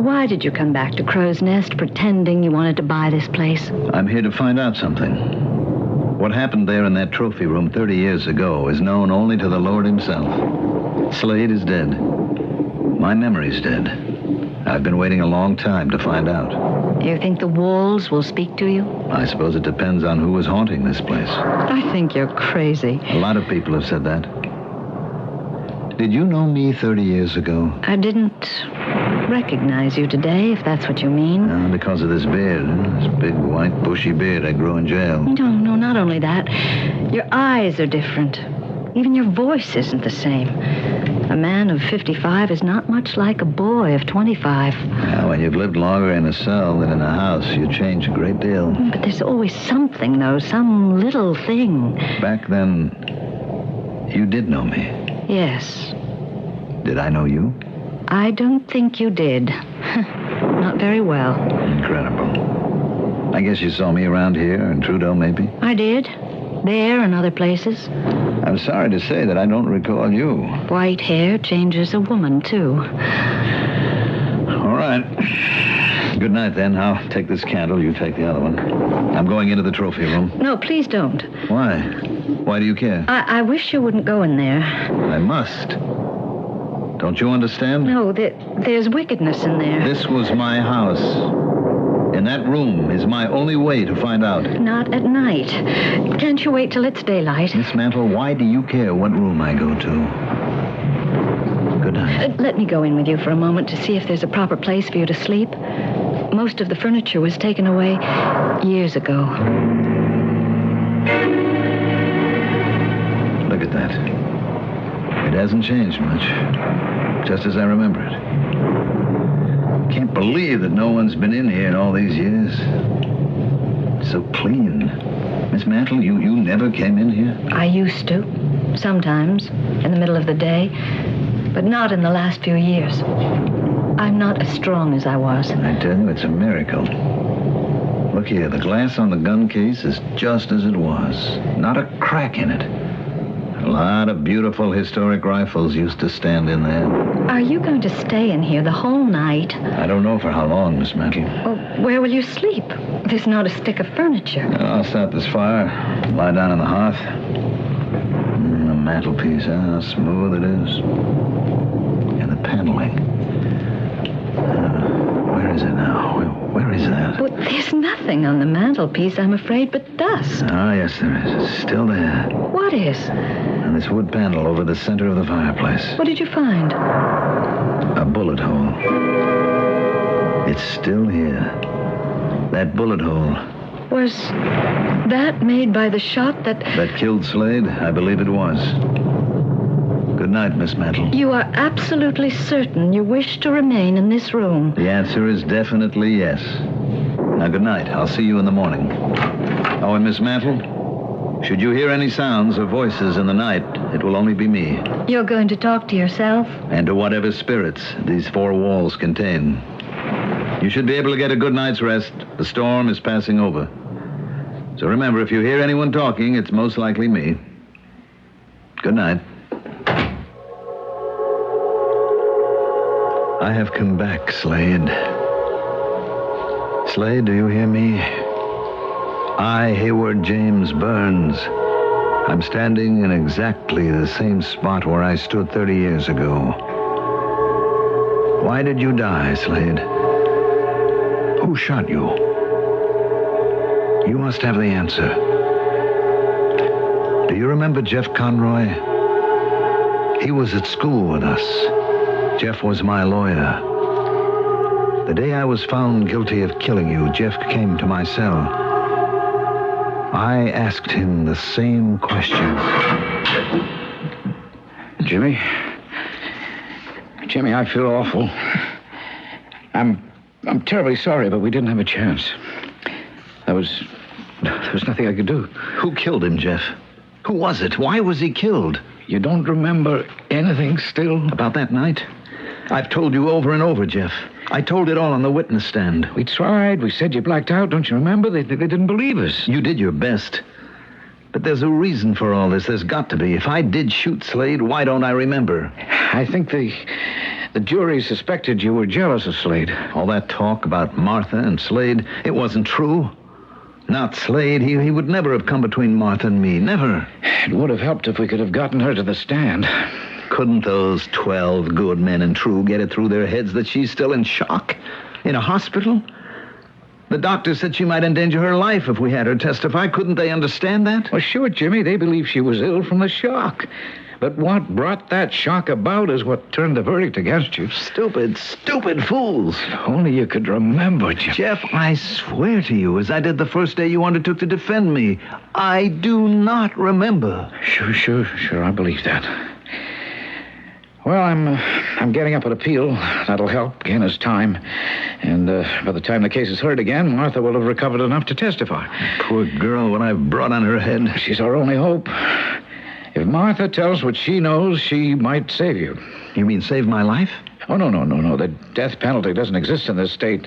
why did you come back to Crow's Nest pretending you wanted to buy this place? I'm here to find out something. What happened there in that trophy room 30 years ago is known only to the Lord himself. Slade is dead. My memory's dead. I've been waiting a long time to find out. You think the walls will speak to you? I suppose it depends on who is haunting this place. I think you're crazy. A lot of people have said that. Did you know me 30 years ago? I didn't recognize you today, if that's what you mean. Because of this beard, this big, white, bushy beard I grew in jail. No, not only that. Your eyes are different. Even your voice isn't the same. A man of 55 is not much like a boy of 25. Now, when you've lived longer in a cell than in a house, you change a great deal. But there's always something, though, some little thing. Back then, you did know me. Yes. Did I know you? I don't think you did. Not very well. Incredible. I guess you saw me around here in Trudeau, maybe? I did. There and other places. I'm sorry to say that I don't recall you. White hair changes a woman, too. All right. Good night, then. I'll take this candle. You take the other one. I'm going into the trophy room. No, please don't. Why? Why do you care? I wish you wouldn't go in there. I must. Don't you understand? No, there's wickedness in there. This was my house. And that room is my only way to find out. Not at night. Can't you wait till it's daylight? Miss Mantle, why do you care what room I go to? Good night. Let me go in with you for a moment to see if there's a proper place for you to sleep. Most of the furniture was taken away years ago. Look at that. It hasn't changed much. Just as I remember it. Can't believe that no one's been in here in all these years. It's so clean. Miss Mantle, you never came in here? I used to. Sometimes. In the middle of the day. But not in the last few years. I'm not as strong as I was. I tell you, it's a miracle. Look here, the glass on the gun case is just as it was. Not a crack in it. A lot of beautiful historic rifles used to stand in there. Are you going to stay in here the whole night? I don't know for how long, Miss Mantle. Oh, where will you sleep? There's not a stick of furniture. I'll start this fire. Lie down on the hearth. The mantelpiece, how smooth it is. And the paneling. Where is it now? Where is that? Well, there's nothing on the mantelpiece, I'm afraid, but dust. Ah, yes, there is. It's still there. What is? And this wood panel over the center of the fireplace. What did you find? A bullet hole. It's still here. That bullet hole. Was that made by the shot that... That killed Slade? I believe it was. Good night, Miss Mantle. You are absolutely certain you wish to remain in this room? The answer is definitely yes. Now, good night. I'll see you in the morning. Oh, and Miss Mantle, should you hear any sounds or voices in the night, it will only be me. You're going to talk to yourself? And to whatever spirits these four walls contain. You should be able to get a good night's rest. The storm is passing over. So remember, if you hear anyone talking, it's most likely me. Good night. I have come back, Slade. Slade, do you hear me? I, Hayward James Burns. I'm standing in exactly the same spot where I stood 30 years ago. Why did you die, Slade? Who shot you? You must have the answer. Do you remember Jeff Conroy? He was at school with us. Jeff was my lawyer. The day I was found guilty of killing you, Jeff came to my cell. I asked him the same question. Jimmy, I feel awful. I'm terribly sorry, but we didn't have a chance. There was nothing I could do. Who killed him, Jeff? Who was it? Why was he killed? You don't remember anything still? About that night? I've told you over and over, Jeff. I told it all on the witness stand. We tried. We said you blacked out. Don't you remember? They didn't believe us. You did your best. But there's a reason for all this. There's got to be. If I did shoot Slade, why don't I remember? I think the jury suspected you were jealous of Slade. All that talk about Martha and Slade, it wasn't true. Not Slade. He would never have come between Martha and me. Never. It would have helped if we could have gotten her to the stand. Couldn't those 12 good men and true get it through their heads that she's still in shock? In a hospital? The doctor said she might endanger her life if we had her testify. Couldn't they understand that? Well, sure, Jimmy. They believe she was ill from the shock. But what brought that shock about is what turned the verdict against you. Stupid fools. If only you could remember, Jim. Jeff, I swear to you, as I did the first day you undertook to defend me, I do not remember. Sure, I believe that. Well, I'm getting up an appeal. That'll help gain us time. And by the time the case is heard again, Martha will have recovered enough to testify. Poor girl, what I've brought on her head. She's our only hope. If Martha tells what she knows, she might save you. You mean save my life? Oh, no. The death penalty doesn't exist in this state.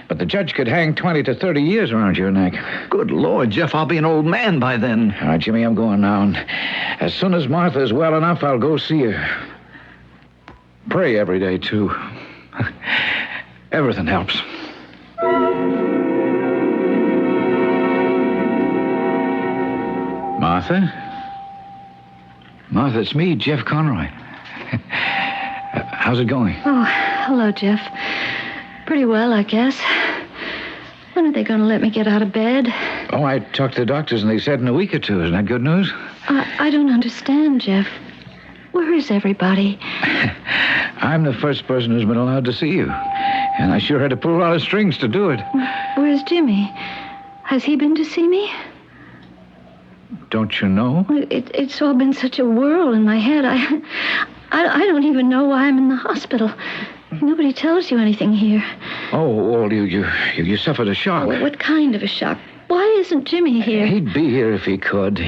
But the judge could hang 20 to 30 years around your neck. Good Lord, Jeff, I'll be an old man by then. All right, Jimmy, I'm going now. And as soon as Martha's well enough, I'll go see her. Pray every day, too. Everything helps. Martha? Martha, it's me, Jeff Conroy. How's it going? Oh, hello, Jeff. Pretty well, I guess. When are they going to let me get out of bed? Oh, I talked to the doctors, and they said in a week or two. Isn't that good news? I don't understand, Jeff. Where is everybody? I'm the first person who's been allowed to see you. And I sure had to pull a lot of strings to do it. Where's Jimmy? Has he been to see me? Don't you know? It's all been such a whirl in my head. I don't even know why I'm in the hospital. Nobody tells you anything here. Oh, you suffered a shock. What kind of a shock? Why isn't Jimmy here? He'd be here if he could.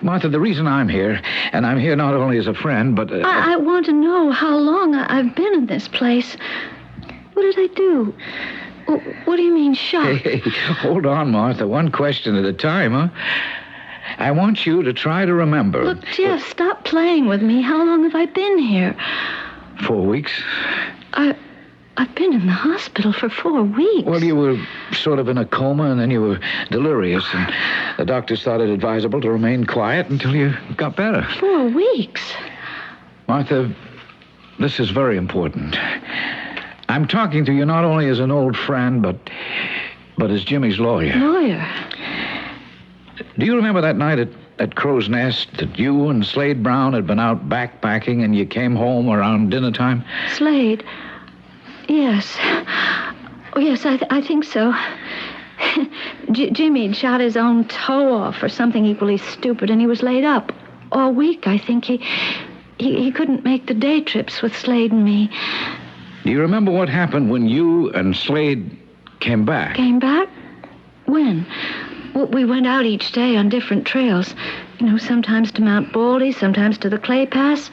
Martha, the reason I'm here, and I'm here not only as a friend, but... I want to know how long I've been in this place. What did I do? What do you mean, shocked? Hey, hold on, Martha. One question at a time, huh? I want you to try to remember... Look, Jeff, stop playing with me. How long have I been here? 4 weeks. I've been in the hospital for 4 weeks. Well, you were sort of in a coma, and then you were delirious, and the doctors thought it advisable to remain quiet until you got better. 4 weeks? Martha, this is very important. I'm talking to you not only as an old friend, but as Jimmy's lawyer. Lawyer? Do you remember that night at Crow's Nest that you and Slade Brown had been out backpacking and you came home around dinner time? Slade? Yes. Oh, yes, I think so. Jimmy'd shot his own toe off or something equally stupid, and he was laid up all week. I think he couldn't make the day trips with Slade and me. Do you remember what happened when you and Slade came back? Came back? When? Well, we went out each day on different trails. Sometimes to Mount Baldy, sometimes to the Clay Pass.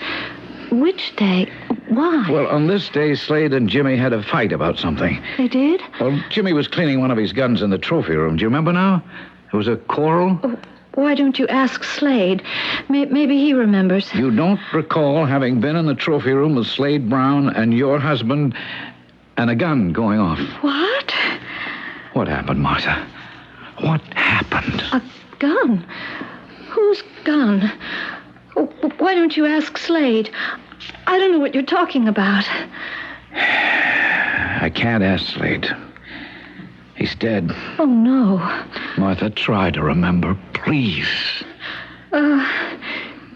Which day? Why? Well, on this day, Slade and Jimmy had a fight about something. They did? Well, Jimmy was cleaning one of his guns in the trophy room. Do you remember now? It was a quarrel. Oh, why don't you ask Slade? Maybe he remembers. You don't recall having been in the trophy room with Slade Brown and your husband and a gun going off? What? What happened, Martha? What happened? A gun? Whose gun? Oh, why don't you ask Slade? I don't know what you're talking about. I can't ask Slade. He's dead. Oh, no. Martha, try to remember, please.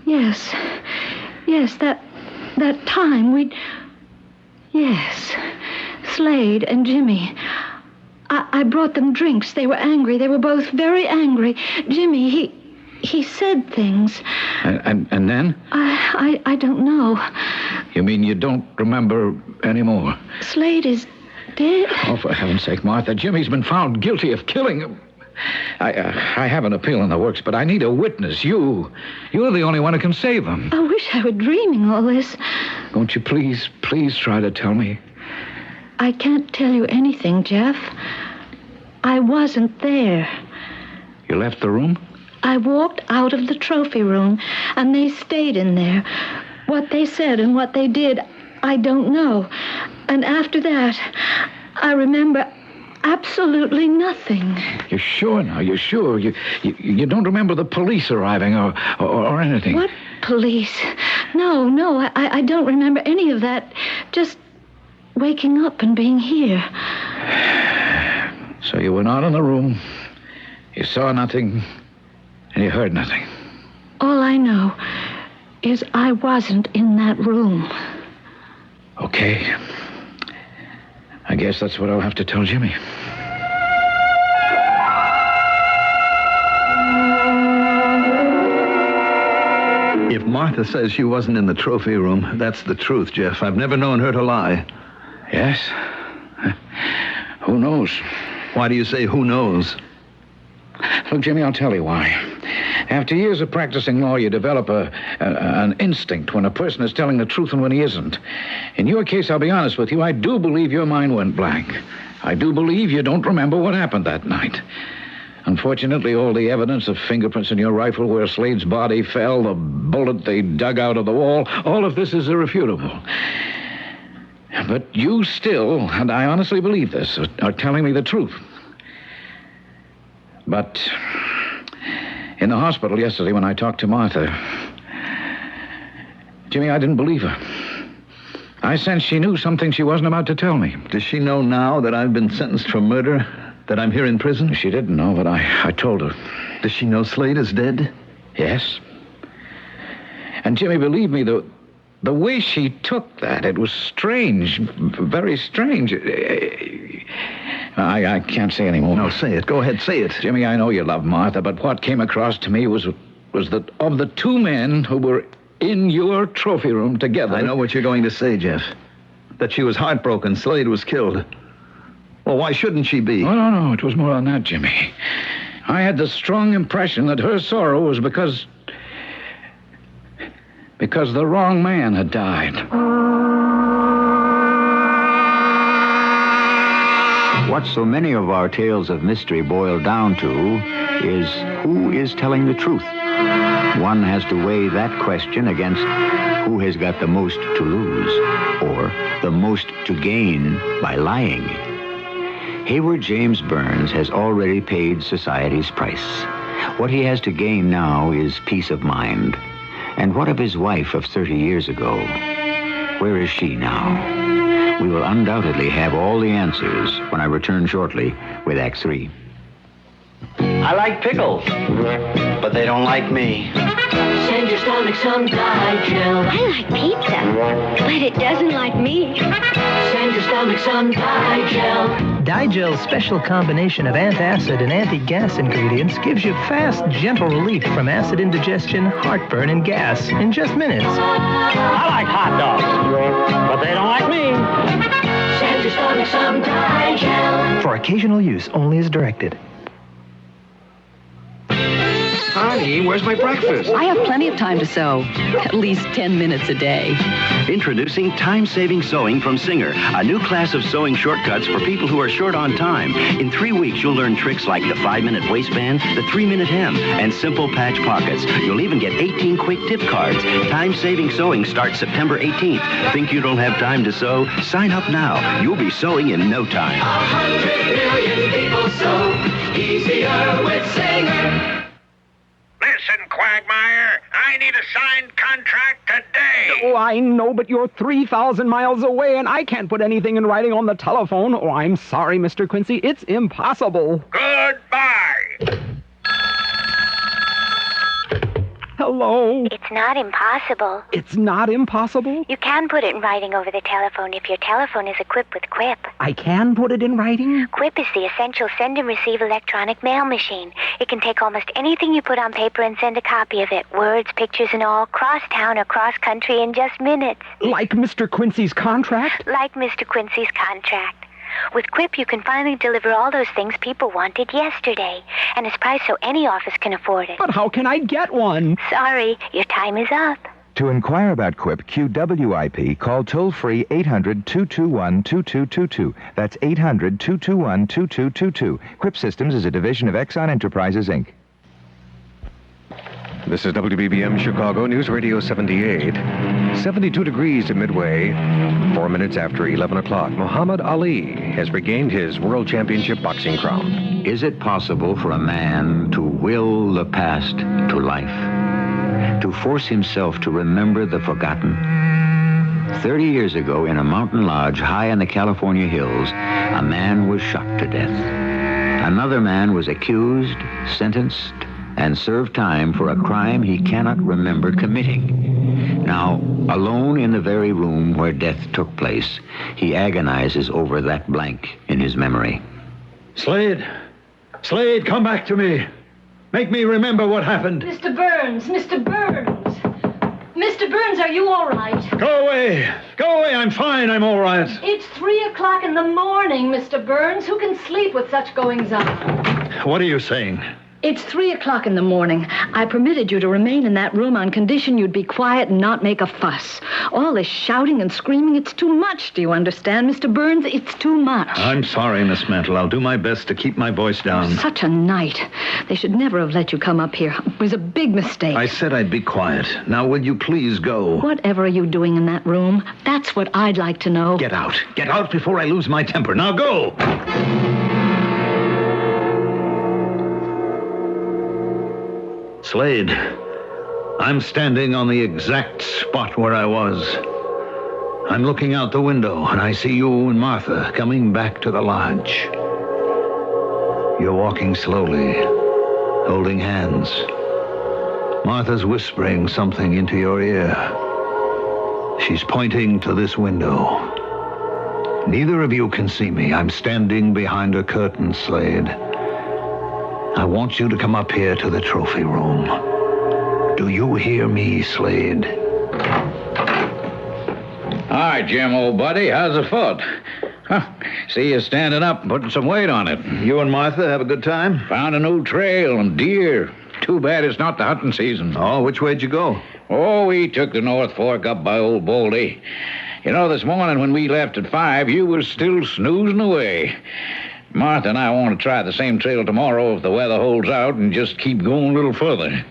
Yes. Yes, that time Yes. Slade and Jimmy. I brought them drinks. They were angry. They were both very angry. Jimmy, he said things. And then? I don't know. You mean you don't remember anymore? Slade is dead? Oh, for heaven's sake, Martha, Jimmy's been found guilty of killing him. I have an appeal in the works, but I need a witness. You're the only one who can save him. I wish I were dreaming all this. Won't you please try to tell me? I can't tell you anything, Jeff. I wasn't there. You left the room? I walked out of the trophy room, and they stayed in there. What they said and what they did, I don't know. And after that, I remember absolutely nothing. You're sure now? You're sure? You don't remember the police arriving or anything? What police? No, I don't remember any of that. Just waking up and being here. So you were not in the room, you saw nothing, and you heard nothing. All I know is I wasn't in that room. Okay. I guess that's what I'll have to tell Jimmy. If Martha says she wasn't in the trophy room, that's the truth, Jeff. I've never known her to lie. Yes? Who knows? Why do you say who knows? Look, Jimmy, I'll tell you why. After years of practicing law, you develop an instinct when a person is telling the truth and when he isn't. In your case, I'll be honest with you, I do believe your mind went blank. I do believe you don't remember what happened that night. Unfortunately, all the evidence of fingerprints in your rifle where Slade's body fell, the bullet they dug out of the wall, all of this is irrefutable. But you still, and I honestly believe this, are telling me the truth. But in the hospital yesterday when I talked to Martha, Jimmy, I didn't believe her. I sensed she knew something she wasn't about to tell me. Does she know now that I've been sentenced for murder? That I'm here in prison? She didn't know, but I told her. Does she know Slade is dead? Yes. And Jimmy, believe me, the way she took that, it was strange. Very strange. I can't say anymore. No, say it. Go ahead, say it. Jimmy, I know you love Martha, but what came across to me was that of the two men who were in your trophy room together... I know what you're going to say, Jeff. That she was heartbroken. Slade was killed. Well, why shouldn't she be? Oh, no, it was more than that, Jimmy. I had the strong impression that her sorrow was because the wrong man had died. What so many of our tales of mystery boil down to is who is telling the truth. One has to weigh that question against who has got the most to lose. or the most to gain by lying. Hayward James Burns has already paid society's price. What he has to gain now is peace of mind. And what of his wife of 30 years ago? Where is she now? We will undoubtedly have all the answers when I return shortly with Act 3. I like pickles, but they don't like me. Send your stomach some Digel. I like pizza, but it doesn't like me. Send your stomach some Digel. Digel's special combination of antacid and anti-gas ingredients gives you fast, gentle relief from acid indigestion, heartburn, and gas in just minutes. I like hot dogs, but they don't like me. Send your stomach some Digel. For occasional use only as directed. Honey, where's my breakfast? I have plenty of time to sew. At least 10 minutes a day. Introducing time-saving sewing from Singer, a new class of sewing shortcuts for people who are short on time. In 3 weeks, you'll learn tricks like the 5-minute waistband, the 3-minute hem, and simple patch pockets. You'll even get 18 quick tip cards. Time-saving sewing starts September 18th. Think you don't have time to sew? Sign up now. You'll be sewing in no time. 100 million people sew easier with Singer. Listen, Quagmire, I need a signed contract today. Oh, I know, but you're 3,000 miles away, and I can't put anything in writing on the telephone. Oh, I'm sorry, Mr. Quincy. It's impossible. Goodbye. Hello? It's not impossible. It's not impossible? You can put it in writing over the telephone if your telephone is equipped with Quip. I can put it in writing? Quip is the essential send and receive electronic mail machine. It can take almost anything you put on paper and send a copy of it, words, pictures, and all, cross town or cross country in just minutes. Like Mr. Quincy's contract? Like Mr. Quincy's contract. With Quip, you can finally deliver all those things people wanted yesterday. And it's priced so any office can afford it. But how can I get one? Sorry, your time is up. To inquire about Quip, QWIP, call toll-free 800-221-2222. That's 800-221-2222. Quip Systems is a division of Exxon Enterprises, Inc. This is WBBM Chicago News Radio 78. 72 degrees at Midway, 4 minutes after 11 o'clock. Muhammad Ali has regained his World Championship boxing crown. Is it possible for a man to will the past to life? To force himself to remember the forgotten? 30 years ago, in a mountain lodge high in the California hills, a man was shot to death. Another man was accused, sentenced, and served time for a crime he cannot remember committing. Now, alone in the very room where death took place, he agonizes over that blank in his memory. Slade! Slade, come back to me! Make me remember what happened. Mr. Burns! Mr. Burns! Mr. Burns, are you all right? Go away! Go away! I'm fine. I'm all right. It's 3 o'clock in the morning, Mr. Burns. Who can sleep with such goings-on? What are you saying? It's 3 o'clock in the morning. I permitted you to remain in that room on condition you'd be quiet and not make a fuss. All this shouting and screaming, it's too much. Do you understand, Mr. Burns? It's too much. I'm sorry, Miss Mantle. I'll do my best to keep my voice down. Such a night. They should never have let you come up here. It was a big mistake. I said I'd be quiet. Now, will you please go? Whatever are you doing in that room? That's what I'd like to know. Get out. Get out before I lose my temper. Now go! Slade, I'm standing on the exact spot where I was. I'm looking out the window, and I see you and Martha coming back to the lodge. You're walking slowly, holding hands. Martha's whispering something into your ear. She's pointing to this window. Neither of you can see me. I'm standing behind a curtain, Slade. I want you to come up here to the trophy room. Do you hear me, Slade? Hi, Jim, old buddy. How's the foot? Huh. See you standing up and putting some weight on it. You and Martha have a good time? Found a new trail and deer. Too bad it's not the hunting season. Oh, which way'd you go? Oh, we took the North Fork up by Old Baldy. You know, this morning when we left at 5, you was still snoozing away. Martha and I want to try the same trail tomorrow if the weather holds out and just keep going a little further.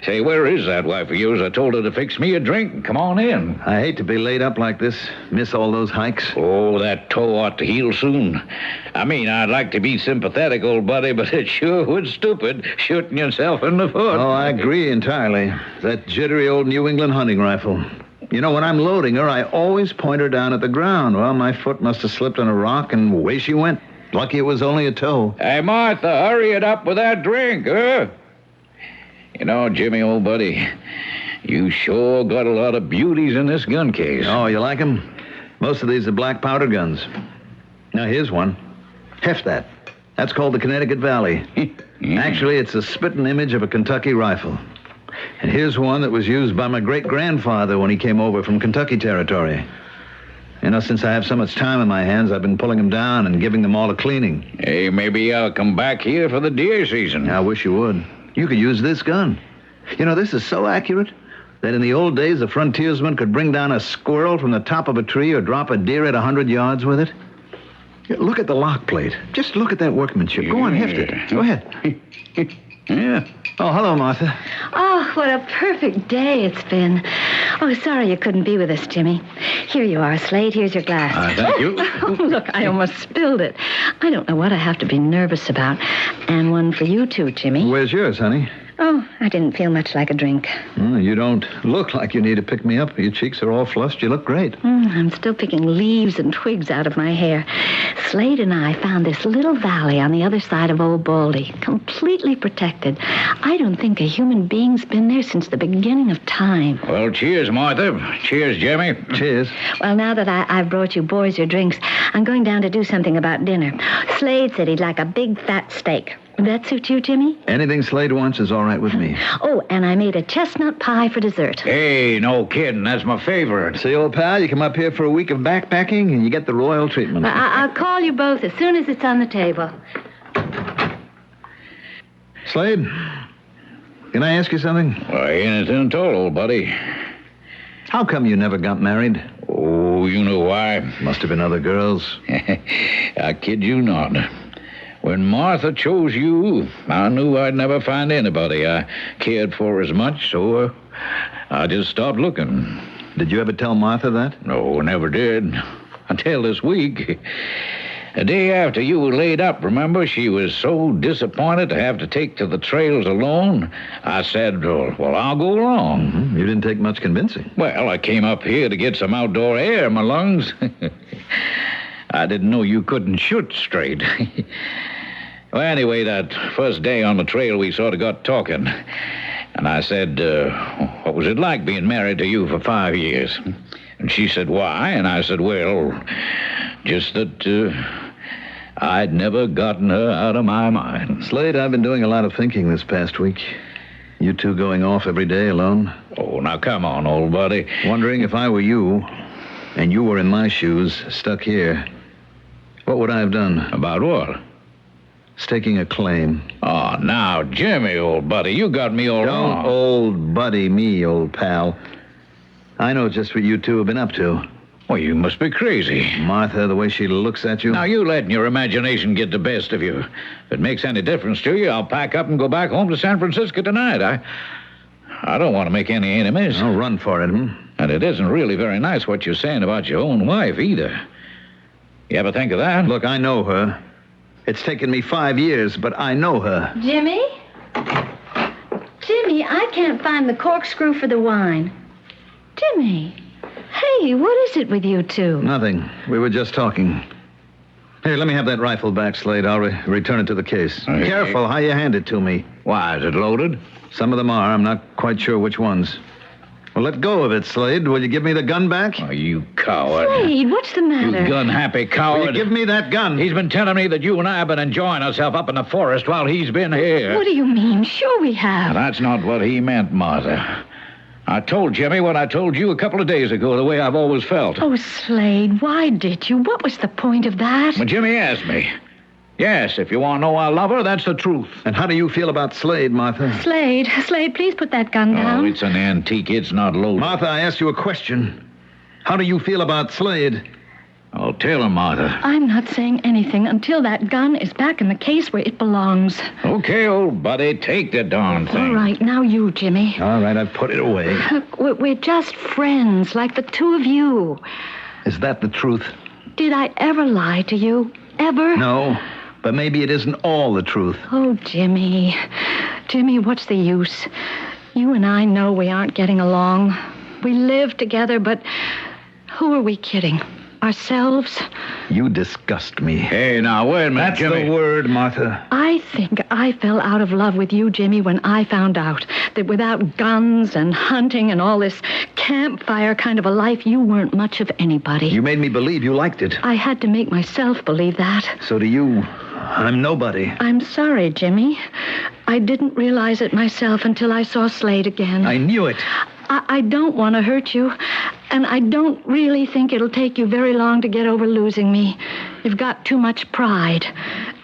Say, where is that wife of yours? I told her to fix me a drink. Come on in. I hate to be laid up like this. Miss all those hikes. Oh, that toe ought to heal soon. I mean, I'd like to be sympathetic, old buddy, but it sure would stupid shooting yourself in the foot. Oh, I agree entirely. That jittery old New England hunting rifle. You know, when I'm loading her, I always point her down at the ground. Well, my foot must have slipped on a rock, and away she went. Lucky it was only a toe. Hey, Martha, hurry it up with that drink, huh? You know, Jimmy, old buddy, you sure got a lot of beauties in this gun case. Oh, you like them? Most of these are black powder guns. Now, here's one. Heft that. That's called the Connecticut Valley. Actually, it's a spitting image of a Kentucky rifle. And here's one that was used by my great-grandfather when he came over from Kentucky Territory. You know, since I have so much time in my hands, I've been pulling them down and giving them all a cleaning. Hey, maybe I'll come back here for the deer season. I wish you would. You could use this gun. You know, this is so accurate that in the old days, a frontiersman could bring down a squirrel from the top of a tree or drop a deer at 100 yards with it. Look at the lock plate. Just look at that workmanship. Go on, heft it. Go ahead. Yeah. Oh, hello, Martha. Oh, what a perfect day it's been. Oh, sorry you couldn't be with us, Jimmy. Here you are, Slade. Here's your glass. Thank you. Oh, look, I almost spilled it. I don't know what I have to be nervous about. And one for you, too, Jimmy. Where's yours, honey? Oh, I didn't feel much like a drink. You don't look like you need to pick me up. Your cheeks are all flushed. You look great. I'm still picking leaves and twigs out of my hair. Slade and I found this little valley on the other side of Old Baldy, completely protected. I don't think a human being's been there since the beginning of time. Well, cheers, Martha. Cheers, Jimmy. Cheers. Well, now that I've brought you boys your drinks, I'm going down to do something about dinner. Slade said he'd like a big fat steak. Would that suit you, Jimmy? Anything Slade wants is all right with me. Oh, and I made a chestnut pie for dessert. Hey, no kidding. That's my favorite. See, old pal, you come up here for a week of backpacking and you get the royal treatment. I'll call you both as soon as it's on the table. Slade, can I ask you something? Why, anything at all, old buddy. How come you never got married? Oh, you know why. Must have been other girls. I kid you not. When Martha chose you, I knew I'd never find anybody I cared for as much, so I just stopped looking. Did you ever tell Martha that? No, never did. Until this week. The day after you were laid up, remember, she was so disappointed to have to take to the trails alone. I said, well, I'll go along. Mm-hmm. You didn't take much convincing. Well, I came up here to get some outdoor air in my lungs. I didn't know you couldn't shoot straight. Well, anyway, that first day on the trail, we sort of got talking. And I said, what was it like being married to you for 5 years? And she said, why? And I said, well, just that I'd never gotten her out of my mind. Slade, I've been doing a lot of thinking this past week. You two going off every day alone. Oh, now come on, old buddy. Wondering if I were you, and you were in my shoes, stuck here, what would I have done? About what? Staking a claim. Oh, now, Jimmy, old buddy, you got me all wrong. Don't old buddy me, old pal. I know just what you two have been up to. Well, you must be crazy. Martha, the way she looks at you. Now, you letting your imagination get the best of you. If it makes any difference to you, I'll pack up and go back home to San Francisco tonight. I don't want to make any enemies. I'll run for it, And it isn't really very nice what you're saying about your own wife, either. You ever think of that? Look, I know her. It's taken me 5 years, but I know her. Jimmy? Jimmy, I can't find the corkscrew for the wine. Jimmy. Hey, what is it with you two? Nothing. We were just talking. Here, let me have that rifle back, Slade. I'll return it to the case. Okay. Careful how you hand it to me. Why, is it loaded? Some of them are. I'm not quite sure which ones. Well, let go of it, Slade. Will you give me the gun back? Oh, you coward. Slade, what's the matter? You gun-happy coward. Will you give me that gun? He's been telling me that you and I have been enjoying ourselves up in the forest while he's been here. What do you mean? Sure we have. Now, that's not what he meant, Martha. I told Jimmy what I told you a couple of days ago, the way I've always felt. Oh, Slade, why did you? What was the point of that? When Jimmy asked me. Yes, if you want to know I love her, that's the truth. And how do you feel about Slade, Martha? Slade, please put that gun down. Oh, it's an antique. It's not loaded. Martha, I asked you a question. How do you feel about Slade? Oh, tell him, Martha. I'm not saying anything until that gun is back in the case where it belongs. Okay, old buddy, take the darn thing. All right, now you, Jimmy. All right, I've put it away. Look, we're just friends, like the two of you. Is that the truth? Did I ever lie to you? Ever? No, but maybe it isn't all the truth. Oh, Jimmy. Jimmy, what's the use? You and I know we aren't getting along. We live together, but who are we kidding? Ourselves? You disgust me. Hey, now, wait a minute, That's Jimmy. the word, Martha. I think I fell out of love with you, Jimmy, when I found out that without guns and hunting and all this campfire kind of a life, you weren't much of anybody. You made me believe you liked it. I had to make myself believe that. So do you. I'm nobody. I'm sorry, Jimmy. I didn't realize it myself until I saw Slade again. I knew it. I don't want to hurt you, and I don't really think it'll take you very long to get over losing me. You've got too much pride.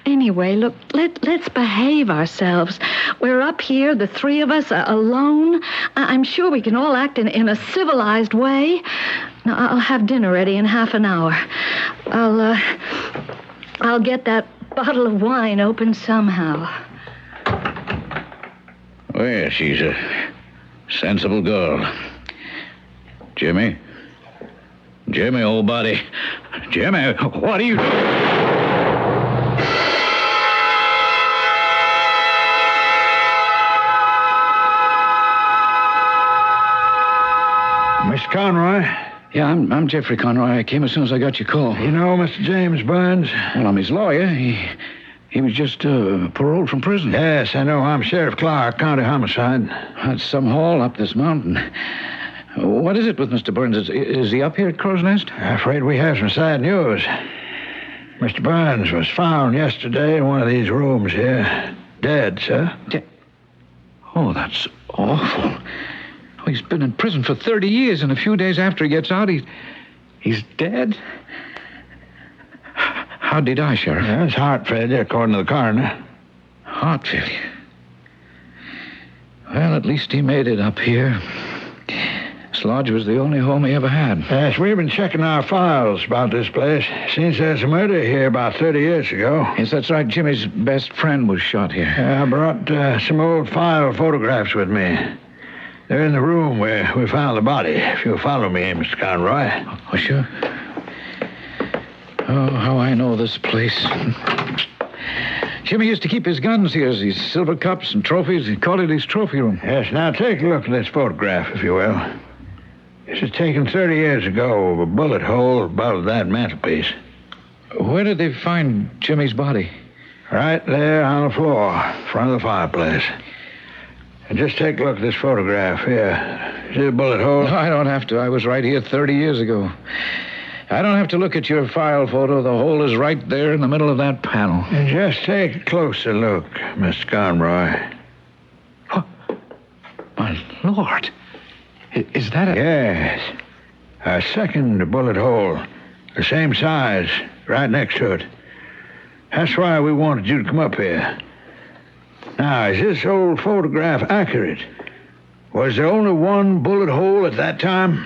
Anyway, look, let's behave ourselves. We're up here, the three of us, alone. I'm sure we can all act in a civilized way. Now, I'll have dinner ready in half an hour. I'll get that bottle of wine open somehow. Well, she's a sensible girl. Jimmy? Jimmy, old buddy. Jimmy, what are you doing? Mr. Conroy? Yeah, I'm Jeffrey Conroy. I came as soon as I got your call. You know Mr. James Burns? Well, I'm his lawyer. He was just paroled from prison. Yes, I know. I'm Sheriff Clark, County Homicide. That's some haul up this mountain. What is it with Mr. Burns? Is he up here at Crow's Nest? I'm afraid we have some sad news. Mr. Burns was found yesterday in one of these rooms here. Dead, sir. Oh, that's awful. Oh, he's been in prison for 30 years, and a few days after he gets out, he's dead? How'd he die, Sheriff? Yeah, it's heart failure, according to the coroner. Heart failure? Well, at least he made it up here. This lodge was the only home he ever had. Yes, we've been checking our files about this place. Seems there's a murder here about 30 years ago. Yes, that's right. Jimmy's best friend was shot here. I brought some old file photographs with me. They're in the room where we found the body. If you'll follow me, Mr. Conroy. Oh, sure. Oh, how I know this place. Jimmy used to keep his guns here, his silver cups and trophies. He called it his trophy room. Yes, now take a look at this photograph, if you will. This was taken 30 years ago of a bullet hole above that mantelpiece. Where did they find Jimmy's body? Right there on the floor, in front of the fireplace. And just take a look at this photograph here. See the bullet hole? No, I don't have to. I was right here 30 years ago. I don't have to look at your file photo. The hole is right there in the middle of that panel. And just take a closer look, Mr. Conroy. Oh, my Lord. Is that a... Yes. A second bullet hole. The same size, right next to it. That's why we wanted you to come up here. Now, is this old photograph accurate? Was there only one bullet hole at that time?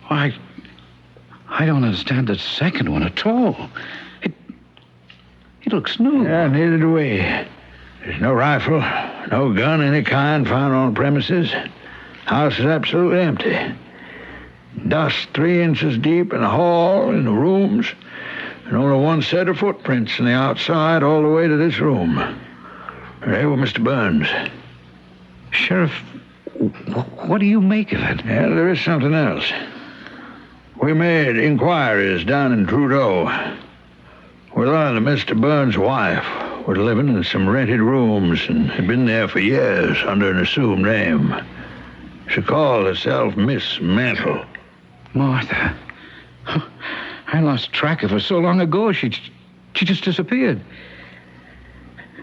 I don't understand the second one at all. It looks new. Yeah, neither do we. There's no rifle, no gun of any kind found on the premises. House is absolutely empty. Dust 3 inches deep in the hall, in the rooms, and only one set of footprints from the outside all the way to this room. There were Mr. Burns. Sheriff, what do you make of it? Yeah, there is something else. We made inquiries down in Trudeau. We learned that Mr. Burns' wife was living in some rented rooms and had been there for years under an assumed name. She called herself Miss Mantle. Martha. I lost track of her so long ago. She just disappeared.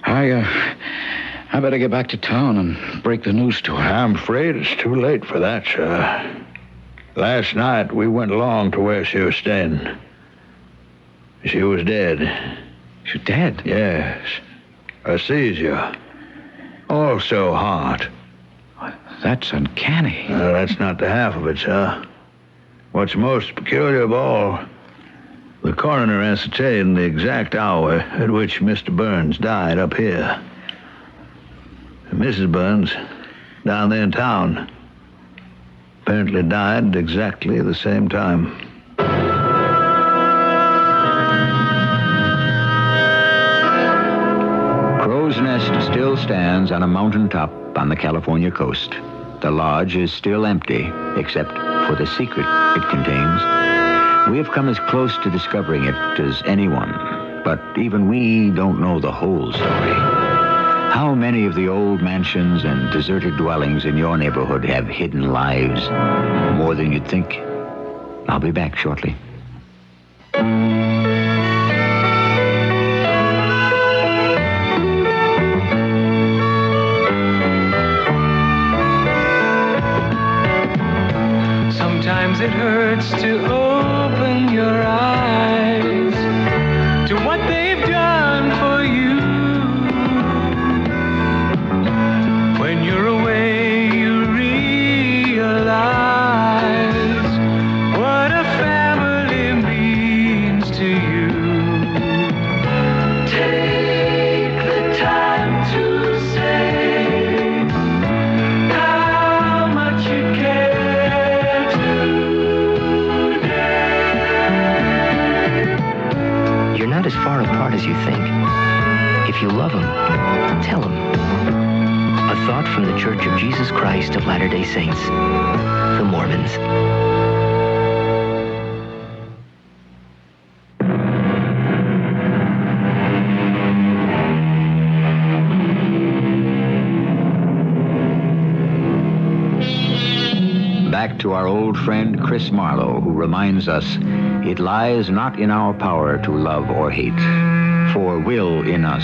I better get back to town and break the news to her. I'm afraid it's too late for that, sir. Last night, we went along to where she was staying. She was dead. She's dead? Yes. A seizure. Also heart. That's uncanny. That's not the half of it, sir. What's most peculiar of all, The coroner ascertained the exact hour at which Mr. Burns died up here. And Mrs. Burns, down there in town, apparently died exactly the same time. Crow's Nest still stands on a mountaintop on the California coast. The lodge is still empty, except for the secret it contains. We have come as close to discovering it as anyone, but even we don't know the whole story. How many of the old mansions and deserted dwellings in your neighborhood have hidden lives? More than you'd think. I'll be back shortly. Sometimes it hurts to open your eyes to what they've done for you. When you're away, you realize what a family means to you. Take the time to say how much you care. You're not as far apart as you think. If you love him, tell him. A thought from the Church of Jesus Christ of Latter-day Saints, the Mormons. Back to our old friend Chris Marlowe, who reminds us it lies not in our power to love or hate, for will in us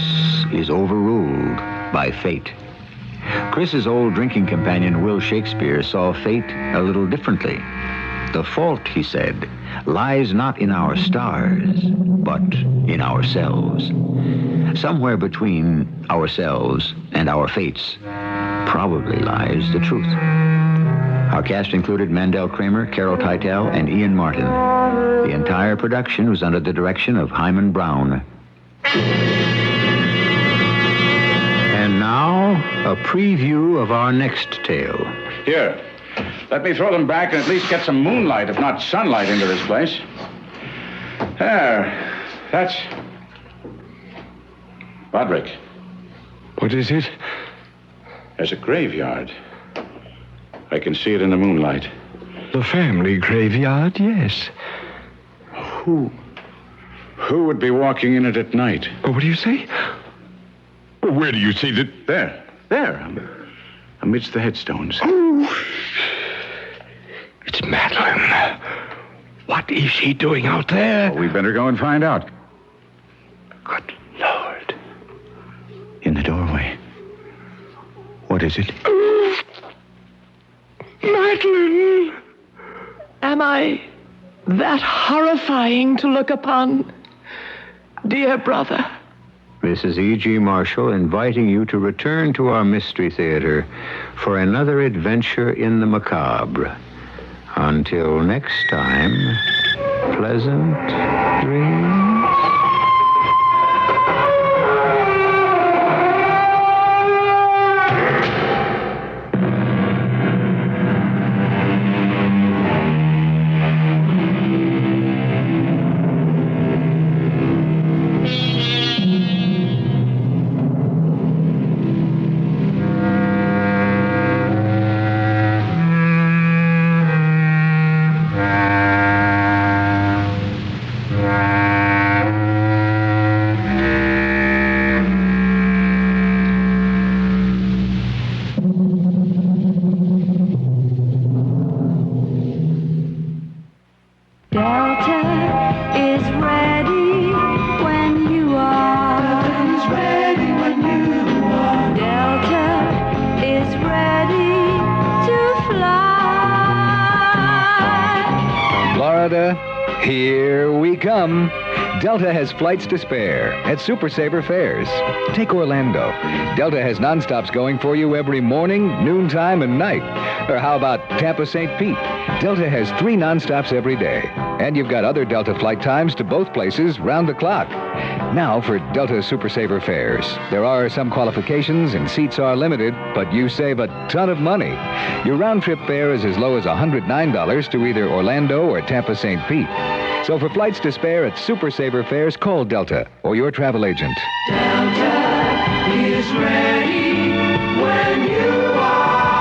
is overruled by fate. Chris's old drinking companion, Will Shakespeare, saw fate a little differently. The fault, he said, lies not in our stars, but in ourselves. Somewhere between ourselves and our fates probably lies the truth. Our cast included Mandel Kramer, Carol Teitel, and Ian Martin. The entire production was under the direction of Hyman Brown. And now, a preview of our next tale. Here, let me throw them back and at least get some moonlight, if not sunlight, into this place. There. That's... Roderick. What is it? There's a graveyard. I can see it in the moonlight. The family graveyard, yes. Who would be walking in it at night? Oh, what do you say? Where do you see that? There, amidst the headstones. Oh, it's Madeline. What is she doing out there? Well, we better go and find out. Good Lord. In the doorway. What is it? Madeline! Am I that horrifying to look upon? Dear brother. This is E.G. Marshall inviting you to return to our Mystery Theater for another adventure in the macabre. Until next time, pleasant dreams. Here we come. Delta has flights to spare at Super Saver fares. Take Orlando. Delta has nonstops going for you every morning, noontime, and night. Or how about Tampa St. Pete? Delta has 3 nonstops every day. And you've got other Delta flight times to both places round the clock. Now for Delta Super Saver fares. There are some qualifications and seats are limited, but you save a ton of money. Your round-trip fare is as low as $109 to either Orlando or Tampa St. Pete. So for flights to spare at Super Saver fares, call Delta or your travel agent. Delta is ready when you are.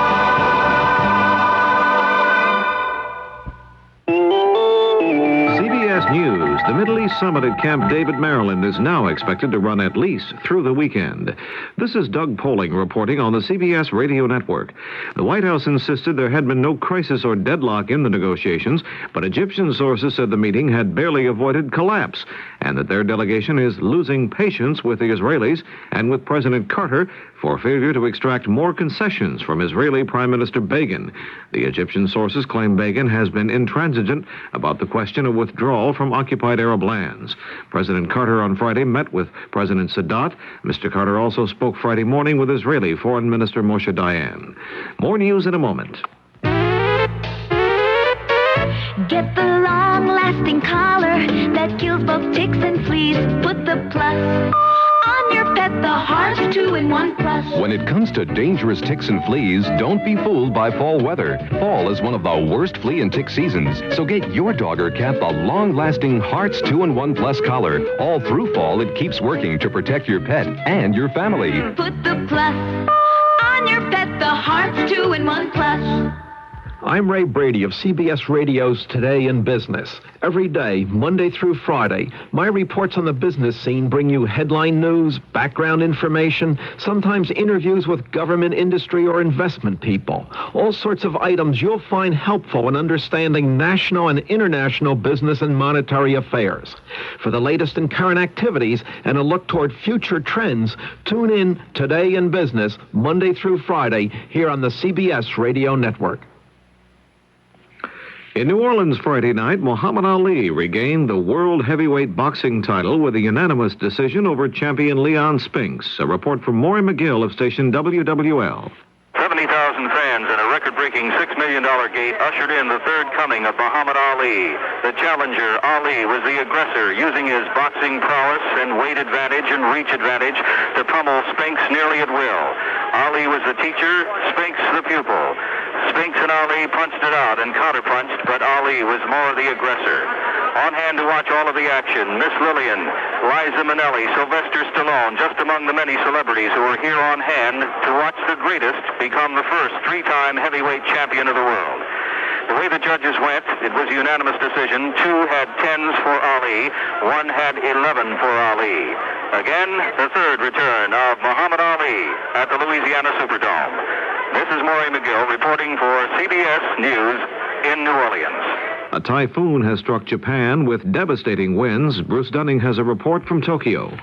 CBS News. The Middle East Summit at Camp David, Maryland is now expected to run at least through the weekend. This is Doug Poling reporting on the CBS radio network. The White House insisted there had been no crisis or deadlock in the negotiations, but Egyptian sources said the meeting had barely avoided collapse and that their delegation is losing patience with the Israelis and with President Carter for failure to extract more concessions from Israeli Prime Minister Begin. The Egyptian sources claim Begin has been intransigent about the question of withdrawal from occupied Arab lands. President Carter on Friday met with President Sadat. Mr. Carter also spoke Friday morning with Israeli Foreign Minister Moshe Dayan. More news in a moment. Get the long-lasting collar that kills both ticks and fleas. Put the plus on your pet, the Heart 2-in-1 Plus. When it comes to dangerous ticks and fleas, don't be fooled by fall weather. Fall is one of the worst flea and tick seasons, so get your dog or cat the long-lasting Hearts 2-in-1 Plus collar. All through fall, it keeps working to protect your pet and your family. Put the plus on your pet, the Heart 2-in-1 Plus. I'm Ray Brady of CBS Radio's Today in Business. Every day, Monday through Friday, my reports on the business scene bring you headline news, background information, sometimes interviews with government, industry, or investment people. All sorts of items you'll find helpful in understanding national and international business and monetary affairs. For the latest in current activities and a look toward future trends, tune in Today in Business, Monday through Friday, here on the CBS Radio Network. In New Orleans Friday night, Muhammad Ali regained the world heavyweight boxing title with a unanimous decision over champion Leon Spinks. A report from Maury McGill of station WWL. 70,000 fans and a record-breaking $6 million gate ushered in the third coming of Muhammad Ali. The challenger, Ali, was the aggressor, using his boxing prowess and weight advantage and reach advantage to pummel Spinks nearly at will. Ali was the teacher, Spinks the pupil. Spinks and Ali punched it out and counterpunched, but Ali was more the aggressor. On hand to watch all of the action, Miss Lillian, Liza Minnelli, Sylvester Stallone, just among the many celebrities who are here on hand to watch the greatest become the first 3-time heavyweight champion of the world. The way the judges went, it was a unanimous decision. 2 had 10s for Ali, 1 had 11 for Ali. Again, the third return of Muhammad Ali at the Louisiana Superdome. This is Maury McGill reporting for CBS News in New Orleans. A typhoon has struck Japan with devastating winds. Bruce Dunning has a report from Tokyo.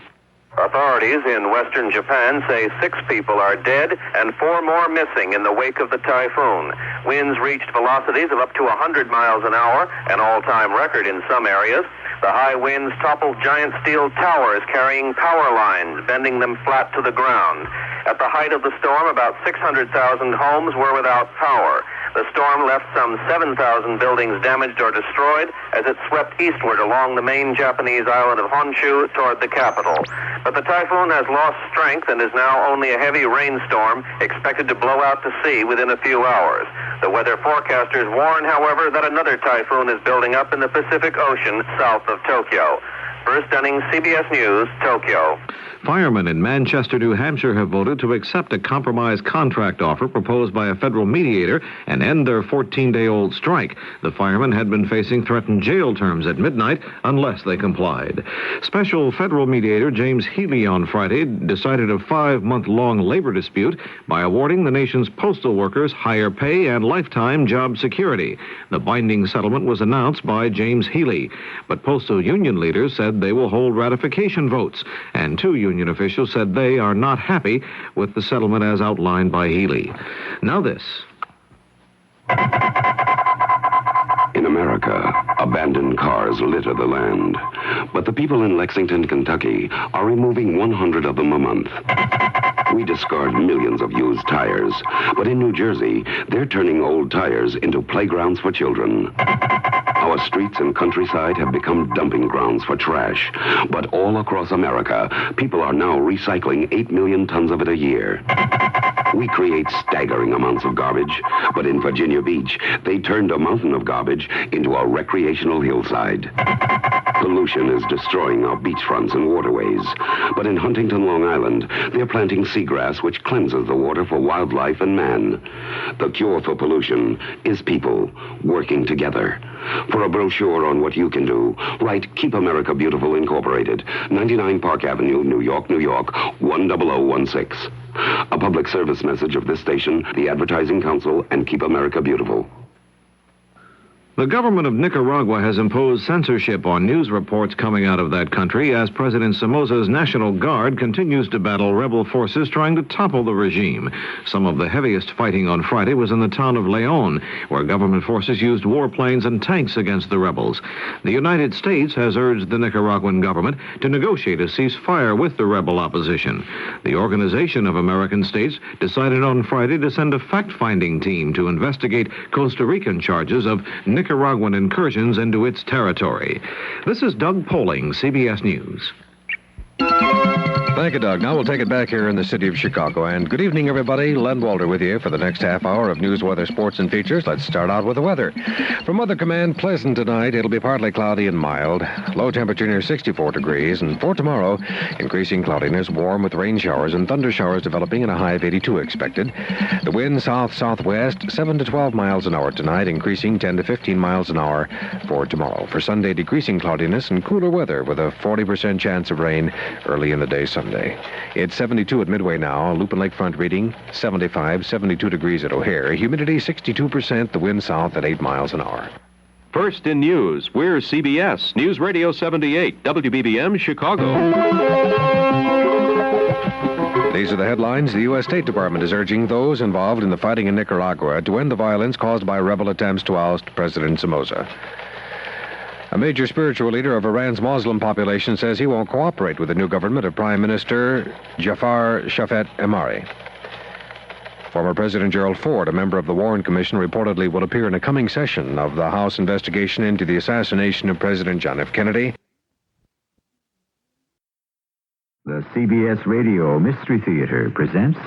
Authorities in western Japan say 6 people are dead and 4 more missing in the wake of the typhoon. Winds reached velocities of up to 100 miles an hour, an all-time record in some areas. The high winds toppled giant steel towers carrying power lines, bending them flat to the ground. At the height of the storm, about 600,000 homes were without power. The storm left some 7,000 buildings damaged or destroyed as it swept eastward along the main Japanese island of Honshu toward the capital. But the typhoon has lost strength and is now only a heavy rainstorm expected to blow out to sea within a few hours. The weather forecasters warn, however, that another typhoon is building up in the Pacific Ocean south of Tokyo. Bruce Dunning, CBS News, Tokyo. Firemen in Manchester, New Hampshire have voted to accept a compromise contract offer proposed by a federal mediator and end their 14-day-old strike. The firemen had been facing threatened jail terms at midnight unless they complied. Special federal mediator James Healy on Friday decided a 5-month-long labor dispute by awarding the nation's postal workers higher pay and lifetime job security. The binding settlement was announced by James Healy, but postal union leaders said they will hold ratification votes, and 2 union officials said they are not happy with the settlement as outlined by Healy. Now this. In America, abandoned cars litter the land. But the people in Lexington, Kentucky are removing 100 of them a month. We discard millions of used tires, but in New Jersey, they're turning old tires into playgrounds for children. Our streets and countryside have become dumping grounds for trash, but all across America, people are now recycling 8 million tons of it a year. We create staggering amounts of garbage, but in Virginia Beach, they turned a mountain of garbage into a recreational hillside. Pollution is destroying our beachfronts and waterways, but in Huntington, Long Island, they're planting seagrass which cleanses the water for wildlife and man. The cure for pollution is people working together. For a brochure on what you can do, write Keep America Beautiful Incorporated, 99 Park Avenue, New York, New York, 10016. A public service message of this station, the Advertising Council, and Keep America Beautiful. The government of Nicaragua has imposed censorship on news reports coming out of that country as President Somoza's National Guard continues to battle rebel forces trying to topple the regime. Some of the heaviest fighting on Friday was in the town of León, where government forces used warplanes and tanks against the rebels. The United States has urged the Nicaraguan government to negotiate a ceasefire with the rebel opposition. The Organization of American States decided on Friday to send a fact-finding team to investigate Costa Rican charges of Nicaraguan incursions into its territory. This is Doug Poling, CBS News. Thank you, Doug. Now we'll take it back here in the city of Chicago. And good evening, everybody. Len Walter with you for the next half hour of news, weather, sports, and features. Let's start out with the weather. From Weather Command, pleasant tonight. It'll be partly cloudy and mild. Low temperature near 64 degrees. And for tomorrow, increasing cloudiness, warm with rain showers and thunder showers developing, and a high of 82 expected. The wind south-southwest, 7 to 12 miles an hour tonight, increasing 10 to 15 miles an hour for tomorrow. For Sunday, decreasing cloudiness and cooler weather with a 40% chance of rain early in the day Sunday. It's 72 at Midway now. Lupin Lakefront reading 75, 72 degrees at O'Hare. Humidity 62%, the wind south at 8 miles an hour. First in news, we're CBS, News Radio 78, WBBM, Chicago. These are the headlines. The U.S. State Department is urging those involved in the fighting in Nicaragua to end the violence caused by rebel attempts to oust President Somoza. A major spiritual leader of Iran's Muslim population says he won't cooperate with the new government of Prime Minister Jafar Shafet Emari. Former President Gerald Ford, a member of the Warren Commission, reportedly will appear in a coming session of the House investigation into the assassination of President John F. Kennedy. The CBS Radio Mystery Theater presents...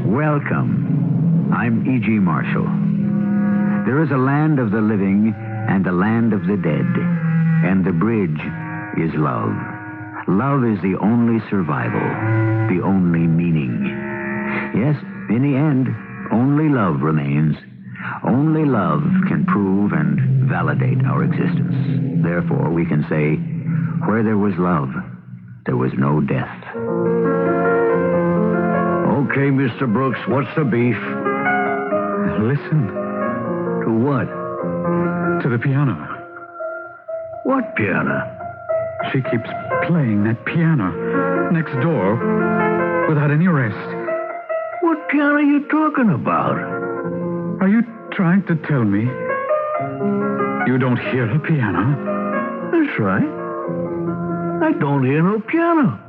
Welcome. I'm E.G. Marshall. There is a land of the living and a land of the dead, and the bridge is love. Love is the only survival, the only meaning. Yes, in the end, only love remains. Only love can prove and validate our existence. Therefore, we can say, where there was love, there was no death. Okay, Mr. Brooks, what's the beef? Listen. To what? To the piano. What piano? She keeps playing that piano next door without any rest. What piano are you talking about? Are you trying to tell me you don't hear a piano? That's right. I don't hear no piano.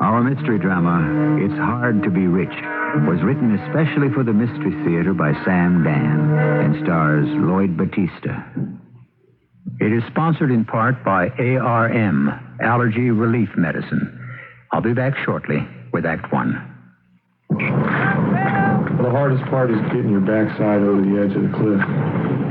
Our mystery drama, It's Hard to Be Rich, was written especially for the Mystery Theater by Sam Dan and stars Lloyd Battista. It is sponsored in part by ARM, Allergy Relief Medicine. I'll be back shortly with Act One. The hardest part is getting your backside over the edge of the cliff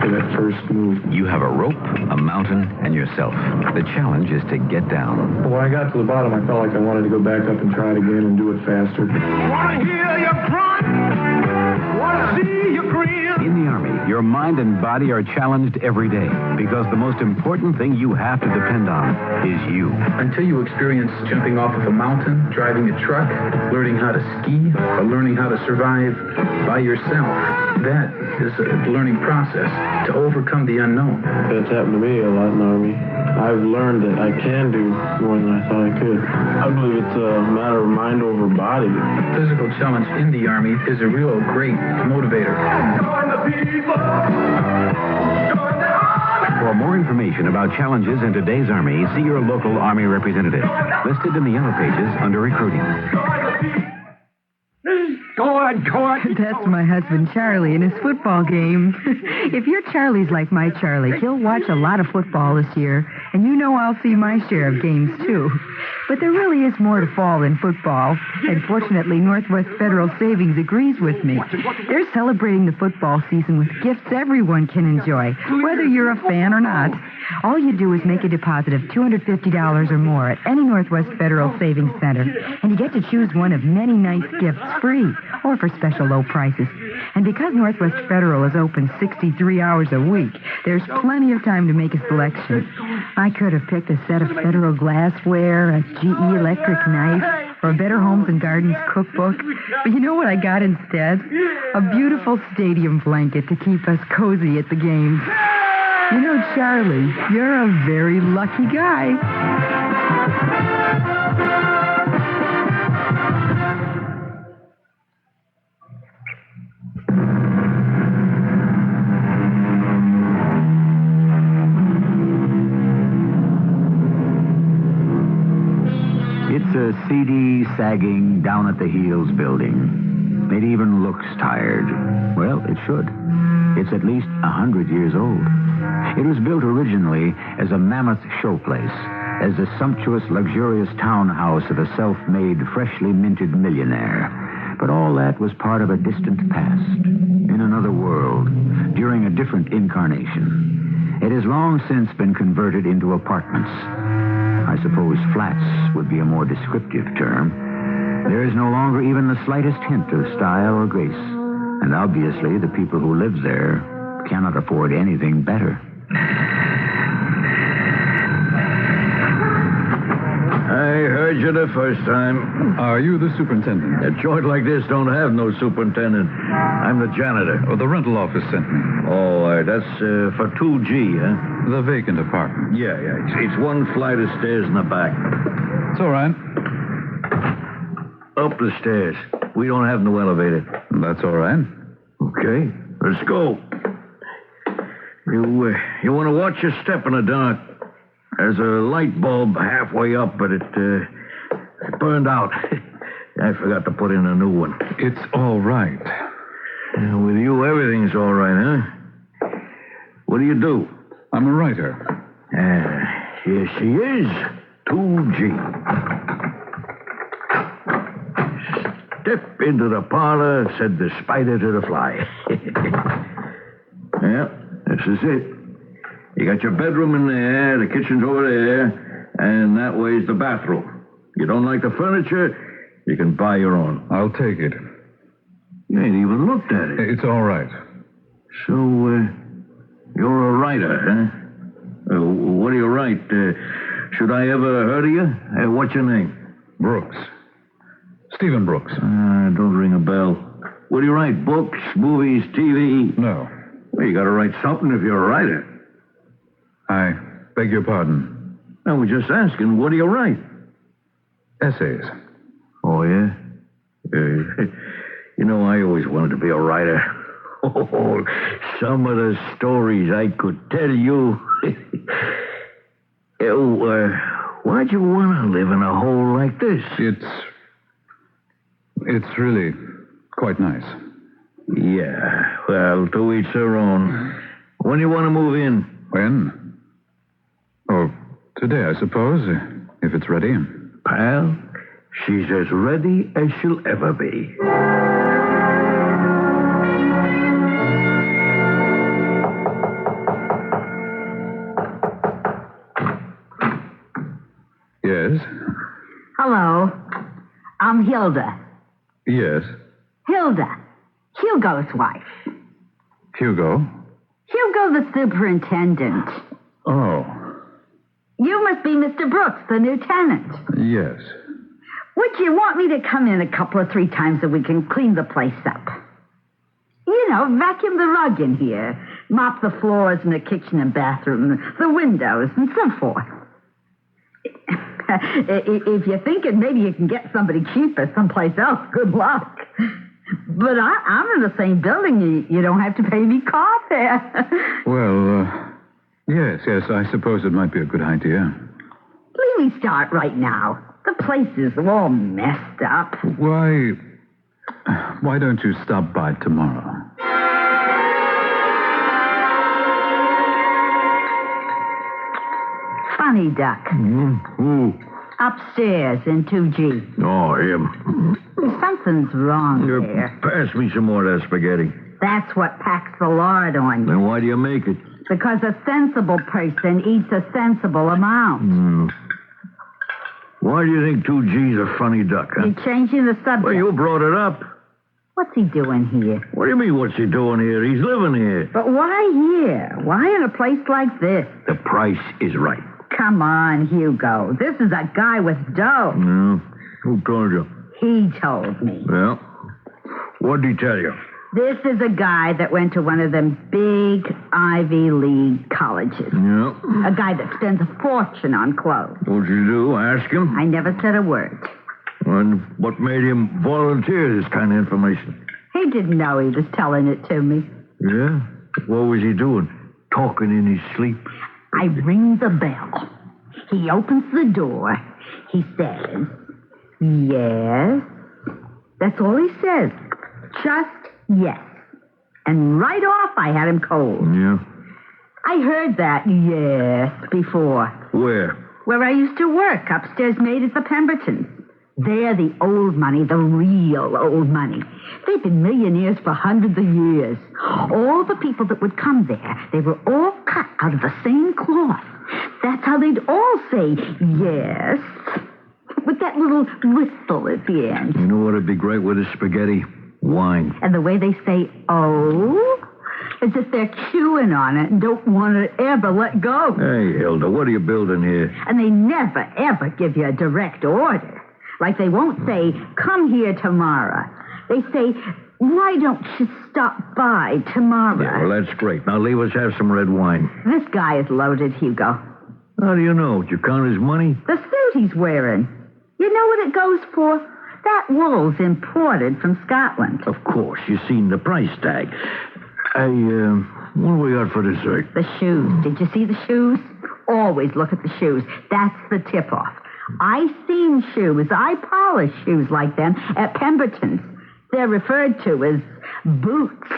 for that first move. You have a rope, a mountain, and yourself. The challenge is to get down. When I got to the bottom, I felt like I wanted to go back up and try it again and do it faster. Wanna hear you grunt? Wanna see you grin? In the Army, your Your mind and body are challenged every day because the most important thing you have to depend on is you. Until you experience jumping off of a mountain, driving a truck, learning how to ski, or learning how to survive by yourself, that is a learning process to overcome the unknown. That's happened to me a lot in the Army. I've learned that I can do more than I thought I could. I believe it's a matter of mind over body. A physical challenge in the Army is a real great motivator. For more information about challenges in today's Army, see your local Army representative. Listed in the Yellow Pages under Recruiting. Go on. That's my husband, Charlie, in his football game. If your Charlie's like my Charlie, he'll watch a lot of football this year, and you know I'll see my share of games, too. But there really is more to fall than football, and fortunately, Northwest Federal Savings agrees with me. They're celebrating the football season with gifts everyone can enjoy, whether you're a fan or not. All you do is make a deposit of $250 or more at any Northwest Federal Savings Center, and you get to choose one of many nice gifts free or for special low prices. And because Northwest Federal is open 63 hours a week, there's plenty of time to make a selection. I could have picked a set of Federal glassware, a GE electric knife, or a Better Homes and Gardens cookbook. But you know what I got instead? A beautiful stadium blanket to keep us cozy at the games. You know, Charlie, you're a very lucky guy. It's a seedy, sagging, down-at-the-heels building. It even looks tired. Well, it should. It's at least 100 years old. It was built originally as a mammoth showplace, as a sumptuous, luxurious townhouse of a self-made, freshly minted millionaire. But all that was part of a distant past, in another world, during a different incarnation. It has long since been converted into apartments. I suppose flats would be a more descriptive term. There is no longer even the slightest hint of style or grace. And obviously, the people who live there cannot afford anything better. I heard you the first time. Are you the superintendent? A joint like this don't have no superintendent. I'm the janitor. Oh, the rental office sent me. Oh, that's for 2G, huh? The vacant apartment. Yeah. It's one flight of stairs in the back. It's all right. Up the stairs. We don't have no elevator. That's all right. Okay, let's go. You want to watch your step in the dark. There's a light bulb halfway up, but it burned out. I forgot to put in a new one. It's all right. With you, everything's all right, huh? What do you do? I'm a writer. Here she is. 2G. Step into the parlor, said the spider to the fly. Yeah, this is it. You got your bedroom in there, the kitchen's over there, and that way's the bathroom. You don't like the furniture, you can buy your own. I'll take it. You ain't even looked at it. It's all right. So, you're a writer, huh? What do you write? Should I ever heard of you? What's your name? Brooks. Stephen Brooks. Don't ring a bell. What do you write? Books, movies, TV? No. Well, you gotta write something if you're a writer. I beg your pardon. I was just asking, what do you write? Essays. Oh, yeah? You know, I always wanted to be a writer. Oh, some of the stories I could tell you. Why'd you want to live in a hole like this? It's really quite nice. Yeah, well, to each their own. When do you want to move in? When? Oh, today, I suppose, if it's ready. Pal, she's as ready as she'll ever be. Yes? Hello. I'm Hilda. Yes. Hilda. Hugo's wife. Hugo? Hugo, the superintendent. Oh, You must be Mr. Brooks, the new tenant. yes. Would you want me to come in a couple or 3 times a week and clean the place up? You know, vacuum the rug in here, mop the floors in the kitchen and bathroom, the windows, and so forth. If you're thinking maybe you can get somebody cheaper someplace else, good luck. But I'm in the same building. You don't have to pay me car fare. Well, yes, I suppose it might be a good idea. Let me start right now. The place is all messed up. Why don't you stop by tomorrow? Funny duck. Who? Upstairs in 2G. Oh, him. Something's wrong there. Pass me some more of that spaghetti. That's what packs the lard on you. Then why do you make it? Because a sensible person eats a sensible amount. Why do you think 2G's a funny duck, huh? You're changing the subject. Well, you brought it up. What's he doing here? What do you mean, what's he doing here? He's living here. But why here? Why in a place like this? The price is right. Come on, Hugo. This is a guy with dough. No. Who told you? He told me. Well, what'd he tell you? This is a guy that went to one of them big Ivy League colleges. Yeah. A guy that spends a fortune on clothes. What'd you do? Ask him? I never said a word. And what made him volunteer this kind of information? He didn't know he was telling it to me. Yeah? What was he doing? Talking in his sleep? I ring the bell. He opens the door. He says, yes. That's all he says. Just yes. And right off, I had him cold. Yeah? I heard that yes before. Where? Where I used to work, upstairs maid at the Pembertons. They're the old money, the real old money. They've been millionaires for hundreds of years. All the people that would come there, they were all cut out of the same cloth. That's how they'd all say yes, with that little whistle at the end. You know what'd be great with this spaghetti? Wine. And the way they say, oh, as if they're chewing on it and don't want to ever let go. Hey, Hilda, what are you building here? And they never, ever give you a direct order. Like they won't say, come here tomorrow. They say, why don't you stop by tomorrow? Yeah, well, that's great. Now leave us have some red wine. This guy is loaded, Hugo. How do you know? Did you count his money? The suit he's wearing. You know what it goes for? That wool's imported from Scotland. Of course. You seen the price tag. What do we got for dessert? The shoes. Did you see the shoes? Always look at the shoes. That's the tip-off. I seen shoes. I polish shoes like them at Pemberton's. They're referred to as boots.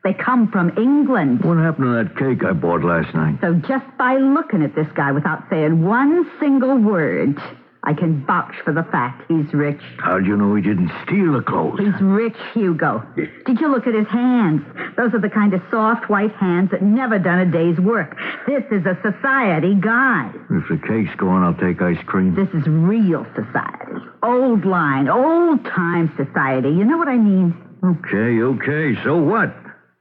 They come from England. What happened to that cake I bought last night? So just by looking at this guy without saying one single word, I can vouch for the fact he's rich. How'd you know he didn't steal the clothes? He's rich, Hugo. Did you look at his hands? Those are the kind of soft, white hands that never done a day's work. This is a society guy. If the cake's gone, I'll take ice cream. This is real society. Old line, old-time society. You know what I mean? Okay. So what?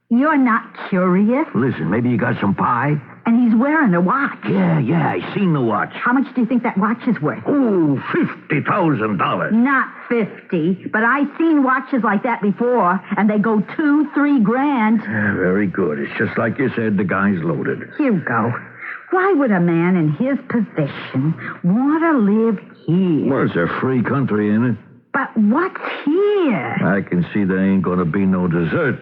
You're not curious? Listen, maybe you got some pie? And he's wearing a watch. Yeah, I seen the watch. How much do you think that watch is worth? Oh, $50,000. Not 50, but I've seen watches like that before, and they go 2-3 grand. Yeah, very good. It's just like you said, the guy's loaded. Hugo, why would a man in his position want to live here? Well, it's a free country, ain't it? But what's here? I can see there ain't going to be no dessert.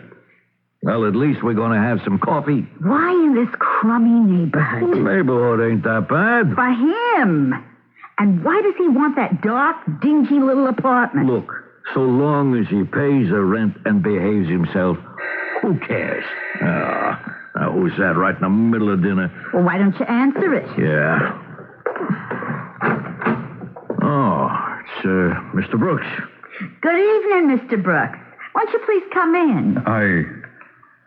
Well, at least we're going to have some coffee. Why in this crummy neighborhood? The neighborhood ain't that bad. For him. And why does he want that dark, dingy little apartment? Look, so long as he pays the rent and behaves himself, who cares? Now, who's that right in the middle of dinner? Well, why don't you answer it? Yeah. Oh, it's Mr. Brooks. Good evening, Mr. Brooks. Won't you please come in?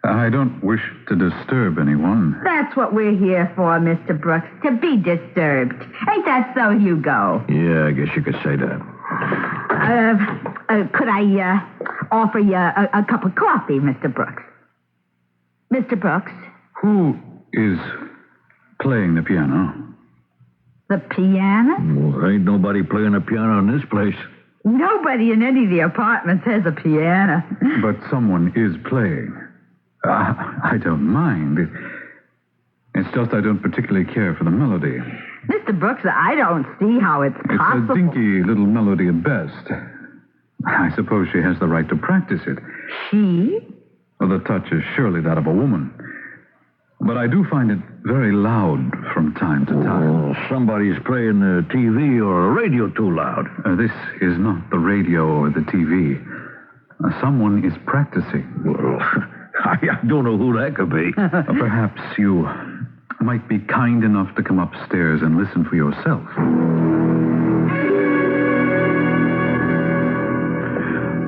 I don't wish to disturb anyone. That's what we're here for, Mr. Brooks, to be disturbed. Ain't that so, Hugo? Yeah, I guess you could say that. Could I offer you a cup of coffee, Mr. Brooks? Mr. Brooks, Who is playing the piano? The piano? Well, there ain't nobody playing a piano in this place. Nobody in any of the apartments has a piano. But someone is playing. I don't mind. It's just I don't particularly care for the melody. Mr. Brooks, I don't see how it's possible. It's a dinky little melody at best. I suppose she has the right to practice it. She? Well, the touch is surely that of a woman. But I do find it very loud from time to time. Oh, somebody's playing the TV or a radio too loud. This is not the radio or the TV. Someone is practicing. Well, I don't know who that could be. Perhaps you might be kind enough to come upstairs and listen for yourself.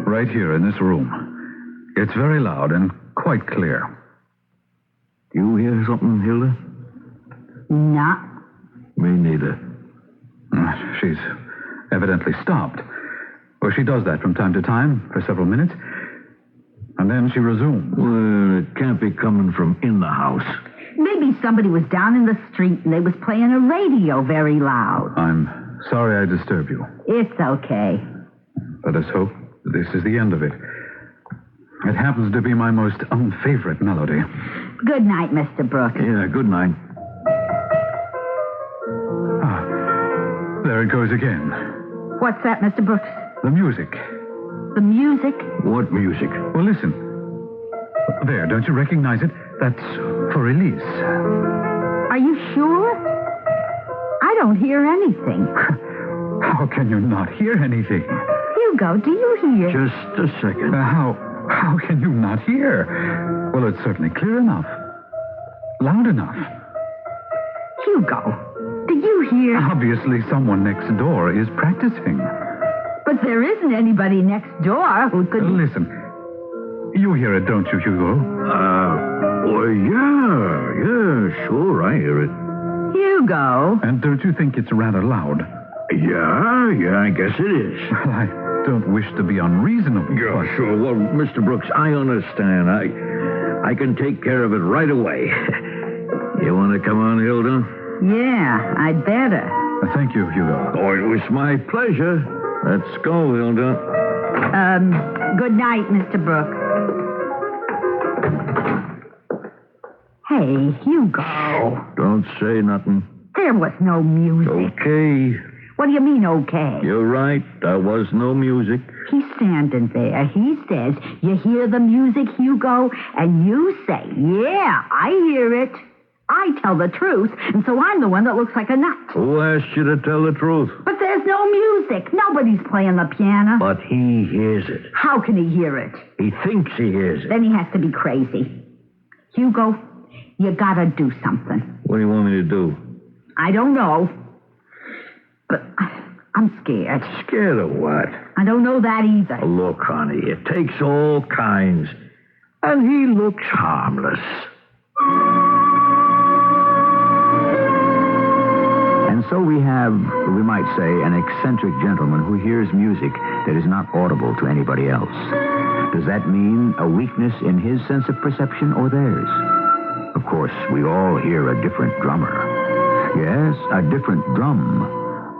Right here in this room. It's very loud and quite clear. You hear something, Hilda? No. Me neither. She's evidently stopped. Well, she does that from time to time for several minutes. And then she resumes. Well, it can't be coming from in the house. Maybe somebody was down in the street and they was playing a radio very loud. I'm sorry I disturbed you. It's okay. Let us hope this is the end of it. It happens to be my most unfavorite melody. Good night, Mr. Brooks. Yeah, good night. There it goes again. What's that, Mr. Brooks? The music. The music? What music? Well, listen. There, don't you recognize it? That's for release. Are you sure? I don't hear anything. How can you not hear anything? Hugo, do you hear? Just a second. How can you not hear? Well, it's certainly clear enough. Loud enough. Hugo, do you hear? Obviously, someone next door is practicing. But there isn't anybody next door who could... Listen. You hear it, don't you, Hugo? Well, yeah, sure, I hear it. Hugo. And don't you think it's rather loud? Yeah, I guess it is. Well, I don't wish to be unreasonable. Yeah, sure. Well, Mr. Brooks, I understand. I can take care of it right away. You want to come on, Hilda? Yeah, I'd better. Thank you, Hugo. Oh, it was my pleasure. Let's go, Hilda. Good night, Mr. Brooks. Hey, Hugo. Don't say nothing. There was no music. Okay. What do you mean, okay? You're right. There was no music. He's standing there. He says, you hear the music, Hugo? And you say, yeah, I hear it. I tell the truth, and so I'm the one that looks like a nut. Who asked you to tell the truth? But there's no music. Nobody's playing the piano. But he hears it. How can he hear it? He thinks he hears it. Then he has to be crazy. Hugo, you gotta do something. What do you want me to do? I don't know. But I'm scared. Scared of what? I don't know that either. Look, honey, it takes all kinds. And he looks harmless. And so we have, we might say, an eccentric gentleman who hears music that is not audible to anybody else. Does that mean a weakness in his sense of perception or theirs? Of course, we all hear a different drummer. Yes, a different drum.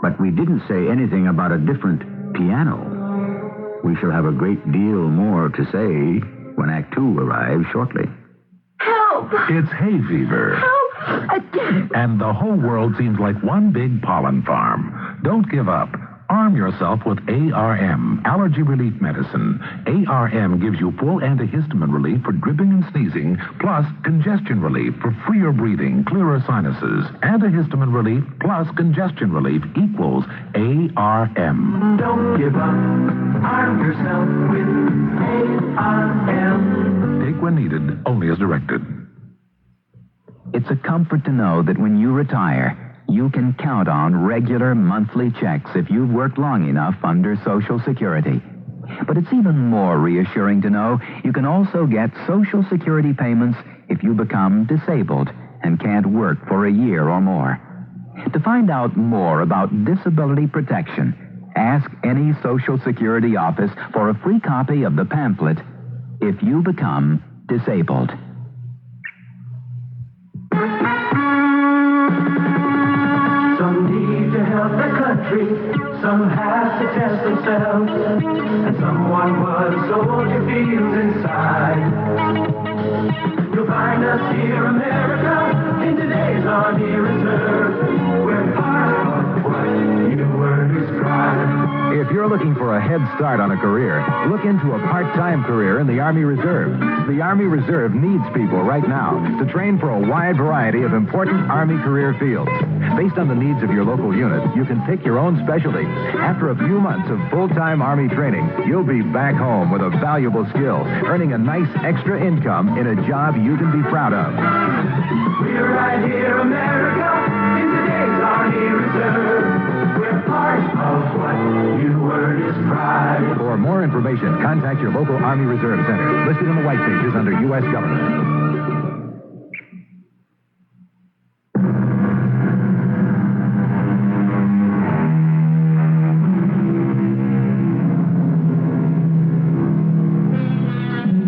But we didn't say anything about a different piano. We shall have a great deal more to say when Act Two arrives shortly. Help! It's hay fever. Help! Again! And the whole world seems like one big pollen farm. Don't give up. Arm yourself with ARM, allergy relief medicine. ARM gives you full antihistamine relief for dripping and sneezing, plus congestion relief for freer breathing, clearer sinuses. Antihistamine relief plus congestion relief equals ARM. Don't give up. Arm yourself with ARM. Take when needed, only as directed. It's a comfort to know that when you retire, you can count on regular monthly checks if you've worked long enough under Social Security. But it's even more reassuring to know you can also get Social Security payments if you become disabled and can't work for a year or more. To find out more about disability protection, ask any Social Security office for a free copy of the pamphlet, If You Become Disabled. country. Some have to test themselves, and someone was a soldier feels inside. You'll find us here, America, in today's Army Reserve. We're part of what you were described. If you're looking for a head start on a career, look into a part-time career in the Army Reserve. The Army Reserve needs people right now to train for a wide variety of important Army career fields. Based on the needs of your local unit, you can pick your own specialty. After a few months of full-time Army training, you'll be back home with a valuable skill, earning a nice extra income in a job you can be proud of. We're right here, America, in today's Army Reserve. We're part of what you were described. For more information, contact your local Army Reserve Center, listed in the white pages under U.S. Government.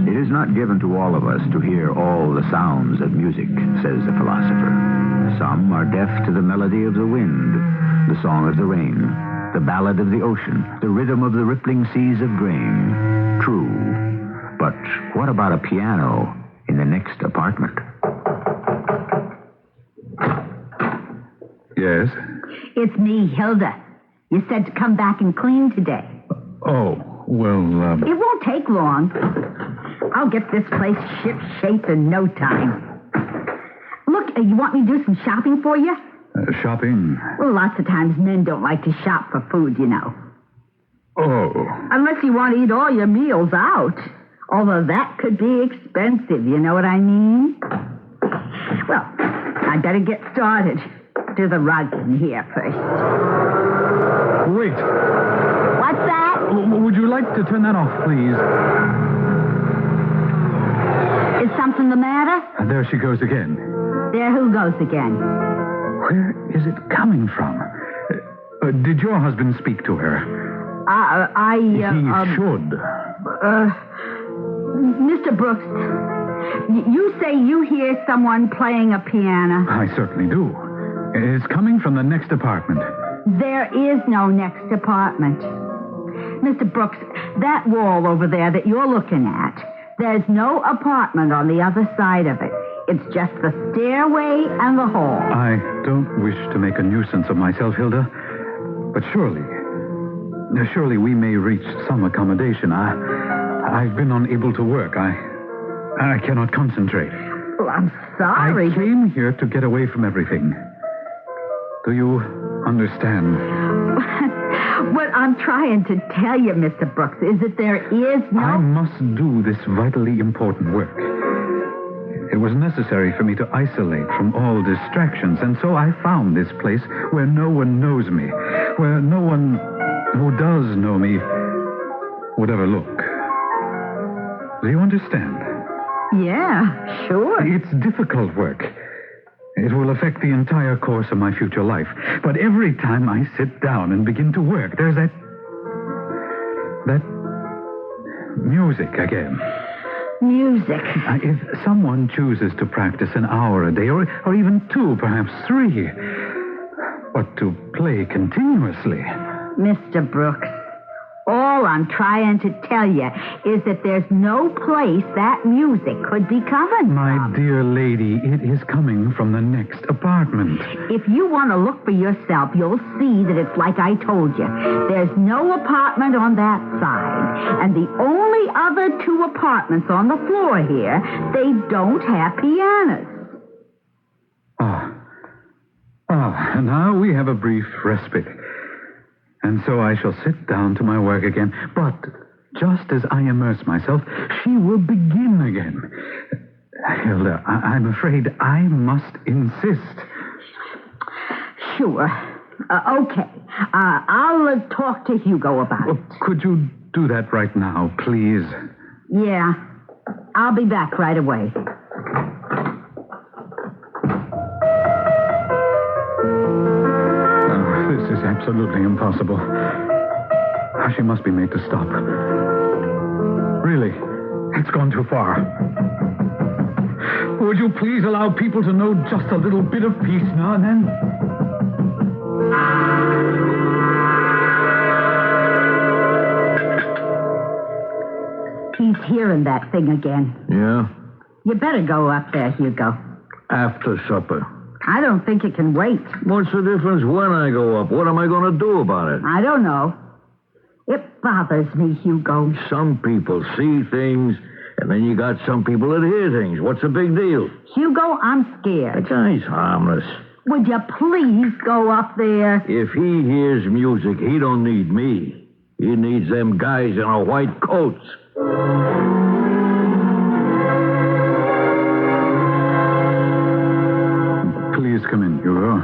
It is not given to all of us to hear all the sounds of music, says the philosopher. Some are deaf to the melody of the wind, the song of the rain, the ballad of the ocean, the rhythm of the rippling seas of grain. True. But what about a piano in the next apartment? Yes? It's me, Hilda. You said to come back and clean today. Oh, well, It won't take long. I'll get this place ship-shape in no time. Look, you want me to do some shopping for you? Shopping? Well, lots of times men don't like to shop for food, you know. Oh. Unless you want to eat all your meals out. Although that could be expensive, you know what I mean? Well, I better get started. Do the rug in here first. Wait. What's that? Would you like to turn that off, please? Is something the matter? There she goes again. There, who goes again? Where is it coming from? Did your husband speak to her? He should. Mr. Brooks, you say you hear someone playing a piano. I certainly do. It's coming from the next apartment. There is no next apartment. Mr. Brooks, that wall over there that you're looking at, there's no apartment on the other side of it. It's just the stairway and the hall. I don't wish to make a nuisance of myself, Hilda, but surely we may reach some accommodation. I've been unable to work. I cannot concentrate. Well, I'm sorry. I came here to get away from everything. Do you understand? What I'm trying to tell you, Mr. Brooks, is that there is no... I must do this vitally important work. It was necessary for me to isolate from all distractions, and so I found this place where no one knows me, where no one who does know me would ever look. Do you understand? Yeah, sure. It's difficult work. It will affect the entire course of my future life. But every time I sit down and begin to work, there's that music again. Music. If someone chooses to practice an hour a day, or even 2, perhaps 3, but to play continuously. Mr. Brooks, all I'm trying to tell you is that there's no place that music could be coming My from. dear lady, it is coming from the next apartment. If you want to look for yourself, you'll see that it's like I told you. There's no apartment on that side. And the only other 2 apartments on the floor here, they don't have pianos. And now we have a brief respite. And so I shall sit down to my work again. But just as I immerse myself, she will begin again. Hilda, I'm afraid I must insist. Sure. Okay. I'll talk to Hugo about it. Could you do that right now, please? Yeah. I'll be back right away. This is absolutely impossible. She must be made to stop. Really, it's gone too far. Would you please allow people to know just a little bit of peace now and then? hearing that thing again. Yeah? You better go up there, Hugo. After supper. I don't think it can wait. What's the difference when I go up? What am I going to do about it? I don't know. It bothers me, Hugo. Some people see things, and then you got some people that hear things. What's the big deal? Hugo, I'm scared. That guy's harmless. Would you please go up there? If he hears music, he don't need me. He needs them guys in our white coats. Please come in, Hugo.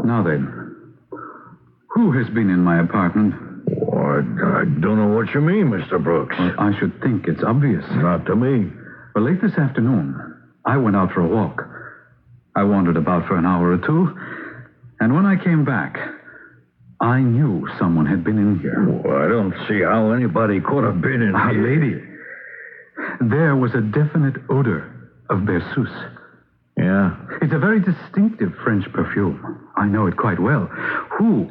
Now then, who has been in my apartment? I don't know what you mean, Mr. Brooks. Well, I should think it's obvious. Not to me. Well, late this afternoon, I went out for a walk. I wandered about for an hour or two, and when I came back, I knew someone had been in here. Well, I don't see how anybody could have been in here. Lady, there was a definite odor of Berceuse. Yeah? It's a very distinctive French perfume. I know it quite well. Who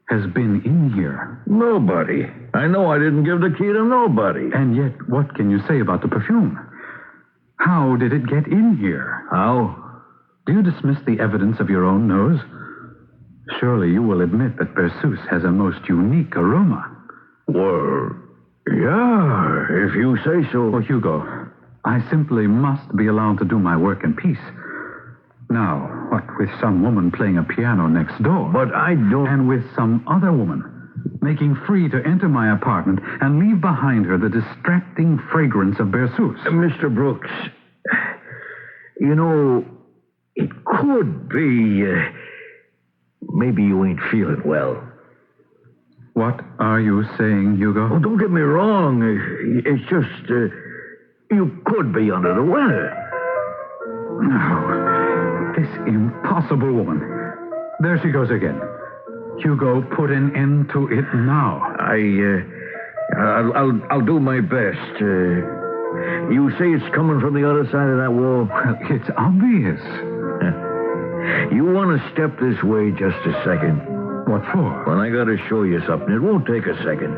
has been in here? Nobody. I know I didn't give the key to nobody. And yet, what can you say about the perfume? How did it get in here? How? Do you dismiss the evidence of your own nose? Surely you will admit that Berceuse has a most unique aroma. Well, yeah, if you say so. Oh, Hugo, I simply must be allowed to do my work in peace. Now, what with some woman playing a piano next door? But I don't... And with some other woman making free to enter my apartment and leave behind her the distracting fragrance of Berceuse. Mr. Brooks, you know, it could be... maybe you ain't feeling well. What are you saying, Hugo? Oh, don't get me wrong. It's just... you could be under the weather. No. This impossible woman. There she goes again. Hugo, put an end to it now. I'll do my best. You say it's coming from the other side of that wall? Well, it's obvious. You want to step this way just a second? What for? Well, I got to show you something. It won't take a second.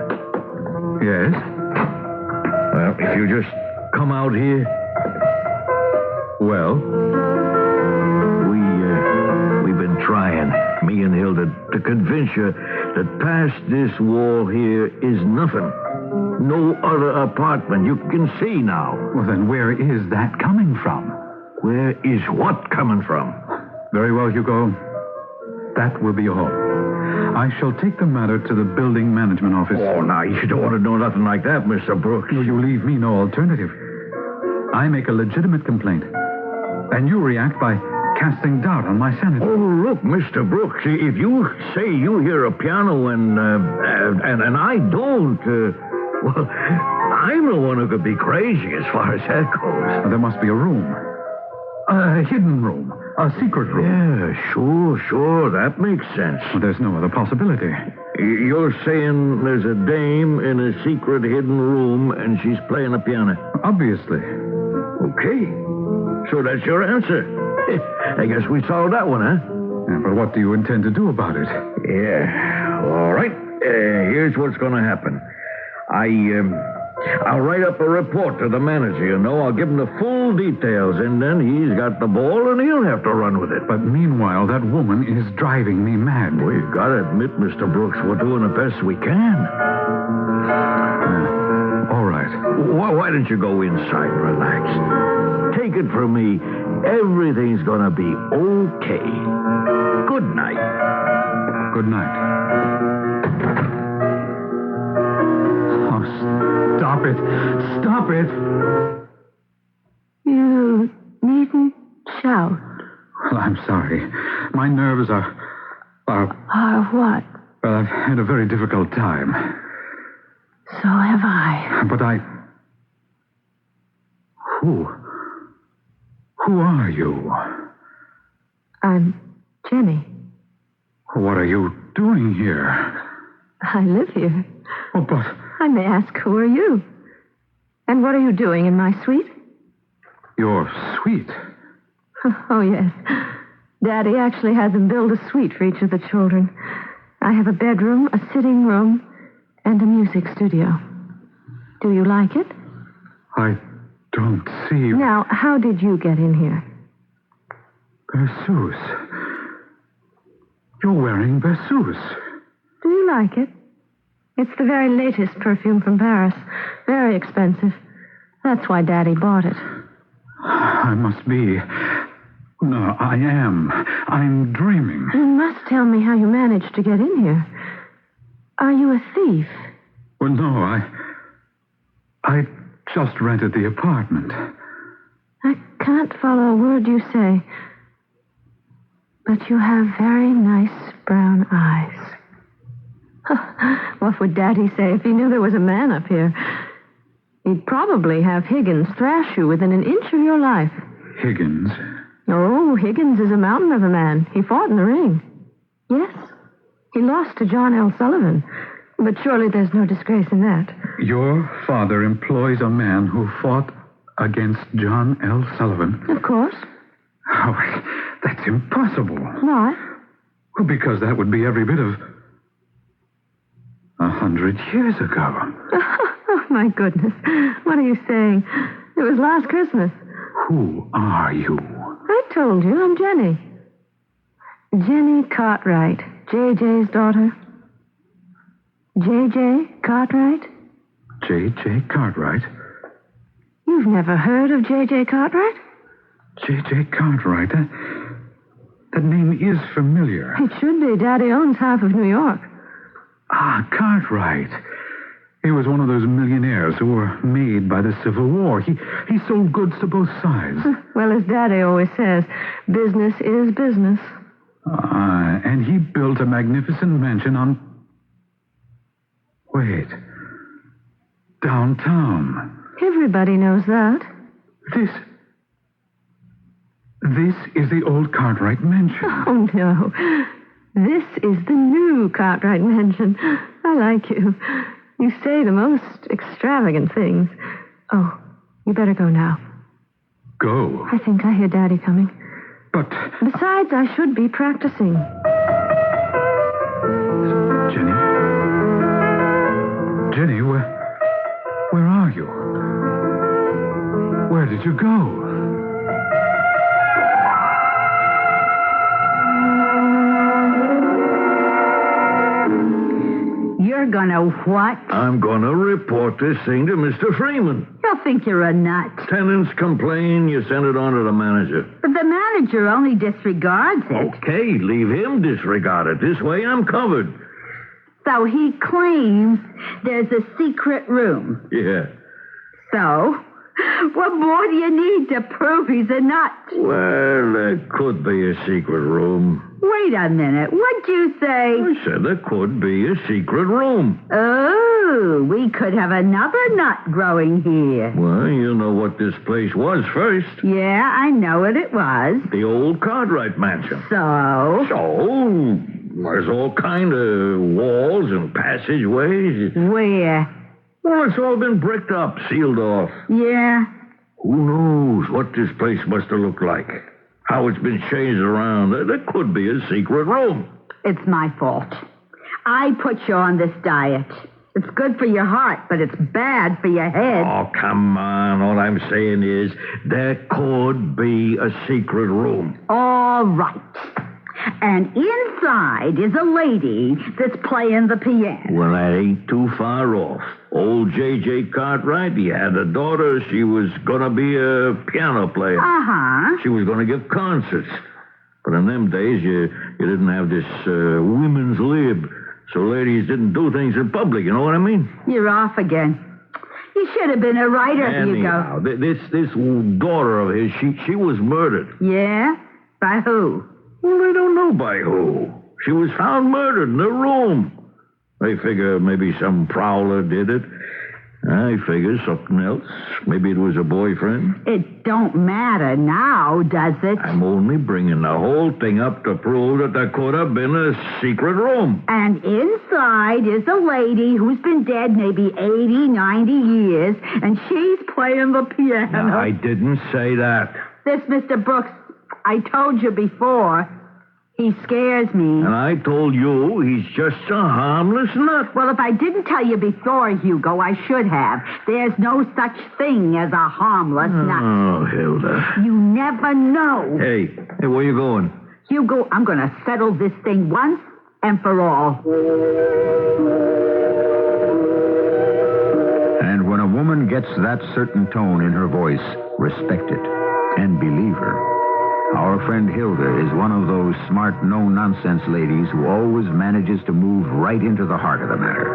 Yes? Well, if you just come out here. Well? We've been trying, me and Hilda, to convince you that past this wall here is nothing. No other apartment you can see now. Well, then where is that coming from? Where is what coming from? Very well, Hugo. That will be all. I shall take the matter to the building management office. Oh, now, you don't want to know nothing like that, Mr. Brooks. No, you leave me no alternative. I make a legitimate complaint, and you react by casting doubt on my sanity. Oh, look, Mr. Brooks, if you say you hear a piano and I don't, well, I'm the one who could be crazy as far as that goes. There must be a room. A hidden room. A secret room. Yeah, sure. That makes sense. Well, there's no other possibility. You're saying there's a dame in a secret hidden room and she's playing the piano? Obviously. Okay. So that's your answer. I guess we solved that one, huh? Yeah, but what do you intend to do about it? Yeah. All right. Here's what's going to happen. I'll write up a report to the manager, you know. I'll give him the full details, and then he's got the ball, and he'll have to run with it. But meanwhile, that woman is driving me mad. Well, you got to admit, Mr. Brooks, we're doing the best we can. All right. Why don't you go inside and relax? Take it from me, everything's going to be okay. Good night. Good night. Stop it. Stop it. You needn't shout. Well, I'm sorry. My nerves are What? Well, I've had a very difficult time. So have I. But Who are you? I'm Jenny. What are you doing here? I live here. Oh, but... I may ask, who are you? And what are you doing in my suite? Your suite? Oh, yes. Daddy actually has them build a suite for each of the children. I have a bedroom, a sitting room, and a music studio. Do you like it? I don't see... Now, how did you get in here? Berceuse. You're wearing Berceuse. Do you like it? It's the very latest perfume from Paris. Very expensive. That's why Daddy bought it. I must be... No, I am. I'm dreaming. You must tell me how you managed to get in here. Are you a thief? Well, no, I just rented the apartment. I can't follow a word you say. But you have very nice brown eyes. What would Daddy say if he knew there was a man up here? He'd probably have Higgins thrash you within an inch of your life. Higgins? Oh, Higgins is a mountain of a man. He fought in the ring. Yes, he lost to John L. Sullivan. But surely there's no disgrace in that. Your father employs a man who fought against John L. Sullivan? Of course. Oh, that's impossible. Why? Well, because that would be every bit of 100 years ago. Oh, my goodness. What are you saying? It was last Christmas. Who are you? I told you, I'm Jenny. Jenny Cartwright, J.J.'s daughter. J.J. Cartwright? J.J. Cartwright? You've never heard of J.J. Cartwright? J.J. Cartwright? That name is familiar. It should be. Daddy owns half of New York. Ah, Cartwright. He was one of those millionaires who were made by the Civil War. He sold goods to both sides. Well, as Daddy always says, business is business. And he built a magnificent mansion on... Wait. Downtown. Everybody knows that. This is the old Cartwright mansion. Oh, no. This is the new Cartwright mansion. I like you. You say the most extravagant things. Oh, you better go now. Go? I think I hear Daddy coming. But... Besides, I should be practicing. Jenny, where are you? Where did you go? You're gonna what? I'm gonna report this thing to Mr. Freeman. He'll think you're a nut. Tenants complain, you send it on to the manager. But the manager only disregards it. Okay, leave him disregard it. This way I'm covered. So he claims there's a secret room. Yeah. So, what more do you need to prove he's a nut? Well, there could be a secret room. Wait a minute. What'd you say? I said there could be a secret room. Oh, we could have another nut growing here. Well, you know what this place was first. Yeah, I know what it was. The old Cartwright mansion. So? So, there's all kind of walls and passageways. Where? Well, it's all been bricked up, sealed off. Yeah? Who knows what this place must have looked like? How it's been changed around. There could be a secret room. It's my fault. I put you on this diet. It's good for your heart, but it's bad for your head. Oh, come on. All I'm saying is there could be a secret room. All right. And inside is a lady that's playing the piano. Well, that ain't too far off. Old J.J. Cartwright, he had a daughter. She was going to be a piano player. Uh-huh. She was going to give concerts. But in them days, you didn't have this women's lib. So ladies didn't do things in public, you know what I mean? You're off again. You should have been a writer. Anyhow, this daughter of his, she was murdered. Yeah? By who? Well, they don't know by who. She was found murdered in her room. They figure maybe some prowler did it. I figure something else. Maybe it was a boyfriend. It don't matter now, does it? I'm only bringing the whole thing up to prove that there could have been a secret room. And inside is a lady who's been dead maybe 80, 90 years, and she's playing the piano. No, I didn't say that. This Mr. Brooks, I told you before, He scares me. And I told you he's just a harmless nut. Well, if I didn't tell you before, Hugo, I should have. There's no such thing as a harmless nut. Oh, Hilda. You never know. Hey, where you going? Hugo, I'm going to settle this thing once and for all. And when a woman gets that certain tone in her voice, respect it and believe her. Our friend Hilda is one of those smart, no-nonsense ladies who always manages to move right into the heart of the matter.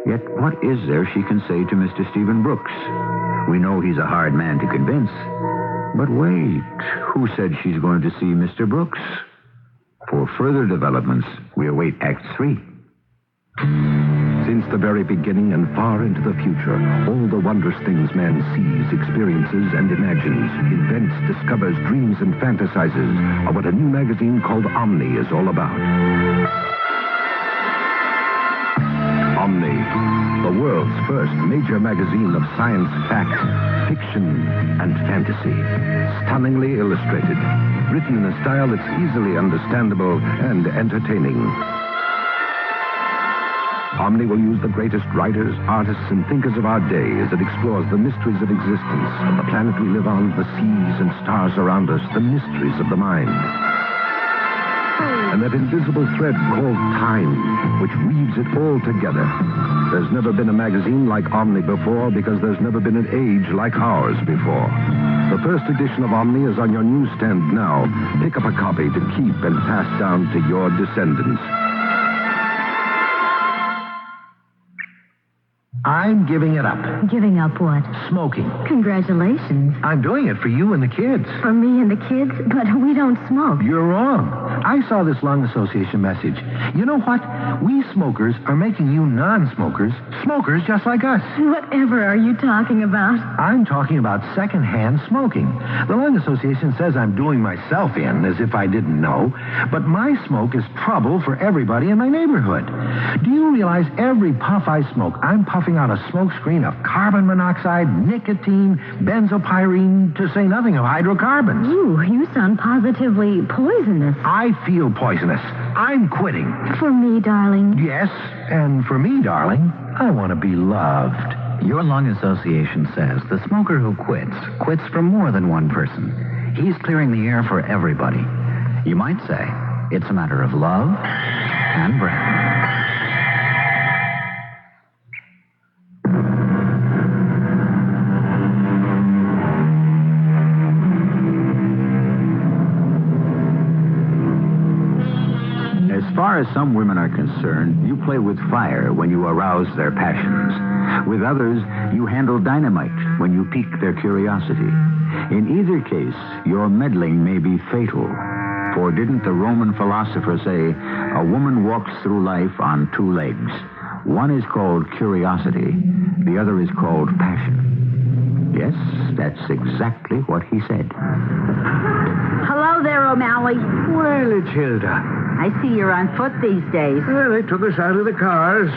Yet what is there she can say to Mr. Stephen Brooks? We know he's a hard man to convince. But wait, who said she's going to see Mr. Brooks? For further developments, we await Act 3. Since the very beginning and far into the future, all the wondrous things man sees, experiences, and imagines, invents, discovers, dreams, and fantasizes are what a new magazine called Omni is all about. Omni, the world's first major magazine of science fact, fiction, and fantasy. Stunningly illustrated, written in a style that's easily understandable and entertaining. Omni will use the greatest writers, artists, and thinkers of our day as it explores the mysteries of existence, of the planet we live on, the seas and stars around us, the mysteries of the mind. And that invisible thread called time, which weaves it all together. There's never been a magazine like Omni before because there's never been an age like ours before. The first edition of Omni is on your newsstand now. Pick up a copy to keep and pass down to your descendants. I'm giving it up. Giving up what? Smoking. Congratulations. I'm doing it for you and the kids. For me and the kids? But we don't smoke. You're wrong. I saw this lung association message. You know what? We smokers are making you non-smokers smokers just like us. Whatever are you talking about? I'm talking about secondhand smoking. The lung association says I'm doing myself in, as if I didn't know. But my smoke is trouble for everybody in my neighborhood. Do you realize every puff I smoke, I'm puffing out a smoke screen of carbon monoxide, nicotine, benzopyrene, to say nothing of hydrocarbons. Ooh, you sound positively poisonous. I feel poisonous. I'm quitting. For me, darling. Yes, and for me, darling, I want to be loved. Your lung association says the smoker who quits for more than one person. He's clearing the air for everybody. You might say it's a matter of love and breath. As far as some women are concerned, you play with fire when you arouse their passions. With others, you handle dynamite when you pique their curiosity. In either case, your meddling may be fatal. For didn't the Roman philosopher say, a woman walks through life on two legs. One is called curiosity, the other is called passion. Yes, that's exactly what he said. Hello there, O'Malley. Well, it's Hilda. I see you're on foot these days. Well, they took us out of the cars.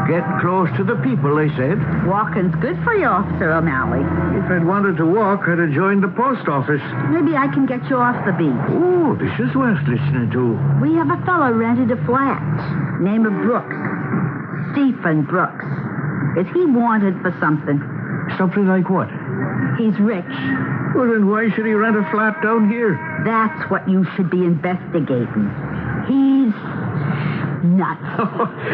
Get close to the people, they said. Walking's good for you, Officer O'Malley. If I'd wanted to walk, I'd have joined the post office. Maybe I can get you off the beat. Oh, this is worth listening to. We have a fellow rented a flat. Name of Brooks. Stephen Brooks. Is he wanted for something? Something like what? He's rich. Well, then why should he rent a flat down here? That's what you should be investigating. He's nuts.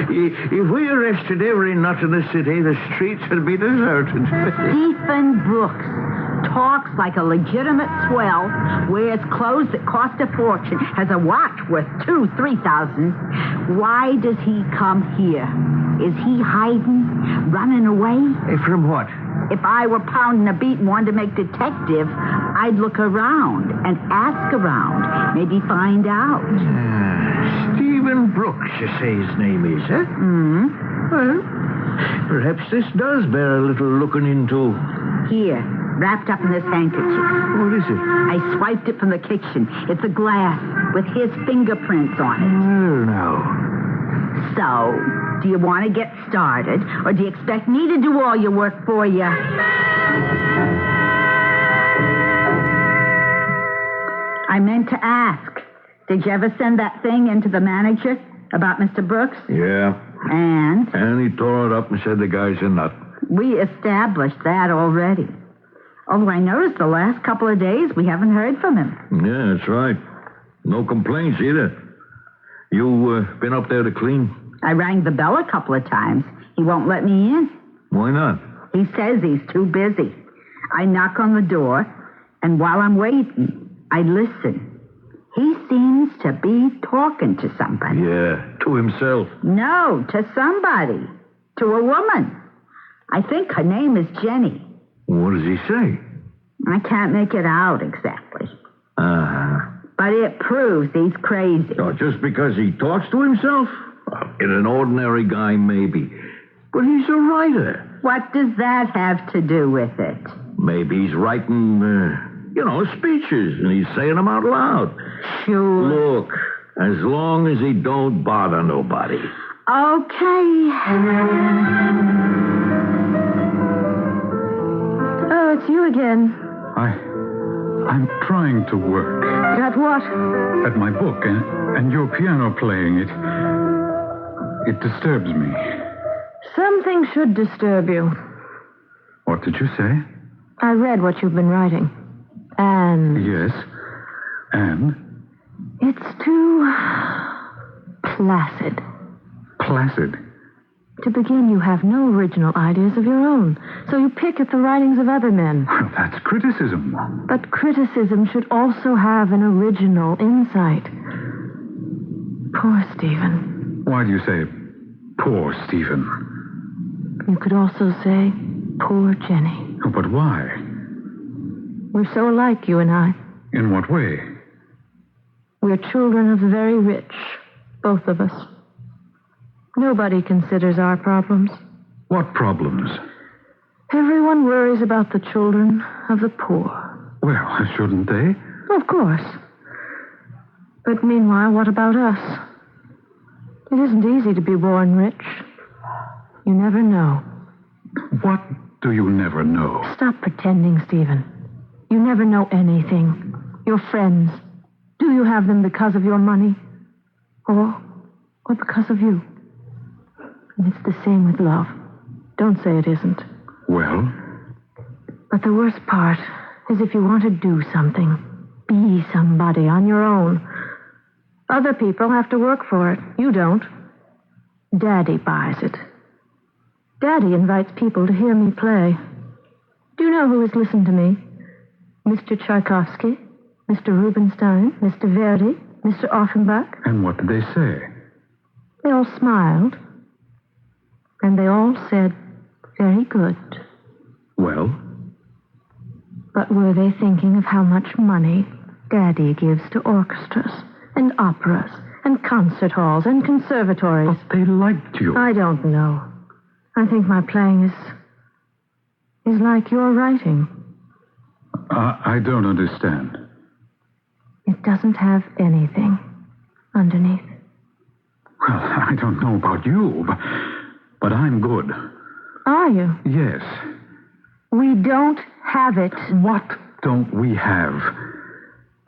If we arrested every nut in the city, the streets would be deserted. Stephen Brooks talks like a legitimate swell, wears clothes that cost a fortune, has a watch worth $2,000-3,000. Why does he come here? Is he hiding, running away? From what? If I were pounding a beat and wanted to make detective, I'd look around and ask around, maybe find out. Stephen Brooks, you say his name is, huh? Well, perhaps this does bear a little looking into. Here, wrapped up in this handkerchief. What is it? I swiped it from the kitchen. It's a glass with his fingerprints on it. Well, now. So, do you want to get started, or do you expect me to do all your work for you? I meant to ask, Did you ever send that thing into the manager about Mr. Brooks? Yeah. And? And he tore it up and said the guy's a nut. We established that already. Although I noticed the last couple of days we haven't heard from him. Yeah, that's right. No complaints either. You been up there to clean? I rang the bell a couple of times. He won't let me in. Why not? He says he's too busy. I knock on the door, and while I'm waiting, I listen. He seems to be talking to somebody. Yeah, to himself. No, to somebody. To a woman. I think her name is Jenny. What does he say? I can't make it out exactly. Uh-huh. But it proves he's crazy. Oh, just because he talks to himself? In an ordinary guy, maybe. But he's a writer. What does that have to do with it? Maybe he's writing, speeches, and he's saying them out loud. Sure. Look, as long as he don't bother nobody. Okay. Oh, it's you again. I'm trying to work. At what? At my book, and your piano playing it. It disturbs me. Something should disturb you. What did you say? I read what you've been writing. And... Yes. And? It's too... placid. Placid? To begin, you have no original ideas of your own, so you pick at the writings of other men. Well, that's criticism. But criticism should also have an original insight. Poor Stephen. Why do you say, poor Stephen? You could also say, poor Jenny. Oh, but why? We're so alike, you and I. In what way? We're children of the very rich, both of us. Nobody considers our problems. What problems? Everyone worries about the children of the poor. Well, shouldn't they? Of course. But meanwhile, what about us? It isn't easy to be born rich. You never know. What do you never know? Stop pretending, Stephen. You never know anything. Your friends. Do you have them because of your money? Or because of you? And it's the same with love. Don't say it isn't. Well? But the worst part is if you want to do something, be somebody on your own. Other people have to work for it. You don't. Daddy buys it. Daddy invites people to hear me play. Do you know who has listened to me? Mr. Tchaikovsky, Mr. Rubinstein, Mr. Verdi, Mr. Offenbach. And what did they say? They all smiled. And they all said, very good. Well? But were they thinking of how much money Daddy gives to orchestras and operas and concert halls and conservatories? But they liked you. I don't know. I think my playing is like your writing. I don't understand. It doesn't have anything underneath. Well, I don't know about you, but I'm good. Are you? Yes. We don't have it. What don't we have?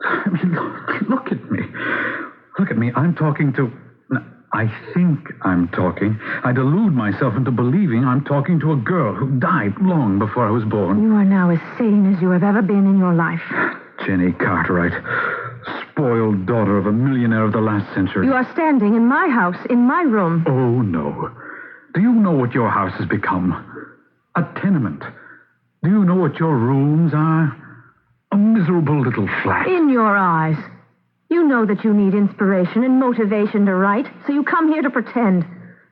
I mean, look at me. Look at me. I'm talking to... I think I'm talking. I delude myself into believing I'm talking to a girl who died long before I was born. You are now as sane as you have ever been in your life. Jenny Cartwright, spoiled daughter of a millionaire of the last century. You are standing in my house, in my room. Oh, no. Do you know what your house has become? A tenement. Do you know what your rooms are? A miserable little flat. In your eyes. You know that you need inspiration and motivation to write, so you come here to pretend.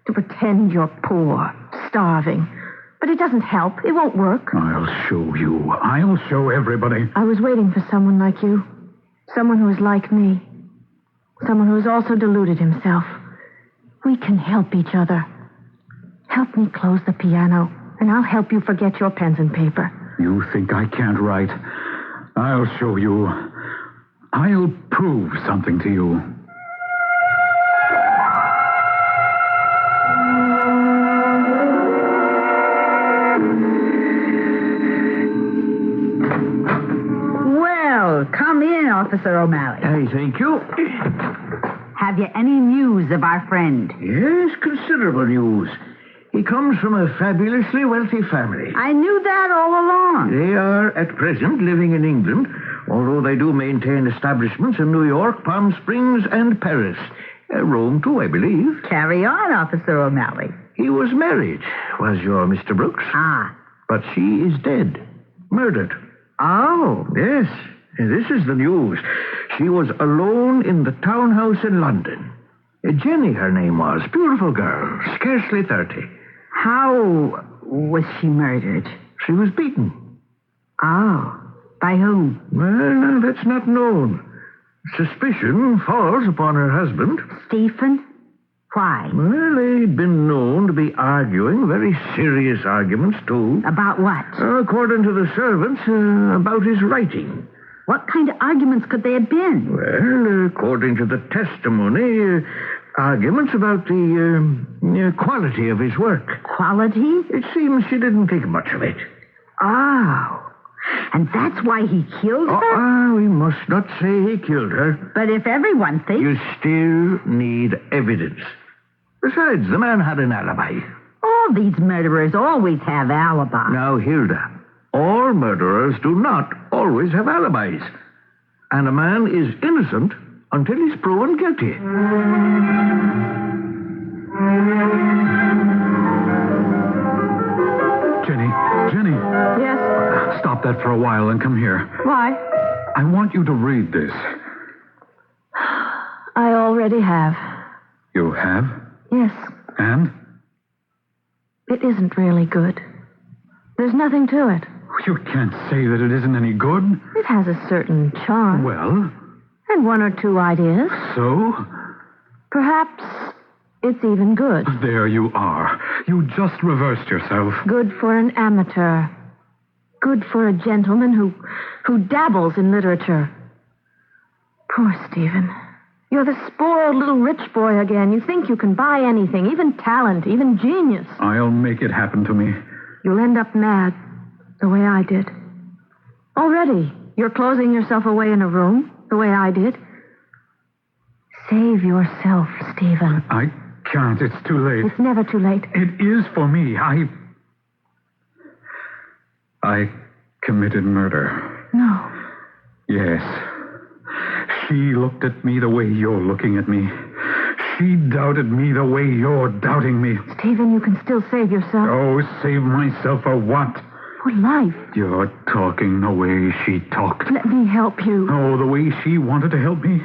To pretend you're poor, starving. But it doesn't help. It won't work. I'll show you. I'll show everybody. I was waiting for someone like you. Someone who is like me. Someone who has also deluded himself. We can help each other. Help me close the piano, and I'll help you forget your pens and paper. You think I can't write? I'll show you. I'll prove something to you. Well, Well, come in, Officer O'Malley. Hey, thank you. Have you any news of our friend? Yes, considerable news. He comes from a fabulously wealthy family. I knew that all along. They are, at present, living in England, although they do maintain establishments in New York, Palm Springs, and Paris. Rome, too, I believe. Carry on, Officer O'Malley. He was married, was your Mr. Brooks. Ah. But she is dead. Murdered. Oh. Yes. This is the news. She was alone in the townhouse in London. Jenny, her name was. Beautiful girl. Scarcely 30. How was she murdered? She was beaten. Oh. By whom? Well, that's not known. Suspicion falls upon her husband. Stephen? Why? Well, they'd been known to be arguing, very serious arguments, too. About what? According to the servants, about his writing. What kind of arguments could they have been? Well, according to the testimony, arguments about the quality of his work. Quality? It seems she didn't think much of it. Oh. And that's why he killed her? We must not say he killed her. But if everyone thinks... You still need evidence. Besides, the man had an alibi. All these murderers always have alibis. Now, Hilda, all murderers do not always have alibis. And a man is innocent until he's proven guilty. Jenny. Yes? Stop that for a while and come here. Why? I want you to read this. I already have. You have? Yes. And? It isn't really good. There's nothing to it. You can't say that it isn't any good. It has a certain charm. Well? And one or two ideas. So? Perhaps it's even good. There you are. You just reversed yourself. Good for an amateur. Good for a gentleman who dabbles in literature. Poor Stephen. You're the spoiled little rich boy again. You think you can buy anything, even talent, even genius. I'll make it happen to me. You'll end up mad, the way I did. Already, you're closing yourself away in a room, the way I did. Save yourself, Stephen. I can't. It's too late. It's never too late. It is for me. I committed murder. No. Yes. She looked at me the way you're looking at me. She doubted me the way you're doubting me. Stephen, you can still save yourself. Oh, save myself for what? For life. You're talking the way she talked. Let me help you. Oh, the way she wanted to help me.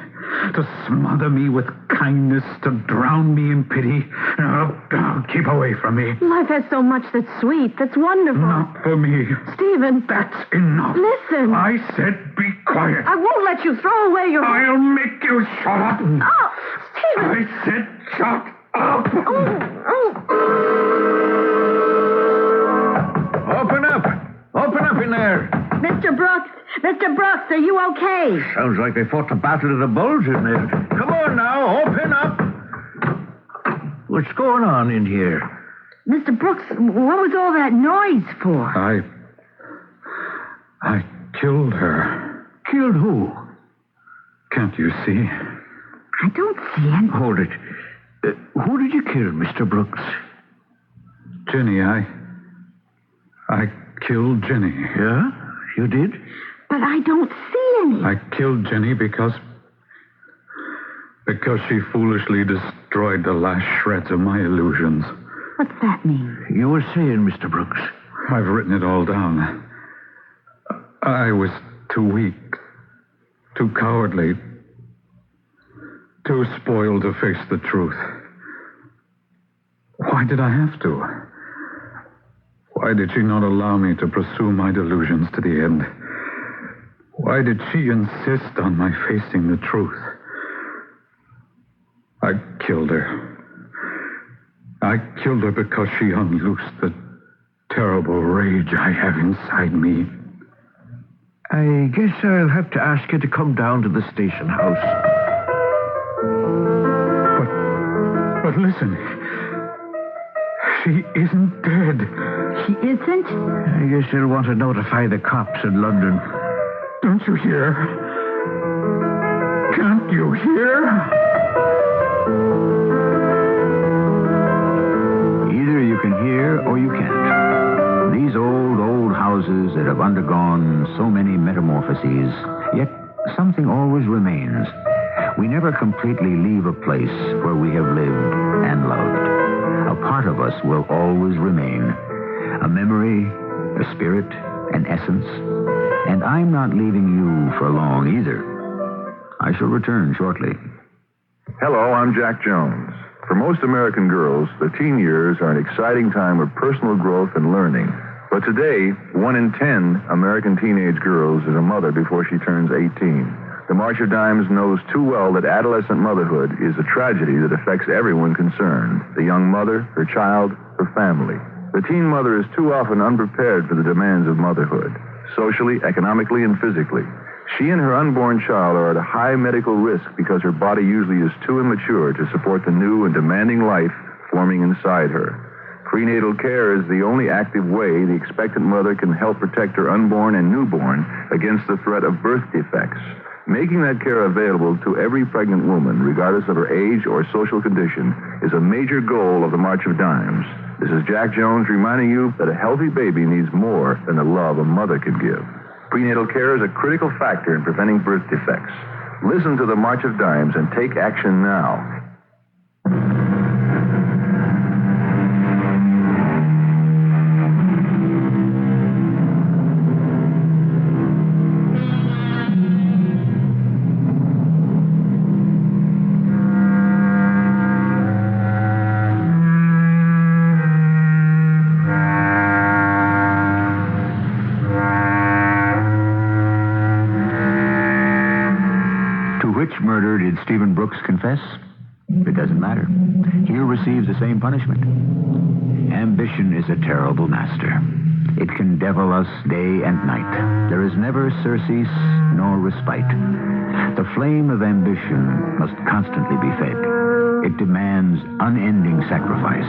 To smother me with kindness, to drown me in pity. Oh, keep away from me. Life has so much that's sweet, that's wonderful. Not for me. Stephen. That's enough. Listen. I said be quiet. I won't let you throw away your... I'll make you shut up. Oh, Stephen. I said shut up. Open up. Open up in there. Mr. Brooks! Mr. Brooks, are you okay? Sounds like they fought the Battle of the Bulge in there. Come on now, open up. What's going on in here? Mr. Brooks, what was all that noise for? I killed her. Killed who? Can't you see? I don't see any. Hold it. Who did you kill, Mr. Brooks? Jenny, I killed Jenny. Yeah? You did? But I don't see any. I killed Jenny because she foolishly destroyed the last shreds of my illusions. What's that mean? You were saying, Mr. Brooks. I've written it all down. I was too weak, too cowardly, too spoiled to face the truth. Why did I have to? Why did she not allow me to pursue my delusions to the end? Why did she insist on my facing the truth? I killed her. I killed her because she unloosed the terrible rage I have inside me. I guess I'll have to ask you to come down to the station house. But listen. She isn't dead. She isn't? I guess you'll want to notify the cops in London. Don't you hear? Can't you hear? Either you can hear or you can't. These old houses that have undergone so many metamorphoses, yet something always remains. We never completely leave a place where we have lived and loved. A part of us will always remain. A memory, a spirit, an essence. And I'm not leaving you for long either. I shall return shortly. Hello, I'm Jack Jones. For most American girls, the teen years are an exciting time of personal growth and learning. But today, 1 in 10 American teenage girls is a mother before she turns 18. The March of Dimes knows too well that adolescent motherhood is a tragedy that affects everyone concerned. The young mother, her child, her family. The teen mother is too often unprepared for the demands of motherhood, socially, economically, and physically. She and her unborn child are at a high medical risk because her body usually is too immature to support the new and demanding life forming inside her. Prenatal care is the only active way the expectant mother can help protect her unborn and newborn against the threat of birth defects. Making that care available to every pregnant woman, regardless of her age or social condition, is a major goal of the March of Dimes. This is Jack Jones reminding you that a healthy baby needs more than the love a mother can give. Prenatal care is a critical factor in preventing birth defects. Listen to the March of Dimes and take action now. Murder did Stephen Brooks confess? It doesn't matter. He receives the same punishment. Ambition is a terrible master. It can devil us day and night. There is never surcease nor respite. The flame of ambition must constantly be fed. It demands unending sacrifice.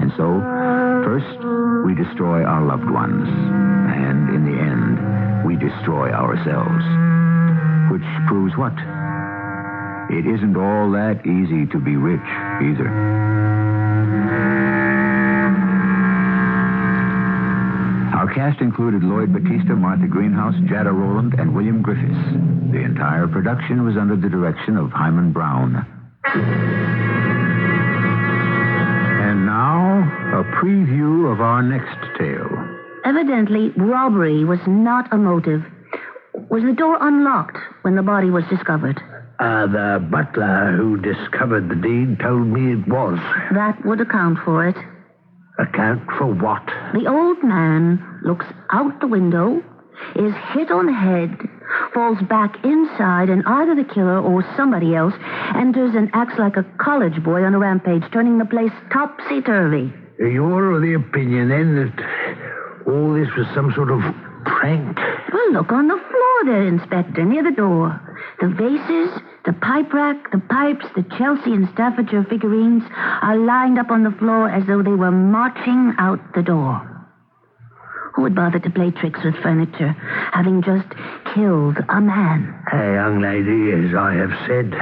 And so, first, we destroy our loved ones. And in the end, we destroy ourselves. Which proves what? It isn't all that easy to be rich, either. Our cast included Lloyd Battista, Martha Greenhouse, Jada Rowland, and William Griffiths. The entire production was under the direction of Hyman Brown. And now, a preview of our next tale. Evidently, robbery was not a motive. Was the door unlocked when the body was discovered? The butler who discovered the deed told me it was. That would account for it. Account for what? The old man looks out the window, is hit on the head, falls back inside, and either the killer or somebody else enters and acts like a college boy on a rampage, turning the place topsy-turvy. You're of the opinion, then, that all this was some sort of prank? Well, look on the floor there, Inspector, near the door. The vases, the pipe rack, the pipes, the Chelsea and Staffordshire figurines are lined up on the floor as though they were marching out the door. Who would bother to play tricks with furniture, having just killed a man? A young lady, as I have said,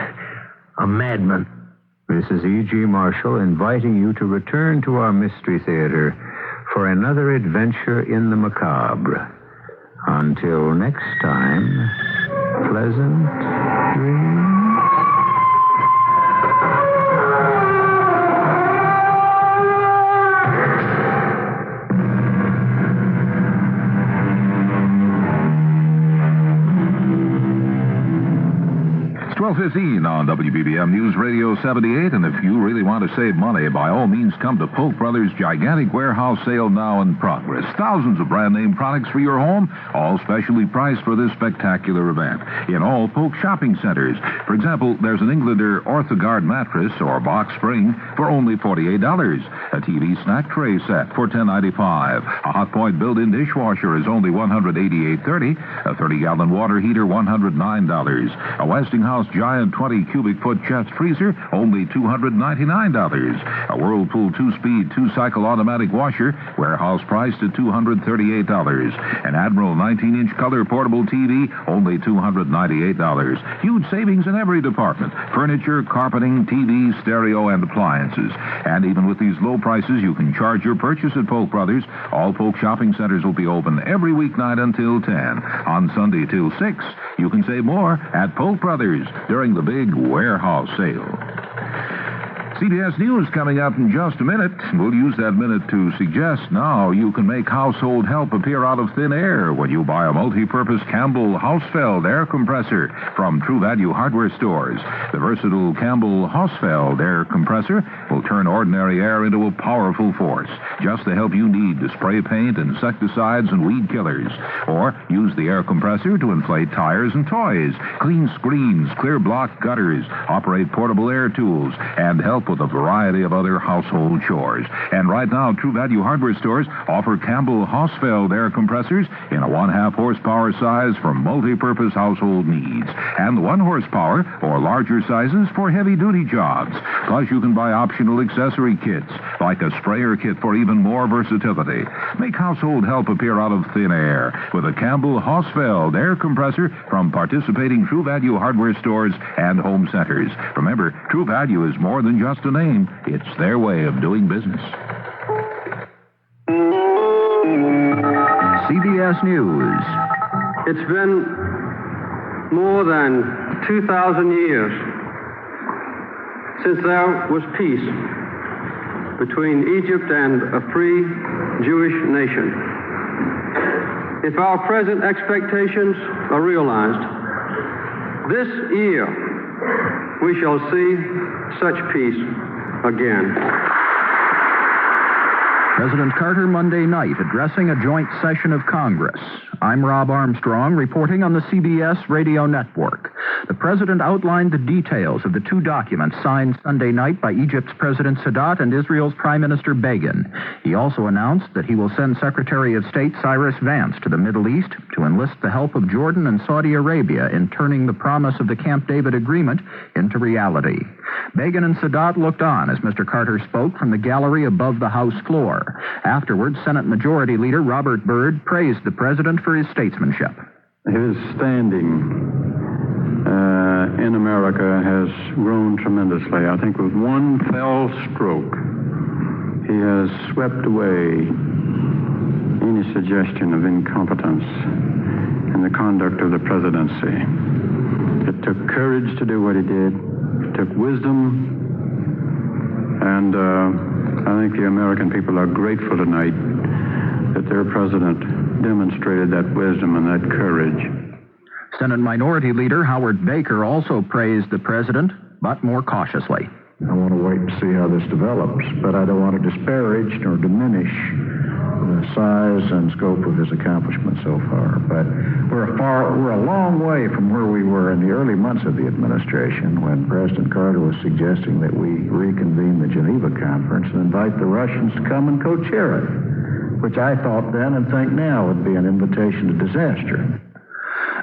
a madman. This is E.G. Marshall inviting you to return to our Mystery Theater for another adventure in the macabre. Until next time, pleasant dreams. It's 12:15 on WBBM News Radio 78, and if you really want to save money, by all means come to Polk Brothers' gigantic warehouse sale now in progress. Thousands of brand-name products for your home, all specially priced for this spectacular event in all Polk shopping centers. For example, there's an Englander OrthoGuard mattress or box spring for only $48. A TV snack tray set for $10.95. A Hot Point built-in dishwasher is only $188.30. A 30-gallon water heater, $109. A Westinghouse giant 20-cubic-foot chest freezer, only $299. A Whirlpool 2-speed, 2-cycle automatic washer, warehouse priced at $238. An Admiral 19-inch color portable TV, only $298. Huge savings in every department: furniture, carpeting, TV, stereo, and appliances. And even with these low prices, you can charge your purchase at Polk Brothers. All Polk shopping centers will be open every weeknight until 10. On Sunday till 6, you can save more at Polk Brothers during the big warehouse sale. CBS News coming up in just a minute. We'll use that minute to suggest now you can make household help appear out of thin air when you buy a multi-purpose Campbell Hausfeld air compressor from True Value hardware stores. The versatile Campbell Hausfeld air compressor will turn ordinary air into a powerful force, just the help you need to spray paint, insecticides, and weed killers. Or use the air compressor to inflate tires and toys, clean screens, clear block gutters, operate portable air tools, and help with a variety of other household chores. And right now, True Value hardware stores offer Campbell Hausfeld air compressors in a 1/2 horsepower size for multi-purpose household needs, and 1 horsepower or larger sizes for heavy-duty jobs. Plus, you can buy optional accessory kits, like a sprayer kit for even more versatility. Make household help appear out of thin air with a Campbell Hausfeld air compressor from participating True Value hardware stores and home centers. Remember, True Value is more than just a name. It's their way of doing business. CBS News. It's been more than 2,000 years since there was peace between Egypt and a free Jewish nation. If our present expectations are realized, this year we shall see such peace again. President Carter Monday night addressing a joint session of Congress. I'm Rob Armstrong reporting on the CBS radio network. The president outlined the details of the 2 documents signed Sunday night by Egypt's President Sadat and Israel's Prime Minister Begin. He also announced that he will send Secretary of State Cyrus Vance to the Middle East to enlist the help of Jordan and Saudi Arabia in turning the promise of the Camp David agreement into reality. Begin and Sadat looked on as Mr. Carter spoke from the gallery above the House floor. Afterwards, Senate Majority Leader Robert Byrd praised the president for his statesmanship. His standing in America has grown tremendously. I think with one fell stroke, he has swept away any suggestion of incompetence in the conduct of the presidency. It took courage to do what he did. It took wisdom. And I think the American people are grateful tonight that their president demonstrated that wisdom and that courage. Senate Minority Leader Howard Baker also praised the president, but more cautiously. I want to wait and see how this develops, but I don't want to disparage nor diminish the size and scope of his accomplishments so far. But we're a long way from where we were in the early months of the administration when President Carter was suggesting that we reconvene the Geneva Conference and invite the Russians to come and co-chair it, which I thought then and think now would be an invitation to disaster.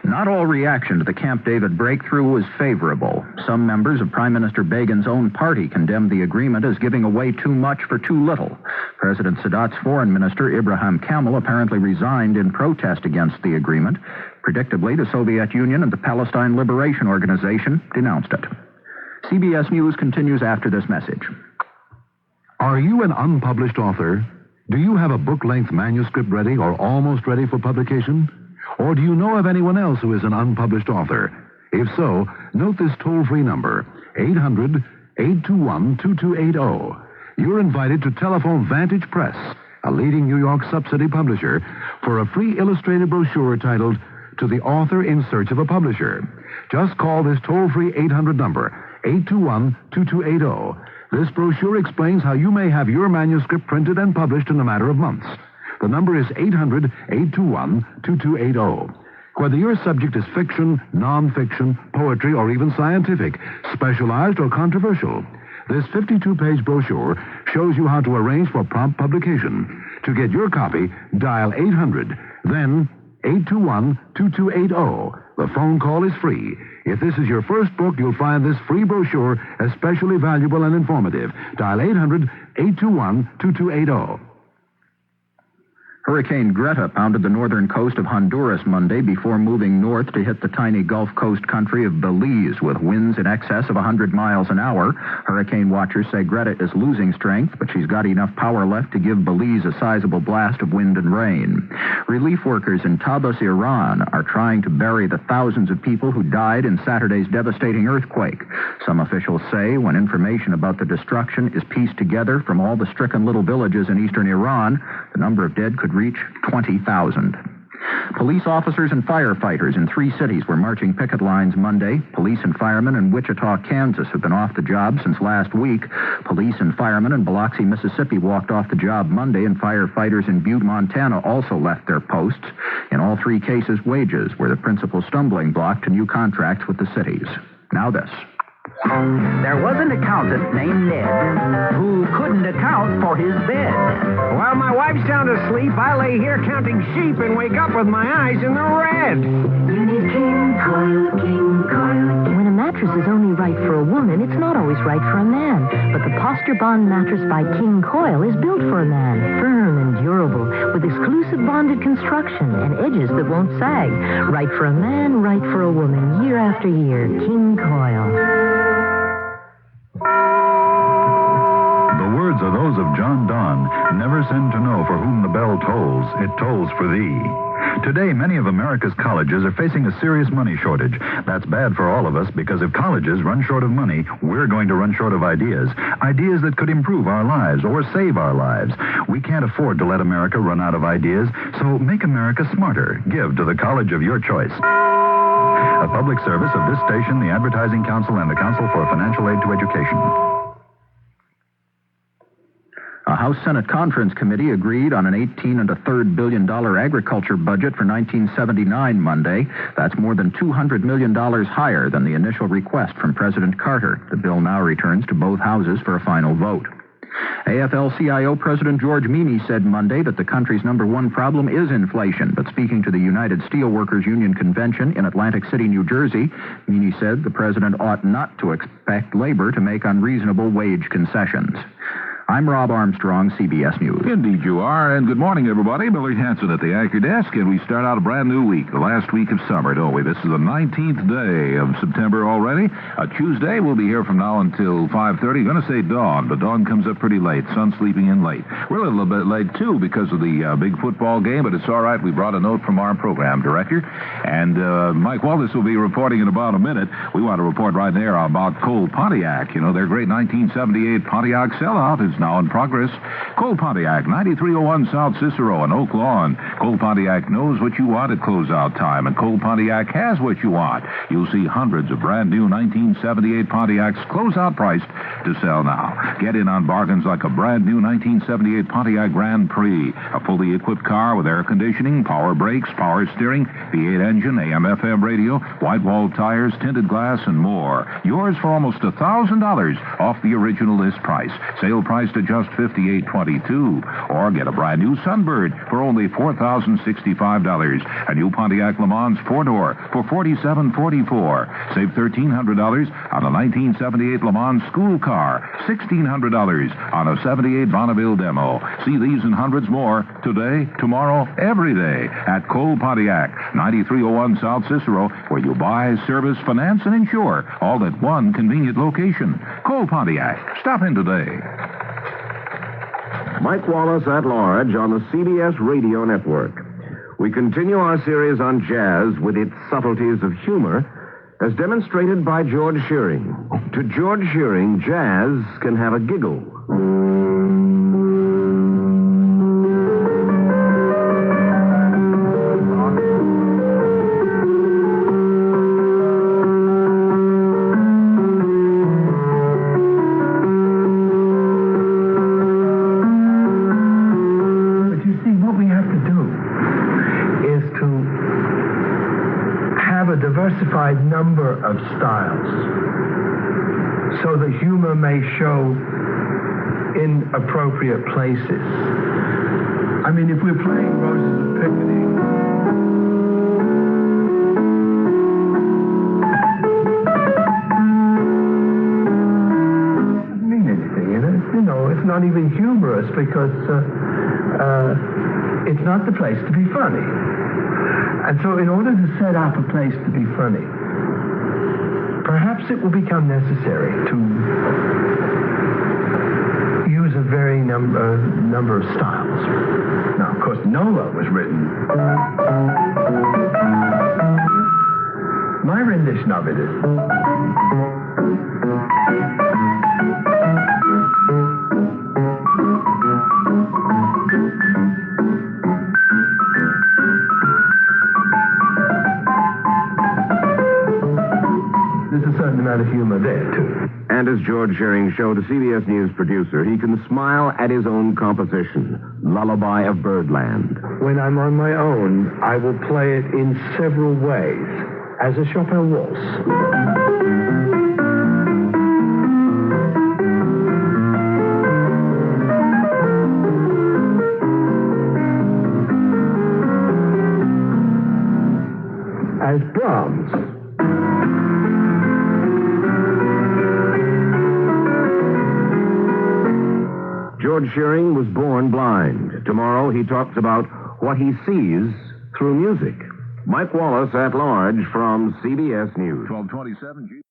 Not all reaction to the Camp David breakthrough was favorable. Some members of Prime Minister Begin's own party condemned the agreement as giving away too much for too little. President Sadat's foreign minister, Ibrahim Kamel, apparently resigned in protest against the agreement. Predictably, the Soviet Union and the Palestine Liberation Organization denounced it. CBS News continues after this message. Are you an unpublished author? Do you have a book-length manuscript ready or almost ready for publication? Or do you know of anyone else who is an unpublished author? If so, note this toll-free number, 800-821-2280. You're invited to telephone Vantage Press, a leading New York subsidy publisher, for a free illustrated brochure titled To the Author in Search of a Publisher. Just call this toll-free 800 number, 821-2280. This brochure explains how you may have your manuscript printed and published in a matter of months. The number is 800-821-2280. Whether your subject is fiction, non-fiction, poetry, or even scientific, specialized or controversial, this 52-page brochure shows you how to arrange for prompt publication. To get your copy, dial 800, then 821-2280. The phone call is free. If this is your first book, you'll find this free brochure especially valuable and informative. Dial 800-821-2280. Hurricane Greta pounded the northern coast of Honduras Monday before moving north to hit the tiny Gulf Coast country of Belize with winds in excess of 100 miles an hour. Hurricane watchers say Greta is losing strength, but she's got enough power left to give Belize a sizable blast of wind and rain. Relief workers in Tabriz, Iran are trying to bury the thousands of people who died in Saturday's devastating earthquake. Some officials say when information about the destruction is pieced together from all the stricken little villages in eastern Iran, the number of dead could reach 20,000. Police officers and firefighters in 3 cities were marching picket lines Monday. Police and firemen in Wichita, Kansas have been off the job since last week. Police and firemen in Biloxi, Mississippi walked off the job Monday, and firefighters in Butte, Montana also left their posts. In all 3 cases, wages were the principal stumbling block to new contracts with the cities. Now this. There was an accountant named Ned who couldn't account for his bed. While my wife's sound asleep, I lay here counting sheep and wake up with my eyes in the red. You need King Coil, King Coil. When a mattress is only right for a woman, it's not always right for a man. But the Posture Bond mattress by King Coil is built for a man. Firm and durable, with exclusive bonded construction and edges that won't sag. Right for a man, right for a woman, year after year. King Coil. The words are those of John Donne. Never send to know for whom the bell tolls. It tolls for thee. Today, many of America's colleges are facing a serious money shortage. That's bad for all of us because if colleges run short of money, we're going to run short of ideas. Ideas that could improve our lives or save our lives. We can't afford to let America run out of ideas, so make America smarter. Give to the college of your choice. A public service of this station, the Advertising Council, and the Council for Financial Aid to Education. A House Senate Conference Committee agreed on an $18.33 billion agriculture budget for 1979 Monday. That's more than $200 million higher than the initial request from President Carter. The bill now returns to both houses for a final vote. AFL-CIO President George Meany said Monday that the country's number one problem is inflation, but speaking to the United Steelworkers Union Convention in Atlantic City, New Jersey, Meany said the president ought not to expect labor to make unreasonable wage concessions. I'm Rob Armstrong, CBS News. Indeed you are, and good morning, everybody. Billy Hanson at the anchor desk, and we start out a brand new week, the last week of summer, don't we? This is the 19th day of September already. Tuesday, we'll be here from now until 5:30. Going to say dawn, but dawn comes up pretty late. Sun sleeping in late. We're a little bit late, too, because of the big football game, but it's all right. We brought a note from our program director, and Mike Walters will be reporting in about a minute. We want to report right there about Cole Pontiac. You know, their great 1978 Pontiac sellout is now in progress. Cole Pontiac, 9301 South Cicero in Oak Lawn. Cole Pontiac knows what you want at closeout time, and Cole Pontiac has what you want. You'll see hundreds of brand new 1978 Pontiacs closeout priced to sell now. Get in on bargains like a brand new 1978 Pontiac Grand Prix, a fully equipped car with air conditioning, power brakes, power steering, V8 engine, AM/FM radio, white-walled tires, tinted glass, and more. Yours for almost $1,000 off the original list price. Sale price to just $58.22, or get a brand new Sunbird for only $4,065. A new Pontiac Le Mans 4-door for $47.44. Save $1,300 on a 1978 Le Mans school car, $1,600 on a 78 Bonneville demo. See these and hundreds more today, tomorrow, every day at Cole Pontiac, 9301 South Cicero, where you buy, service, finance, and insure, all at one convenient location. Cole Pontiac. Stop in today. Mike Wallace at Large on the CBS Radio Network. We continue our series on jazz with its subtleties of humor, as demonstrated by George Shearing. To George Shearing, jazz can have a giggle. Number of styles, so the humor may show in appropriate places. I mean, if we're playing Roses of Picardy, not even humorous because it's not the place to be funny. And so in order to set up a place to be funny, perhaps it will become necessary to use a very number of styles. Now, of course, Nola was written. My rendition of it is... There's a certain amount of humor there, too. And as George Shearing showed a CBS News producer, he can smile at his own composition, Lullaby of Birdland. When I'm on my own, I will play it in several ways, as a Chopin waltz. As Brahms. George Shearing was born blind. Tomorrow he talks about what he sees through music. Mike Wallace at large from CBS News. 1227.